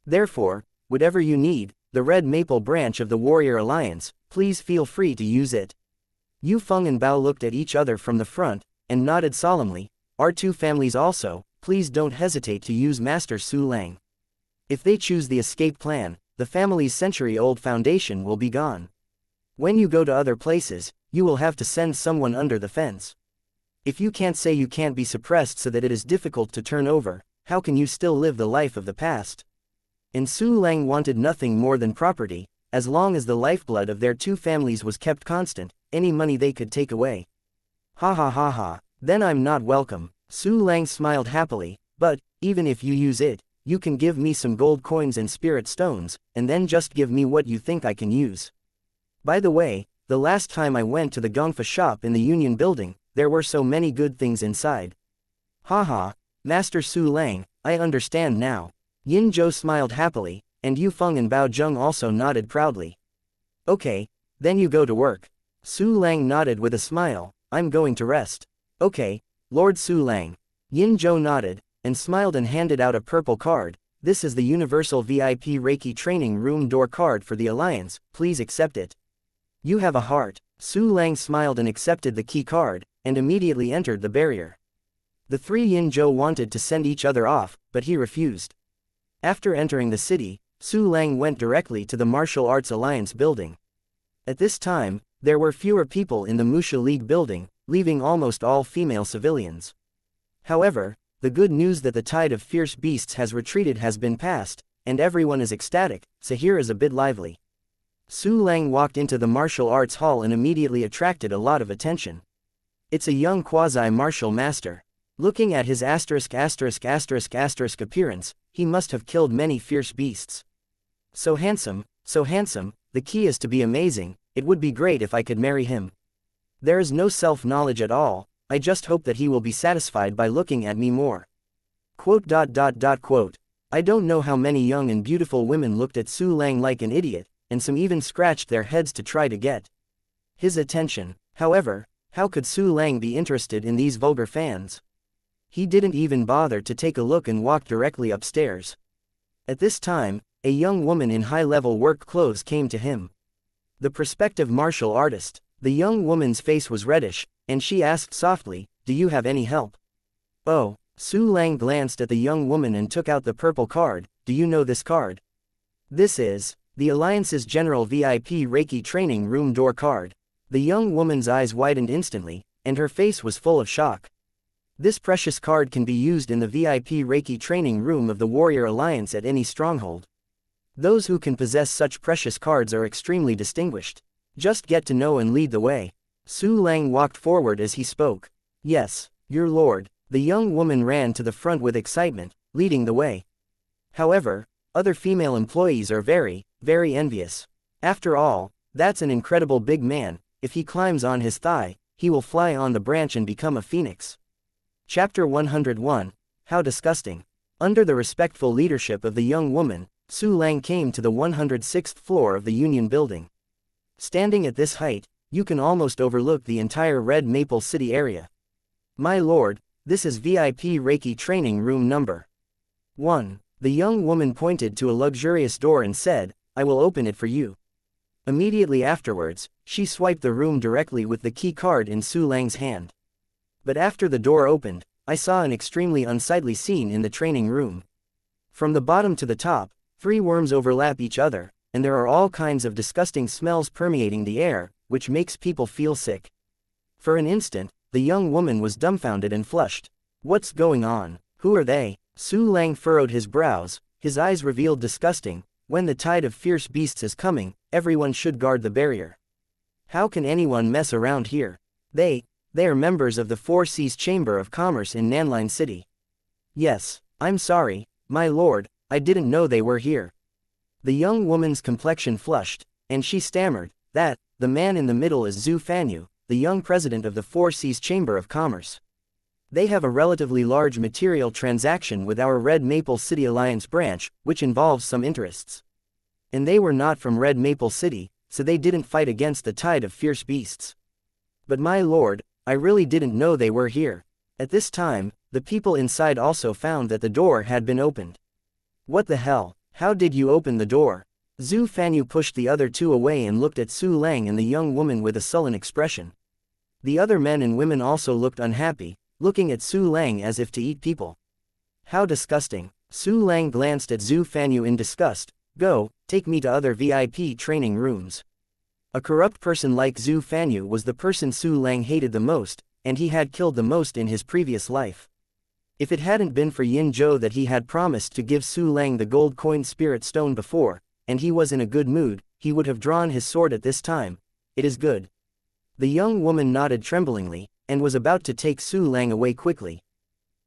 Therefore, whatever you need, the Red Maple branch of the Warrior Alliance, please feel free to use it. Yu Feng and Bao looked at each other from the front, and nodded solemnly. Our two families also, please don't hesitate to use Master Su Lang. If they choose the escape plan, the family's century-old foundation will be gone. When you go to other places, you will have to send someone under the fence. If you can't say you can't be suppressed so that it is difficult to turn over, how can you still live the life of the past? And Su Lang wanted nothing more than property. As long as the lifeblood of their two families was kept constant, any money they could take away. Ha ha ha ha, then I'm not welcome. Su Lang smiled happily, but, even if you use it, you can give me some gold coins and spirit stones, and then just give me what you think I can use. By the way, the last time I went to the Gongfa shop in the Union Building, there were so many good things inside. Haha, Master Su Lang, I understand now. Yin Zhou smiled happily, and Yu Feng and Bao Zheng also nodded proudly. Okay, then you go to work. Su Lang nodded with a smile. I'm going to rest. Okay, Lord Su Lang. Yin Zhou nodded, and smiled and handed out a purple card. This is the Universal VIP Reiki Training Room Door card for the Alliance, please accept it. You have a heart. Su Lang smiled and accepted the key card, and immediately entered the barrier. The three Yin Zhou wanted to send each other off, but he refused. After entering the city, Su Lang went directly to the Martial Arts Alliance building. At this time, there were fewer people in the Musha League building, leaving almost all female civilians. However, the good news that the tide of fierce beasts has retreated has been passed, and everyone is ecstatic, so here is a bit lively. Su Lang walked into the martial arts hall and immediately attracted a lot of attention. It's a young quasi-martial master. Looking at his ***** appearance, he must have killed many fierce beasts. So handsome, the key is to be amazing. It would be great if I could marry him. There is no self-knowledge at all, I just hope that he will be satisfied by looking at me more. I don't know how many young and beautiful women looked at Su Lang like an idiot, and some even scratched their heads to try to get his attention. However, how could Su Lang be interested in these vulgar fans? He didn't even bother to take a look and walked directly upstairs. At this time, a young woman in high-level work clothes came to him. The prospective martial artist. The young woman's face was reddish, and she asked softly, "Do you have any help?" Oh, Su Lang glanced at the young woman and took out the purple card. Do you know this card? This is the Alliance's General VIP Reiki Training Room Door card. The young woman's eyes widened instantly, and her face was full of shock. This precious card can be used in the VIP Reiki Training Room of the Warrior Alliance at any stronghold. Those who can possess such precious cards are extremely distinguished. Just get to know and lead the way. Su Lang walked forward as he spoke. Yes, your lord. The young woman ran to the front with excitement, leading the way. However, other female employees are very envious. After all, that's an incredible big man. If he climbs on his thigh, he will fly on the branch and become a phoenix. Chapter 101, How disgusting. Under the respectful leadership of the young woman, Su Lang came to the 106th floor of the Union Building. Standing at this height, you can almost overlook the entire Red Maple City area. My lord, this is VIP Reiki Training Room number 1. The young woman pointed to a luxurious door and said, I will open it for you. Immediately afterwards, she swiped the room directly with the key card in Su Lang's hand. But after the door opened, I saw an extremely unsightly scene in the training room. From the bottom to the top, 3 worms overlap each other, and there are all kinds of disgusting smells permeating the air, which makes people feel sick. For an instant, the young woman was dumbfounded and flushed. What's going on? Who are they? Su Lang furrowed his brows, his eyes revealed disgusting. When the tide of fierce beasts is coming, everyone should guard the barrier. How can anyone mess around here? They They are members of the Four Seas Chamber of Commerce in Nanline City. Yes, I'm sorry, my lord, I didn't know they were here. The young woman's complexion flushed, and she stammered that the man in the middle is Zhu Fanyu, the young president of the Four Seas Chamber of Commerce. They have a relatively large material transaction with our Red Maple City Alliance branch, which involves some interests. And they were not from Red Maple City, so they didn't fight against the tide of fierce beasts. But my lord, I really didn't know they were here. At this time, the people inside also found that the door had been opened. What the hell? How did you open the door? Zhu Fanyu pushed the other two away and looked at Su Lang and the young woman with a sullen expression. The other men and women also looked unhappy, looking at Su Lang as if to eat people. How disgusting. Su Lang glanced at Zhu Fanyu in disgust. Go, take me to other VIP training rooms. A corrupt person like Zhu Fanyu was the person Su Lang hated the most, and he had killed the most in his previous life. If it hadn't been for Yin Zhou that he had promised to give Su Lang the gold coin spirit stone before, and he was in a good mood, he would have drawn his sword at this time. It is good. The young woman nodded tremblingly, and was about to take Su Lang away quickly.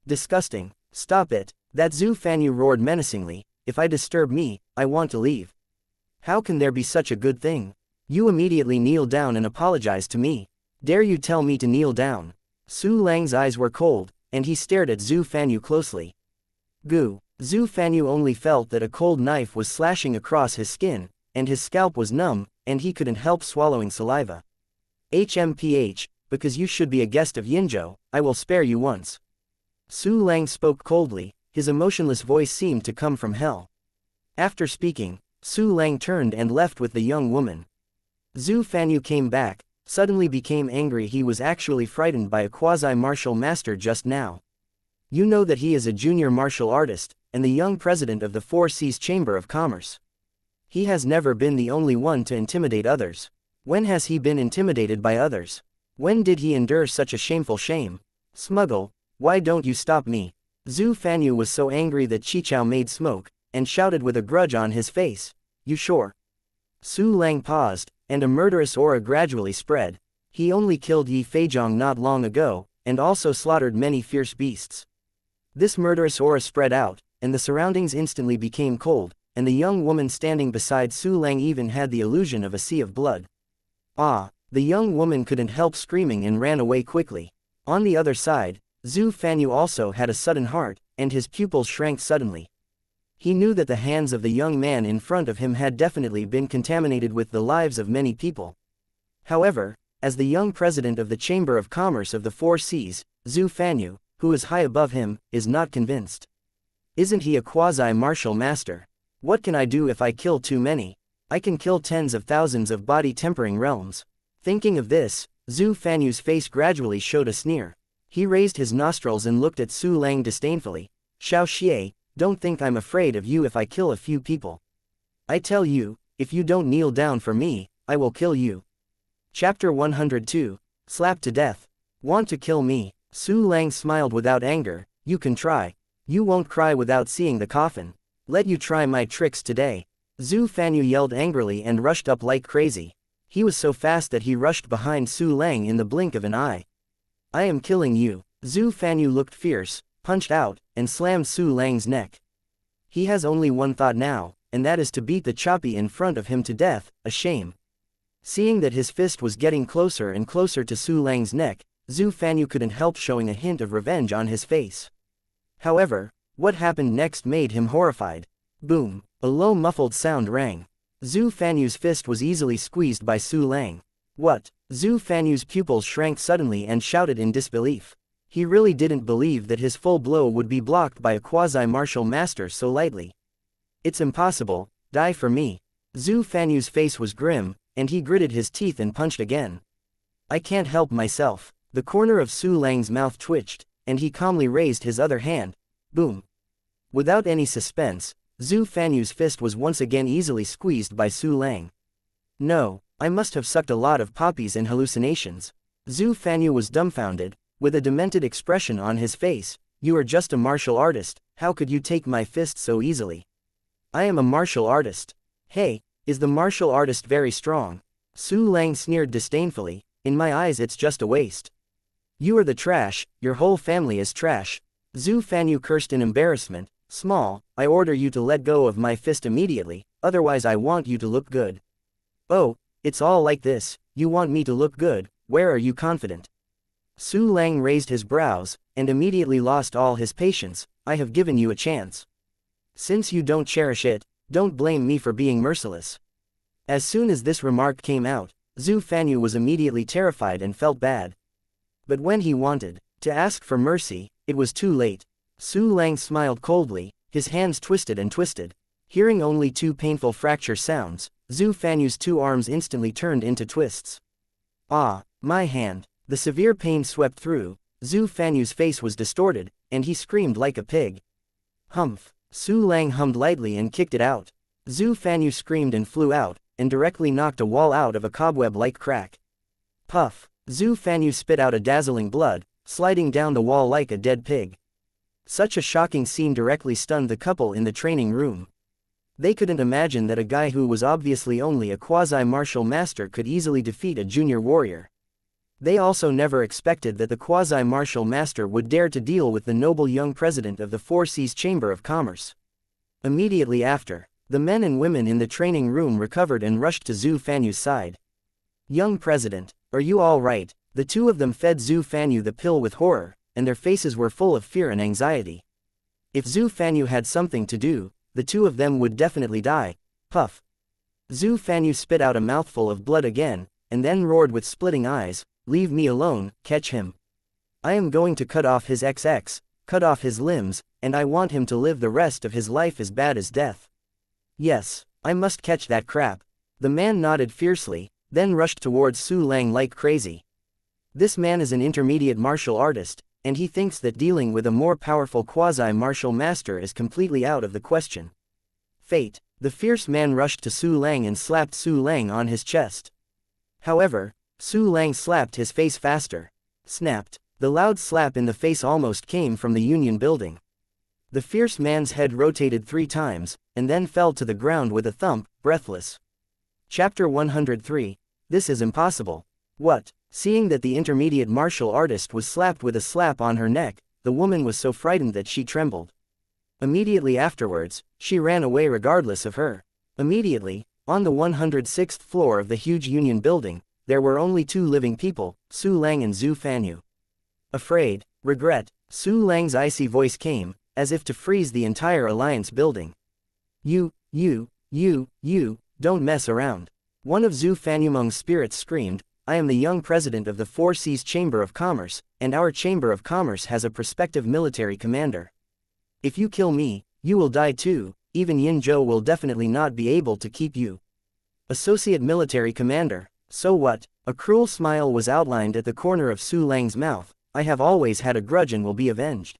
Disgusting. Stop it. That Zhu Fanyu roared menacingly. If I disturb me, I want to leave. How can there be such a good thing? You immediately kneel down and apologize to me. Dare you tell me to kneel down? Su Lang's eyes were cold, and he stared at Zhu Fanyu closely. Goo. Zhu Fanyu only felt that a cold knife was slashing across his skin, and his scalp was numb, and he couldn't help swallowing saliva. HMPH, because you should be a guest of Yinzhou, I will spare you once. Su Lang spoke coldly, his emotionless voice seemed to come from hell. After speaking, Su Lang turned and left with the young woman. Zhu Fanyu came back, suddenly became angry. He was actually frightened by a quasi-martial master just now. You know that he is a junior martial artist, and the young president of the Four Seas Chamber of Commerce. He has never been the only one to intimidate others. When has he been intimidated by others? When did he endure such a shameful shame? Smuggle, why don't you stop me? Zhu Fanyu was so angry that Chichao made smoke, and shouted with a grudge on his face. You sure? Su Lang paused, and a murderous aura gradually spread. He only killed Yi Feizhong not long ago, and also slaughtered many fierce beasts. This murderous aura spread out, and the surroundings instantly became cold, and the young woman standing beside Su Lang even had the illusion of a sea of blood. Ah! The young woman couldn't help screaming and ran away quickly. On the other side, Zhu Fanyu also had a sudden heart, and his pupils shrank suddenly. He knew that the hands of the young man in front of him had definitely been contaminated with the lives of many people. However, as the young president of the Chamber of Commerce of the Four Seas, Zhu Fanyu, who is high above him, is not convinced. Isn't he a quasi-martial master? What can I do if I kill too many? I can kill tens of thousands of body-tempering realms. Thinking of this, Zhu Fanyu's face gradually showed a sneer. He raised his nostrils and looked at Su Lang disdainfully. Xiao Xie, don't think I'm afraid of you if I kill a few people. I tell you, if you don't kneel down for me, I will kill you. Chapter 102, Slapped to Death. Want to kill me? Su Lang smiled without anger. You can try. You won't cry without seeing the coffin. Let you try my tricks today. Zhu Fanyu yelled angrily and rushed up like crazy. He was so fast that he rushed behind Su Lang in the blink of an eye. I am killing you. Zhu Fanyu looked fierce, punched out, and slammed Su Lang's neck. He has only one thought now, and that is to beat the choppy in front of him to death, a shame. Seeing that his fist was getting closer and closer to Su Lang's neck, Zhu Fanyu couldn't help showing a hint of revenge on his face. However, what happened next made him horrified. Boom! A low muffled sound rang. Zhu Fanyu's fist was easily squeezed by Su Lang. What? Zhu Fanyu's pupils shrank suddenly and shouted in disbelief. He really didn't believe that his full blow would be blocked by a quasi-martial master so lightly. It's impossible, die for me. Zhu Fanyu's face was grim, and he gritted his teeth and punched again. I can't help myself. The corner of Su Lang's mouth twitched, and he calmly raised his other hand. Boom! Without any suspense, Zhu Fanyu's fist was once again easily squeezed by Su Lang. No, I must have sucked a lot of poppies and hallucinations. Zhu Fanyu was dumbfounded, with a demented expression on his face. You are just a martial artist, how could you take my fist so easily? I am a martial artist. Hey, is the martial artist very strong? Su Lang sneered disdainfully. In my eyes it's just a waste. You are the trash, your whole family is trash. Zhu Fanyu cursed in embarrassment. Small, I order you to let go of my fist immediately, otherwise I want you to look good. Oh, it's all like this, you want me to look good, where are you confident? Su Lang raised his brows, and immediately lost all his patience. I have given you a chance. Since you don't cherish it, don't blame me for being merciless. As soon as this remark came out, Zhu Fanyu was immediately terrified and felt bad. But when he wanted to ask for mercy, it was too late. Su Lang smiled coldly, his hands twisted and twisted. Hearing only two painful fracture sounds, Zhu Fanyu's two arms instantly turned into twists. Ah, my hand. The severe pain swept through, Zhu Fanyu's face was distorted, and he screamed like a pig. Humph. Su Lang hummed lightly and kicked it out. Zhu Fanyu screamed and flew out, and directly knocked a wall out of a cobweb-like crack. Puff. Zhu Fanyu spit out a dazzling blood, sliding down the wall like a dead pig. Such a shocking scene directly stunned the couple in the training room. They couldn't imagine that a guy who was obviously only a quasi-martial master could easily defeat a junior warrior. They also never expected that the quasi-martial master would dare to deal with the noble young president of the Four Seas Chamber of Commerce. Immediately after, the men and women in the training room recovered and rushed to Zhu Fanyu's side. Young president, are you all right? The two of them fed Zhu Fanyu the pill with horror, and their faces were full of fear and anxiety. If Zhu Fanyu had something to do, the two of them would definitely die. Puff. Zhu Fanyu spit out a mouthful of blood again, and then roared with splitting eyes, leave me alone, catch him. I am going to cut off his XX, cut off his limbs, and I want him to live the rest of his life as bad as death. Yes, I must catch that crap. The man nodded fiercely, then rushed towards Su Lang like crazy. This man is an intermediate martial artist, and he thinks that dealing with a more powerful quasi-martial master is completely out of the question. Fate. The fierce man rushed to Su Lang and slapped Su Lang on his chest. However, Su Lang slapped his face faster. Snapped. The loud slap in the face almost came from the Union building. The fierce man's head rotated 3 times, and then fell to the ground with a thump, breathless. Chapter 103. This is impossible. What? Seeing that the intermediate martial artist was slapped with a slap on her neck, the woman was so frightened that she trembled. Immediately afterwards, she ran away regardless of her. Immediately, on the 106th floor of the huge Union building, there were only 2 living people, Su Lang and Zhu Fanyu. Afraid, regret, Su Lang's icy voice came, as if to freeze the entire Alliance building. You, don't mess around. One of Zhu Fanyumeng's spirits screamed, I am the young president of the Four Seas Chamber of Commerce, and our Chamber of Commerce has a prospective military commander. If you kill me, you will die too, even Yin Zhou will definitely not be able to keep you. Associate military commander, so what? A cruel smile was outlined at the corner of Su Lang's mouth, I have always had a grudge and will be avenged.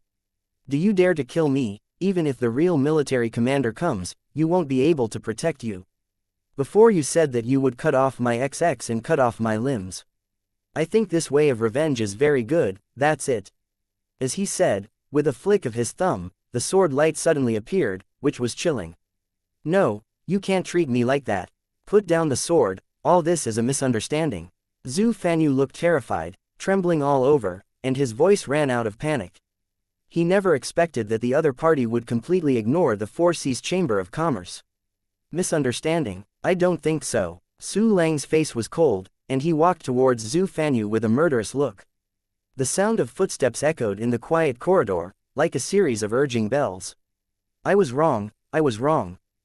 Do you dare to kill me? Even if the real military commander comes, you won't be able to protect you. Before you said that you would cut off my XX and cut off my limbs. I think this way of revenge is very good, that's it. As he said, with a flick of his thumb, the sword light suddenly appeared, which was chilling. No, you can't treat me like that. Put down the sword, all this is a misunderstanding. Zhu Fanyu looked terrified, trembling all over, and his voice ran out of panic. He never expected that the other party would completely ignore the Four Seas Chamber of Commerce. Misunderstanding? I don't think so. Su Lang's face was cold, and he walked towards Zhu Fanyu with a murderous look. The sound of footsteps echoed in the quiet corridor, like a series of urging bells. I was wrong.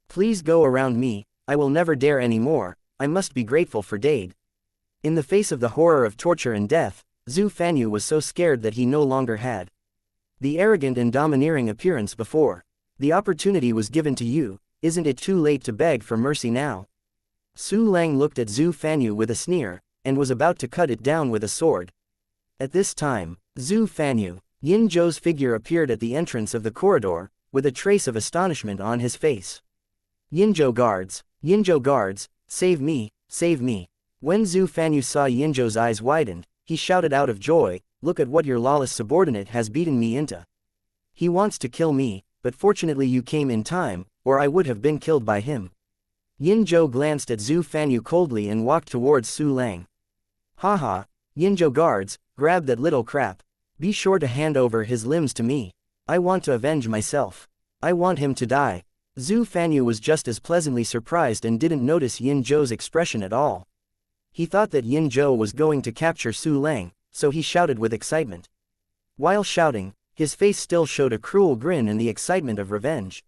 Please go around me, I will never dare anymore, I must be grateful for Dade. In the face of the horror of torture and death, Zhu Fanyu was so scared that he no longer had the arrogant and domineering appearance before. The opportunity was given to you, isn't it too late to beg for mercy now? Su Lang looked at Zhu Fanyu with a sneer, and was about to cut it down with a sword. At this time, Zhu Fanyu, Yin Zhou's figure appeared at the entrance of the corridor, with a trace of astonishment on his face. Yin Zhou guards, save me, save me. When Zhu Fanyu saw Yin Zhou's eyes widened, he shouted out of joy, look at what your lawless subordinate has beaten me into. He wants to kill me, but fortunately you came in time, or I would have been killed by him. Yin Zhou glanced at Zhu Fanyu coldly and walked towards Su Lang. Haha, Yin Zhou guards, grab that little crap. Be sure to hand over his limbs to me. I want to avenge myself. I want him to die. Zhu Fanyu was just as pleasantly surprised and didn't notice Yin Zhou's expression at all. He thought that Yin Zhou was going to capture Su Lang, so he shouted with excitement. While shouting, his face still showed a cruel grin and the excitement of revenge.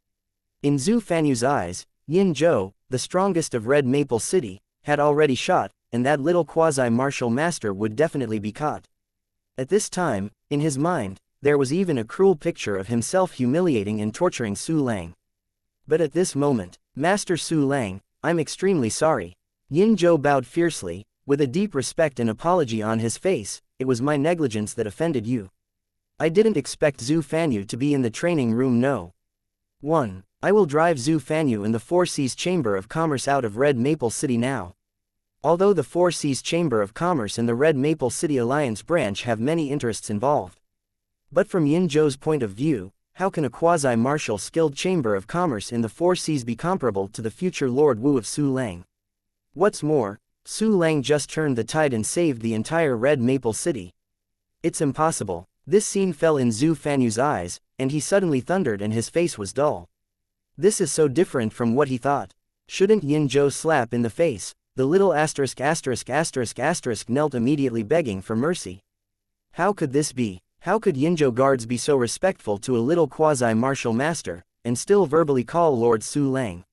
In Zhu Fanyu's eyes, Yin Zhou, the strongest of Red Maple City, had already shot, and that little quasi-martial master would definitely be caught. At this time, in his mind, there was even a cruel picture of himself humiliating and torturing Su Lang. But at this moment, Master Su Lang, I'm extremely sorry. Yin Zhou bowed fiercely, with a deep respect and apology on his face. It was my negligence that offended you. I didn't expect Zhu Fanyu to be in the training room. No. 1. I will drive Zhu Fanyu and the Four Seas Chamber of Commerce out of Red Maple City now. Although the Four Seas Chamber of Commerce and the Red Maple City Alliance branch have many interests involved. But from Yin Zhou's point of view, how can a quasi-martial skilled Chamber of Commerce in the Four Seas be comparable to the future Lord Wu of Su Lang? What's more, Su Lang just turned the tide and saved the entire Red Maple City. It's impossible. This scene fell in Zhu Fanyu's eyes, and he suddenly thundered and his face was dull. This is so different from what he thought. Shouldn't Yin Zhou slap in the face? The little ***** knelt immediately begging for mercy. How could this be? How could Yin Zhou guards be so respectful to a little quasi-martial master, and still verbally call Lord Su Lang?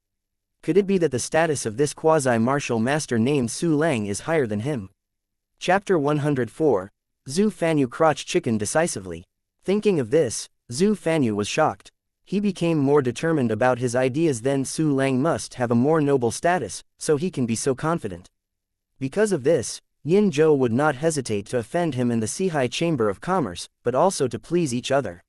Could it be that the status of this quasi-martial master named Su Lang is higher than him? Chapter 104. Zhu Fanyu crotch chicken decisively. Thinking of this, Zhu Fanyu was shocked. He became more determined about his ideas. Then Su Lang must have a more noble status, so he can be so confident. Because of this, Yin Zhou would not hesitate to offend him in the Sihai Chamber of Commerce, but also to please each other.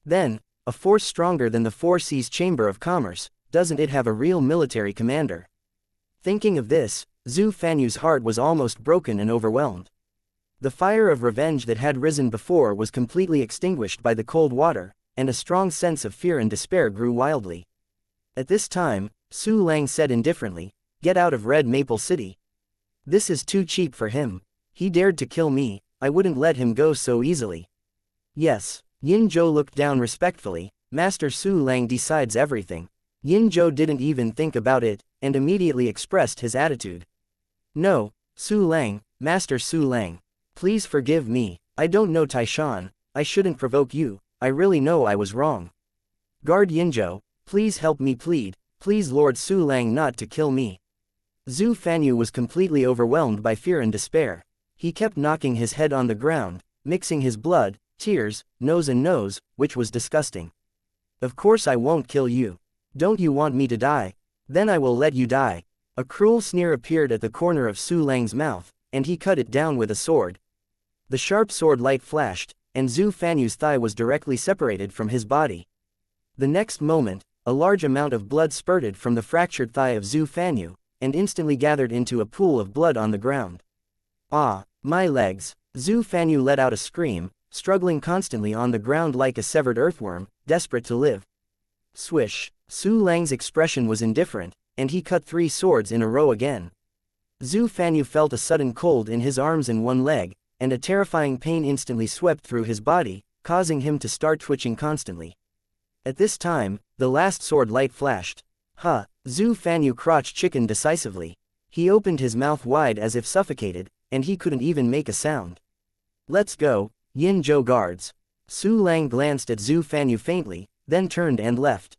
Then, a force stronger than the Four Seas Chamber of Commerce, doesn't it have a real military commander? Thinking of this, Zhu Fanyu's heart was almost broken and overwhelmed. The fire of revenge that had risen before was completely extinguished by the cold water, and a strong sense of fear and despair grew wildly. At this time, Su Lang said indifferently, "Get out of Red Maple City. This is too cheap for him. He dared to kill me, I wouldn't let him go so easily." Yes, Yin Zhou looked down respectfully. Master Su Lang decides everything. Yin Zhou didn't even think about it, and immediately expressed his attitude. "No, Su Lang, Master Su Lang. Please forgive me, I don't know Taishan, I shouldn't provoke you, I really know I was wrong. Guard Yin Zhou, please help me plead, please Lord Su Lang not to kill me." Zhu Fanyu was completely overwhelmed by fear and despair. He kept knocking his head on the ground, mixing his blood, tears, nose, which was disgusting. "Of course I won't kill you. Don't you want me to die? Then I will let you die." A cruel sneer appeared at the corner of Su Lang's mouth, and he cut it down with a sword. The sharp sword light flashed, and Zhu Fanyu's thigh was directly separated from his body. The next moment, a large amount of blood spurted from the fractured thigh of Zhu Fanyu, and instantly gathered into a pool of blood on the ground. "Ah, my legs!" Zhu Fanyu let out a scream, struggling constantly on the ground like a severed earthworm, desperate to live. Swish! Su Lang's expression was indifferent, and he cut 3 swords in a row again. Zhu Fanyu felt a sudden cold in his arms and one leg, and a terrifying pain instantly swept through his body, causing him to start twitching constantly. At this time, the last sword light flashed. "Huh!" Zhu Fanyu crotch chicken decisively. He opened his mouth wide as if suffocated, and he couldn't even make a sound. "Let's go, Yin Zhou guards." Su Lang glanced at Zhu Fanyu faintly, then turned and left.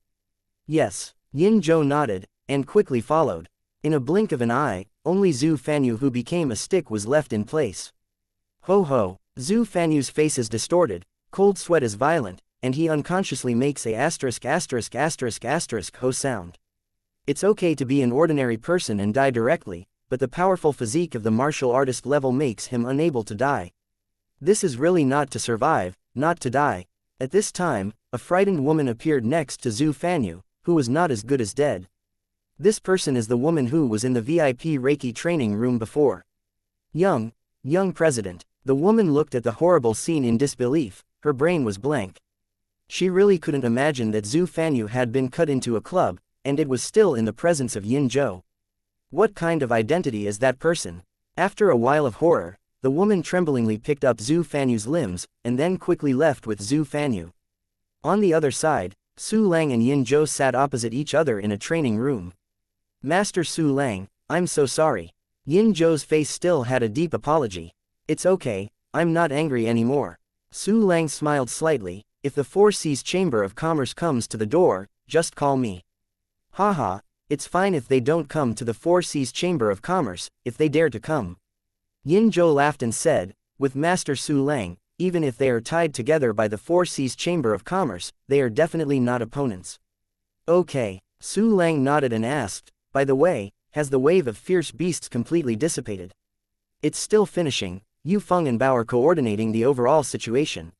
"Yes." Yin Zhou nodded, and quickly followed. In a blink of an eye, only Zhu Fanyu who became a stick was left in place. Ho ho! Zhu Fanyu's face is distorted, cold sweat is violent, and he unconsciously makes a ****** ho sound. It's okay to be an ordinary person and die directly, but the powerful physique of the martial artist level makes him unable to die. This is really not to survive, not to die. At this time, a frightened woman appeared next to Zhu Fanyu, who was not as good as dead. This person is the woman who was in the VIP Reiki training room before. Young president. The woman looked at the horrible scene in disbelief, her brain was blank. She really couldn't imagine that Zhu Fanyu had been cut into a club, and it was still in the presence of Yin Zhou. What kind of identity is that person? After a while of horror, The woman tremblingly picked up Zhu Fanyu's limbs, and then quickly left with Zhu Fanyu. On the other side, Su Lang and Yin Zhou sat opposite each other in a training room. Master Su Lang, I'm so sorry. Yin Zhou's face still had a deep apology. It's okay, I'm not angry anymore. Su Lang smiled slightly. If the Four Seas Chamber of Commerce comes to the door, just call me. Haha, it's fine if they don't come to the Four Seas Chamber of Commerce, if they dare to come. Yin Zhou laughed and said, with Master Su Lang, even if they are tied together by the Four Seas Chamber of Commerce, they are definitely not opponents. Okay, Su Lang nodded and asked, by the way, has the wave of fierce beasts completely dissipated? It's still finishing. Yu Feng and Bao are coordinating the overall situation.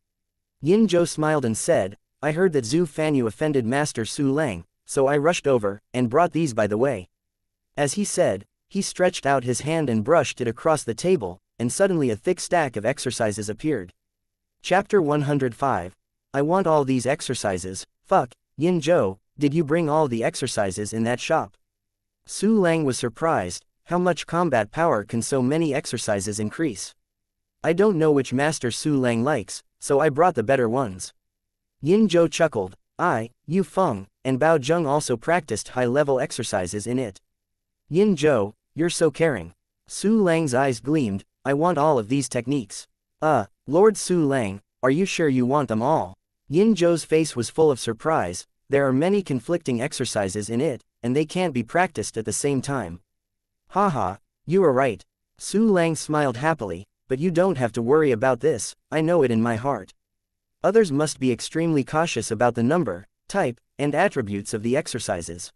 Yin Zhou smiled and said, I heard that Zhu Fanyu offended Master Su Lang, so I rushed over, and brought these by the way. As he said, he stretched out his hand and brushed it across the table, and suddenly a thick stack of exercises appeared. Chapter 105. I want all these exercises. Fuck, Yin Zhou, did you bring all the exercises in that shop? Su Lang was surprised. How much combat power can so many exercises increase? I don't know which master Su Lang likes, so I brought the better ones. Yin Zhou chuckled. I, Yu Feng, and Bao Zheng also practiced high-level exercises in it. Yin Zhou, you're so caring. Su Lang's eyes gleamed. I want all of these techniques. Lord Su Lang, are you sure you want them all? Yin Zhou's face was full of surprise. There are many conflicting exercises in it, and they can't be practiced at the same time. Haha, you are right. Su Lang smiled happily, but you don't have to worry about this, I know it in my heart. Others must be extremely cautious about the number, type, and attributes of the exercises.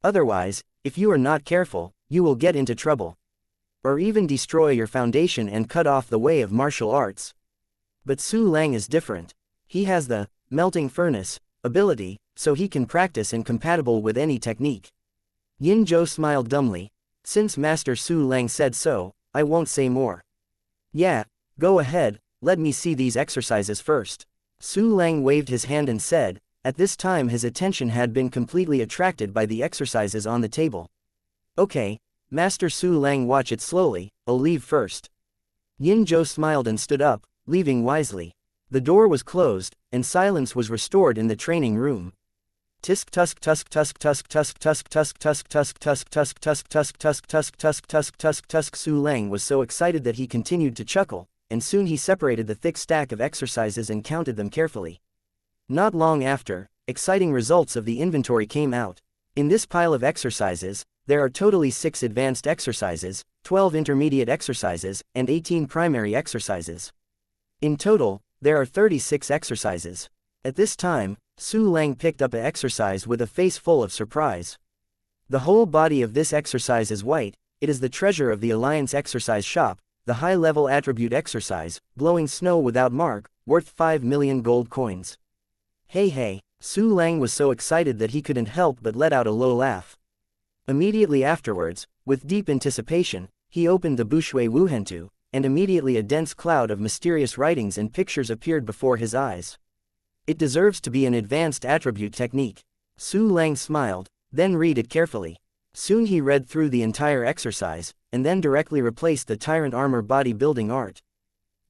Otherwise, if you are not careful, you will get into trouble. Or even destroy your foundation and cut off the way of martial arts. But Su Lang is different. He has the melting furnace ability, so he can practice and compatible with any technique. Yin Zhou smiled dumbly. Since Master Su Lang said so, I won't say more. Yeah, go ahead, let me see these exercises first. Su Lang waved his hand and said, at this time his attention had been completely attracted by the exercises on the table. Okay, Master Su Lang, watch it slowly, I'll leave first. Yin Zhou smiled and stood up, leaving wisely. The door was closed, and silence was restored in the training room. Tisk tusk tusk tusk tusk tusk tusk tusk tusk tusk tusk tusk tusk tusk tusk tusk tusk tusk tusk tusk. Su Lang was so excited that he continued to chuckle, and soon he separated the thick stack of exercises and counted them carefully. Not long after, exciting results of the inventory came out. In this pile of exercises, there are totally 6 advanced exercises, 12 intermediate exercises, and 18 primary exercises. In total, there are 36 exercises. At this time, Su Lang picked up an exercise with a face full of surprise. The whole body of this exercise is white. It is the treasure of the Alliance exercise shop, the high-level attribute exercise, blowing snow without mark, worth 5 million gold coins. Hey, Su Lang was so excited that he couldn't help but let out a low laugh. Immediately afterwards, with deep anticipation, he opened the Bushui Wuhentu, and immediately a dense cloud of mysterious writings and pictures appeared before his eyes. It deserves to be an advanced attribute technique. Su Lang smiled, then read it carefully. Soon he read through the entire exercise, and then directly replaced the Tyrant Armor body building art.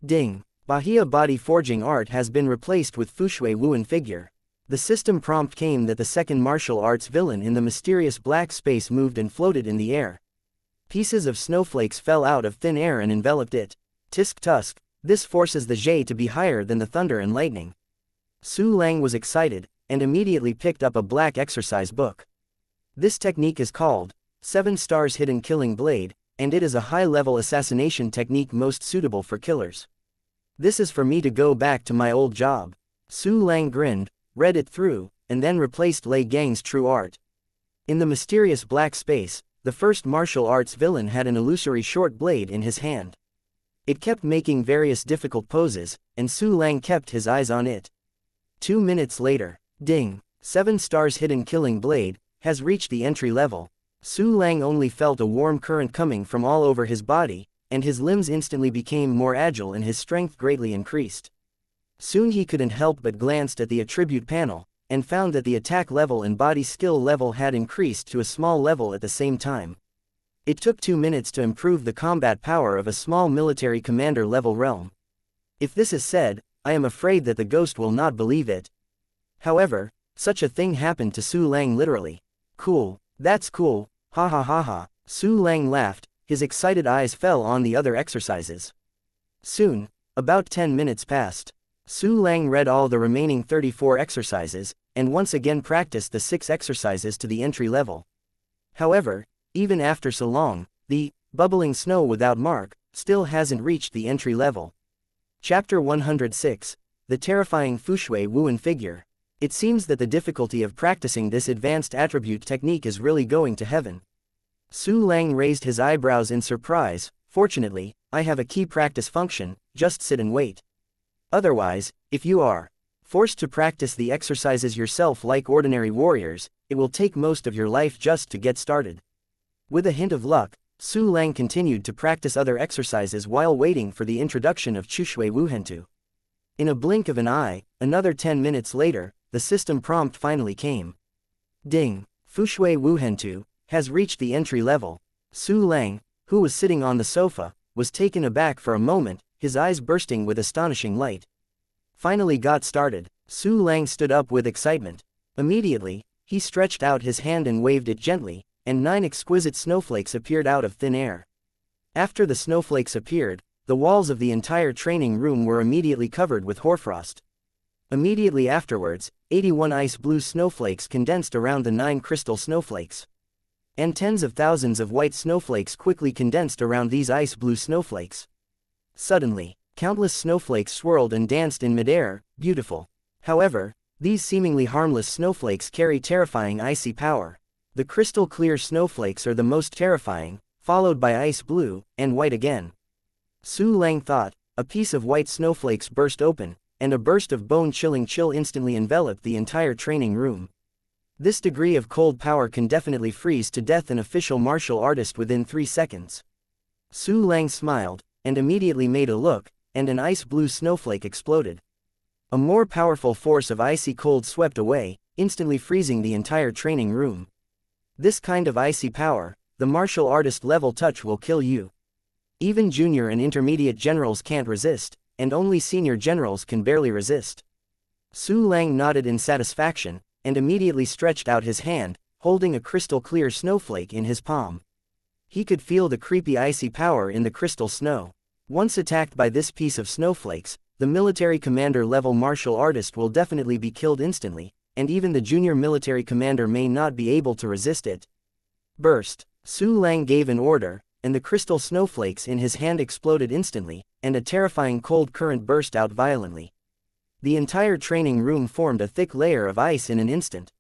Ding! Bahia body forging art has been replaced with Fushui Wuan figure. The system prompt came that the second martial arts villain in the mysterious black space moved and floated in the air. Pieces of snowflakes fell out of thin air and enveloped it. Tisk tusk, this forces the Zhe to be higher than the thunder and lightning. Su Lang was excited, and immediately picked up a black exercise book. This technique is called 7 Stars Hidden Killing Blade, and it is a high-level assassination technique most suitable for killers. This is for me to go back to my old job. Su Lang grinned, read it through, and then replaced Lei Gang's true art. In the mysterious black space, the first martial arts villain had an illusory short blade in his hand. It kept making various difficult poses, and Su Lang kept his eyes on it. 2 minutes later, ding! 7 Stars Hidden Killing Blade has reached the entry level. Su Lang only felt a warm current coming from all over his body, and his limbs instantly became more agile and his strength greatly increased. Soon he couldn't help but glanced at the attribute panel, and found that the attack level and body skill level had increased to a small level at the same time. It took 2 minutes to improve the combat power of a small military commander level realm. If this is said, I am afraid that the ghost will not believe it. However, such a thing happened to Su Lang literally. Cool, that's cool, ha ha ha ha. Su Lang laughed, his excited eyes fell on the other exercises. Soon, about 10 minutes passed. Su Lang read all the remaining 34 exercises, and once again practiced the 6 exercises to the entry level. However, even after so long, the bubbling snow without mark still hasn't reached the entry level. Chapter 106, The Terrifying Fushui Wuan Figure. It seems that the difficulty of practicing this advanced attribute technique is really going to heaven. Su Lang raised his eyebrows in surprise. Fortunately, I have a key practice function, just sit and wait. Otherwise, if you are forced to practice the exercises yourself like ordinary warriors, it will take most of your life just to get started. With a hint of luck, Su Lang continued to practice other exercises while waiting for the introduction of Chushui Wuhentu. In a blink of an eye, another 10 minutes later, the system prompt finally came. Ding! Fushui Wuhentu has reached the entry level. Su Lang, who was sitting on the sofa, was taken aback for a moment, his eyes bursting with astonishing light. Finally got started. Su Lang stood up with excitement. Immediately, he stretched out his hand and waved it gently, and 9 exquisite snowflakes appeared out of thin air. After the snowflakes appeared, the walls of the entire training room were immediately covered with hoarfrost. Immediately afterwards, 81 ice blue snowflakes condensed around the 9 crystal snowflakes. And tens of thousands of white snowflakes quickly condensed around these ice blue snowflakes. Suddenly, countless snowflakes swirled and danced in midair, beautiful. However, these seemingly harmless snowflakes carry terrifying icy power. The crystal clear snowflakes are the most terrifying, followed by ice blue, and white again. Su Lang thought. A piece of white snowflakes burst open, and a burst of bone-chilling chill instantly enveloped the entire training room. This degree of cold power can definitely freeze to death an official martial artist within 3 seconds. Su Lang smiled, and immediately made a look, and an ice blue snowflake exploded. A more powerful force of icy cold swept away, instantly freezing the entire training room. This kind of icy power, the martial artist level touch will kill you. Even junior and intermediate generals can't resist, and only senior generals can barely resist. Su Lang nodded in satisfaction, and immediately stretched out his hand, holding a crystal clear snowflake in his palm. He could feel the creepy icy power in the crystal snow. Once attacked by this piece of snowflakes, the military commander level martial artist will definitely be killed instantly, and even the junior military commander may not be able to resist it. Burst! Su Lang gave an order, and the crystal snowflakes in his hand exploded instantly, and a terrifying cold current burst out violently. The entire training room formed a thick layer of ice in an instant.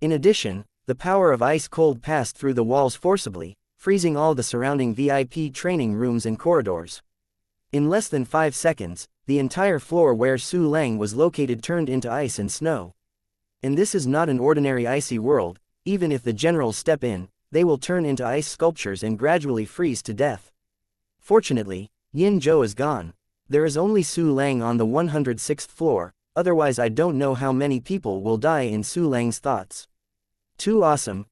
In addition, the power of ice cold passed through the walls forcibly, freezing all the surrounding VIP training rooms and corridors. In less than 5 seconds, the entire floor where Su Lang was located turned into ice and snow. And this is not an ordinary icy world. Even if the generals step in, they will turn into ice sculptures and gradually freeze to death. Fortunately, Yin Zhou is gone. There is only Su Lang on the 106th floor, otherwise I don't know how many people will die in Su Lang's thoughts. Too awesome,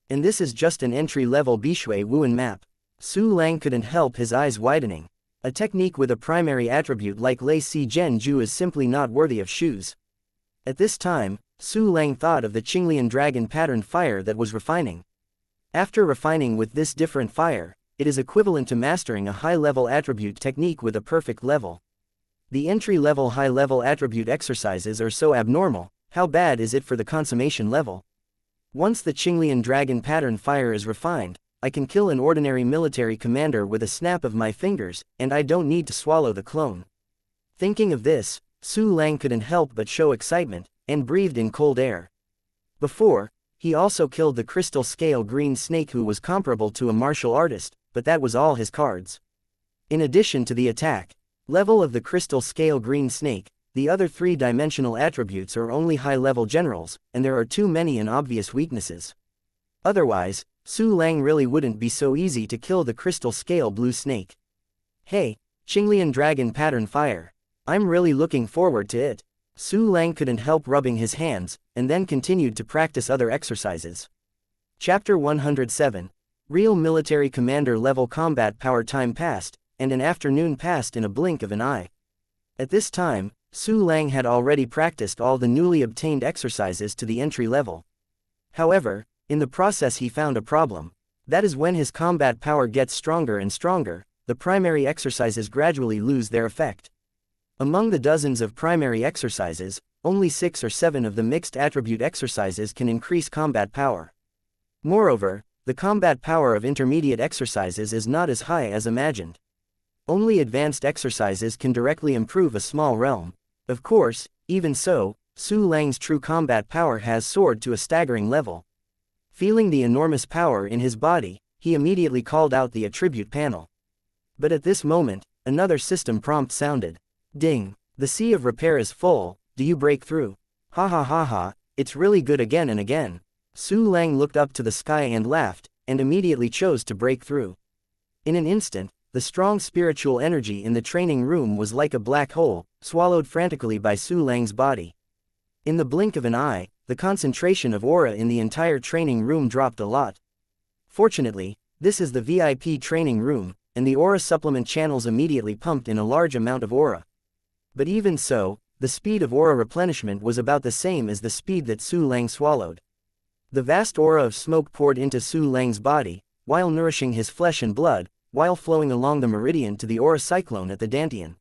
and this is just an entry-level Bishui Wuan map. Su Lang couldn't help his eyes widening. A technique with a primary attribute like Lei Si Zhen Ju is simply not worthy of shoes. At this time, Su Lang thought of the Qinglian dragon pattern fire that was refining. After refining with this different fire, it is equivalent to mastering a high-level attribute technique with a perfect level. The entry-level high-level attribute exercises are so abnormal, how bad is it for the consummation level? Once the Qinglian dragon pattern fire is refined, I can kill an ordinary military commander with a snap of my fingers, and I don't need to swallow the clone. Thinking of this, Su Lang couldn't help but show excitement, and breathed in cold air. Before, he also killed the crystal scale green snake who was comparable to a martial artist, but that was all his cards. In addition to the attack level of the crystal scale green snake, the other 3-dimensional attributes are only high-level generals, and there are too many and obvious weaknesses. Otherwise, Su Lang really wouldn't be so easy to kill the crystal scale blue snake. Hey, Qinglian dragon pattern fire. I'm really looking forward to it. Su Lang couldn't help rubbing his hands, and then continued to practice other exercises. Chapter 107. Real military commander level combat power. Time passed, and an afternoon passed in a blink of an eye. At this time, Su Lang had already practiced all the newly obtained exercises to the entry level. However, in the process he found a problem. That is, when his combat power gets stronger and stronger, the primary exercises gradually lose their effect. Among the dozens of primary exercises, only 6 or 7 of the mixed attribute exercises can increase combat power. Moreover, the combat power of intermediate exercises is not as high as imagined. Only advanced exercises can directly improve a small realm. Of course, even so, Su Lang's true combat power has soared to a staggering level. Feeling the enormous power in his body, he immediately called out the attribute panel. But at this moment, another system prompt sounded. Ding! The sea of repair is full, do you break through? Ha ha ha ha, it's really good again and again. Su Lang looked up to the sky and laughed, and immediately chose to break through. In an instant, the strong spiritual energy in the training room was like a black hole, swallowed frantically by Su Lang's body. In the blink of an eye, the concentration of aura in the entire training room dropped a lot. Fortunately, this is the VIP training room, and the aura supplement channels immediately pumped in a large amount of aura. But even so, the speed of aura replenishment was about the same as the speed that Su Lang swallowed. The vast aura of smoke poured into Su Lang's body, while nourishing his flesh and blood, while flowing along the meridian to the aura cyclone at the dantian.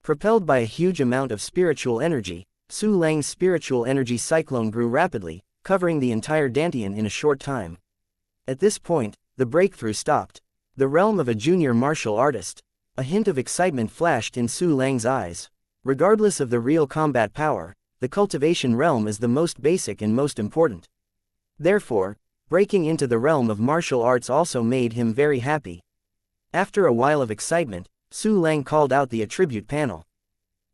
Propelled by a huge amount of spiritual energy, Su Lang's spiritual energy cyclone grew rapidly, covering the entire dantian in a short time. At this point, the breakthrough stopped. The realm of a junior martial artist. A hint of excitement flashed in Su Lang's eyes. Regardless of the real combat power, the cultivation realm is the most basic and most important. Therefore, breaking into the realm of martial arts also made him very happy. After a while of excitement, Su Lang called out the attribute panel.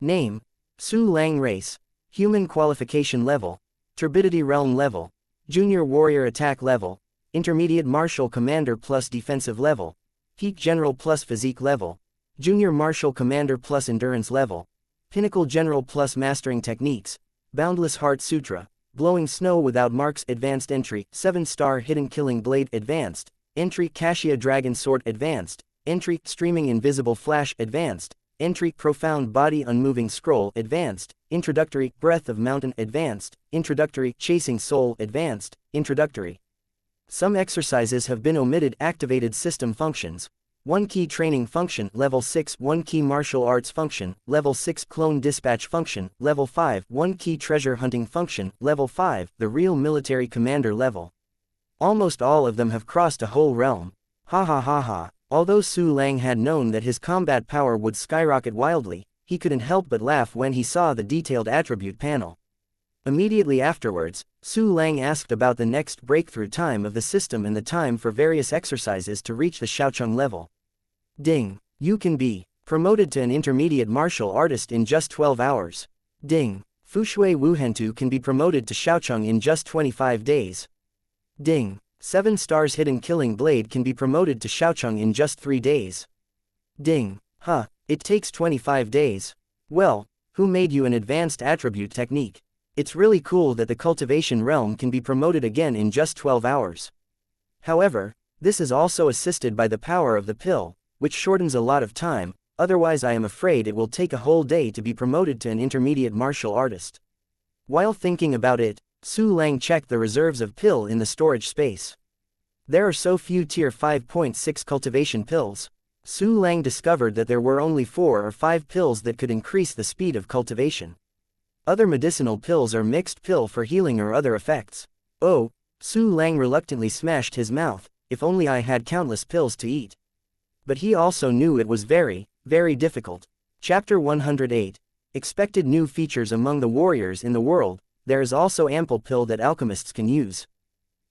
Name: Su Lang. Race: Human. Qualification level: Turbidity realm level, Junior warrior attack level, Intermediate martial commander plus defensive level, Peak general plus physique level, Junior martial commander plus endurance level, Pinnacle general plus mastering techniques, Boundless heart sutra, Blowing snow without marks. Advanced entry: 7-star hidden killing blade. Advanced entry: xianxia dragon sword. Advanced entry: streaming invisible flash. Advanced entry: profound body unmoving scroll. Advanced introductory: breath of mountain. Advanced introductory: chasing soul. Advanced introductory. Some exercises have been omitted. Activated system functions: 1 key training function level 6, 1 key martial arts function level 6, clone dispatch function level 5, 1 key treasure hunting function level 5, the real military commander level. Almost all of them have crossed a whole realm. Ha ha ha ha. Although Su Lang had known that his combat power would skyrocket wildly, he couldn't help but laugh when he saw the detailed attribute panel. Immediately afterwards, Su Lang asked about the next breakthrough time of the system and the time for various exercises to reach the xiaocheng level. Ding! You can be promoted to an intermediate martial artist in just 12 hours. Ding! Fushui Wuhentu can be promoted to xiaocheng in just 25 days. Ding! 7 stars hidden killing blade can be promoted to xiaocheng in just 3 days. Ding! Huh, it takes 25 days. Well, who made you an advanced attribute technique? It's really cool that the cultivation realm can be promoted again in just 12 hours. However, this is also assisted by the power of the pill, which shortens a lot of time, otherwise I am afraid it will take a whole day to be promoted to an intermediate martial artist. While thinking about it, Su Lang checked the reserves of pill in the storage space. There are so few tier 5.6 cultivation pills. Su Lang discovered that there were only 4 or 5 pills that could increase the speed of cultivation. Other medicinal pills are mixed pill for healing or other effects. Oh, Su Lang reluctantly smashed his mouth, if only I had countless pills to eat. But he also knew it was very, very difficult. Chapter 108. Expected new features among the warriors in the world. There is also ample pill that alchemists can use.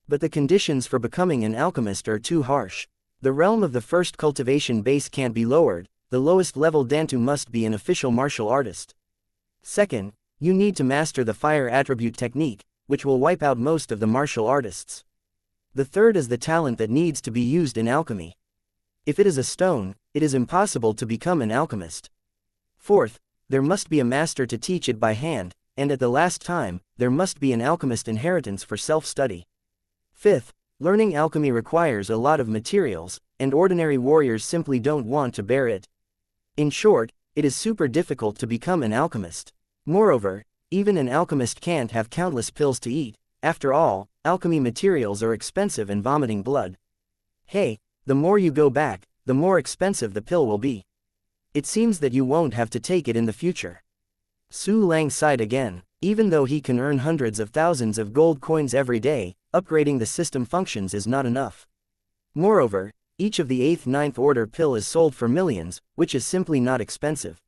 But the conditions for becoming an alchemist are too harsh. The realm of the first cultivation base can't be lowered, the lowest level Dantu must be an official martial artist. Second, you need to master the fire attribute technique, which will wipe out most of the martial artists. The third is the talent that needs to be used in alchemy. If it is a stone, it is impossible to become an alchemist. Fourth, there must be a master to teach it by hand, and at the last time, there must be an alchemist inheritance for self-study. Fifth, Learning alchemy requires a lot of materials, and ordinary warriors simply don't want to bear it. In short, it is super difficult to become an alchemist. Moreover, even an alchemist can't have countless pills to eat. After all, alchemy materials are expensive and vomiting blood. Hey, the more you go back, the more expensive the pill will be. It seems that you won't have to take it in the future. Su Lang sighed again. Even though he can earn hundreds of thousands of gold coins every day, upgrading the system functions is not enough. Moreover, each of the 8th-9th order pill is sold for millions, which is simply not expensive.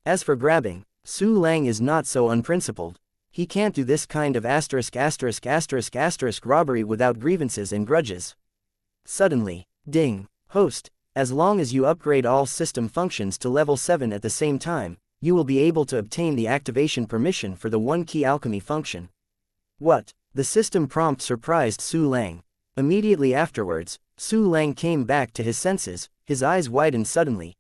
As for grabbing, Su Lang is not so unprincipled. He can't do this kind of ***** robbery without grievances and grudges. Suddenly, ding, host, as long as you upgrade all system functions to level 7 at the same time, you will be able to obtain the activation permission for the one-key alchemy function. What? The system prompt surprised Su Lang. Immediately afterwards, Su Lang came back to his senses, his eyes widened suddenly.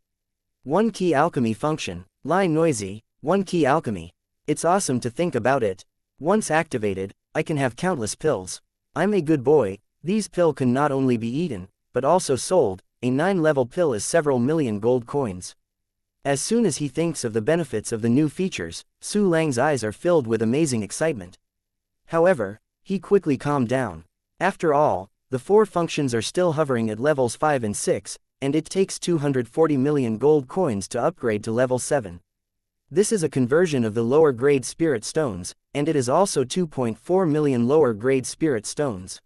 One-key alchemy function, lie noisy, one-key alchemy. It's awesome to think about it. Once activated, I can have countless pills. I'm a good boy. These pills can not only be eaten, but also sold. A 9-level pill is several million gold coins. As soon as he thinks of the benefits of the new features, Su Lang's eyes are filled with amazing excitement. However, he quickly calmed down. After all, the 4 functions are still hovering at levels 5 and 6, and it takes 240 million gold coins to upgrade to level 7. This is a conversion of the lower-grade spirit stones, and it is also 2.4 million lower-grade spirit stones.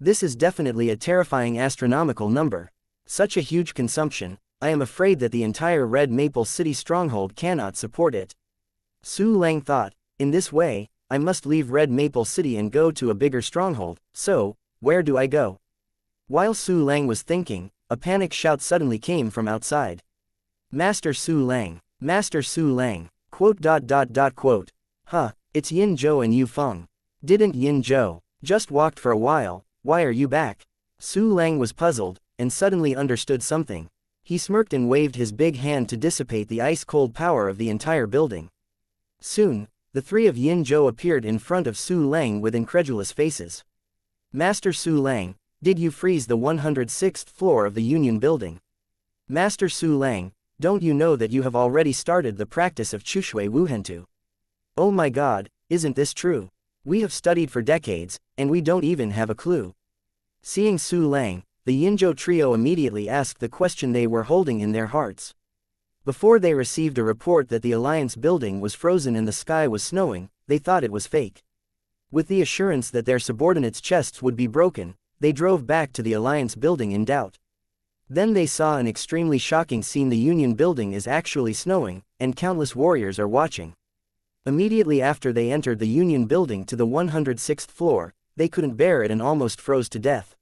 This is definitely a terrifying astronomical number. Such a huge consumption, I am afraid that the entire Red Maple City stronghold cannot support it. Su Lang thought, in this way, I must leave Red Maple City and go to a bigger stronghold, so, where do I go? While Su Lang was thinking, a panic shout suddenly came from outside. Master Su Lang, Master Su Lang, quote. Huh, it's Yin Zhou and Yu Feng. Didn't Yin Zhou just walked for a while, why are you back? Su Lang was puzzled, and suddenly understood something. He smirked and waved his big hand to dissipate the ice-cold power of the entire building. Soon, the 3 of Yin Zhou appeared in front of Su Lang with incredulous faces. Master Su Lang, did you freeze the 106th floor of the Union Building? Master Su Lang, don't you know that you have already started the practice of Chushui Wuhentu? Oh my god, isn't this true? We have studied for decades, and we don't even have a clue. Seeing Su Lang, the Yinzhou trio immediately asked the question they were holding in their hearts. Before they received a report that the Alliance building was frozen and the sky was snowing, they thought it was fake. With the assurance that their subordinates' chests would be broken, they drove back to the Alliance building in doubt. Then they saw an extremely shocking scene: the Union building is actually snowing, and countless warriors are watching. Immediately after they entered the Union building to the 106th floor, they couldn't bear it and almost froze to death.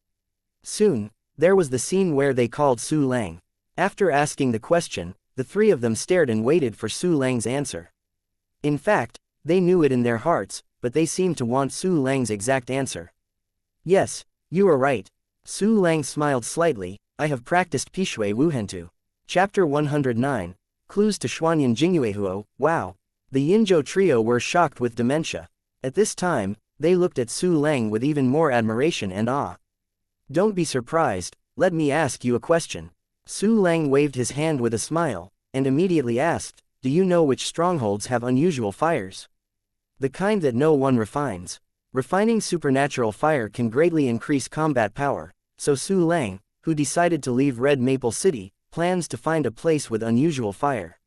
Soon, there was the scene where they called Su Lang. After asking the question, the 3 of them stared and waited for Su Lang's answer. In fact, they knew it in their hearts, but they seemed to want Su Lang's exact answer. Yes, you are right. Su Lang smiled slightly. I have practiced Pishui Wuhentu. Chapter 109, Clues to Xuanyan Jingyuehuo. Wow. The Yinzhou trio were shocked with dementia. At this time, they looked at Su Lang with even more admiration and awe. Don't be surprised, let me ask you a question. Su Lang waved his hand with a smile, and immediately asked, do you know which strongholds have unusual fires? The kind that no one refines. Refining supernatural fire can greatly increase combat power, so Su Lang, who decided to leave Red Maple City, plans to find a place with unusual fire.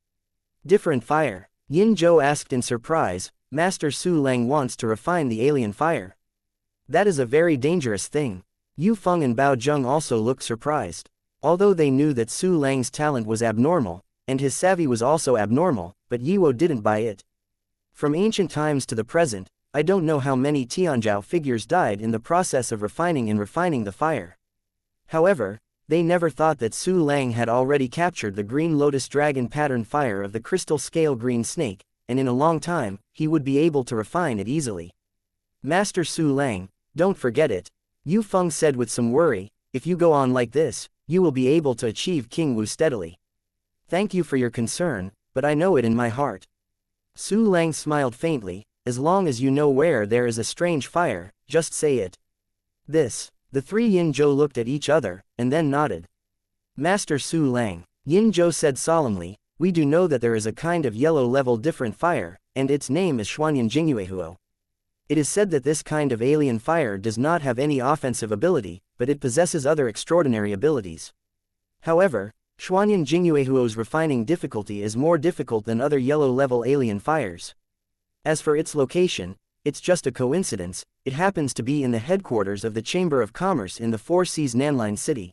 Different fire? Yin Zhou asked in surprise. Master Su Lang wants to refine the alien fire. That is a very dangerous thing. Yu Feng and Bao Zheng also looked surprised. Although they knew that Su Lang's talent was abnormal, and his savvy was also abnormal, but Yiwo didn't buy it. From ancient times to the present, I don't know how many Tianzhao figures died in the process of refining the fire. However, they never thought that Su Lang had already captured the green lotus dragon pattern fire of the crystal scale green snake, and in a long time, he would be able to refine it easily. Master Su Lang, don't forget it. Yu Feng said with some worry, if you go on like this, you will be able to achieve King Wu steadily. Thank you for your concern, but I know it in my heart. Su Lang smiled faintly. As long as you know where there is a strange fire, just say it. The The three Yin-Zhou looked at each other, and then nodded. Master Su Lang, Yin-Zhou said solemnly, we do know that there is a kind of yellow-level different fire, and its name is Xuanyan Jingyuehuo. It is said that this kind of alien fire does not have any offensive ability, but it possesses other extraordinary abilities. However, Xuanyan Jingyuehuo's refining difficulty is more difficult than other yellow-level alien fires. As for its location, it's just a coincidence, it happens to be in the headquarters of the Chamber of Commerce in the Four Seas Nanline City.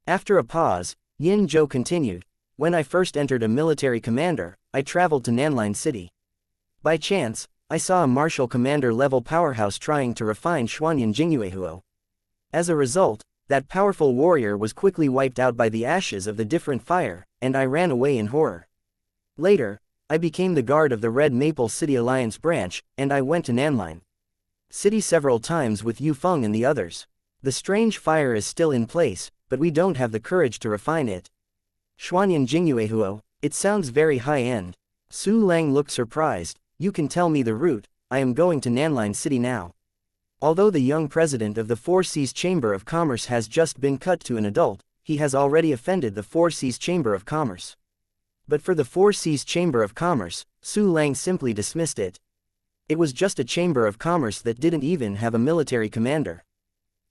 After a pause, Yin-Zhou continued, when I first entered a military commander, I traveled to Nanline City. By chance, I saw a martial commander-level powerhouse trying to refine Xuanyan Jingyuehuo. As a result, that powerful warrior was quickly wiped out by the ashes of the different fire, and I ran away in horror. Later, I became the guard of the Red Maple City Alliance branch, and I went to Nanline City several times with Yu Feng and the others. The strange fire is still in place, but we don't have the courage to refine it. Xuanyan Jingyuehuo, it sounds very high-end. Su Lang looked surprised. You can tell me the route, I am going to Nanline City now. Although the young president of the Four Seas Chamber of Commerce has just been cut to an adult, he has already offended the Four Seas Chamber of Commerce. But for the Four Seas Chamber of Commerce, Su Lang simply dismissed it. It was just a chamber of commerce that didn't even have a military commander.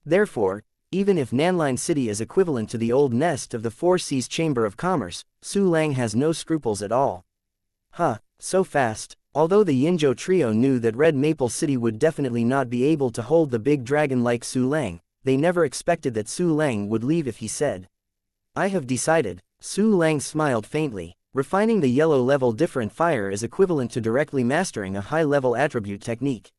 Therefore, even if Nanline City is equivalent to the old nest of the Four Seas Chamber of Commerce, Su Lang has no scruples at all. So fast. Although the Yin-Zhou trio knew that Red Maple City would definitely not be able to hold the big dragon like Su Lang, they never expected that Su Lang would leave if he said, I have decided. Su Lang smiled faintly. Refining the yellow-level different fire is equivalent to directly mastering a high-level attribute technique.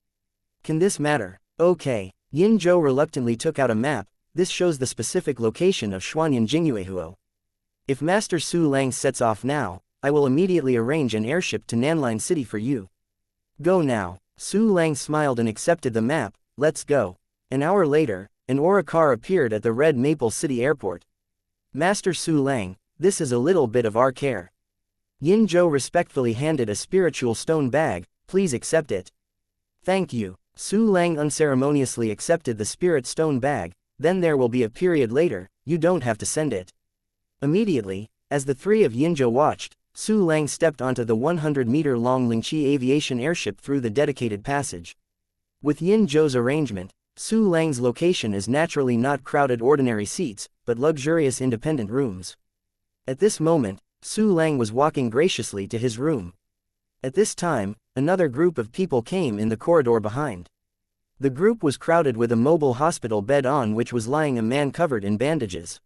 Can this matter? Okay. Yin-Zhou reluctantly took out a map. This shows the specific location of Xuanyan Jingyuehuo. If Master Su Lang sets off now, I will immediately arrange an airship to Nanline City for you. Go now. Su Lang smiled and accepted the map. Let's go. An hour later, an Aura car appeared at the Red Maple City airport. Master Su Lang, this is a little bit of our care. Yin-Zhou respectfully handed a spiritual stone bag, please accept it. Thank you. Su Lang unceremoniously accepted the spirit stone bag, then there will be a period later, you don't have to send it. Immediately, as the three of Yin-Zhou watched, Su Lang stepped onto the 100-meter-long Lingqi aviation airship through the dedicated passage. With Yin-Zhou's arrangement, Su Lang's location is naturally not crowded ordinary seats, but luxurious independent rooms. At this moment, Su Lang was walking graciously to his room. At this time, another group of people came in the corridor behind. The group was crowded with a mobile hospital bed on which was lying a man covered in bandages.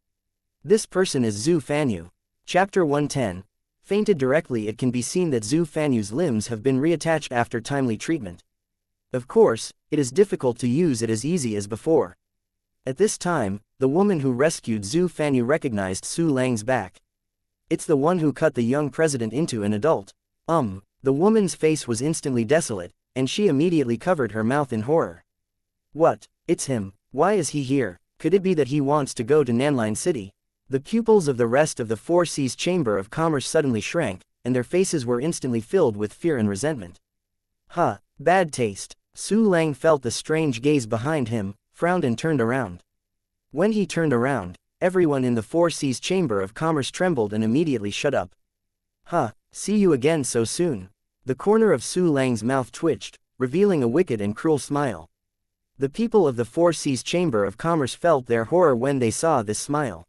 This person is Zhu Fanyu. Chapter 110. Fainted directly. It can be seen that Zhu Fanyu's limbs have been reattached after timely treatment. Of course, it is difficult to use it as easy as before. At this time, the woman who rescued Zhu Fanyu recognized Su Lang's back. It's the one who cut the young president into an adult. The woman's face was instantly desolate, and she immediately covered her mouth in horror. What? It's him. Why is he here? Could it be that he wants to go to Nanline City? The pupils of the rest of the Four Seas Chamber of Commerce suddenly shrank, and their faces were instantly filled with fear and resentment. Bad taste. Su Lang felt the strange gaze behind him, frowned and turned around. When he turned around, everyone in the Four Seas Chamber of Commerce trembled and immediately shut up. See you again so soon. The corner of Su Lang's mouth twitched, revealing a wicked and cruel smile. The people of the Four Seas Chamber of Commerce felt their horror when they saw this smile.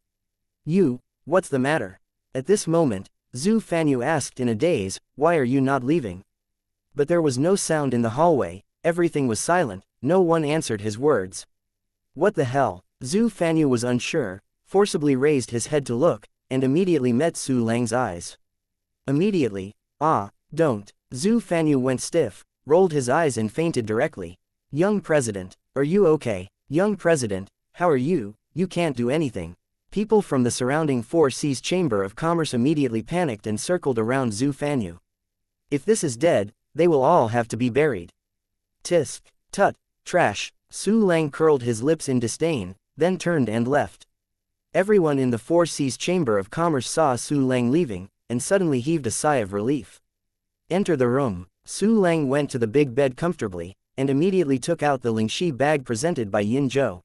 You, what's the matter? At this moment, Zhu Fanyu asked in a daze, why are you not leaving? But there was no sound in the hallway, everything was silent, no one answered his words. What the hell? Zhu Fanyu was unsure, forcibly raised his head to look, and immediately met Su Lang's eyes. Immediately, don't. Zhu Fanyu went stiff, rolled his eyes and fainted directly. Young President, are you okay? Young President, how are you? You can't do anything. People from the surrounding Four Seas Chamber of Commerce immediately panicked and circled around Zhu Fanyu. If this is dead, they will all have to be buried. Tisk. Tut. Trash. Su Lang curled his lips in disdain, then turned and left. Everyone in the Four Seas Chamber of Commerce saw Su Lang leaving, and suddenly heaved a sigh of relief. Enter the room. Su Lang went to the big bed comfortably, and immediately took out the Lingxi bag presented by Yin-Zhou.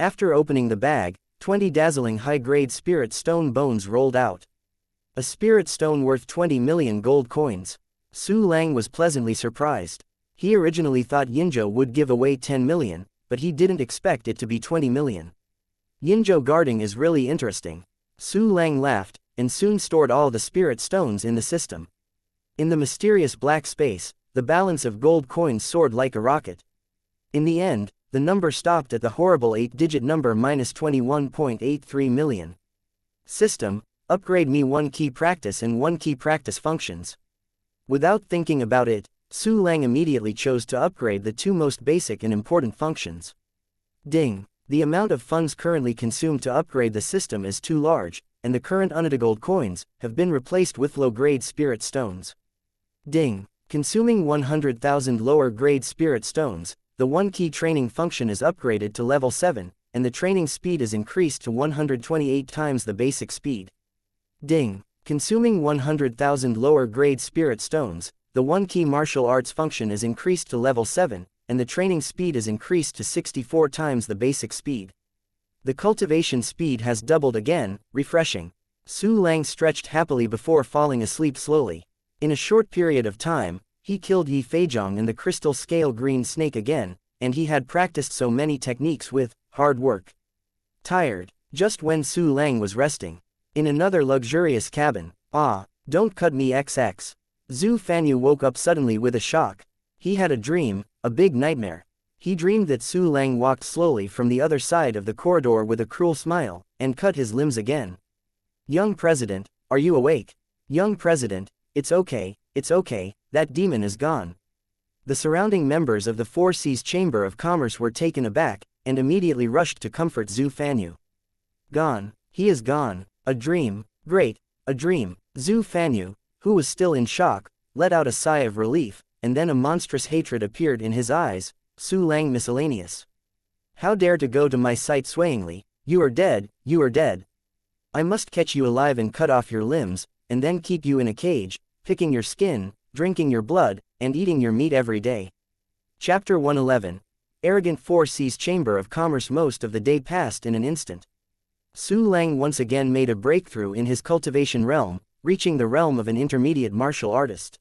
After opening the bag, 20 dazzling high-grade spirit stone bones rolled out. A spirit stone worth 20 million gold coins. Su Lang was pleasantly surprised. He originally thought Yinzhou would give away 10 million, but he didn't expect it to be 20 million. Yinzhou guarding is really interesting. Su Lang laughed, and soon stored all the spirit stones in the system. In the mysterious black space, the balance of gold coins soared like a rocket. In the end, the number stopped at the horrible 8-digit number -21.83 million. System, upgrade me 1 key practice and 1 key practice functions. Without thinking about it, Su Lang immediately chose to upgrade the 2 most basic and important functions. Ding! The amount of funds currently consumed to upgrade the system is too large, and the current unita gold coins have been replaced with low-grade spirit stones. Ding! Consuming 100,000 lower-grade spirit stones, the 1 key training function is upgraded to level 7, and the training speed is increased to 128 times the basic speed. Ding! Consuming 100,000 lower-grade spirit stones, the 1 key martial arts function is increased to level 7, and the training speed is increased to 64 times the basic speed. The cultivation speed has doubled again, refreshing. Su Lang stretched happily before falling asleep slowly. In a short period of time, he killed Yi Feizhong and the crystal scale green snake again, and he had practiced so many techniques with hard work. Tired, just when Su Lang was resting. In another luxurious cabin. Ah, don't cut me XX. Zhu Fanyu woke up suddenly with a shock. He had a dream, a big nightmare. He dreamed that Su Lang walked slowly from the other side of the corridor with a cruel smile, and cut his limbs again. Young President, are you awake? Young President, it's okay, that demon is gone. The surrounding members of the Four Seas Chamber of Commerce were taken aback, and immediately rushed to comfort Zhu Fanyu. Gone, he is gone, a dream, great, a dream. Zhu Fanyu, who was still in shock, let out a sigh of relief, and then a monstrous hatred appeared in his eyes. Su Lang miscellaneous. How dare to go to my sight swayingly, you are dead, you are dead. I must catch you alive and cut off your limbs, and then keep you in a cage, picking your skin, drinking your blood, and eating your meat every day. Chapter 111. Arrogant Four Seas Chamber of Commerce. Most of the day passed in an instant. Su Lang once again made a breakthrough in his cultivation realm, reaching the realm of an intermediate martial artist.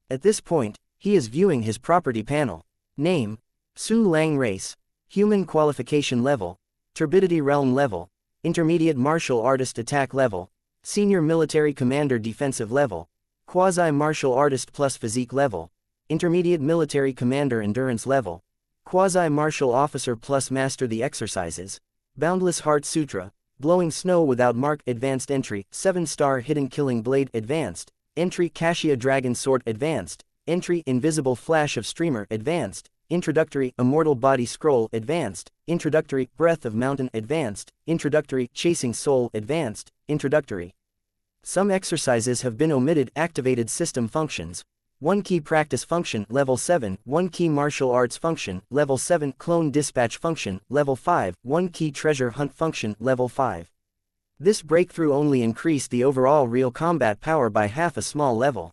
At this point, he is viewing his property panel. Name: Su Lang. Race: Human. Qualification level: Turbidity realm level, Intermediate martial artist attack level, Senior military commander defensive level, Quasi-martial artist plus physique level, Intermediate military commander endurance level, Quasi-martial officer plus master the exercises, Boundless Heart Sutra, Blowing Snow Without Mark. Advanced entry: 7-star Hidden Killing Blade. Advanced entry: Kashia Dragon Sword. Advanced entry: Invisible Flash of Streamer. Advanced introductory: Immortal Body Scroll. Advanced introductory: Breath of Mountain. Advanced introductory: Chasing Soul. Advanced introductory. Some exercises have been omitted. Activated system functions: 1 key practice function level 7, 1 key martial arts function level 7, clone dispatch function level 5, 1 key treasure hunt function level 5. This breakthrough only increased the overall real combat power by half a small level.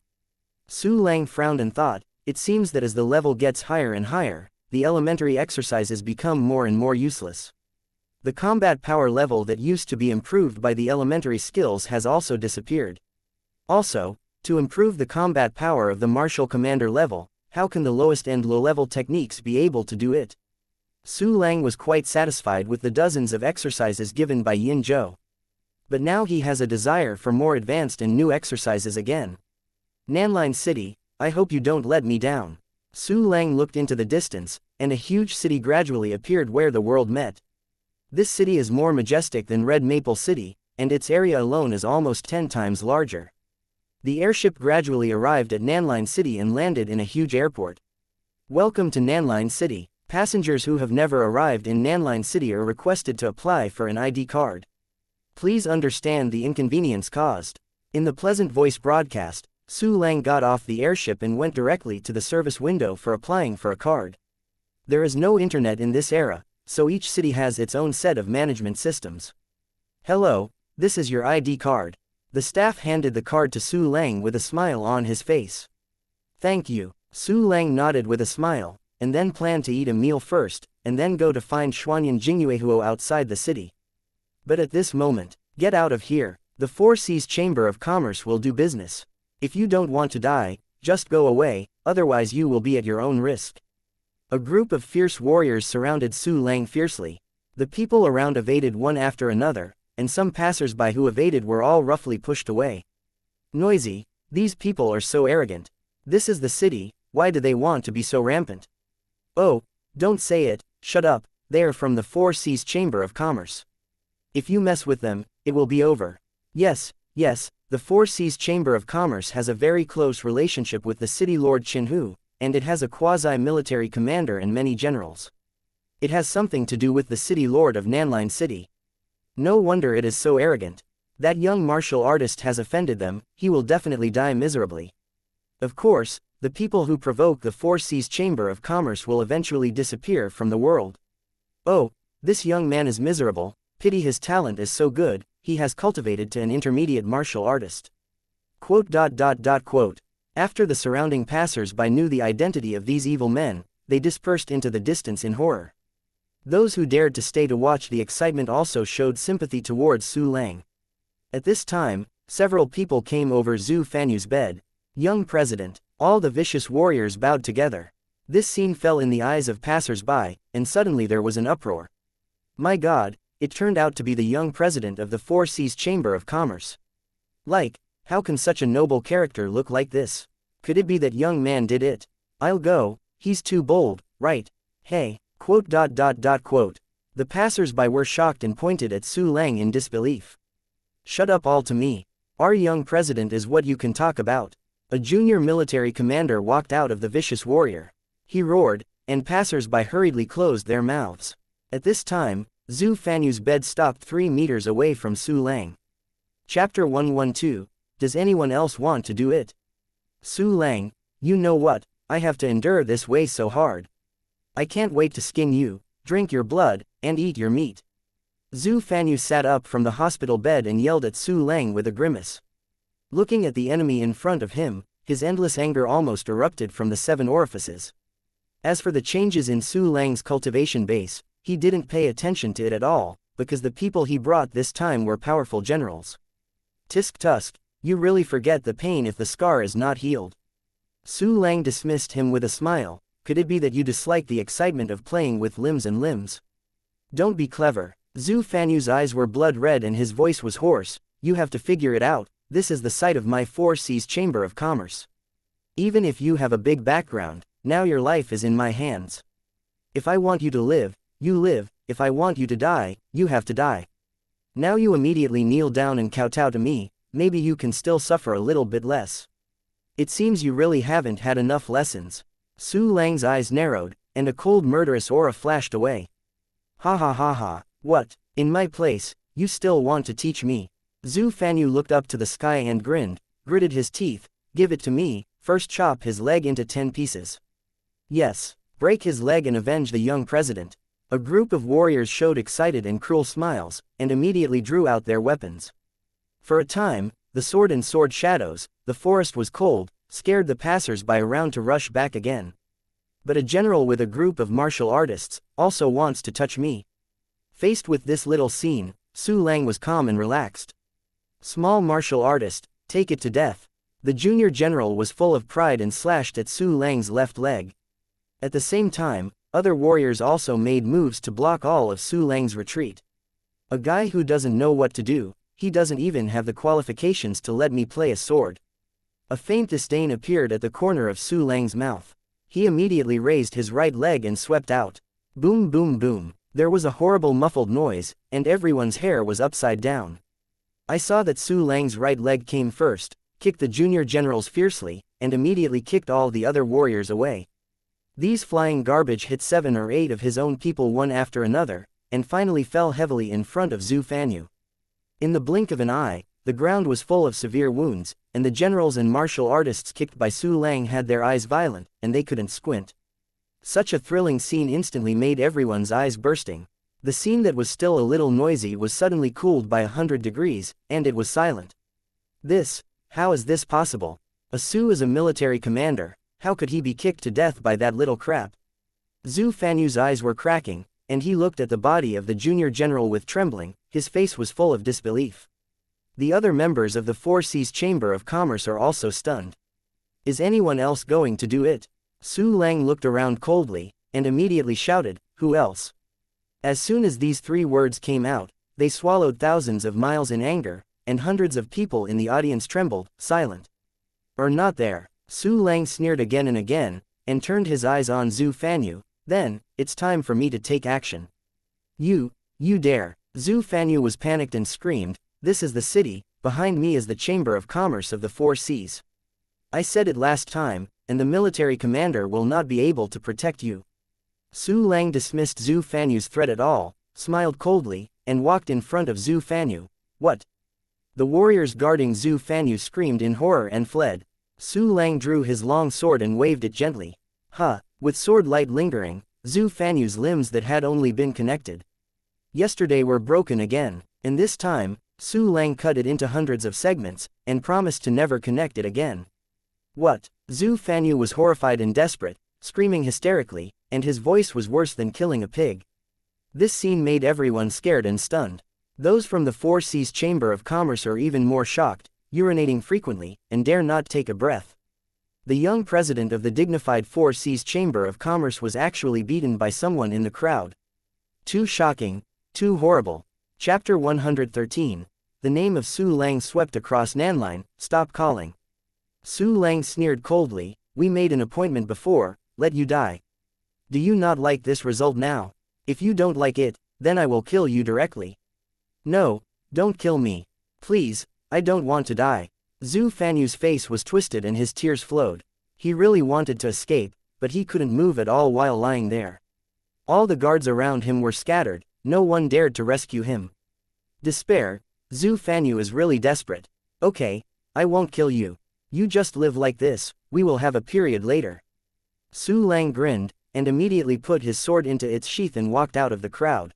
Su Lang frowned and thought, it seems that as the level gets higher and higher, the elementary exercises become more and more useless. The combat power level that used to be improved by the elementary skills has also disappeared. Also, to improve the combat power of the martial commander level, how can the lowest and low-level techniques be able to do it? Su Lang was quite satisfied with the dozens of exercises given by Yin Zhou. But now he has a desire for more advanced and new exercises again. Nanline City, I hope you don't let me down. Su Lang looked into the distance, and a huge city gradually appeared where the world met. This city is more majestic than Red Maple City, and its area alone is almost 10 times larger. The airship gradually arrived at Nanline City and landed in a huge airport. Welcome to Nanline City. Passengers who have never arrived in Nanline City are requested to apply for an ID card. Please understand the inconvenience caused. In the pleasant voice broadcast, Su Lang got off the airship and went directly to the service window for applying for a card. There is no internet in this era, so each city has its own set of management systems. Hello, this is your ID card. The staff handed the card to Su Lang with a smile on his face. Thank you. Su Lang nodded with a smile, and then planned to eat a meal first, and then go to find Xuanyan Jingyuehuo outside the city. But at this moment, get out of here. The Four Seas Chamber of Commerce will do business. If you don't want to die, just go away, otherwise you will be at your own risk. A group of fierce warriors surrounded Su Lang fiercely. The people around evaded one after another, and some passers-by who evaded were all roughly pushed away. Noisy, these people are so arrogant. This is the city, why do they want to be so rampant? Oh, don't say it, shut up, they are from the Four Seas Chamber of Commerce. If you mess with them, it will be over. Yes, the Four Seas Chamber of Commerce has a very close relationship with the city lord Qinhu, and it has a quasi-military commander and many generals. It has something to do with the city lord of Nanline City. No wonder it is so arrogant. That young martial artist has offended them, he will definitely die miserably. Of course, the people who provoke the Four Seas Chamber of Commerce will eventually disappear from the world. Oh, this young man is miserable, pity his talent is so good, he has cultivated to an intermediate martial artist. Quote. After the surrounding passers-by knew the identity of these evil men, they dispersed into the distance in horror. Those who dared to stay to watch the excitement also showed sympathy towards Su Lang. At this time, several people came over Zhu Fanyu's bed. Young president, all the vicious warriors bowed together. This scene fell in the eyes of passers-by, and suddenly there was an uproar. My God, it turned out to be the young president of the Four Seas Chamber of Commerce. Like, how can such a noble character look like this? Could it be that young man did it? I'll go, he's too bold, right? Hey, quote. The passers-by were shocked and pointed at Su Lang in disbelief. Shut up all to me. Our young president is what you can talk about. A junior military commander walked out of the vicious warrior. He roared, and passers-by hurriedly closed their mouths. At this time, Zhu Fanyu's bed stopped 3 meters away from Su Lang. Chapter 112, Does anyone else want to do it? Su Lang, you know what, I have to endure this way so hard. I can't wait to skin you, drink your blood, and eat your meat. Zhu Fanyu sat up from the hospital bed and yelled at Su Lang with a grimace. Looking at the enemy in front of him, his endless anger almost erupted from the 7 orifices. As for the changes in Su Lang's cultivation base, he didn't pay attention to it at all, because the people he brought this time were powerful generals. Tisk tusk, you really forget the pain if the scar is not healed. Su Lang dismissed him with a smile. Could it be that you dislike the excitement of playing with limbs and limbs? Don't be clever. Zhu Fanyu's eyes were blood red and his voice was hoarse. You have to figure it out, this is the site of my Four Seas Chamber of Commerce. Even if you have a big background, now your life is in my hands. If I want you to live, you live, if I want you to die, you have to die. Now you immediately kneel down and kowtow to me, maybe you can still suffer a little bit less. It seems you really haven't had enough lessons. Su Lang's eyes narrowed, and a cold murderous aura flashed away. Ha, what, in my place, you still want to teach me? Zhu Fanyu looked up to the sky and grinned, gritted his teeth, give it to me, first chop his leg into 10 pieces. Yes, break his leg and avenge the young president. A group of warriors showed excited and cruel smiles, and immediately drew out their weapons. For a time, the sword and sword shadows, the forest was cold, scared the passers-by around to rush back again. But a general with a group of martial artists, also wants to touch me. Faced with this little scene, Su Lang was calm and relaxed. Small martial artist, take it to death. The junior general was full of pride and slashed at Su Lang's left leg. At the same time, other warriors also made moves to block all of Su Lang's retreat. A guy who doesn't know what to do, he doesn't even have the qualifications to let me play a sword. A faint disdain appeared at the corner of Su Lang's mouth. He immediately raised his right leg and swept out. Boom boom boom. There was a horrible muffled noise, and everyone's hair was upside down. I saw that Su Lang's right leg came first, kicked the junior generals fiercely, and immediately kicked all the other warriors away. These flying garbage hit 7 or 8 of his own people one after another, and finally fell heavily in front of Zhu Fanyu. In the blink of an eye, the ground was full of severe wounds, and the generals and martial artists kicked by Su Lang had their eyes violent, and they couldn't squint. Such a thrilling scene instantly made everyone's eyes bursting. The scene that was still a little noisy was suddenly cooled by 100 degrees, and it was silent. How is this possible? A Su is a military commander, how could he be kicked to death by that little crap? Zhu Fanyu's eyes were cracking, and he looked at the body of the junior general with trembling. His face was full of disbelief. The other members of the Four Seas Chamber of Commerce are also stunned. Is anyone else going to do it? Su Lang looked around coldly, and immediately shouted, "Who else?" As soon as these three words came out, they swallowed thousands of miles in anger, and hundreds of people in the audience trembled, silent. Or not there. Su Lang sneered again and again, and turned his eyes on Zhu Fanyu. Then, it's time for me to take action. You dare. Zhu Fanyu was panicked and screamed, "This is the city, behind me is the Chamber of Commerce of the Four Seas. I said it last time, and the military commander will not be able to protect you." Su Lang dismissed Zhu Fanyu's threat at all, smiled coldly, and walked in front of Zhu Fanyu. "What?" The warriors guarding Zhu Fanyu screamed in horror and fled. Su Lang drew his long sword and waved it gently. With sword light lingering, Zhu Fanyu's limbs that had only been connected yesterday were broken again, and this time, Su Lang cut it into hundreds of segments, and promised to never connect it again. What? Zhu Fanyu was horrified and desperate, screaming hysterically, and his voice was worse than killing a pig. This scene made everyone scared and stunned. Those from the Four Seas Chamber of Commerce are even more shocked, urinating frequently, and dare not take a breath. The young president of the dignified Four Seas Chamber of Commerce was actually beaten by someone in the crowd. Too shocking, too horrible. Chapter 113. The name of Su Lang swept across Nanline. Stop calling. Su Lang sneered coldly, "We made an appointment before, let you die. Do you not like this result now? If you don't like it, then I will kill you directly." "No, don't kill me. Please, I don't want to die." Zhu Fanyu's face was twisted and his tears flowed. He really wanted to escape, but he couldn't move at all while lying there. All the guards around him were scattered, no one dared to rescue him. Despair. Zhu Fanyu is really desperate. "Okay, I won't kill you. You just live like this, we will have a period later." Su Lang grinned, and immediately put his sword into its sheath and walked out of the crowd.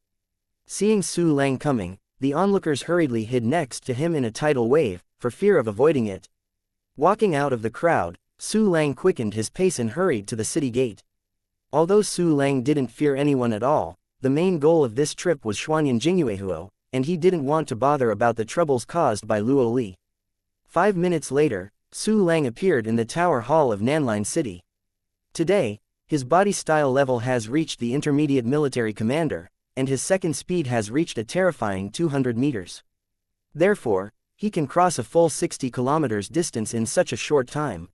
Seeing Su Lang coming, the onlookers hurriedly hid next to him in a tidal wave, for fear of avoiding it. Walking out of the crowd, Su Lang quickened his pace and hurried to the city gate. Although Su Lang didn't fear anyone at all, the main goal of this trip was Xuanyan Jingyuehuo, and he didn't want to bother about the troubles caused by Luo Li. 5 minutes later, Su Lang appeared in the Tower Hall of Nanline City. Today, his body style level has reached the intermediate military commander, and his second speed has reached a terrifying 200 meters. Therefore, he can cross a full 60 kilometers distance in such a short time.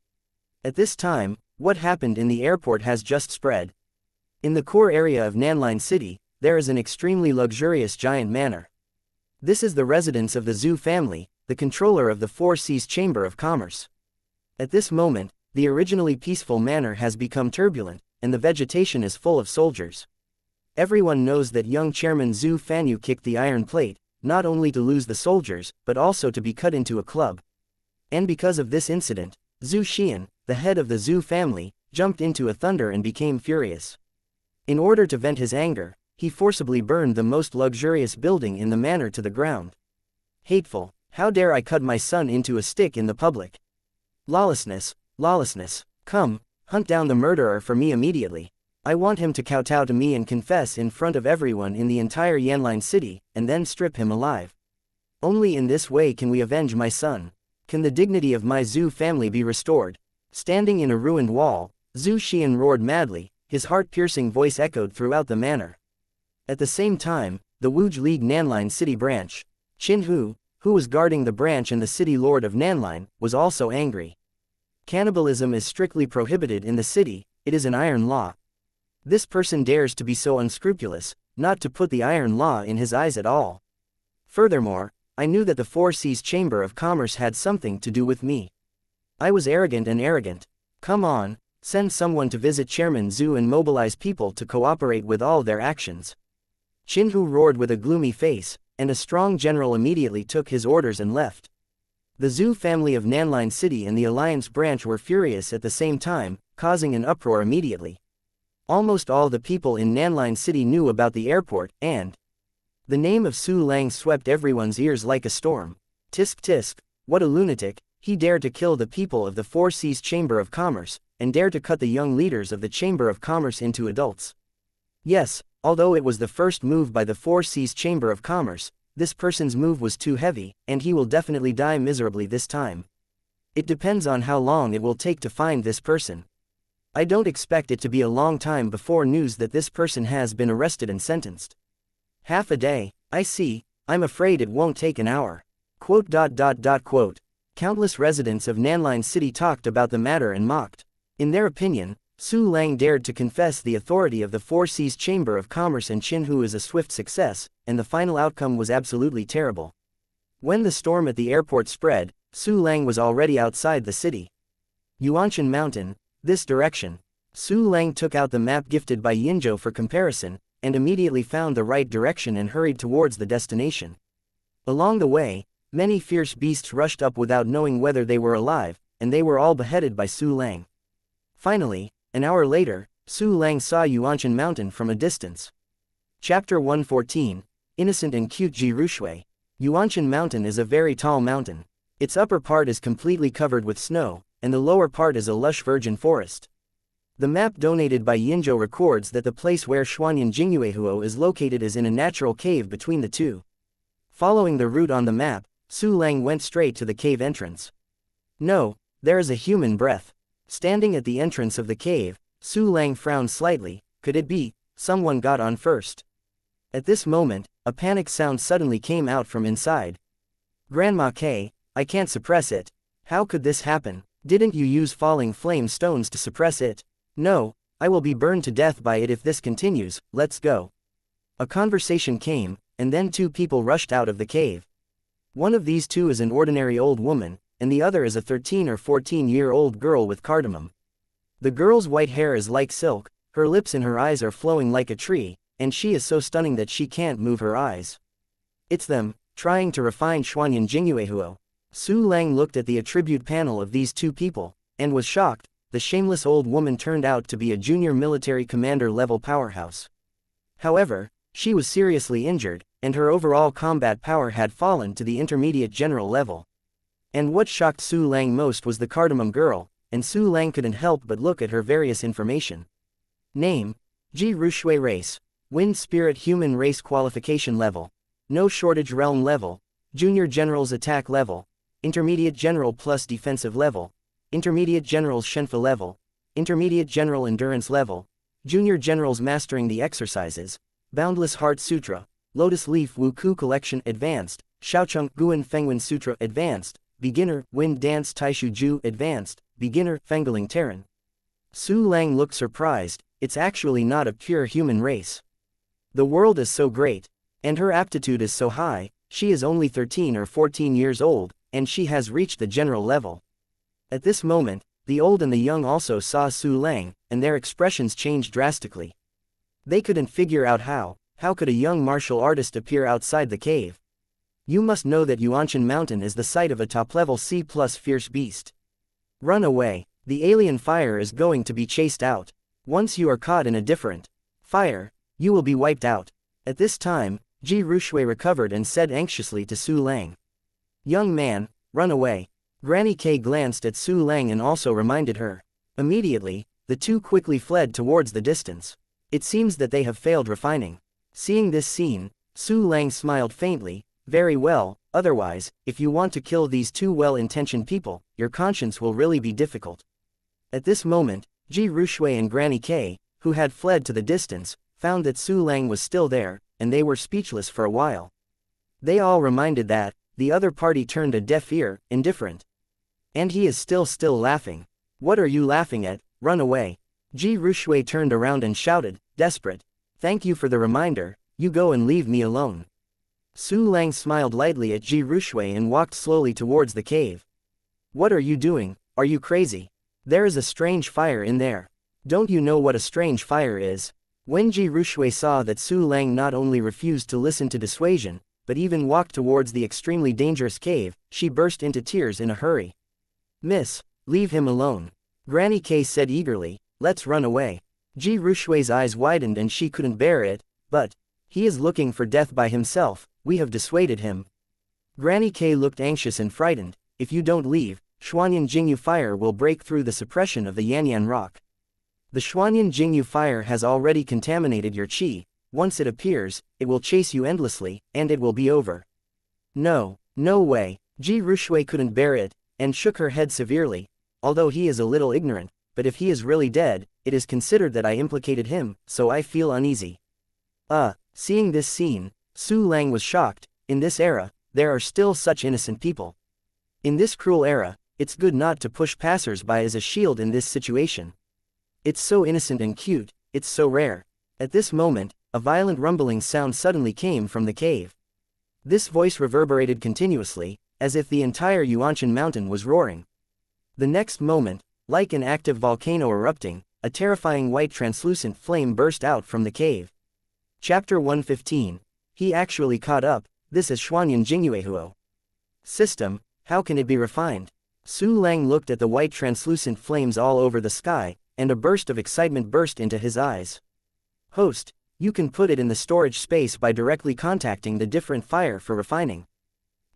At this time, what happened in the airport has just spread. In the core area of Nanline City, there is an extremely luxurious giant manor. This is the residence of the Zhu family, the controller of the Four Seas Chamber of Commerce. At this moment, the originally peaceful manor has become turbulent, and the vegetation is full of soldiers. Everyone knows that young Chairman Zhu Fanyu kicked the iron plate, not only to lose the soldiers, but also to be cut into a club. And because of this incident, Zhu Xian, the head of the Zhu family, jumped into a thunder and became furious. In order to vent his anger, he forcibly burned the most luxurious building in the manor to the ground. Hateful, how dare I cut my son into a stick in the public? Lawlessness, lawlessness. Come, hunt down the murderer for me immediately. I want him to kowtow to me and confess in front of everyone in the entire Yanline city, and then strip him alive. Only in this way can we avenge my son. Can the dignity of my Zhu family be restored? Standing in a ruined wall, Zhu Xian roared madly, his heart-piercing voice echoed throughout the manor. At the same time, the Wuj League Nanline City branch, Qin Hu, who was guarding the branch and the city lord of Nanline, was also angry. Cannibalism is strictly prohibited in the city, it is an iron law. This person dares to be so unscrupulous, not to put the iron law in his eyes at all. Furthermore, I knew that the Four Seas Chamber of Commerce had something to do with me. I was arrogant and arrogant. Come on, send someone to visit Chairman Zhu and mobilize people to cooperate with all their actions. Qin Hu roared with a gloomy face, and a strong general immediately took his orders and left. The Zhu family of Nanline City and the Alliance branch were furious at the same time, causing an uproar immediately. Almost all the people in Nanline City knew about the airport, and the name of Su Lang swept everyone's ears like a storm. Tisk tisk, what a lunatic, he dared to kill the people of the Four Seas Chamber of Commerce, and dared to cut the young leaders of the Chamber of Commerce into adults. Yes, although it was the first move by the Four Seas Chamber of Commerce, this person's move was too heavy, and he will definitely die miserably this time. It depends on how long it will take to find this person. I don't expect it to be a long time before news that this person has been arrested and sentenced. Half a day, I see, I'm afraid it won't take an hour. Quote. Countless residents of Nanline City talked about the matter and mocked. In their opinion, Su Lang dared to confess the authority of the Four Seas Chamber of Commerce and Chinhu is a swift success, and the final outcome was absolutely terrible. When the storm at the airport spread, Su Lang was already outside the city. Yuanshan Mountain, this direction. Su Lang took out the map gifted by Yinzhou for comparison, and immediately found the right direction and hurried towards the destination. Along the way, many fierce beasts rushed up without knowing whether they were alive, and they were all beheaded by Su Lang. Finally, an hour later, Su Lang saw Yuanshan Mountain from a distance. Chapter 114, Innocent and Cute Ji Rushui. Yuanshan Mountain is a very tall mountain. Its upper part is completely covered with snow, and the lower part is a lush virgin forest. The map donated by Yinzhou records that the place where Xuanyan Jingyuehuo is located is in a natural cave between the two. Following the route on the map, Su Lang went straight to the cave entrance. No, there is a human breath. Standing at the entrance of the cave, Su Lang frowned slightly. Could it be someone got on first? At this moment, a panic sound suddenly came out from inside. Grandma K, I can't suppress it. How could this happen? Didn't you use falling flame stones to suppress it? No, I will be burned to death by it if this continues, let's go. A conversation came, and then two people rushed out of the cave. One of these two is an ordinary old woman, and the other is a 13 or 14-year-old girl with cardamom. The girl's white hair is like silk, her lips and her eyes are flowing like a tree, and she is so stunning that she can't move her eyes. It's them, trying to refine Xuanyan Jingyuehuo. Su Lang looked at the attribute panel of these two people, and was shocked. The shameless old woman turned out to be a junior military commander level powerhouse. However, she was seriously injured, and her overall combat power had fallen to the intermediate general level. And what shocked Su Lang most was the cardamom girl, and Su Lang couldn't help but look at her various information. Name: Ji Rushui race. Wind Spirit Human Race Qualification Level. No Shortage Realm Level. Junior General's Attack Level. Intermediate General plus Defensive Level. Intermediate General's Shenfa Level. Intermediate General Endurance Level. Junior General's Mastering the Exercises. Boundless Heart Sutra. Lotus Leaf Wuku Collection Advanced. Shaocheng Guan Fengwen Sutra Advanced. Beginner, Wind Dance Taishu Ju Advanced, Beginner, Fengaling Terran. Su Lang looked surprised. It's actually not a pure human race. The world is so great. And her aptitude is so high. She is only 13 or 14 years old, and she has reached the general level. At this moment, the old and the young also saw Su Lang, and their expressions changed drastically. They couldn't figure out how could a young martial artist appear outside the cave? You must know that Yuanshan Mountain is the site of a top-level C+ fierce beast. Run away. The alien fire is going to be chased out. Once you are caught in a different fire, you will be wiped out. At this time, Ji Rushui recovered and said anxiously to Su Lang. Young man, run away. Granny K glanced at Su Lang and also reminded her. Immediately, the two quickly fled towards the distance. It seems that they have failed refining. Seeing this scene, Su Lang smiled faintly. Very well, otherwise, if you want to kill these two well-intentioned people, your conscience will really be difficult. At this moment, Ji Rushui and Granny K, who had fled to the distance, found that Su Lang was still there, and they were speechless for a while. They all reminded that the other party turned a deaf ear, indifferent. And he is still laughing. What are you laughing at? Run away. Ji Rushui turned around and shouted, desperate. Thank you for the reminder, you go and leave me alone. Su Lang smiled lightly at Ji Rushui and walked slowly towards the cave. What are you doing? Are you crazy? There is a strange fire in there. Don't you know what a strange fire is? When Ji Rushui saw that Su Lang not only refused to listen to dissuasion, but even walked towards the extremely dangerous cave, she burst into tears in a hurry. Miss, leave him alone. Granny K said eagerly, let's run away. Ji Rushui's eyes widened and she couldn't bear it, but he is looking for death by himself. We have dissuaded him. Granny K looked anxious and frightened. If you don't leave, Xuanyan Jingyu fire will break through the suppression of the Yanyan rock. The Xuanyan Jingyu fire has already contaminated your qi. Once it appears, it will chase you endlessly, and it will be over. No, no way. Ji Rushui couldn't bear it, and shook her head severely. Although he is a little ignorant, but if he is really dead, it is considered that I implicated him, so I feel uneasy. Seeing this scene, Su Lang was shocked. In this era, there are still such innocent people. In this cruel era, it's good not to push passers-by as a shield in this situation. It's so innocent and cute, it's so rare. At this moment, a violent rumbling sound suddenly came from the cave. This voice reverberated continuously, as if the entire Yuanshan mountain was roaring. The next moment, like an active volcano erupting, a terrifying white translucent flame burst out from the cave. Chapter 115. He actually caught up. This is Xuanyan Jingyuehuo. System, how can it be refined? Su Lang looked at the white translucent flames all over the sky, and a burst of excitement burst into his eyes. Host, you can put it in the storage space by directly contacting the different fire for refining.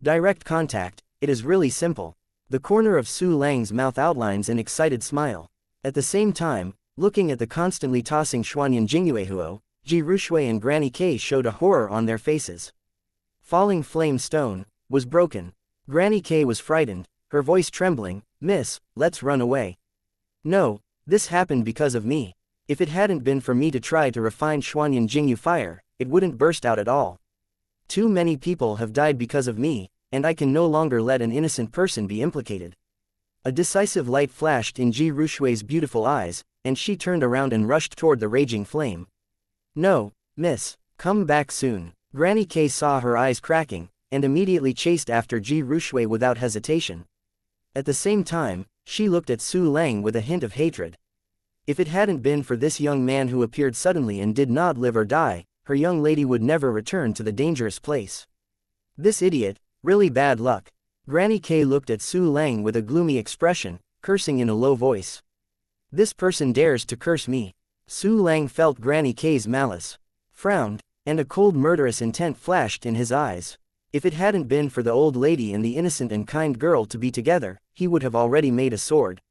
Direct contact, it is really simple. The corner of Su Lang's mouth outlines an excited smile. At the same time, looking at the constantly tossing Xuanyan Jingyuehuo, Ji Rushui and Granny K showed a horror on their faces. Falling flame stone was broken. Granny K was frightened, her voice trembling. Miss, let's run away. No, this happened because of me. If it hadn't been for me to try to refine Xuanyan Jingyu fire, it wouldn't burst out at all. Too many people have died because of me, and I can no longer let an innocent person be implicated. A decisive light flashed in Ji Rushui's beautiful eyes, and she turned around and rushed toward the raging flame. No, miss, come back soon. Granny K saw her eyes cracking, and immediately chased after Ji Rushui without hesitation. At the same time, she looked at Su Lang with a hint of hatred. If it hadn't been for this young man who appeared suddenly and did not live or die, her young lady would never return to the dangerous place. This idiot, really bad luck. Granny K looked at Su Lang with a gloomy expression, cursing in a low voice. This person dares to curse me. Su Lang felt Granny K's malice, frowned, and a cold murderous intent flashed in his eyes. If it hadn't been for the old lady and the innocent and kind girl to be together, he would have already made a sword.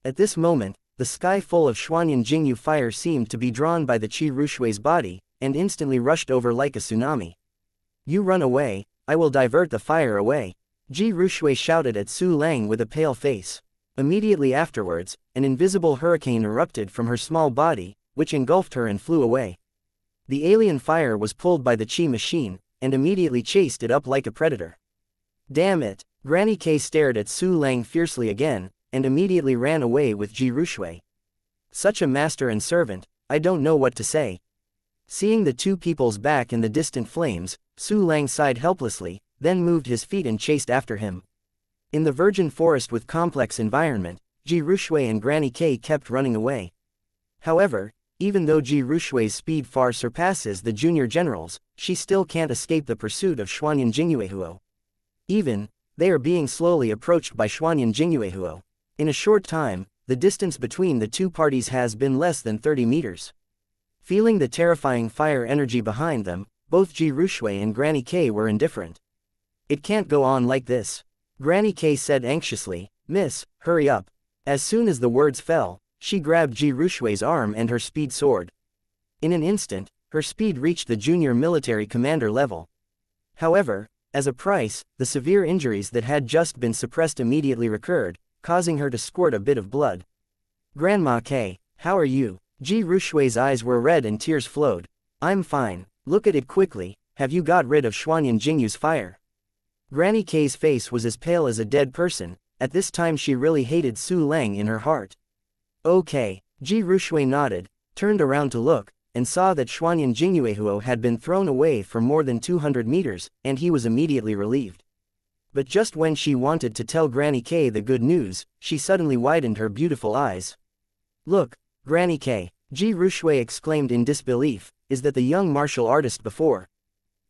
At this moment, the sky full of Xuanyan Jingyu fire seemed to be drawn by the Ji Rushui's body, and instantly rushed over like a tsunami. You run away, I will divert the fire away. Ji Rushui shouted at Su Lang with a pale face. Immediately afterwards, an invisible hurricane erupted from her small body, which engulfed her and flew away. The alien fire was pulled by the Qi machine, and immediately chased it up like a predator. Damn it! Granny K stared at Su Lang fiercely again, and immediately ran away with Ji Rushui. Such a master and servant, I don't know what to say. Seeing the two peoples back in the distant flames, Su Lang sighed helplessly, then moved his feet and chased after him. In the virgin forest with complex environment, Ji Rushui and Granny K kept running away. However, even though Ji Rushui's speed far surpasses the junior generals, she still can't escape the pursuit of Xuanyan Jingyuehuo. They are being slowly approached by Xuanyan Jingyuehuo. In a short time, the distance between the two parties has been less than 30 meters. Feeling the terrifying fire energy behind them, both Ji Rushui and Granny K were indifferent. It can't go on like this. Granny K said anxiously, Miss, hurry up. As soon as the words fell, she grabbed Ji Rushui's arm and her speed soared. In an instant, her speed reached the junior military commander level. However, as a price, the severe injuries that had just been suppressed immediately recurred, causing her to squirt a bit of blood. Grandma K, how are you? Ji Rushui's eyes were red and tears flowed. I'm fine, look at it quickly, have you got rid of Xuanyan Jingyu's fire? Granny K's face was as pale as a dead person. At this time she really hated Su Lang in her heart. Okay, Ji Rushui nodded, turned around to look, and saw that Xuanyan Jingyuehuo had been thrown away for more than 200 meters, and he was immediately relieved. But just when she wanted to tell Granny K the good news, she suddenly widened her beautiful eyes. Look, Granny K, Ji Rushui exclaimed in disbelief, is that the young martial artist before?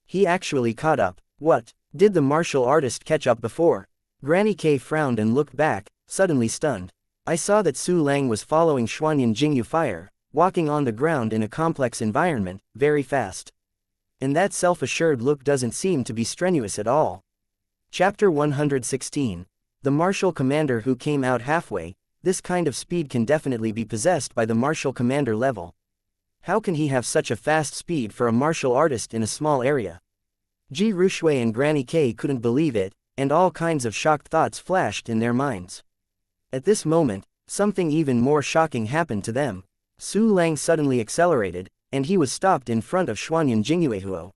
He actually caught up. What, did the martial artist catch up before? Granny K frowned and looked back, suddenly stunned. I saw that Su Lang was following Xuanyan Jingyu fire, walking on the ground in a complex environment, very fast. And that self-assured look doesn't seem to be strenuous at all. Chapter 116. The martial commander who came out halfway. this kind of speed can definitely be possessed by the martial commander level. How can he have such a fast speed for a martial artist in a small area? Ji Rushui and Granny K couldn't believe it, and all kinds of shocked thoughts flashed in their minds. At this moment, something even more shocking happened to them. Su Lang suddenly accelerated, and he was stopped in front of Xuanyan Jingyuehuo.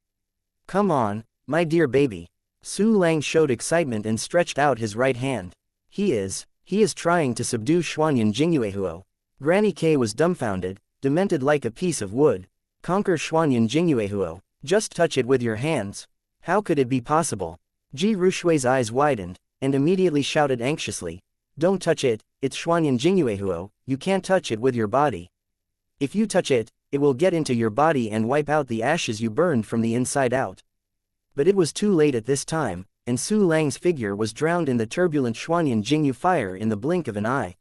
Come on, my dear baby. Su Lang showed excitement and stretched out his right hand. He is trying to subdue Xuanyan Jingyuehuo. Granny K was dumbfounded, demented like a piece of wood. Conquer Xuanyan Jingyuehuo. Just touch it with your hands. How could it be possible? Ji Rushui's eyes widened, and immediately shouted anxiously. Don't touch it, it's Xuanyan Jingyuehuo, you can't touch it with your body. If you touch it, it will get into your body and wipe out the ashes you burned from the inside out. But it was too late at this time, and Su Lang's figure was drowned in the turbulent Xuanyan Jingyu fire in the blink of an eye.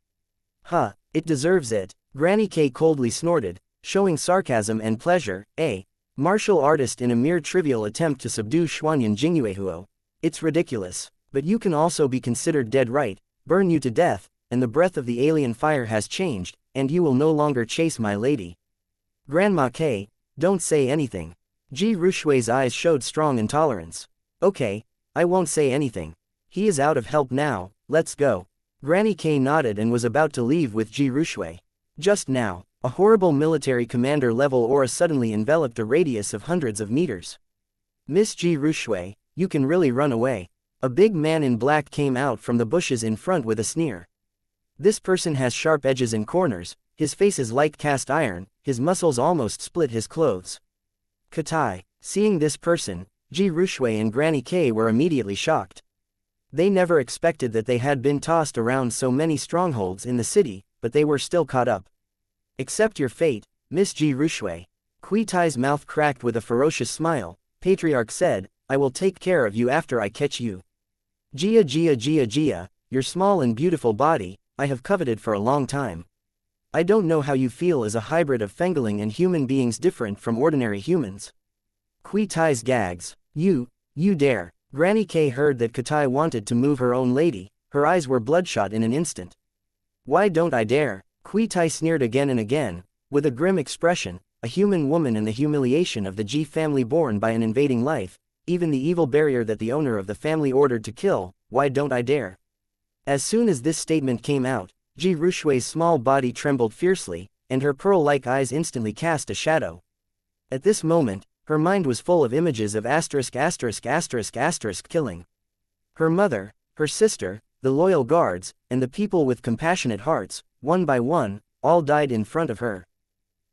Huh, it deserves it, Granny K coldly snorted, showing sarcasm and pleasure. A martial artist in a mere trivial attempt to subdue Xuanyan Jingyuehuo. It's ridiculous, but you can also be considered dead, right? Burn you to death, and the breath of the alien fire has changed, and you will no longer chase my lady. Grandma K, don't say anything. Ji Rushui's eyes showed strong intolerance. Okay, I won't say anything. He is out of help now, let's go. Granny K nodded and was about to leave with Ji Rushui. Just now, a horrible military commander level aura suddenly enveloped a radius of hundreds of meters. Miss Ji Rushui, you can really run away. A big man in black came out from the bushes in front with a sneer. This person has sharp edges and corners, his face is like cast iron, his muscles almost split his clothes. Katai. Seeing this person, Ji Rushui and Granny K were immediately shocked. They never expected that they had been tossed around so many strongholds in the city, but they were still caught up. Accept your fate, Miss Ji Rushui. Kui Tai's mouth cracked with a ferocious smile. Patriarch said, I will take care of you after I catch you. Jia, your small and beautiful body, I have coveted for a long time. I don't know how you feel as a hybrid of Fengeling and human beings different from ordinary humans. Kui Tai's gags. You dare. Granny K heard that Katai wanted to move her own lady, her eyes were bloodshot in an instant. Why don't I dare? Kui Tai sneered again and again, with a grim expression, a human woman and the humiliation of the Ji family born by an invading life, even the evil barrier that the owner of the family ordered to kill, why don't I dare? As soon as this statement came out, Ji Rushui's small body trembled fiercely, and her pearl-like eyes instantly cast a shadow. At this moment, her mind was full of images of ****** killing. Her mother, her sister, the loyal guards, and the people with compassionate hearts, one by one, all died in front of her.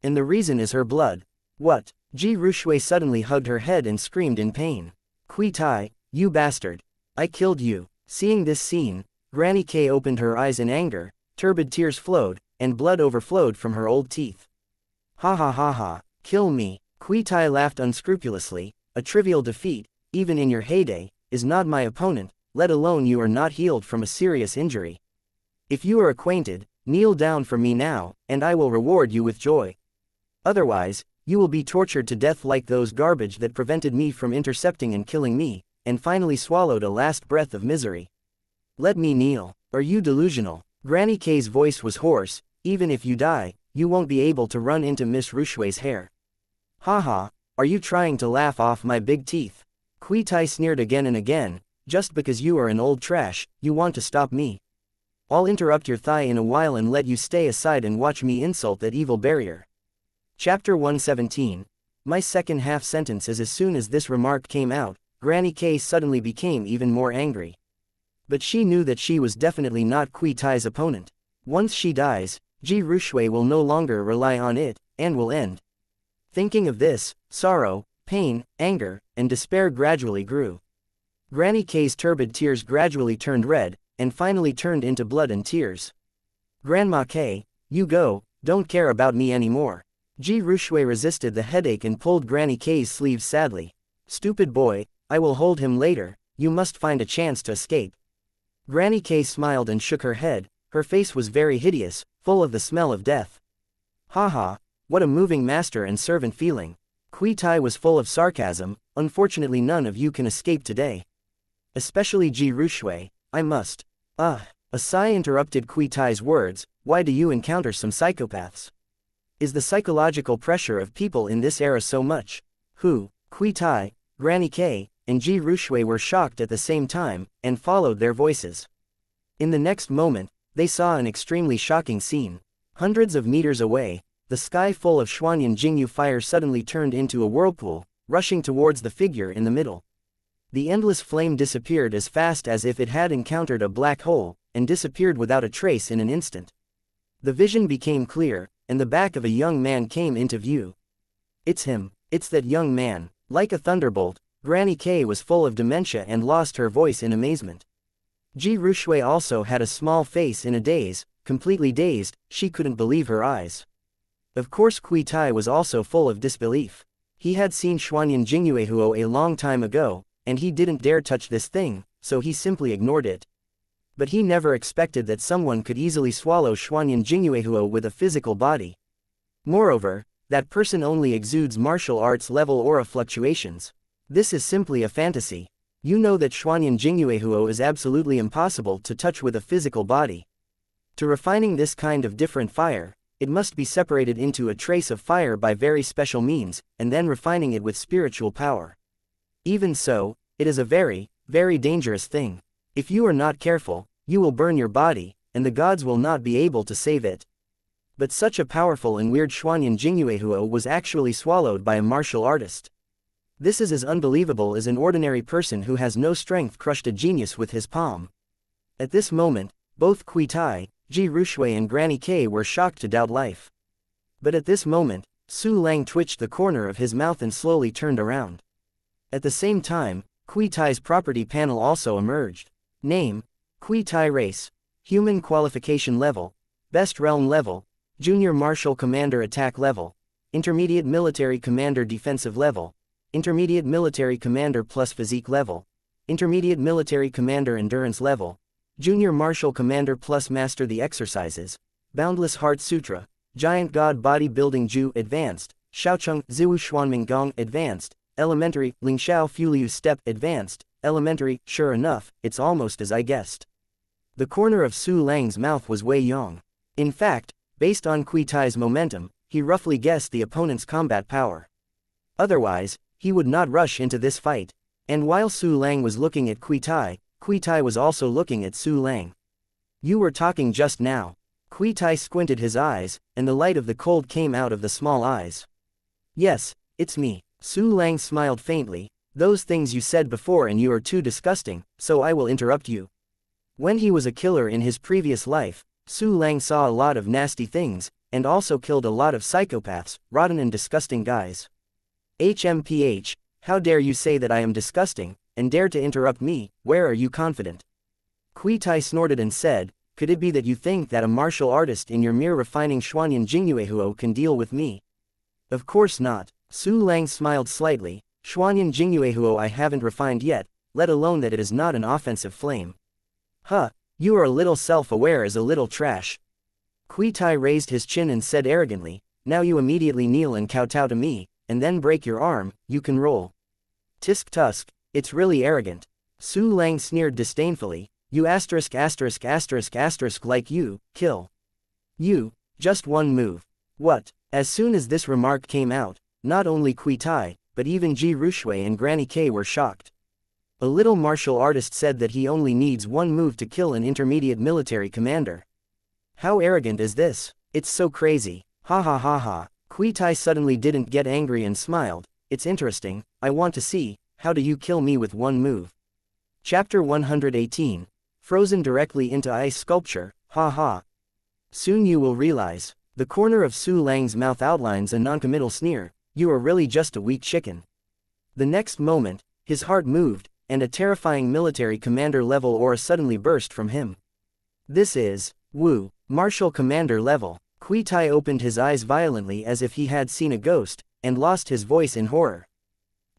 And the reason is her blood. What? Ji Rushui suddenly hugged her head and screamed in pain. Kui Tai, you bastard. I killed you. Seeing this scene, Granny K opened her eyes in anger, turbid tears flowed, and blood overflowed from her old teeth. Ha ha ha ha, kill me. Kui Tai laughed unscrupulously, a trivial defeat, even in your heyday, is not my opponent, let alone you are not healed from a serious injury. If you are acquainted, kneel down for me now, and I will reward you with joy. Otherwise, you will be tortured to death like those garbage that prevented me from intercepting and killing me, and finally swallowed a last breath of misery. Let me kneel. Are you delusional? Granny K's voice was hoarse. Even if you die, you won't be able to run into Miss Rushui's hair. Ha ha, are you trying to laugh off my big teeth? Kui Tai sneered again and again, just because you are an old trash, you want to stop me. I'll interrupt your thigh in a while and let you stay aside and watch me insult that evil barrier. Chapter 117. My second half sentence is as soon as this remark came out, Granny K suddenly became even more angry. But she knew that she was definitely not Kui Tai's opponent. Once she dies, Ji Rushui will no longer rely on it, and will end. Thinking of this, sorrow, pain, anger, and despair gradually grew. Granny K's turbid tears gradually turned red, and finally turned into blood and tears. Grandma K, you go, don't care about me anymore. Ji Rushui resisted the headache and pulled Granny K's sleeve sadly. Stupid boy, I will hold him later, you must find a chance to escape. Granny K smiled and shook her head, her face was very hideous, full of the smell of death. Ha ha, what a moving master and servant feeling. Kui Tai was full of sarcasm, unfortunately none of you can escape today. Especially Ji Rushui, I must. A A sigh interrupted Kui Tai's words. Why do you encounter some psychopaths? Is the psychological pressure of people in this era so much? Kui Tai, Granny K, and Ji Rushui were shocked at the same time, and followed their voices. In the next moment, they saw an extremely shocking scene. Hundreds of meters away, the sky full of Xuanyan Jingyu fire suddenly turned into a whirlpool, rushing towards the figure in the middle. The endless flame disappeared as fast as if it had encountered a black hole, and disappeared without a trace in an instant. The vision became clear, and the back of a young man came into view. It's him, it's that young man. Like a thunderbolt, Granny K was full of dementia and lost her voice in amazement. Ji Rushui also had a small face in a daze, completely dazed, she couldn't believe her eyes. Of course Kui Tai was also full of disbelief. He had seen Xuanyan Jingyuehuo a long time ago, and he didn't dare touch this thing, so he simply ignored it. But he never expected that someone could easily swallow Xuanyan Jingyuehuo with a physical body. Moreover, that person only exudes martial arts level aura fluctuations. This is simply a fantasy. You know that Xuanyan Jingyuehuo is absolutely impossible to touch with a physical body. To refining this kind of different fire, it must be separated into a trace of fire by very special means, and then refining it with spiritual power. Even so, it is a very, very dangerous thing. If you are not careful, you will burn your body, and the gods will not be able to save it. But such a powerful and weird Xuanyan Jingyuehuo was actually swallowed by a martial artist. This is as unbelievable as an ordinary person who has no strength crushed a genius with his palm. At this moment, both Kui Tai, Ji Rushui and Granny K were shocked to doubt life. But at this moment, Su Lang twitched the corner of his mouth and slowly turned around. At the same time, Kui Tai's property panel also emerged. Name: Kui Tai Race. Human Qualification Level. Best Realm Level. Junior Martial Commander Attack Level. Intermediate Military Commander Defensive Level. Intermediate Military Commander plus Physique Level. Intermediate Military Commander Endurance Level. Junior Martial Commander plus Master the Exercises. Boundless Heart Sutra. Giant God Body Building Ju Advanced. Shaocheng Ziwu Xuanming Gong Advanced. Elementary Lingxiao Fuliu Step Advanced. Elementary. Sure enough, it's almost as I guessed. The corner of Su Lang's mouth was Wei Yong. In fact, based on Kui Tai's momentum, he roughly guessed the opponent's combat power. Otherwise, he would not rush into this fight. And while Su Lang was looking at Kui Tai was also looking at Su Lang. You were talking just now. Kui Tai squinted his eyes, and the light of the cold came out of the small eyes. Yes, it's me. Su Lang smiled faintly. Those things you said before and you are too disgusting, so I will interrupt you. When he was a killer in his previous life, Su Lang saw a lot of nasty things, and also killed a lot of psychopaths, rotten and disgusting guys. HMPH, how dare you say that I am disgusting, and dare to interrupt me, where are you confident? Kui Tai snorted and said, could it be that you think that a martial artist in your mere refining Xuanyan Jingyuehuo can deal with me? Of course not. Su Lang smiled slightly. Xuanyan Jingyuehuo I haven't refined yet, let alone that it is not an offensive flame. Huh. You are a little self-aware as a little trash. Kui Tai raised his chin and said arrogantly, now you immediately kneel and kowtow to me, and then break your arm, you can roll. Tisk tusk, it's really arrogant. Su Lang sneered disdainfully, you asterisk like you, kill. You, just one move. What? As soon as this remark came out, not only Kui Tai, but even Ji Rushui and Granny K were shocked. A little martial artist said that he only needs one move to kill an intermediate military commander. How arrogant is this? It's so crazy. Ha ha ha ha. Kui Tai suddenly didn't get angry and smiled. It's interesting, I want to see, how do you kill me with one move? Chapter 118. Frozen directly into ice sculpture, ha ha. Soon you will realize. The corner of Su Lang's mouth outlines a noncommittal sneer, you are really just a weak chicken. The next moment, his heart moved, and a terrifying military commander level aura suddenly burst from him. This is, Wu, Martial Commander level. Kui Tai opened his eyes violently as if he had seen a ghost, and lost his voice in horror.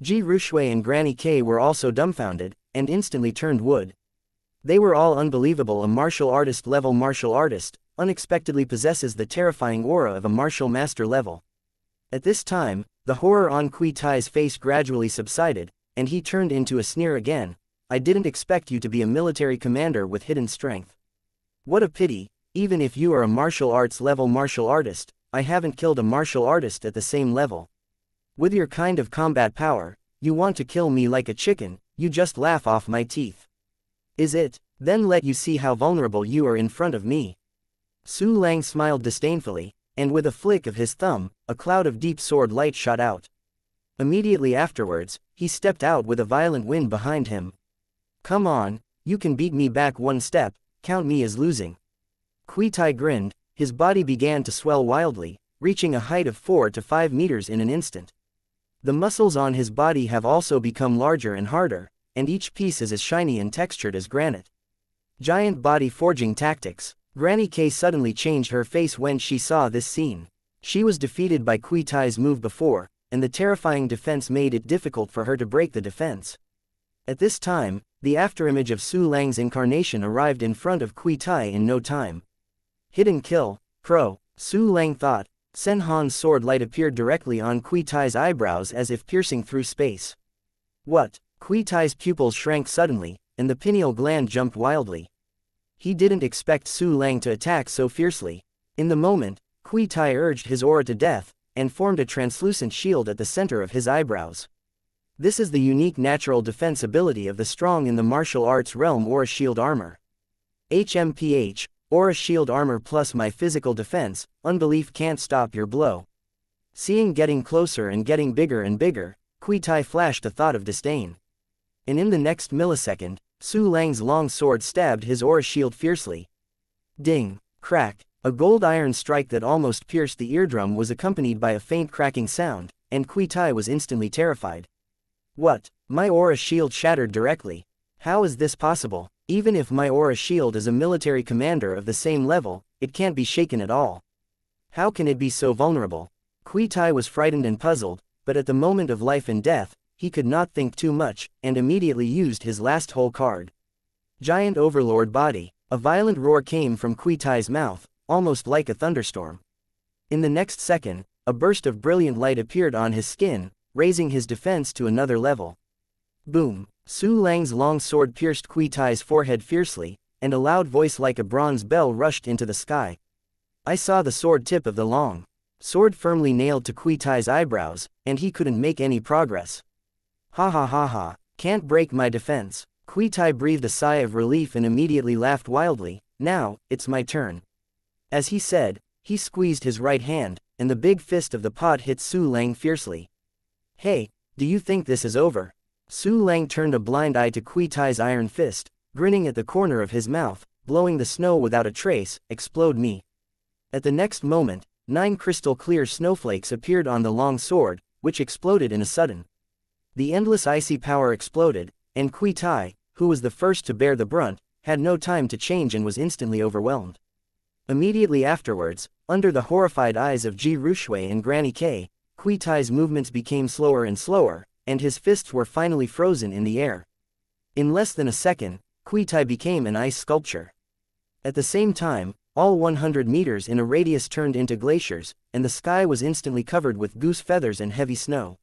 Ji Rushui and Granny K were also dumbfounded, and instantly turned wood. They were all unbelievable. A martial artist level martial artist, unexpectedly possesses the terrifying aura of a martial master level. At this time, the horror on Kui Tai's face gradually subsided, and he turned into a sneer again. I didn't expect you to be a military commander with hidden strength. What a pity, even if you are a martial arts level martial artist, I haven't killed a martial artist at the same level. With your kind of combat power, you want to kill me like a chicken, you just laugh off my teeth. Is it? Then let you see how vulnerable you are in front of me. Su Lang smiled disdainfully, and with a flick of his thumb, a cloud of deep sword light shot out. Immediately afterwards, he stepped out with a violent wind behind him. Come on, you can beat me back one step, count me as losing. Kui Tai grinned, his body began to swell wildly, reaching a height of 4 to 5 meters in an instant. The muscles on his body have also become larger and harder, and each piece is as shiny and textured as granite. Giant body forging tactics. Granny K suddenly changed her face when she saw this scene. She was defeated by Kui Tai's move before, and the terrifying defense made it difficult for her to break the defense. At this time, the afterimage of Su Lang's incarnation arrived in front of Kui Tai in no time. Hidden kill, pro, Su Lang thought. Sen Han's sword light appeared directly on Kui Tai's eyebrows as if piercing through space. What? Kui Tai's pupils shrank suddenly, and the pineal gland jumped wildly. He didn't expect Su Lang to attack so fiercely. In the moment, Kui Tai urged his aura to death, and formed a translucent shield at the center of his eyebrows. This is the unique natural defense ability of the strong in the martial arts realm Aura Shield Armor. HMPH, Aura Shield Armor plus my physical defense, unbelief can't stop your blow. Seeing getting closer and getting bigger and bigger, Kui Tai flashed a thought of disdain. And in the next millisecond, Su Lang's long sword stabbed his aura shield fiercely. Ding! Crack! A gold iron strike that almost pierced the eardrum was accompanied by a faint cracking sound, and Kui Tai was instantly terrified. What? My aura shield shattered directly. How is this possible? Even if my aura shield is a military commander of the same level, it can't be shaken at all. How can it be so vulnerable? Kui Tai was frightened and puzzled, but at the moment of life and death, he could not think too much, and immediately used his last whole card. Giant Overlord Body. A violent roar came from Kui Tai's mouth, almost like a thunderstorm. In the next second, a burst of brilliant light appeared on his skin, raising his defense to another level. Boom! Su Lang's long sword pierced Kui Tai's forehead fiercely, and a loud voice like a bronze bell rushed into the sky. I saw the sword tip of the long sword firmly nailed to Kui Tai's eyebrows, and he couldn't make any progress. Ha ha ha ha, can't break my defense. Kui Tai breathed a sigh of relief and immediately laughed wildly. Now, it's my turn. As he said, he squeezed his right hand, and the big fist of the pot hit Su Lang fiercely. Hey, do you think this is over? Su Lang turned a blind eye to Kui Tai's iron fist, grinning at the corner of his mouth, blowing the snow without a trace. Explode me. At the next moment, 9 crystal clear snowflakes appeared on the long sword, which exploded in a sudden. The endless icy power exploded, and Kui Tai, who was the first to bear the brunt, had no time to change and was instantly overwhelmed. Immediately afterwards, under the horrified eyes of Ji Rushui and Granny K, Kui Tai's movements became slower and slower, and his fists were finally frozen in the air. In less than a second, Kui Tai became an ice sculpture. At the same time, all 100 meters in a radius turned into glaciers, and the sky was instantly covered with goose feathers and heavy snow.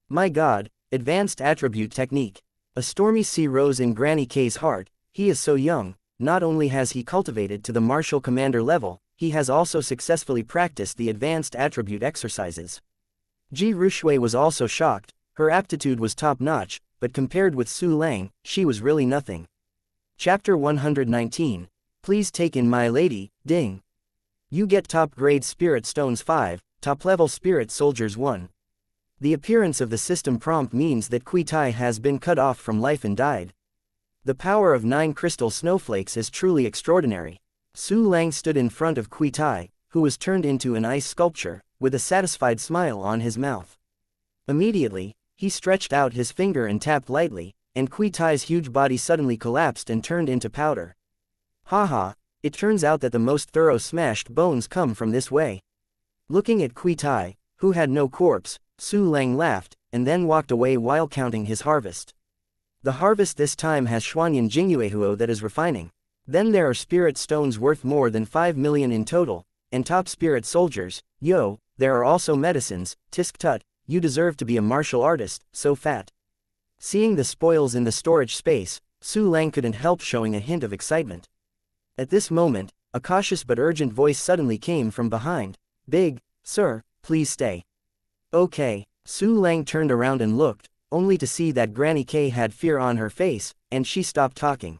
My God! Advanced Attribute Technique. A stormy sea rose in Granny K's heart. He is so young. Not only has he cultivated to the martial commander level, he has also successfully practiced the advanced attribute exercises. Ji Rushui was also shocked. Her aptitude was top-notch, but compared with Su Lang, she was really nothing. Chapter 119. Please take in my lady, ding. You get top-grade Spirit Stones 5, top-level Spirit Soldiers 1. The appearance of the system prompt means that Kui Tai has been cut off from life and died. The power of 9 crystal snowflakes is truly extraordinary. Su Lang stood in front of Kui Tai, who was turned into an ice sculpture, with a satisfied smile on his mouth. Immediately, he stretched out his finger and tapped lightly, and Kui Tai's huge body suddenly collapsed and turned into powder. Haha, it turns out that the most thorough smashed bones come from this way. Looking at Kui Tai, who had no corpse, Su Lang laughed, and then walked away while counting his harvest. The harvest this time has Xuanyan Jingyuehuo that is refining. Then there are spirit stones worth more than 5 million in total, and top spirit soldiers. Yo, there are also medicines. Tisk tut, you deserve to be a martial artist, so fat. Seeing the spoils in the storage space, Su Lang couldn't help showing a hint of excitement. At this moment, a cautious but urgent voice suddenly came from behind. Big, sir, please stay. Okay. Su Lang turned around and looked, only to see that Granny K had fear on her face, and she stopped talking.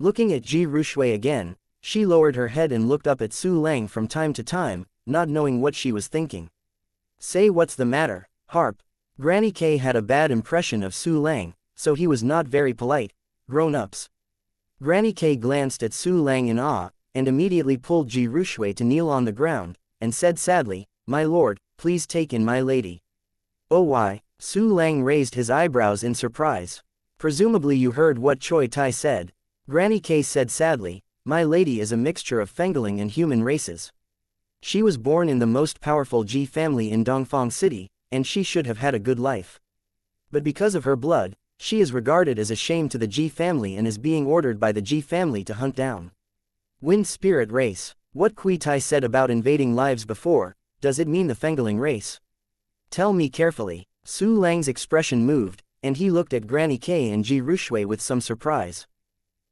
Looking at Ji Rushui again, she lowered her head and looked up at Su Lang from time to time, not knowing what she was thinking. Say what's the matter, Harp. Granny K had a bad impression of Su Lang, so he was not very polite. Grown-ups. Granny K glanced at Su Lang in awe, and immediately pulled Ji Rushui to kneel on the ground, and said sadly, My lord, please take in my lady. Oh why? Su Lang raised his eyebrows in surprise. Presumably you heard what Choi Tai said. Granny K said sadly, My lady is a mixture of Fengling and human races. She was born in the most powerful Ji family in Dongfang City, and she should have had a good life. But because of her blood, she is regarded as a shame to the Ji family and is being ordered by the Ji family to hunt down. Wind spirit race. What Kui Tai said about invading lives before, does it mean the Fengling race? Tell me carefully. Su Lang's expression moved, and he looked at Granny K and Ji Rushui with some surprise.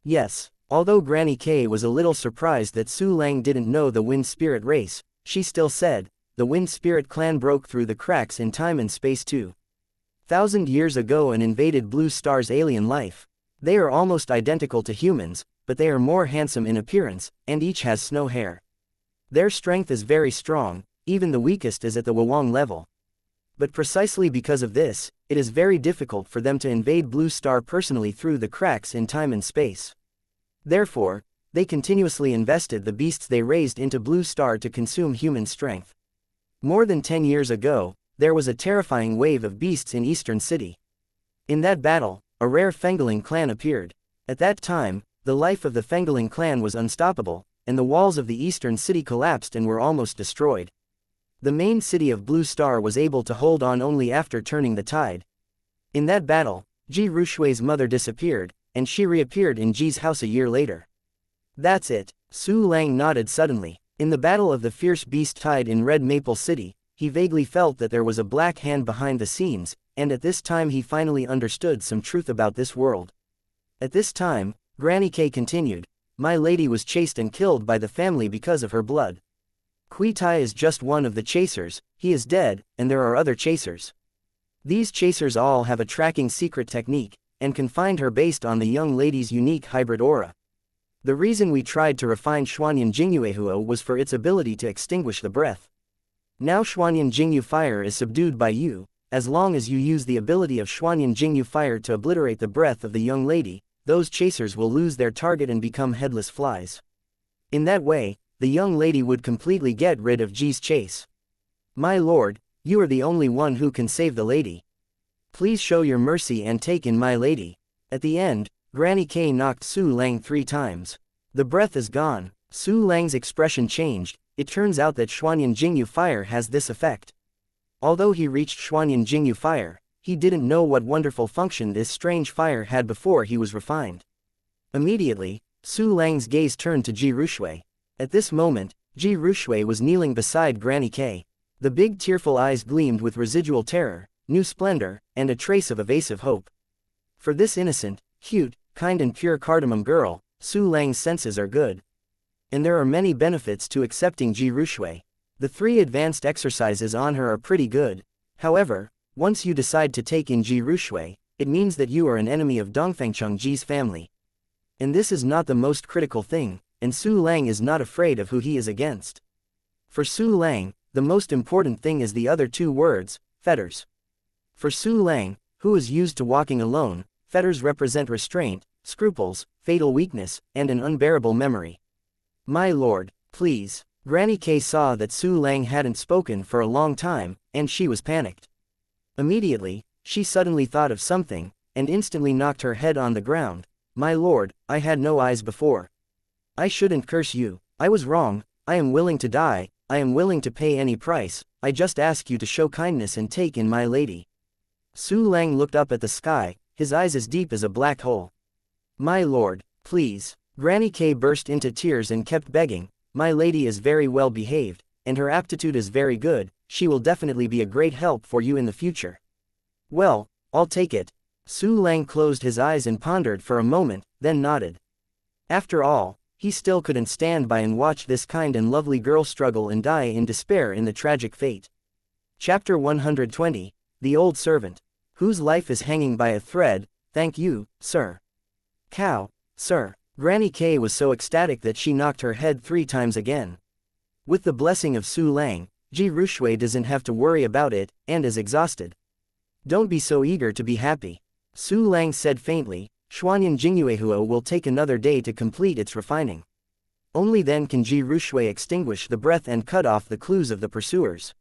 Yes, although Granny K was a little surprised that Su Lang didn't know the Wind Spirit race, she still said, the Wind Spirit clan broke through the cracks in time and space 2,000 years ago and invaded Blue Star's alien life. They are almost identical to humans, but they are more handsome in appearance, and each has snow hair. Their strength is very strong, even the weakest is at the Wawang level. But precisely because of this, it is very difficult for them to invade Blue Star personally through the cracks in time and space. Therefore, they continuously invested the beasts they raised into Blue Star to consume human strength. More than 10 years ago, there was a terrifying wave of beasts in Eastern City. In that battle, a rare Fengling clan appeared. At that time, the life of the Fengling clan was unstoppable, and the walls of the Eastern City collapsed and were almost destroyed. The main city of Blue Star was able to hold on only after turning the tide. In that battle, Ji Rushui's mother disappeared, and she reappeared in Ji's house a year later. That's it. Su Lang nodded suddenly. In the battle of the fierce beast tide in Red Maple City, he vaguely felt that there was a black hand behind the scenes, and at this time he finally understood some truth about this world. At this time, Granny K continued, My lady was chased and killed by the family because of her blood. Kui Tai is just one of the chasers, he is dead, and there are other chasers. These chasers all have a tracking secret technique, and can find her based on the young lady's unique hybrid aura. The reason we tried to refine Xuanyan Jingyuehuo was for its ability to extinguish the breath. Now Xuanyan Jingyu fire is subdued by you, as long as you use the ability of Xuanyan Jingyu fire to obliterate the breath of the young lady, those chasers will lose their target and become headless flies. In that way, the young lady would completely get rid of Ji's chase. My lord, you are the only one who can save the lady. Please show your mercy and take in my lady. At the end, Granny K knocked Su Lang 3 times. The breath is gone. Su Lang's expression changed. It turns out that Xuanyan Jingyu fire has this effect. Although he reached Xuanyan Jingyu fire, he didn't know what wonderful function this strange fire had before he was refined. Immediately, Su Lang's gaze turned to Ji Rushui. At this moment, Ji Rushui was kneeling beside Granny K. The big tearful eyes gleamed with residual terror, new splendor, and a trace of evasive hope. For this innocent, cute, kind and pure cardamom girl, Su Lang's senses are good. And there are many benefits to accepting Ji Rushui. The 3 advanced exercises on her are pretty good. However, once you decide to take in Ji Rushui, it means that you are an enemy of Dongfangcheng Ji's family. And this is not the most critical thing, and Su Lang is not afraid of who he is against. For Su Lang, the most important thing is the other 2 words, fetters. For Su Lang, who is used to walking alone, fetters represent restraint, scruples, fatal weakness, and an unbearable memory. My lord, please. Granny K saw that Su Lang hadn't spoken for a long time, and she was panicked. Immediately, she suddenly thought of something, and instantly knocked her head on the ground. My lord, I had no eyes before. I shouldn't curse you. I was wrong. I am willing to die. I am willing to pay any price. I just ask you to show kindness and take in my lady. Su Lang looked up at the sky, his eyes as deep as a black hole. My lord, please. Granny K burst into tears and kept begging. My lady is very well behaved, and her aptitude is very good. She will definitely be a great help for you in the future. Well, I'll take it. Su Lang closed his eyes and pondered for a moment, then nodded. After all, he still couldn't stand by and watch this kind and lovely girl struggle and die in despair in the tragic fate. Chapter 120, The Old Servant, whose life is hanging by a thread. Thank you, sir. Cow, sir. Granny K was so ecstatic that she knocked her head 3 times again. With the blessing of Su Lang, Ji Rushui doesn't have to worry about it, and is exhausted. Don't be so eager to be happy. Su Lang said faintly, Xuanyan Jingyuehuo will take another day to complete its refining. Only then can Ji Rushui extinguish the breath and cut off the clues of the pursuers.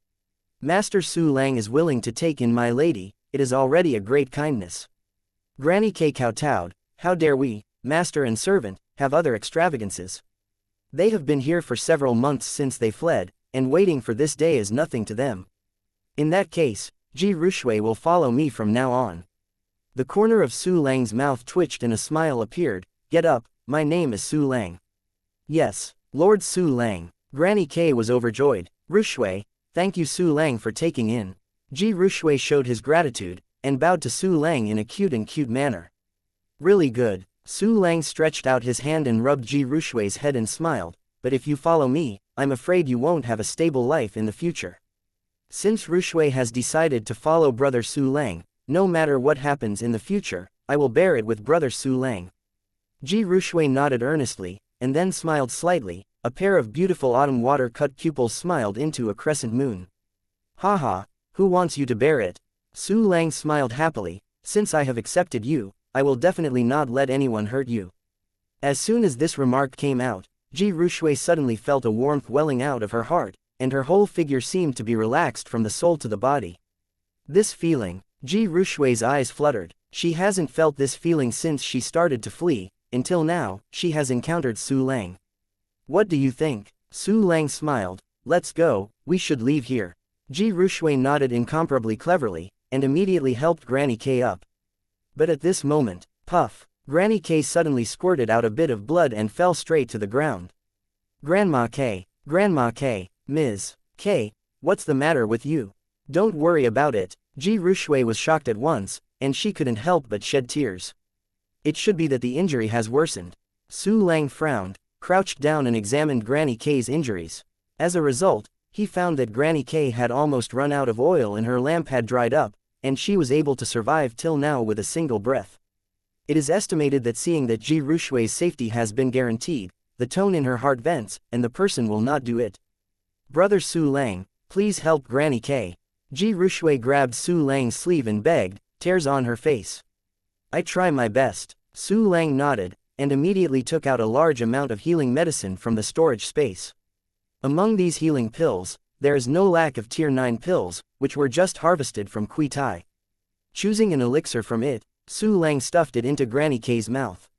Master Su Lang is willing to take in my lady, it is already a great kindness. Granny K kowtowed, how dare we, master and servant, have other extravagances? They have been here for several months since they fled, and waiting for this day is nothing to them. In that case, Ji Rushui will follow me from now on. The corner of Su Lang's mouth twitched and a smile appeared. Get up, my name is Su Lang. Yes, Lord Su Lang. Granny K was overjoyed. Rushui, thank you Su Lang for taking in. Ji Rushui showed his gratitude, and bowed to Su Lang in a cute manner. Really good. Su Lang stretched out his hand and rubbed Ji Rushui's head and smiled, but if you follow me, I'm afraid you won't have a stable life in the future. Since Rushui has decided to follow brother Su Lang, no matter what happens in the future, I will bear it with brother Su Lang. Ji Rushui nodded earnestly, and then smiled slightly. A pair of beautiful autumn water-cut pupils smiled into a crescent moon. Haha, who wants you to bear it? Su Lang smiled happily, since I have accepted you, I will definitely not let anyone hurt you. As soon as this remark came out, Ji Rushui suddenly felt a warmth welling out of her heart, and her whole figure seemed to be relaxed from the soul to the body. This feeling, Ji Rushui's eyes fluttered. She hasn't felt this feeling since she started to flee. Until now, she has encountered Su Lang. What do you think? Su Lang smiled. Let's go, we should leave here. Ji Rushui nodded incomparably cleverly, and immediately helped Granny K up. But at this moment, puff, Granny K suddenly squirted out a bit of blood and fell straight to the ground. Grandma K, Ms. K, what's the matter with you? Don't worry about it. Ji Rushui was shocked at once, and she couldn't help but shed tears. It should be that the injury has worsened. Su Lang frowned, crouched down and examined Granny K's injuries. As a result, he found that Granny K had almost run out of oil and her lamp had dried up, and she was able to survive till now with a single breath. It is estimated that seeing that Ji Rushui's safety has been guaranteed, the tone in her heart vents, and the person will not do it. Brother Su Lang, please help Granny K. Ji Rushui grabbed Su Lang's sleeve and begged, tears on her face. I try my best. Su Lang nodded, and immediately took out a large amount of healing medicine from the storage space. Among these healing pills, there is no lack of Tier 9 pills, which were just harvested from Kui Tai. Choosing an elixir from it, Su Lang stuffed it into Granny K's mouth.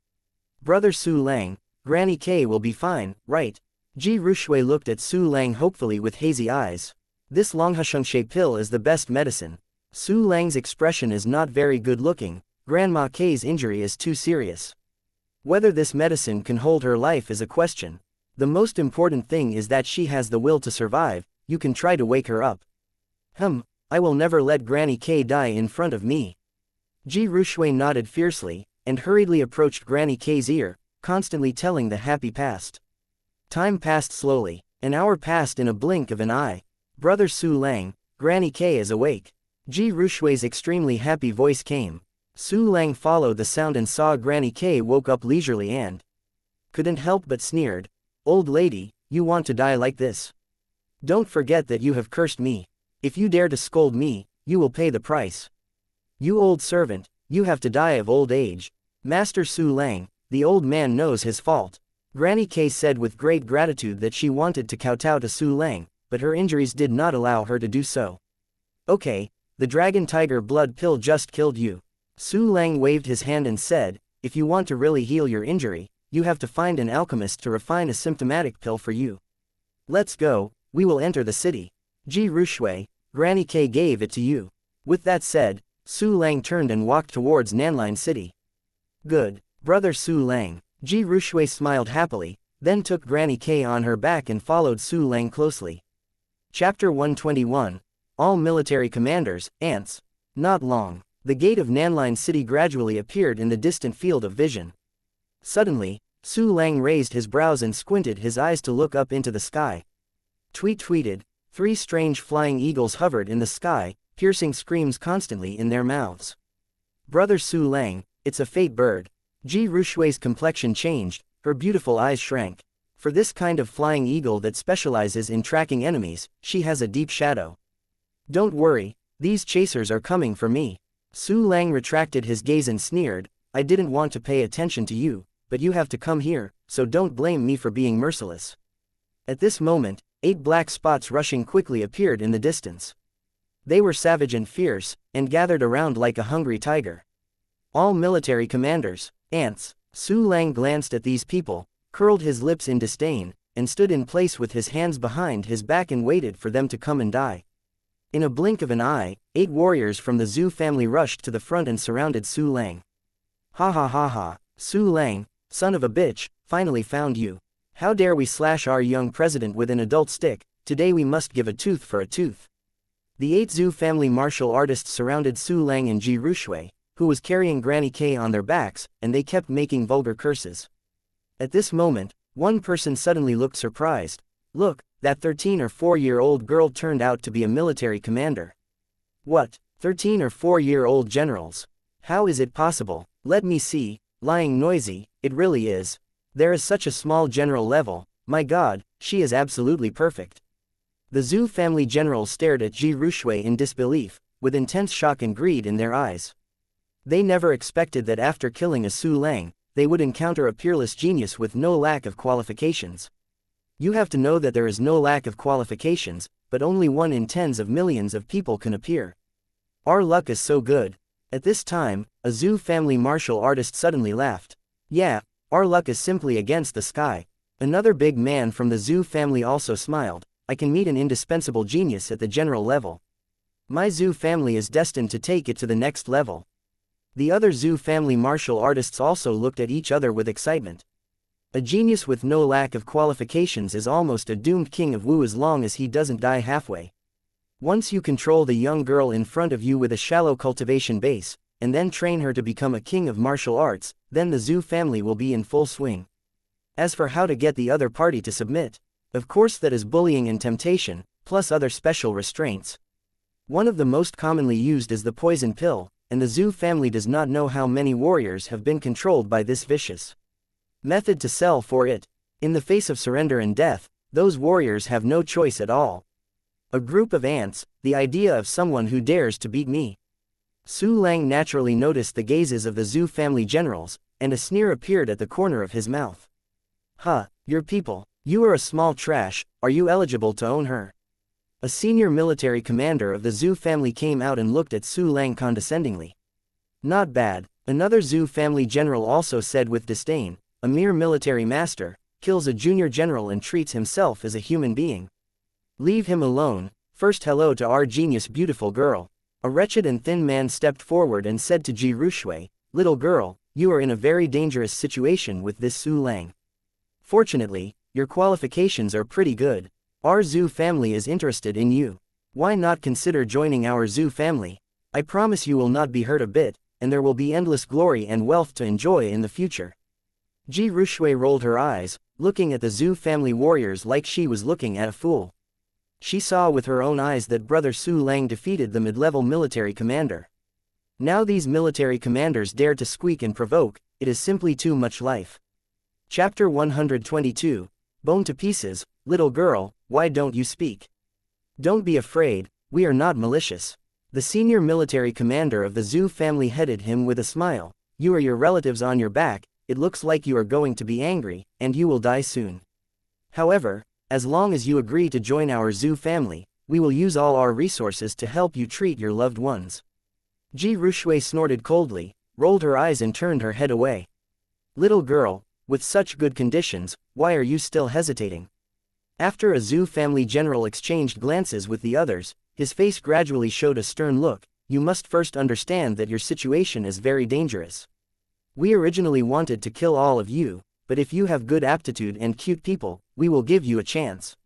Brother Su Lang, Granny K will be fine, right? Ji Rushui looked at Su Lang hopefully with hazy eyes. This Longhashungshe pill is the best medicine. Su Lang's expression is not very good looking. Grandma K's injury is too serious. Whether this medicine can hold her life is a question. The most important thing is that she has the will to survive. You can try to wake her up. I will never let Granny K die in front of me. Ji Rushui nodded fiercely, and hurriedly approached Granny K's ear, constantly telling the happy past. Time passed slowly. An hour passed in a blink of an eye. Brother Su Lang, Granny K is awake. Ji Rushui's extremely happy voice came. Su Lang followed the sound and saw Granny K woke up leisurely and couldn't help but sneered. Old lady, you want to die like this? Don't forget that you have cursed me. If you dare to scold me, you will pay the price. You old servant, you have to die of old age. Master Su Lang, the old man knows his fault. Granny K said with great gratitude that she wanted to kowtow to Su Lang, but her injuries did not allow her to do so. Okay, the dragon tiger blood pill just killed you. Su Lang waved his hand and said, if you want to really heal your injury, you have to find an alchemist to refine a symptomatic pill for you. Let's go, we will enter the city. Ji Rushui, Granny K gave it to you. With that said, Su Lang turned and walked towards Nanline City. Good, brother Su Lang. Ji Rushui smiled happily, then took Granny K on her back and followed Su Lang closely. Chapter 121. All military commanders, ants. Not long. The gate of Nanline City gradually appeared in the distant field of vision. Suddenly, Su Lang raised his brows and squinted his eyes to look up into the sky. Tweeted. 3 strange flying eagles hovered in the sky, piercing screams constantly in their mouths. Brother Su Lang, it's a fate bird. Ji Rushui's complexion changed, her beautiful eyes shrank. For this kind of flying eagle that specializes in tracking enemies, she has a deep shadow. Don't worry, these chasers are coming for me. Su Lang retracted his gaze and sneered, I didn't want to pay attention to you, but you have to come here, so don't blame me for being merciless. At this moment, 8 black spots rushing quickly appeared in the distance. They were savage and fierce, and gathered around like a hungry tiger. All military commanders, ants. Su Lang glanced at these people, curled his lips in disdain, and stood in place with his hands behind his back and waited for them to come and die. In a blink of an eye, 8 warriors from the Zhu family rushed to the front and surrounded Su Lang. Ha ha ha ha, Su Lang, son of a bitch, finally found you. How dare we slash our young president with an adult stick, today we must give a tooth for a tooth. The 8 Zhu family martial artists surrounded Su Lang and Ji Rushui, who was carrying Granny K on their backs, and they kept making vulgar curses. At this moment, one person suddenly looked surprised. Look, that 13 or 4-year-old girl turned out to be a military commander. What, 13 or 4-year-old generals? How is it possible? Let me see, lying noisy, it really is. There is such a small general level, my god, she is absolutely perfect. The Zhu family generals stared at Ji Rushui in disbelief, with intense shock and greed in their eyes. They never expected that after killing a Su Lang, they would encounter a peerless genius with no lack of qualifications. You have to know that there is no lack of qualifications, but only 1 in tens of millions of people can appear. Our luck is so good. At this time, a Zhu family martial artist suddenly laughed. Yeah, our luck is simply against the sky. Another big man from the Zhu family also smiled. I can meet an indispensable genius at the general level. My Zhu family is destined to take it to the next level. The other Zhu family martial artists also looked at each other with excitement. A genius with no lack of qualifications is almost a doomed king of Wu as long as he doesn't die halfway. Once you control the young girl in front of you with a shallow cultivation base, and then train her to become a king of martial arts, then the Zhu family will be in full swing. As for how to get the other party to submit, of course that is bullying and temptation, plus other special restraints. One of the most commonly used is the poison pill, and the Zhu family does not know how many warriors have been controlled by this vicious method to sell for it. In the face of surrender and death, those warriors have no choice at all. A group of ants, the idea of someone who dares to beat me. Su Lang naturally noticed the gazes of the Zhu family generals, and a sneer appeared at the corner of his mouth. Huh, your people, you are a small trash, are you eligible to own her? A senior military commander of the Zhu family came out and looked at Su Lang condescendingly. Not bad, another Zhu family general also said with disdain, a mere military master, kills a junior general and treats himself as a human being. Leave him alone. First hello to our genius beautiful girl. A wretched and thin man stepped forward and said to Ji Rushui, little girl, you are in a very dangerous situation with this Su Lang. Fortunately, your qualifications are pretty good. Our Zhu family is interested in you. Why not consider joining our Zhu family? I promise you will not be hurt a bit, and there will be endless glory and wealth to enjoy in the future. Ji Rushui rolled her eyes, looking at the Zhu family warriors like she was looking at a fool. She saw with her own eyes that brother Su Lang defeated the mid-level military commander. Now these military commanders dare to squeak and provoke, it is simply too much life. Chapter 122, Bone to Pieces, Little Girl, why don't you speak? Don't be afraid, we are not malicious. The senior military commander of the Zhu family headed him with a smile. You are your relatives on your back, it looks like you are going to be angry, and you will die soon. However, as long as you agree to join our Zhu family, we will use all our resources to help you treat your loved ones. Ji Rushui snorted coldly, rolled her eyes and turned her head away. Little girl, with such good conditions, why are you still hesitating? After a Zhu family general exchanged glances with the others, his face gradually showed a stern look. You must first understand that your situation is very dangerous. We originally wanted to kill all of you, but if you have good aptitude and cute people, we will give you a chance.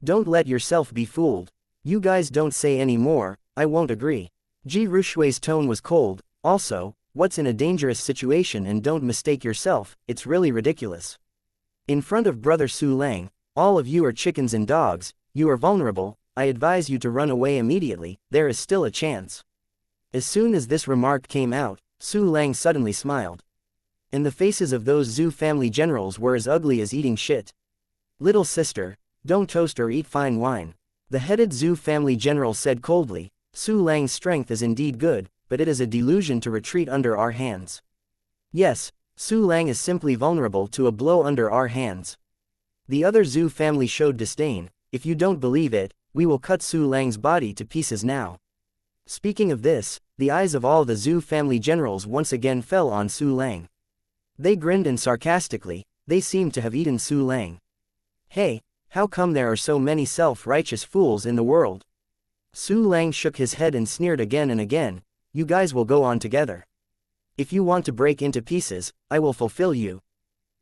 Don't let yourself be fooled. You guys don't say any more, I won't agree. Ji Rushui's tone was cold. Also, what's in a dangerous situation, and don't mistake yourself, it's really ridiculous. In front of brother Su Lang, all of you are chickens and dogs, you are vulnerable, I advise you to run away immediately, there is still a chance. As soon as this remark came out, Su Lang suddenly smiled. And the faces of those Zhu family generals were as ugly as eating shit. Little sister, don't toast or eat fine wine. The headed Zhu family general said coldly, Su Lang's strength is indeed good, but it is a delusion to retreat under our hands. Yes, Su Lang is simply vulnerable to a blow under our hands. The other Zhu family showed disdain. If you don't believe it, we will cut Su Lang's body to pieces now. Speaking of this, the eyes of all the Zhu family generals once again fell on Su Lang. They grinned and sarcastically, they seemed to have eaten Su Lang. Hey, how come there are so many self-righteous fools in the world? Su Lang shook his head and sneered again and again, you guys will go on together. If you want to break into pieces, I will fulfill you.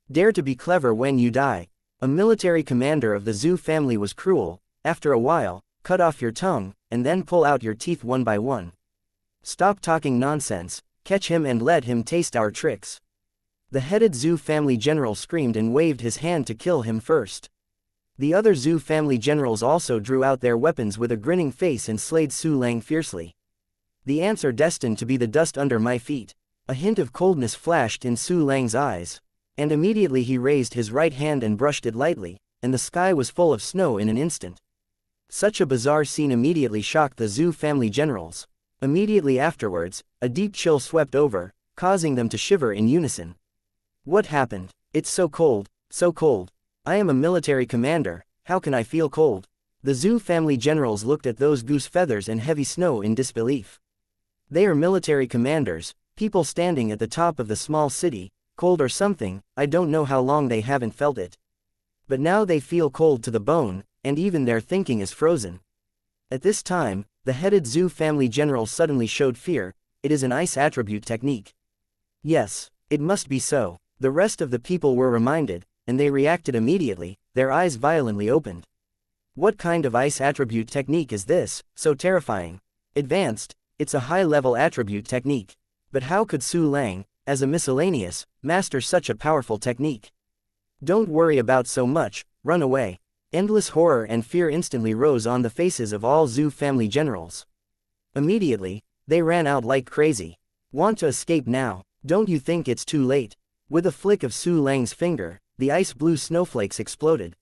Dare to be clever when you die. A military commander of the Zhu family was cruel. After a while, cut off your tongue, and then pull out your teeth one by one. Stop talking nonsense, catch him and let him taste our tricks. The headed Zhu family general screamed and waved his hand to kill him first. The other Zhu family generals also drew out their weapons with a grinning face and slayed Su Lang fiercely. The ants are destined to be the dust under my feet. A hint of coldness flashed in Su Lang's eyes. And immediately he raised his right hand and brushed it lightly, and the sky was full of snow in an instant. Such a bizarre scene immediately shocked the Zhu family generals. Immediately afterwards, a deep chill swept over, causing them to shiver in unison. What happened? It's so cold, so cold. I am a military commander, how can I feel cold? The Zhu family generals looked at those goose feathers and heavy snow in disbelief. They are military commanders, people standing at the top of the small city, cold or something, I don't know how long they haven't felt it. But now they feel cold to the bone, and even their thinking is frozen. At this time, the headed Zhu family general suddenly showed fear, it is an ice attribute technique. Yes, it must be so. The rest of the people were reminded, and they reacted immediately, their eyes violently opened. What kind of ice attribute technique is this, so terrifying? Advanced, it's a high-level attribute technique. But how could Su Lang, as a miscellaneous, master such a powerful technique? Don't worry about so much, run away. Endless horror and fear instantly rose on the faces of all Zhu family generals. Immediately, they ran out like crazy. Want to escape now, don't you think it's too late? With a flick of Su Lang's finger, the ice-blue snowflakes exploded.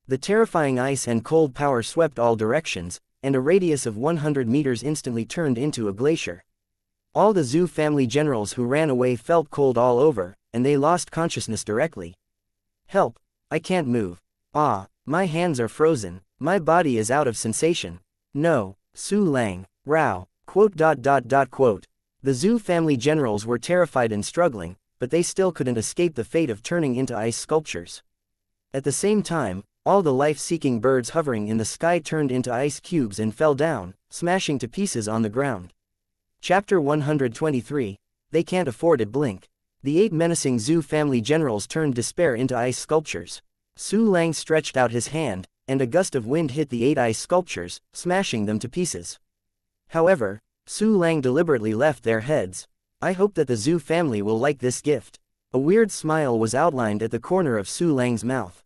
The terrifying ice and cold power swept all directions, and a radius of 100 meters instantly turned into a glacier. All the Zhu family generals who ran away felt cold all over, and they lost consciousness directly. Help! I can't move. Ah, my hands are frozen, my body is out of sensation. No, Su Lang, Rao, quote. The Zhu family generals were terrified and struggling, but they still couldn't escape the fate of turning into ice sculptures. At the same time, all the life-seeking birds hovering in the sky turned into ice cubes and fell down, smashing to pieces on the ground. Chapter 123, They Can't Afford It. Blink. The 8 menacing Zhu family generals turned despair into ice sculptures. Su Lang stretched out his hand, and a gust of wind hit the 8 ice sculptures, smashing them to pieces. However, Su Lang deliberately left their heads. I hope that the Zhu family will like this gift. A weird smile was outlined at the corner of Su Lang's mouth.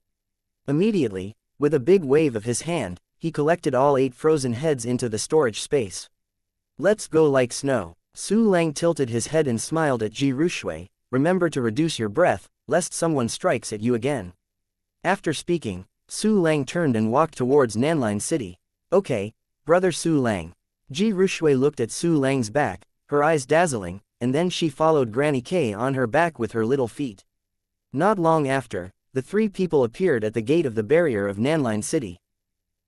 Immediately, with a big wave of his hand, he collected all 8 frozen heads into the storage space. Let's go like snow. Su Lang tilted his head and smiled at Ji Rushui, remember to reduce your breath, lest someone strikes at you again. After speaking, Su Lang turned and walked towards Nanline City. Okay, brother Su Lang. Ji Rushui looked at Su Lang's back, her eyes dazzling, and then she followed Granny K on her back with her little feet. Not long after, the 3 people appeared at the gate of the barrier of Nanline City.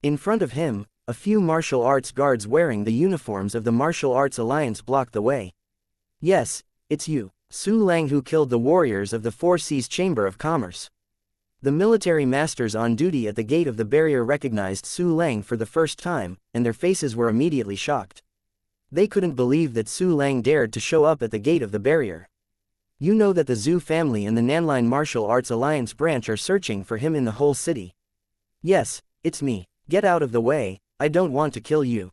In front of him, a few martial arts guards wearing the uniforms of the Martial Arts Alliance blocked the way. Yes, it's you, Su Lang, who killed the warriors of the Four Seas Chamber of Commerce. The military masters on duty at the gate of the barrier recognized Su Lang for the first time, and their faces were immediately shocked. They couldn't believe that Su Lang dared to show up at the gate of the barrier. You know that the Zhu family and the Nanline Martial Arts Alliance branch are searching for him in the whole city. Yes, it's me. Get out of the way, I don't want to kill you.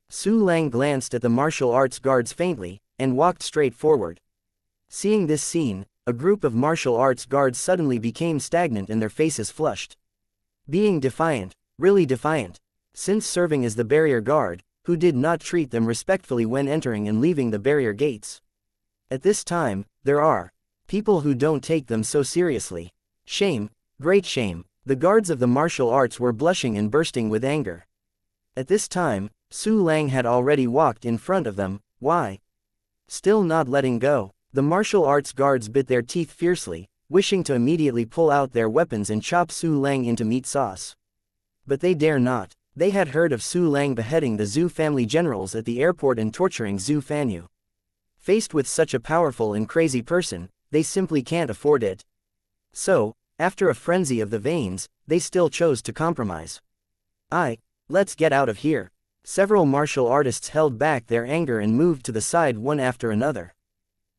Su Lang glanced at the martial arts guards faintly, and walked straight forward. Seeing this scene, a group of martial arts guards suddenly became stagnant and their faces flushed. Being defiant, really defiant. Since serving as the barrier guard, who did not treat them respectfully when entering and leaving the barrier gates. At this time, there are people who don't take them so seriously. Shame, great shame. The guards of the martial arts were blushing and bursting with anger. At this time, Su Lang had already walked in front of them. Why? Still not letting go. The martial arts guards bit their teeth fiercely, wishing to immediately pull out their weapons and chop Su Lang into meat sauce. But they dare not. They had heard of Su Lang beheading the Zhu family generals at the airport and torturing Zhu Fanyu. Faced with such a powerful and crazy person, they simply can't afford it. So, after a frenzy of the veins, they still chose to compromise. Let's get out of here. Several martial artists held back their anger and moved to the side one after another.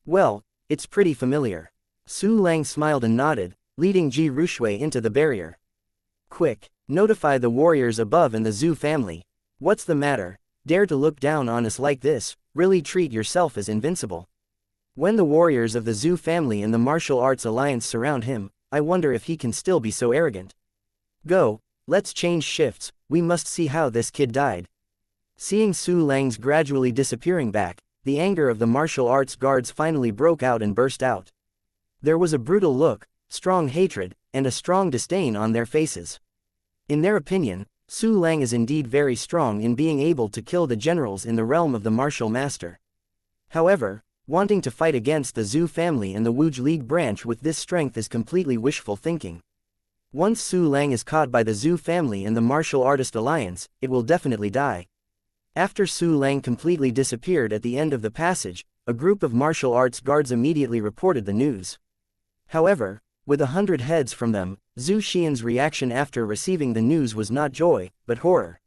Well, it's pretty familiar. Su Lang smiled and nodded, leading Ji Rushui into the barrier. Quick, notify the warriors above and the Zhu family. What's the matter? Dare to look down on us like this? Really treat yourself as invincible. When the warriors of the Zhu family and the martial arts alliance surround him, I wonder if he can still be so arrogant. Go, let's change shifts, we must see how this kid died. Seeing Su Lang's gradually disappearing back, the anger of the martial arts guards finally broke out and burst out. There was a brutal look, strong hatred, and a strong disdain on their faces. In their opinion, Su Lang is indeed very strong in being able to kill the generals in the realm of the martial master. However, wanting to fight against the Zhu family and the Wuj League branch with this strength is completely wishful thinking. Once Su Lang is caught by the Zhu family and the martial artist alliance, it will definitely die. After Su Lang completely disappeared at the end of the passage, a group of martial arts guards immediately reported the news. However, with 100 heads from them, Zhu Xian's reaction after receiving the news was not joy, but horror.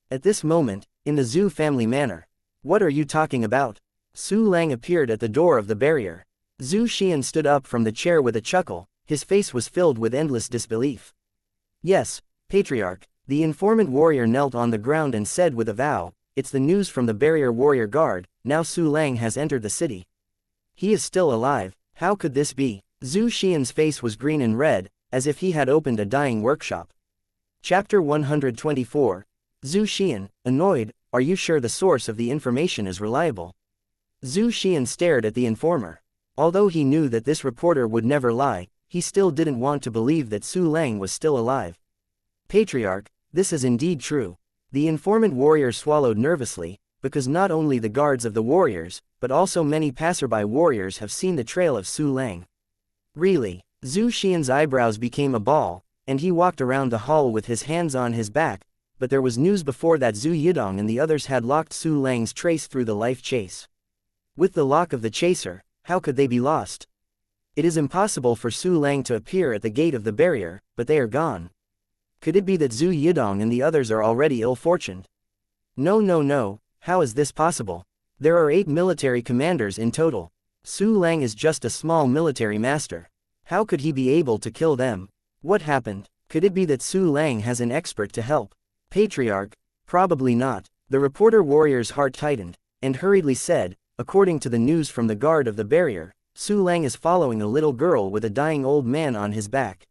At this moment, in the Zhu family manner, what are you talking about? Su Lang appeared at the door of the barrier. Zhu Xian stood up from the chair with a chuckle, his face was filled with endless disbelief. Yes, Patriarch, the informant warrior knelt on the ground and said with a vow, it's the news from the barrier warrior guard, now Su Lang has entered the city. He is still alive, how could this be? Zhu Xian's face was green and red, as if he had opened a dying workshop. Chapter 124. Zhu Xian, annoyed, are you sure the source of the information is reliable? Zhu Xian stared at the informer. Although he knew that this reporter would never lie, he still didn't want to believe that Su Lang was still alive. Patriarch, this is indeed true. The informant warrior swallowed nervously, because not only the guards of the warriors, but also many passerby warriors have seen the trail of Su Lang. Really? Zhu Xian's eyebrows became a ball, and he walked around the hall with his hands on his back, but there was news before that Zhu Yidong and the others had locked Su Lang's trace through the life chase. With the lock of the chaser, how could they be lost? It is impossible for Su Lang to appear at the gate of the barrier, but they are gone. Could it be that Zhu Yidong and the others are already ill-fortuned? No, how is this possible? There are 8 military commanders in total. Su Lang is just a small military master. How could he be able to kill them? What happened? Could it be that Su Lang has an expert to help? Patriarch, probably not. The reporter warrior's heart tightened, and hurriedly said, according to the news from the guard of the barrier, Su Lang is following a little girl with a dying old man on his back.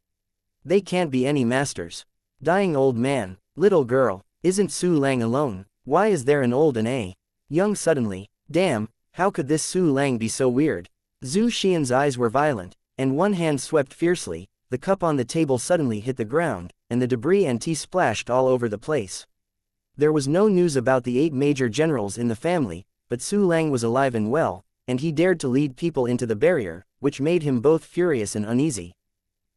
They can't be any masters. Dying old man, little girl, isn't Su Lang alone? Why is there an old and a young suddenly? Damn, how could this Su Lang be so weird? Zhu Xian's eyes were violent, and one hand swept fiercely, the cup on the table suddenly hit the ground, and the debris and tea splashed all over the place. There was no news about the 8 major generals in the family, but Su Lang was alive and well, and he dared to lead people into the barrier, which made him both furious and uneasy.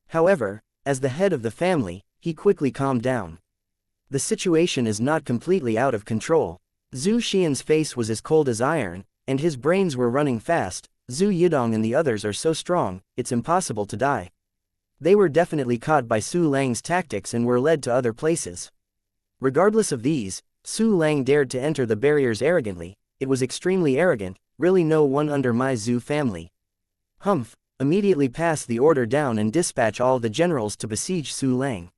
However, as the head of the family, he quickly calmed down. The situation is not completely out of control. Zhu Xian's face was as cold as iron, and his brains were running fast. Zhu Yidong and the others are so strong, it's impossible to die. They were definitely caught by Su Lang's tactics and were led to other places. Regardless of these, Su Lang dared to enter the barriers arrogantly. It was extremely arrogant, really no one under my Zhu family. Humph, immediately pass the order down and dispatch all the generals to besiege Su Lang.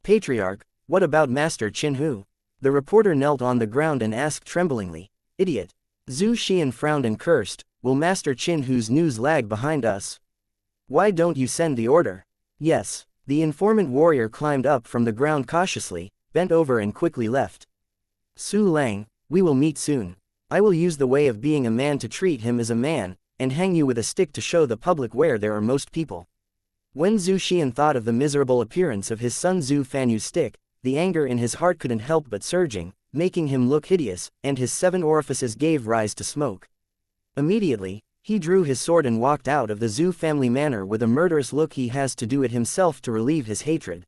Patriarch, what about Master Qin Hu? The reporter knelt on the ground and asked tremblingly. Idiot. Zhu Xian frowned and cursed, "Will Master Qin Hu's news lag behind us? Why don't you send the order?" "Yes." The informant warrior climbed up from the ground cautiously, bent over and quickly left. "Su Lang, we will meet soon. I will use the way of being a man to treat him as a man, and hang you with a stick to show the public where there are most people." When Zhu Xian thought of the miserable appearance of his son Zhu Fanyu's stick, the anger in his heart couldn't help but surging, making him look hideous, and his 7 orifices gave rise to smoke. Immediately, he drew his sword and walked out of the Zhu family manor with a murderous look. He has to do it himself to relieve his hatred.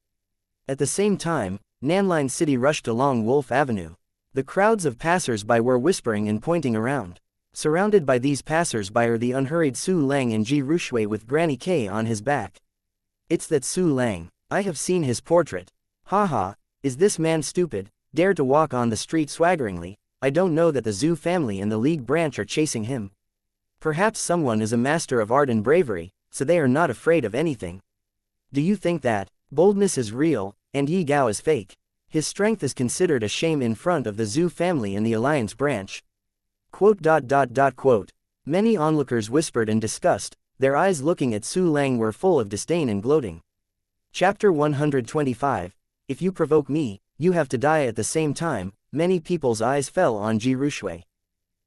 At the same time, Nanline City rushed along Wolf Avenue. The crowds of passers-by were whispering and pointing around. Surrounded by these passers-by are the unhurried Su Lang and Ji Rushui with Granny K on his back. "It's that Su Lang. I have seen his portrait. Haha, is this man stupid, dare to walk on the street swaggeringly? I don't know that the Zhu family and the League branch are chasing him. Perhaps someone is a master of art and bravery, so they are not afraid of anything. Do you think that boldness is real, and Yi Gao is fake? His strength is considered a shame in front of the Zhu family and the Alliance branch." Many onlookers whispered in disgust, their eyes looking at Su Lang were full of disdain and gloating. Chapter 125, If you provoke me, you have to die. At the same time, many people's eyes fell on Ji Rushui.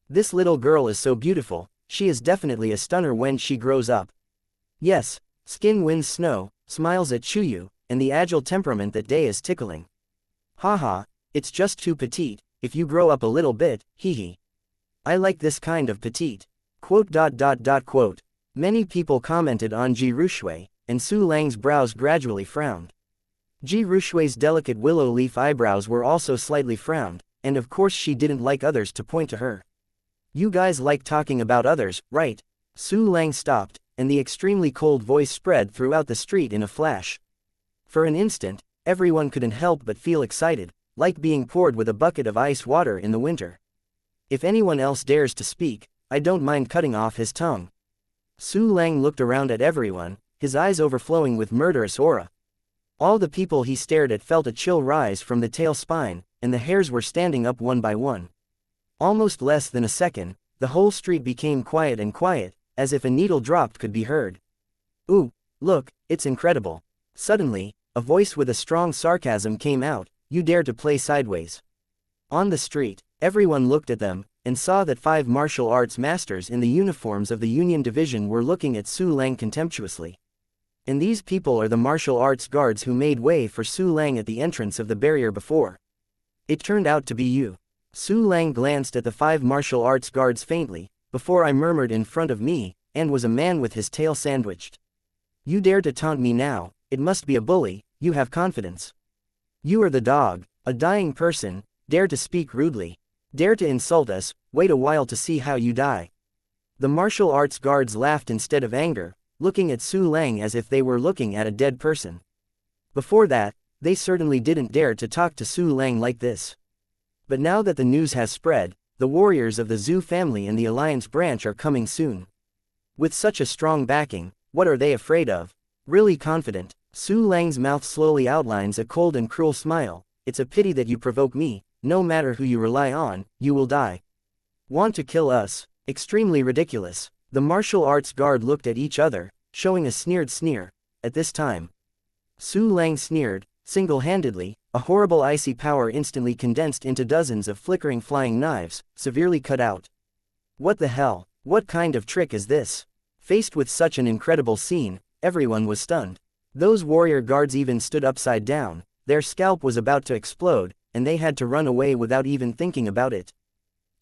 This little girl is so beautiful, she is definitely a stunner when she grows up. Yes, skin wins snow, smiles at Chuyu, and the agile temperament that Day is tickling. Haha, it's just too petite, if you grow up a little bit, hee. I like this kind of petite. Many people commented on Ji Rushui, and Su Lang's brows gradually frowned. Ji Rushui's delicate willow leaf eyebrows were also slightly frowned, and of course she didn't like others to point to her. "You guys like talking about others, right?" Su Lang stopped, and the extremely cold voice spread throughout the street in a flash. For an instant, everyone couldn't help but feel excited, like being poured with a bucket of ice water in the winter. "If anyone else dares to speak, I don't mind cutting off his tongue." Su Lang looked around at everyone, his eyes overflowing with murderous aura. All the people he stared at felt a chill rise from the tail spine, and the hairs were standing up one by one. Almost less than a second, the whole street became quiet and quiet, as if a needle dropped could be heard. "Ooh, look, it's incredible." Suddenly, a voice with a strong sarcasm came out, "You dare to play sideways." On the street, everyone looked at them, and saw that 5 martial arts masters in the uniforms of the Union Division were looking at Su Lang contemptuously. And these people are the martial arts guards who made way for Su Lang at the entrance of the barrier before. "It turned out to be you." Su Lang glanced at the 5 martial arts guards faintly, "Before I murmured in front of me, and was a man with his tail sandwiched. You dare to taunt me now, it must be a bully, you have confidence. You are the dog, a dying person, dare to speak rudely. Dare to insult us, wait a while to see how you die." The martial arts guards laughed instead of anger, looking at Su Lang as if they were looking at a dead person. Before that, they certainly didn't dare to talk to Su Lang like this. But now that the news has spread, the warriors of the Zhu family and the Alliance branch are coming soon. With such a strong backing, what are they afraid of? Really confident, Su Lang's mouth slowly outlines a cold and cruel smile. "It's a pity that you provoke me. No matter who you rely on, you will die. Want to kill us? Extremely ridiculous." The martial arts guard looked at each other, showing a sneered sneer. At this time, Su Lang sneered, single-handedly, a horrible icy power instantly condensed into dozens of flickering flying knives, severely cut out. What the hell? What kind of trick is this? Faced with such an incredible scene, everyone was stunned. Those warrior guards even stood upside down, their scalp was about to explode, and they had to run away without even thinking about it.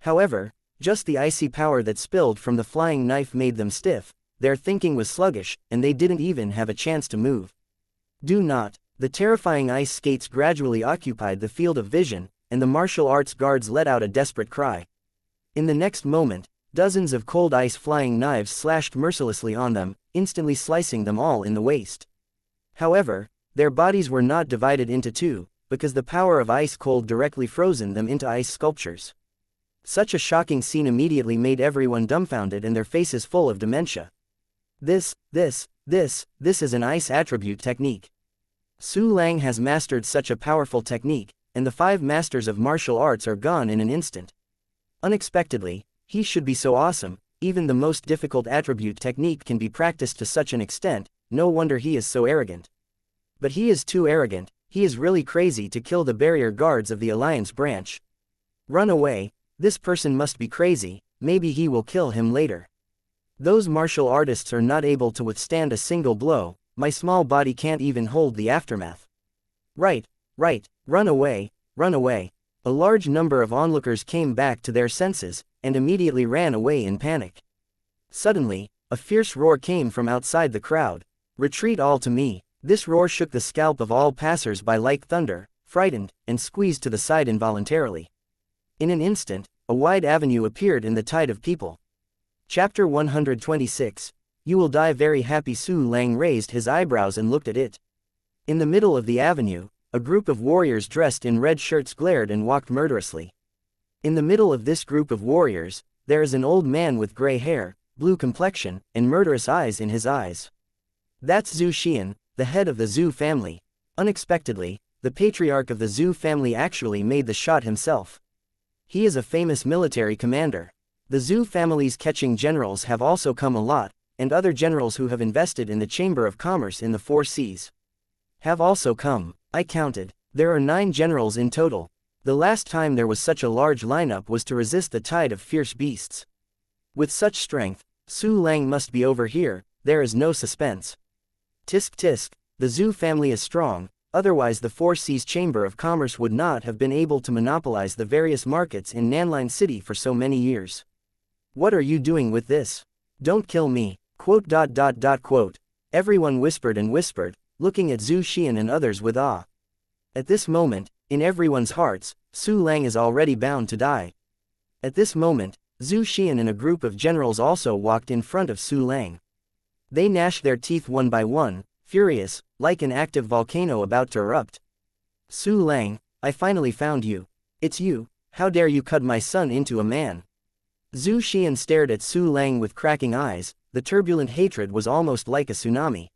However, just the icy power that spilled from the flying knife made them stiff, their thinking was sluggish, and they didn't even have a chance to move. "Do not." The terrifying ice skates gradually occupied the field of vision, and the martial arts guards let out a desperate cry. In the next moment, dozens of cold ice flying knives slashed mercilessly on them, instantly slicing them all in the waist. However, their bodies were not divided into two, because the power of ice cold directly frozen them into ice sculptures. Such a shocking scene immediately made everyone dumbfounded and their faces full of dementia. This is an ice attribute technique. Su Lang has mastered such a powerful technique, and the 5 masters of martial arts are gone in an instant. Unexpectedly, He should be so awesome. Even the most difficult attribute technique can be practiced to such an extent, no wonder he is so arrogant. But he is too arrogant, he is really crazy to kill the barrier guards of the Alliance branch. Run away, this person must be crazy, maybe he will kill him later. Those martial artists are not able to withstand a single blow, my small body can't even hold the aftermath. Right, run away, run away. A large number of onlookers came back to their senses, and immediately ran away in panic. Suddenly, a fierce roar came from outside the crowd. Retreat all to me. This roar shook the scalp of all passers-by like thunder, frightened, and squeezed to the side involuntarily. In an instant, a wide avenue appeared in the tide of people. Chapter 126. You will die very happy. Su Lang raised his eyebrows and looked at it. In the middle of the avenue, a group of warriors dressed in red shirts glared and walked murderously. In the middle of this group of warriors, there is an old man with gray hair, blue complexion, and murderous eyes in his eyes. That's Zhu Xian, the head of the Zhu family. Unexpectedly, the patriarch of the Zhu family actually made the shot himself. He is a famous military commander. The Zhu family's catching generals have also come a lot, and other generals who have invested in the Chamber of Commerce in the Four Seas have also come. I counted. There are 9 generals in total. The last time there was such a large lineup was to resist the tide of fierce beasts. With such strength, Su Lang must be over here, there is no suspense. Tisk tisk, the Zhu family is strong, otherwise the Four Seas Chamber of Commerce would not have been able to monopolize the various markets in Nanline City for so many years. What are you doing with this? Don't kill me, quote. Everyone whispered and whispered, looking at Zhu Xian and others with awe. At this moment, in everyone's hearts, Su Lang is already bound to die. At this moment, Zhu Xian and a group of generals also walked in front of Su Lang. They gnashed their teeth one by one, furious, like an active volcano about to erupt. Su Lang, I finally found you. It's you, how dare you cut my son into a man? Zhu Xian stared at Su Lang with cracking eyes, the turbulent hatred was almost like a tsunami.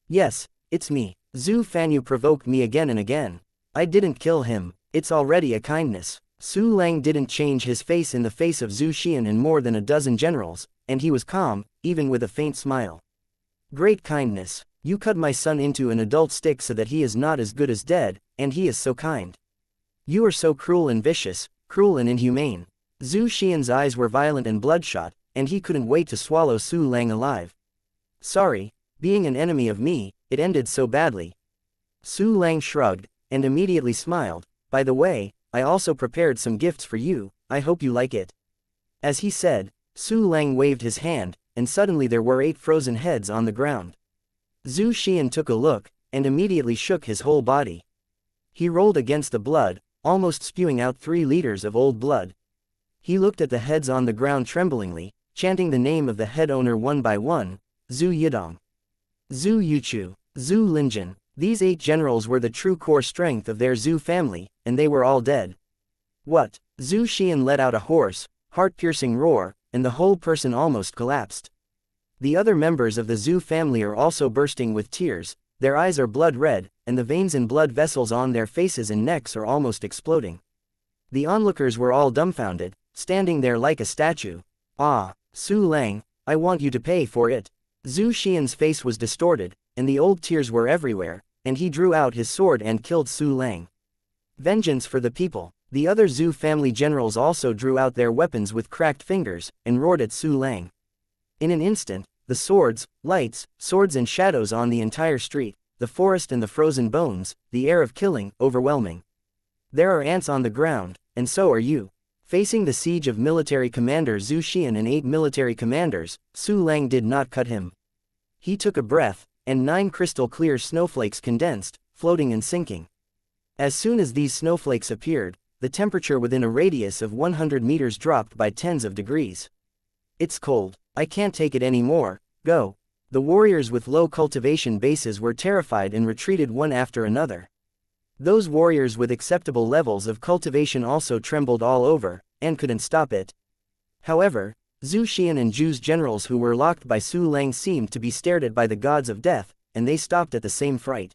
Yes, it's me, Zhu Fan, you provoked me again and again. I didn't kill him, it's already a kindness. Su Lang didn't change his face in the face of Zhu Xian and more than a dozen generals, and he was calm, even with a faint smile. Great kindness, you cut my son into an adult stick so that he is not as good as dead, and he is so kind. You are so cruel and vicious, cruel and inhumane. Zhu Xian's eyes were violent and bloodshot, and he couldn't wait to swallow Su Lang alive. Sorry, being an enemy of me, it ended so badly. Su Lang shrugged, and immediately smiled. By the way, I also prepared some gifts for you, I hope you like it. As he said, Su Lang waved his hand, and suddenly there were 8 frozen heads on the ground. Zhu Xian took a look, and immediately shook his whole body. He rolled against the blood, almost spewing out 3 liters of old blood. He looked at the heads on the ground tremblingly, chanting the name of the head owner one by one, Zhu Yidong, Zhu Yuchu, Zhu Linjin. These 8 generals were the true core strength of their Zhu family, and they were all dead. What? Zhu Xian let out a hoarse, heart-piercing roar, and the whole person almost collapsed. The other members of the Zhu family are also bursting with tears, their eyes are blood red, and the veins and blood vessels on their faces and necks are almost exploding. The onlookers were all dumbfounded, standing there like a statue. Ah, Su Lang, I want you to pay for it. Zhu Xian's face was distorted, and the old tears were everywhere, and he drew out his sword and killed Su Lang. Vengeance for the people. The other Zhu family generals also drew out their weapons with cracked fingers, and roared at Su Lang. In an instant, the swords, lights, swords and shadows on the entire street, the forest and the frozen bones, the air of killing, overwhelming. There are ants on the ground, and so are you. Facing the siege of military commander Zhu Xian and 8 military commanders, Su Lang did not cut him. He took a breath, and 9 crystal-clear snowflakes condensed, floating and sinking. As soon as these snowflakes appeared, the temperature within a radius of 100 meters dropped by tens of degrees. It's cold, I can't take it anymore, go. The warriors with low cultivation bases were terrified and retreated one after another. Those warriors with acceptable levels of cultivation also trembled all over, and couldn't stop it. However, Zhu Xian and Zhu's generals who were locked by Su Lang seemed to be stared at by the gods of death, and they stopped at the same fright.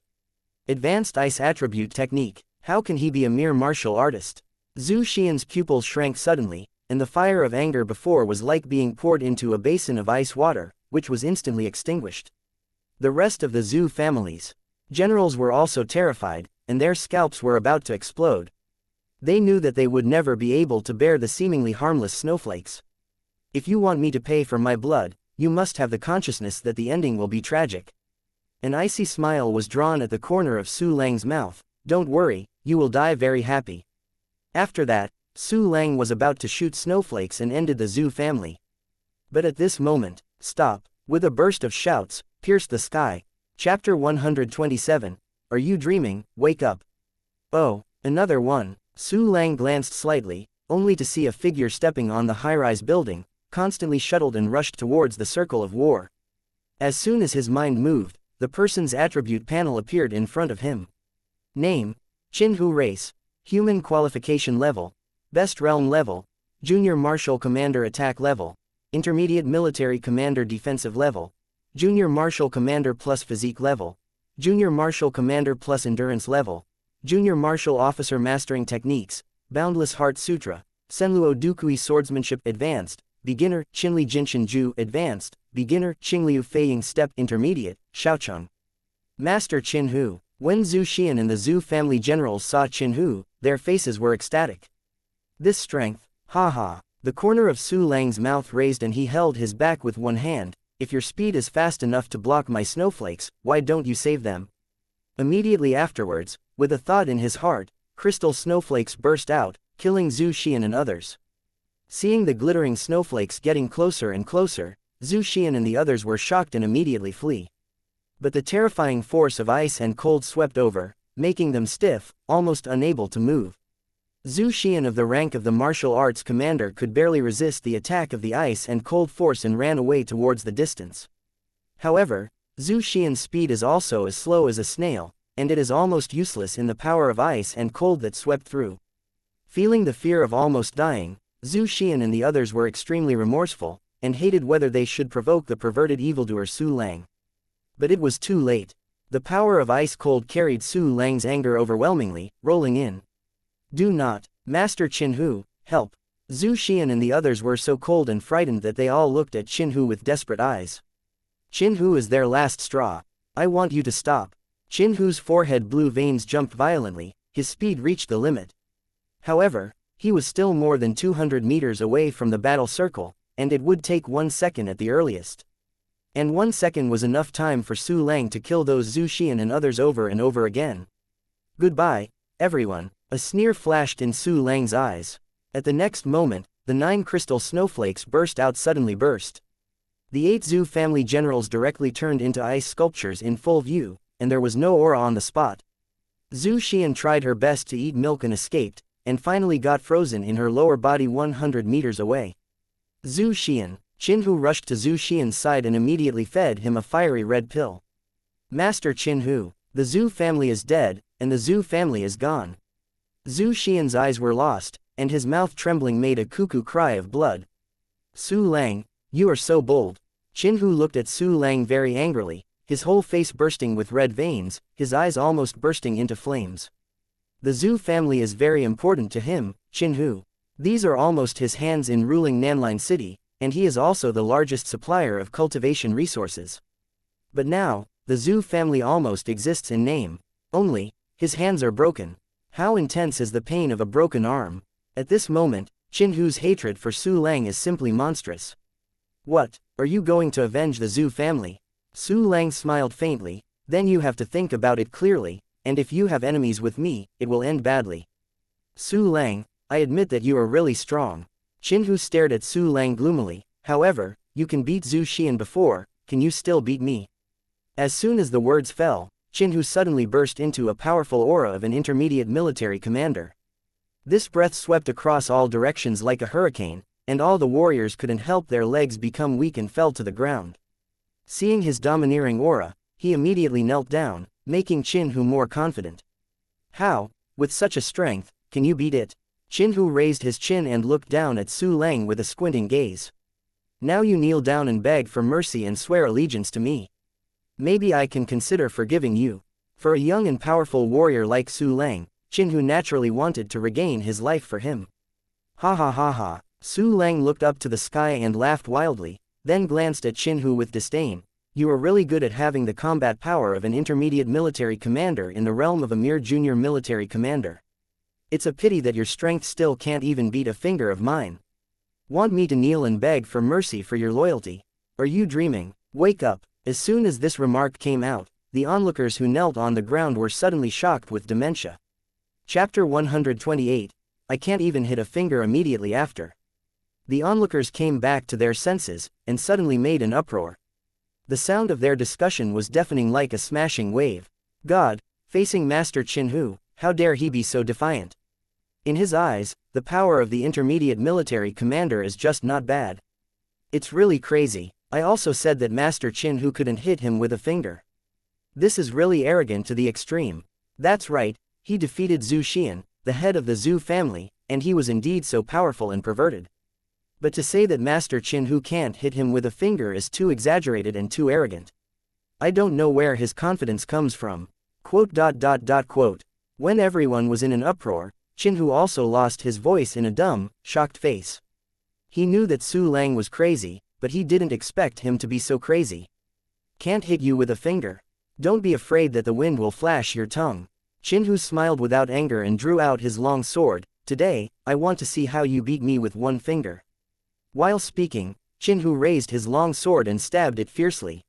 Advanced Ice Attribute Technique. How can he be a mere martial artist? Zhu Xian's pupils shrank suddenly, and the fire of anger before was like being poured into a basin of ice water, which was instantly extinguished. The rest of the Zhu family's generals were also terrified, and their scalps were about to explode. They knew that they would never be able to bear the seemingly harmless snowflakes. If you want me to pay for my blood, you must have the consciousness that the ending will be tragic. An icy smile was drawn at the corner of Su Lang's mouth. Don't worry, you will die very happy. After that, Su Lang was about to shoot snowflakes and ended the Zhu family. But at this moment, stop, with a burst of shouts, pierced the sky. Chapter 127, Are you dreaming? Wake up. Oh, another one. Su Lang glanced slightly, only to see a figure stepping on the high-rise building, constantly shuttled and rushed towards the circle of war. As soon as his mind moved, the person's attribute panel appeared in front of him. Name: Qinhu Race. Human Qualification Level. Best Realm Level. Junior Martial Commander Attack Level. Intermediate Military Commander Defensive Level. Junior Martial Commander plus Physique Level. Junior Martial Commander plus Endurance Level. Junior Martial Officer Mastering Techniques. Boundless Heart Sutra. Senluo Dukui Swordsmanship Advanced. Beginner, Qinli Jinshin Ju Advanced. Beginner, Qingliu Feiying Step Intermediate, Shaocheng. Master Qinhu. When Zhu Xian and the Zhu family generals saw Qinhu, their faces were ecstatic. This strength, haha. The corner of Su Lang's mouth raised and he held his back with one hand. If your speed is fast enough to block my snowflakes, why don't you save them? Immediately afterwards, with a thought in his heart, crystal snowflakes burst out, killing Zhu Xian and others. Seeing the glittering snowflakes getting closer and closer, Zhu Xian and the others were shocked and immediately flee. But the terrifying force of ice and cold swept over, making them stiff, almost unable to move. Zhu Xian of the rank of the martial arts commander could barely resist the attack of the ice and cold force and ran away towards the distance. However, Zhu Xian's speed is also as slow as a snail, and it is almost useless in the power of ice and cold that swept through. Feeling the fear of almost dying, Zhu Xian and the others were extremely remorseful, and hated whether they should provoke the perverted evildoer Su Lang. But it was too late. The power of ice cold carried Su Lang's anger overwhelmingly, rolling in. Do not, Master Qinhu, help. Zhu Xian and the others were so cold and frightened that they all looked at Qinhu with desperate eyes. Qinhu is their last straw. I want you to stop. Qinhu's forehead blue veins jumped violently, his speed reached the limit. However, he was still more than 200 meters away from the battle circle, and it would take 1 second at the earliest. And 1 second was enough time for Su Lang to kill those Zhu Xian and others over and over again. Goodbye, everyone. A sneer flashed in Su Lang's eyes. At the next moment, the 9 crystal snowflakes suddenly burst. The 8 Zhu family generals directly turned into ice sculptures in full view, and there was no aura on the spot. Zhu Xian tried her best to eat milk and escaped, and finally got frozen in her lower body 100 meters away. Zhu Xian. Qinhu rushed to Zhu Xian's side and immediately fed him a fiery red pill. Master Qinhu, the Zhu family is dead, and the Zhu family is gone. Zhu Xian's eyes were lost, and his mouth trembling made a cuckoo cry of blood. Su Lang, you are so bold. Qinhu looked at Su Lang very angrily, his whole face bursting with red veins, his eyes almost bursting into flames. The Zhu family is very important to him, Qinhu. These are almost his hands in ruling Nanline City, and he is also the largest supplier of cultivation resources. But now, the Zhu family almost exists in name. Only, his hands are broken. How intense is the pain of a broken arm? At this moment, Qinhu's hatred for Su Lang is simply monstrous. What, are you going to avenge the Zhu family? Su Lang smiled faintly. Then you have to think about it clearly, and if you have enemies with me, it will end badly. Su Lang, I admit that you are really strong. Qinhu stared at Su Lang gloomily. However, you can beat Zhu Xian before, can you still beat me? As soon as the words fell, Qinhu suddenly burst into a powerful aura of an intermediate military commander. This breath swept across all directions like a hurricane, and all the warriors couldn't help their legs become weak and fell to the ground. Seeing his domineering aura, he immediately knelt down, making Qinhu more confident. How, with such a strength, can you beat it? Qinhu raised his chin and looked down at Su Lang with a squinting gaze. Now you kneel down and beg for mercy and swear allegiance to me. Maybe I can consider forgiving you. For a young and powerful warrior like Su Lang, Qinhu naturally wanted to regain his life for him. Ha ha ha ha. Su Lang looked up to the sky and laughed wildly, then glanced at Qin with disdain. You are really good at having the combat power of an intermediate military commander in the realm of a mere junior military commander. It's a pity that your strength still can't even beat a finger of mine. Want me to kneel and beg for mercy for your loyalty? Are you dreaming? Wake up. As soon as this remark came out, the onlookers who knelt on the ground were suddenly shocked with dementia. Chapter 128. I can't even hit a finger immediately after. The onlookers came back to their senses, and suddenly made an uproar. The sound of their discussion was deafening like a smashing wave. God, facing Master Qin, how dare he be so defiant? In his eyes, the power of the intermediate military commander is just not bad. It's really crazy. I also said that Master Qin couldn't hit him with a finger. This is really arrogant to the extreme. That's right, he defeated Zhu Xian, the head of the Zhu family, and he was indeed so powerful and perverted. But to say that Master Qin can't hit him with a finger is too exaggerated and too arrogant. I don't know where his confidence comes from. When everyone was in an uproar, Qin also lost his voice in a dumb, shocked face. He knew that Su Lang was crazy, but he didn't expect him to be so crazy. Can't hit you with a finger. Don't be afraid that the wind will flash your tongue. Qin smiled without anger and drew out his long sword. Today, I want to see how you beat me with one finger. While speaking, Qin raised his long sword and stabbed it fiercely.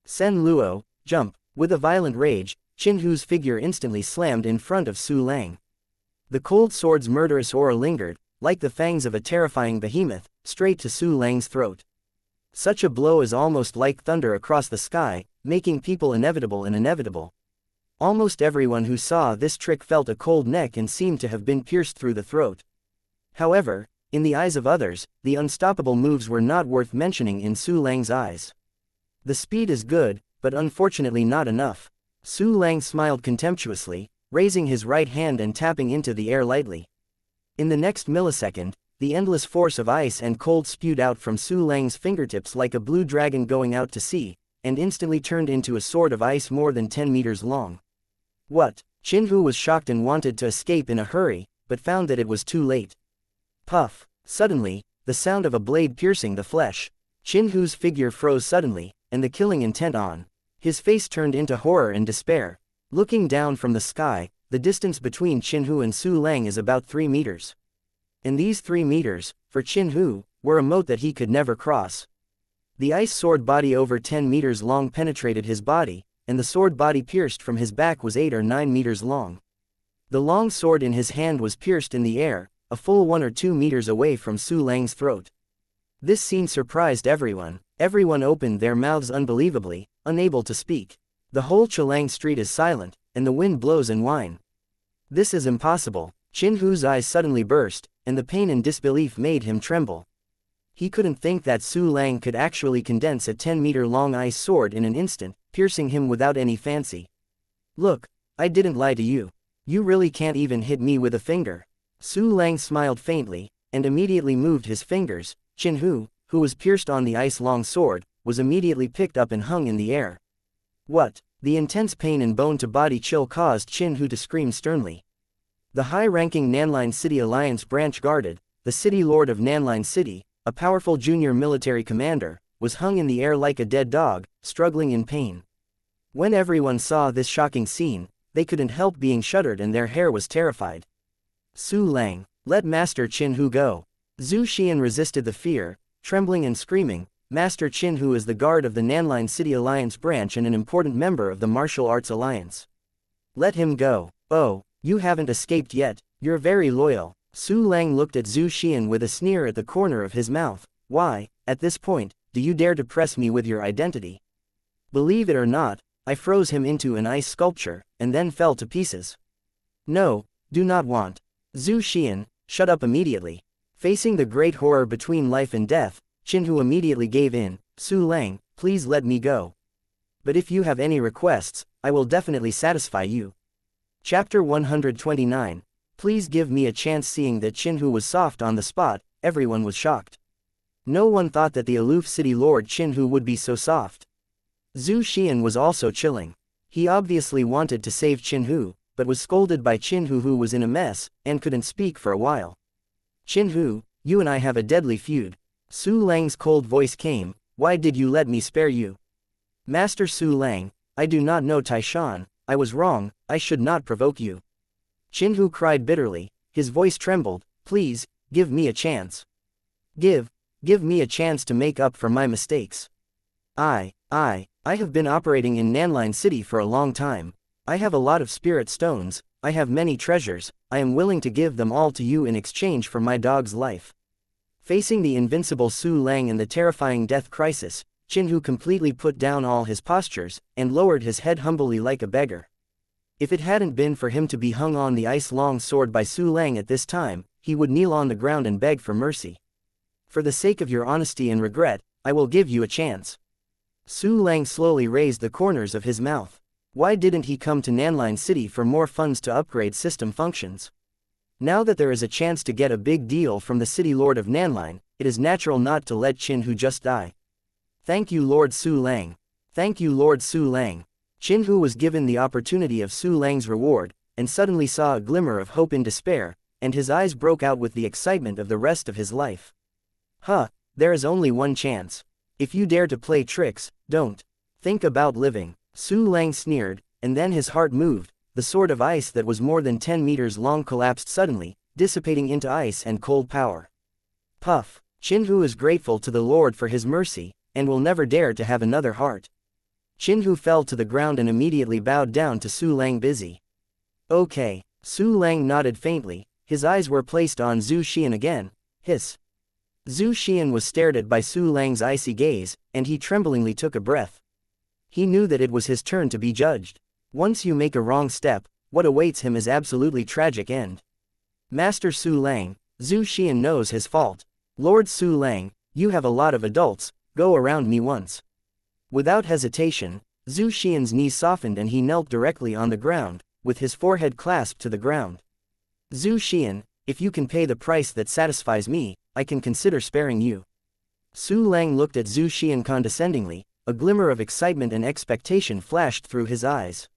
Sen Luo, jump! With a violent rage, Qin figure instantly slammed in front of Su Lang. The cold sword's murderous aura lingered, like the fangs of a terrifying behemoth, straight to Su Lang's throat. Such a blow is almost like thunder across the sky, making people inevitable and inevitable. Almost everyone who saw this trick felt a cold neck and seemed to have been pierced through the throat. However, in the eyes of others, the unstoppable moves were not worth mentioning in Su Lang's eyes. The speed is good, but unfortunately not enough. Su Lang smiled contemptuously, raising his right hand and tapping into the air lightly. In the next millisecond, the endless force of ice and cold spewed out from Su Lang's fingertips like a blue dragon going out to sea, and instantly turned into a sword of ice more than 10 meters long. What? Qin was shocked and wanted to escape in a hurry, but found that it was too late. Puff! Suddenly, the sound of a blade piercing the flesh. Qin figure froze suddenly, and the killing intent on his face turned into horror and despair. Looking down from the sky, the distance between Qin and Su Lang is about 3 meters. And these 3 meters, for Qin were a moat that he could never cross. The ice sword body over 10 meters long penetrated his body, and the sword body pierced from his back was 8 or 9 meters long. The long sword in his hand was pierced in the air, a full 1 or 2 meters away from Su Lang's throat. This scene surprised everyone. Everyone opened their mouths unbelievably, unable to speak. The whole Chilang street is silent, and the wind blows and whine. This is impossible. Qin eyes suddenly burst, and the pain and disbelief made him tremble. He couldn't think that Su Lang could actually condense a 10-meter-long ice sword in an instant, piercing him without any fancy. Look, I didn't lie to you. You really can't even hit me with a finger. Su Lang smiled faintly, and immediately moved his fingers. Qin who was pierced on the ice-long sword, was immediately picked up and hung in the air. What? The intense pain and bone-to-body chill caused Qin to scream sternly. The high-ranking Nanline City Alliance branch guarded, the city lord of Nanline City, a powerful junior military commander, was hung in the air like a dead dog, struggling in pain. When everyone saw this shocking scene, they couldn't help being shuddered and their hair was terrified. Su Lang, let Master Qin go. Zhu Xian resisted the fear, trembling and screaming. Master Qin is the guard of the Nanline City Alliance branch and an important member of the Martial Arts Alliance. Let him go. Oh, you haven't escaped yet, you're very loyal. Su Lang looked at Zhu Xian with a sneer at the corner of his mouth. Why, at this point, do you dare to press me with your identity? Believe it or not, I froze him into an ice sculpture, and then fell to pieces. No, do not want. Zhu Xian, shut up immediately. Facing the great horror between life and death, Qin immediately gave in. Su Lang, please let me go. But if you have any requests, I will definitely satisfy you. Chapter 129. Please give me a chance. Seeing that Qin was soft on the spot, everyone was shocked. No one thought that the aloof city lord Qin would be so soft. Zhu Xian was also chilling. He obviously wanted to save Qin but was scolded by Qin who was in a mess, and couldn't speak for a while. Qin you and I have a deadly feud. Su Lang's cold voice came, why did you let me spare you? Master Su Lang, I do not know Taishan, I was wrong, I should not provoke you. Qinhu cried bitterly, his voice trembled, please, give me a chance. Give me a chance to make up for my mistakes. I have been operating in Nanline City for a long time. I have a lot of spirit stones, I have many treasures, I am willing to give them all to you in exchange for my dog's life. Facing the invincible Su Lang and the terrifying death crisis, Qinhu completely put down all his postures, and lowered his head humbly like a beggar. If it hadn't been for him to be hung on the ice-long sword by Su Lang at this time, he would kneel on the ground and beg for mercy. For the sake of your honesty and regret, I will give you a chance. Su Lang slowly raised the corners of his mouth. Why didn't he come to Nanline City for more funds to upgrade system functions? Now that there is a chance to get a big deal from the City Lord of Nanline, it is natural not to let Qinhu just die. Thank you Lord Su Lang. Thank you Lord Su Lang. Qinhu was given the opportunity of Su Lang's reward, and suddenly saw a glimmer of hope in despair, and his eyes broke out with the excitement of the rest of his life. There is only one chance. If you dare to play tricks, don't think about living. Su Lang sneered, and then his heart moved, the sword of ice that was more than 10 meters long collapsed suddenly, dissipating into ice and cold power. Puff. Qinhu is grateful to the Lord for his mercy, and will never dare to have another heart. Qinhu fell to the ground and immediately bowed down to Su Lang busy. Okay. Su Lang nodded faintly, his eyes were placed on Zhu Xian again, hiss. Zhu Xian was stared at by Su Lang's icy gaze, and he tremblingly took a breath. He knew that it was his turn to be judged. Once you make a wrong step, what awaits him is absolutely tragic end. Master Su Lang, Zhu Xian knows his fault. Lord Su Lang, you have a lot of adults, go around me once. Without hesitation, Zhu Xian's knees softened and he knelt directly on the ground, with his forehead clasped to the ground. Zhu Xian, if you can pay the price that satisfies me, I can consider sparing you. Su Lang looked at Zhu Xian condescendingly, a glimmer of excitement and expectation flashed through his eyes.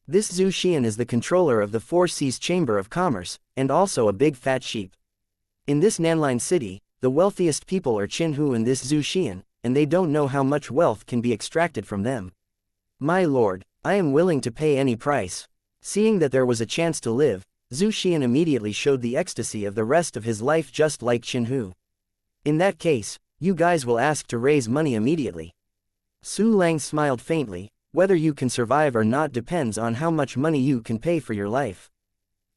This Zhu Xian is the controller of the Four Seas Chamber of Commerce, and also a big fat sheep. In this Nanline City, the wealthiest people are Qinhu and this Zhu Xian, and they don't know how much wealth can be extracted from them. My lord, I am willing to pay any price. Seeing that there was a chance to live, Zhu Xian immediately showed the ecstasy of the rest of his life just like Qinhu. In that case, you guys will ask to raise money immediately. Su Lang smiled faintly, whether you can survive or not depends on how much money you can pay for your life.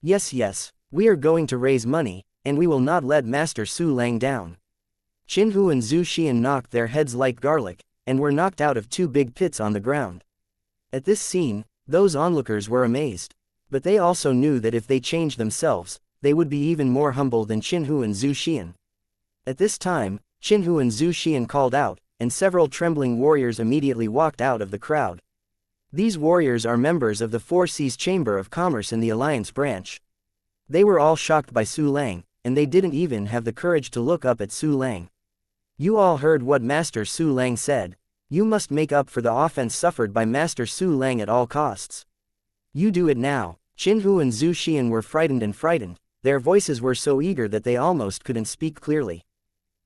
Yes, we are going to raise money, and we will not let Master Su Lang down. Qinhu and Zhu Xian knocked their heads like garlic, and were knocked out of 2 big pits on the ground. At this scene, those onlookers were amazed. But they also knew that if they changed themselves, they would be even more humble than Qinhu and Zhu Xian. At this time, Qinhu and Zhu Xian called out, and several trembling warriors immediately walked out of the crowd. These warriors are members of the Four Seas Chamber of Commerce in the Alliance branch. They were all shocked by Su Lang, and they didn't even have the courage to look up at Su Lang. You all heard what Master Su Lang said. You must make up for the offense suffered by Master Su Lang at all costs. You do it now. Qinhu and Zhu Xian were frightened, their voices were so eager that they almost couldn't speak clearly.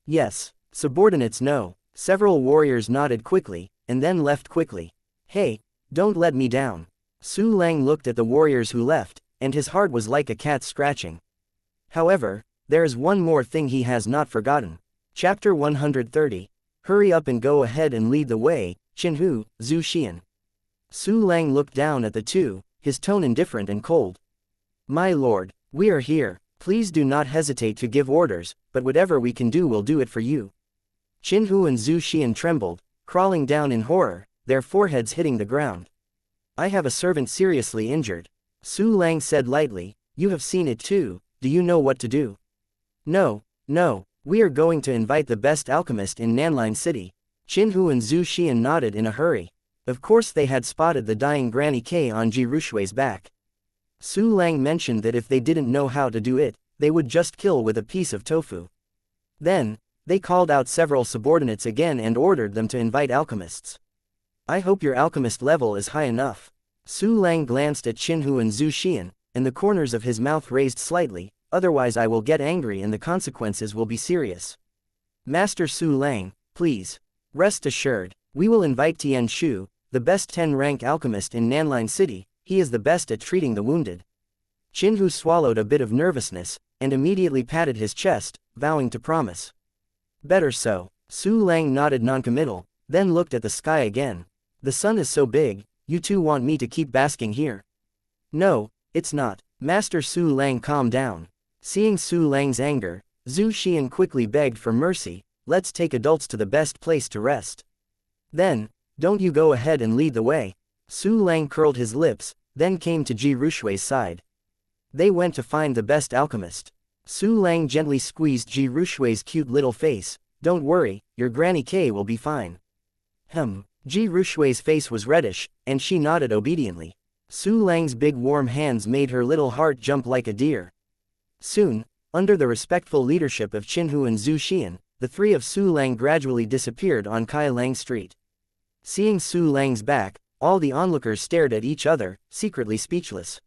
Yes, subordinates no. Several warriors nodded quickly, and then left quickly. Hey, don't let me down. Su Lang looked at the warriors who left, and his heart was like a cat scratching. However, there is one more thing he has not forgotten. Chapter 130. Hurry up and go ahead and lead the way, Qinhu, Zhu Xian. Su Lang looked down at the two, his tone indifferent and cold. My lord, we are here, please do not hesitate to give orders, but whatever we can do we'll do it for you. Qinhu and Zhu Xian trembled, crawling down in horror, their foreheads hitting the ground. I have a servant seriously injured. Su Lang said lightly, you have seen it too, do you know what to do? No, we are going to invite the best alchemist in Nanline City. Qinhu and Zhu Xian nodded in a hurry. Of course they had spotted the dying Granny K on Ji Rushui's back. Su Lang mentioned that if they didn't know how to do it, they would just kill with a piece of tofu. Then, they called out several subordinates again and ordered them to invite alchemists. I hope your alchemist level is high enough. Su Lang glanced at Qinhu and Zhu Xian, and the corners of his mouth raised slightly, otherwise I will get angry and the consequences will be serious. Master Su Lang, please. Rest assured, we will invite Tian Shu, the best 10-rank alchemist in Nanline City. He is the best at treating the wounded. Qinhu swallowed a bit of nervousness, and immediately patted his chest, vowing to promise. Better so. Su Lang nodded noncommittal, then looked at the sky again. The sun is so big, you two want me to keep basking here? No, it's not. Master Su Lang calmed down. Seeing Su Lang's anger, Zhu Xian quickly begged for mercy, let's take adults to the best place to rest. Then, don't you go ahead and lead the way. Su Lang curled his lips, then came to Ji Rushui's side. They went to find the best alchemist. Su Lang gently squeezed Ji Rushui's cute little face. Don't worry, your Granny K will be fine. Ji Rushui's face was reddish, and she nodded obediently. Su Lang's big warm hands made her little heart jump like a deer. Soon, under the respectful leadership of Qinhu and Zhu Xian, the three of Su Lang gradually disappeared on Kai Lang Street. Seeing Su Lang's back, all the onlookers stared at each other, secretly speechless.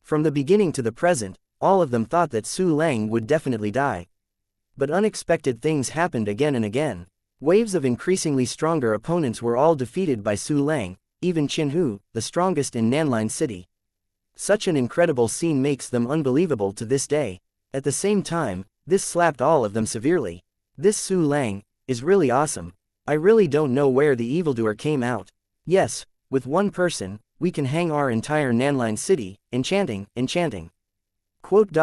From the beginning to the present, all of them thought that Su Lang would definitely die. But unexpected things happened again and again. Waves of increasingly stronger opponents were all defeated by Su Lang, even Qinhu, the strongest in Nanline City. Such an incredible scene makes them unbelievable to this day. At the same time, this slapped all of them severely. This Su Lang is really awesome. I really don't know where the evildoer came out. Yes, with one person, we can hang our entire Nanline City. Enchanting. Quote.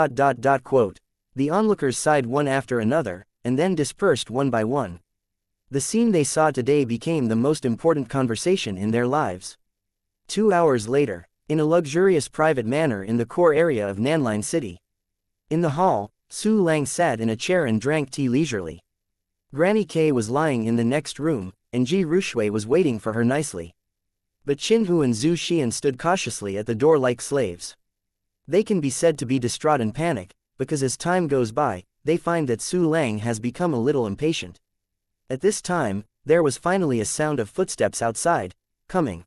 The onlookers sighed one after another, and then dispersed one by one. The scene they saw today became the most important conversation in their lives. 2 hours later, in a luxurious private manor in the core area of Nanline City. In the hall, Su Lang sat in a chair and drank tea leisurely. Granny K was lying in the next room, and Ji Rushui was waiting for her nicely. But Qinhu and Zhu Xian stood cautiously at the door like slaves. They can be said to be distraught and panic, because as time goes by, they find that Su Lang has become a little impatient. At this time, there was finally a sound of footsteps outside, coming.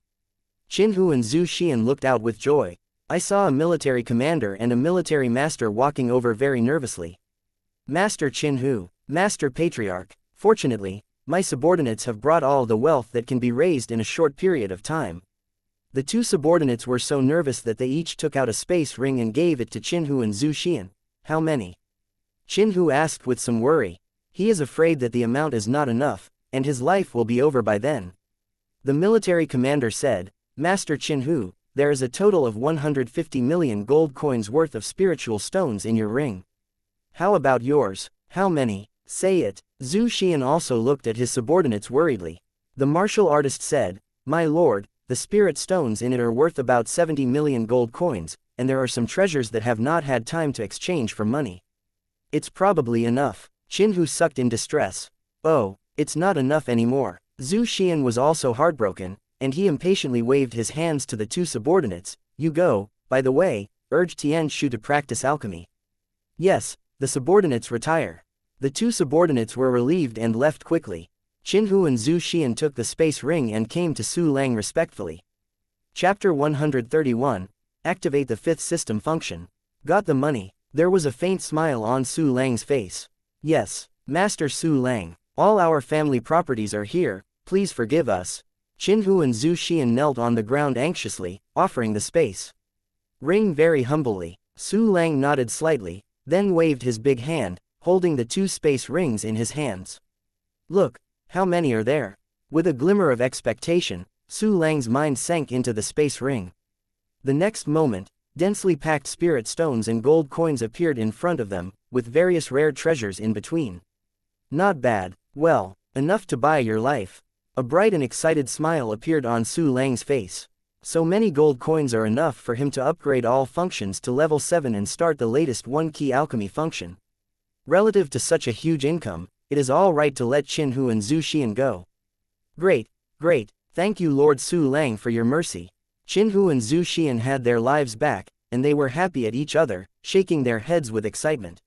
Qinhu and Zhu Xian looked out with joy. I saw a military commander and a military master walking over very nervously. Master Qinhu, Master Patriarch, fortunately, my subordinates have brought all the wealth that can be raised in a short period of time. The two subordinates were so nervous that they each took out a space ring and gave it to Qinhu and Zhu Xian. How many? Qinhu asked with some worry. He is afraid that the amount is not enough, and his life will be over by then. The military commander said, Master Qinhu, there is a total of 150 million gold coins worth of spiritual stones in your ring. How about yours? How many? Say it. Zhu Xian also looked at his subordinates worriedly. The martial artist said, My lord, the spirit stones in it are worth about 70 million gold coins, and there are some treasures that have not had time to exchange for money. It's probably enough. Qinhu sucked in distress. Oh, it's not enough anymore. Zhu Xian was also heartbroken, and he impatiently waved his hands to the two subordinates. You go, by the way, urged Tian Shu to practice alchemy. Yes, the subordinates retire. The two subordinates were relieved and left quickly. Qinhu and Zhu Xian took the space ring and came to Su Lang respectfully. Chapter 131, Activate the fifth system function. Got the money. There was a faint smile on Su Lang's face. Yes, Master Su Lang, all our family properties are here, please forgive us. Qinhu and Zhu Xian knelt on the ground anxiously, offering the space ring very humbly. Su Lang nodded slightly, then waved his big hand, holding the two space rings in his hands. Look, how many are there? With a glimmer of expectation, Su Lang's mind sank into the space ring. The next moment, densely packed spirit stones and gold coins appeared in front of them, with various rare treasures in between. Not bad. Well, enough to buy your life. A bright and excited smile appeared on Su Lang's face. So many gold coins are enough for him to upgrade all functions to level 7 and start the latest one-key alchemy function. Relative to such a huge income, it is all right to let Qinhu and Zhu Xian go. Great, thank you Lord Su Lang for your mercy. Qinhu and Zhu Xian had their lives back, and they were happy at each other, shaking their heads with excitement.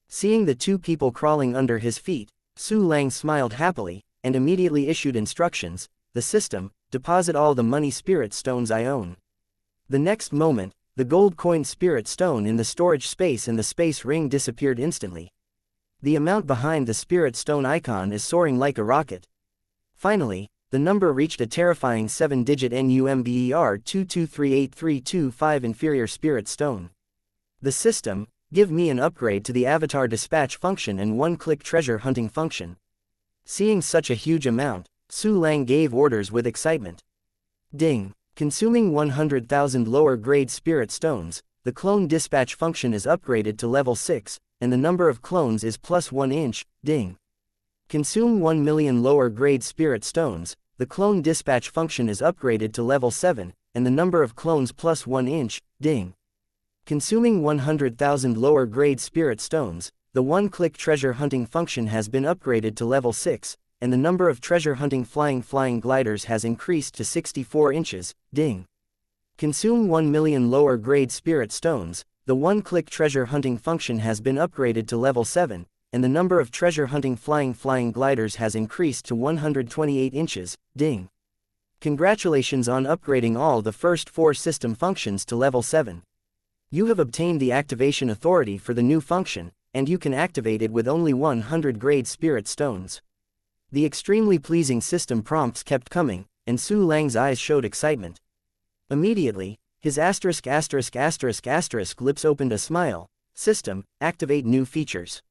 Seeing the two people crawling under his feet, Su Lang smiled happily, and immediately issued instructions. The system, deposit all the money spirit stones I own. The next moment, the gold coin spirit stone in the storage space and the space ring disappeared instantly. The amount behind the spirit stone icon is soaring like a rocket. Finally, the number reached a terrifying 7-digit NUMBER 2238325 inferior spirit stone. The system, give me an upgrade to the avatar dispatch function and one-click treasure hunting function. Seeing such a huge amount, Su Lang gave orders with excitement. Ding. Consuming 100,000 lower-grade spirit stones, the clone dispatch function is upgraded to level 6, and the number of clones is +1 inch, ding. Consume 1 million lower-grade spirit stones, the clone dispatch function is upgraded to level 7, and the number of clones +1 inch, ding. Consuming 100,000 lower-grade spirit stones, the one-click treasure hunting function has been upgraded to level 6, and the number of treasure hunting flying gliders has increased to 64 inches, ding. Consume 1 million lower grade spirit stones, the one-click treasure hunting function has been upgraded to level 7, and the number of treasure hunting flying gliders has increased to 128 inches, ding. Congratulations on upgrading all the first 4 system functions to level 7. You have obtained the activation authority for the new function, and you can activate it with only 100 grade spirit stones. The extremely pleasing system prompts kept coming, and Su Lang's eyes showed excitement. Immediately, his lips opened a smile. System, activate new features.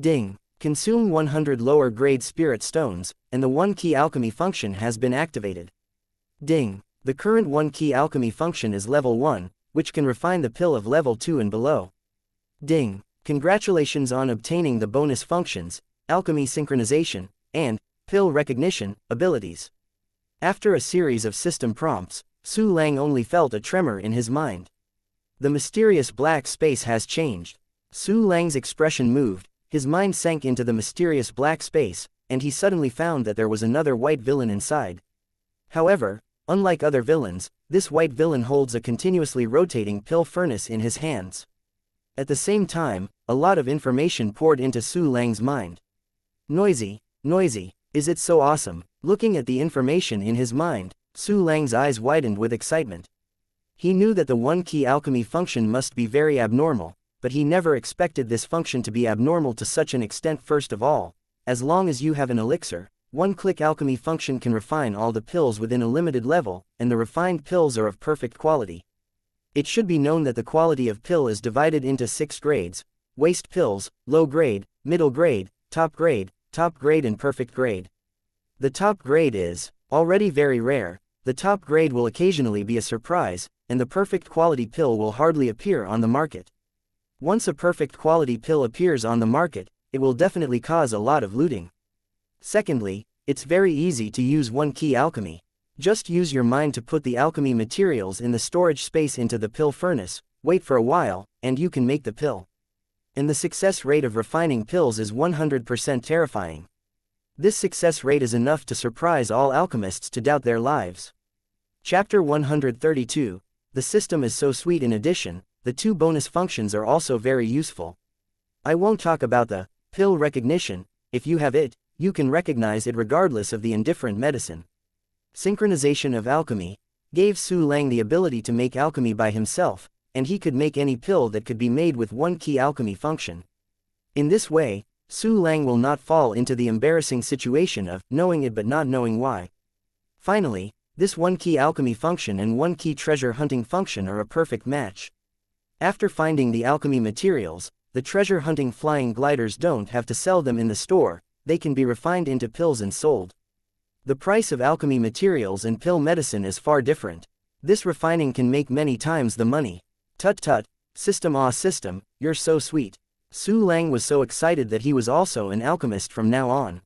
Ding. Consume 100 lower grade spirit stones, and the one-key alchemy function has been activated. Ding. The current one-key alchemy function is level 1, which can refine the pill of level 2 and below. Ding. Congratulations on obtaining the bonus functions, alchemy synchronization, and pill recognition abilities. After a series of system prompts, Su Lang only felt a tremor in his mind. The mysterious black space has changed. Su Lang's expression moved, his mind sank into the mysterious black space, and he suddenly found that there was another white villain inside. However, unlike other villains, this white villain holds a continuously rotating pill furnace in his hands. At the same time, a lot of information poured into Su Lang's mind. Noisy, is it so awesome? Looking at the information in his mind, Su Lang's eyes widened with excitement. He knew that the one-key alchemy function must be very abnormal, but he never expected this function to be abnormal to such an extent. First of all, as long as you have an elixir, one-click alchemy function can refine all the pills within a limited level, and the refined pills are of perfect quality. It should be known that the quality of pill is divided into 6 grades: waste pills, low grade, middle grade, top grade, and perfect grade. The top grade is already very rare, the top grade will occasionally be a surprise, and the perfect quality pill will hardly appear on the market. Once a perfect quality pill appears on the market, it will definitely cause a lot of looting. Secondly, it's very easy to use one-key alchemy. Just use your mind to put the alchemy materials in the storage space into the pill furnace, wait for a while, and you can make the pill. And the success rate of refining pills is 100% terrifying. This success rate is enough to surprise all alchemists to doubt their lives. Chapter 132, the system is so sweet. In addition, the 2 bonus functions are also very useful. I won't talk about the pill recognition. If you have it, you can recognize it regardless of the indifferent medicine. Synchronization of alchemy gave Su Lang the ability to make alchemy by himself, and he could make any pill that could be made with one-key alchemy function. In this way, Su Lang will not fall into the embarrassing situation of knowing it but not knowing why. Finally, this one-key alchemy function and one-key treasure hunting function are a perfect match. After finding the alchemy materials, the treasure hunting flying gliders don't have to sell them in the store, they can be refined into pills and sold. The price of alchemy materials and pill medicine is far different. This refining can make many times the money. Tut, system, you're so sweet. Su Lang was so excited that he was also an alchemist from now on.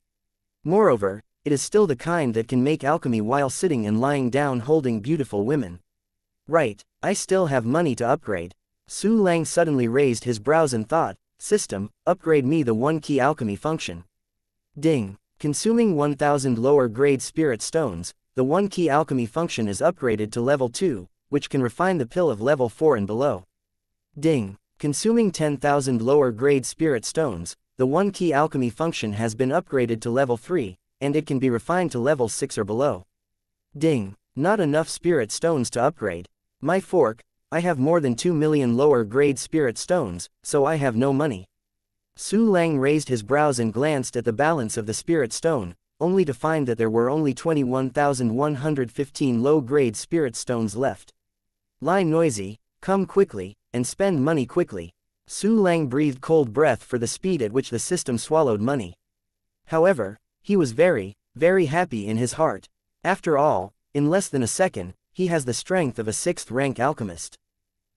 Moreover, it is still the kind that can make alchemy while sitting and lying down holding beautiful women. Right, I still have money to upgrade. Su Lang suddenly raised his brows and thought, system, upgrade me the one-key alchemy function. Ding. Consuming 1000 lower grade spirit stones, the one-key alchemy function is upgraded to level 2, which can refine the pill of level 4 and below. Ding. Consuming 10,000 lower grade spirit stones, the one-key alchemy function has been upgraded to level 3, and it can be refined to level 6 or below. Ding. Not enough spirit stones to upgrade. My fork, I have more than 2 million lower-grade spirit stones, so I have no money. Su Lang raised his brows and glanced at the balance of the spirit stone, only to find that there were only 21,115 low-grade spirit stones left. Lie noisy, come quickly, and spend money quickly. Su Lang breathed cold breath for the speed at which the system swallowed money. However, he was very, very happy in his heart. After all, in less than a second, he has the strength of a 6th-rank alchemist.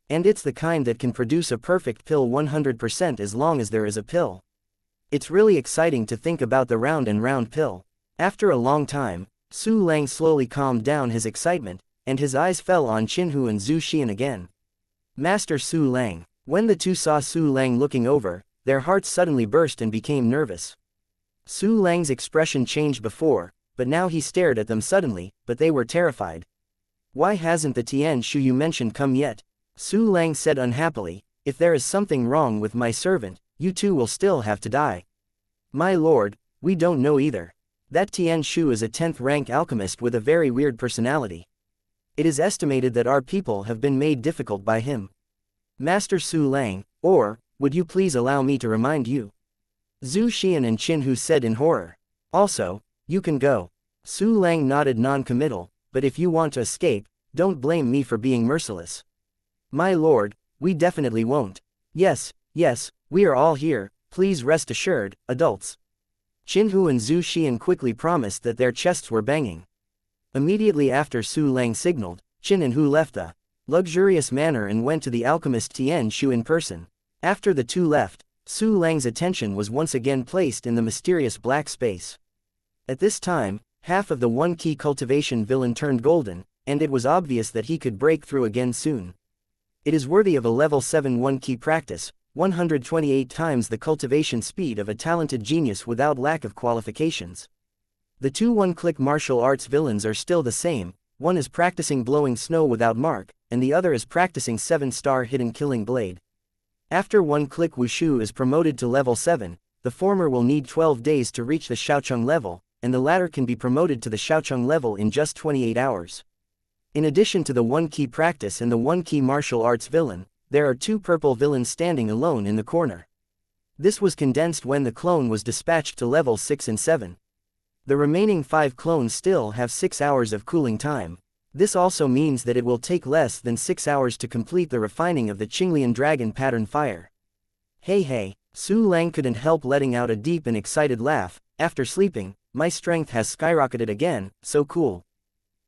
And it's the kind that can produce a perfect pill 100% as long as there is a pill. It's really exciting to think about the round and round pill. After a long time, Su Lang slowly calmed down his excitement, and his eyes fell on Qinhu and Zhu Xian again. Master Su Lang. When the two saw Su Lang looking over, their hearts suddenly burst and became nervous. Su Lang's expression changed before, but now he stared at them suddenly, but they were terrified. Why hasn't the Tian Shu you mentioned come yet? Su Lang said unhappily, if there is something wrong with my servant, you two will still have to die. My lord, we don't know either. That Tian Shu is a 10th-rank alchemist with a very weird personality. It is estimated that our people have been made difficult by him. Master Su Lang, or, would you please allow me to remind you? Zhu Xian and Qinhu said in horror. Also, you can go. Su Lang nodded non-committal, but if you want to escape, don't blame me for being merciless. My lord, we definitely won't. Yes, we are all here, please rest assured, adults. Qinhu and Zhu Xian quickly promised that their chests were banging. Immediately after Su Lang signaled, Qin and Hu left the luxurious manor and went to the alchemist Tian Shu in person. After the two left, Su Lang's attention was once again placed in the mysterious black space. At this time, half of the one-key cultivation villain turned golden, and it was obvious that he could break through again soon. It is worthy of a level 7 one-key practice, 128 times the cultivation speed of a talented genius without lack of qualifications. The two one-click martial arts villains are still the same, one is practicing blowing snow without mark, and the other is practicing 7-star hidden killing blade. After one-click wushu is promoted to level 7, the former will need 12 days to reach the Xiaocheng level, and the latter can be promoted to the Xiaocheng level in just 28 hours. In addition to the one-key practice and the one-key martial arts villain, there are two purple villains standing alone in the corner. This was condensed when the clone was dispatched to levels 6 and 7. The remaining 5 clones still have 6 hours of cooling time. This also means that it will take less than 6 hours to complete the refining of the Qinglian dragon pattern fire. Hey, Su Lang couldn't help letting out a deep and excited laugh. After sleeping, my strength has skyrocketed again, so cool.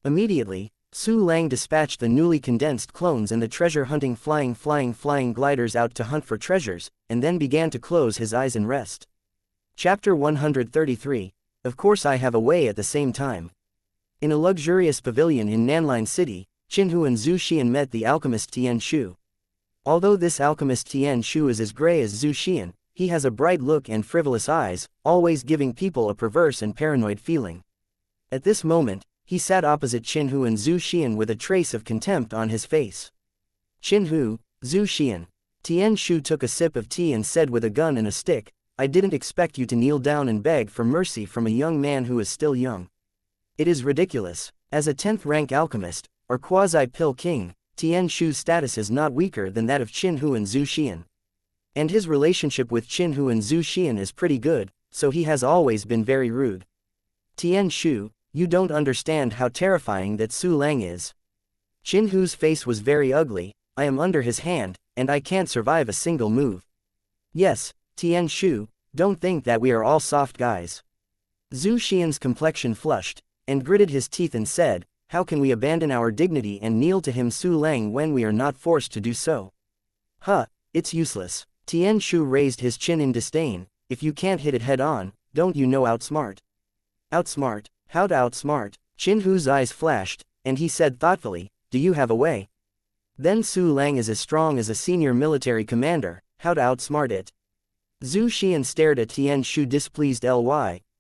Immediately, Su Lang dispatched the newly condensed clones and the treasure-hunting flying gliders out to hunt for treasures, and then began to close his eyes and rest. Chapter 133. Of course I have a way at the same time. In a luxurious pavilion in Nanline City, Qinhu and Zhu Xian met the alchemist Tian Shu. Although this alchemist Tian Shu is as gray as Zhu Xian, he has a bright look and frivolous eyes, always giving people a perverse and paranoid feeling. At this moment, he sat opposite Qinhu and Zhu Xian with a trace of contempt on his face. Qinhu, Zhu Xian. Tian Shu took a sip of tea and said with a gun and a stick, I didn't expect you to kneel down and beg for mercy from a young man who is still young. It is ridiculous. As a 10th-rank alchemist, or quasi-pill king, Tian Shu's status is not weaker than that of Qinhu and Zhu Xian. And his relationship with Qinhu and Zhu Xian is pretty good, so he has always been very rude. Tian Shu, you don't understand how terrifying that Su Lang is. Qinhu's face was very ugly, I am under his hand, and I can't survive a single move. Yes, Tian Shu, don't think that we are all soft guys. Zhu Xian's complexion flushed, and gritted his teeth and said, how can we abandon our dignity and kneel to him Su Lang when we are not forced to do so? It's useless. Tian Shu raised his chin in disdain, if you can't hit it head on, don't you know outsmart? Outsmart? How to outsmart? Qinhu's eyes flashed, and he said thoughtfully, do you have a way? Then Su Lang is as strong as a senior military commander, how to outsmart it? Zhu Xian stared at Tian Shu displeased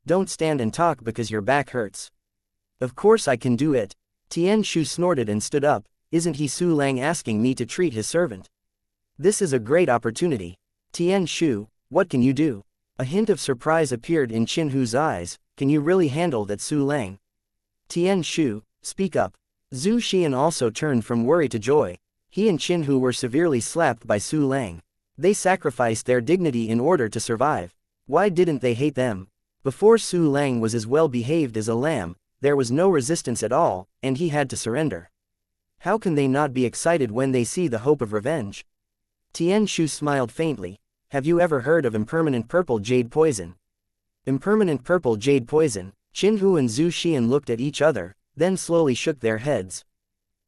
don't stand and talk because your back hurts. Of course I can do it. Tian Shu snorted and stood up, isn't he Su Lang asking me to treat his servant? This is a great opportunity. Tian Shu, what can you do? A hint of surprise appeared in Qinhu's eyes, can you really handle that Su Lang? Tian Shu, speak up. Zhu Xian also turned from worry to joy. He and Qin Hu were severely slapped by Su Lang. They sacrificed their dignity in order to survive. Why didn't they hate them? Before Su Lang was as well behaved as a lamb, there was no resistance at all, and he had to surrender. How can they not be excited when they see the hope of revenge? Tian Shu smiled faintly. Have you ever heard of impermanent purple jade poison? Impermanent purple jade poison. Qin Hu and Zhu Xian looked at each other, then slowly shook their heads.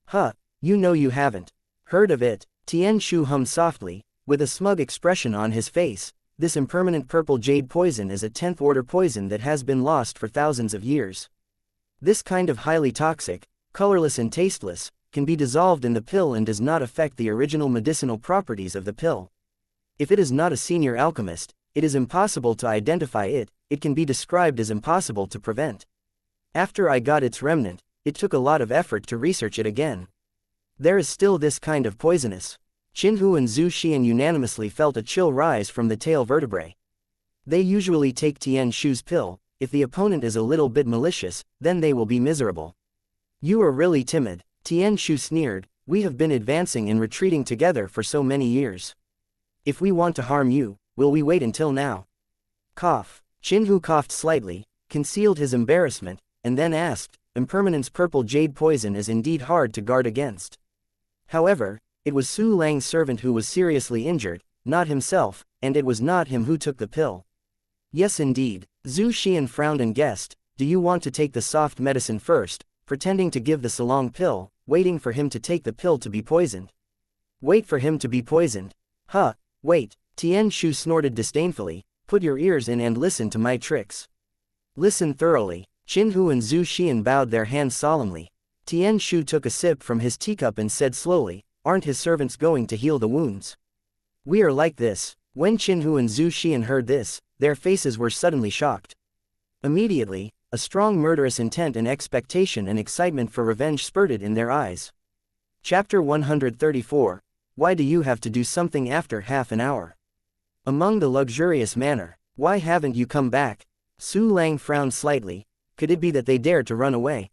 Huh, you know you haven't heard of it. Tian Shu hummed softly, with a smug expression on his face. This impermanent purple jade poison is a 10th order poison that has been lost for thousands of years. This kind of highly toxic, colorless and tasteless, can be dissolved in the pill and does not affect the original medicinal properties of the pill. If it is not a senior alchemist, it is impossible to identify it. It can be described as impossible to prevent. After I got its remnant, it took a lot of effort to research it again. There is still this kind of poisonous. Qin Hu and Zhu Xian unanimously felt a chill rise from the tail vertebrae. They usually take Tian Shu's pill. If the opponent is a little bit malicious, then they will be miserable. You are really timid, Tian Shu sneered. We have been advancing and retreating together for so many years. If we want to harm you, will we wait until now? Cough. Qin Hu coughed slightly, concealed his embarrassment, and then asked, Impermanence purple jade poison is indeed hard to guard against. However, it was Su Lang's servant who was seriously injured, not himself, and it was not him who took the pill. Yes indeed, Zhu Xian frowned and guessed. Do you want to take the soft medicine first, pretending to give the Salong pill, waiting for him to take the pill to be poisoned? Wait for him to be poisoned? Huh, wait, Tian Shu snorted disdainfully. Put your ears in and listen to my tricks. Listen thoroughly. Qin Hu and Zhu Xian bowed their hands solemnly. Tian Shu took a sip from his teacup and said slowly, Aren't his servants going to heal the wounds? We are like this. When Qin Hu and Zhu Xian heard this, their faces were suddenly shocked. Immediately, a strong murderous intent and expectation and excitement for revenge spurted in their eyes. Chapter 134. Why do you have to do something after half an hour? Among the luxurious manner. Why haven't you come back? Su Lang frowned slightly. Could it be that they dared to run away?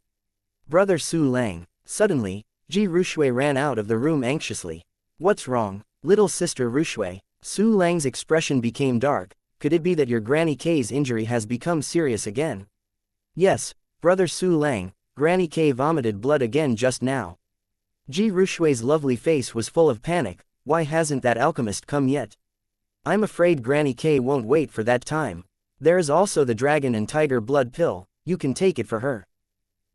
Brother Su Lang. Suddenly, Ji Rushui ran out of the room anxiously. What's wrong, little sister Rushui? Su Lang's expression became dark. Could it be that your Granny K's injury has become serious again? Yes, brother Su Lang, Granny K vomited blood again just now. Ji Rushui's lovely face was full of panic. Why hasn't that alchemist come yet? I'm afraid Granny K won't wait for that time. There is also the dragon and tiger blood pill. You can take it for her.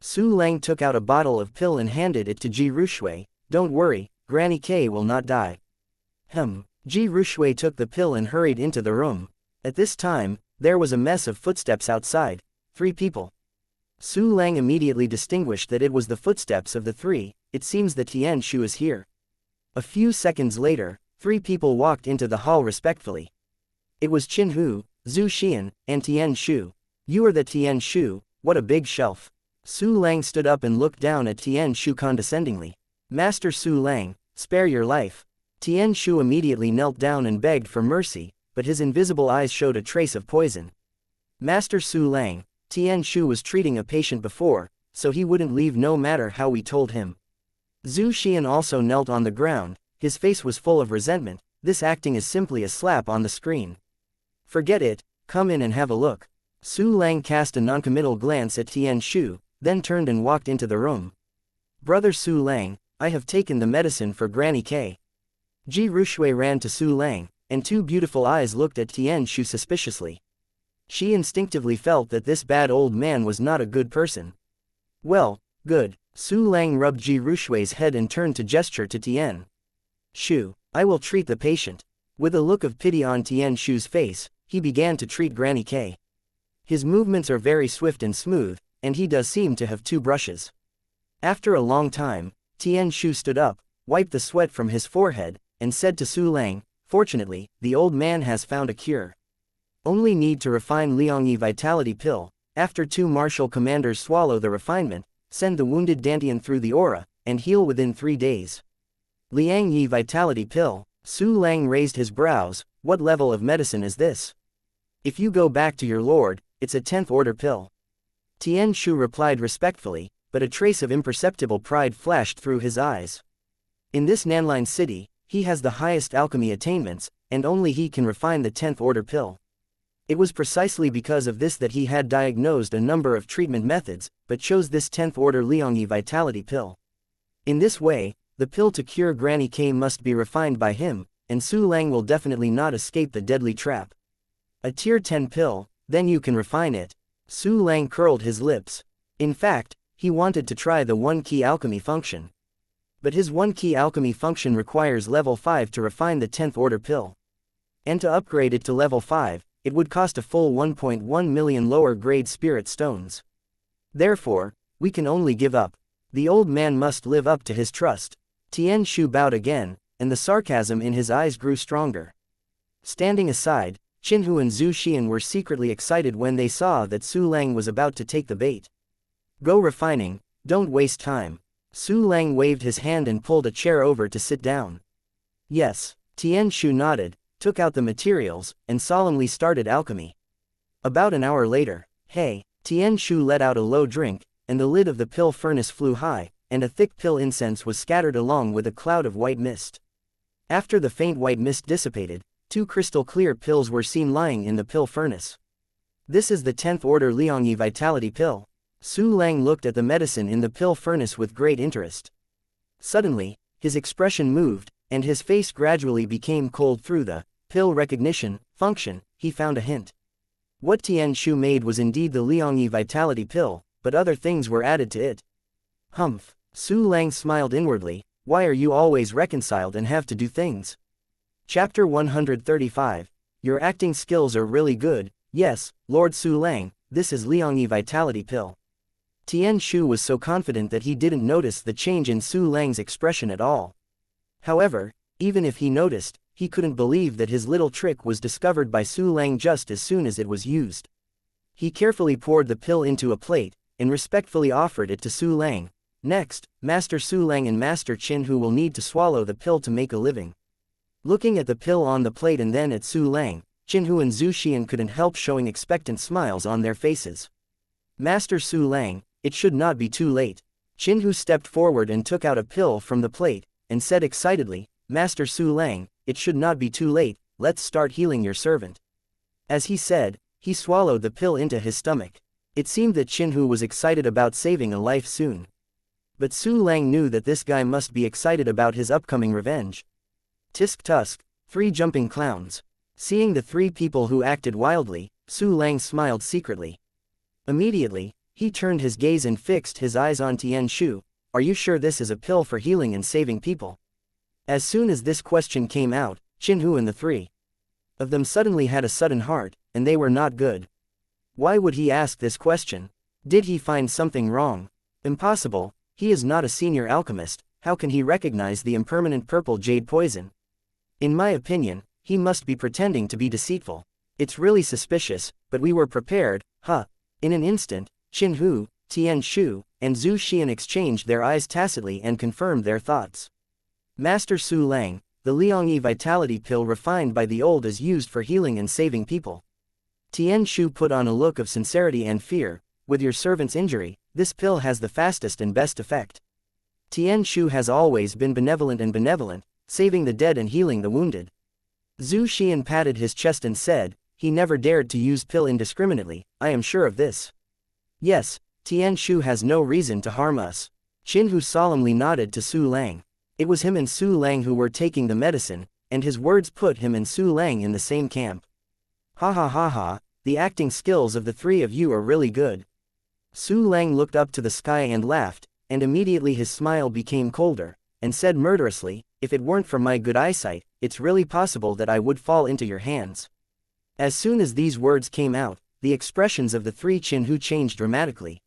Su Lang took out a bottle of pill and handed it to Ji Rushui. Don't worry, Granny K will not die. Ji Rushui took the pill and hurried into the room. At this time, there was a mess of footsteps outside. 3 people. Su Lang immediately distinguished that it was the footsteps of the 3. It seems that Tian Shu is here. A few seconds later, 3 people walked into the hall respectfully. It was Qin Hu, Zhu Xian, and Tian Shu. You are the Tian Shu, what a big shelf. Su Lang stood up and looked down at Tian Shu condescendingly. Master Su Lang, spare your life. Tian Shu immediately knelt down and begged for mercy, but his invisible eyes showed a trace of poison. Master Su Lang, Tian Shu was treating a patient before, so he wouldn't leave no matter how we told him. Zhu Xian also knelt on the ground, his face was full of resentment. This acting is simply a slap on the screen. Forget it, come in and have a look. Su Lang cast a noncommittal glance at Tian Shu, then turned and walked into the room. Brother Su Lang, I have taken the medicine for Granny K. Ji Rushui ran to Su Lang, and 2 beautiful eyes looked at Tian Shu suspiciously. She instinctively felt that this bad old man was not a good person. Well, good. Su Lang rubbed Ji Rushui's head and turned to gesture to Tian Shu. I will treat the patient. With a look of pity on Tian Shu's face, he began to treat Granny K. His movements are very swift and smooth, and he does seem to have 2 brushes. After a long time, Tian Shu stood up, wiped the sweat from his forehead, and said to Su Lang, Fortunately, the old man has found a cure. Only need to refine Liangyi vitality pill. After 2 martial commanders swallow the refinement, send the wounded Dantian through the aura, and heal within 3 days. Liangyi vitality pill. Su Lang raised his brows. What level of medicine is this? If you go back to your lord, it's a 10th order pill. Tian Shu replied respectfully, but a trace of imperceptible pride flashed through his eyes. In this Nanline city, he has the highest alchemy attainments, and only he can refine the 10th order pill. It was precisely because of this that he had diagnosed a number of treatment methods, but chose this 10th order Liangyi vitality pill. In this way, the pill to cure Granny K must be refined by him, and Su Lang will definitely not escape the deadly trap. A tier 10 pill, then you can refine it. Su Lang curled his lips. In fact, he wanted to try the 1 key alchemy function. But his 1 key alchemy function requires level 5 to refine the 10th order pill. And to upgrade it to level 5, it would cost a full 1.1 million lower grade spirit stones. Therefore, we can only give up. The old man must live up to his trust. Tian Shu bowed again, and the sarcasm in his eyes grew stronger. Standing aside, Qinhu and Zhu Xian were secretly excited when they saw that Su Lang was about to take the bait. Go refining, don't waste time. Su Lang waved his hand and pulled a chair over to sit down. Yes, Tian Shu nodded, took out the materials, and solemnly started alchemy. About an hour later, hey, Tian Shu let out a low drink, and the lid of the pill furnace flew high, and a thick pill incense was scattered along with a cloud of white mist. After the faint white mist dissipated, 2 crystal clear pills were seen lying in the pill furnace. This is the 10th order Liangyi vitality pill. Su Lang looked at the medicine in the pill furnace with great interest. Suddenly, his expression moved, and his face gradually became cold. Through the pill recognition function, he found a hint. What Tian Shu made was indeed the Liangyi vitality pill, but other things were added to it. Humph, Su Lang smiled inwardly. Why are you always reconciled and have to do things? Chapter 135. Your acting skills are really good. Yes, Lord Su Lang, this is Liangyi vitality pill. Tian Shu was so confident that he didn't notice the change in Su Lang's expression at all. However, even if he noticed, he couldn't believe that his little trick was discovered by Su Lang just as soon as it was used. He carefully poured the pill into a plate, and respectfully offered it to Su Lang. Next, Master Su Lang and Master Qinhu will need to swallow the pill to make a living. Looking at the pill on the plate and then at Su Lang, Qinhu and Zhu Xian couldn't help showing expectant smiles on their faces. Master Su Lang, it should not be too late. Qinhu stepped forward and took out a pill from the plate, and said excitedly, Master Su Lang, it should not be too late, let's start healing your servant. As he said, he swallowed the pill into his stomach. It seemed that Qinhu was excited about saving a life soon. But Su Lang knew that this guy must be excited about his upcoming revenge. Tisk tusk, 3 jumping clowns. Seeing the 3 people who acted wildly, Su Lang smiled secretly. Immediately, he turned his gaze and fixed his eyes on Tian Shu. Are you sure this is a pill for healing and saving people? As soon as this question came out, Qinhu and the 3 of them suddenly had a sudden heart, and they were not good. Why would he ask this question? Did he find something wrong? Impossible, he is not a senior alchemist, how can he recognize the impermanent purple jade poison? In my opinion, he must be pretending to be deceitful. It's really suspicious, but we were prepared, huh? In an instant, Qinhu, Tian Shu, and Zhu Xian exchanged their eyes tacitly and confirmed their thoughts. Master Su Lang, the Liangyi vitality pill refined by the old is used for healing and saving people. Tian Shu put on a look of sincerity and fear. With your servant's injury, this pill has the fastest and best effect. Tian Shu has always been benevolent, saving the dead and healing the wounded. Zhu Xian patted his chest and said, he never dared to use pill indiscriminately, I am sure of this. Yes, Tian Shu has no reason to harm us. Qinhu solemnly nodded to Su Lang. It was him and Su Lang who were taking the medicine, and his words put him and Su Lang in the same camp. Ha ha ha ha, the acting skills of the 3 of you are really good. Su Lang looked up to the sky and laughed, and immediately his smile became colder, and said murderously, if it weren't for my good eyesight, it's really possible that I would fall into your hands. As soon as these words came out, the expressions of the 3 Qinhu changed dramatically.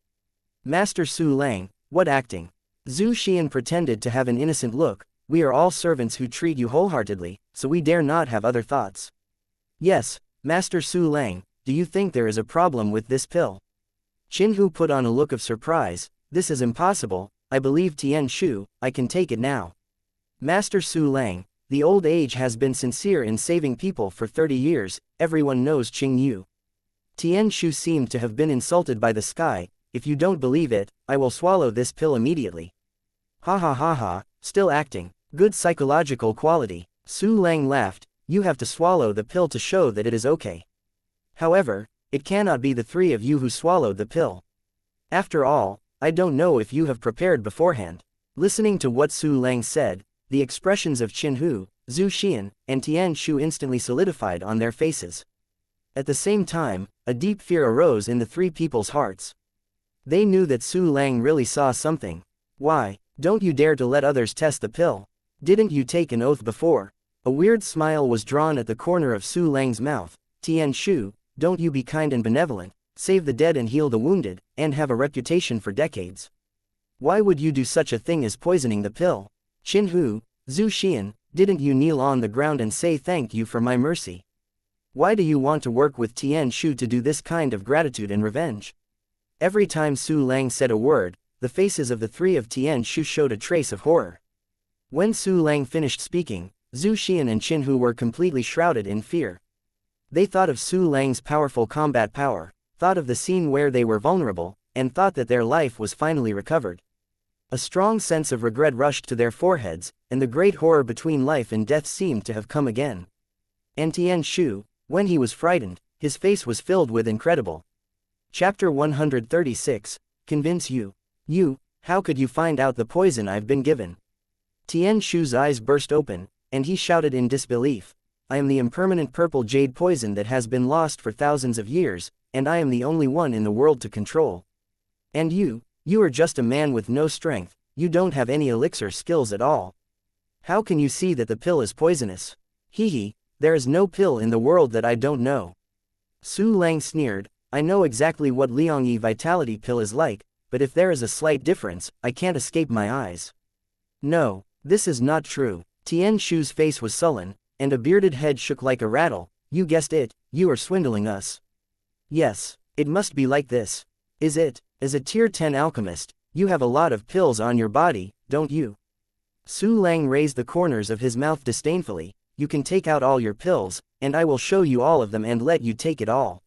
Master Su Lang, what acting? Zhu Xian pretended to have an innocent look, we are all servants who treat you wholeheartedly, so we dare not have other thoughts. Yes, Master Su Lang, do you think there is a problem with this pill? Qinhu put on a look of surprise, this is impossible, I believe Tian Shu, I can take it now. Master Su Lang, the old age has been sincere in saving people for 30 years, everyone knows Qing Yu. Tian Shu seemed to have been insulted by the sky, if you don't believe it, I will swallow this pill immediately. Ha ha ha ha, still acting, Good psychological quality. Su Lang laughed, you have to swallow the pill to show that it is okay. However, it cannot be the three of you who swallowed the pill. After all, I don't know if you have prepared beforehand. Listening to what Su Lang said, the expressions of Qin Hu, Zhu Xian, and Tian Shu instantly solidified on their faces. At the same time, a deep fear arose in the three people's hearts. They knew that Su Lang really saw something. Why, don't you dare to let others test the pill? Didn't you take an oath before? A weird smile was drawn at the corner of Su Lang's mouth. Tian Shu, don't you be kind and benevolent, save the dead and heal the wounded, and have a reputation for decades. Why would you do such a thing as poisoning the pill? Qin Hu, Zhu Xian, didn't you kneel on the ground and say thank you for my mercy? Why do you want to work with Tian Shu to do this kind of gratitude and revenge? Every time Su Lang said a word, the faces of the three of Tian Shu showed a trace of horror. When Su Lang finished speaking, Zhu Xian and Qin Hu were completely shrouded in fear. They thought of Su Lang's powerful combat power, thought of the scene where they were vulnerable, and thought that their life was finally recovered. A strong sense of regret rushed to their foreheads, and the great horror between life and death seemed to have come again. And Tian Shu, when he was frightened, his face was filled with incredible. Chapter 136, Convince you. You, how could you find out the poison I've been given? Tian Shu's eyes burst open, and he shouted in disbelief. I am the impermanent purple jade poison that has been lost for thousands of years, and I am the only one in the world to control. And you are just a man with no strength, you don't have any elixir skills at all. How can you see that the pill is poisonous? Hee, there is no pill in the world that I don't know. Su Lang sneered, I know exactly what Liangyi vitality pill is like, but if there is a slight difference, I can't escape my eyes. No, this is not true. Tian Shu's face was sullen, and a bearded head shook like a rattle. You guessed it, you are swindling us. Yes, it must be like this. Is it? As a tier 10 alchemist, you have a lot of pills on your body, don't you? Su Lang raised the corners of his mouth disdainfully. You can take out all your pills, and I will show you all of them and let you take it all.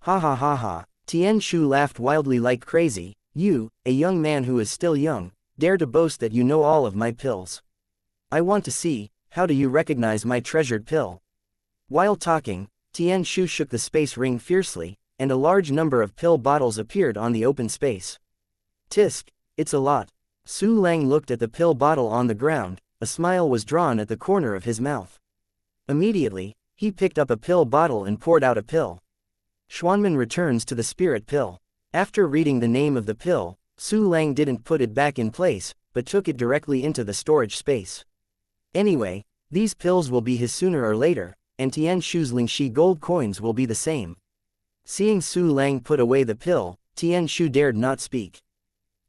Ha ha ha ha. Tian Shu laughed wildly like crazy. You, a young man who is still young, dare to boast that you know all of my pills. I want to see, how do you recognize my treasured pill? While talking, Tian Shu shook the space ring fiercely, and a large number of pill bottles appeared on the open space. Tisk, it's a lot. Su Lang looked at the pill bottle on the ground, a smile was drawn at the corner of his mouth. Immediately, he picked up a pill bottle and poured out a pill. Xuanmen returns to the spirit pill. After reading the name of the pill, Su Lang didn't put it back in place, but took it directly into the storage space. Anyway, these pills will be his sooner or later, and Tian Shu's Lingxi gold coins will be the same. Seeing Su Lang put away the pill, Tian Shu dared not speak.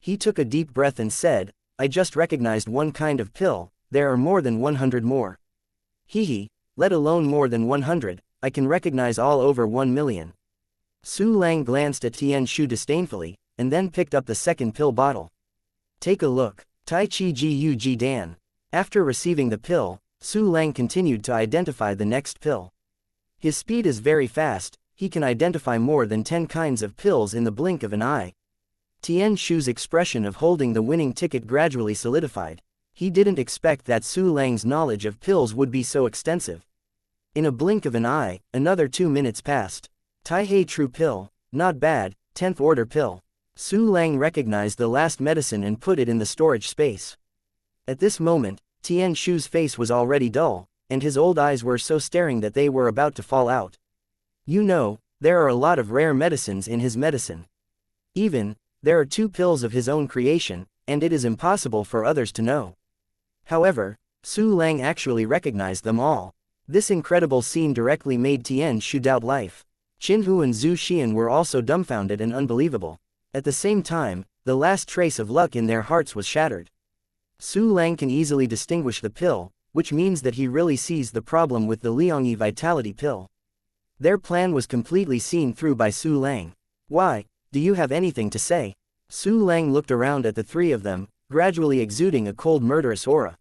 He took a deep breath and said, I just recognized one kind of pill, there are more than 100 more. Hee, let alone more than 100, I can recognize all over 1 million. Su Lang glanced at Tian Shu disdainfully, and then picked up the second pill bottle. Take a look, Tai Chi Gu Ji Dan. After receiving the pill, Su Lang continued to identify the next pill. His speed is very fast, he can identify more than 10 kinds of pills in the blink of an eye. Tian Shu's expression of holding the winning ticket gradually solidified. He didn't expect that Su Lang's knowledge of pills would be so extensive. In a blink of an eye, another 2 minutes passed. Tai Hei True Pill, not bad, 10th order pill. Su Lang recognized the last medicine and put it in the storage space. At this moment, Tian Shu's face was already dull, and his old eyes were so staring that they were about to fall out. You know, there are a lot of rare medicines in his medicine. There are 2 pills of his own creation, and it is impossible for others to know. However, Su Lang actually recognized them all. This incredible scene directly made Tian Shu doubt life. Qin Hu and Zhu Xian were also dumbfounded and unbelievable. At the same time, the last trace of luck in their hearts was shattered. Su Lang can easily distinguish the pill, which means that he really sees the problem with the Liangyi vitality pill. Their plan was completely seen through by Su Lang. Why, do you have anything to say? Su Lang looked around at the 3 of them, gradually exuding a cold murderous aura.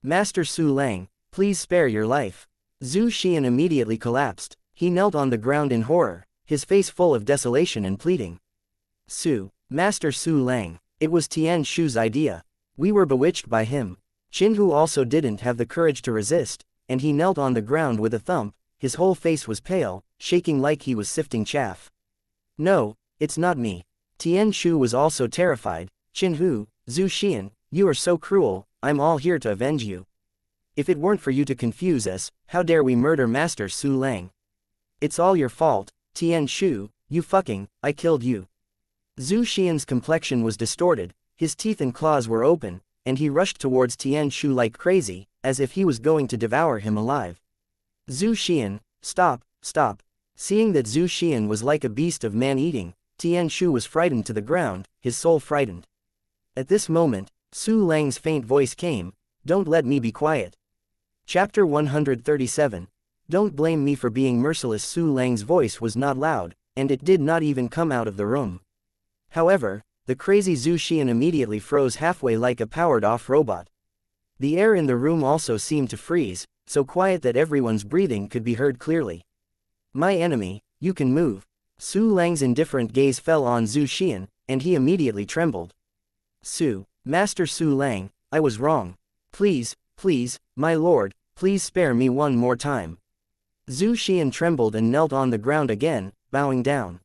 Master Su Lang, please spare your life. Zhu Xian immediately collapsed. He knelt on the ground in horror, his face full of desolation and pleading. Master Su Lang, it was Tian Shu's idea. We were bewitched by him. Chinhu also didn't have the courage to resist, and he knelt on the ground with a thump. His whole face was pale, shaking like he was sifting chaff. No, it's not me. Tian Shu was also terrified. Chinhu, Zhu Xian, you are so cruel, I'm all here to avenge you. If it weren't for you to confuse us, how dare we murder Master Su Lang? It's all your fault, Tian Shu, I killed you. Zhu Xian's complexion was distorted, his teeth and claws were open, and he rushed towards Tian Shu like crazy, as if he was going to devour him alive. Zhu Xian, stop. Seeing that Zhu Xian was like a beast of man-eating, Tian Shu was frightened to the ground, his soul frightened. At this moment, Su Lang's faint voice came, don't let me be quiet. Chapter 137. Don't blame me for being merciless. Su Lang's voice was not loud, and it did not even come out of the room. However, the crazy Zhu Xian immediately froze halfway like a powered-off robot. The air in the room also seemed to freeze, so quiet that everyone's breathing could be heard clearly. My enemy, you can move. Su Lang's indifferent gaze fell on Zhu Xian, and he immediately trembled. Master Su Lang, I was wrong. Please, my lord, please spare me one more time. Zhu Xian trembled and knelt on the ground again, bowing down.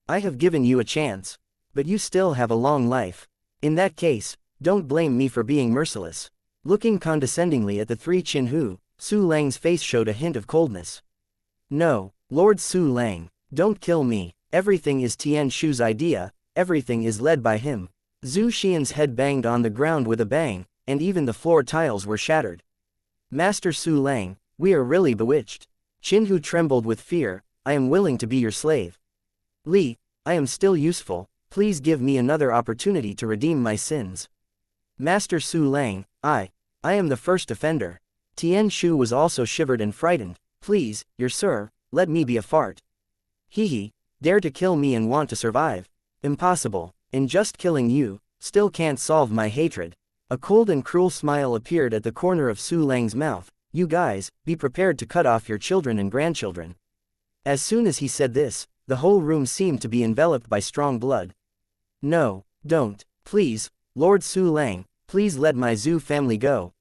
I have given you a chance. But you still have a long life. In that case, don't blame me for being merciless. Looking condescendingly at the three Chinhu, Su Lang's face showed a hint of coldness. No, Lord Su Lang, don't kill me. Everything is Tian Shu's idea, everything is led by him. Zhu Xian's head banged on the ground with a bang, and even the floor tiles were shattered. Master Su Lang, we are really bewitched. Chinhu trembled with fear. I am willing to be your slave. Li, I am still useful. Please give me another opportunity to redeem my sins. Master Su Lang, I am the first offender. Tian Shu was also shivered and frightened. Please, your sir, let me be a fart. He, dare to kill me and want to survive. Impossible, and just killing you, still can't solve my hatred. A cold and cruel smile appeared at the corner of Su Lang's mouth. You guys, be prepared to cut off your children and grandchildren. As soon as he said this, the whole room seemed to be enveloped by strong blood. No, don't, please, Lord Su Lang, please let my Zhu family go.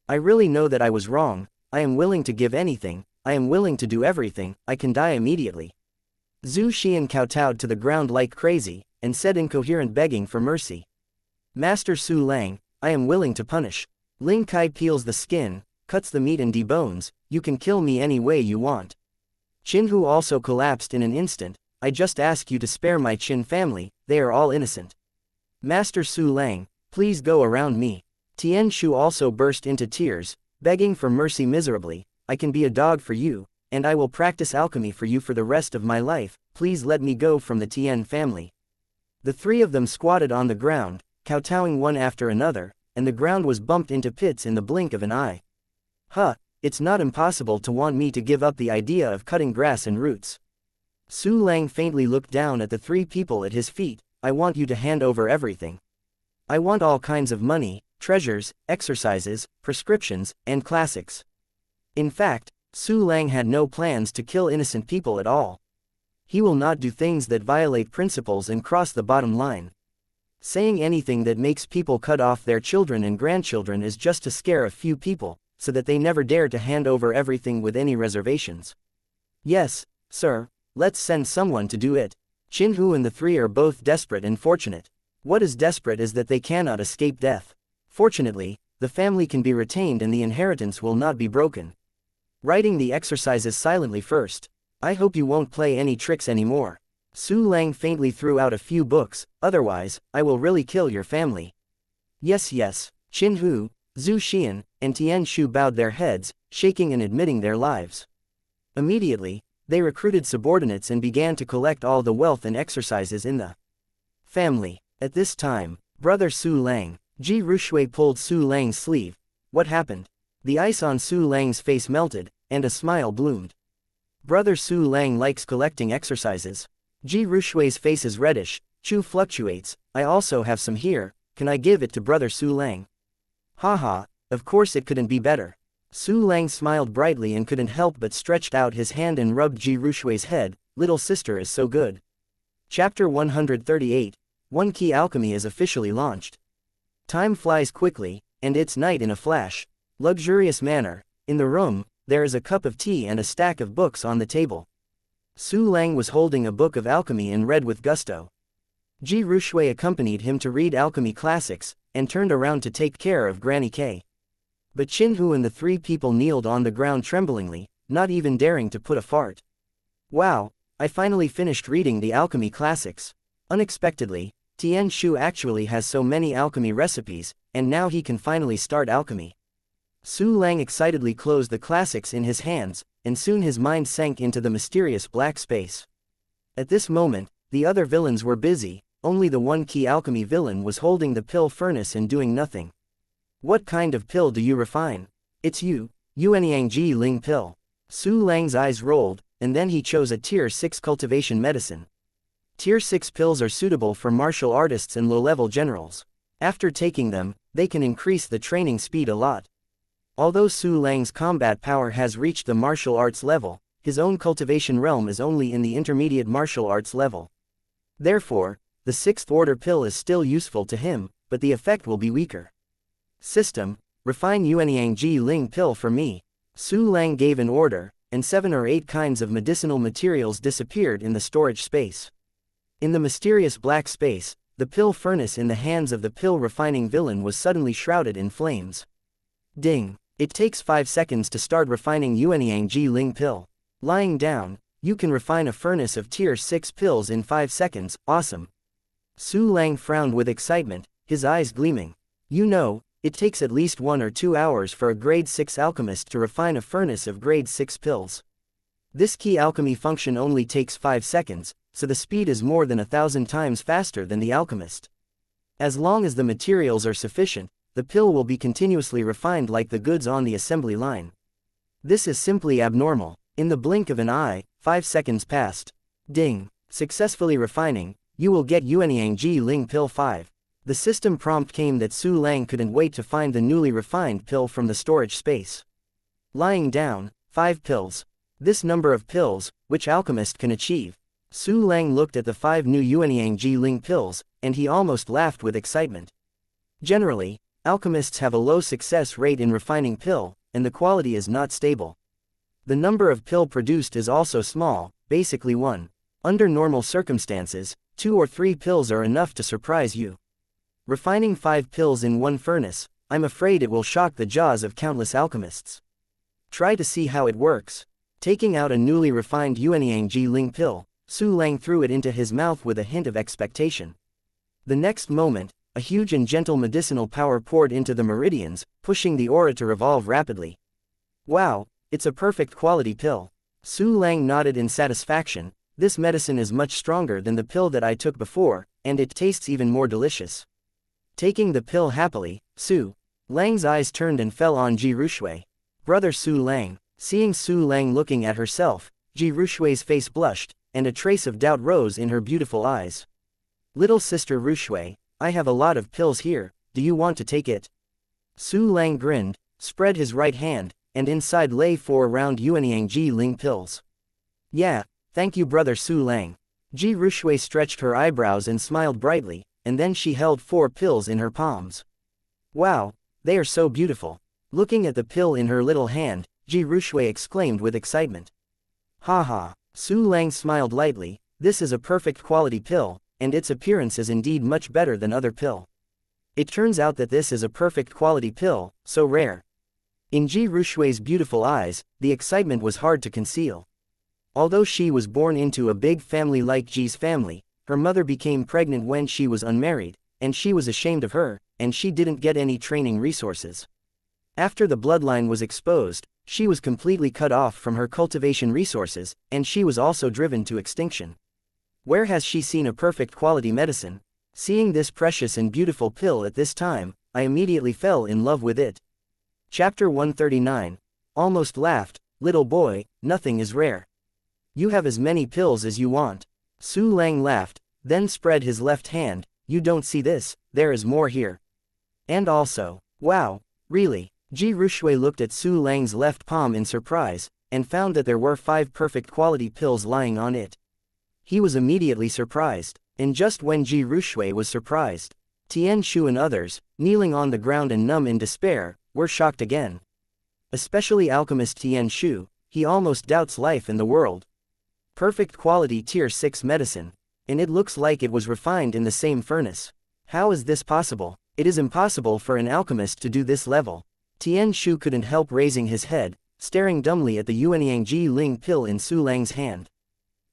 I really know that I was wrong, I am willing to give anything, I am willing to do everything, I can die immediately. Zhu Xian kowtowed to the ground like crazy, and said incoherent begging for mercy. Master Su Lang, I am willing to punish. Ling Kai peels the skin, cuts the meat and debones, you can kill me any way you want. Chinhu also collapsed in an instant. I just ask you to spare my Qin family, they are all innocent. Master Su Lang, please go around me. Tian Shu also burst into tears, begging for mercy miserably. I can be a dog for you, and I will practice alchemy for you for the rest of my life, please let me go from the Tian family. The three of them squatted on the ground, kowtowing one after another, and the ground was bumped into pits in the blink of an eye. It's not impossible to want me to give up the idea of cutting grass and roots. Su Lang faintly looked down at the three people at his feet. I want you to hand over everything. I want all kinds of money, treasures, exercises, prescriptions, and classics. In fact, Su Lang had no plans to kill innocent people at all. He will not do things that violate principles and cross the bottom line. Saying anything that makes people cut off their children and grandchildren is just to scare a few people, so that they never dare to hand over everything with any reservations. Yes, sir. Let's send someone to do it. Chinhu and the three are both desperate and fortunate. What is desperate is that they cannot escape death. Fortunately, the family can be retained and the inheritance will not be broken. Writing the exercises silently first. I hope you won't play any tricks anymore. Su Lang faintly threw out a few books, otherwise, I will really kill your family. Yes. Chinhu, Zhu Xian, and Tian Shu bowed their heads, shaking and admitting their lives. Immediately, they recruited subordinates and began to collect all the wealth and exercises in the family. At this time, brother Su Lang, Ji Rushui pulled Su Lang's sleeve. What happened? The ice on Su Lang's face melted, and a smile bloomed. Brother Su Lang likes collecting exercises. Ji Rushui's face is reddish. Chu fluctuates. I also have some here, can I give it to brother Su Lang? Haha, of course it couldn't be better. Su Lang smiled brightly and couldn't help but stretched out his hand and rubbed Ji Rushui's head. Little sister is so good. Chapter 138. One Key Alchemy is officially launched. Time flies quickly, and it's night in a flash. Luxurious manner. In the room, there is a cup of tea and a stack of books on the table. Su Lang was holding a book of alchemy and read with gusto. Ji Rushui accompanied him to read alchemy classics, and turned around to take care of Granny K. But Qin Hu and the three people kneeled on the ground tremblingly, not even daring to put a fart. Wow, I finally finished reading the alchemy classics. Unexpectedly, Tian Shu actually has so many alchemy recipes, and now he can finally start alchemy. Su Lang excitedly closed the classics in his hands, and soon his mind sank into the mysterious black space. At this moment, the other villains were busy, only the one key alchemy villain was holding the pill furnace and doing nothing. What kind of pill do you refine? It's Yuanyang Ji Ling pill. Su Lang's eyes rolled, and then he chose a Tier 6 cultivation medicine. Tier 6 pills are suitable for martial artists and low-level generals. After taking them, they can increase the training speed a lot. Although Su Lang's combat power has reached the martial arts level, his own cultivation realm is only in the intermediate martial arts level. Therefore, the 6th order pill is still useful to him, but the effect will be weaker. System, refine Yuanyang Ji Ling pill for me. Su Lang gave an order, and 7 or 8 kinds of medicinal materials disappeared in the storage space. In the mysterious black space, the pill furnace in the hands of the pill refining villain was suddenly shrouded in flames. Ding! It takes 5 seconds to start refining Yuanyang Ji Ling pill. Lying down, you can refine a furnace of Tier 6 pills in 5 seconds, awesome. Su Lang frowned with excitement, his eyes gleaming. You know, it takes at least 1 or 2 hours for a grade 6 alchemist to refine a furnace of grade 6 pills. This key alchemy function only takes 5 seconds, so the speed is more than 1,000 times faster than the alchemist. As long as the materials are sufficient, the pill will be continuously refined like the goods on the assembly line. This is simply abnormal. In the blink of an eye, 5 seconds passed. Ding! Successfully refining, you will get Yuanyang Ji Ling pill 5. The system prompt came that Su Lang couldn't wait to find the newly refined pill from the storage space. Lying down, 5 pills. This number of pills, which alchemist can achieve? Su Lang looked at the 5 new Yuanyang Ji Ling pills, and he almost laughed with excitement. Generally, alchemists have a low success rate in refining pill, and the quality is not stable. The number of pill produced is also small, basically 1. Under normal circumstances, 2 or 3 pills are enough to surprise you. Refining 5 pills in one furnace, I'm afraid it will shock the jaws of countless alchemists. Try to see how it works. Taking out a newly refined Yuanyang Ji Ling pill, Su Lang threw it into his mouth with a hint of expectation. The next moment, a huge and gentle medicinal power poured into the meridians, pushing the aura to revolve rapidly. Wow, it's a perfect quality pill. Su Lang nodded in satisfaction. This medicine is much stronger than the pill that I took before, and it tastes even more delicious. Taking the pill happily, Su Lang's eyes turned and fell on Ji Rushui. Brother Su Lang. Seeing Su Lang looking at herself, Ji Rushui's face blushed, and a trace of doubt rose in her beautiful eyes. Little sister Rushui, I have a lot of pills here, do you want to take it? Su Lang grinned, spread his right hand, and inside lay 4 round Yuanyang Ji Ling pills. Yeah, thank you brother Su Lang. Ji Rushui stretched her eyebrows and smiled brightly, and then she held 4 pills in her palms. Wow, they are so beautiful. Looking at the pill in her little hand, Ji Rushui exclaimed with excitement. Ha ha, Su Lang smiled lightly, this is a perfect quality pill, and its appearance is indeed much better than other pill. It turns out that this is a perfect quality pill, so rare. In Ji Rushui's beautiful eyes, the excitement was hard to conceal. Although she was born into a big family like Ji's family, her mother became pregnant when she was unmarried, and she was ashamed of her, and she didn't get any training resources. After the bloodline was exposed, she was completely cut off from her cultivation resources, and she was also driven to extinction. Where has she seen a perfect quality medicine? Seeing this precious and beautiful pill at this time, I immediately fell in love with it. Chapter 139. Almost laughed, little boy, nothing is rare. You have as many pills as you want. Su Lang laughed, then spread his left hand, you don't see this, there is more here. And also, wow, really? Ji Rushui looked at Su Lang's left palm in surprise, and found that there were 5 perfect quality pills lying on it. He was immediately surprised, and just when Ji Rushui was surprised, Tian Shu and others, kneeling on the ground and numb in despair, were shocked again. Especially alchemist Tian Shu, he almost doubts life in the world. Perfect quality tier 6 medicine. And it looks like it was refined in the same furnace. How is this possible? It is impossible for an alchemist to do this level. Tian Shu couldn't help raising his head, staring dumbly at the Yuanyangji Ling pill in Su Lang's hand.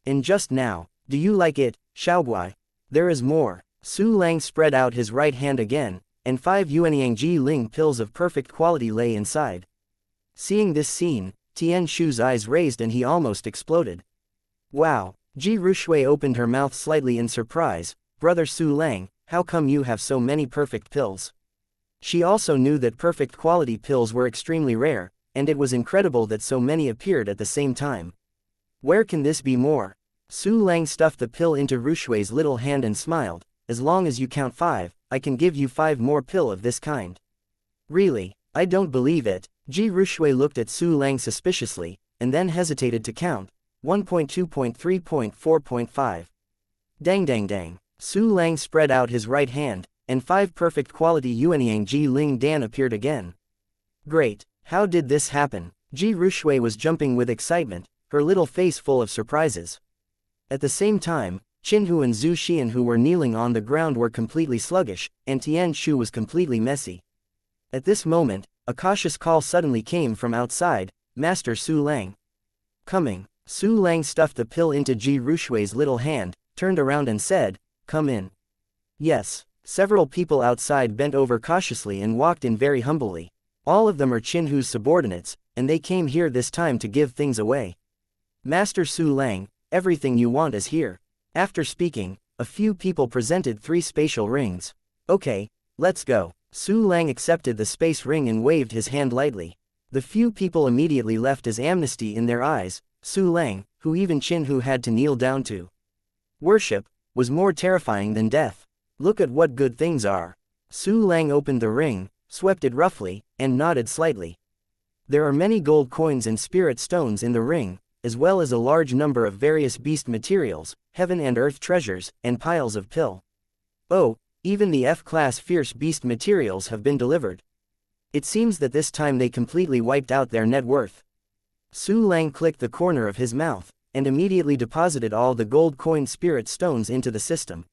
And just now, do you like it, Xiaoguai? There is more. Su Lang spread out his right hand again, and 5 Yuanyangji Ling pills of perfect quality lay inside. Seeing this scene, Tian Shu's eyes raised and he almost exploded. Wow! Ji Rushui opened her mouth slightly in surprise. Brother Su Lang, how come you have so many perfect pills? She also knew that perfect quality pills were extremely rare, and it was incredible that so many appeared at the same time. Where can this be more? Su Lang stuffed the pill into Rushui's little hand and smiled. As long as you count 5, I can give you 5 more pill of this kind. Really? I don't believe it. Ji Rushui looked at Su Lang suspiciously, and then hesitated to count. 1.2.3.4.5. Dang dang dang. Su Lang spread out his right hand, and 5 perfect quality Yuanyangji Ling Dan appeared again. Great, how did this happen? Ji Rushui was jumping with excitement, her little face full of surprises. At the same time, Qinhu and Zhu Xian who were kneeling on the ground were completely sluggish, and Tian Shu was completely messy. At this moment, a cautious call suddenly came from outside. Master Su Lang. Coming. Su Lang stuffed the pill into Ji Rushui's little hand, turned around and said, come in. Yes. Several people outside bent over cautiously and walked in very humbly. All of them are Qinhu's subordinates, and they came here this time to give things away. Master Su Lang, everything you want is here. After speaking, a few people presented 3 spatial rings. Okay, let's go. Su Lang accepted the space ring and waved his hand lightly. The few people immediately left as amnesty in their eyes. Su Lang, who even Qinhu had to kneel down to worship, was more terrifying than death. Look at what good things are. Su Lang opened the ring, swept it roughly, and nodded slightly. There are many gold coins and spirit stones in the ring, as well as a large number of various beast materials, heaven and earth treasures, and piles of pill. Oh, even the F-class fierce beast materials have been delivered. It seems that this time they completely wiped out their net worth. Su Lang clicked the corner of his mouth, and immediately deposited all the gold coin spirit stones into the system.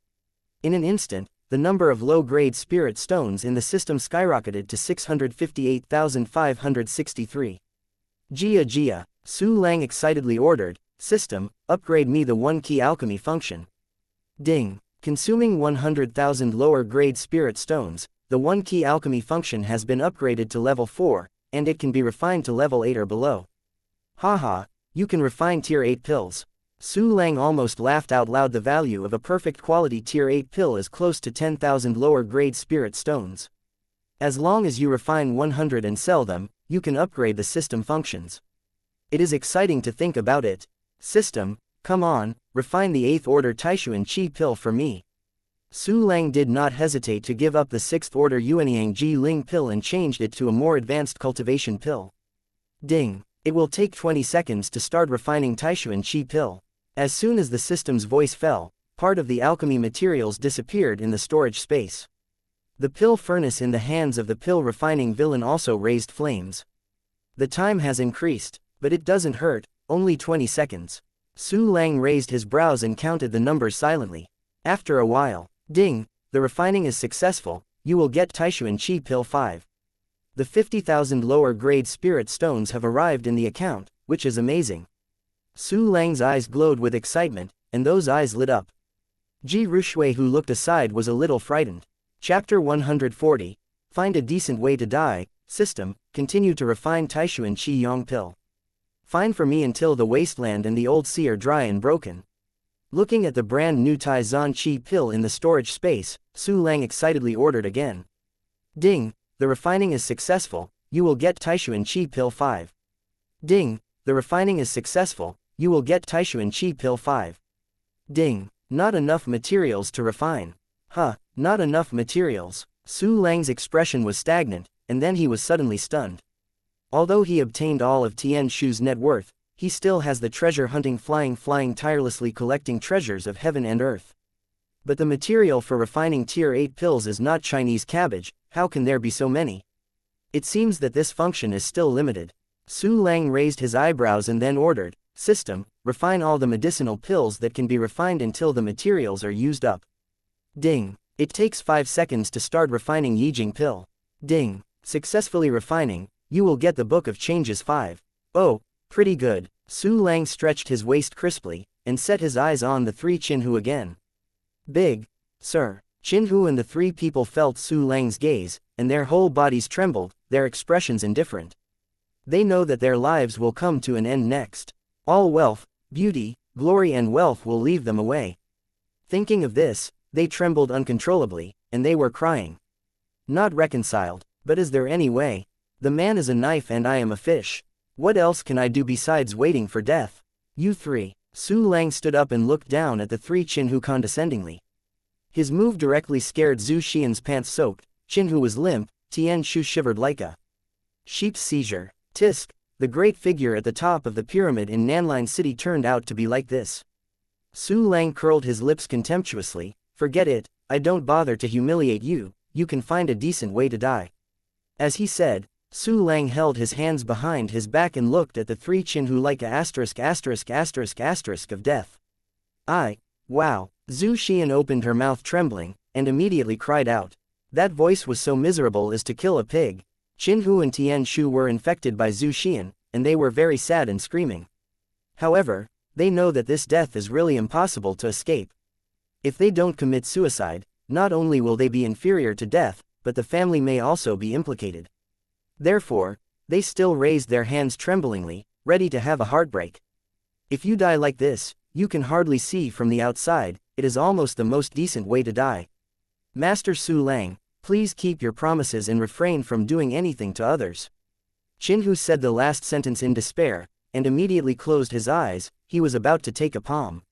In an instant, the number of low-grade spirit stones in the system skyrocketed to 658,563. Jia, Su Lang excitedly ordered, system, upgrade me the 1-key alchemy function. Ding. Consuming 100,000 lower-grade spirit stones, the 1-key alchemy function has been upgraded to level 4, and it can be refined to level 8 or below. Haha, you can refine tier 8 pills. Su Lang almost laughed out loud. The value of a perfect quality tier 8 pill is close to 10,000 lower grade spirit stones. As long as you refine 100 and sell them, you can upgrade the system functions. It is exciting to think about it. System, come on, refine the 8th order Taishuan Qi pill for me. Su Lang did not hesitate to give up the 6th order Yuanyangji Ling pill and changed it to a more advanced cultivation pill. Ding. It will take 20 seconds to start refining Taishuan Qi pill. As soon as the system's voice fell, part of the alchemy materials disappeared in the storage space. The pill furnace in the hands of the pill refining villain also raised flames. The time has increased, but it doesn't hurt, only 20 seconds. Su Lang raised his brows and counted the numbers silently. After a while, ding, the refining is successful, you will get Taishuan Qi pill 5. The 50,000 lower grade spirit stones have arrived in the account, which is amazing. Su Lang's eyes glowed with excitement, and those eyes lit up. Ji Rushui, who looked aside, was a little frightened. Chapter 140. Find a decent way to die. System, continue to refine Taishuan Qi Yong pill. Fine for me until the wasteland and the old sea are dry and broken. Looking at the brand new Taizan Qi pill in the storage space, Su Lang excitedly ordered again. Ding. The refining is successful, you will get Taishuan Qi pill 5. Ding, the refining is successful, you will get Taishuan Qi pill 5. Ding, not enough materials to refine. Huh, not enough materials. Su Lang's expression was stagnant, and then he was suddenly stunned. Although he obtained all of Tian Shu's net worth, he still has the treasure hunting flying tirelessly collecting treasures of heaven and earth. But the material for refining Tier 8 pills is not Chinese cabbage, how can there be so many? It seems that this function is still limited. Su Lang raised his eyebrows and then ordered, "System, refine all the medicinal pills that can be refined until the materials are used up." Ding. It takes 5 seconds to start refining Yijing pill. Ding. Successfully refining, you will get the Book of Changes 5. Oh, pretty good. Su Lang stretched his waist crisply, and set his eyes on the 3 Qinhu again. Big, sir. Qinhu and the 3 people felt Su Lang's gaze, and their whole bodies trembled, their expressions indifferent. They know that their lives will come to an end next. All wealth, beauty, glory and wealth will leave them away. Thinking of this, they trembled uncontrollably, and they were crying. Not reconciled, but is there any way? The man is a knife and I am a fish. What else can I do besides waiting for death? You 3. Su Lang stood up and looked down at the 3 Qinhu condescendingly. His move directly scared Zhu Xian's pants soaked. Qinhu was limp, Tian Shu shivered like a sheep's seizure. Tisk, the great figure at the top of the pyramid in Nanline City turned out to be like this. Su Lang curled his lips contemptuously. Forget it, I don't bother to humiliate you, you can find a decent way to die. As he said, Su Lang held his hands behind his back and looked at the 3 Qinhu like a ***** of death. Wow. Zhu Xian opened her mouth trembling, and immediately cried out. That voice was so miserable as to kill a pig. Qinhu and Tian Shu were infected by Zhu Xian, and they were very sad and screaming. However, they know that this death is really impossible to escape. If they don't commit suicide, not only will they be inferior to death, but the family may also be implicated. Therefore, they still raised their hands tremblingly, ready to have a heartbreak. If you die like this, you can hardly see from the outside, it is almost the most decent way to die. Master Su Lang, please keep your promises and refrain from doing anything to others. Qinhu said the last sentence in despair, and immediately closed his eyes. He was about to take a palm.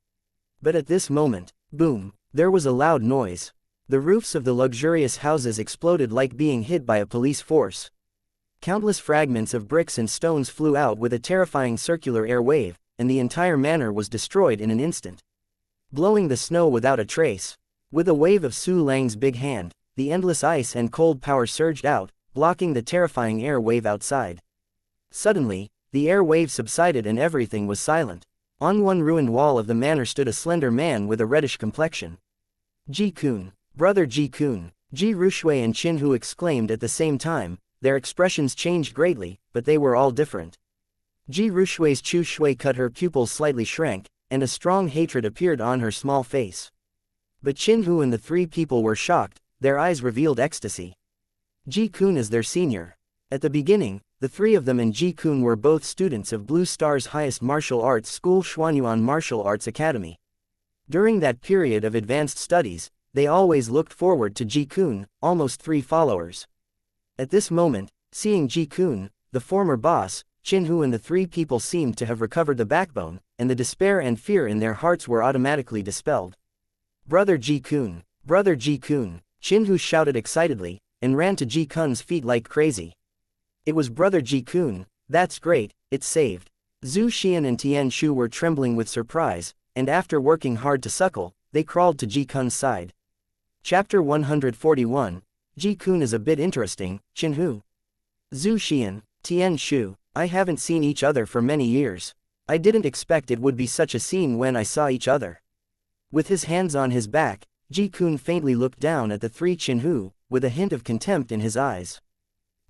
But at this moment, boom, there was a loud noise. The roofs of the luxurious houses exploded like being hit by a police force. Countless fragments of bricks and stones flew out with a terrifying circular air wave, and the entire manor was destroyed in an instant, blowing the snow without a trace. With a wave of Su Lang's big hand, the endless ice and cold power surged out, blocking the terrifying air wave outside. Suddenly, the air wave subsided and everything was silent. On one ruined wall of the manor stood a slender man with a reddish complexion. Ji-kun, brother Ji-kun, Ji Rushui and Qinhu exclaimed at the same time. Their expressions changed greatly, but they were all different. Ji Rushui's Chu Shui cut her pupils slightly shrank, and a strong hatred appeared on her small face. But Qinhu and the 3 people were shocked, their eyes revealed ecstasy. Ji-kun is their senior. At the beginning, the 3 of them and Ji-kun were both students of Blue Star's highest martial arts school, Xuanyuan Martial Arts Academy. During that period of advanced studies, they always looked forward to Ji-kun, almost 3 followers. At this moment, seeing Ji-kun, the former boss, Qinhu and the 3 people seemed to have recovered the backbone, and the despair and fear in their hearts were automatically dispelled. Brother Ji-kun, brother Ji-kun, Qinhu shouted excitedly, and ran to Ji-kun's feet like crazy. It was brother Ji-kun, that's great, it's saved. Zhu Xian and Tian Shu were trembling with surprise, and after working hard to suckle, they crawled to Ji-kun's side. Chapter 141. Ji-kun is a bit interesting, Qinhu. Zhu Xian, Tian Shu, I haven't seen each other for many years. I didn't expect it would be such a scene when I saw each other. With his hands on his back, Ji-kun faintly looked down at the 3 Qinhu, with a hint of contempt in his eyes.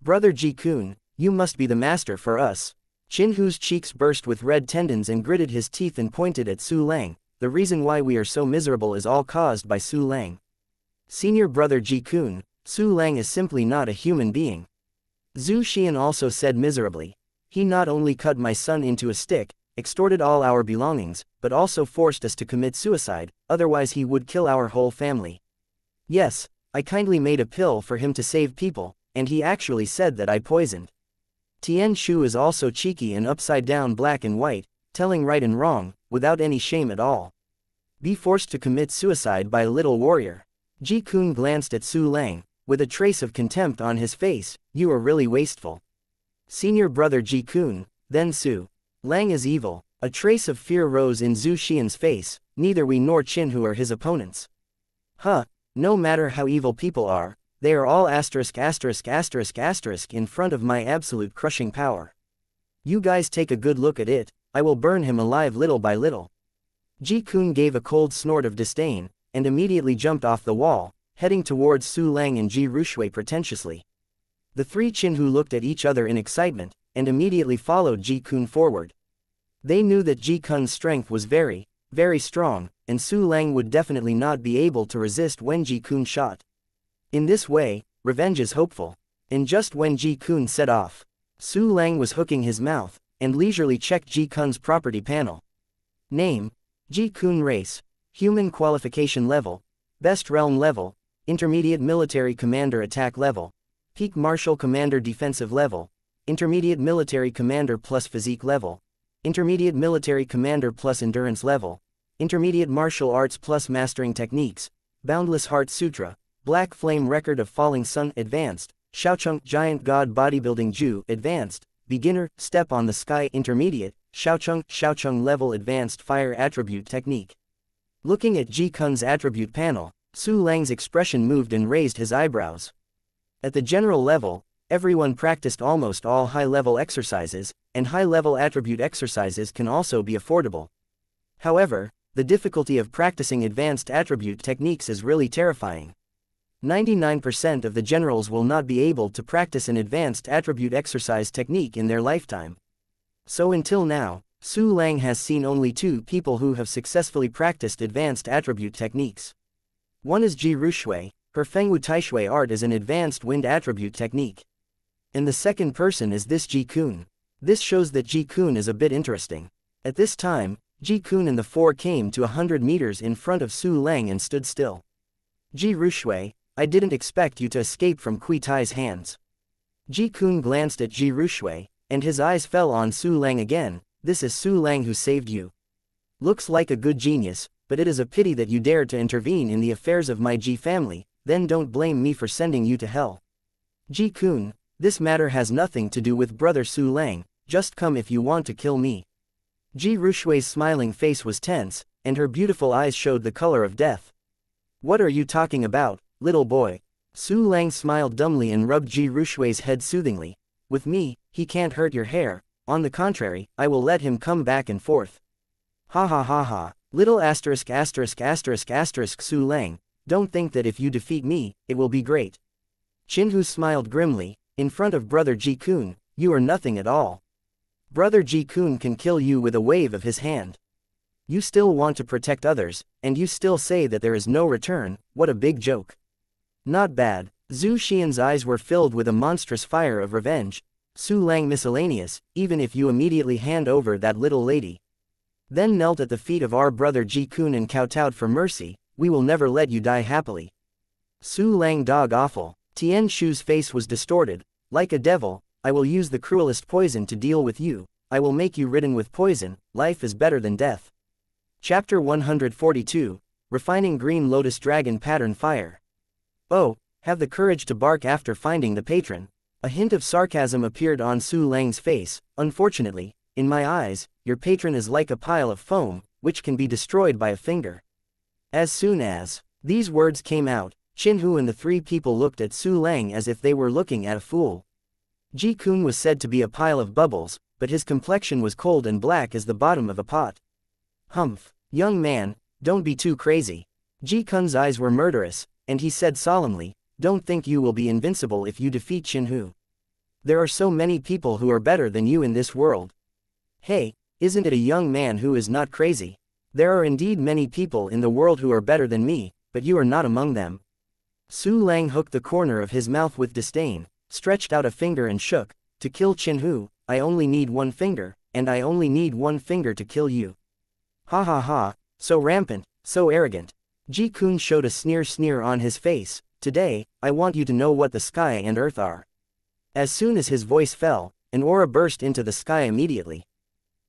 Brother Ji-kun, you must be the master for us. Qinhu's cheeks burst with red tendons and gritted his teeth and pointed at Su Lang. The reason why we are so miserable is all caused by Su Lang. Senior brother Ji-kun, Su Lang is simply not a human being. Zhu Xian also said miserably. He not only cut my son into a stick, extorted all our belongings, but also forced us to commit suicide, otherwise he would kill our whole family. Yes, I kindly made a pill for him to save people, and he actually said that I poisoned. Tian Shu is also cheeky and upside down black and white, telling right and wrong, without any shame at all. Be forced to commit suicide by a little warrior. Ji-kun glanced at Su Lang, with a trace of contempt on his face. You are really wasteful. Senior brother Ji-kun, then Su Lang is evil. A trace of fear rose in Zhu Xian's face. Neither we nor Qinhu are his opponents. Huh, no matter how evil people are, they are all ***** in front of my absolute crushing power. You guys take a good look at it, I will burn him alive little by little. Ji-kun gave a cold snort of disdain, and immediately jumped off the wall, heading towards Su Lang and Ji Rushui pretentiously. The three Chinhu looked at each other in excitement, and immediately followed Ji-kun forward. They knew that Ji-kun's strength was very, very strong, and Su Lang would definitely not be able to resist when Ji-kun shot. In this way, revenge is hopeful. And just when Ji-kun set off, Su Lang was hooking his mouth, and leisurely checked Ji-kun's property panel. Name: Ji-kun. Race: Human. Qualification level: Best Realm level, Intermediate Military Commander Attack level, Peak Martial Commander Defensive level, Intermediate Military Commander plus Physique level, Intermediate Military Commander plus Endurance level, Intermediate Martial Arts plus Mastering Techniques, Boundless Heart Sutra, Black Flame Record of Falling Sun Advanced, Xiaocheng Giant God Bodybuilding Ju Advanced, Beginner, Step on the Sky Intermediate, Xiaocheng Level Advanced Fire Attribute Technique. Looking at Ji-kun's attribute panel, Su Lang's expression moved and raised his eyebrows. At the general level, everyone practiced almost all high-level exercises, and high-level attribute exercises can also be affordable. However, the difficulty of practicing advanced attribute techniques is really terrifying. 99% of the generals will not be able to practice an advanced attribute exercise technique in their lifetime. So until now, Su Lang has seen only 2 people who have successfully practiced advanced attribute techniques. One is Ji Rushui, her Fengwu Taishui art is an advanced wind attribute technique. And the second person is this Ji-kun. This shows that Ji-kun is a bit interesting. At this time, Ji-kun and the 4 came to 100 meters in front of Su Lang and stood still. Ji Rushui, I didn't expect you to escape from Kui Tai's hands. Ji-kun glanced at Ji Rushui, and his eyes fell on Su Lang again. This is Su Lang who saved you. Looks like a good genius, but it is a pity that you dared to intervene in the affairs of my Ji family, then don't blame me for sending you to hell. Ji-kun, this matter has nothing to do with brother Su Lang, just come if you want to kill me. Ji Rushui's smiling face was tense, and her beautiful eyes showed the color of death. What are you talking about, little boy? Su Lang smiled dumbly and rubbed Ji Rushui's head soothingly. With me, he can't hurt your hair, on the contrary, I will let him come back and forth. Ha ha ha ha, little Su Lang, don't think that if you defeat me, it will be great. Chinhu smiled grimly, in front of brother Ji-kun, you are nothing at all. Brother Ji-kun can kill you with a wave of his hand. You still want to protect others, and you still say that there is no return, what a big joke. Not bad. Zhu Xian's eyes were filled with a monstrous fire of revenge. Su Lang miscellaneous, even if you immediately hand over that little lady. Then knelt at the feet of our brother Ji-kun and kowtowed for mercy, we will never let you die happily. Su Lang dog awful. Tian Shu's face was distorted. Like a devil, I will use the cruelest poison to deal with you, I will make you ridden with poison, life is better than death. Chapter 142, Refining Green Lotus Dragon Pattern Fire. Oh, have the courage to bark after finding the patron. A hint of sarcasm appeared on Su Lang's face. Unfortunately, in my eyes, your patron is like a pile of foam, which can be destroyed by a finger. As soon as these words came out, Chinhu and the 3 people looked at Su Lang as if they were looking at a fool. Ji-kun was said to be a pile of bubbles, but his complexion was cold and black as the bottom of a pot. Humph, young man, don't be too crazy. Ji-kun's eyes were murderous, and he said solemnly, don't think you will be invincible if you defeat Chinhu. There are so many people who are better than you in this world. Hey, isn't it a young man who is not crazy? There are indeed many people in the world who are better than me, but you are not among them. Su Lang hooked the corner of his mouth with disdain, stretched out a finger and shook. To kill Chinhu, I only need 1 finger, and I only need 1 finger to kill you. Ha ha ha, so rampant, so arrogant. Ji-kun showed a sneer on his face. Today, I want you to know what the sky and earth are. As soon as his voice fell, an aura burst into the sky immediately.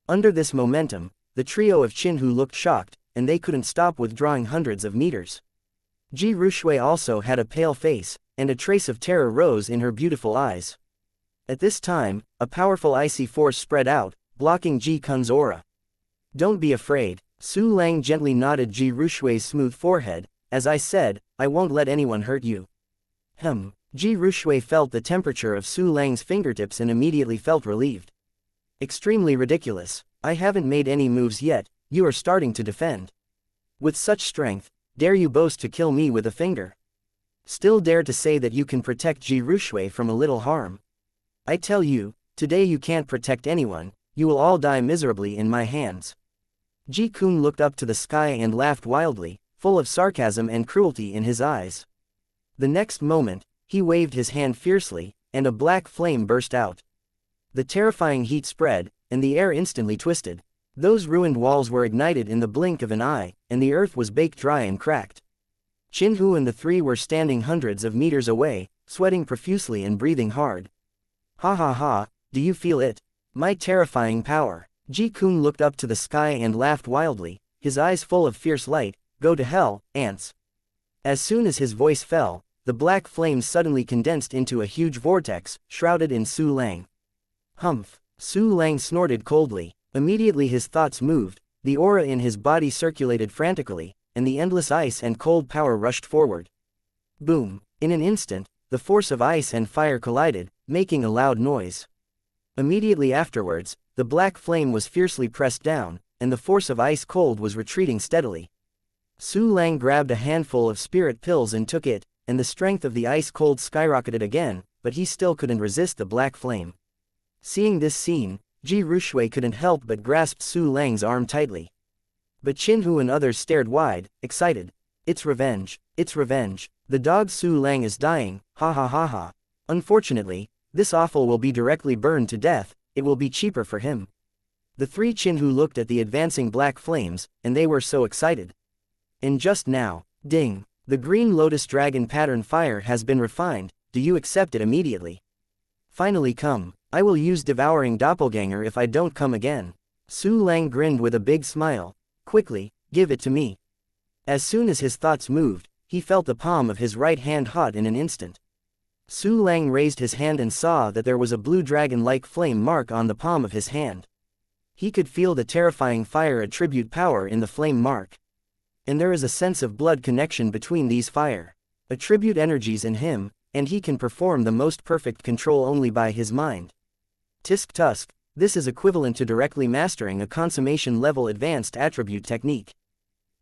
Under this momentum, the trio of Chinhu looked shocked, and they couldn't stop withdrawing hundreds of meters. Ji Rushui also had a pale face, and a trace of terror rose in her beautiful eyes. At this time, a powerful icy force spread out, blocking Ji-kun's aura. Don't be afraid. Su Lang gently nodded Ji Rushui's smooth forehead, as I said, I won't let anyone hurt you. Ji Rushui felt the temperature of Su Lang's fingertips and immediately felt relieved. Extremely ridiculous. I haven't made any moves yet, you are starting to defend. With such strength, dare you boast to kill me with a finger? Still dare to say that you can protect Ji Rushui from a little harm? I tell you, today you can't protect anyone, you will all die miserably in my hands. Ji Kun looked up to the sky and laughed wildly, full of sarcasm and cruelty in his eyes. The next moment, he waved his hand fiercely, and a black flame burst out. The terrifying heat spread, and the air instantly twisted. Those ruined walls were ignited in the blink of an eye, and the earth was baked dry and cracked. Qinhu and the three were standing hundreds of meters away, sweating profusely and breathing hard. Ha ha ha, do you feel it? My terrifying power. Ji Kun looked up to the sky and laughed wildly, his eyes full of fierce light. Go to hell, ants. As soon as his voice fell, the black flames suddenly condensed into a huge vortex, shrouded in Su Lang. Humph. Su Lang snorted coldly. Immediately his thoughts moved, the aura in his body circulated frantically, and the endless ice and cold power rushed forward. Boom! In an instant, the force of ice and fire collided, making a loud noise. Immediately afterwards, the black flame was fiercely pressed down, and the force of ice cold was retreating steadily. Su Lang grabbed a handful of spirit pills and took it, and the strength of the ice cold skyrocketed again, but he still couldn't resist the black flame. Seeing this scene, Ji Rushui couldn't help but grasp Su Lang's arm tightly. But Qinhu and others stared wide, excited. It's revenge, it's revenge, the dog Su Lang is dying, ha ha ha ha. Unfortunately, this offal will be directly burned to death, it will be cheaper for him. The three Qinhu looked at the advancing black flames, and they were so excited. And just now, ding, the green lotus dragon pattern fire has been refined, do you accept it immediately? Finally come. I will use devouring doppelganger if I don't come again. Su Lang grinned with a big smile. Quickly, give it to me. As soon as his thoughts moved, he felt the palm of his right hand hot in an instant. Su Lang raised his hand and saw that there was a blue dragon-like flame mark on the palm of his hand. He could feel the terrifying fire attribute power in the flame mark. And there is a sense of blood connection between these fire attribute energies in him, and he can perform the most perfect control only by his mind. Tisk tusk, this is equivalent to directly mastering a consummation level advanced attribute technique.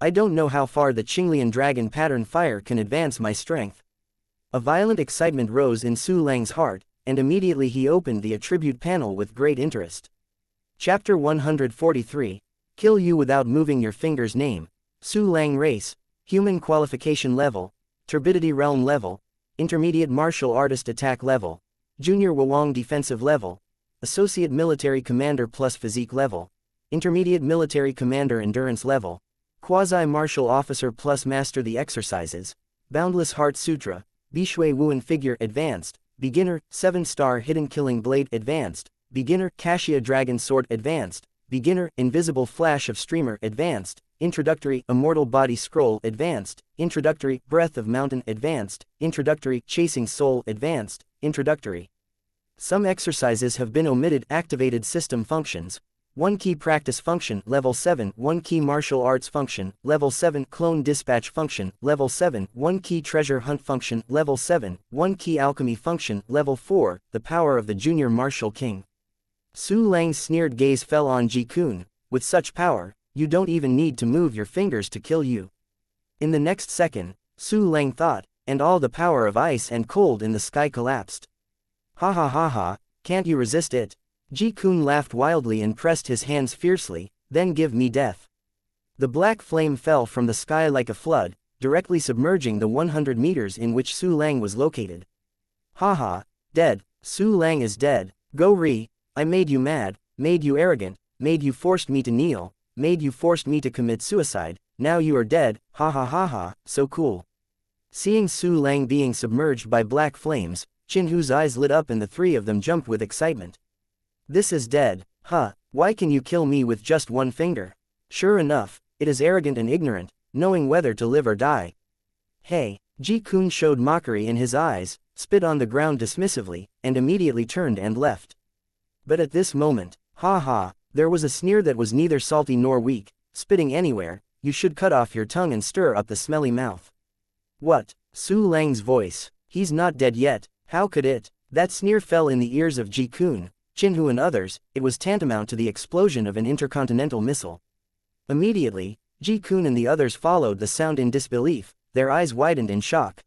I don't know how far the Qinglian dragon pattern fire can advance my strength. A violent excitement rose in Su Lang's heart, and immediately he opened the attribute panel with great interest. Chapter 143, Kill You Without Moving Your Fingers. Name, Su Lang. Race, Human. Qualification level, Turbidity Realm level, Intermediate Martial Artist Attack level, Junior Wawang Defensive level, Associate Military Commander plus Physique level, Intermediate Military Commander Endurance level, Quasi-Martial Officer plus Master the Exercises, Boundless Heart Sutra, Bishui Wuan Figure Advanced, Beginner, 7-star Hidden Killing Blade Advanced, Beginner, Kashia Dragon Sword Advanced, Beginner, Invisible Flash of Streamer Advanced, Introductory, Immortal Body Scroll Advanced, Introductory, Breath of Mountain Advanced, Introductory, Chasing Soul Advanced, Introductory. Some exercises have been omitted. Activated System Functions. 1 Key Practice Function, Level 7, 1 Key Martial Arts Function, Level 7, Clone Dispatch Function, Level 7, 1 Key Treasure Hunt Function, Level 7, 1 Key Alchemy Function, Level 4, The Power of the Junior Martial King. Su Lang's sneered gaze fell on Ji Kun. With such power, you don't even need to move your fingers to kill you. In the next second, Su Lang thought, and all the power of ice and cold in the sky collapsed. Ha ha ha ha, can't you resist it? Ji Kun laughed wildly and pressed his hands fiercely, then give me death. The black flame fell from the sky like a flood, directly submerging the 100 meters in which Su Lang was located. Ha ha, dead, Su Lang is dead, go re, I made you mad, made you arrogant, made you forced me to kneel, made you forced me to commit suicide, now you are dead, ha ha ha ha, so cool. Seeing Su Lang being submerged by black flames, Qinhu's eyes lit up and the three of them jumped with excitement. This is dead, huh, why can you kill me with just one finger? Sure enough, it is arrogant and ignorant, knowing whether to live or die. Hey, Ji Kun showed mockery in his eyes, spit on the ground dismissively, and immediately turned and left. But at this moment, ha ha, there was a sneer that was neither salty nor weak, spitting anywhere, you should cut off your tongue and stir up the smelly mouth. What? Su Lang's voice. He's not dead yet, how could it? That sneer fell in the ears of Ji-kun, Chin-hu and others. It was tantamount to the explosion of an intercontinental missile. Immediately, Ji-kun and the others followed the sound in disbelief, their eyes widened in shock.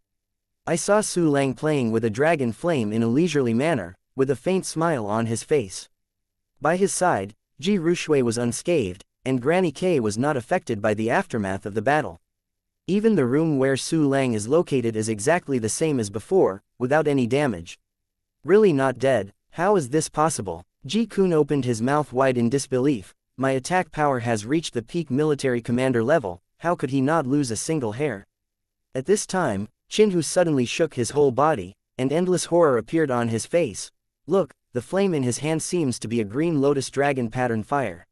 I saw Su Lang playing with a dragon flame in a leisurely manner, with a faint smile on his face. By his side, Ji Rushui was unscathed, and Granny K was not affected by the aftermath of the battle. Even the room where Su Lang is located is exactly the same as before, without any damage. Really not dead? How is this possible? Ji-kun opened his mouth wide in disbelief. My attack power has reached the peak military commander level, how could he not lose a single hair? At this time, Chin-hu suddenly shook his whole body, and endless horror appeared on his face. Look, the flame in his hand seems to be a green lotus dragon pattern fire.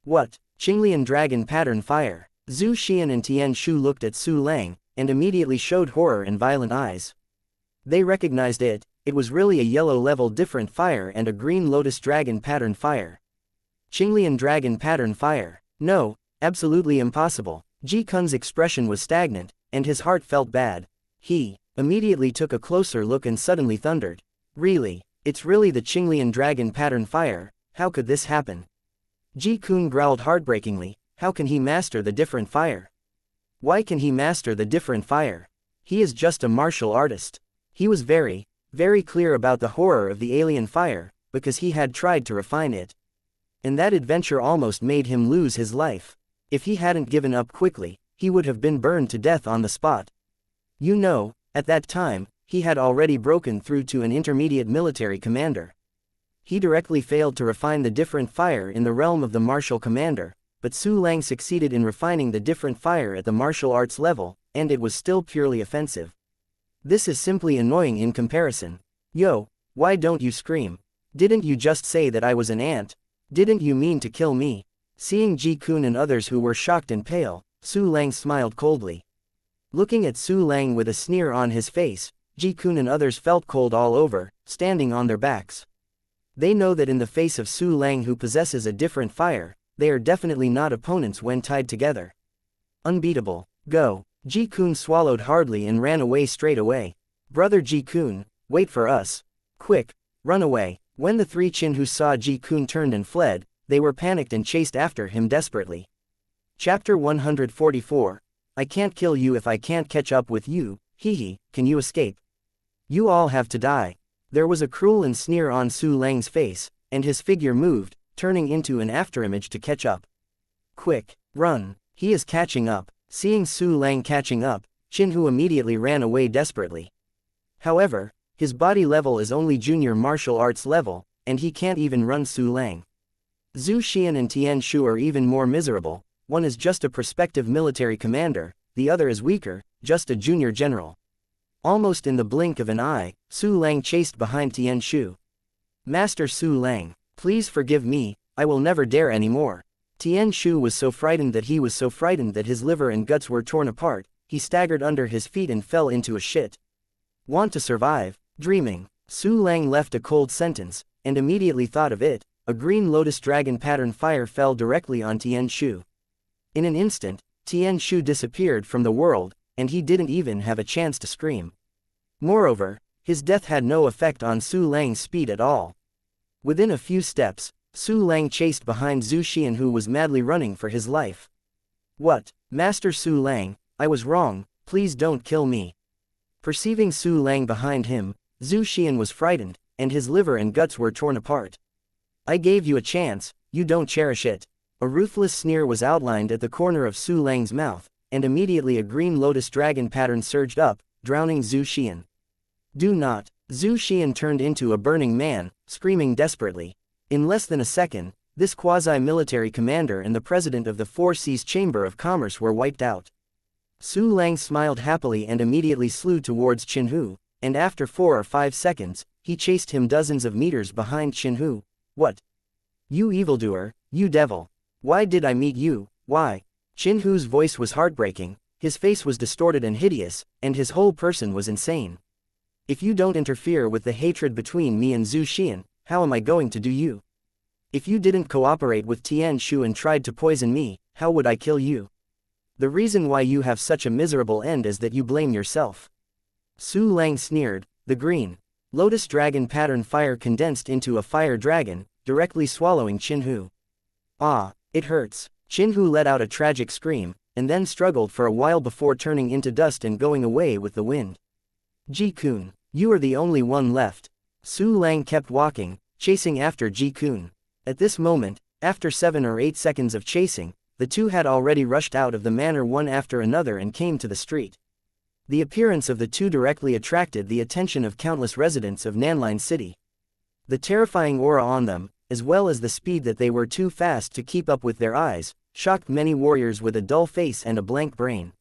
What? Qinglian dragon pattern fire? Zhu Xian and Tian Shu looked at Su Lang, and immediately showed horror and violent eyes. They recognized it. It was really a yellow level different fire and a green lotus dragon pattern fire. Qinglian dragon pattern fire. No, absolutely impossible. Ji-kun's expression was stagnant, and his heart felt bad. He immediately took a closer look and suddenly thundered. Really? It's really the Qinglian dragon pattern fire, how could this happen? Ji-kun growled heartbreakingly, how can he master the different fire? Why can he master the different fire? He is just a martial artist. He was very clear about the horror of the alien fire, because he had tried to refine it. And that adventure almost made him lose his life. If he hadn't given up quickly, he would have been burned to death on the spot. You know, at that time, he had already broken through to an intermediate military commander. He directly failed to refine the different fire in the realm of the martial commander, but Su Lang succeeded in refining the different fire at the martial arts level, and it was still purely offensive. This is simply annoying in comparison. Yo, why don't you scream? Didn't you just say that I was an ant? Didn't you mean to kill me? Seeing Ji-kun and others who were shocked and pale, Su Lang smiled coldly. Looking at Su Lang with a sneer on his face, Ji-kun and others felt cold all over, standing on their backs. They know that in the face of Su Lang who possesses a different fire, they are definitely not opponents when tied together. Unbeatable. Go. Ji-kun swallowed hardly and ran away straight away. Brother Ji-kun, wait for us. Quick, run away. When the three Chin-hu saw Ji-kun turned and fled, they were panicked and chased after him desperately. Chapter 144. I can't kill you if I can't catch up with you, hee, can you escape? You all have to die. There was a cruel and sneer on Su Lang's face, and his figure moved, turning into an afterimage to catch up. Quick, run, he is catching up. Seeing Su Lang catching up, Chin-hu immediately ran away desperately. However, his body level is only junior martial arts level, and he can't even run Su Lang. Zhu Xian and Tian Shu are even more miserable. One is just a prospective military commander, the other is weaker, just a junior general. Almost in the blink of an eye, Su Lang chased behind Tian Shu. Master Su Lang, please forgive me, I will never dare anymore. Tian Shu was so frightened that his liver and guts were torn apart. He staggered under his feet and fell into a shit. Want to survive? Dreaming. Su Lang left a cold sentence, and immediately thought of it. A green lotus dragon pattern fire fell directly on Tian Shu. In an instant, Tian Shu disappeared from the world, and he didn't even have a chance to scream. Moreover, his death had no effect on Su Lang's speed at all. Within a few steps, Su Lang chased behind Zhu Xian who was madly running for his life. What? Master Su Lang, I was wrong, please don't kill me. Perceiving Su Lang behind him, Zhu Xian was frightened, and his liver and guts were torn apart. I gave you a chance, you don't cherish it. A ruthless sneer was outlined at the corner of Su Lang's mouth, and immediately a green lotus dragon pattern surged up, drowning Zhu Xian. Do not. Zhu Xian turned into a burning man, screaming desperately. In less than a second, this quasi-military commander and the president of the Four Seas Chamber of Commerce were wiped out. Su Lang smiled happily and immediately slew towards Chin-hu, and after 4 or 5 seconds, he chased him dozens of meters behind Chin-hu. What? You evildoer, you devil. Why did I meet you, why? Chin-hu's voice was heartbreaking, his face was distorted and hideous, and his whole person was insane. If you don't interfere with the hatred between me and Zhu Xian, how am I going to do you? If you didn't cooperate with Tian Shu and tried to poison me, how would I kill you? The reason why you have such a miserable end is that you blame yourself. Su Lang sneered. The green lotus dragon pattern fire condensed into a fire dragon, directly swallowing Qinhu. Ah, it hurts. Qinhu let out a tragic scream, and then struggled for a while before turning into dust and going away with the wind. Ji-kun, you are the only one left. Su Lang kept walking, chasing after Ji-kun. At this moment, after 7 or 8 seconds of chasing, the two had already rushed out of the manor one after another and came to the street. The appearance of the two directly attracted the attention of countless residents of Nanline City. The terrifying aura on them, as well as the speed that they were too fast to keep up with their eyes, shocked many warriors with a dull face and a blank brain.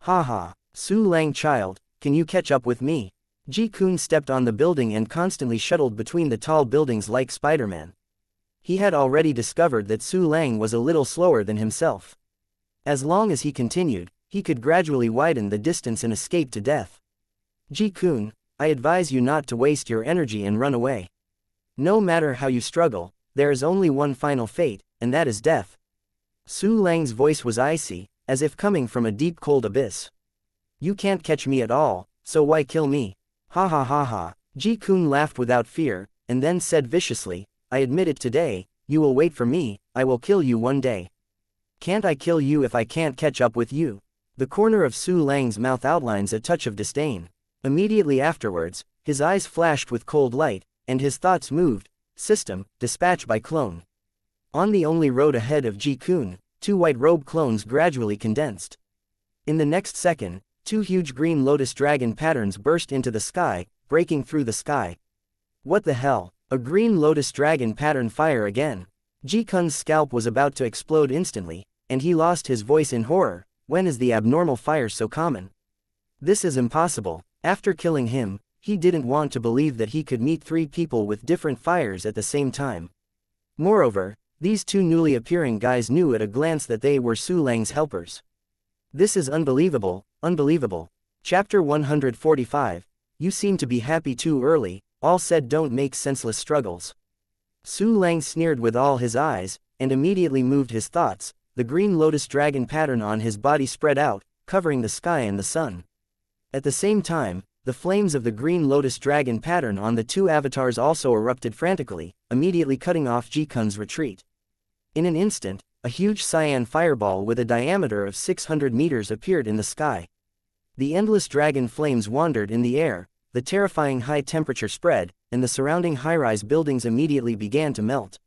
Ha ha, Su Lang child, can you catch up with me? Ji-kun stepped on the building and constantly shuttled between the tall buildings like Spider-Man. He had already discovered that Su Lang was a little slower than himself. As long as he continued, he could gradually widen the distance and escape to death. Ji-kun, I advise you not to waste your energy and run away. No matter how you struggle, there is only one final fate, and that is death. Su Lang's voice was icy, as if coming from a deep cold abyss. You can't catch me at all, so why kill me? Ha ha ha ha. Ji-kun laughed without fear, and then said viciously, I admit it today, you will wait for me, I will kill you one day. Can't I kill you if I can't catch up with you? The corner of Su Lang's mouth outlines a touch of disdain. Immediately afterwards, his eyes flashed with cold light, and his thoughts moved. System, dispatch by clone. On the only road ahead of Ji-kun, 2 white-robe clones gradually condensed. In the next second, 2 huge green lotus dragon patterns burst into the sky, breaking through the sky. What the hell? A green lotus dragon pattern fire again. Ji-kun's scalp was about to explode instantly, and he lost his voice in horror. When is the abnormal fire so common? This is impossible. After killing him, he didn't want to believe that he could meet 3 people with different fires at the same time. Moreover, these 2 newly appearing guys knew at a glance that they were Su Lang's helpers. This is unbelievable, unbelievable. Chapter 145, You seem to be happy too early, all said don't make senseless struggles. Su Lang sneered with all his eyes, and immediately moved his thoughts. The green lotus dragon pattern on his body spread out, covering the sky and the sun. At the same time, the flames of the green lotus dragon pattern on the 2 avatars also erupted frantically, immediately cutting off Ji-kun's retreat. In an instant, a huge cyan fireball with a diameter of 600 meters appeared in the sky. The endless dragon flames wandered in the air, the terrifying high temperature spread, and the surrounding high-rise buildings immediately began to melt.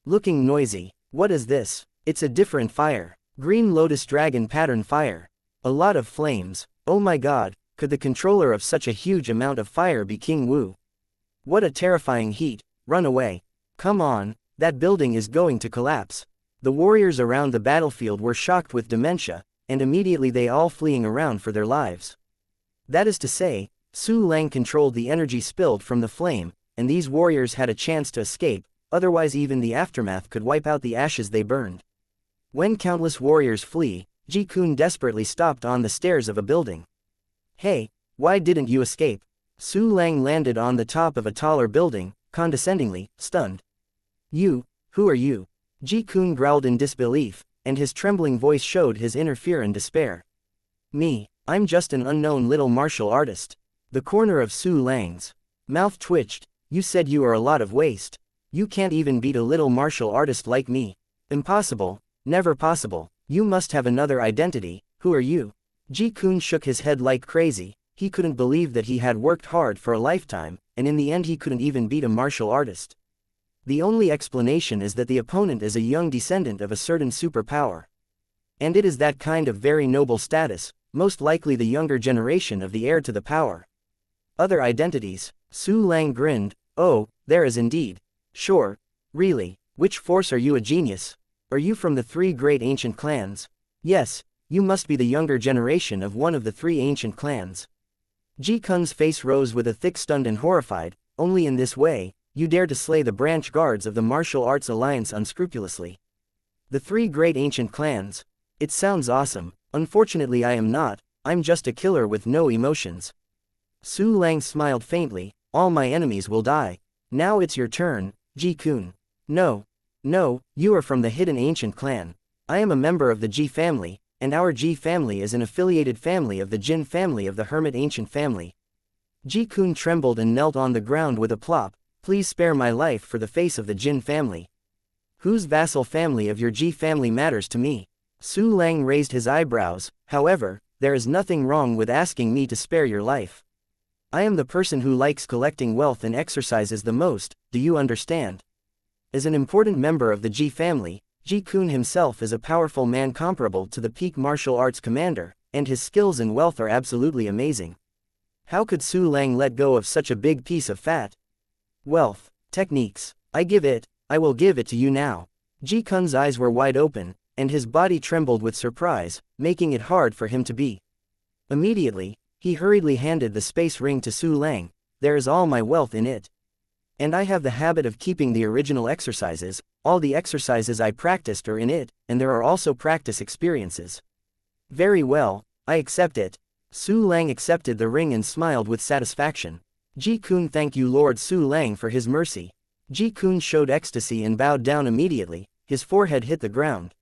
Looking noisy. What is this? It's a different fire. Green lotus dragon pattern fire. A lot of flames. Oh my god, could the controller of such a huge amount of fire be King Wu? What a terrifying heat. Run away. Come on, that building is going to collapse. The warriors around the battlefield were shocked with dementia, and immediately they all fleeing around for their lives. That is to say, Su Lang controlled the energy spilled from the flame, and these warriors had a chance to escape, otherwise even the aftermath could wipe out the ashes they burned. When countless warriors flee, Ji-kun desperately stopped on the stairs of a building. Hey, why didn't you escape? Su Lang landed on the top of a taller building, condescendingly, stunned. You, who are you? Ji-kun growled in disbelief, and his trembling voice showed his inner fear and despair. Me, I'm just an unknown little martial artist. The corner of Su Lang's mouth twitched. You said you are a lot of waste. You can't even beat a little martial artist like me. Impossible. Never possible. You must have another identity. Who are you? Ji-kun shook his head like crazy. He couldn't believe that he had worked hard for a lifetime, and in the end he couldn't even beat a martial artist. The only explanation is that the opponent is a young descendant of a certain superpower. And it is that kind of very noble status, most likely the younger generation of the heir to the power. Other identities. Su Lang grinned. Oh, there is indeed. Sure. Really. Which force are you, a genius? Are you from the 3 great ancient clans? Yes, you must be the younger generation of one of the 3 ancient clans. Ji-kun's face rose with a thick stunned and horrified. Only in this way, you dare to slay the branch guards of the martial arts alliance unscrupulously. The 3 great ancient clans. It sounds awesome. Unfortunately I am not. I'm just a killer with no emotions. Su Lang smiled faintly. All my enemies will die. Now it's your turn, Ji-kun. No. No, you are from the hidden ancient clan. I am a member of the Ji family, and our Ji family is an affiliated family of the Jin family of the Hermit Ancient family. Ji-kun trembled and knelt on the ground with a plop. Please spare my life for the face of the Jin family. Whose vassal family of your Ji family matters to me? Su Lang raised his eyebrows. However, there is nothing wrong with asking me to spare your life. I am the person who likes collecting wealth and exercises the most, do you understand? As an important member of the Ji family, Ji-kun himself is a powerful man comparable to the peak martial arts commander, and his skills and wealth are absolutely amazing. How could Su Lang let go of such a big piece of fat? Wealth, techniques, I will give it to you now. Ji-kun's eyes were wide open, and his body trembled with surprise, making it hard for him to be. Immediately, he hurriedly handed the space ring to Su Lang. There is all my wealth in it. And I have the habit of keeping the original exercises. All the exercises I practiced are in it, and there are also practice experiences. Very well, I accept it. Su Lang accepted the ring and smiled with satisfaction. Ji-kun, thank you Lord Su Lang for his mercy. Ji-kun showed ecstasy and bowed down immediately. His forehead hit the ground.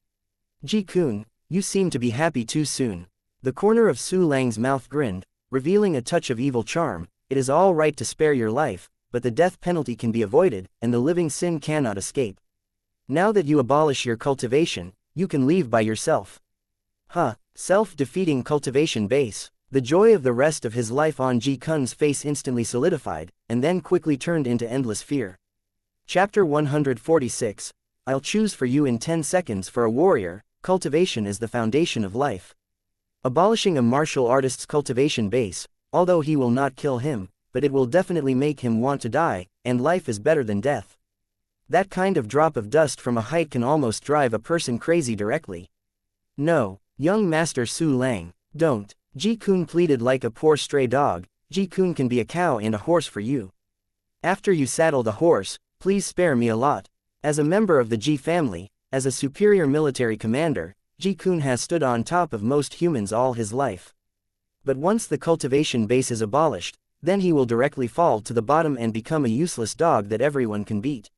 Ji-kun, you seem to be happy too soon. The corner of Su Lang's mouth grinned, revealing a touch of evil charm. It is all right to spare your life, but the death penalty can be avoided, and the living sin cannot escape. Now that you abolish your cultivation, you can leave by yourself. Self-defeating cultivation base. The joy of the rest of his life on Ji-kun's face instantly solidified, and then quickly turned into endless fear. Chapter 146. I'll choose for you in 10 seconds. For a warrior, cultivation is the foundation of life. Abolishing a martial artist's cultivation base, although he will not kill him, but it will definitely make him want to die, and life is better than death. That kind of drop of dust from a height can almost drive a person crazy directly. No, young Master Su Lang, don't. Ji-kun pleaded like a poor stray dog. Ji-kun can be a cow and a horse for you. After you saddle the horse, please spare me a lot. As a member of the Ji family, as a superior military commander, Ji-kun has stood on top of most humans all his life. But once the cultivation base is abolished, then he will directly fall to the bottom and become a useless dog that everyone can beat.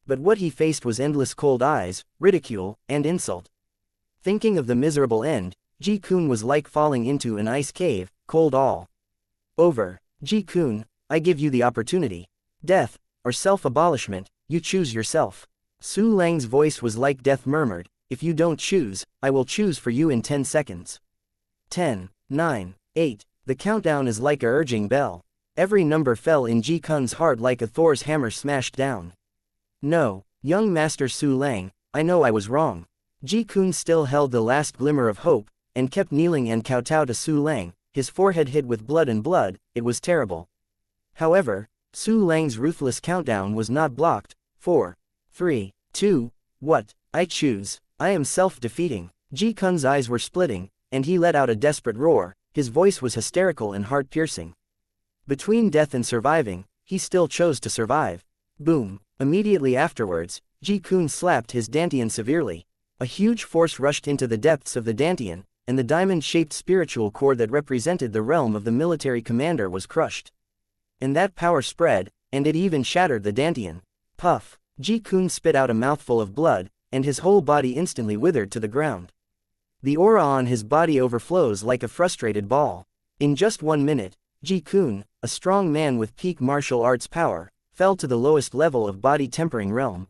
But what he faced was endless cold eyes, ridicule, and insult. Thinking of the miserable end, Ji-kun was like falling into an ice cave, cold all over. Ji-kun, I give you the opportunity. Death, or self-abolishment, you choose yourself. Su Lang's voice was like death murmured, if you don't choose, I will choose for you in 10 seconds. 10, 9, 8, the countdown is like a urging bell. Every number fell in Ji-kun's heart like a Thor's hammer smashed down. No, young Master Su Lang, I know I was wrong. Ji-kun still held the last glimmer of hope, and kept kneeling and kowtowed to Su Lang, his forehead hid with blood and blood. It was terrible. However, Su Lang's ruthless countdown was not blocked. 4, 3, 2, what? I choose. I am self-defeating. Ji-kun's eyes were splitting, and he let out a desperate roar. His voice was hysterical and heart-piercing. Between death and surviving, he still chose to survive. Boom. Immediately afterwards, Ji-kun slapped his dantian severely. A huge force rushed into the depths of the dantian, and the diamond-shaped spiritual core that represented the realm of the military commander was crushed. And that power spread, and it even shattered the dantian. Puff! Ji-kun spit out a mouthful of blood, and his whole body instantly withered to the ground. The aura on his body overflows like a frustrated ball. In just 1 minute, Ji-kun, a strong man with peak martial arts power, fell to the lowest level of body-tempering realm.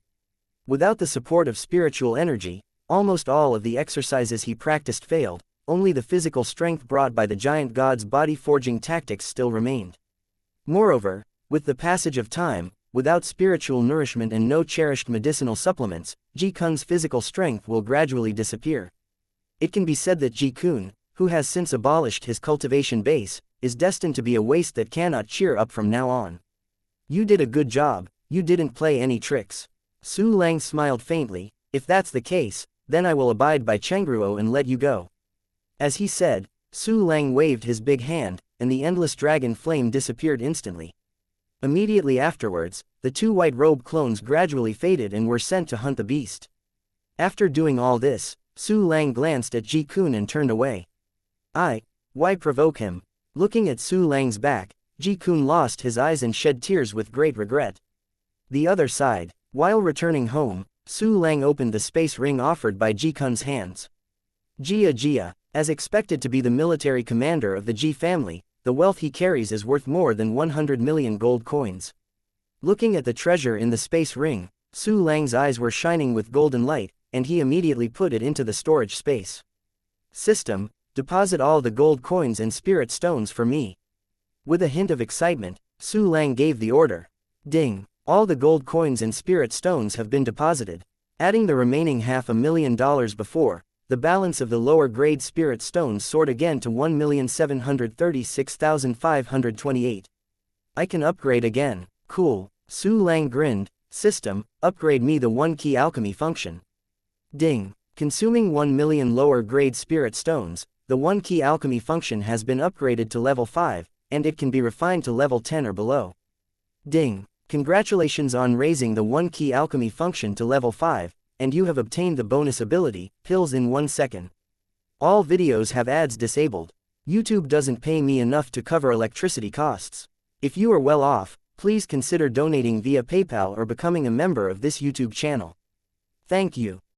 Without the support of spiritual energy, almost all of the exercises he practiced failed. Only the physical strength brought by the giant god's body-forging tactics still remained. Moreover, with the passage of time, without spiritual nourishment and no cherished medicinal supplements, Ji-kun's physical strength will gradually disappear. It can be said that Ji-kun, who has since abolished his cultivation base, is destined to be a waste that cannot cheer up from now on. You did a good job, you didn't play any tricks. Su Lang smiled faintly. If that's the case, then I will abide by Chengruo and let you go. As he said, Su Lang waved his big hand, and the endless dragon flame disappeared instantly. Immediately afterwards, the 2 white-robed clones gradually faded and were sent to hunt the beast. After doing all this, Su Lang glanced at Ji-kun and turned away. Why provoke him? Looking at Su Lang's back, Ji-kun lost his eyes and shed tears with great regret. The other side, while returning home, Su Lang opened the space ring offered by Ji-kun's hands. Jia, as expected to be the military commander of the Ji family, the wealth he carries is worth more than 100 million gold coins. Looking at the treasure in the space ring, Su Lang's eyes were shining with golden light, and he immediately put it into the storage space. System, deposit all the gold coins and spirit stones for me. With a hint of excitement, Su Lang gave the order. Ding! All the gold coins and spirit stones have been deposited. Adding the remaining $500,000 before, the balance of the lower-grade spirit stones soared again to 1,736,528. I can upgrade again. Cool. Su Lang grinned. System, upgrade me the 1-key alchemy function. Ding. Consuming 1 million lower-grade spirit stones, the 1-key alchemy function has been upgraded to level 5, and it can be refined to level 10 or below. Ding. Congratulations on raising the 1-key alchemy function to level 5, and you have obtained the bonus ability, Pills in 1 second. All videos have ads disabled. YouTube doesn't pay me enough to cover electricity costs. If you are well off, please consider donating via PayPal or becoming a member of this YouTube channel. Thank you.